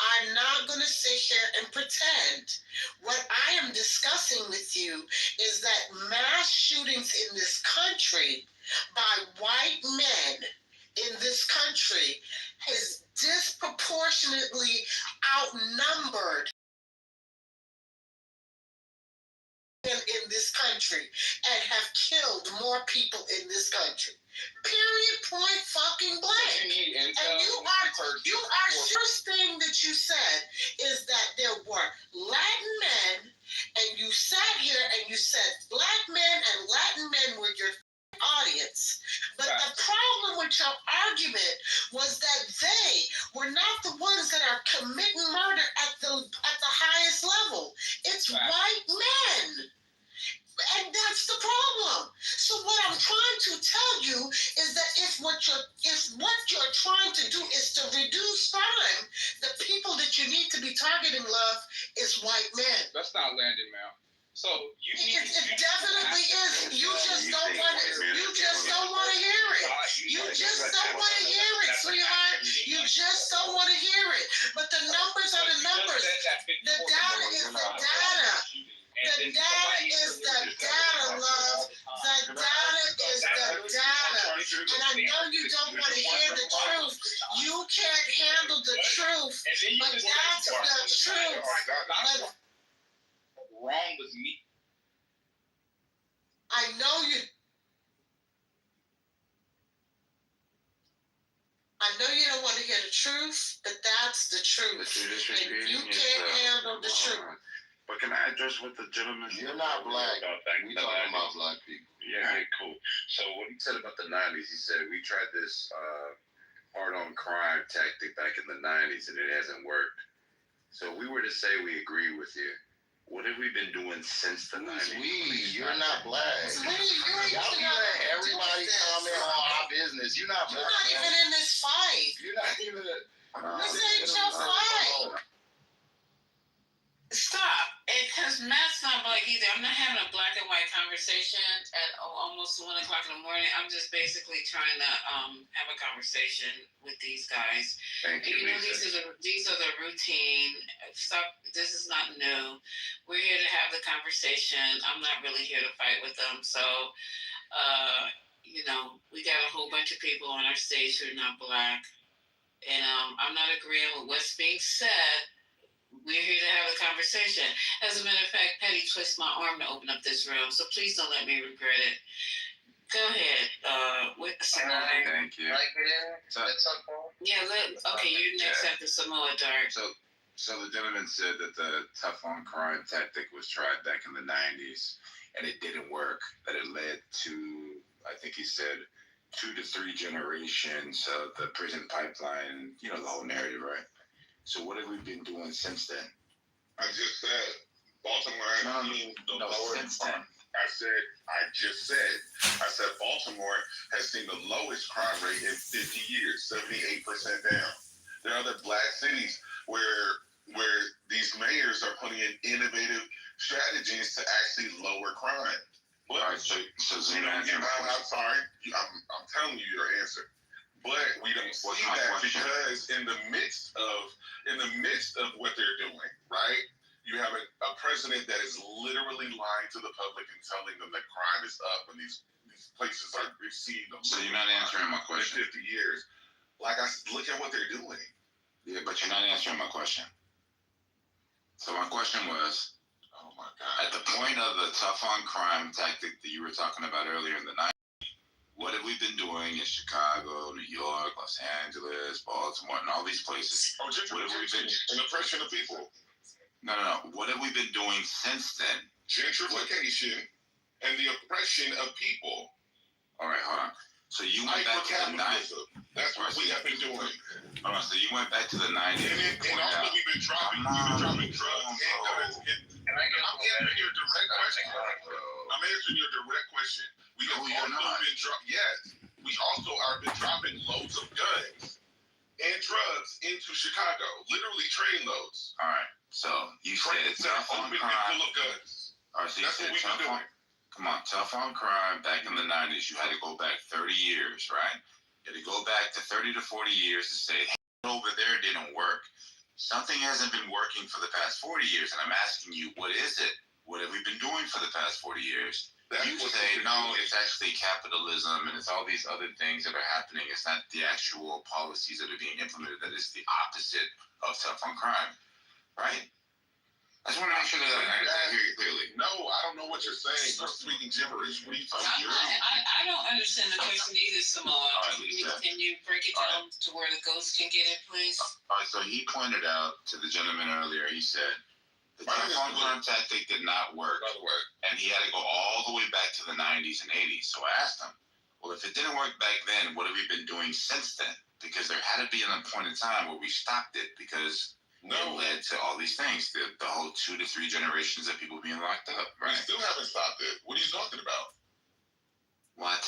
I'm not going to sit here and pretend. What I am discussing with you is that mass shootings in this country by white men in this country is disproportionately outnumbered in this country and have killed more people in this country. Period, point fucking blank. And you are first thing that you said is that there were Latin men, and you sat here and you said black men and Latin men were your audience. But the problem with your argument was that they were not the ones that are committing murder at the highest level. It's white men. And that's the problem. So what I'm trying to tell you is that if what you're trying to do is to reduce crime, the people that you need to be targeting, love, is white men. That's not landing, man. So it definitely is. You just don't want to hear it. You just don't want to hear it, sweetheart. You just don't want to hear it. But the numbers are the numbers. The data is the data. The data is the data, love. The data is the data. And I know you don't want to hear the truth. You can't handle the truth, but that's the truth. But wrong with me? I know you. I know you don't want to hear the truth, but that's the truth. And you can't handle the truth. But can I address what the gentleman said? You're not black. We talking about black people. Yeah, cool. So what he said about the 90s, he said we tried this hard-on crime tactic back in the 90s and it hasn't worked. So if we were to say we agree with you, what have we been doing since the 90s? You're not black. Y'all be letting everybody comment on our business. You're not black. You're not even in this fight. You're not even. This ain't your fight. Stop. Because Matt's not black either. I'm not having a black and white conversation at almost 1 o'clock in the morning. I'm just basically trying to have a conversation with these guys. Thank you, these are the routine stuff. This is not new. We're here to have the conversation. I'm not really here to fight with them. So, we got a whole bunch of people on our stage who are not black. And I'm not agreeing with what's being said. We're here to have a conversation. As a matter of fact, Petty twisted my arm to open up this room, so please don't let me regret it. Go ahead, with Samoa. Thank you. Okay, you're next after Samoa Dark. So the gentleman said that the tough on crime tactic was tried back in the 90s and it didn't work, that it led to, I think he said, 2 to 3 generations of the prison pipeline, the whole narrative, right? So what have we been doing since then? I just said Baltimore has seen the lowest crime. I said Baltimore has seen the lowest crime rate in 50 years, 78% down. There are other black cities where these mayors are putting in innovative strategies to actually lower crime. But all right, so I'm sorry, I'm telling you your answer. But we don't see that because in the midst of what they're doing, right? You have a president that is literally lying to the public and telling them that crime is up when these places are receiving them. So you're not answering my question. In 50 years. Like I said, look at what they're doing. Yeah, but you're not answering my question. So my question was, oh my God. At the point of the tough on crime tactic that you were talking about earlier in the 90s, what have we been doing in Chicago, New York, Los Angeles, Baltimore, and all these places? What have we been? An oppression of people. No. What have we been doing since then? Gentrification and the oppression of people. All right, hold on. So you went back to the 90s. That's what we have been doing. All right, so you went back to the 90s. And also we've been dropping drugs and guns. I'm answering your direct question. We have also been dropping loads of guns and drugs into Chicago. Literally trainloads. All right. So you said tough on crime. Full of guns. All right. So you said tough on crime. Back in the 90s, you had to go back 30 years, right? You had to go back to 30 to 40 years to say, hey, over there didn't work. Something hasn't been working for the past 40 years, and I'm asking you, what is it? What have we been doing for the past 40 years? You say, no, it's actually capitalism and it's all these other things that are happening. It's not the actual policies that are being implemented. That is the opposite of tough on crime, right? I just want to make sure that I hear you clearly. No, I don't know what you're saying. You're speaking gibberish. What are you talking about? I don't understand the question either, Samoa. Can you break it down to where the ghost can get it, please? All right, so he pointed out to the gentleman earlier, he said, the tough on crime tactic did not work, and he had to go all the way back to the 90s and 80s. So I asked him, well, if it didn't work back then, what have we been doing since then? Because there had to be a point in time where we stopped it because it led to all these things, the whole 2 to 3 generations of people being locked up, right? We still haven't stopped it. What are you talking about? What?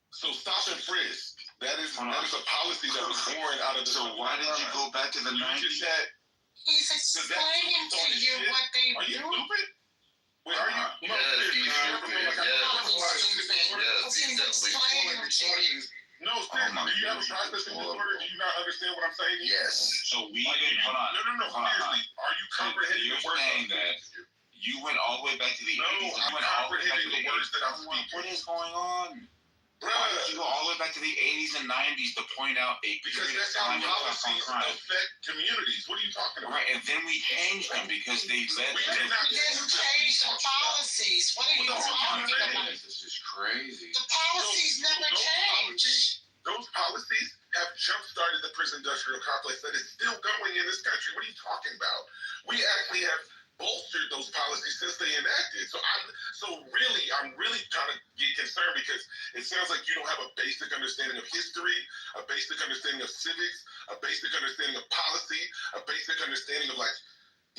So stop and frisk. That is a policy that was born out of the... So why did you go back to the 90s? He's explaining to you what they do. Are you stupid? Wait, are you? No, seriously, do you have a processing disorder? Do you not understand what I'm saying? Yes. So we No, seriously. Are you comprehending the words? Saying that you went all the way back to the 80s. No, I'm comprehending the words that I'm speaking. What is going on? Why did you go all the way back to the 80s and 90s to point out a Because period of that's how time of tough on policies crime? affect communities. What are you talking about? Right, and then we changed them because they led We to... did not You didn't change the policies. What are you talking about? This is crazy. The policies never changed. Those policies have jump-started the prison industrial complex that is still going in this country. What are you talking about? We actually have bolstered those policies since they enacted. I'm really trying to get concerned because it sounds like you don't have a basic understanding of history, a basic understanding of civics, a basic understanding of policy, a basic understanding of like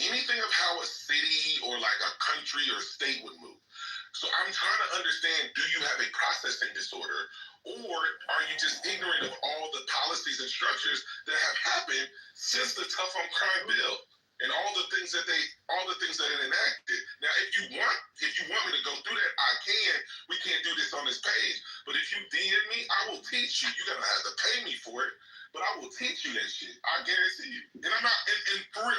anything of how a city or like a country or state would move. So I'm trying to understand, do you have a processing disorder, or are you just ignorant of all the policies and structures that have happened since the Tough on Crime bill and all the things that it enacted? Now, if you want me to go through that, I can. We can't do this on this page, but if you DM me, I will teach you. You're gonna have to pay me for it, but I will teach you that shit. I guarantee you. And I'm not, and for real,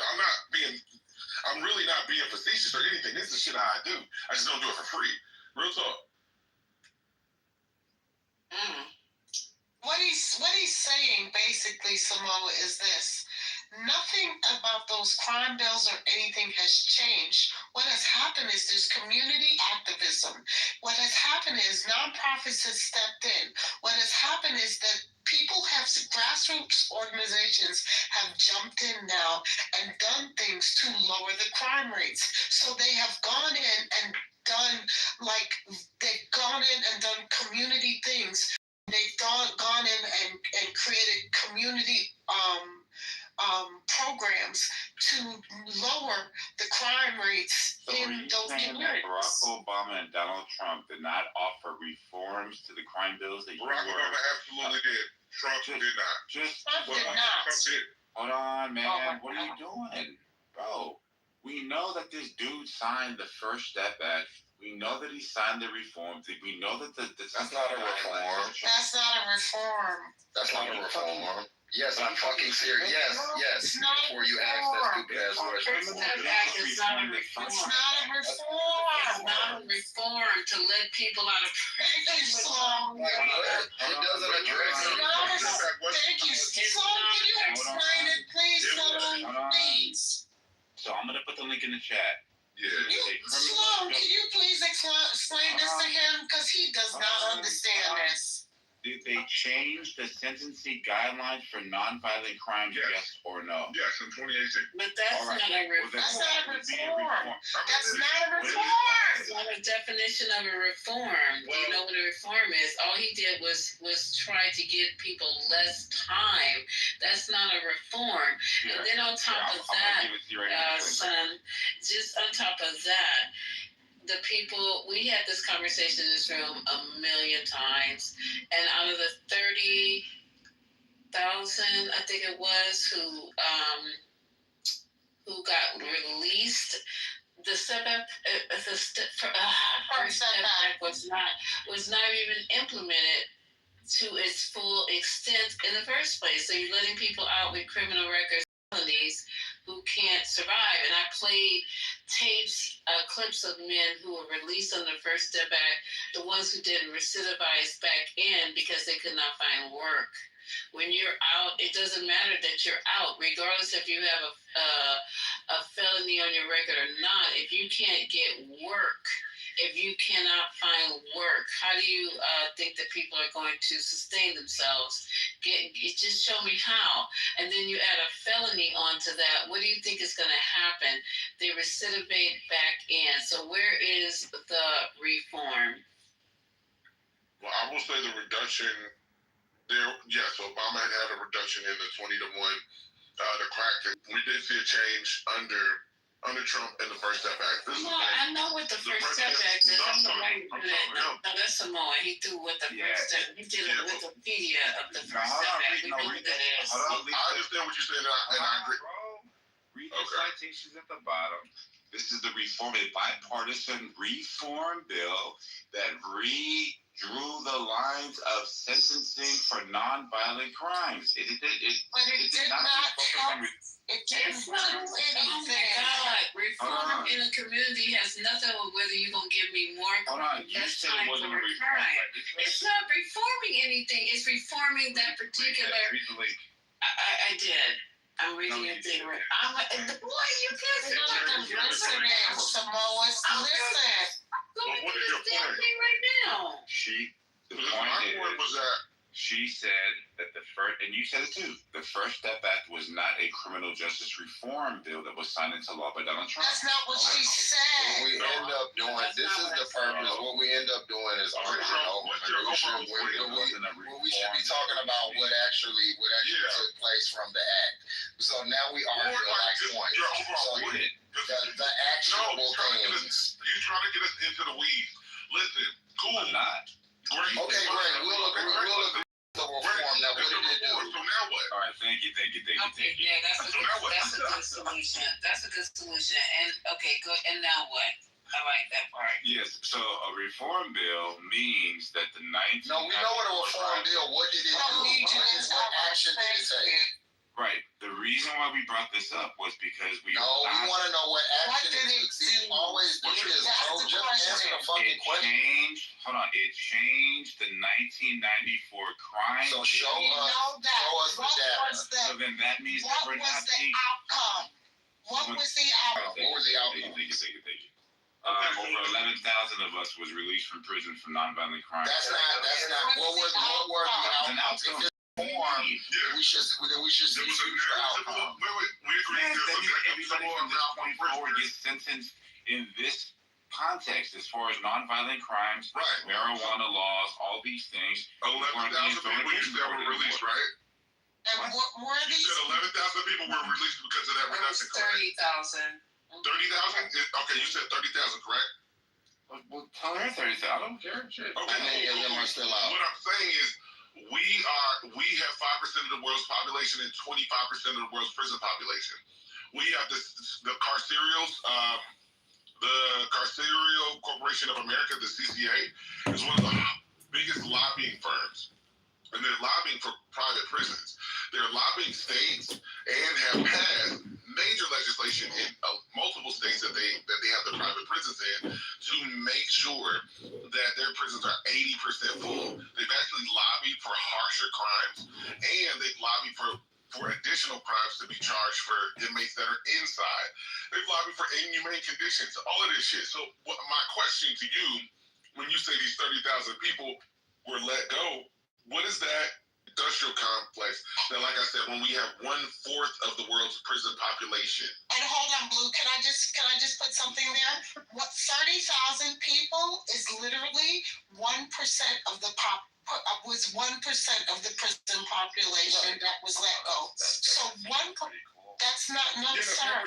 I'm really not being facetious or anything. This is shit I do. I just don't do it for free. Real talk. What he's saying basically, Samoa, is this: nothing about those crime bills or anything has changed. What has happened is there's community activism. What has happened is nonprofits have stepped in. What has happened is that grassroots organizations have jumped in now and done things to lower the crime rates. So they have gone in and done community things. They've gone in and created community programs to lower the crime rates in those communities. Barack Obama and Donald Trump did not offer reforms to the crime bills that Barack Obama absolutely did. Trump did not. Trump did not. Hold on, man. What are you doing? Bro, we know that this dude signed the First Step Act. We know that he signed the reforms. We know that that's not a reform. That's not a reform. That's not a reform. Yes, I'm fucking serious. Yes. Before you ask that stupid ass question. First Step Act is not a reform. It's not a reform. It's not a reform to let people out of prison. Thank you, Sloan. It doesn't address it. Thank you, Sloan. Can you explain it, please, Sloan? Please. So I'm gonna put the link in the chat. Sloan, can you please explain this to him? Because he does not understand this. Did they change the sentencing guidelines for nonviolent crimes, yes or no? Yes, in 2018. But that's not a reform. That's not a reform. That's not a reform. It's not a definition of a reform. Do you know what a reform is? All he did was try to give people less time. That's not a reform. And then on top of that, son, just on top of that, the people, we had this conversation in this room a million times, and out of the 30,000, I think it was, who got released, the first step was not even implemented to its full extent in the first place. So you're letting people out with criminal records, felonies, who can't survive. And I played tapes, clips of men who were released on the First Step Act, the ones who didn't recidivize back in because they could not find work. When you're out, it doesn't matter that you're out, regardless if you have a felony on your record or not. If you can't get work, if you cannot find work, how do you think that people are going to sustain themselves? Just show me how. And then you add a felony onto that. What do you think is going to happen? They recidivate back in. So where is the reform? Well, I will say the reduction there. Yes, Obama had a reduction in the 20 to 1, the crack. We did see a change under Trump and the First Step Act. I know what the First Step Act is. No, that's Samoa. He threw with the First Step. He did a Wikipedia of the First Step Act. We know what that is. I understand what you're saying, and I agree. Read the citations at the bottom. This is the reform, a bipartisan reform bill that redrew the lines of sentencing for nonviolent crimes. It did not It didn't It's not. do Oh my anything. God! Reform in a community has nothing with whether you're gonna give me more Hold on, you less said it time wasn't for a a reform, crime. right? It's not reforming anything. It's reforming that particular. Read the link. I did. I'm reading your thing right. The boy, you can't You're not listening, Samoas. Listen. Go into this damn thing right now. The point was that she said that the first, and you said it too, the First Step Act was not a criminal justice reform bill that was signed into law by Donald Trump. That's not what she said. What we end up doing, this is the purpose. What we end up doing is arguing over. We should be talking about what actually took place from the act. So now we argue like points. So the actual things. You trying to get us into the weeds? Listen, cool. I'm not. Great. Okay, great. We'll agree. The reform. Now, what did it do? So now what? All right, thank you. Okay, yeah, that's a good solution. That's a good solution. And okay, good. And now what? I like that part. Yes, so a reform bill means that the 19... No, we know what a reform bill, what did it do? What action did it take? Right. The reason why we brought this up was because we... No, we want to know what action it took. You always do this, bro. Just answer the fucking question. It changed the 1994 crime. So show us the data. So then that means that we're not the outcome? What was the outcome? What was the outcome? Thank you. Over 11,000 of us was released from prison for nonviolent crime. That's not. What were the outcomes? We should see future outcome. We agree. Everybody from this point forward gets sentenced in this context as far as nonviolent crimes, marijuana laws, all these things. 11,000 people you said were released, right? And what were these? You said 11,000 people were released because of that reduction. 30,000. 30,000? Okay, you said 30,000, correct? Well, tell her 30,000. I don't care. Shit. Okay. Many of them are still out. What I'm saying is, we have 5% of the world's population and 25% of the world's prison population. We have the carcerals. The Carceral Corporation of America, the CCA, is one of the biggest lobbying firms. And they're lobbying for private prisons. They're lobbying states and have passed major legislation in multiple states that they have the private prisons in to make sure that their prisons are 80% full. They've actually lobbied for harsher crimes, and they've lobbied for additional crimes to be charged for inmates that are inside. They've lobbied for inhumane conditions, all of this shit. So my question to you, when you say these 30,000 people were let go, what is that industrial complex that, like I said, when we have 1/4 of the world's prison population? And hold on, Blue, can I just put something there? What 30,000 people is literally 1% of the was 1% of the prison population that was let go. So that's not sir.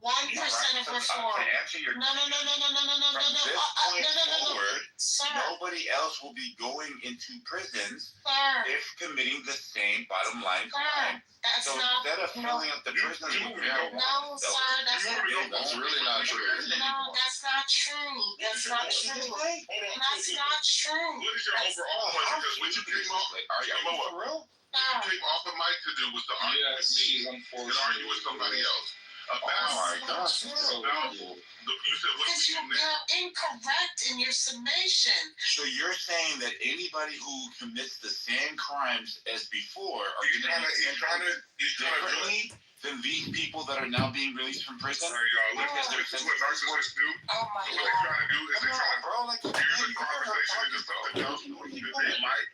1% of reform. To answer your No. From this point forward, Sir. nobody else will be going into prisons Sir. if committing the same bottom line Sir. crime. That's So not. instead of filling up the prisons with marijuana, No, sir, that's not true. That's really not true. No, that's not true. That's not true. That's not true. What is your overall point? Because when you came off, are you for real? what you came off the mic to do was to argue with me and argue with somebody else. Oh my gosh. You said, what do Because you do next? you're incorrect in your summation. So you're saying that anybody who commits the same crimes as before are going to be sentenced differently than these people that are now being released from prison? Sorry, y'all. This is what narcissists do. Oh my So what they're trying to do is they're trying bro, like, to use a conversation into something else that they like.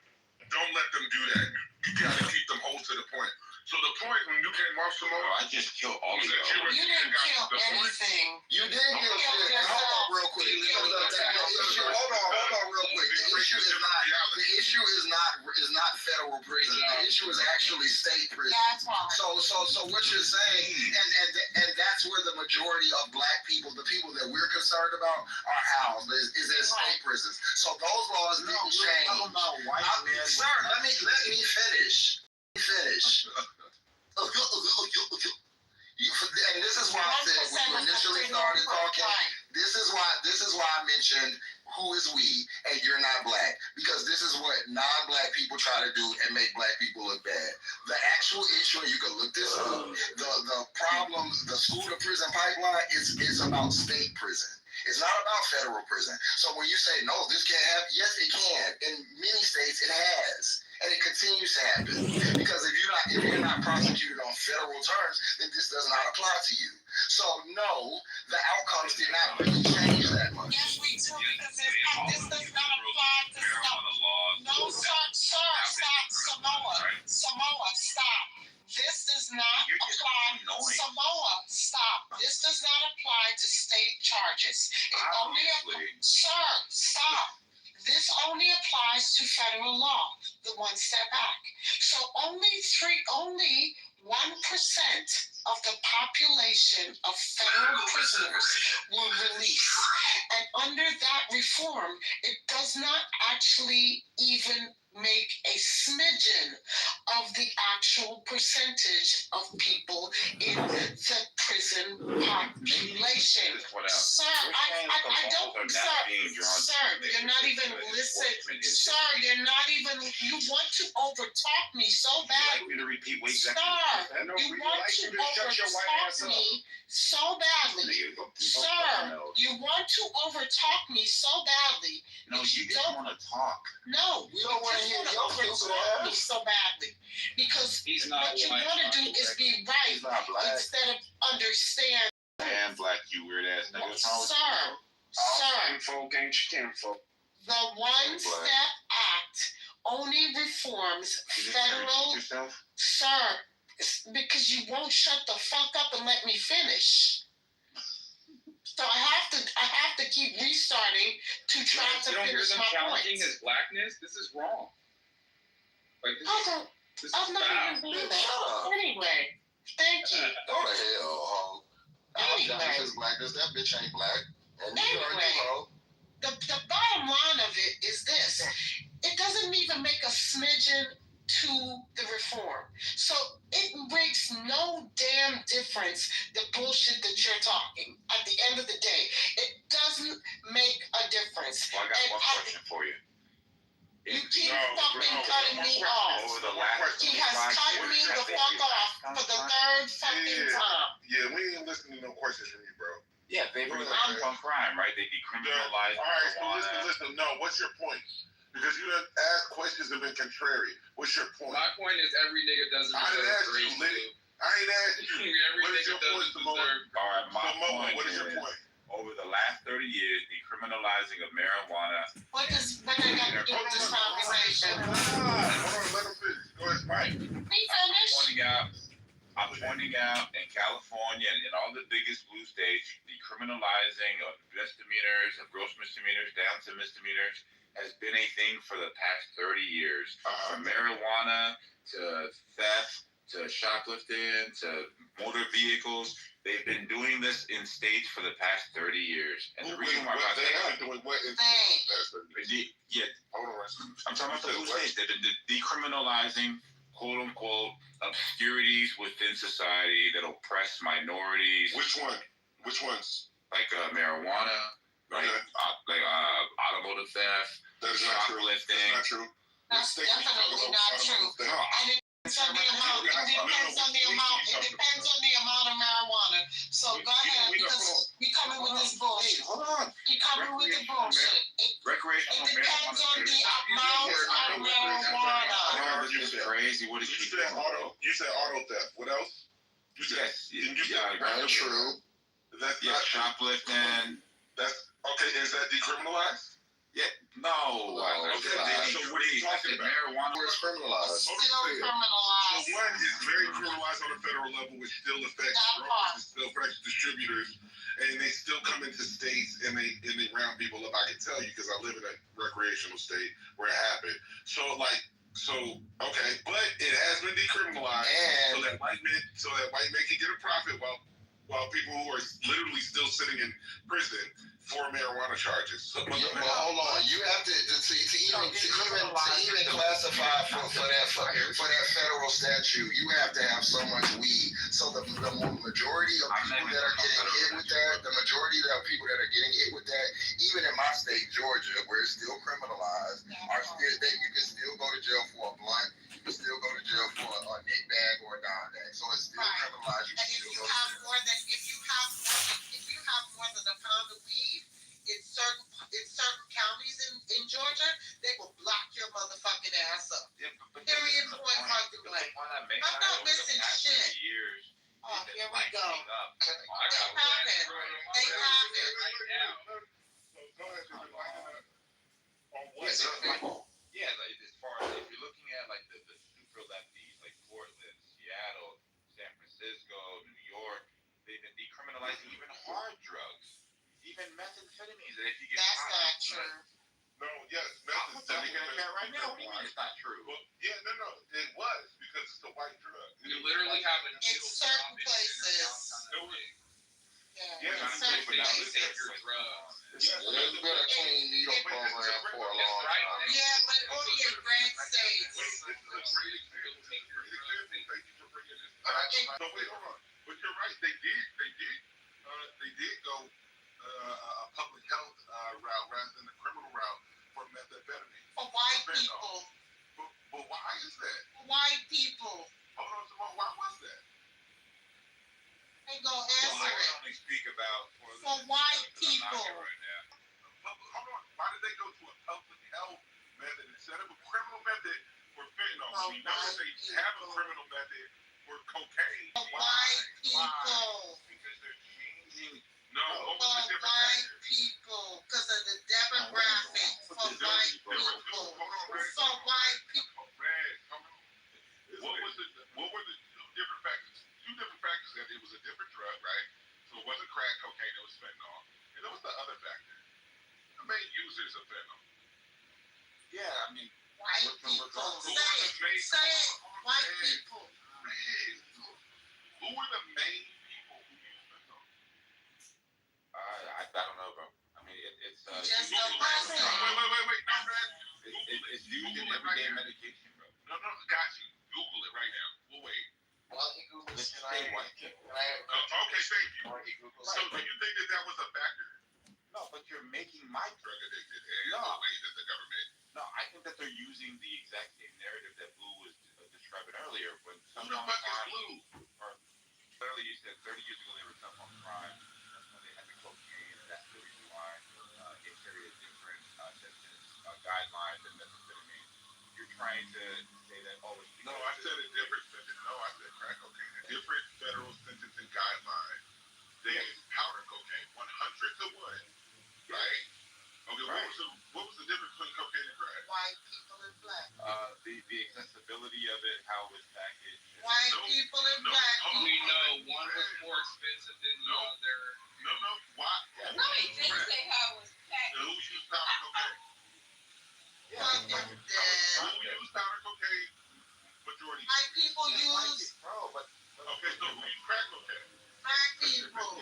Don't let them do that. You gotta keep them hold to the point. So the point when you came off, Simone, I just killed all of You didn't kill anything. You did kill shit. Hold on real quick. Hold on real quick. The issue is not federal prison. The issue is actually state prison. That's why. So what you're saying, and that's where the majority of black people, the people that we're concerned about, are housed is in state prisons. So those laws didn't change. Sir, let me finish. And this is why I said when you initially started talking, this is why I mentioned who is we and you're not black, because this is what non-black people try to do and make black people look bad. The actual issue, and you can look this up, the problem, the school to prison pipeline is about state prison. It's not about federal prison. So when you say, no, this can't happen, yes, it can. In many states, it has. And it continues to happen. Because if you're not prosecuted on federal terms, then this does not apply to you. So no, the outcomes did not really change that much. Yes, we do, because this does not apply to stuff. No, sir, stop. Samoa, stop. This does not apply. Samoa, stop. This does not apply to state charges. It only sir, stop. This only applies to federal law. The one step back. So only 1% of the population of federal prisoners were released. And under that reform, it does not actually even make a smidgen of the actual percentage of people in the prison population. Sir, I don't, sir, you're not even listening. Sir, you're not even, you want to overtalk me so bad. You to repeat what Sir, you want to overtalk me so badly. Sir, you want to overtalk me so badly. No, you just want to talk. No, you don't want to hear your overtalk me so badly. Because what you want to do is be right instead of understand. And black, you weird ass nigga. Sir, kinfolk. the One Step Act only reforms federal. Sir, because you won't shut the fuck up and let me finish. So I have to keep restarting to try to finish my point. Challenging his blackness. This is wrong. Like I'm not even doing that. Anyway, thank you. Go to hell, ho. Anyway, His blackness, that bitch ain't black. And anyway, the bottom line of it is this. It doesn't even make a smidgen to the reform. So it makes no damn difference the bullshit that you're talking. At the end of the day, it doesn't make a difference. Well, I got one question for you. You keep fucking cutting me off. He has cut me the fuck off for the third fucking time. Yeah, we ain't listening to no questions from you, bro. Yeah, they rely on crime, right? They decriminalize. All right, so listen. No, what's your point? Because you done asked questions that have been contrary. What's your point? My point is every nigga doesn't deserve grace. I ain't asked you. Every nigga doesn't deserve. All right, my point what is your point? Over the last 30 years, decriminalizing of marijuana. What does that got to do with this conversation? Hold on, let him finish. Go ahead, Mike. We finished. I'm pointing out in California and in all the biggest blue states, decriminalizing of misdemeanors, of gross misdemeanors, down to misdemeanors, has been a thing for the past 30 years. From marijuana to theft to shoplifting to motor vehicles, they've been doing this in states for the past 30 years. And the reason why they are doing what in states? I'm talking about the blue states. They've been decriminalizing, quote unquote, obscurities within society that oppress minorities. Which ones? Like marijuana, like automotive theft. That's not true. That's not true. That's definitely not true. And it depends on the amount. It depends on the amount of marijuana. So go ahead, because we coming with this bullshit. Hold on. You coming with the bullshit. It depends on the amount of marijuana. This is crazy. What did you say? You said auto theft. What else? You said that's true. That's not shoplifting. That's okay. Is that decriminalized? Yeah. No. Okay. So what are you talking about? Marijuana is criminalized. Still criminalized. So one is very criminalized on a federal level, which still affects growers, still affects distributors, and they still come into states and they round people up. I can tell you because I live in a recreational state where it happened. So okay, but it has been decriminalized so that white men can get a profit while people who are literally still sitting in prison for marijuana charges. So, hold on, you have to even classify for that federal statute, you have to have so much weed. So the majority of people that are getting hit with that, even in my state, Georgia, where it's still criminalized, you can still go to jail for a blunt. You can still go to jail for a nick bag or a dime bag. So it's still criminalized. You can still are drugs, even methamphetamines. That if you get That's caught, not true. No, yes, I'm telling you in the chat right now. What do you mean it's not true? Well, yeah, no, it was because it's a white drug. You literally have a In needle certain swab in your places. mouth. Yeah, Yeah, in certain places. There's been a clean needle program for a long time. Yeah, but only in red states. This is a great example. Thank you for bringing this up. No, wait, hold on. But you're right. They did go a public health route rather than a criminal route for methamphetamine. For white people. But why is that? For white people. Hold on, Simone. Why was that? They go answer I can it. only speak about For white people. right now. Hold on. Why did they go to a public health method instead of a criminal method for fentanyl? For We know that they have a criminal method for cocaine. For white people. Because they're changing. No, what was For the different white factors? people. Because of the demographics. For white people. For white people. What were the two different factors? Two different factors that it was a different drug, right? So it wasn't crack cocaine, it was fentanyl. And there was the other factor. The main users of fentanyl. Yeah, I mean, White people. Say it. White people. Who were the main people who used fentanyl? I don't know, bro. I mean, it's Just a Wait. person. Wait. No, man. It's used in everyday medication, bro. No, got you. Google it right now. We'll wait. While he Googles, Let's can say I white people. Okay, thank you. While he Googles, So do you think that was a factor? No, but you're making my Drug addicted and the way that the government. No, I think that they're using the exact same narrative that Blue was describing earlier. When Who the fuck is Blue? Clearly, you said 30 years ago they were tough on crime. That's when they had the cocaine, and that's the reason why it carried a different sentence guideline than methamphetamine. You're trying to say that, oh, it's No, I said a different sentence. No, I said crack cocaine. A different federal sentencing guideline than powder cocaine. 100 to 1. Right? Okay, Right. What was the difference between cocaine and crack? White people and black. The accessibility of it, how it was packaged. White people and black people. We know one was more expensive than the other. No. Why? No, he didn't say how it was packaged. Who used powder cocaine? White people. Who used powder cocaine? Majority. White people use Bro, but Okay, so who used crack cocaine? black people.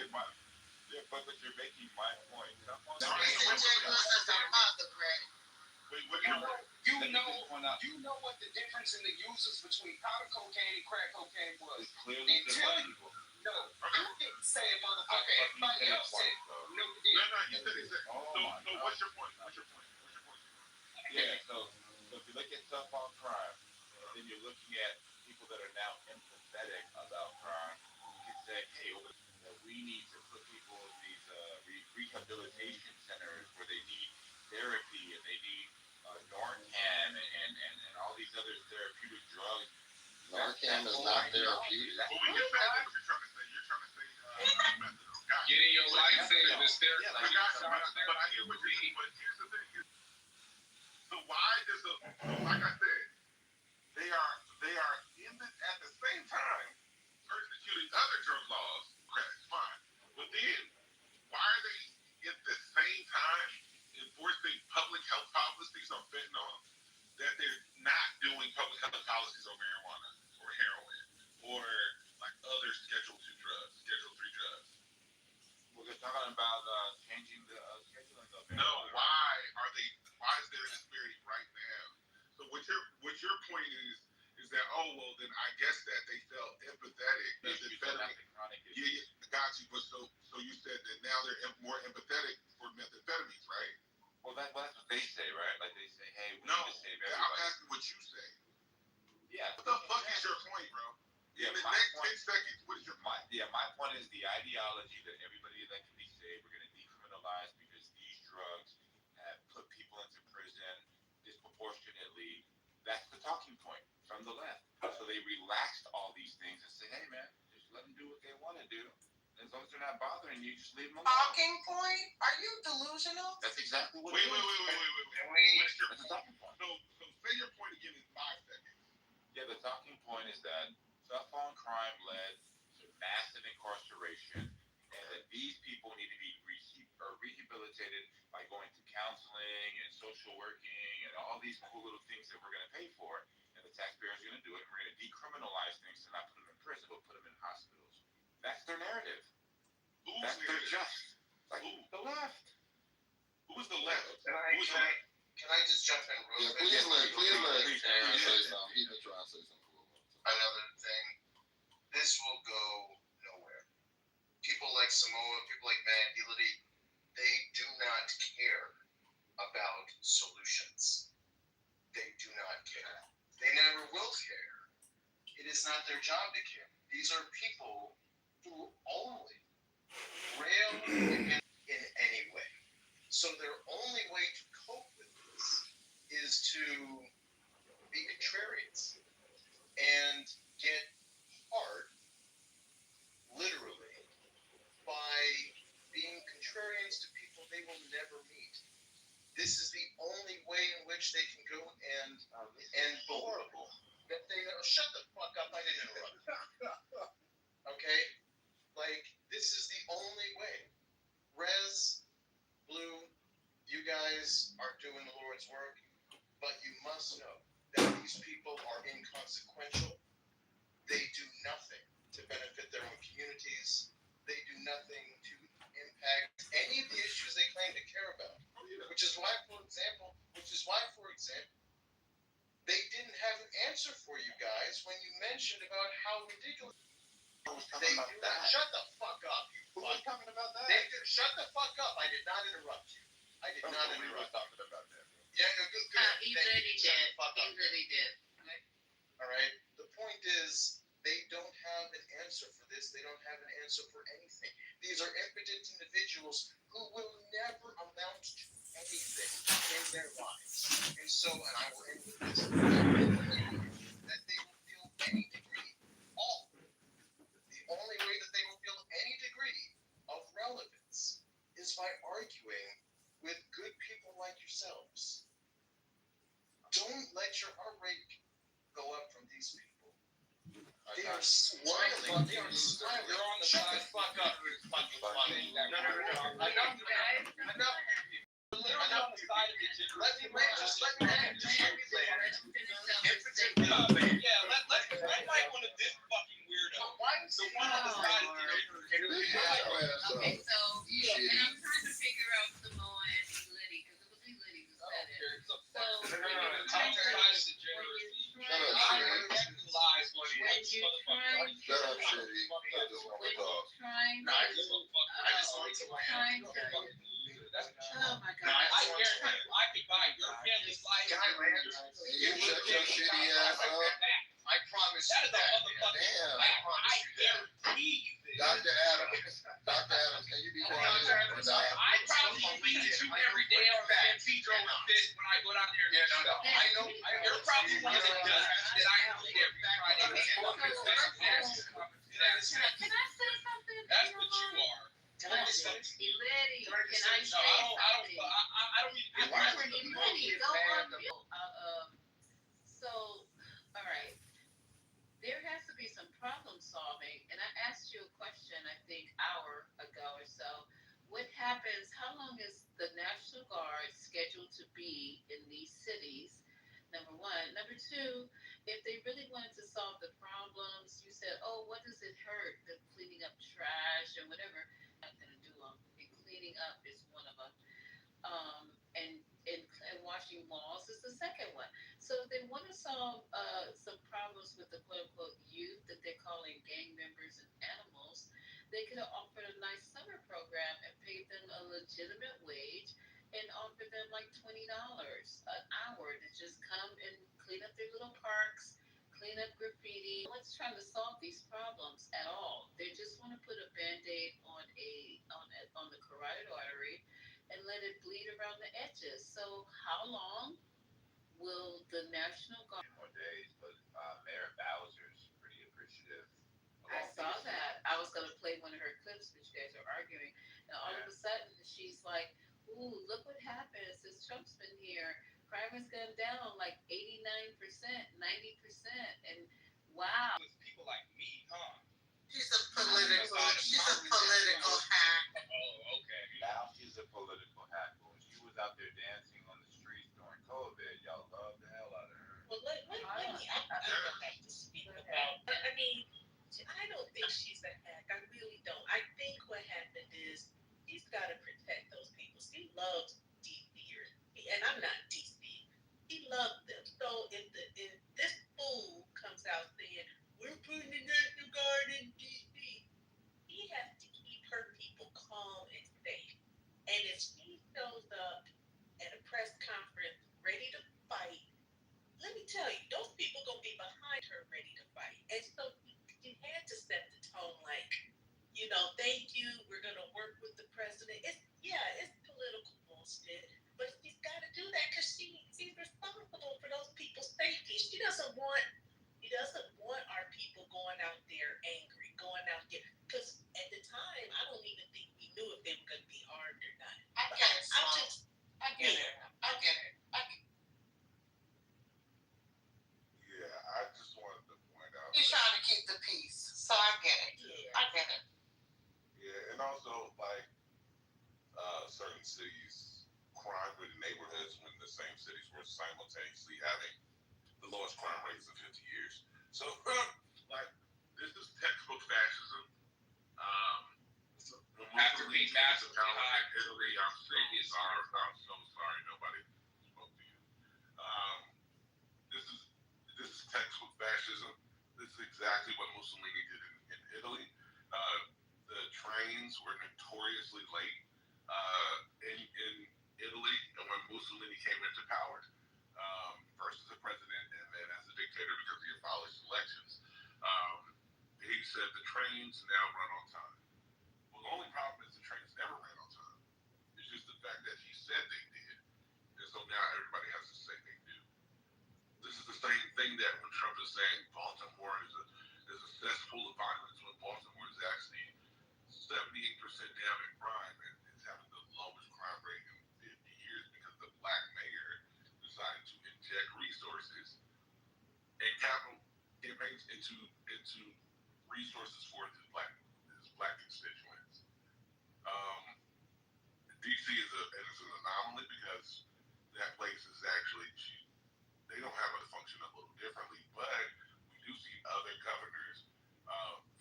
but you're making my point. Disingenuous as a mother, Greg. Wait, what? You know what the difference in the uses between powder cocaine and crack cocaine was. It's clearly Until different you people. No, you didn't say it, motherfucker. Everybody else said it. No, you No, didn't. you said it. So what's your point? Yeah, so if you look at tough on crime, and then you're looking at people that are now empathetic about crime, you can say, hey, we need to put people in these rehabilitation centers where they need therapy and they need Narcan and all these other therapeutic drugs. Narcan is not therapeutic. Well, we get back to what you're trying to say. You're trying to say Getting your life saved is therapy. I got you, but I hear what you're saying. But here's the thing. So why does like I said, they are at the same time persecuting other drug laws. Okay, fine. But then why are they at the same time enforcing public health policies on fentanyl that they're not doing public health policies on marijuana or heroin or like other Schedule 2 drugs, Schedule 3 drugs? We're talking about changing the scheduling of it. No, why is there a disparity right now? So what your point is that, oh well, then I guess that they felt empathetic. Yeah, got you. But so you said that now they're more empathetic for methamphetamines, right? Well, that's what they say, right? Like they say, hey, we No, need to save everybody. I'm asking what you say. Yeah. What the fuck is your point, bro? Yeah, In the next 10 seconds, what is your point? My point is the ideology that everybody that can be saved, we're going to decriminalize because these drugs have put people into prison disproportionately. That's the talking point from the left. So they relaxed all these things and say, hey, man, just let them do what they want to do. As long as they're not bothering you, just leave them alone. Talking point? Are you delusional? That's exactly what Wait. it is. What's your talking point? So say your point again in 5 seconds. Yeah, the talking point is that tough on crime led to massive incarceration, and that these people need Yeah, please let Aaron say something. He's been trying to say something for a while. Another thing, this will go nowhere. People like Samoa, people like Matt Elity, they do not care about solutions. They do not care. They never will care. It is not their job to care. These are people who only rail in any way. So their only way to cope with this is to be contrarians and get hard, literally, by being contrarians to people they will never meet. This is the only way in which they can go and horrible. That they shut the fuck up! I didn't interrupt. Okay, like this is the only way. Rez, Blue, you guys are doing the Lord's work, but you must know that these people are inconsequential. They do nothing to benefit their own communities. They do nothing to impact any of the issues they claim to care about. Which is why, for example, they didn't have an answer for you guys when you mentioned about how ridiculous. Shut the fuck up, you fuck. Who was talking about that? Shut the fuck up. I did not interrupt you. I did not interrupt. We were talking about that. Yeah, no, good. He really did. All right. The point is, they don't have an answer for this. They don't have an answer for anything. These are impotent individuals who will never amount to anything in their lives. And so, and I will end with this, that they will feel any degree, all. The only way that they will feel any degree of relevance is by arguing with good people like yourselves. Don't let your heart rate go up from these people. They are smiling. They are smiling. You're on the Shut the fuck up. It's fucking funny. No. Enough. You're on the side of the general. Let me I might want to this fucking weirdo. The one on the side of the general. Okay, so, and I'm trying to figure out Samoa and Elity, because it was Elity who said it. Oh my God. I could buy your family's life. You shut your shitty ass up. I promise you that. Damn. I guarantee you this. Dr. Adams, can you be quiet? I probably beat you every day on San Pedro with this when I go down there. I know. You're probably one of the dozens that I do every Friday. Can I say something? That's what you are. Elity, can I say something? I don't need to be Elity, go on. So, all right. There has to be some problem solving, and I asked you a question, I think, hour ago or so. What happens? How long is the National Guard scheduled to be in these cities? Number one. Number two, if they really wanted to solve the problems, you said, oh, what does it hurt? The cleaning up trash or whatever. I'm not gonna do them. And cleaning up is one of them. And washing walls is the second one. So if they want to solve some problems with the quote unquote youth that they're calling gang members and animals, they could have offered a nice summer program and paid them a legitimate wage and offered them like $20 an hour to just come and clean up their little parks, clean up graffiti. No one's trying to solve these problems at all. They just want to put a Band-Aid on the carotid artery and let it bleed around the edges. So how long will the National Guard? More days, but Mayor Bowser's pretty appreciative. I saw that. I was going to play one of her clips when you guys are arguing. And all of a sudden, she's like, ooh, look what happened since Trump's been here. Crime has gone down like 89%, 90%. And wow. With people like me, huh? She's a political hack. Oh, okay. Now she's a political hack. When she was out there dancing on the streets during COVID, y'all loved the hell out of her. Well, let me have to speak about. I mean, I don't think she's a hack. I really don't. I think what happened is he's got to protect those people. He loves thank you. We're going to work with the president. It's political bullshit. But she's got to do that because she's responsible for those people's safety. She doesn't want our people going out there angry, going out there. Because at the time, I don't even think we knew if they were going to be armed or not. I get it. I get it. Yeah, I just wanted to point out. He's trying to keep the peace, so I get it. Yeah. I get it. Yeah, and also like certain cities, crime in neighborhoods when the same cities were simultaneously having the lowest crime rates in 50 years. So, like, this is textbook fascism. After being massively high in Italy, I'm so sorry nobody spoke to you. This is textbook fascism. This is exactly what Mussolini did in Italy. The trains were notoriously late in Italy, and when Mussolini came into power, first as a president and then as a dictator because he abolished elections, he said the trains now run on time. Well, the only problem is the trains never ran on time. It's just the fact that he said they did, and so now everybody has to say they do. This is the same thing that when Trump is saying Baltimore is a cesspool of violence, when Baltimore is actually 78% down in crime and is having the lowest crime rate in 50 years because the black mayor decided to inject resources and capital campaigns into resources for his black constituents. DC is an anomaly because that place is actually they don't have it function a little differently, but we do see other governors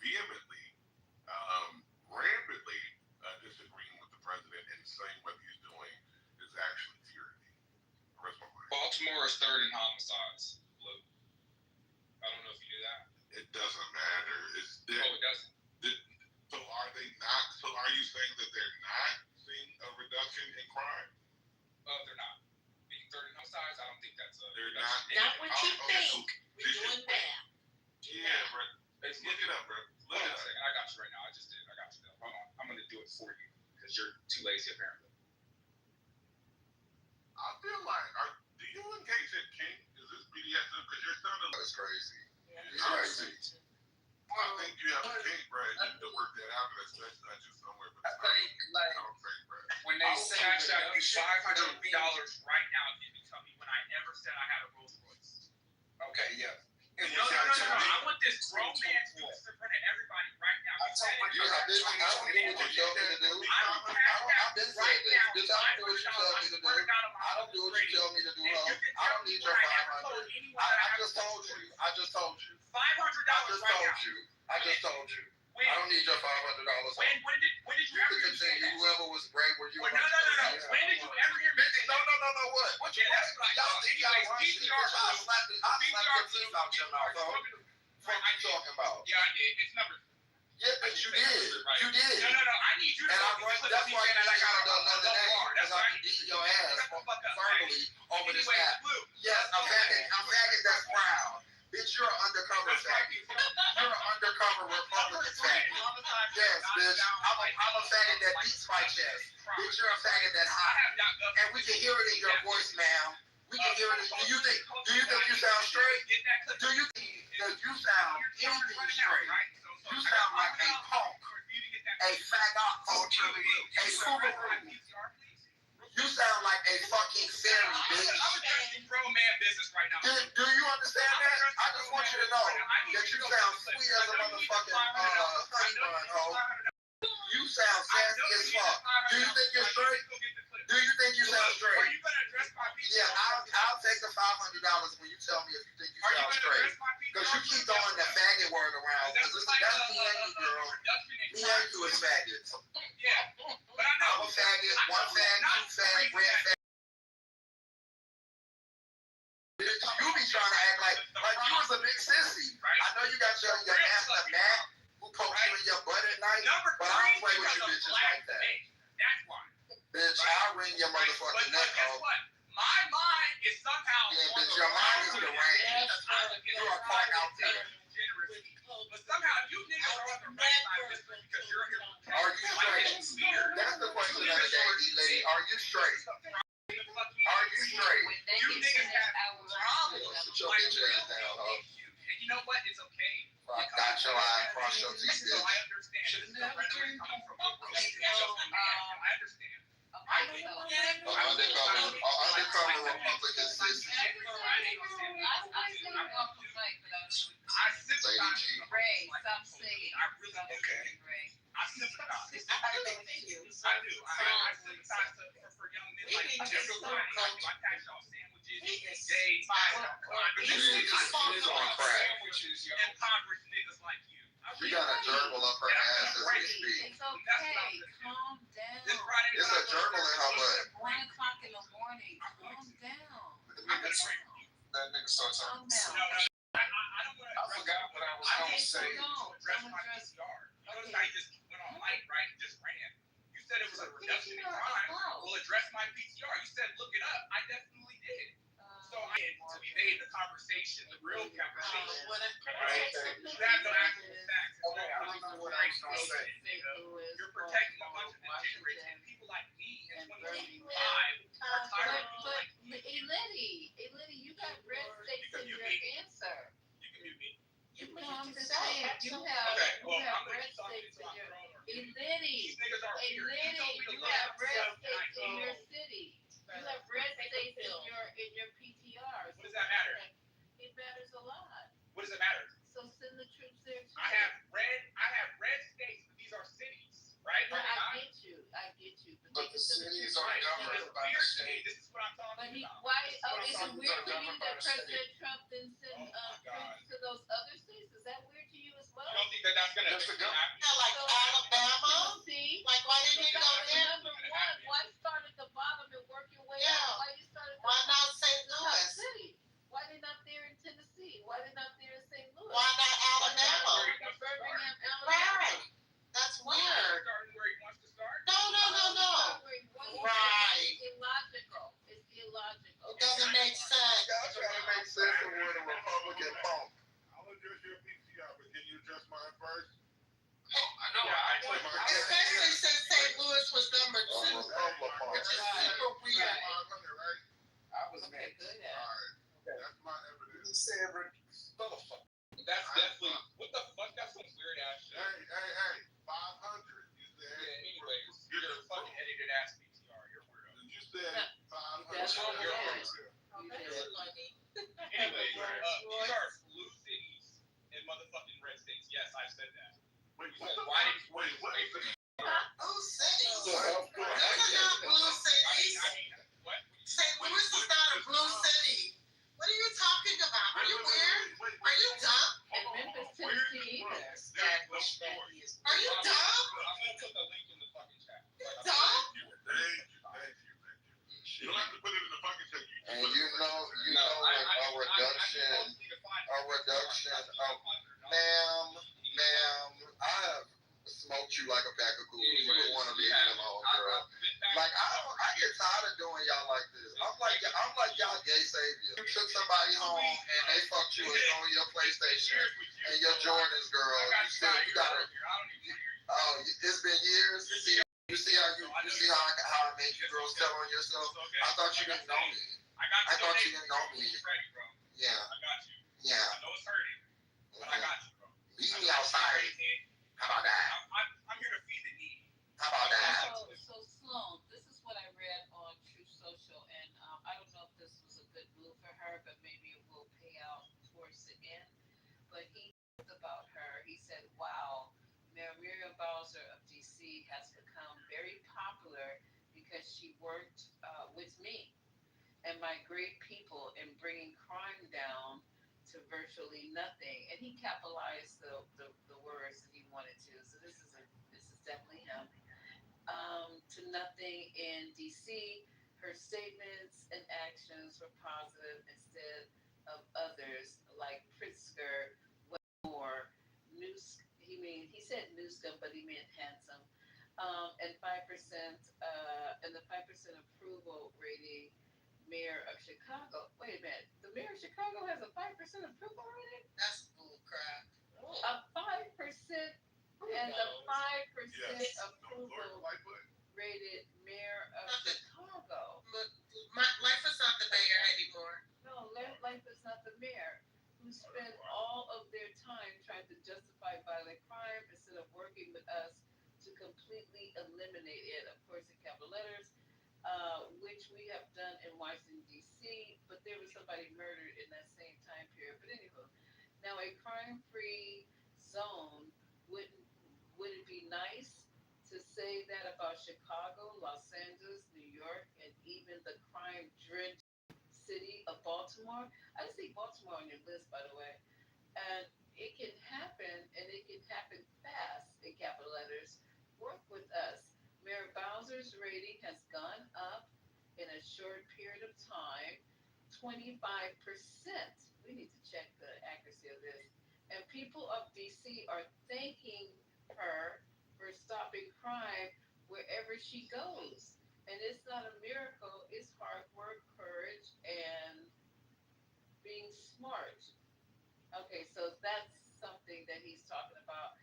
vehemently, rampantly disagreeing with the president and saying what he's doing is actually tyranny. Baltimore is third in homicides. Look, I don't know if you knew that. It doesn't matter. It doesn't. So are they not? So are you saying that they're not seeing a reduction in crime? They're not. Being third in homicides, I don't think that's a. They're not. Not what you think. We're doing that. Yeah, bro. Look it up, bro. Hold on a second. I got you right now. I just did. I got you. Hold on. I'm going to do it for you because you're too lazy apparently. I feel like, do you engage in kink? Is this BDSM? Because you're sounding like it's crazy. It's crazy. I think you have a kink, bro. You need to work that out, and that's not just somewhere. But I think, bro. When they say cash out you $500 right now, if you can tell me when I ever said I had a Rolls Royce. Okay, yeah. No. I want this grown man to do this in front of everybody right now. I don't do what you tell me to do. I've been saying this. Bitch, I don't do what you tell me to do. I don't do what you tell me to do, ho. I don't need your 500. I just told you. I just told you. $500 right now. I just told you. I don't need your $500. When did you ever continue? Whoever was great, were you? No. When did you ever hear me say No. What? What you? Y'all think y'all run shit? I slapped your teeth out your mouth, ho. What you talking about? Yeah, I did. It's number. Yeah, but you did. You did. No. I need you to. And that's why you ain't got another day. Because I can beat your ass verbally over this app. Yes, I'm faggot that's proud. Bitch, you're an undercover faggot. You're an undercover Republican faggot. Yes, bitch. I'm a faggot that beats my chest. Bitch, you're a faggot that high. And we can hear it in your voice, ma'am. We can hear it. Do you think you sound straight? Do you think that you sound anything straight? You sound like a punk, a faggot, a foolaroo. You sound like a fucking fairy, bitch. I'm in grown man business right now. Do you understand that? I just want you to know that you sound sweet as a motherfucking honey bun, ho. You sound sassy as fuck. Do you think you're straight? Do you think you sound straight? Are you gonna address my people? Yeah, I'll take the $500 when you tell me if you think you sound straight. Because you keep throwing the faggot word around. Because that's me and you, girl. Me and you is faggots. Yeah, but I know. I'm a faggot, one fag, two fag, red fag. You be trying to act like you was a big sissy. I know you got your master Mac who pokes you in your butt at night, but I don't play with you bitches like that. That's why. Bitch, I'll ring your motherfucking neck, ho. My mind is somehow. Yeah, bitch, your mind is deranged. You're a crack out there. But somehow you niggas are on the right side of this because you're here. I understand. This is the rhetoric coming from a just a man. I understand. Undercover Republican sister. I sympathize. Ray, stop singing. I really do. I sympathize. I do. I sympathize for young men like you. I pass y'all sandwiches, days, impoverished niggas like you. We got a gerbil up her ass as we speak. It's okay. Calm down. It's a gerbil in her butt. 1 o'clock in the morning. Calm down. That nigga starts Calm on. down. I forgot what I was going to say. Address my PCR. Notice how you just went on light, right? And just ran. You said it was a reduction in crime. Well, address my PCR. You said look it up. I definitely did. So I had to be made the conversation, the real conversation. Right? You have no actual facts. Okay, I don't know what I was going to say. You're protecting a bunch of degenerates and people like me in 2025 are tired of people like you. Liddy, you got red states in your answer. You can mute me. No, I'm just saying, you have red states in your Liddy, you have red states in your city. You have red states in your PTRs. What does that matter? It matters a lot. What does it matter? So send the troops there too. I have red states, but these are cities, right? No, I get you. But the cities are governed by the state. This is what I'm talking about. Why? Is it weird to you that President Trump didn't send troops to those other states? Is that weird to you as well? You don't think that's going to happen? Like Alabama? See? Like, why didn't you go there? Number one, why start at the bottom and work your way up? Why you start at Why not St. Louis? City? Why they not there in Tennessee? Why they not there in St. Louis? Why not Alabama? Birmingham, Alabama. Right. That's weird. Starting where he wants to start? No. Right. It's illogical. It doesn't make sense. Y'all trying to make sense of what a Republican phone. I'll address your PCR, but can you address mine first? I know. Especially since St. Louis was number 2, which is super weird. I was mad. That's my evidence. He said, motherfucker. That's definitely, what the fuck? That's some weird ass shit. Hey, 500. You said. Yeah, anyways, you're a fucking edited ass PTR. You're a weirdo. You said 500. That's what You're a it is. weirdo. Anyways, these are blue cities and motherfucking red states. Yes, I said that. Wait, You said, why did you wait. Blue cities. Those Yeah. are not blue cities. What? St. Louis is not a blue city. What are you talking about? Are you weird? Are you dumb? And Memphis, Tennessee either. Are you dumb? I'm gonna put the link in the fucking chat. You're dumb? Thank you. You don't have to put it in the fucking check. And you know a reduction of, ma'am, I have smoked you like a pack of cookies. You would want to leave me alone, girl. Like I get tired of doing y'all like this. I'm like y'all gay savior. You took somebody home and they fucked you on your PlayStation and your Jordans, girl. You gotta. Oh, it's been years. You see how I make you girls tell on yourself. I thought you didn't know me. I thought you didn't know me. Yeah. I got you. Yeah. I know it's hurting, but I got you, bro. Meet me outside. How about that? I'm here to feed the need. How about that? So Sloan, this is what I read on True Social, and I don't know if this was a good move for her, but maybe it will pay out towards the end. But he talked about her. He said, "Wow, Miriam Bowser of DC has become very popular because she worked with me and my great people in bringing crime down to virtually nothing." And he capitalized the words that he wanted to. So this is definitely him. To nothing in DC. Her statements and actions were positive instead of others like Pritzker, Wetmore, he said Newscomb, but he meant handsome. And 5%, and the 5% approval rating. Mayor of Chicago. Wait a minute. The mayor of Chicago has a 5% approval rating? That's bull crap. A 5% and a 5% approval rated mayor of Chicago. Life is not the mayor anymore. No, Life is not the mayor. Who spent all of their time trying to justify violent crime instead of working working with us to completely eliminate it, of course, in capital letters, which we have done in Washington, D.C., but there was somebody murdered in that same time period. But anyway, now a crime-free zone, would it be nice to say that about Chicago, Los Angeles, New York, and even the crime-drenched city of Baltimore? I see Baltimore on your list, by the way. And it can happen, and it can happen fast in capital letters. Work with us. Mayor Bowser's rating has gone up in a short period of time, 25%. We need to check the accuracy of this. And people of DC are thanking her for stopping crime wherever she goes. And it's not a miracle, it's hard work, courage, and being smart. Okay, so that's something that he's talking about.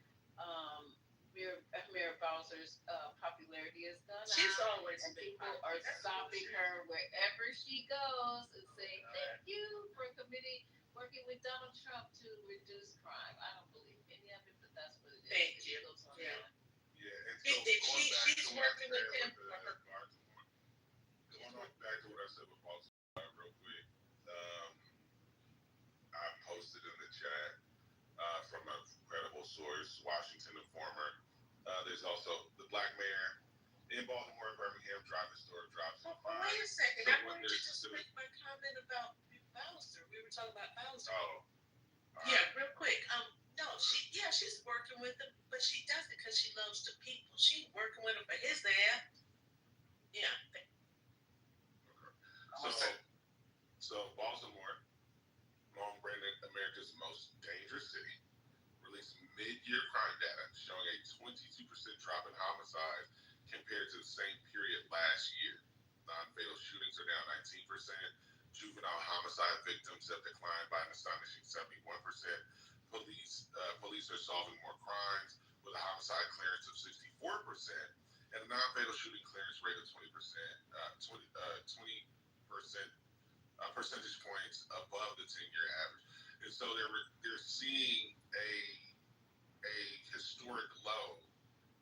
Mayor Bowser's popularity has gone up. She's always and people are stopping her wherever she goes and saying thank you for committee working with Donald Trump to reduce crime. I don't believe any of it, but that's what it is. Thank you. Yeah, and so She's working with him for her. Going on back to what I said with Baltimore real quick. I posted in the chat from a credible source, Washington Informer. There's also the black mayor in Baltimore and Birmingham driving store drops. Wait a second. I wanted to just make my comment about Bowser. We were talking about Bowser. Oh. Yeah, real quick. No, she's working with him, but she does it because she loves the people. She's working with him for his ad. Yeah. So Baltimore, long branded America's most dangerous city, released mid-year crime data showing a 22% drop in homicides compared to the same period last year. Non-fatal shootings are down 19%. Juvenile homicide victims have declined by an astonishing 71%. Police are solving more crimes with a homicide clearance of 64% and a non-fatal shooting clearance rate of 20%, 20% percentage points above the 10-year average. And so they're seeing a historic low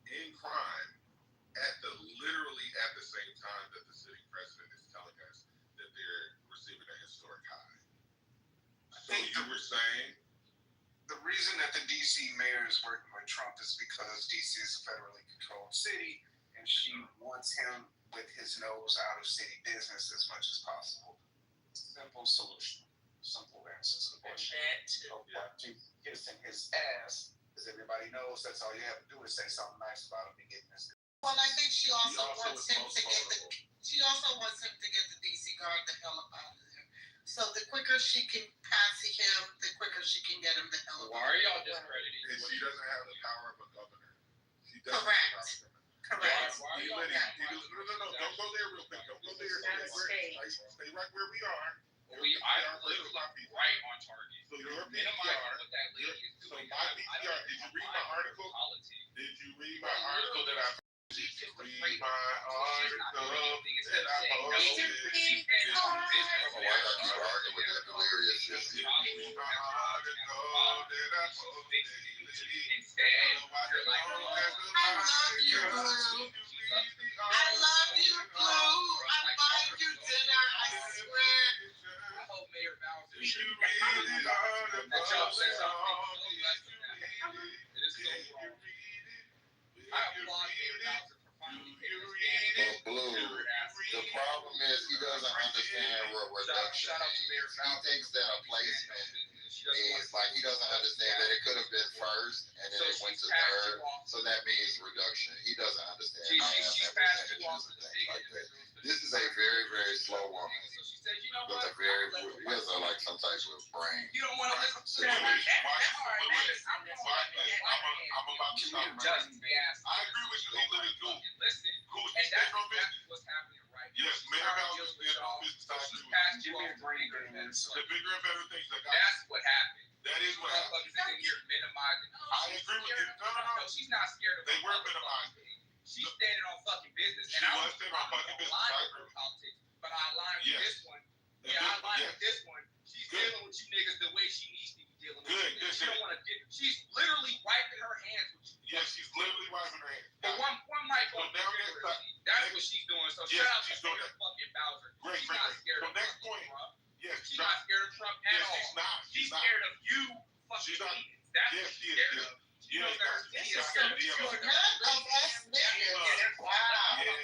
in crime literally at the same time that the sitting president is telling us that they're receiving a historic high. So you were saying? The reason that the DC mayor is working with Trump is because DC is a federally controlled city, and she wants him with his nose out of city business as much as possible. Simple solution. Simple answer to the question. To kissing his ass, because everybody knows that's all you have to do is say something nice about him and get this. Well, I think she also wants him to get the DC guard the hell up out of there. So the quicker she can patsy him, the quicker she can get him the hell up. Why are y'all discrediting? And she doesn't have the power of a governor. She doesn't. Correct. Why no, don't go there real quick. Don't go there. Stay right where we are. I live right on target. So your minimizing what that lady is doing. So my PPR, did you read my article? Did you read my article that I posted? Did you read my article that I posted? Oh, I got you arguing with that delirious shit. Did you read my article that I posted? Instead, you're like, I love you, Blue. I love you, Blue. I buy you dinner, I swear. I hope Mayor Bowser Did you read the article that y'all said something that it is so wrong. I applaud Mayor Bowser for finally Blue, the problem is he doesn't understand what reduction is. He thinks that a placement is like, he doesn't understand that it could have been first and then it went to third, so that means reduction. He doesn't understand percentages and things like that. This is a very, very slow woman with a very, he has like some type of brain. You don't want to listen to I'm that. about to stop. I agree with you. He living cool. Listen, Cool. and that's what's happening right now. Yes, Mayor Bowser is on business. Give me a brain drain. The bigger and better things that got. That's what happened. That is what happened. Motherfuckers in here minimizing. I agree with you. No. She's not scared of. They were minimizing. She's standing on fucking business. She was standing on fucking business. I agree with politics, but I align with Yes. this one. Yeah, I align with this one. She's dealing with you niggas the way she needs to be dealing with you. Good. She don't want to get. She's literally wiping her hands with you. Yeah, she's literally So Yes, shout out she's to doing that. fucking Bowser. Great, She's great, not great. scared So of next fucking point. Trump. Yes, She's not scared of Trump at all. she's not. She's scared of you fucking She's not. idiots. That's Yes, what she she's is. scared Yes. of. She knows that her This she's is scared some of Yeah. you. none of us niggas. Wow. Yes.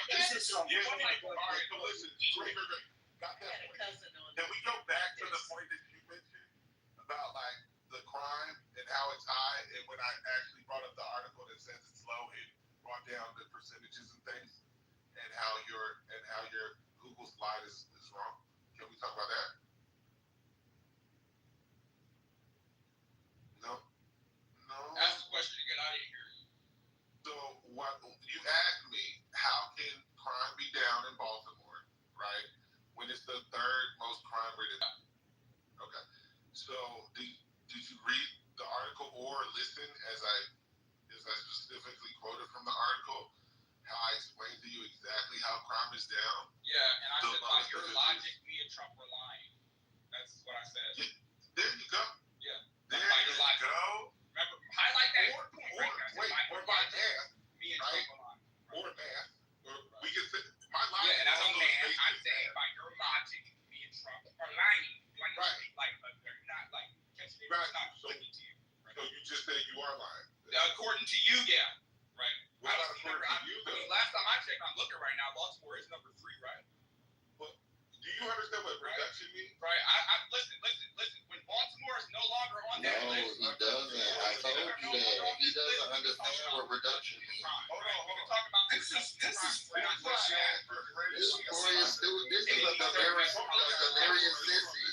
This is some Yes, Oh my God. all right, so listen. Great, great, great. Got I that had a point. cousin on Can we go back to the point that you mentioned about like the crime and how it's high? And when I actually brought up the article that says it's low, it brought down the percentages and things, and how your Google slide is wrong. Can we talk about that? No. Ask the question to get out of here. So what you asked me, how can crime be down in Baltimore, right? When it's the third most crime rated. Okay. So did you read the article or listen as I specifically quoted from the article? How I explained to you exactly how crime is down? Yeah, and I said by your logic, me and Trump were lying. That's what I said. Yeah, there you go. Yeah. There By your you logic. go. Remember, highlight that Or point right there. I said, wait, by or your by logic, math, me and right? Trump were lying. Or math. Or we can say my logic. Yeah, and as a also man, is I'm based saying by your logic, me and Trump are lying. Like, Right. they're not like catching Right. it's not looking to you. Right? So you just said you are lying. According to you, yeah. Right. Well, I not don't see according number. to you, I mean, though. last time I checked, I'm looking right now. Baltimore is number 3, right? Do you understand what reduction means? Right. I listen. When Baltimore is no longer on No, that list, he doesn't. I told you that. He doesn't understand what reduction means. Hold on. We can talk about this is This is a delirious sissy.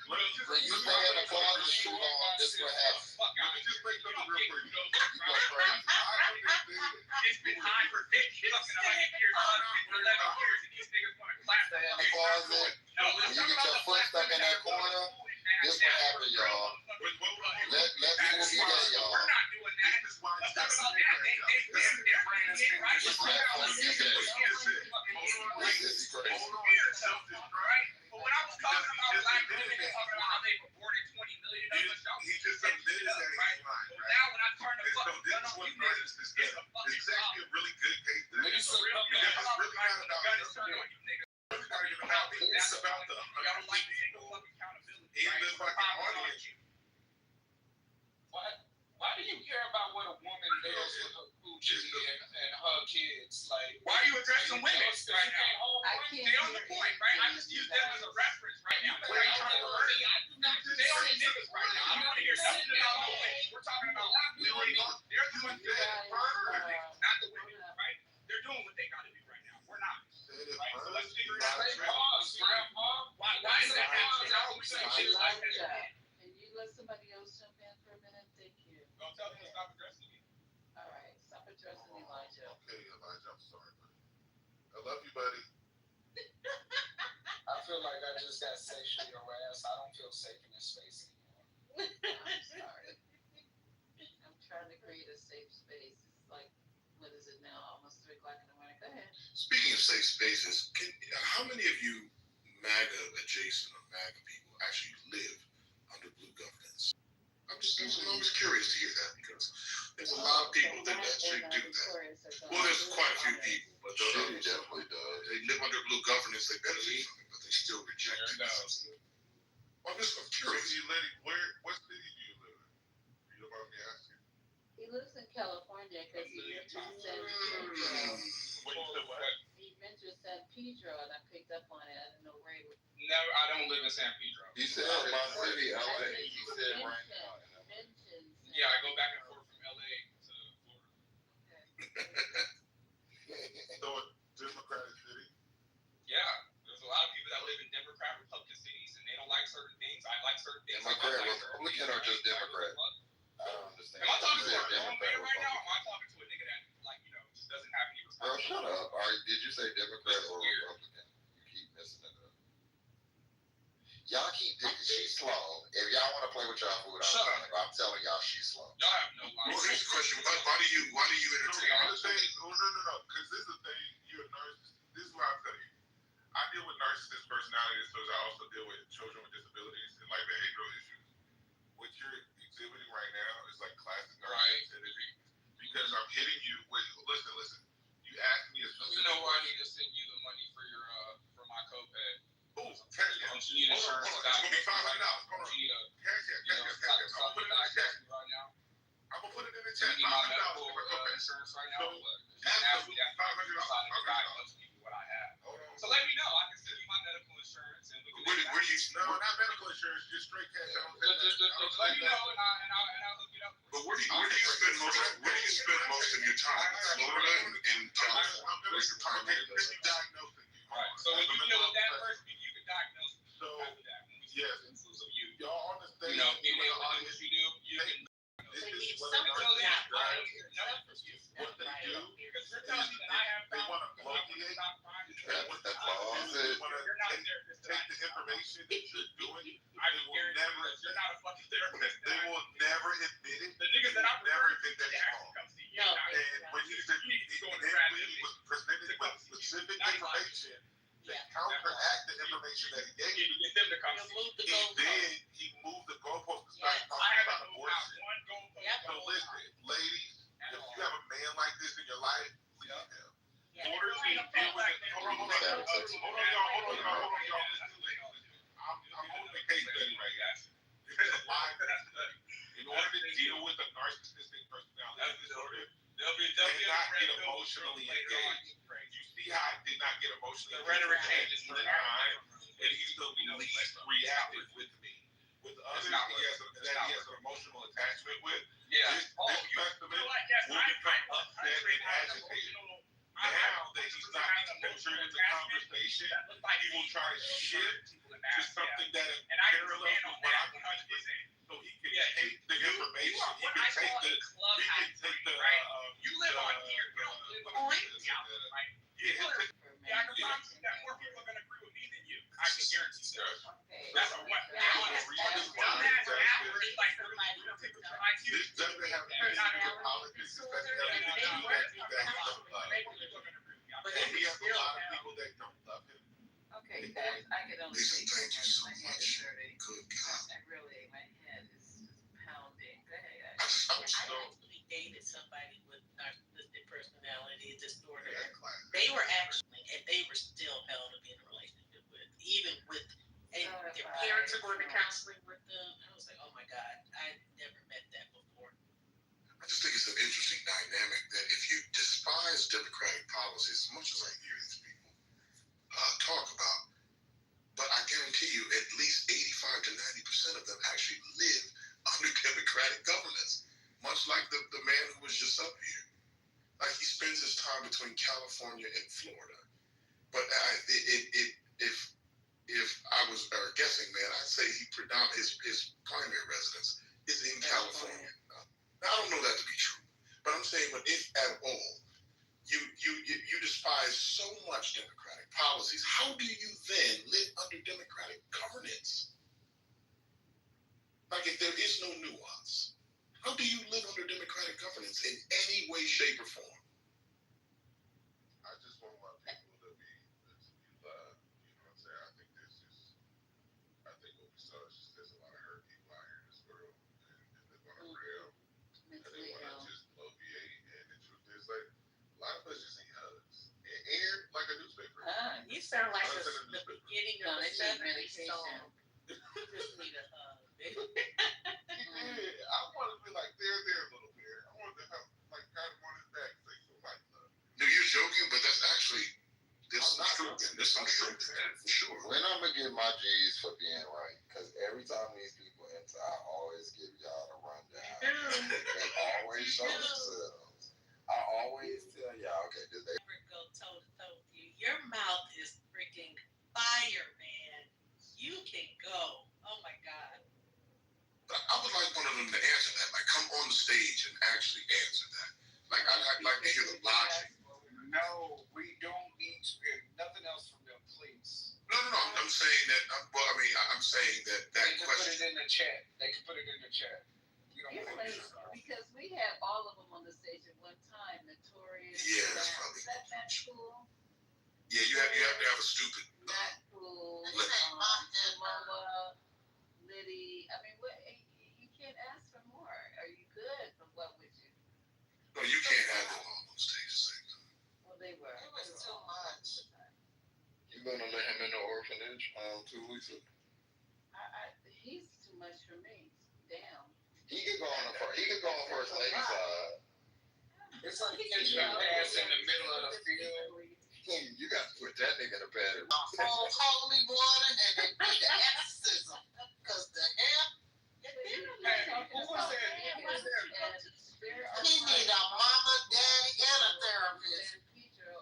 When you stay in the closet too long, this what happens. Let me just make something real quick. You go crazy. It's been high for 50 fucking 11 years. 11 years, and these niggas want to clap. Stay in the closet. When you get your foot stuck in that corner, this what happens, y'all. Let people be gay, y'all. We're not doing that. Let's talk about that. They're right. This platform be gay. This is crazy. Right? But when I was talking about black women and talking about how they've aborted 20 million of us, y'all He just admitted that he's lying, But right? now when I turn the And so fucking this gun is on what you niggas, narcissist it's does. a fucking It's actually a really good case study. It's It's a real really not about gun is turned on you niggas. It's not even about me. It's about the Y'all don't like to take no fucking accountability. in right? the fucking audience. Why do you care about what a woman does with her coochie and her kids? Like, why are you addressing women right now? I can't Stay on the hear point, right? I just use them as a reference right now. Why are you trying to hurt me? Stay on the niggas right now. I don't want to hear nothing about women. We're talking about women. They're the ones that murder niggas, not the women, right? They're doing what they got to do right now. We're not. Right? So let's figure it out. Why is that happening? How are we saying shit like that? Can you let somebody else jump in for a minute? Thank you. Don't tell them to stop addressing me. All right, stop addressing Elijah. Okay, Elijah, I'm sorry, buddy. I love you, buddy. I feel like I just got sexually harassed. I don't feel safe in this space anymore. I'm sorry. I'm trying to create a safe space. It's like, what is it now? Almost 3 o'clock in the morning. Go ahead. Speaking of safe spaces, how many of you MAGA adjacent or MAGA people actually live under blue governance? I'm always curious to hear that because there's a lot of people that actually do that. Well, there's quite a few people, but Shitty definitely does. they live under blue governance, they benefit from it, but they still reject it. I'm curious. What city do you live in? You don't mind me asking? He lives in California because he mentioned San Pedro. What you said, what? He mentioned San Pedro, and I picked up on it. I didn't know where it was. No, I don't live in San Pedro. He said my city, LA. He said right now. Mentioned. Yeah, I go back and forth from LA to Florida. So a Democratic city? Yeah, there's a lot of people that live in Democrat, Republican cities, and they don't like certain things. I like certain things. Democrat, Republican, or just Democrat? I don't understand. Am I talking to a grown Democrat, man right now? Or Republican. am I talking to a nigga that, like, you know, just doesn't have any Bro, responsibility? shut up. All right, did you say Democrat or Republican? You keep messing it up. Y'all keep she's slow. If y'all want to play with y'all food, I'm telling y'all she's slow. Y'all have no life. Well, here's the question: Why do you entertain? No, because this is the thing. You're a narcissist. This is what I'm telling you. I deal with narcissist personalities, so I also deal with children with disabilities and like behavioral issues. What you're exhibiting right now is like classic narcissism because I'm So you need my medical insurance right now? Ask me that. Diagnose me what I have. So let me know. I can send you my medical insurance and we can. Where do you? No, not medical insurance. Just straight cash. Just let me know and I'll hook it up. But where do you spend most of your time? Florida and Texas. Where's your primary residence? Right. So when you deal with that first, you can diagnose me after that. Yes. So y'all on the stage. You know, being able to do what you do, you can. This is what they do. What they do. Because you're telling me that I have. They want to bloviate. With that clause. They want to take the information that you're doing. I will never. You're not a fucking therapist. They will never admit it. The niggas that I'm never admit that it's wrong. No. And when he said he was presented with specific information that counteract the information that he gave you, get them to come he moved the goalpost to start talking about abortion. So listen, ladies, if you have a man like this in your life, leave him. Order to deal with it. Hold on, y'all. I'm holding the case study right now. This is a live study. In order to deal with a narcissistic personality disorder, they not get emotionally engaged. You see how I did not get emotionally engaged? The rhetoric changes for time, and he's the least reactive with me. With others, he has an emotional attachment with. This specimen will become upset and agitated. Now that he's not cultured in the conversation, he will try to shift to something that is parallel to what I'm trying to say. So he can take the information. He can take the. You live on here. You don't live on right? Yeah, I can promise you that more people are going to agree with me than you. I can guarantee you. That's a one. This doesn't have anything to do with politics. This doesn't have anything to do with that he don't love. And he has a lot of people that don't love him. Okay, guys, I can only Lisa, take thank you so much. Good God. I really, my head is just pounding. Go ahead, guys. I actually dated somebody with narcissistic personality disorder. They were actually, and they were still held to be in a relationship with, even with, and their parents are going to counseling with them. I was like, oh my God, I never met that before. I just think it's an interesting dynamic that if you despise democratic policies, as much as I hear these people talk about, but I guarantee you at least 85 to 90% of them actually live under democratic governance, much like the man who was just up here. Like he spends his time between California and Florida. But if I was a guessing man, I'd say his primary residence is in California. Now, I don't know that to be true, but I'm saying, but if at all, you despise so much democratic policies, how do you then live under democratic governance? Like if there is no nuance, how do you live under democratic governance in any way, shape, or form? I just want my people to be loved. You know what I'm saying? I think what we saw is just there's a lot of hurt people out here in this world, and they want to rail, and they want to just bloviate, and the truth is like a lot of us just need hugs, and like a newspaper. You sound like the beginning of a 70s song. Just need a hug. Yeah, I want to be like there a little bit. I want to have like kind of on his back and say somebody love. No, you're joking, but that's actually there's some truth in that for sure. When I'm gonna get my G's for being right, because every time these people enter, I always give y'all the rundown. They always show themselves. I always tell y'all, okay, did they never go toe to toe with you? Your mouth is freaking fire, man. You can go. Oh my God. I would like one of them to answer that. Like, come on the stage and actually answer that. Like, I'd like to hear the logic. No, we don't need to hear nothing else from them, please. No. I'm saying that. I'm saying that they can question. Put it in the chat. They can put it in the chat. We don't want to because we had all of them on the stage at one time. Notorious. Yeah, that's probably that cool. Yeah, you have to have a stupid. Not cool. Samoa, Liddy. I mean, what? You can't ask for more. Are you good? But what would you? No, you can't have them all on stage at the same time. Well, they were. It was too much. You gonna let him in the orphanage 2 weeks ago? He's too much for me. Damn. He could go on a He could go on first lady side. It's like catching a pass in the middle of the field. You got to put that nigga in a bed. Holy water and then do the exorcism. Because the hell, he need a mama, daddy, and a therapist.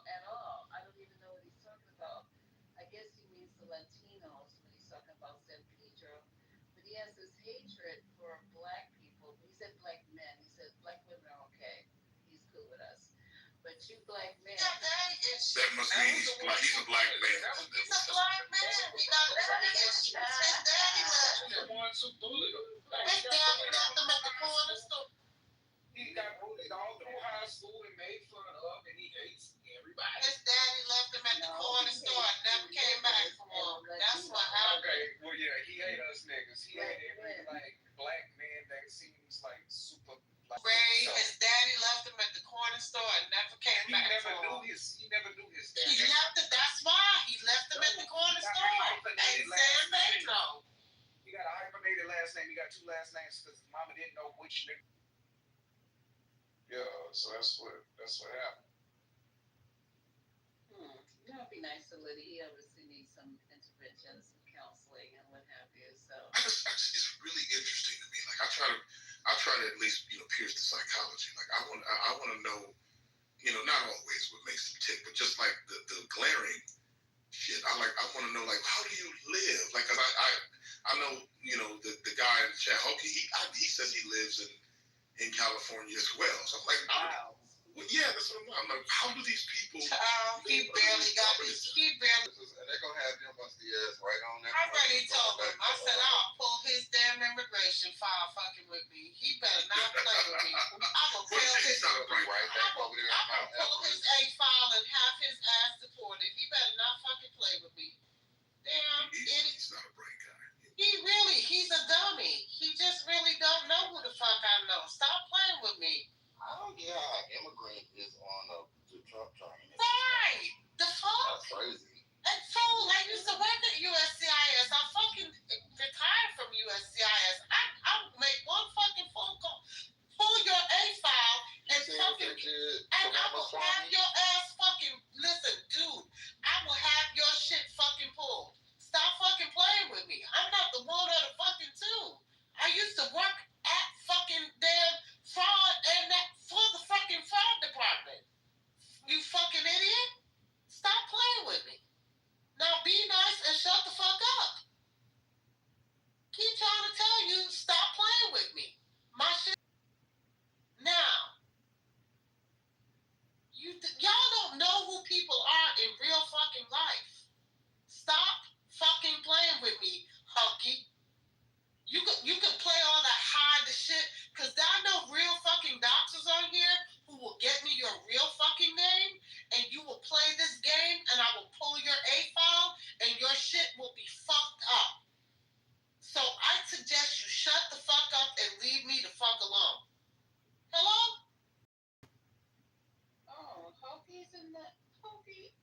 At all. I don't even know what he's talking about. I guess he means the Latinos when he's talking about San Pedro. But he has this hatred for black people. He said black men. He said black women are okay. He's cool with us. But you black men. That must mean he's a black man. He's a black man. He got daddy issues. His daddy left him. The ones who bullied him. His daddy left him at the corner store. He got bullied all through high school and made fun of, and he hates everybody. His daddy left him at the corner store and never came back for him. That's what happened. Okay, well, yeah, he hate us niggas. He hate every, like, black man that seems like super. Like, Ray, his daddy left him at the corner store and never came back for him. He never knew his dad. He left it. That's why he left him at the corner store. And San Pedro. He got a hyphenated last name. He got two last names because his mama didn't know which nigga. Yeah, so that's what happened. That would be nice to Liddy. He obviously needs some intervention, some counseling, and what have you. So It's really interesting to me. Like I try to at least pierce the psychology. Like I want to know, not always what makes them tick, but just like the glaring shit. I want to know, like, how do you live? Like, 'cause I know the guy in the chat, Hokey, he says he lives in California as well. So I'm like, well, yeah, that's what I'm like. How do these people? He barely got his. He barely. And they're gonna have him bust the ass right on that. I already told him. I said I'll pull his damn immigration file fucking with me. He better not play with me. I'ma pull his. I'ma pull his A file and have his ass deported. He better not fucking play with me. Damn idiot. He's not a bright guy. He's a dummy. He just really don't know who the fuck I know. Stop playing with me. I don't get how immigrant is on the Trump train. Right. The fuck? That's crazy. And fool, I used to work at USCIS. I fucking retired from USCIS. I make one fucking phone call, pull your A file, and fucking, and I will have your ass fucking, listen, dude, I will have your shit fucking pulled. Stop fucking playing with me. I'm not the one or the fucking two. I used to work at fucking damn fraud and that for the fucking fraud department. You fucking idiot. Stop playing with me. Now be nice and shut the fuck up. Keep trying to tell you, stop playing with me. My shit. Now, y'all don't know who people are in real fucking life. Stop fucking playing with me, Hunky. You can play all that hide the shit, cause I know real fucking doctors on here who will get me your real fucking name, and you will play this game, and I will pull your A file, and your shit will be fucked up. So I suggest you shut the fuck up and leave me the fuck alone. Hello? oh, Hokey's in that Hokey.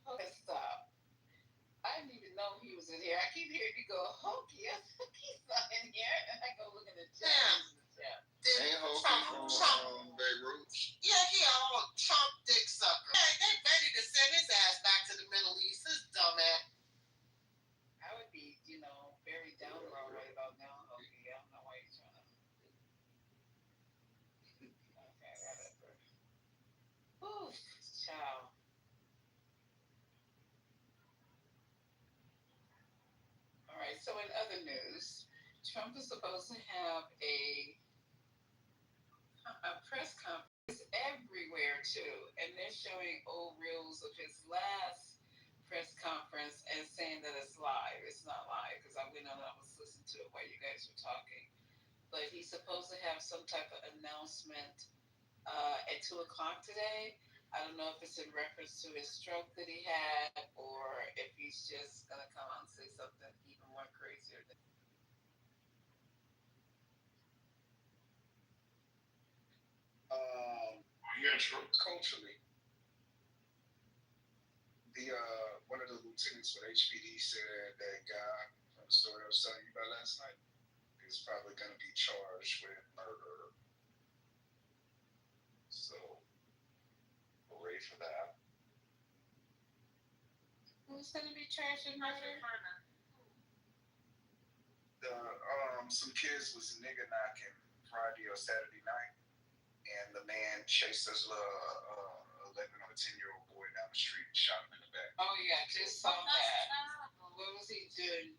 Okay, stop. I didn't even know he was in here. I keep hearing you go, Hokey. He's not in here. And I go look in the chat. Ain't Hokey from Beirut? Yeah, he all Trump dick sucker. Hey, they ready to send his ass back to the Middle East. This dumbass. I would be, very down right about now, Hokey. I don't know why you're trying to. Okay, whatever. Ooh, child. All right, so in other news, Trump is supposed to have a press conference everywhere too, and they're showing old reels of his last press conference and saying that it's live. It's not live because I went on and I was listening to it while you guys were talking. But he's supposed to have some type of announcement at 2:00 today. I don't know if it's in reference to his stroke that he had, or if he's just gonna come out and say something even more crazier than. Culturally, one of the lieutenants with HPD said that guy from the story I was telling you about last night is probably going to be charged with murder. Who's gonna be charged with murder? Some kids was nigga knocking Friday or Saturday night, and the man chased this little 11 or 10-year-old boy down the street and shot him in the back. Oh yeah, I just saw that. What was he doing?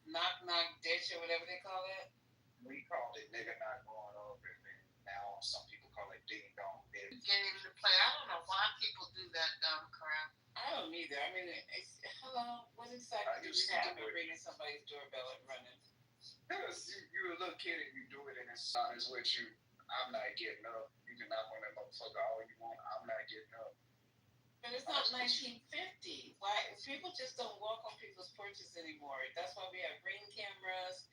Knock ditch or whatever they call it. We called it nigga knock going up, and then now some people call it ding dong ditch. Game to play. I don't know why people do that dumb crap. I don't either. I mean, hello, what exactly do you have with ringing somebody's doorbell and running? Because you're a little kid and you do it and it's honest with you. I'm not getting up. You can knock on that motherfucker all you want. I'm not getting up. But it's not 1950. Why? People just don't walk on people's porches anymore. That's why we have ring cameras,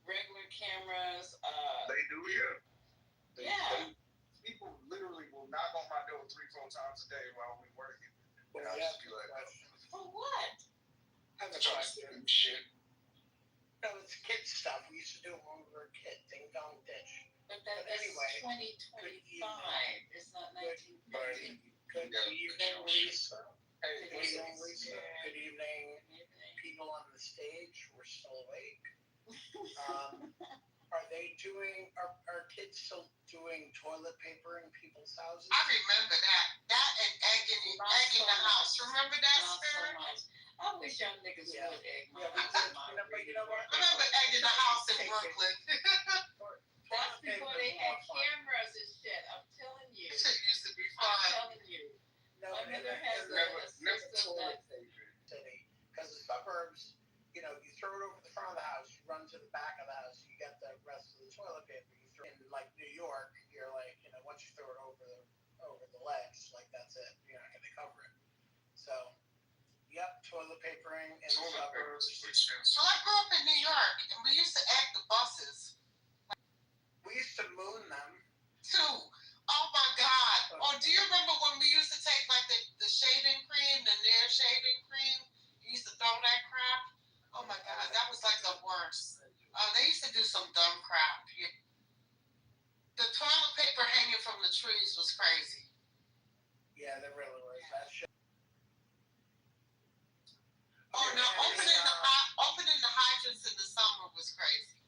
regular cameras. They do, yeah. People literally will knock on my door 3-4 times a day while we working. And I'll just be like, for what? I'm trying to do shit. No, it's kid stuff. We used to do it when we were a kid. Ding dong ditch. But that's anyway, 2025. It's not 1950. Good evening, Lisa. Good evening, Lisa. Good evening, people on the stage. We're still awake. Are they doing? Are kids still doing toilet paper in people's houses? I remember that. That and egging the house. Remember that, Spirit? I wish y'all niggas would egg my house. You know what? I remember egging the house in Brooklyn. That's before they had cameras and shit. I'm telling you. Shit used to be fun. I'm telling you. No, my mother has never toilet paper city because the suburbs. You know, you throw it over the front of the house, you run to the back of the house, you get the rest of the toilet paper. You throw in like New York, you're like, you know, once you throw it over the ledge, like that's it. You're not going to cover it. So, yep, toilet papering in the suburbs. Well, I grew up in New York, and we used to egg the buses. We used to moon them. Too. Oh my God. Oh, do you remember when we used to take like the shaving cream, the Nair shaving cream? You used to throw that crap. Oh my God, that was like the worst. They used to do some dumb crap. The toilet paper hanging from the trees was crazy. Yeah, there really was. That shit. Oh no, opening the hydrants in the summer was crazy.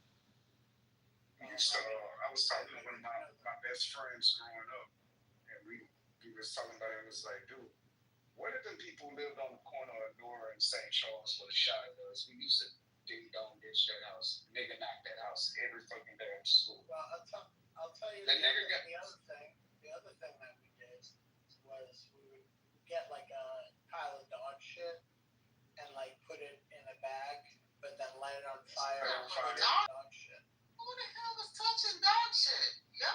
I was talking to one of my best friends growing up, and we was talking about it. It was like, dude, what if the people lived on the corner of Nora and St. Charles where the shot was? We used to ding dong ditch that house, nigga knock that house every fucking day after school. Well, I'll tell you the other thing that we did was we would get like a pile of dog shit and like put it in a bag, but then light it on fire and burn dog shit. Who the hell was touching dog shit? Yeah.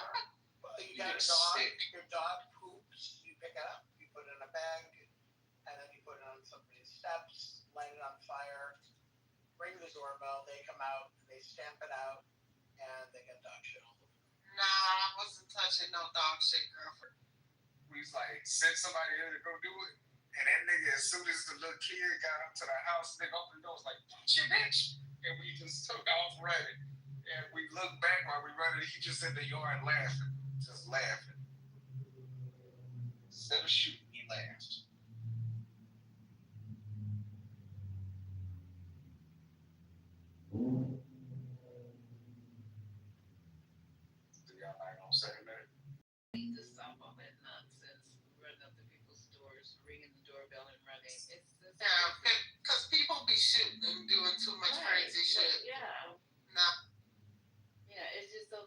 Well, you got a dog, your dog poops, you pick it up, you put it in a bag, and then you put it on somebody's steps, light it on fire, ring the doorbell, they come out, they stamp it out, and they get dog shit all over them. Nah, I wasn't touching no dog shit, girlfriend. We was like, send somebody here to go do it. And that nigga, as soon as the little kid got up to the house, nigga opened the door, was like, shit, bitch. And we just took off running. And we looked back while we running, he just in the yard laughing. Just laughing. Instead of shooting, he laughed. Do y'all like on Saturday? Need to stop all that nonsense, running up to people's doors, ringing the doorbell and running. Yeah, because people be shooting and doing too much crazy shit. Yeah. No. Yeah, it's just so.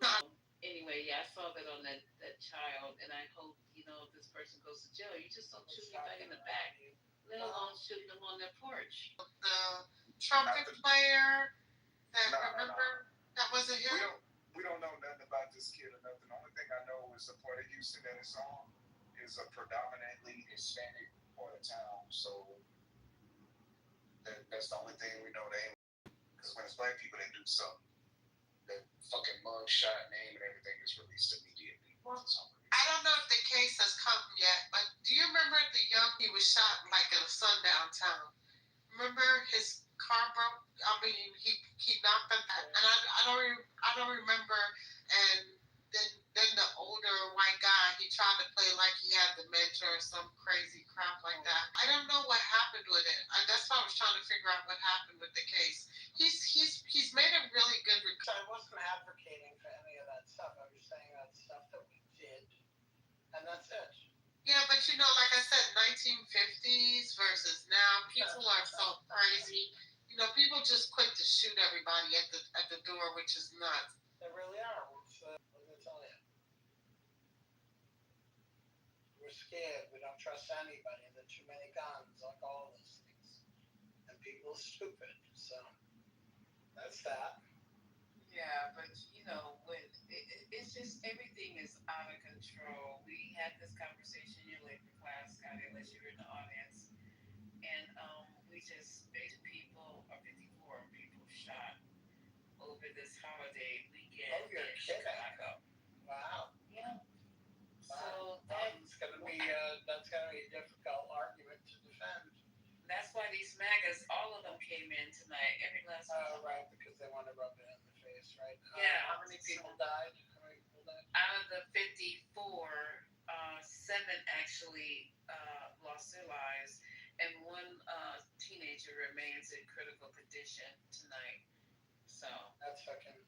Anyway, yeah, I saw that on that child, and I hope, you know, if this person goes to jail, you just don't shoot anybody in the back, let alone shooting them on their porch. The trumpet player that that wasn't him. We don't know nothing about this kid or nothing. The only thing I know is the part of Houston that it's on is a predominantly Hispanic part of town. So that's the only thing we know. Because when it's black people, they do something. That fucking mug shot name and everything is released immediately. I don't know if the case has come yet, but do you remember the he was shot like in a sundown town? Remember his car broke? I mean, he knocked him, and I don't remember. And then the older white guy, he tried to play like he had dementia or some crazy crap like that. I don't know what happened with it. That's why I was trying to figure out what happened with the case. He's made a really good. So I wasn't advocating for any of that stuff. I was saying that stuff that we did, and that's it. Yeah, but you know, like I said, 1950s versus now, people are so crazy. You know, people just quick to shoot everybody at the door, which is nuts. They really are. What did I tell you? We're scared. We don't trust anybody. There are too many guns, like all those things. And people are stupid. So that's that. Yeah, but you know, when it's just everything is out of control. We had this conversation in your labor class, Scotty, unless you were in the audience, and we just people are 54 people shot over this holiday weekend you're in kidding. Chicago. Wow. Yeah. So that's gonna be a difficult argument to defend. That's why these MAGAs, all of them came in tonight, every last one. Oh, right, because they want to rub it in the face, right? Yeah. How many people died? Out of the 54, 7 actually lost their lives, and 1 teenager remains in critical condition tonight. So that's fucking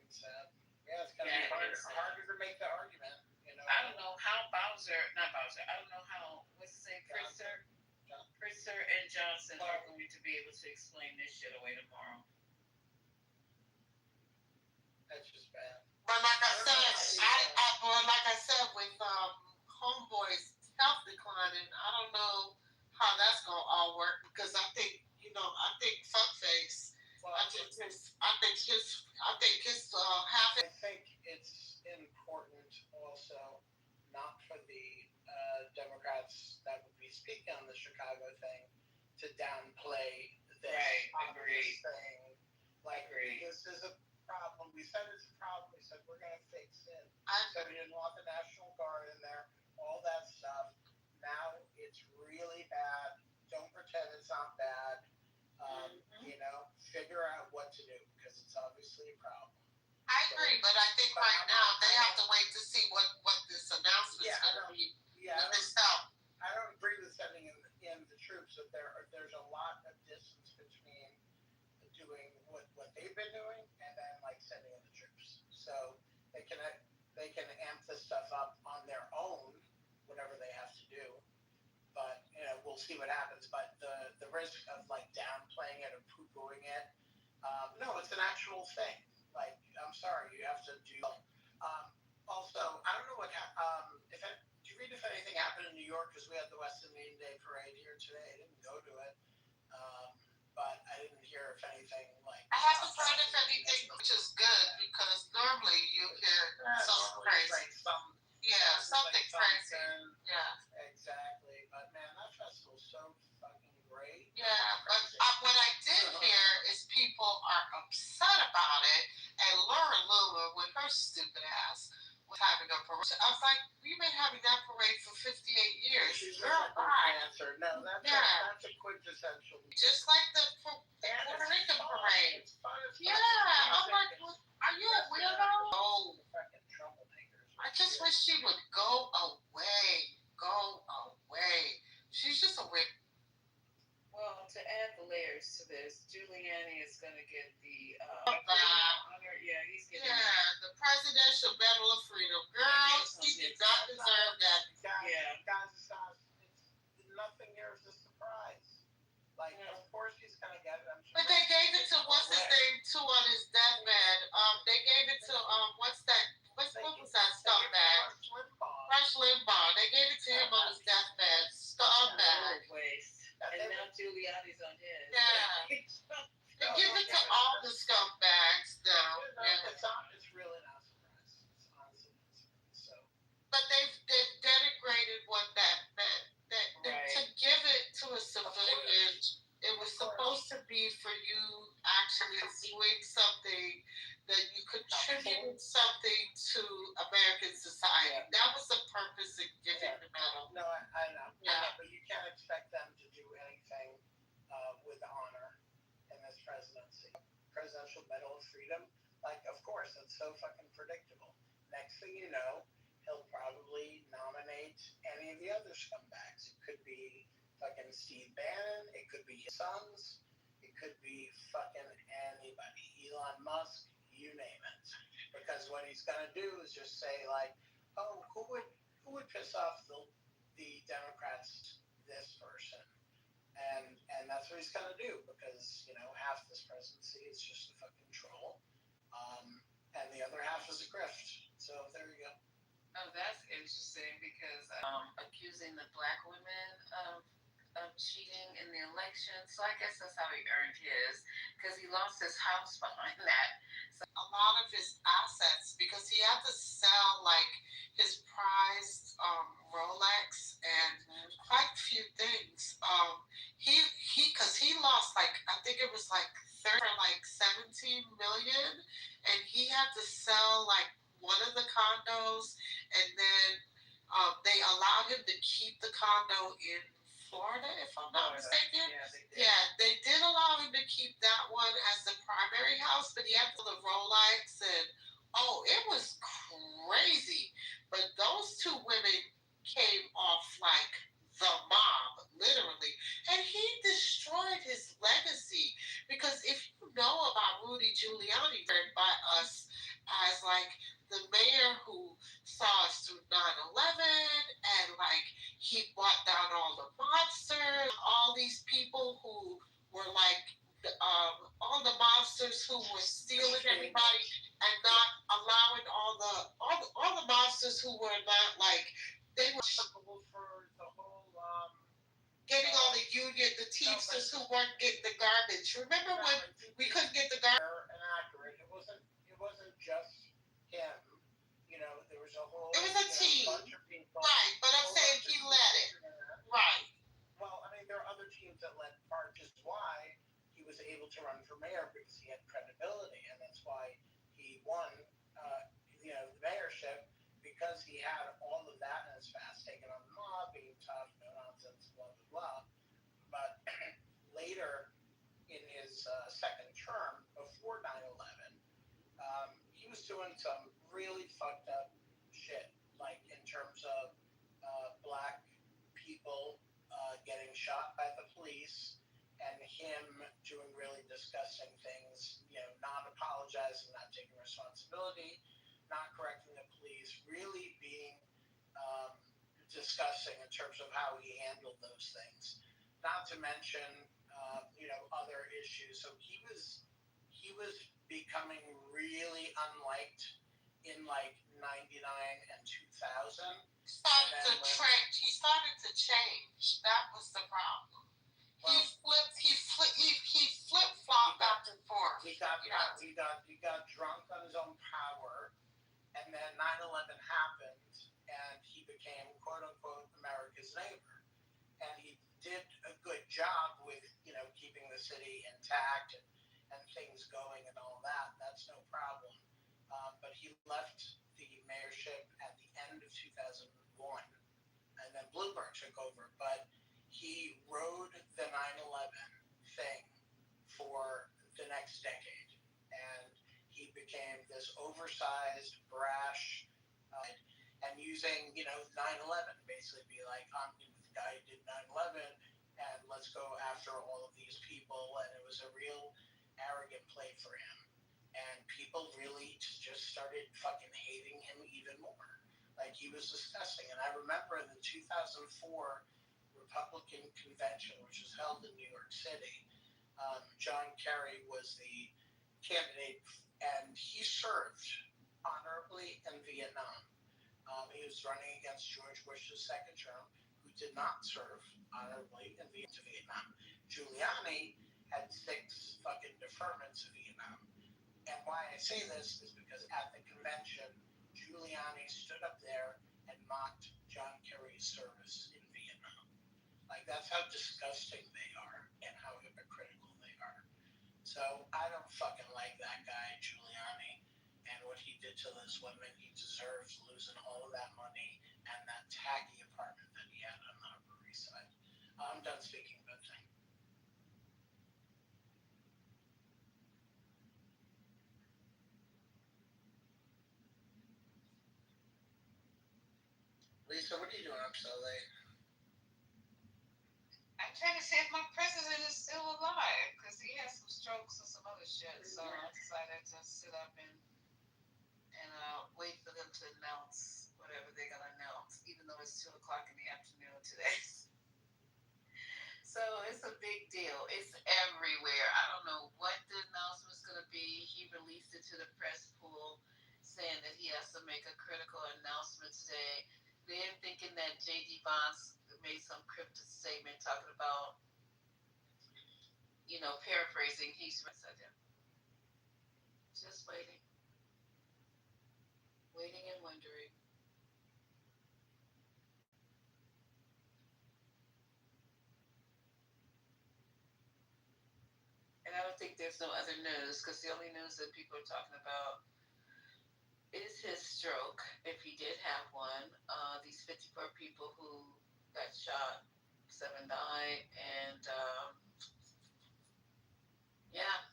sad. Yeah, it's gonna be harder to make the argument. You know. I don't know how I don't know how what's his name, Pritzker and Johnson are going to be able to explain this shit away tomorrow. That's just bad. But like I said, with Homeboy's health declining, I don't know how that's gonna all work because I think fuckface. I think his half. I think it's important also not for the Democrats that would be speaking on the Chicago thing to downplay this obvious thing. Like, this is a problem. We said it's a problem. We said we're going to fix it. So we didn't want the National Guard in there, all that stuff. Now it's really bad. Don't pretend it's not bad. You know, figure out what to do because it's obviously a problem. I agree, but I think right now they have to wait to see what this announcement is going to be. Yeah, I don't agree with sending in the troops. That there's a lot of distance between doing what they've been doing and then like sending in the troops. So they can amp this stuff up on their own, whatever they have to do. But you know, we'll see what happens. But the risk of like downplaying it or poo-pooing it, no, it's an actual thing. Like, I'm sorry, you have to do. Also, I don't know what happened. Did you read if anything happened in New York? Because we had the West Indian Day Parade here today. I didn't go to it, but I didn't hear if anything like. I haven't heard of anything, which is good because normally you hear something crazy. Something crazy. Yeah. Exactly. But man, that festival's so fucking great. Yeah, but what I did hear is people are upset about it, and Laura Lula with her stupid ass was having a parade. I was like, we've been having that parade for 58 years. Girl, bye. No, that's a quintessential. Just like the Puerto Rican parade. Yeah, I'm like, are you a weirdo? Oh, I just wish she would go away. She's just a weird. Well, to add the layers to this, Giuliani is going to get the honor. Yeah, he's getting. Yeah, the Presidential Medal of Freedom. Girl, he did not deserve that. Guys, nothing here is a surprise. Like, of course he's going to get it. But they gave it to what's his name too on his deathbed. They gave it to what was that scumbag? Rush Limbaugh. They gave it to him on his deathbed. Scumbag. And now Giuliani's on his. Yeah. They give it to all the scumbags now. It's really not a surprise. It's honestly not a surprise. So. But they've denigrated what that meant. To give it to a civilian, it was supposed to be for you actually doing something that you contributed something to American society. That was the purpose of giving the medal. No, I know. Yeah. But you can't expect them to do anything with honor in this presidency. Presidential Medal of Freedom, like, of course, that's so fucking predictable. Next thing you know, he'll probably nominate any of the other scumbags. It could be fucking Steve Bannon. It could be his sons. It could be fucking anybody. Elon Musk, you name it. Because what he's gonna do is just say like, oh, who would piss off the Democrats? This person. And that's what he's gonna do, because half this presidency is just a fucking troll, and the other half is a grift. So there you go. Oh, that's interesting because accusing the black women of cheating in the election. So I guess that's how he earned his, because he lost his house behind that. So a lot of his assets, because he had to sell like his prized Rolex and quite a few things. Because he lost like, I think it was like 17 million, and he had to sell like one of the condos, and then they allowed him to keep the condo in Florida, if I'm not mistaken. Yeah, they did allow him to keep that one as the primary house, but he had the Rolex, and it was crazy. But those two women came off like the mob, literally, and he destroyed his legacy. Because if you know about Rudy Giuliani, by us as like the mayor who saw us through 9/11, and like he brought down all the mobsters, all these people who were like all the mobsters who were stealing everybody and not allowing all the mobsters who were not like, they were responsible for the whole getting all the union, the Teamsters who weren't getting the garbage. Remember when we couldn't get the garbage? Inaccurate. It wasn't just him. There was a whole. It was a team. Bunch of people. Right, but I'm saying he led it. Right. Well, I mean, there are other teams that led part, which is why he was able to run for mayor, because he had credibility, and that's why he won, the mayorship, because he had all of that in his past, taking on the mob, being tough, no nonsense, blah blah blah. But later, in his second term, before 9/11, he was doing some really fucked up shit, like in terms of black people getting shot by the police, and him doing really disgusting things, not apologizing, not taking responsibility, not correcting the police, really being disgusting in terms of how he handled those things. Not to mention, other issues. So he was becoming really unliked in like 99 and 2000. He started to change. That was the problem. Well, he flip-flopped back and forth. He got drunk on his own power, and then 9/11 happened, and he became quote unquote America's neighbor. And he did a good job with keeping the city intact and things going and all that. That's no problem. But he left the mayorship at the end of 2001, and then Bloomberg took over. But he rode the 9/11 thing for the next decade, and he became this oversized, brash, and using 9/11 basically be like, I'm the guy who did 9/11, and let's go after all of these people. And it was a real arrogant play for him, and people really just started fucking hating him even more. Like, he was disgusting. And I remember the 2004 Republican convention, which was held in New York City. John Kerry was the candidate, and he served honorably in Vietnam. He was running against George Bush's second term, who did not serve honorably in Vietnam. Giuliani had 6 fucking deferments in Vietnam. And why I say this is because at the convention, Giuliani stood up there and mocked John Kerry's service in Vietnam. Like, that's how disgusting they are and how hypocritical they are. So I don't fucking like that guy, Giuliani, and what he did to those women. He deserves losing all of that money and that tacky apartment that he had on the Upper East Side. I'm done speaking about things. Lisa, what are you doing up so late? I'm trying to see if my president is still alive because he has some strokes and some other shit. So I decided to sit up and wait for them to announce whatever they're gonna announce, even though it's 2:00 in the afternoon today. So it's a big deal. It's everywhere. I don't know what the announcement's gonna be. He released it to the press pool, saying that he has to make a critical announcement today. They're thinking that J.D. Vance made some cryptic statement talking about, paraphrasing. He's just waiting and wondering. And I don't think there's no other news because the only news that people are talking about is his stroke, if he did have one. These 54 people who got shot, 7 died, and yeah.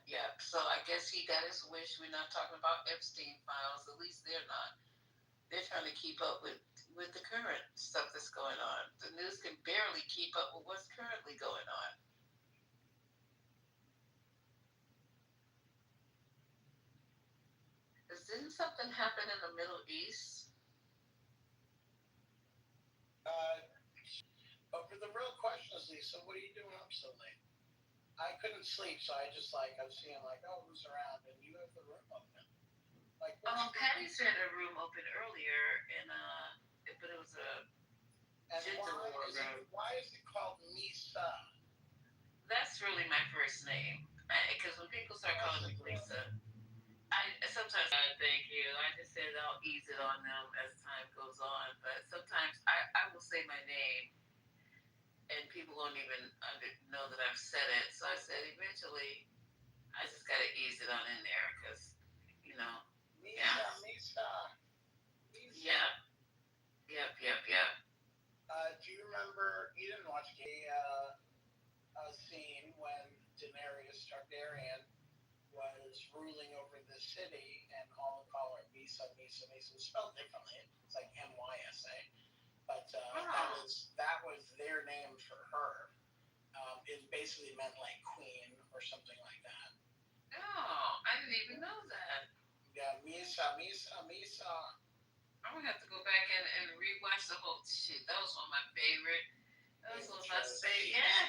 Yep. So I guess he got his wish. We're not talking about Epstein files. At least they're not. They're trying to keep up with the current stuff that's going on. The news can barely keep up with what's currently going on. Didn't something happen in the Middle East? But the real question is, Lisa, what are you doing up so late? I couldn't sleep, so I just I was seeing who's around, and you have the room open. Patty's had a room open earlier, and but it was a. And why is it called Misa? That's really my first name, because when people start calling me Lisa, I sometimes thank you. I just said I'll ease it on them as time goes on, but sometimes I will say my name, and people won't even know that I've said it. So I said eventually, I just gotta ease it on in there because, Misa. Yep. Do you remember? You didn't watch a scene when Daenerys Targaryen was ruling over the city, and all call her Misa. Spelled differently. It's like MYSA. But that was their name for her. It basically meant like queen or something like that. Oh, I didn't even know that. Yeah, Misa. I'm gonna have to go back and rewatch the whole shit. That was one of my favorite. Yeah,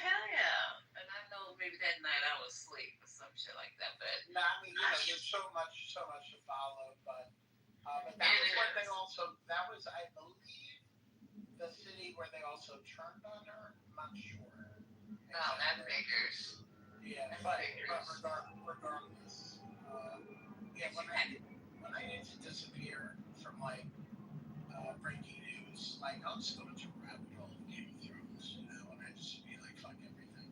hell yeah. And I know maybe that night I was asleep or some shit like that, but no, I mean, there's so much to follow, but that was what they also. That was, I believe, the city where they also turned on her. I'm not sure. Oh, that figures. Yeah, but regardless, when I need to disappear from breaking news, I'll just go into a rabbit hole of Game of Thrones, and I just be like, fuck everything.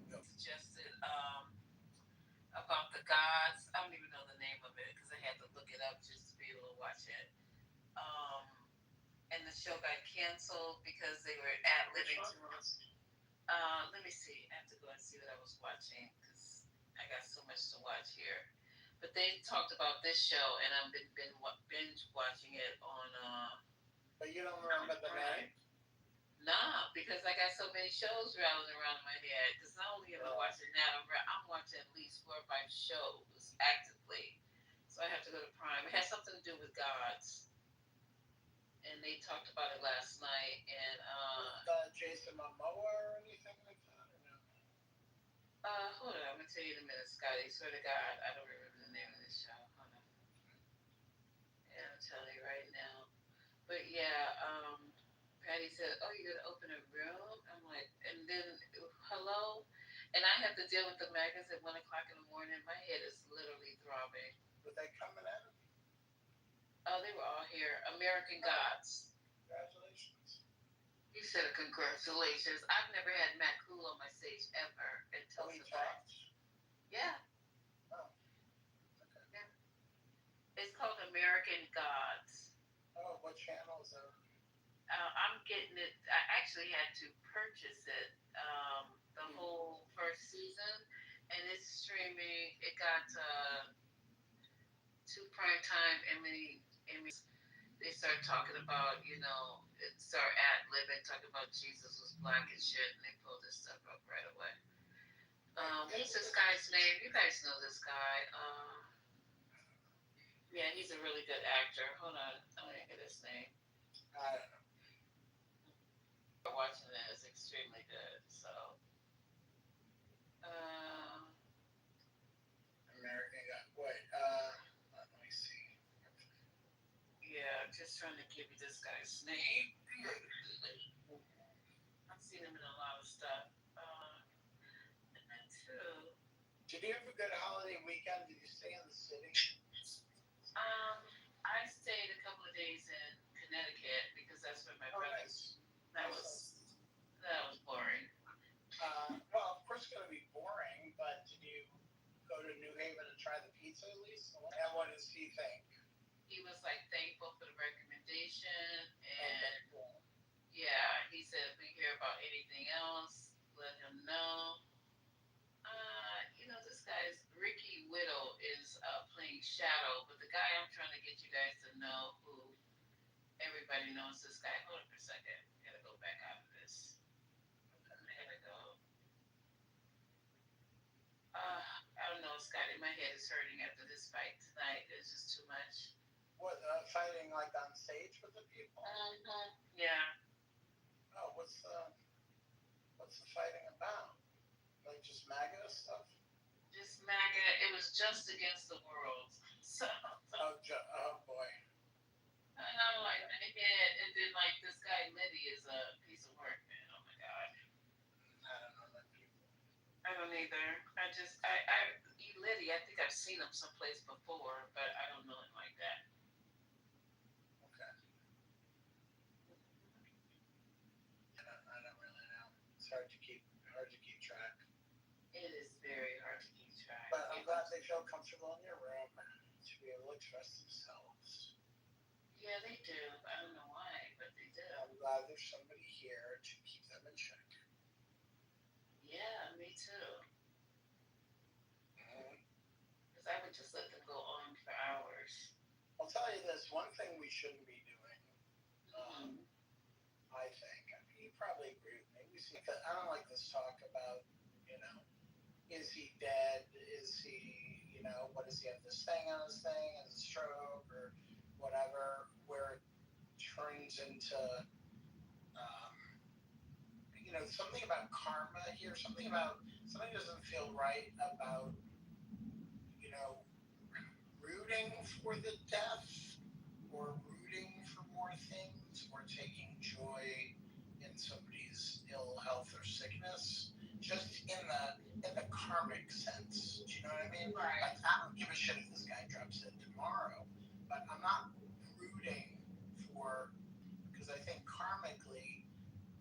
Suggested about the gods. I don't even know the name of it because I had to look it up just to be able to watch it. And the show got canceled because they were ad-libbing too much. Let me see. I have to go and see what I was watching because I got so much to watch here. But they talked about this show, and I've been binge watching it on. But you don't remember the name? Nah, because I got so many shows rattling around in my head. Because not only am I watching that, I'm watching at least 4 or 5 shows actively. So I have to go to Prime. It has something to do with gods. And they talked about it last night. And Jason Momoa or anything like that? Or no? Hold on. I'm gonna tell you in a minute, Scotty. Swear to God, I don't remember the name of this show. Hold on. Yeah, I'm telling you right now. But yeah, Patty said, "Oh, you're gonna open a room?" I'm like, and then hello, and I have to deal with the maggots at 1:00 in the morning. My head is literally throbbing. Were they coming at him? Oh, they were all here. American Gods. Congratulations. He said, "Congratulations." I've never had Matt Cool on my stage ever until tonight. Yeah. Oh. Okay. Yeah. It's called American Gods. Oh, what channel is that? I'm getting it. I actually had to purchase it, the whole first season, and it's streaming. It got 2 prime time Emmy, they start talking about, start ad-libbing, talking about Jesus was black and shit, and they pull this stuff up right away. What's this guy's name? You guys know this guy. Yeah, he's a really good actor. Hold on, I'm gonna get his name. I don't know. Watching it is extremely good. So, American guy. Wait, let me see. Yeah, just trying to give you this guy's name. I've seen him in a lot of stuff. And then too. Did you have a good holiday weekend? Did you stay in the city? I stayed a couple of days in Connecticut because that's where my brothers. That was boring. Well, of course it's gonna be boring, but did you go to New Haven and try the pizza at least? And what does he think? He was like thankful for the recommendation, and yeah, he said if we hear about anything else, let him know. This guy's Ricky Whittle is playing Shadow, but the guy I'm trying to get you guys to know who everybody knows this guy. Hold on for a second. I gotta go back out of this. I gotta go. I don't know, Scotty. My head is hurting after this fight tonight. It's just too much. What, fighting like on stage with the people? Yeah. Oh, what's the fighting about? Like just MAGA stuff? Just MAGA. It was just against the world. So. Oh boy. And I'm like, man, and then like this guy Liddy is a piece of work, man. Oh my god. I don't know that people. I don't either. Liddy, I think I've seen him someplace before, but I don't know him like that. Okay. I don't really know. It's hard to keep track. It is very hard to keep track. But I'm glad they feel comfortable in your room to be able to express themselves. Yeah, they do. I don't know why, but they do. I'm glad there's somebody here to keep them in check. Yeah, me too. Because I would just let them go on for hours. I'll tell you this, one thing we shouldn't be doing, I think, you probably agree with me, I don't like this talk about, is he dead, is he, what does he have this thing on his thing, has a stroke, or whatever, where it turns into, something about karma here, something doesn't feel right about, rooting for the death, or rooting for more things, or taking joy in somebody's ill health or sickness, just in the karmic sense. Do you know what I mean? Right. Like, I don't give a shit if this guy drops dead tomorrow, but I'm not rooting for, because I think karmically,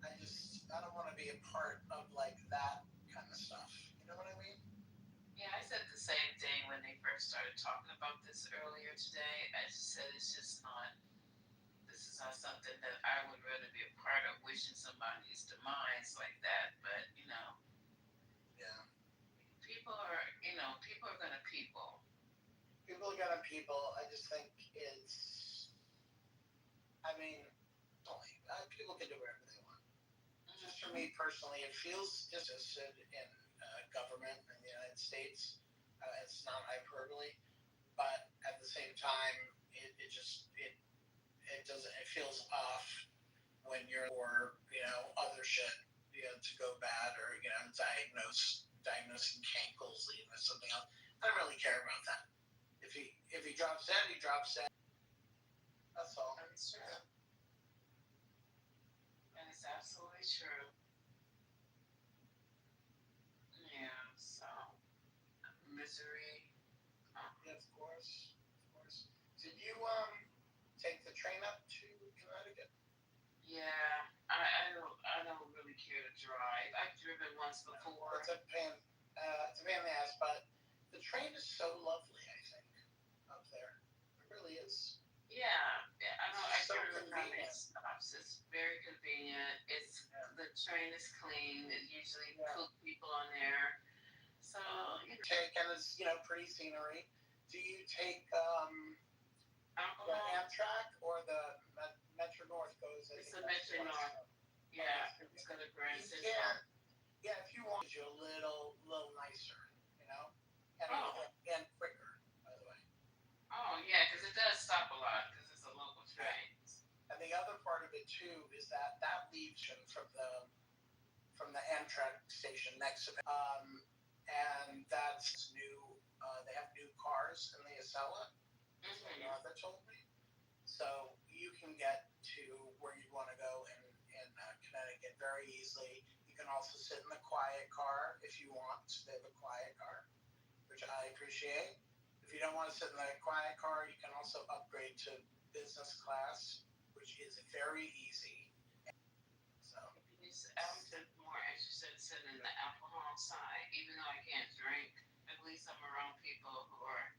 I don't want to be a part of like that kind of stuff. You know what I mean? Yeah, I said the same thing when they first started talking about this earlier today. I just said this is not something that I would rather be a part of, wishing somebody's demise like that. But, Yeah. People are gonna people. People are gonna people. I just think people can do whatever they want. Just for me personally, it feels disinterested in government in the United States. It's not hyperbole, but at the same time, it feels off when you're for other shit to go bad, or diagnosing cankles, or something else. I don't really care about that. If he drops dead, he drops dead. That's all. That's true. That is absolutely true. Yeah, so misery. Yeah, of course. Did you take the train up to Connecticut? Yeah, I don't really care to drive. I've driven once before. It's a pain in the ass, but the train is so lovely, I think, up there. It really is. Yeah, I know. I So can't remember how many convenient. stops. It's very convenient. The train is clean. It usually cook people on there. So And it's pretty scenery. Do you take the Amtrak or the Metro North goes? It's the Metro North. Yeah, it's going to Grand Central. Yeah, if you want, you're a little nicer, you know, and quicker, by the way. Oh yeah, because it does stop a lot because it's a local train. And the other part of it too is that leaves you from the Amtrak station next to it. And that's new. They have new cars in the Acela. Martha told me. So you can get to where you want to go in Connecticut very easily. You can also sit in the quiet car if you want. They have a quiet car, which I appreciate. If you don't want to sit in the quiet car, you can also upgrade to business class, which is very easy. So I'm more interested in sitting in the alcohol side, even though I can't drink. At least I'm around people who are.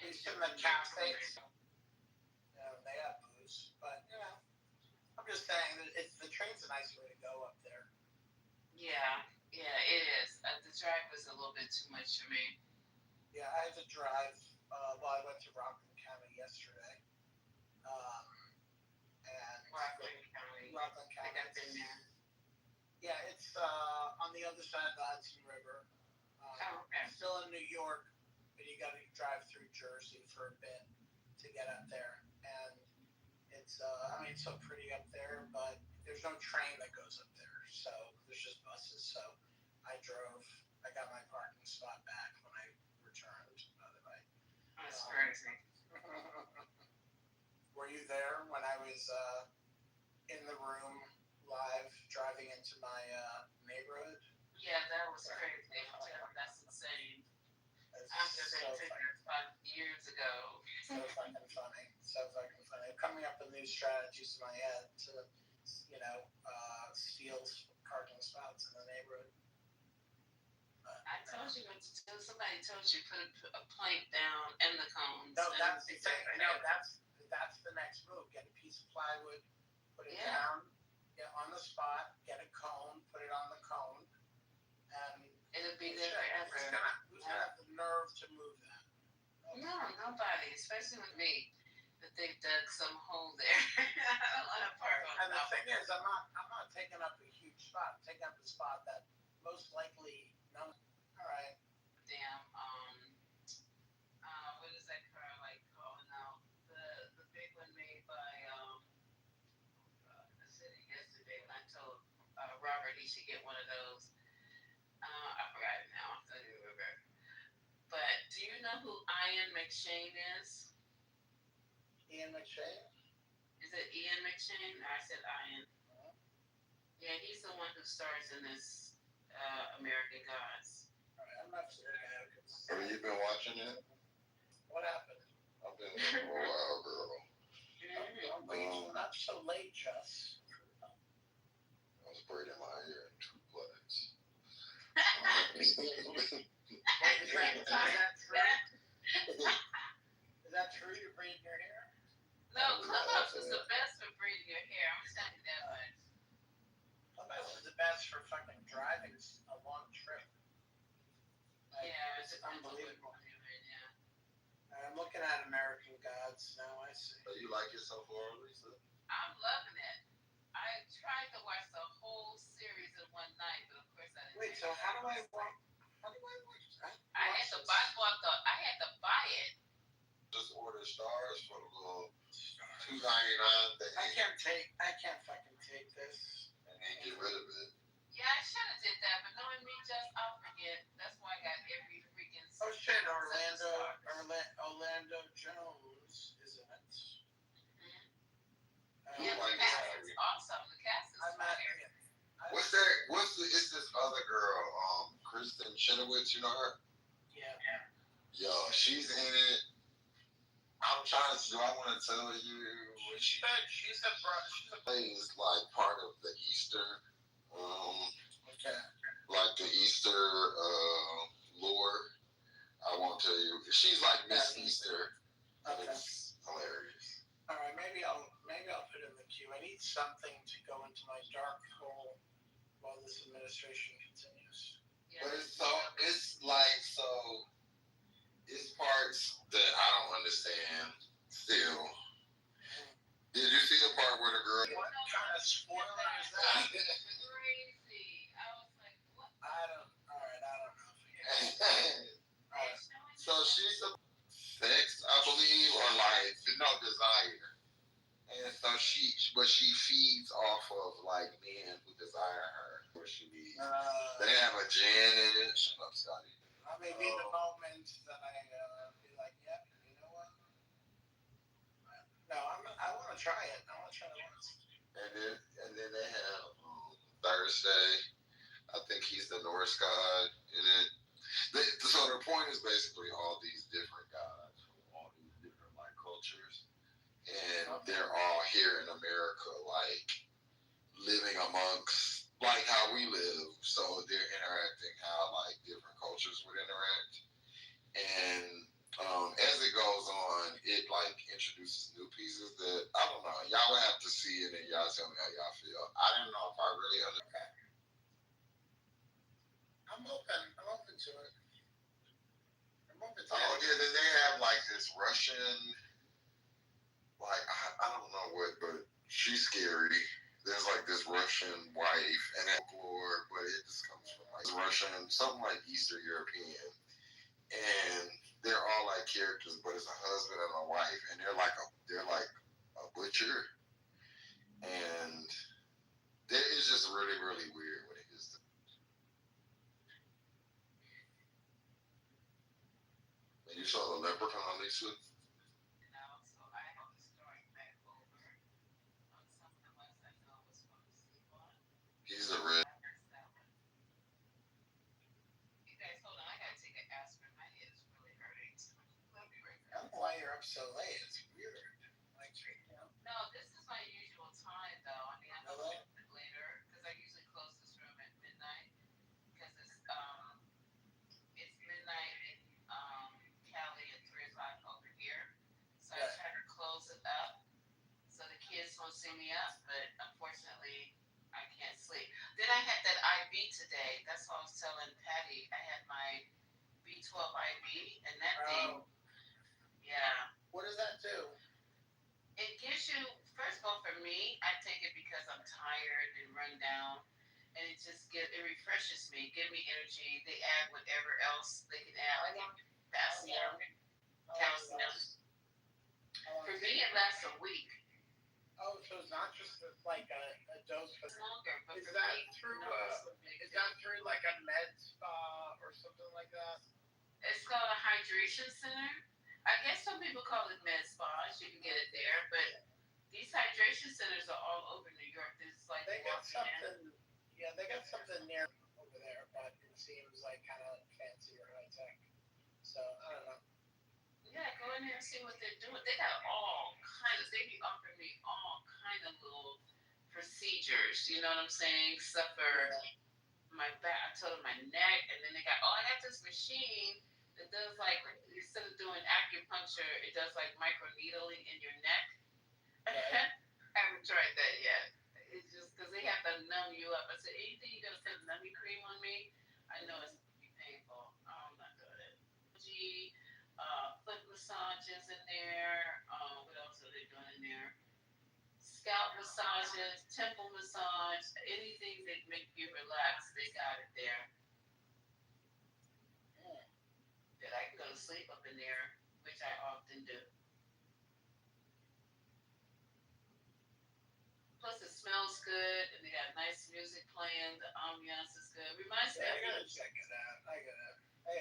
At least in the cafes, they have booze, but I'm just saying that the train's a nice way to go up there. Yeah, it is. The drive was a little bit too much for me. Yeah, I had to drive. I went to Rockland County yesterday. And Rockland County. I think I've been there. Yeah, it's on the other side of the Hudson River. Okay. Still in New York, but you got to drive through Jersey for a bit to get up there. And it's, it's so pretty up there, but there's no train that goes up there. So there's just buses. So I got my parking spot back when I returned, by the way. That's crazy. Were you there when I was in the room live driving into my neighborhood? Yeah, that was crazy. That's insane. After they took it 5 years ago. So fucking funny. Coming up with new strategies in my head to, steal parking spots in the neighborhood. I told you what to do. Somebody told you put a plank down in the cones. No, that's the thing. No, that's the next move. Get a piece of plywood, put it down, get on the spot, get a cone, put it on the cone, and it'll be there forever. Who's gonna have the nerve to move that? No, nobody, especially with me. That they've dug some hole there. I don't want to park on. And the thing is, I'm not taking up a huge spot. I'm taking up a spot that most likely no. All right. Damn. What is that car like calling out? The big one made by the city yesterday, and I told Robert he should get one of those. I forgot it now. I don't even remember. But do you know who Ian McShane is? Ian McShane? Is it Ian McShane? I said Ian. Yeah, he's the one who stars in this American Gods. I'm not sure. Have you been watching it? What happened? I've been there for a while, girl. I'm not so late, Jess. I was braiding my hair in 2 plaits. Is that true? You're braiding your hair? No, Clubhouse is the best for braiding your hair. I'm telling you that much. Clubhouse is the best for fucking driving a long trip. Yeah, it's unbelievable. I'm looking at American Gods now. I see. So you like it so far, Lisa? I'm loving it. I tried to watch the whole series in one night, but of course I didn't. Wait, so how do I watch? I had to buy it. Just order stars for the little $2.99 thing. I can't fucking take this. And then get rid of it. Yeah, I should have did that, but knowing me, just I'll forget. That's why I got every freaking. Oh shit, Orlando Jones, isn't it? Yeah, the cast is awesome. The cast is fire. It's this other girl, Kristen Chenoweth, you know her? Yeah. Yo, she's in it. I'm trying to do I want to tell you what she's plays like part of the Easter like the Easter lore. I won't tell you. She's like Miss Easter. Okay. It's hilarious. All right, maybe I'll put it in the queue. I need something to go into my dark hole while this administration continues. But it's parts that she's a sex, I believe, or like no desire. And so she feeds off of like men who desire her. Where she needs. They have a gin in it. Shut up, Scotty. I may be the moment that I be like, yep, you know what? No, I want to try it. I want to try it once. And then they have Thursday. I think he's the Norse god in it. So their point is basically all these different gods from all these different like cultures, and they're all here in America, like living amongst like how we live. So they're interacting how like different cultures would interact, and as it goes on, it like introduces new pieces that I don't know. Y'all would have to see it, and y'all tell me how y'all feel. I don't know if I really understand. I'm open to it. Oh yeah, then they have like this Russian, like I don't know what, but she's scary. There's like this Russian wife and folklore, but it just comes from like Russian, something like Eastern European, and they're all like characters, but it's a husband and a wife, and they're like a butcher, and it's just really really weird when it gets to. And you saw the Leprechaun, Lisa? He's a red. You guys, hold on. I gotta take an aspirin. My head is really hurting. I'll be right I don't know why you're up so late. It's weird. Like, No, this is my usual time, though. I mean, I'm a little bit later because I usually close this room at midnight because it's midnight in Cali and 3 o'clock over here. So I try to close it up so the kids won't see me up, but unfortunately, I can't sleep. Then I had that IV today. That's what I was telling Patty. I had my B12 IV, and that thing, yeah. What does that do? It gives you, first of all, for me, I take it because I'm tired and run down, and it refreshes me, give me energy. They add whatever else they can add, like potassium, calcium. For me, it lasts a week. Oh, so it's not just like a dose. It's longer, but is that through like a med spa or something like that? It's called a hydration center. I guess some people call it med spas. You can get it there, but these hydration centers are all over New York. There's like they got something. Yeah, they got something near over there, but it seems like kind of fancy or high tech. So I don't know. Yeah, go in there and see what they're doing. They got all kinds of. They be offering me all kind of little procedures. You know what I'm saying? Stuff for my back. I told them my neck, and then they got. Oh, I got this machine that does like instead of doing acupuncture, it does like microneedling in your neck. I haven't tried that yet. It's just because they have to numb you up. I said, anything you're gonna put numbing cream on me, I know it's gonna be painful. I'm not doing it. Foot massages in there. What else are they doing in there? Scalp massages, temple massage, anything that make you relax, they got it there. That I can go to sleep up in there, which I often do. Plus, it smells good, and they got nice music playing. The ambiance is good. Reminds me. I gotta check it out. I gotta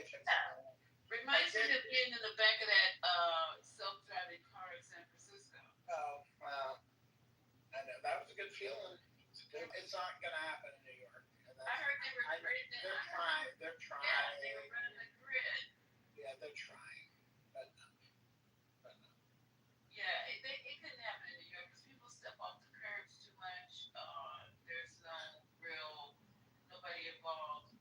check it out. Reminds me of being in the back of that self-driving car in San Francisco. Oh, wow. I know. That was a good feeling. It's not going to happen in New York. I heard they were great. They're trying. Yeah, they were running the grid. Yeah, they're trying. But no. Yeah, it couldn't happen in New York because people step off the curbs too much. There's nobody involved.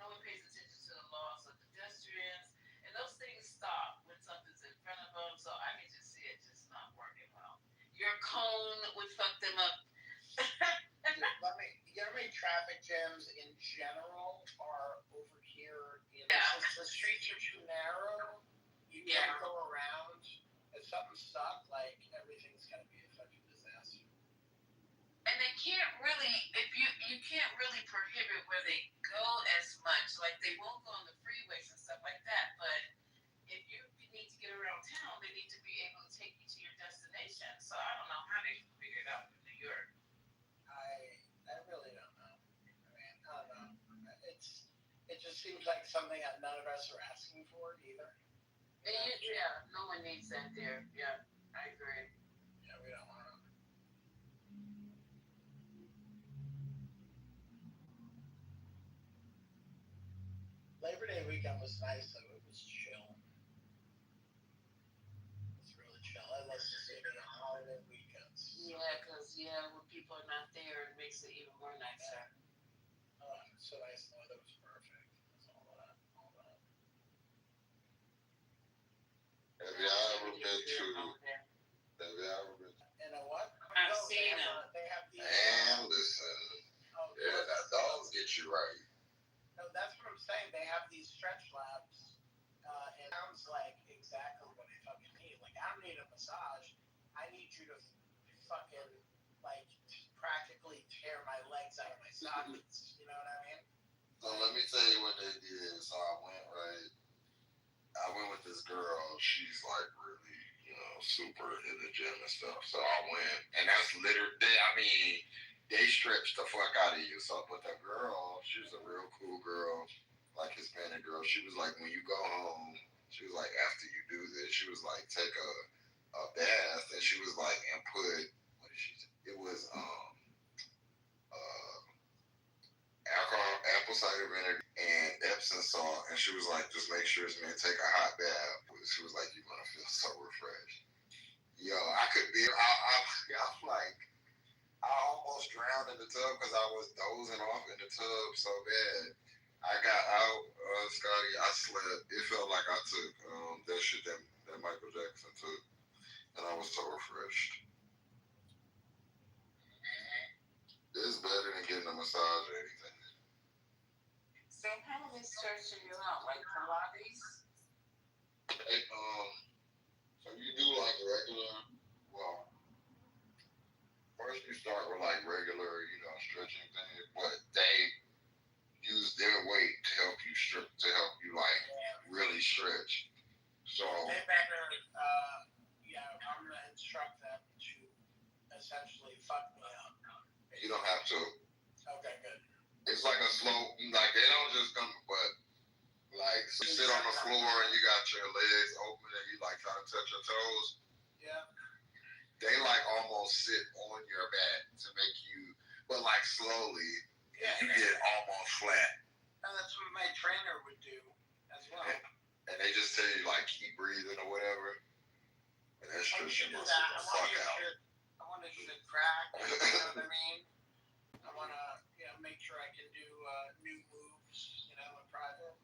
No one pays attention to the laws of pedestrians, and those things stop when something's in front of them. So I can just see it just not working well. Your cone would fuck them up. You know how many traffic jams in general are over here? The streets are too narrow. You can't go around. If something's stuck, like everything's gonna be a fucking disaster. And they can't really, you can't really prohibit where they go as much. Like they won't go on the freeways and stuff like that. something that none of us are asking for either. Yeah, no one needs that there. Yeah, I agree. Yeah, we don't want to. Labor Day weekend was nice though. It was chill. It was really chill. I love the city on holiday weekends. Yeah, because when people are not there, it makes it even more nicer. Oh, it's so nice. The weather was perfect. That's all that. Have y'all ever been to? Have y'all ever been? You know what? I've seen them. They have these. Man, listen. Yeah, that dogs get you right. No, that's what I'm saying. They have these stretch labs. It sounds like exactly what I fucking need. Like, I don't need a massage. I need you to fucking, like, practically tear my legs out of my sockets. You know what I mean? So let me tell you what they did. So I went with this girl. She's like really, super in the gym and stuff. So I went, and that's literally, they stretch the fuck out of you. So, but the girl, she was a real cool girl, like Hispanic girl. She was like, when you go home, she was like, after you do this, she was like, take a bath, and she was like, and put, what did she say? It was alcohol, apple cider vinegar, and Epsom salt. And she was like, just make sure it's gonna take a hot bath. She was like, you're gonna feel so refreshed. Yo, I could be. I'm like, I almost drowned in the tub because I was dozing off in the tub so bad. I got out, Scotty. I slept. It felt like I took that shit that Michael Jackson took, and I was so refreshed. It's better than getting a massage or anything. So how are they stretching you out? Like Pilates? So you do like regular, well, first you start with like regular, stretching things, but they use their weight to help you like really stretch. So they better, I'm gonna instruct them to essentially fuck me up. You don't have to. Okay, good. It's like a slow, like they don't just come, but like you sit on the floor and you got your legs open and you like try to touch your toes. Yeah. They like almost sit on your back to make you, but like slowly, you get almost flat. And that's what my trainer would do as well. And they just tell you like keep breathing or whatever. And that's just your muscle the fuck out. I want to do the crack. You know what I mean? I want to, make sure I can do new moves, in private.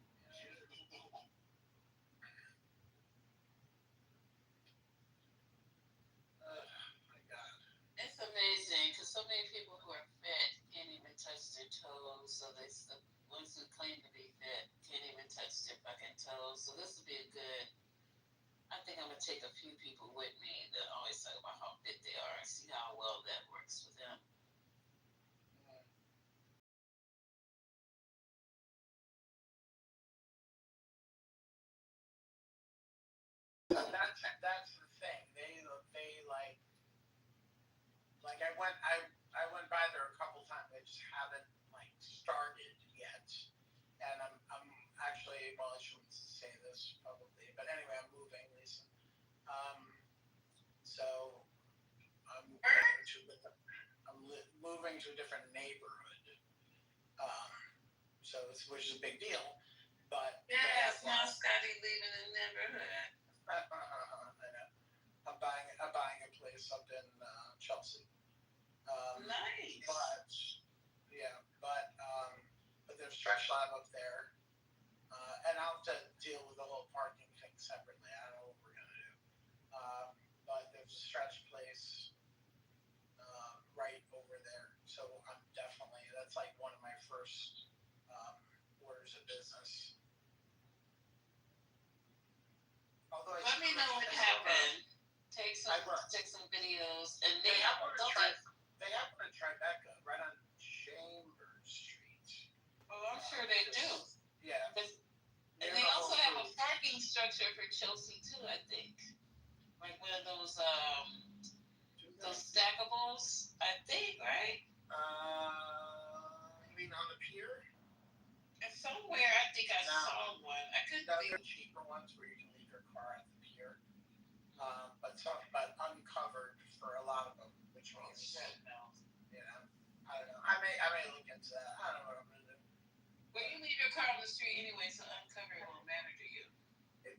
My God. It's amazing because so many people who are fit can't even touch their toes. So the ones who claim to be fit can't even touch their fucking toes. So this would be I think I'm going to take a few people with me that always talk about how fit they are and see how well that works for them. That's the thing. They like I went by there a couple times. They just haven't started yet. And I'm actually, well, I shouldn't say this publicly, but anyway, I'm moving, Lisa. So I'm moving to a different neighborhood. Which is a big deal. But now Scotty leaving the neighborhood. I know. I'm buying a place up in Chelsea. Nice. But there's stretch lab up there, and I'll have to deal with the whole parking thing separately. I don't know what we're gonna do. But there's a stretch place right over there, so that's like one of my first orders of business. Let me know what happened. Take some videos, and they have one in Tribeca, right on Chambers Street. Oh, I'm sure they do. Yeah. And they also have a parking structure for Chelsea too, I think. Like one of those stackables, I think, right? You mean on the pier? And somewhere I think I saw one. I couldn't think. There are cheaper ones where you can leave your car at the pier, but uncovered for a lot of them, which means you know, I don't know. I may look into that. I don't know what I'm gonna do. Well, you leave your car on the street anyway, so uncovered won't matter to you.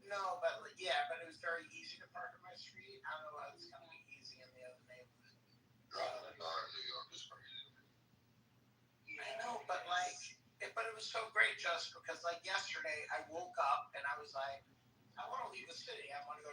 No, but it was very easy to park on my street. I don't know why it's gonna be easy in the other neighborhood. Driving a car in New York is crazy. I know, but it was so great just because yesterday I woke up and I was like, I want to leave the city. I want to go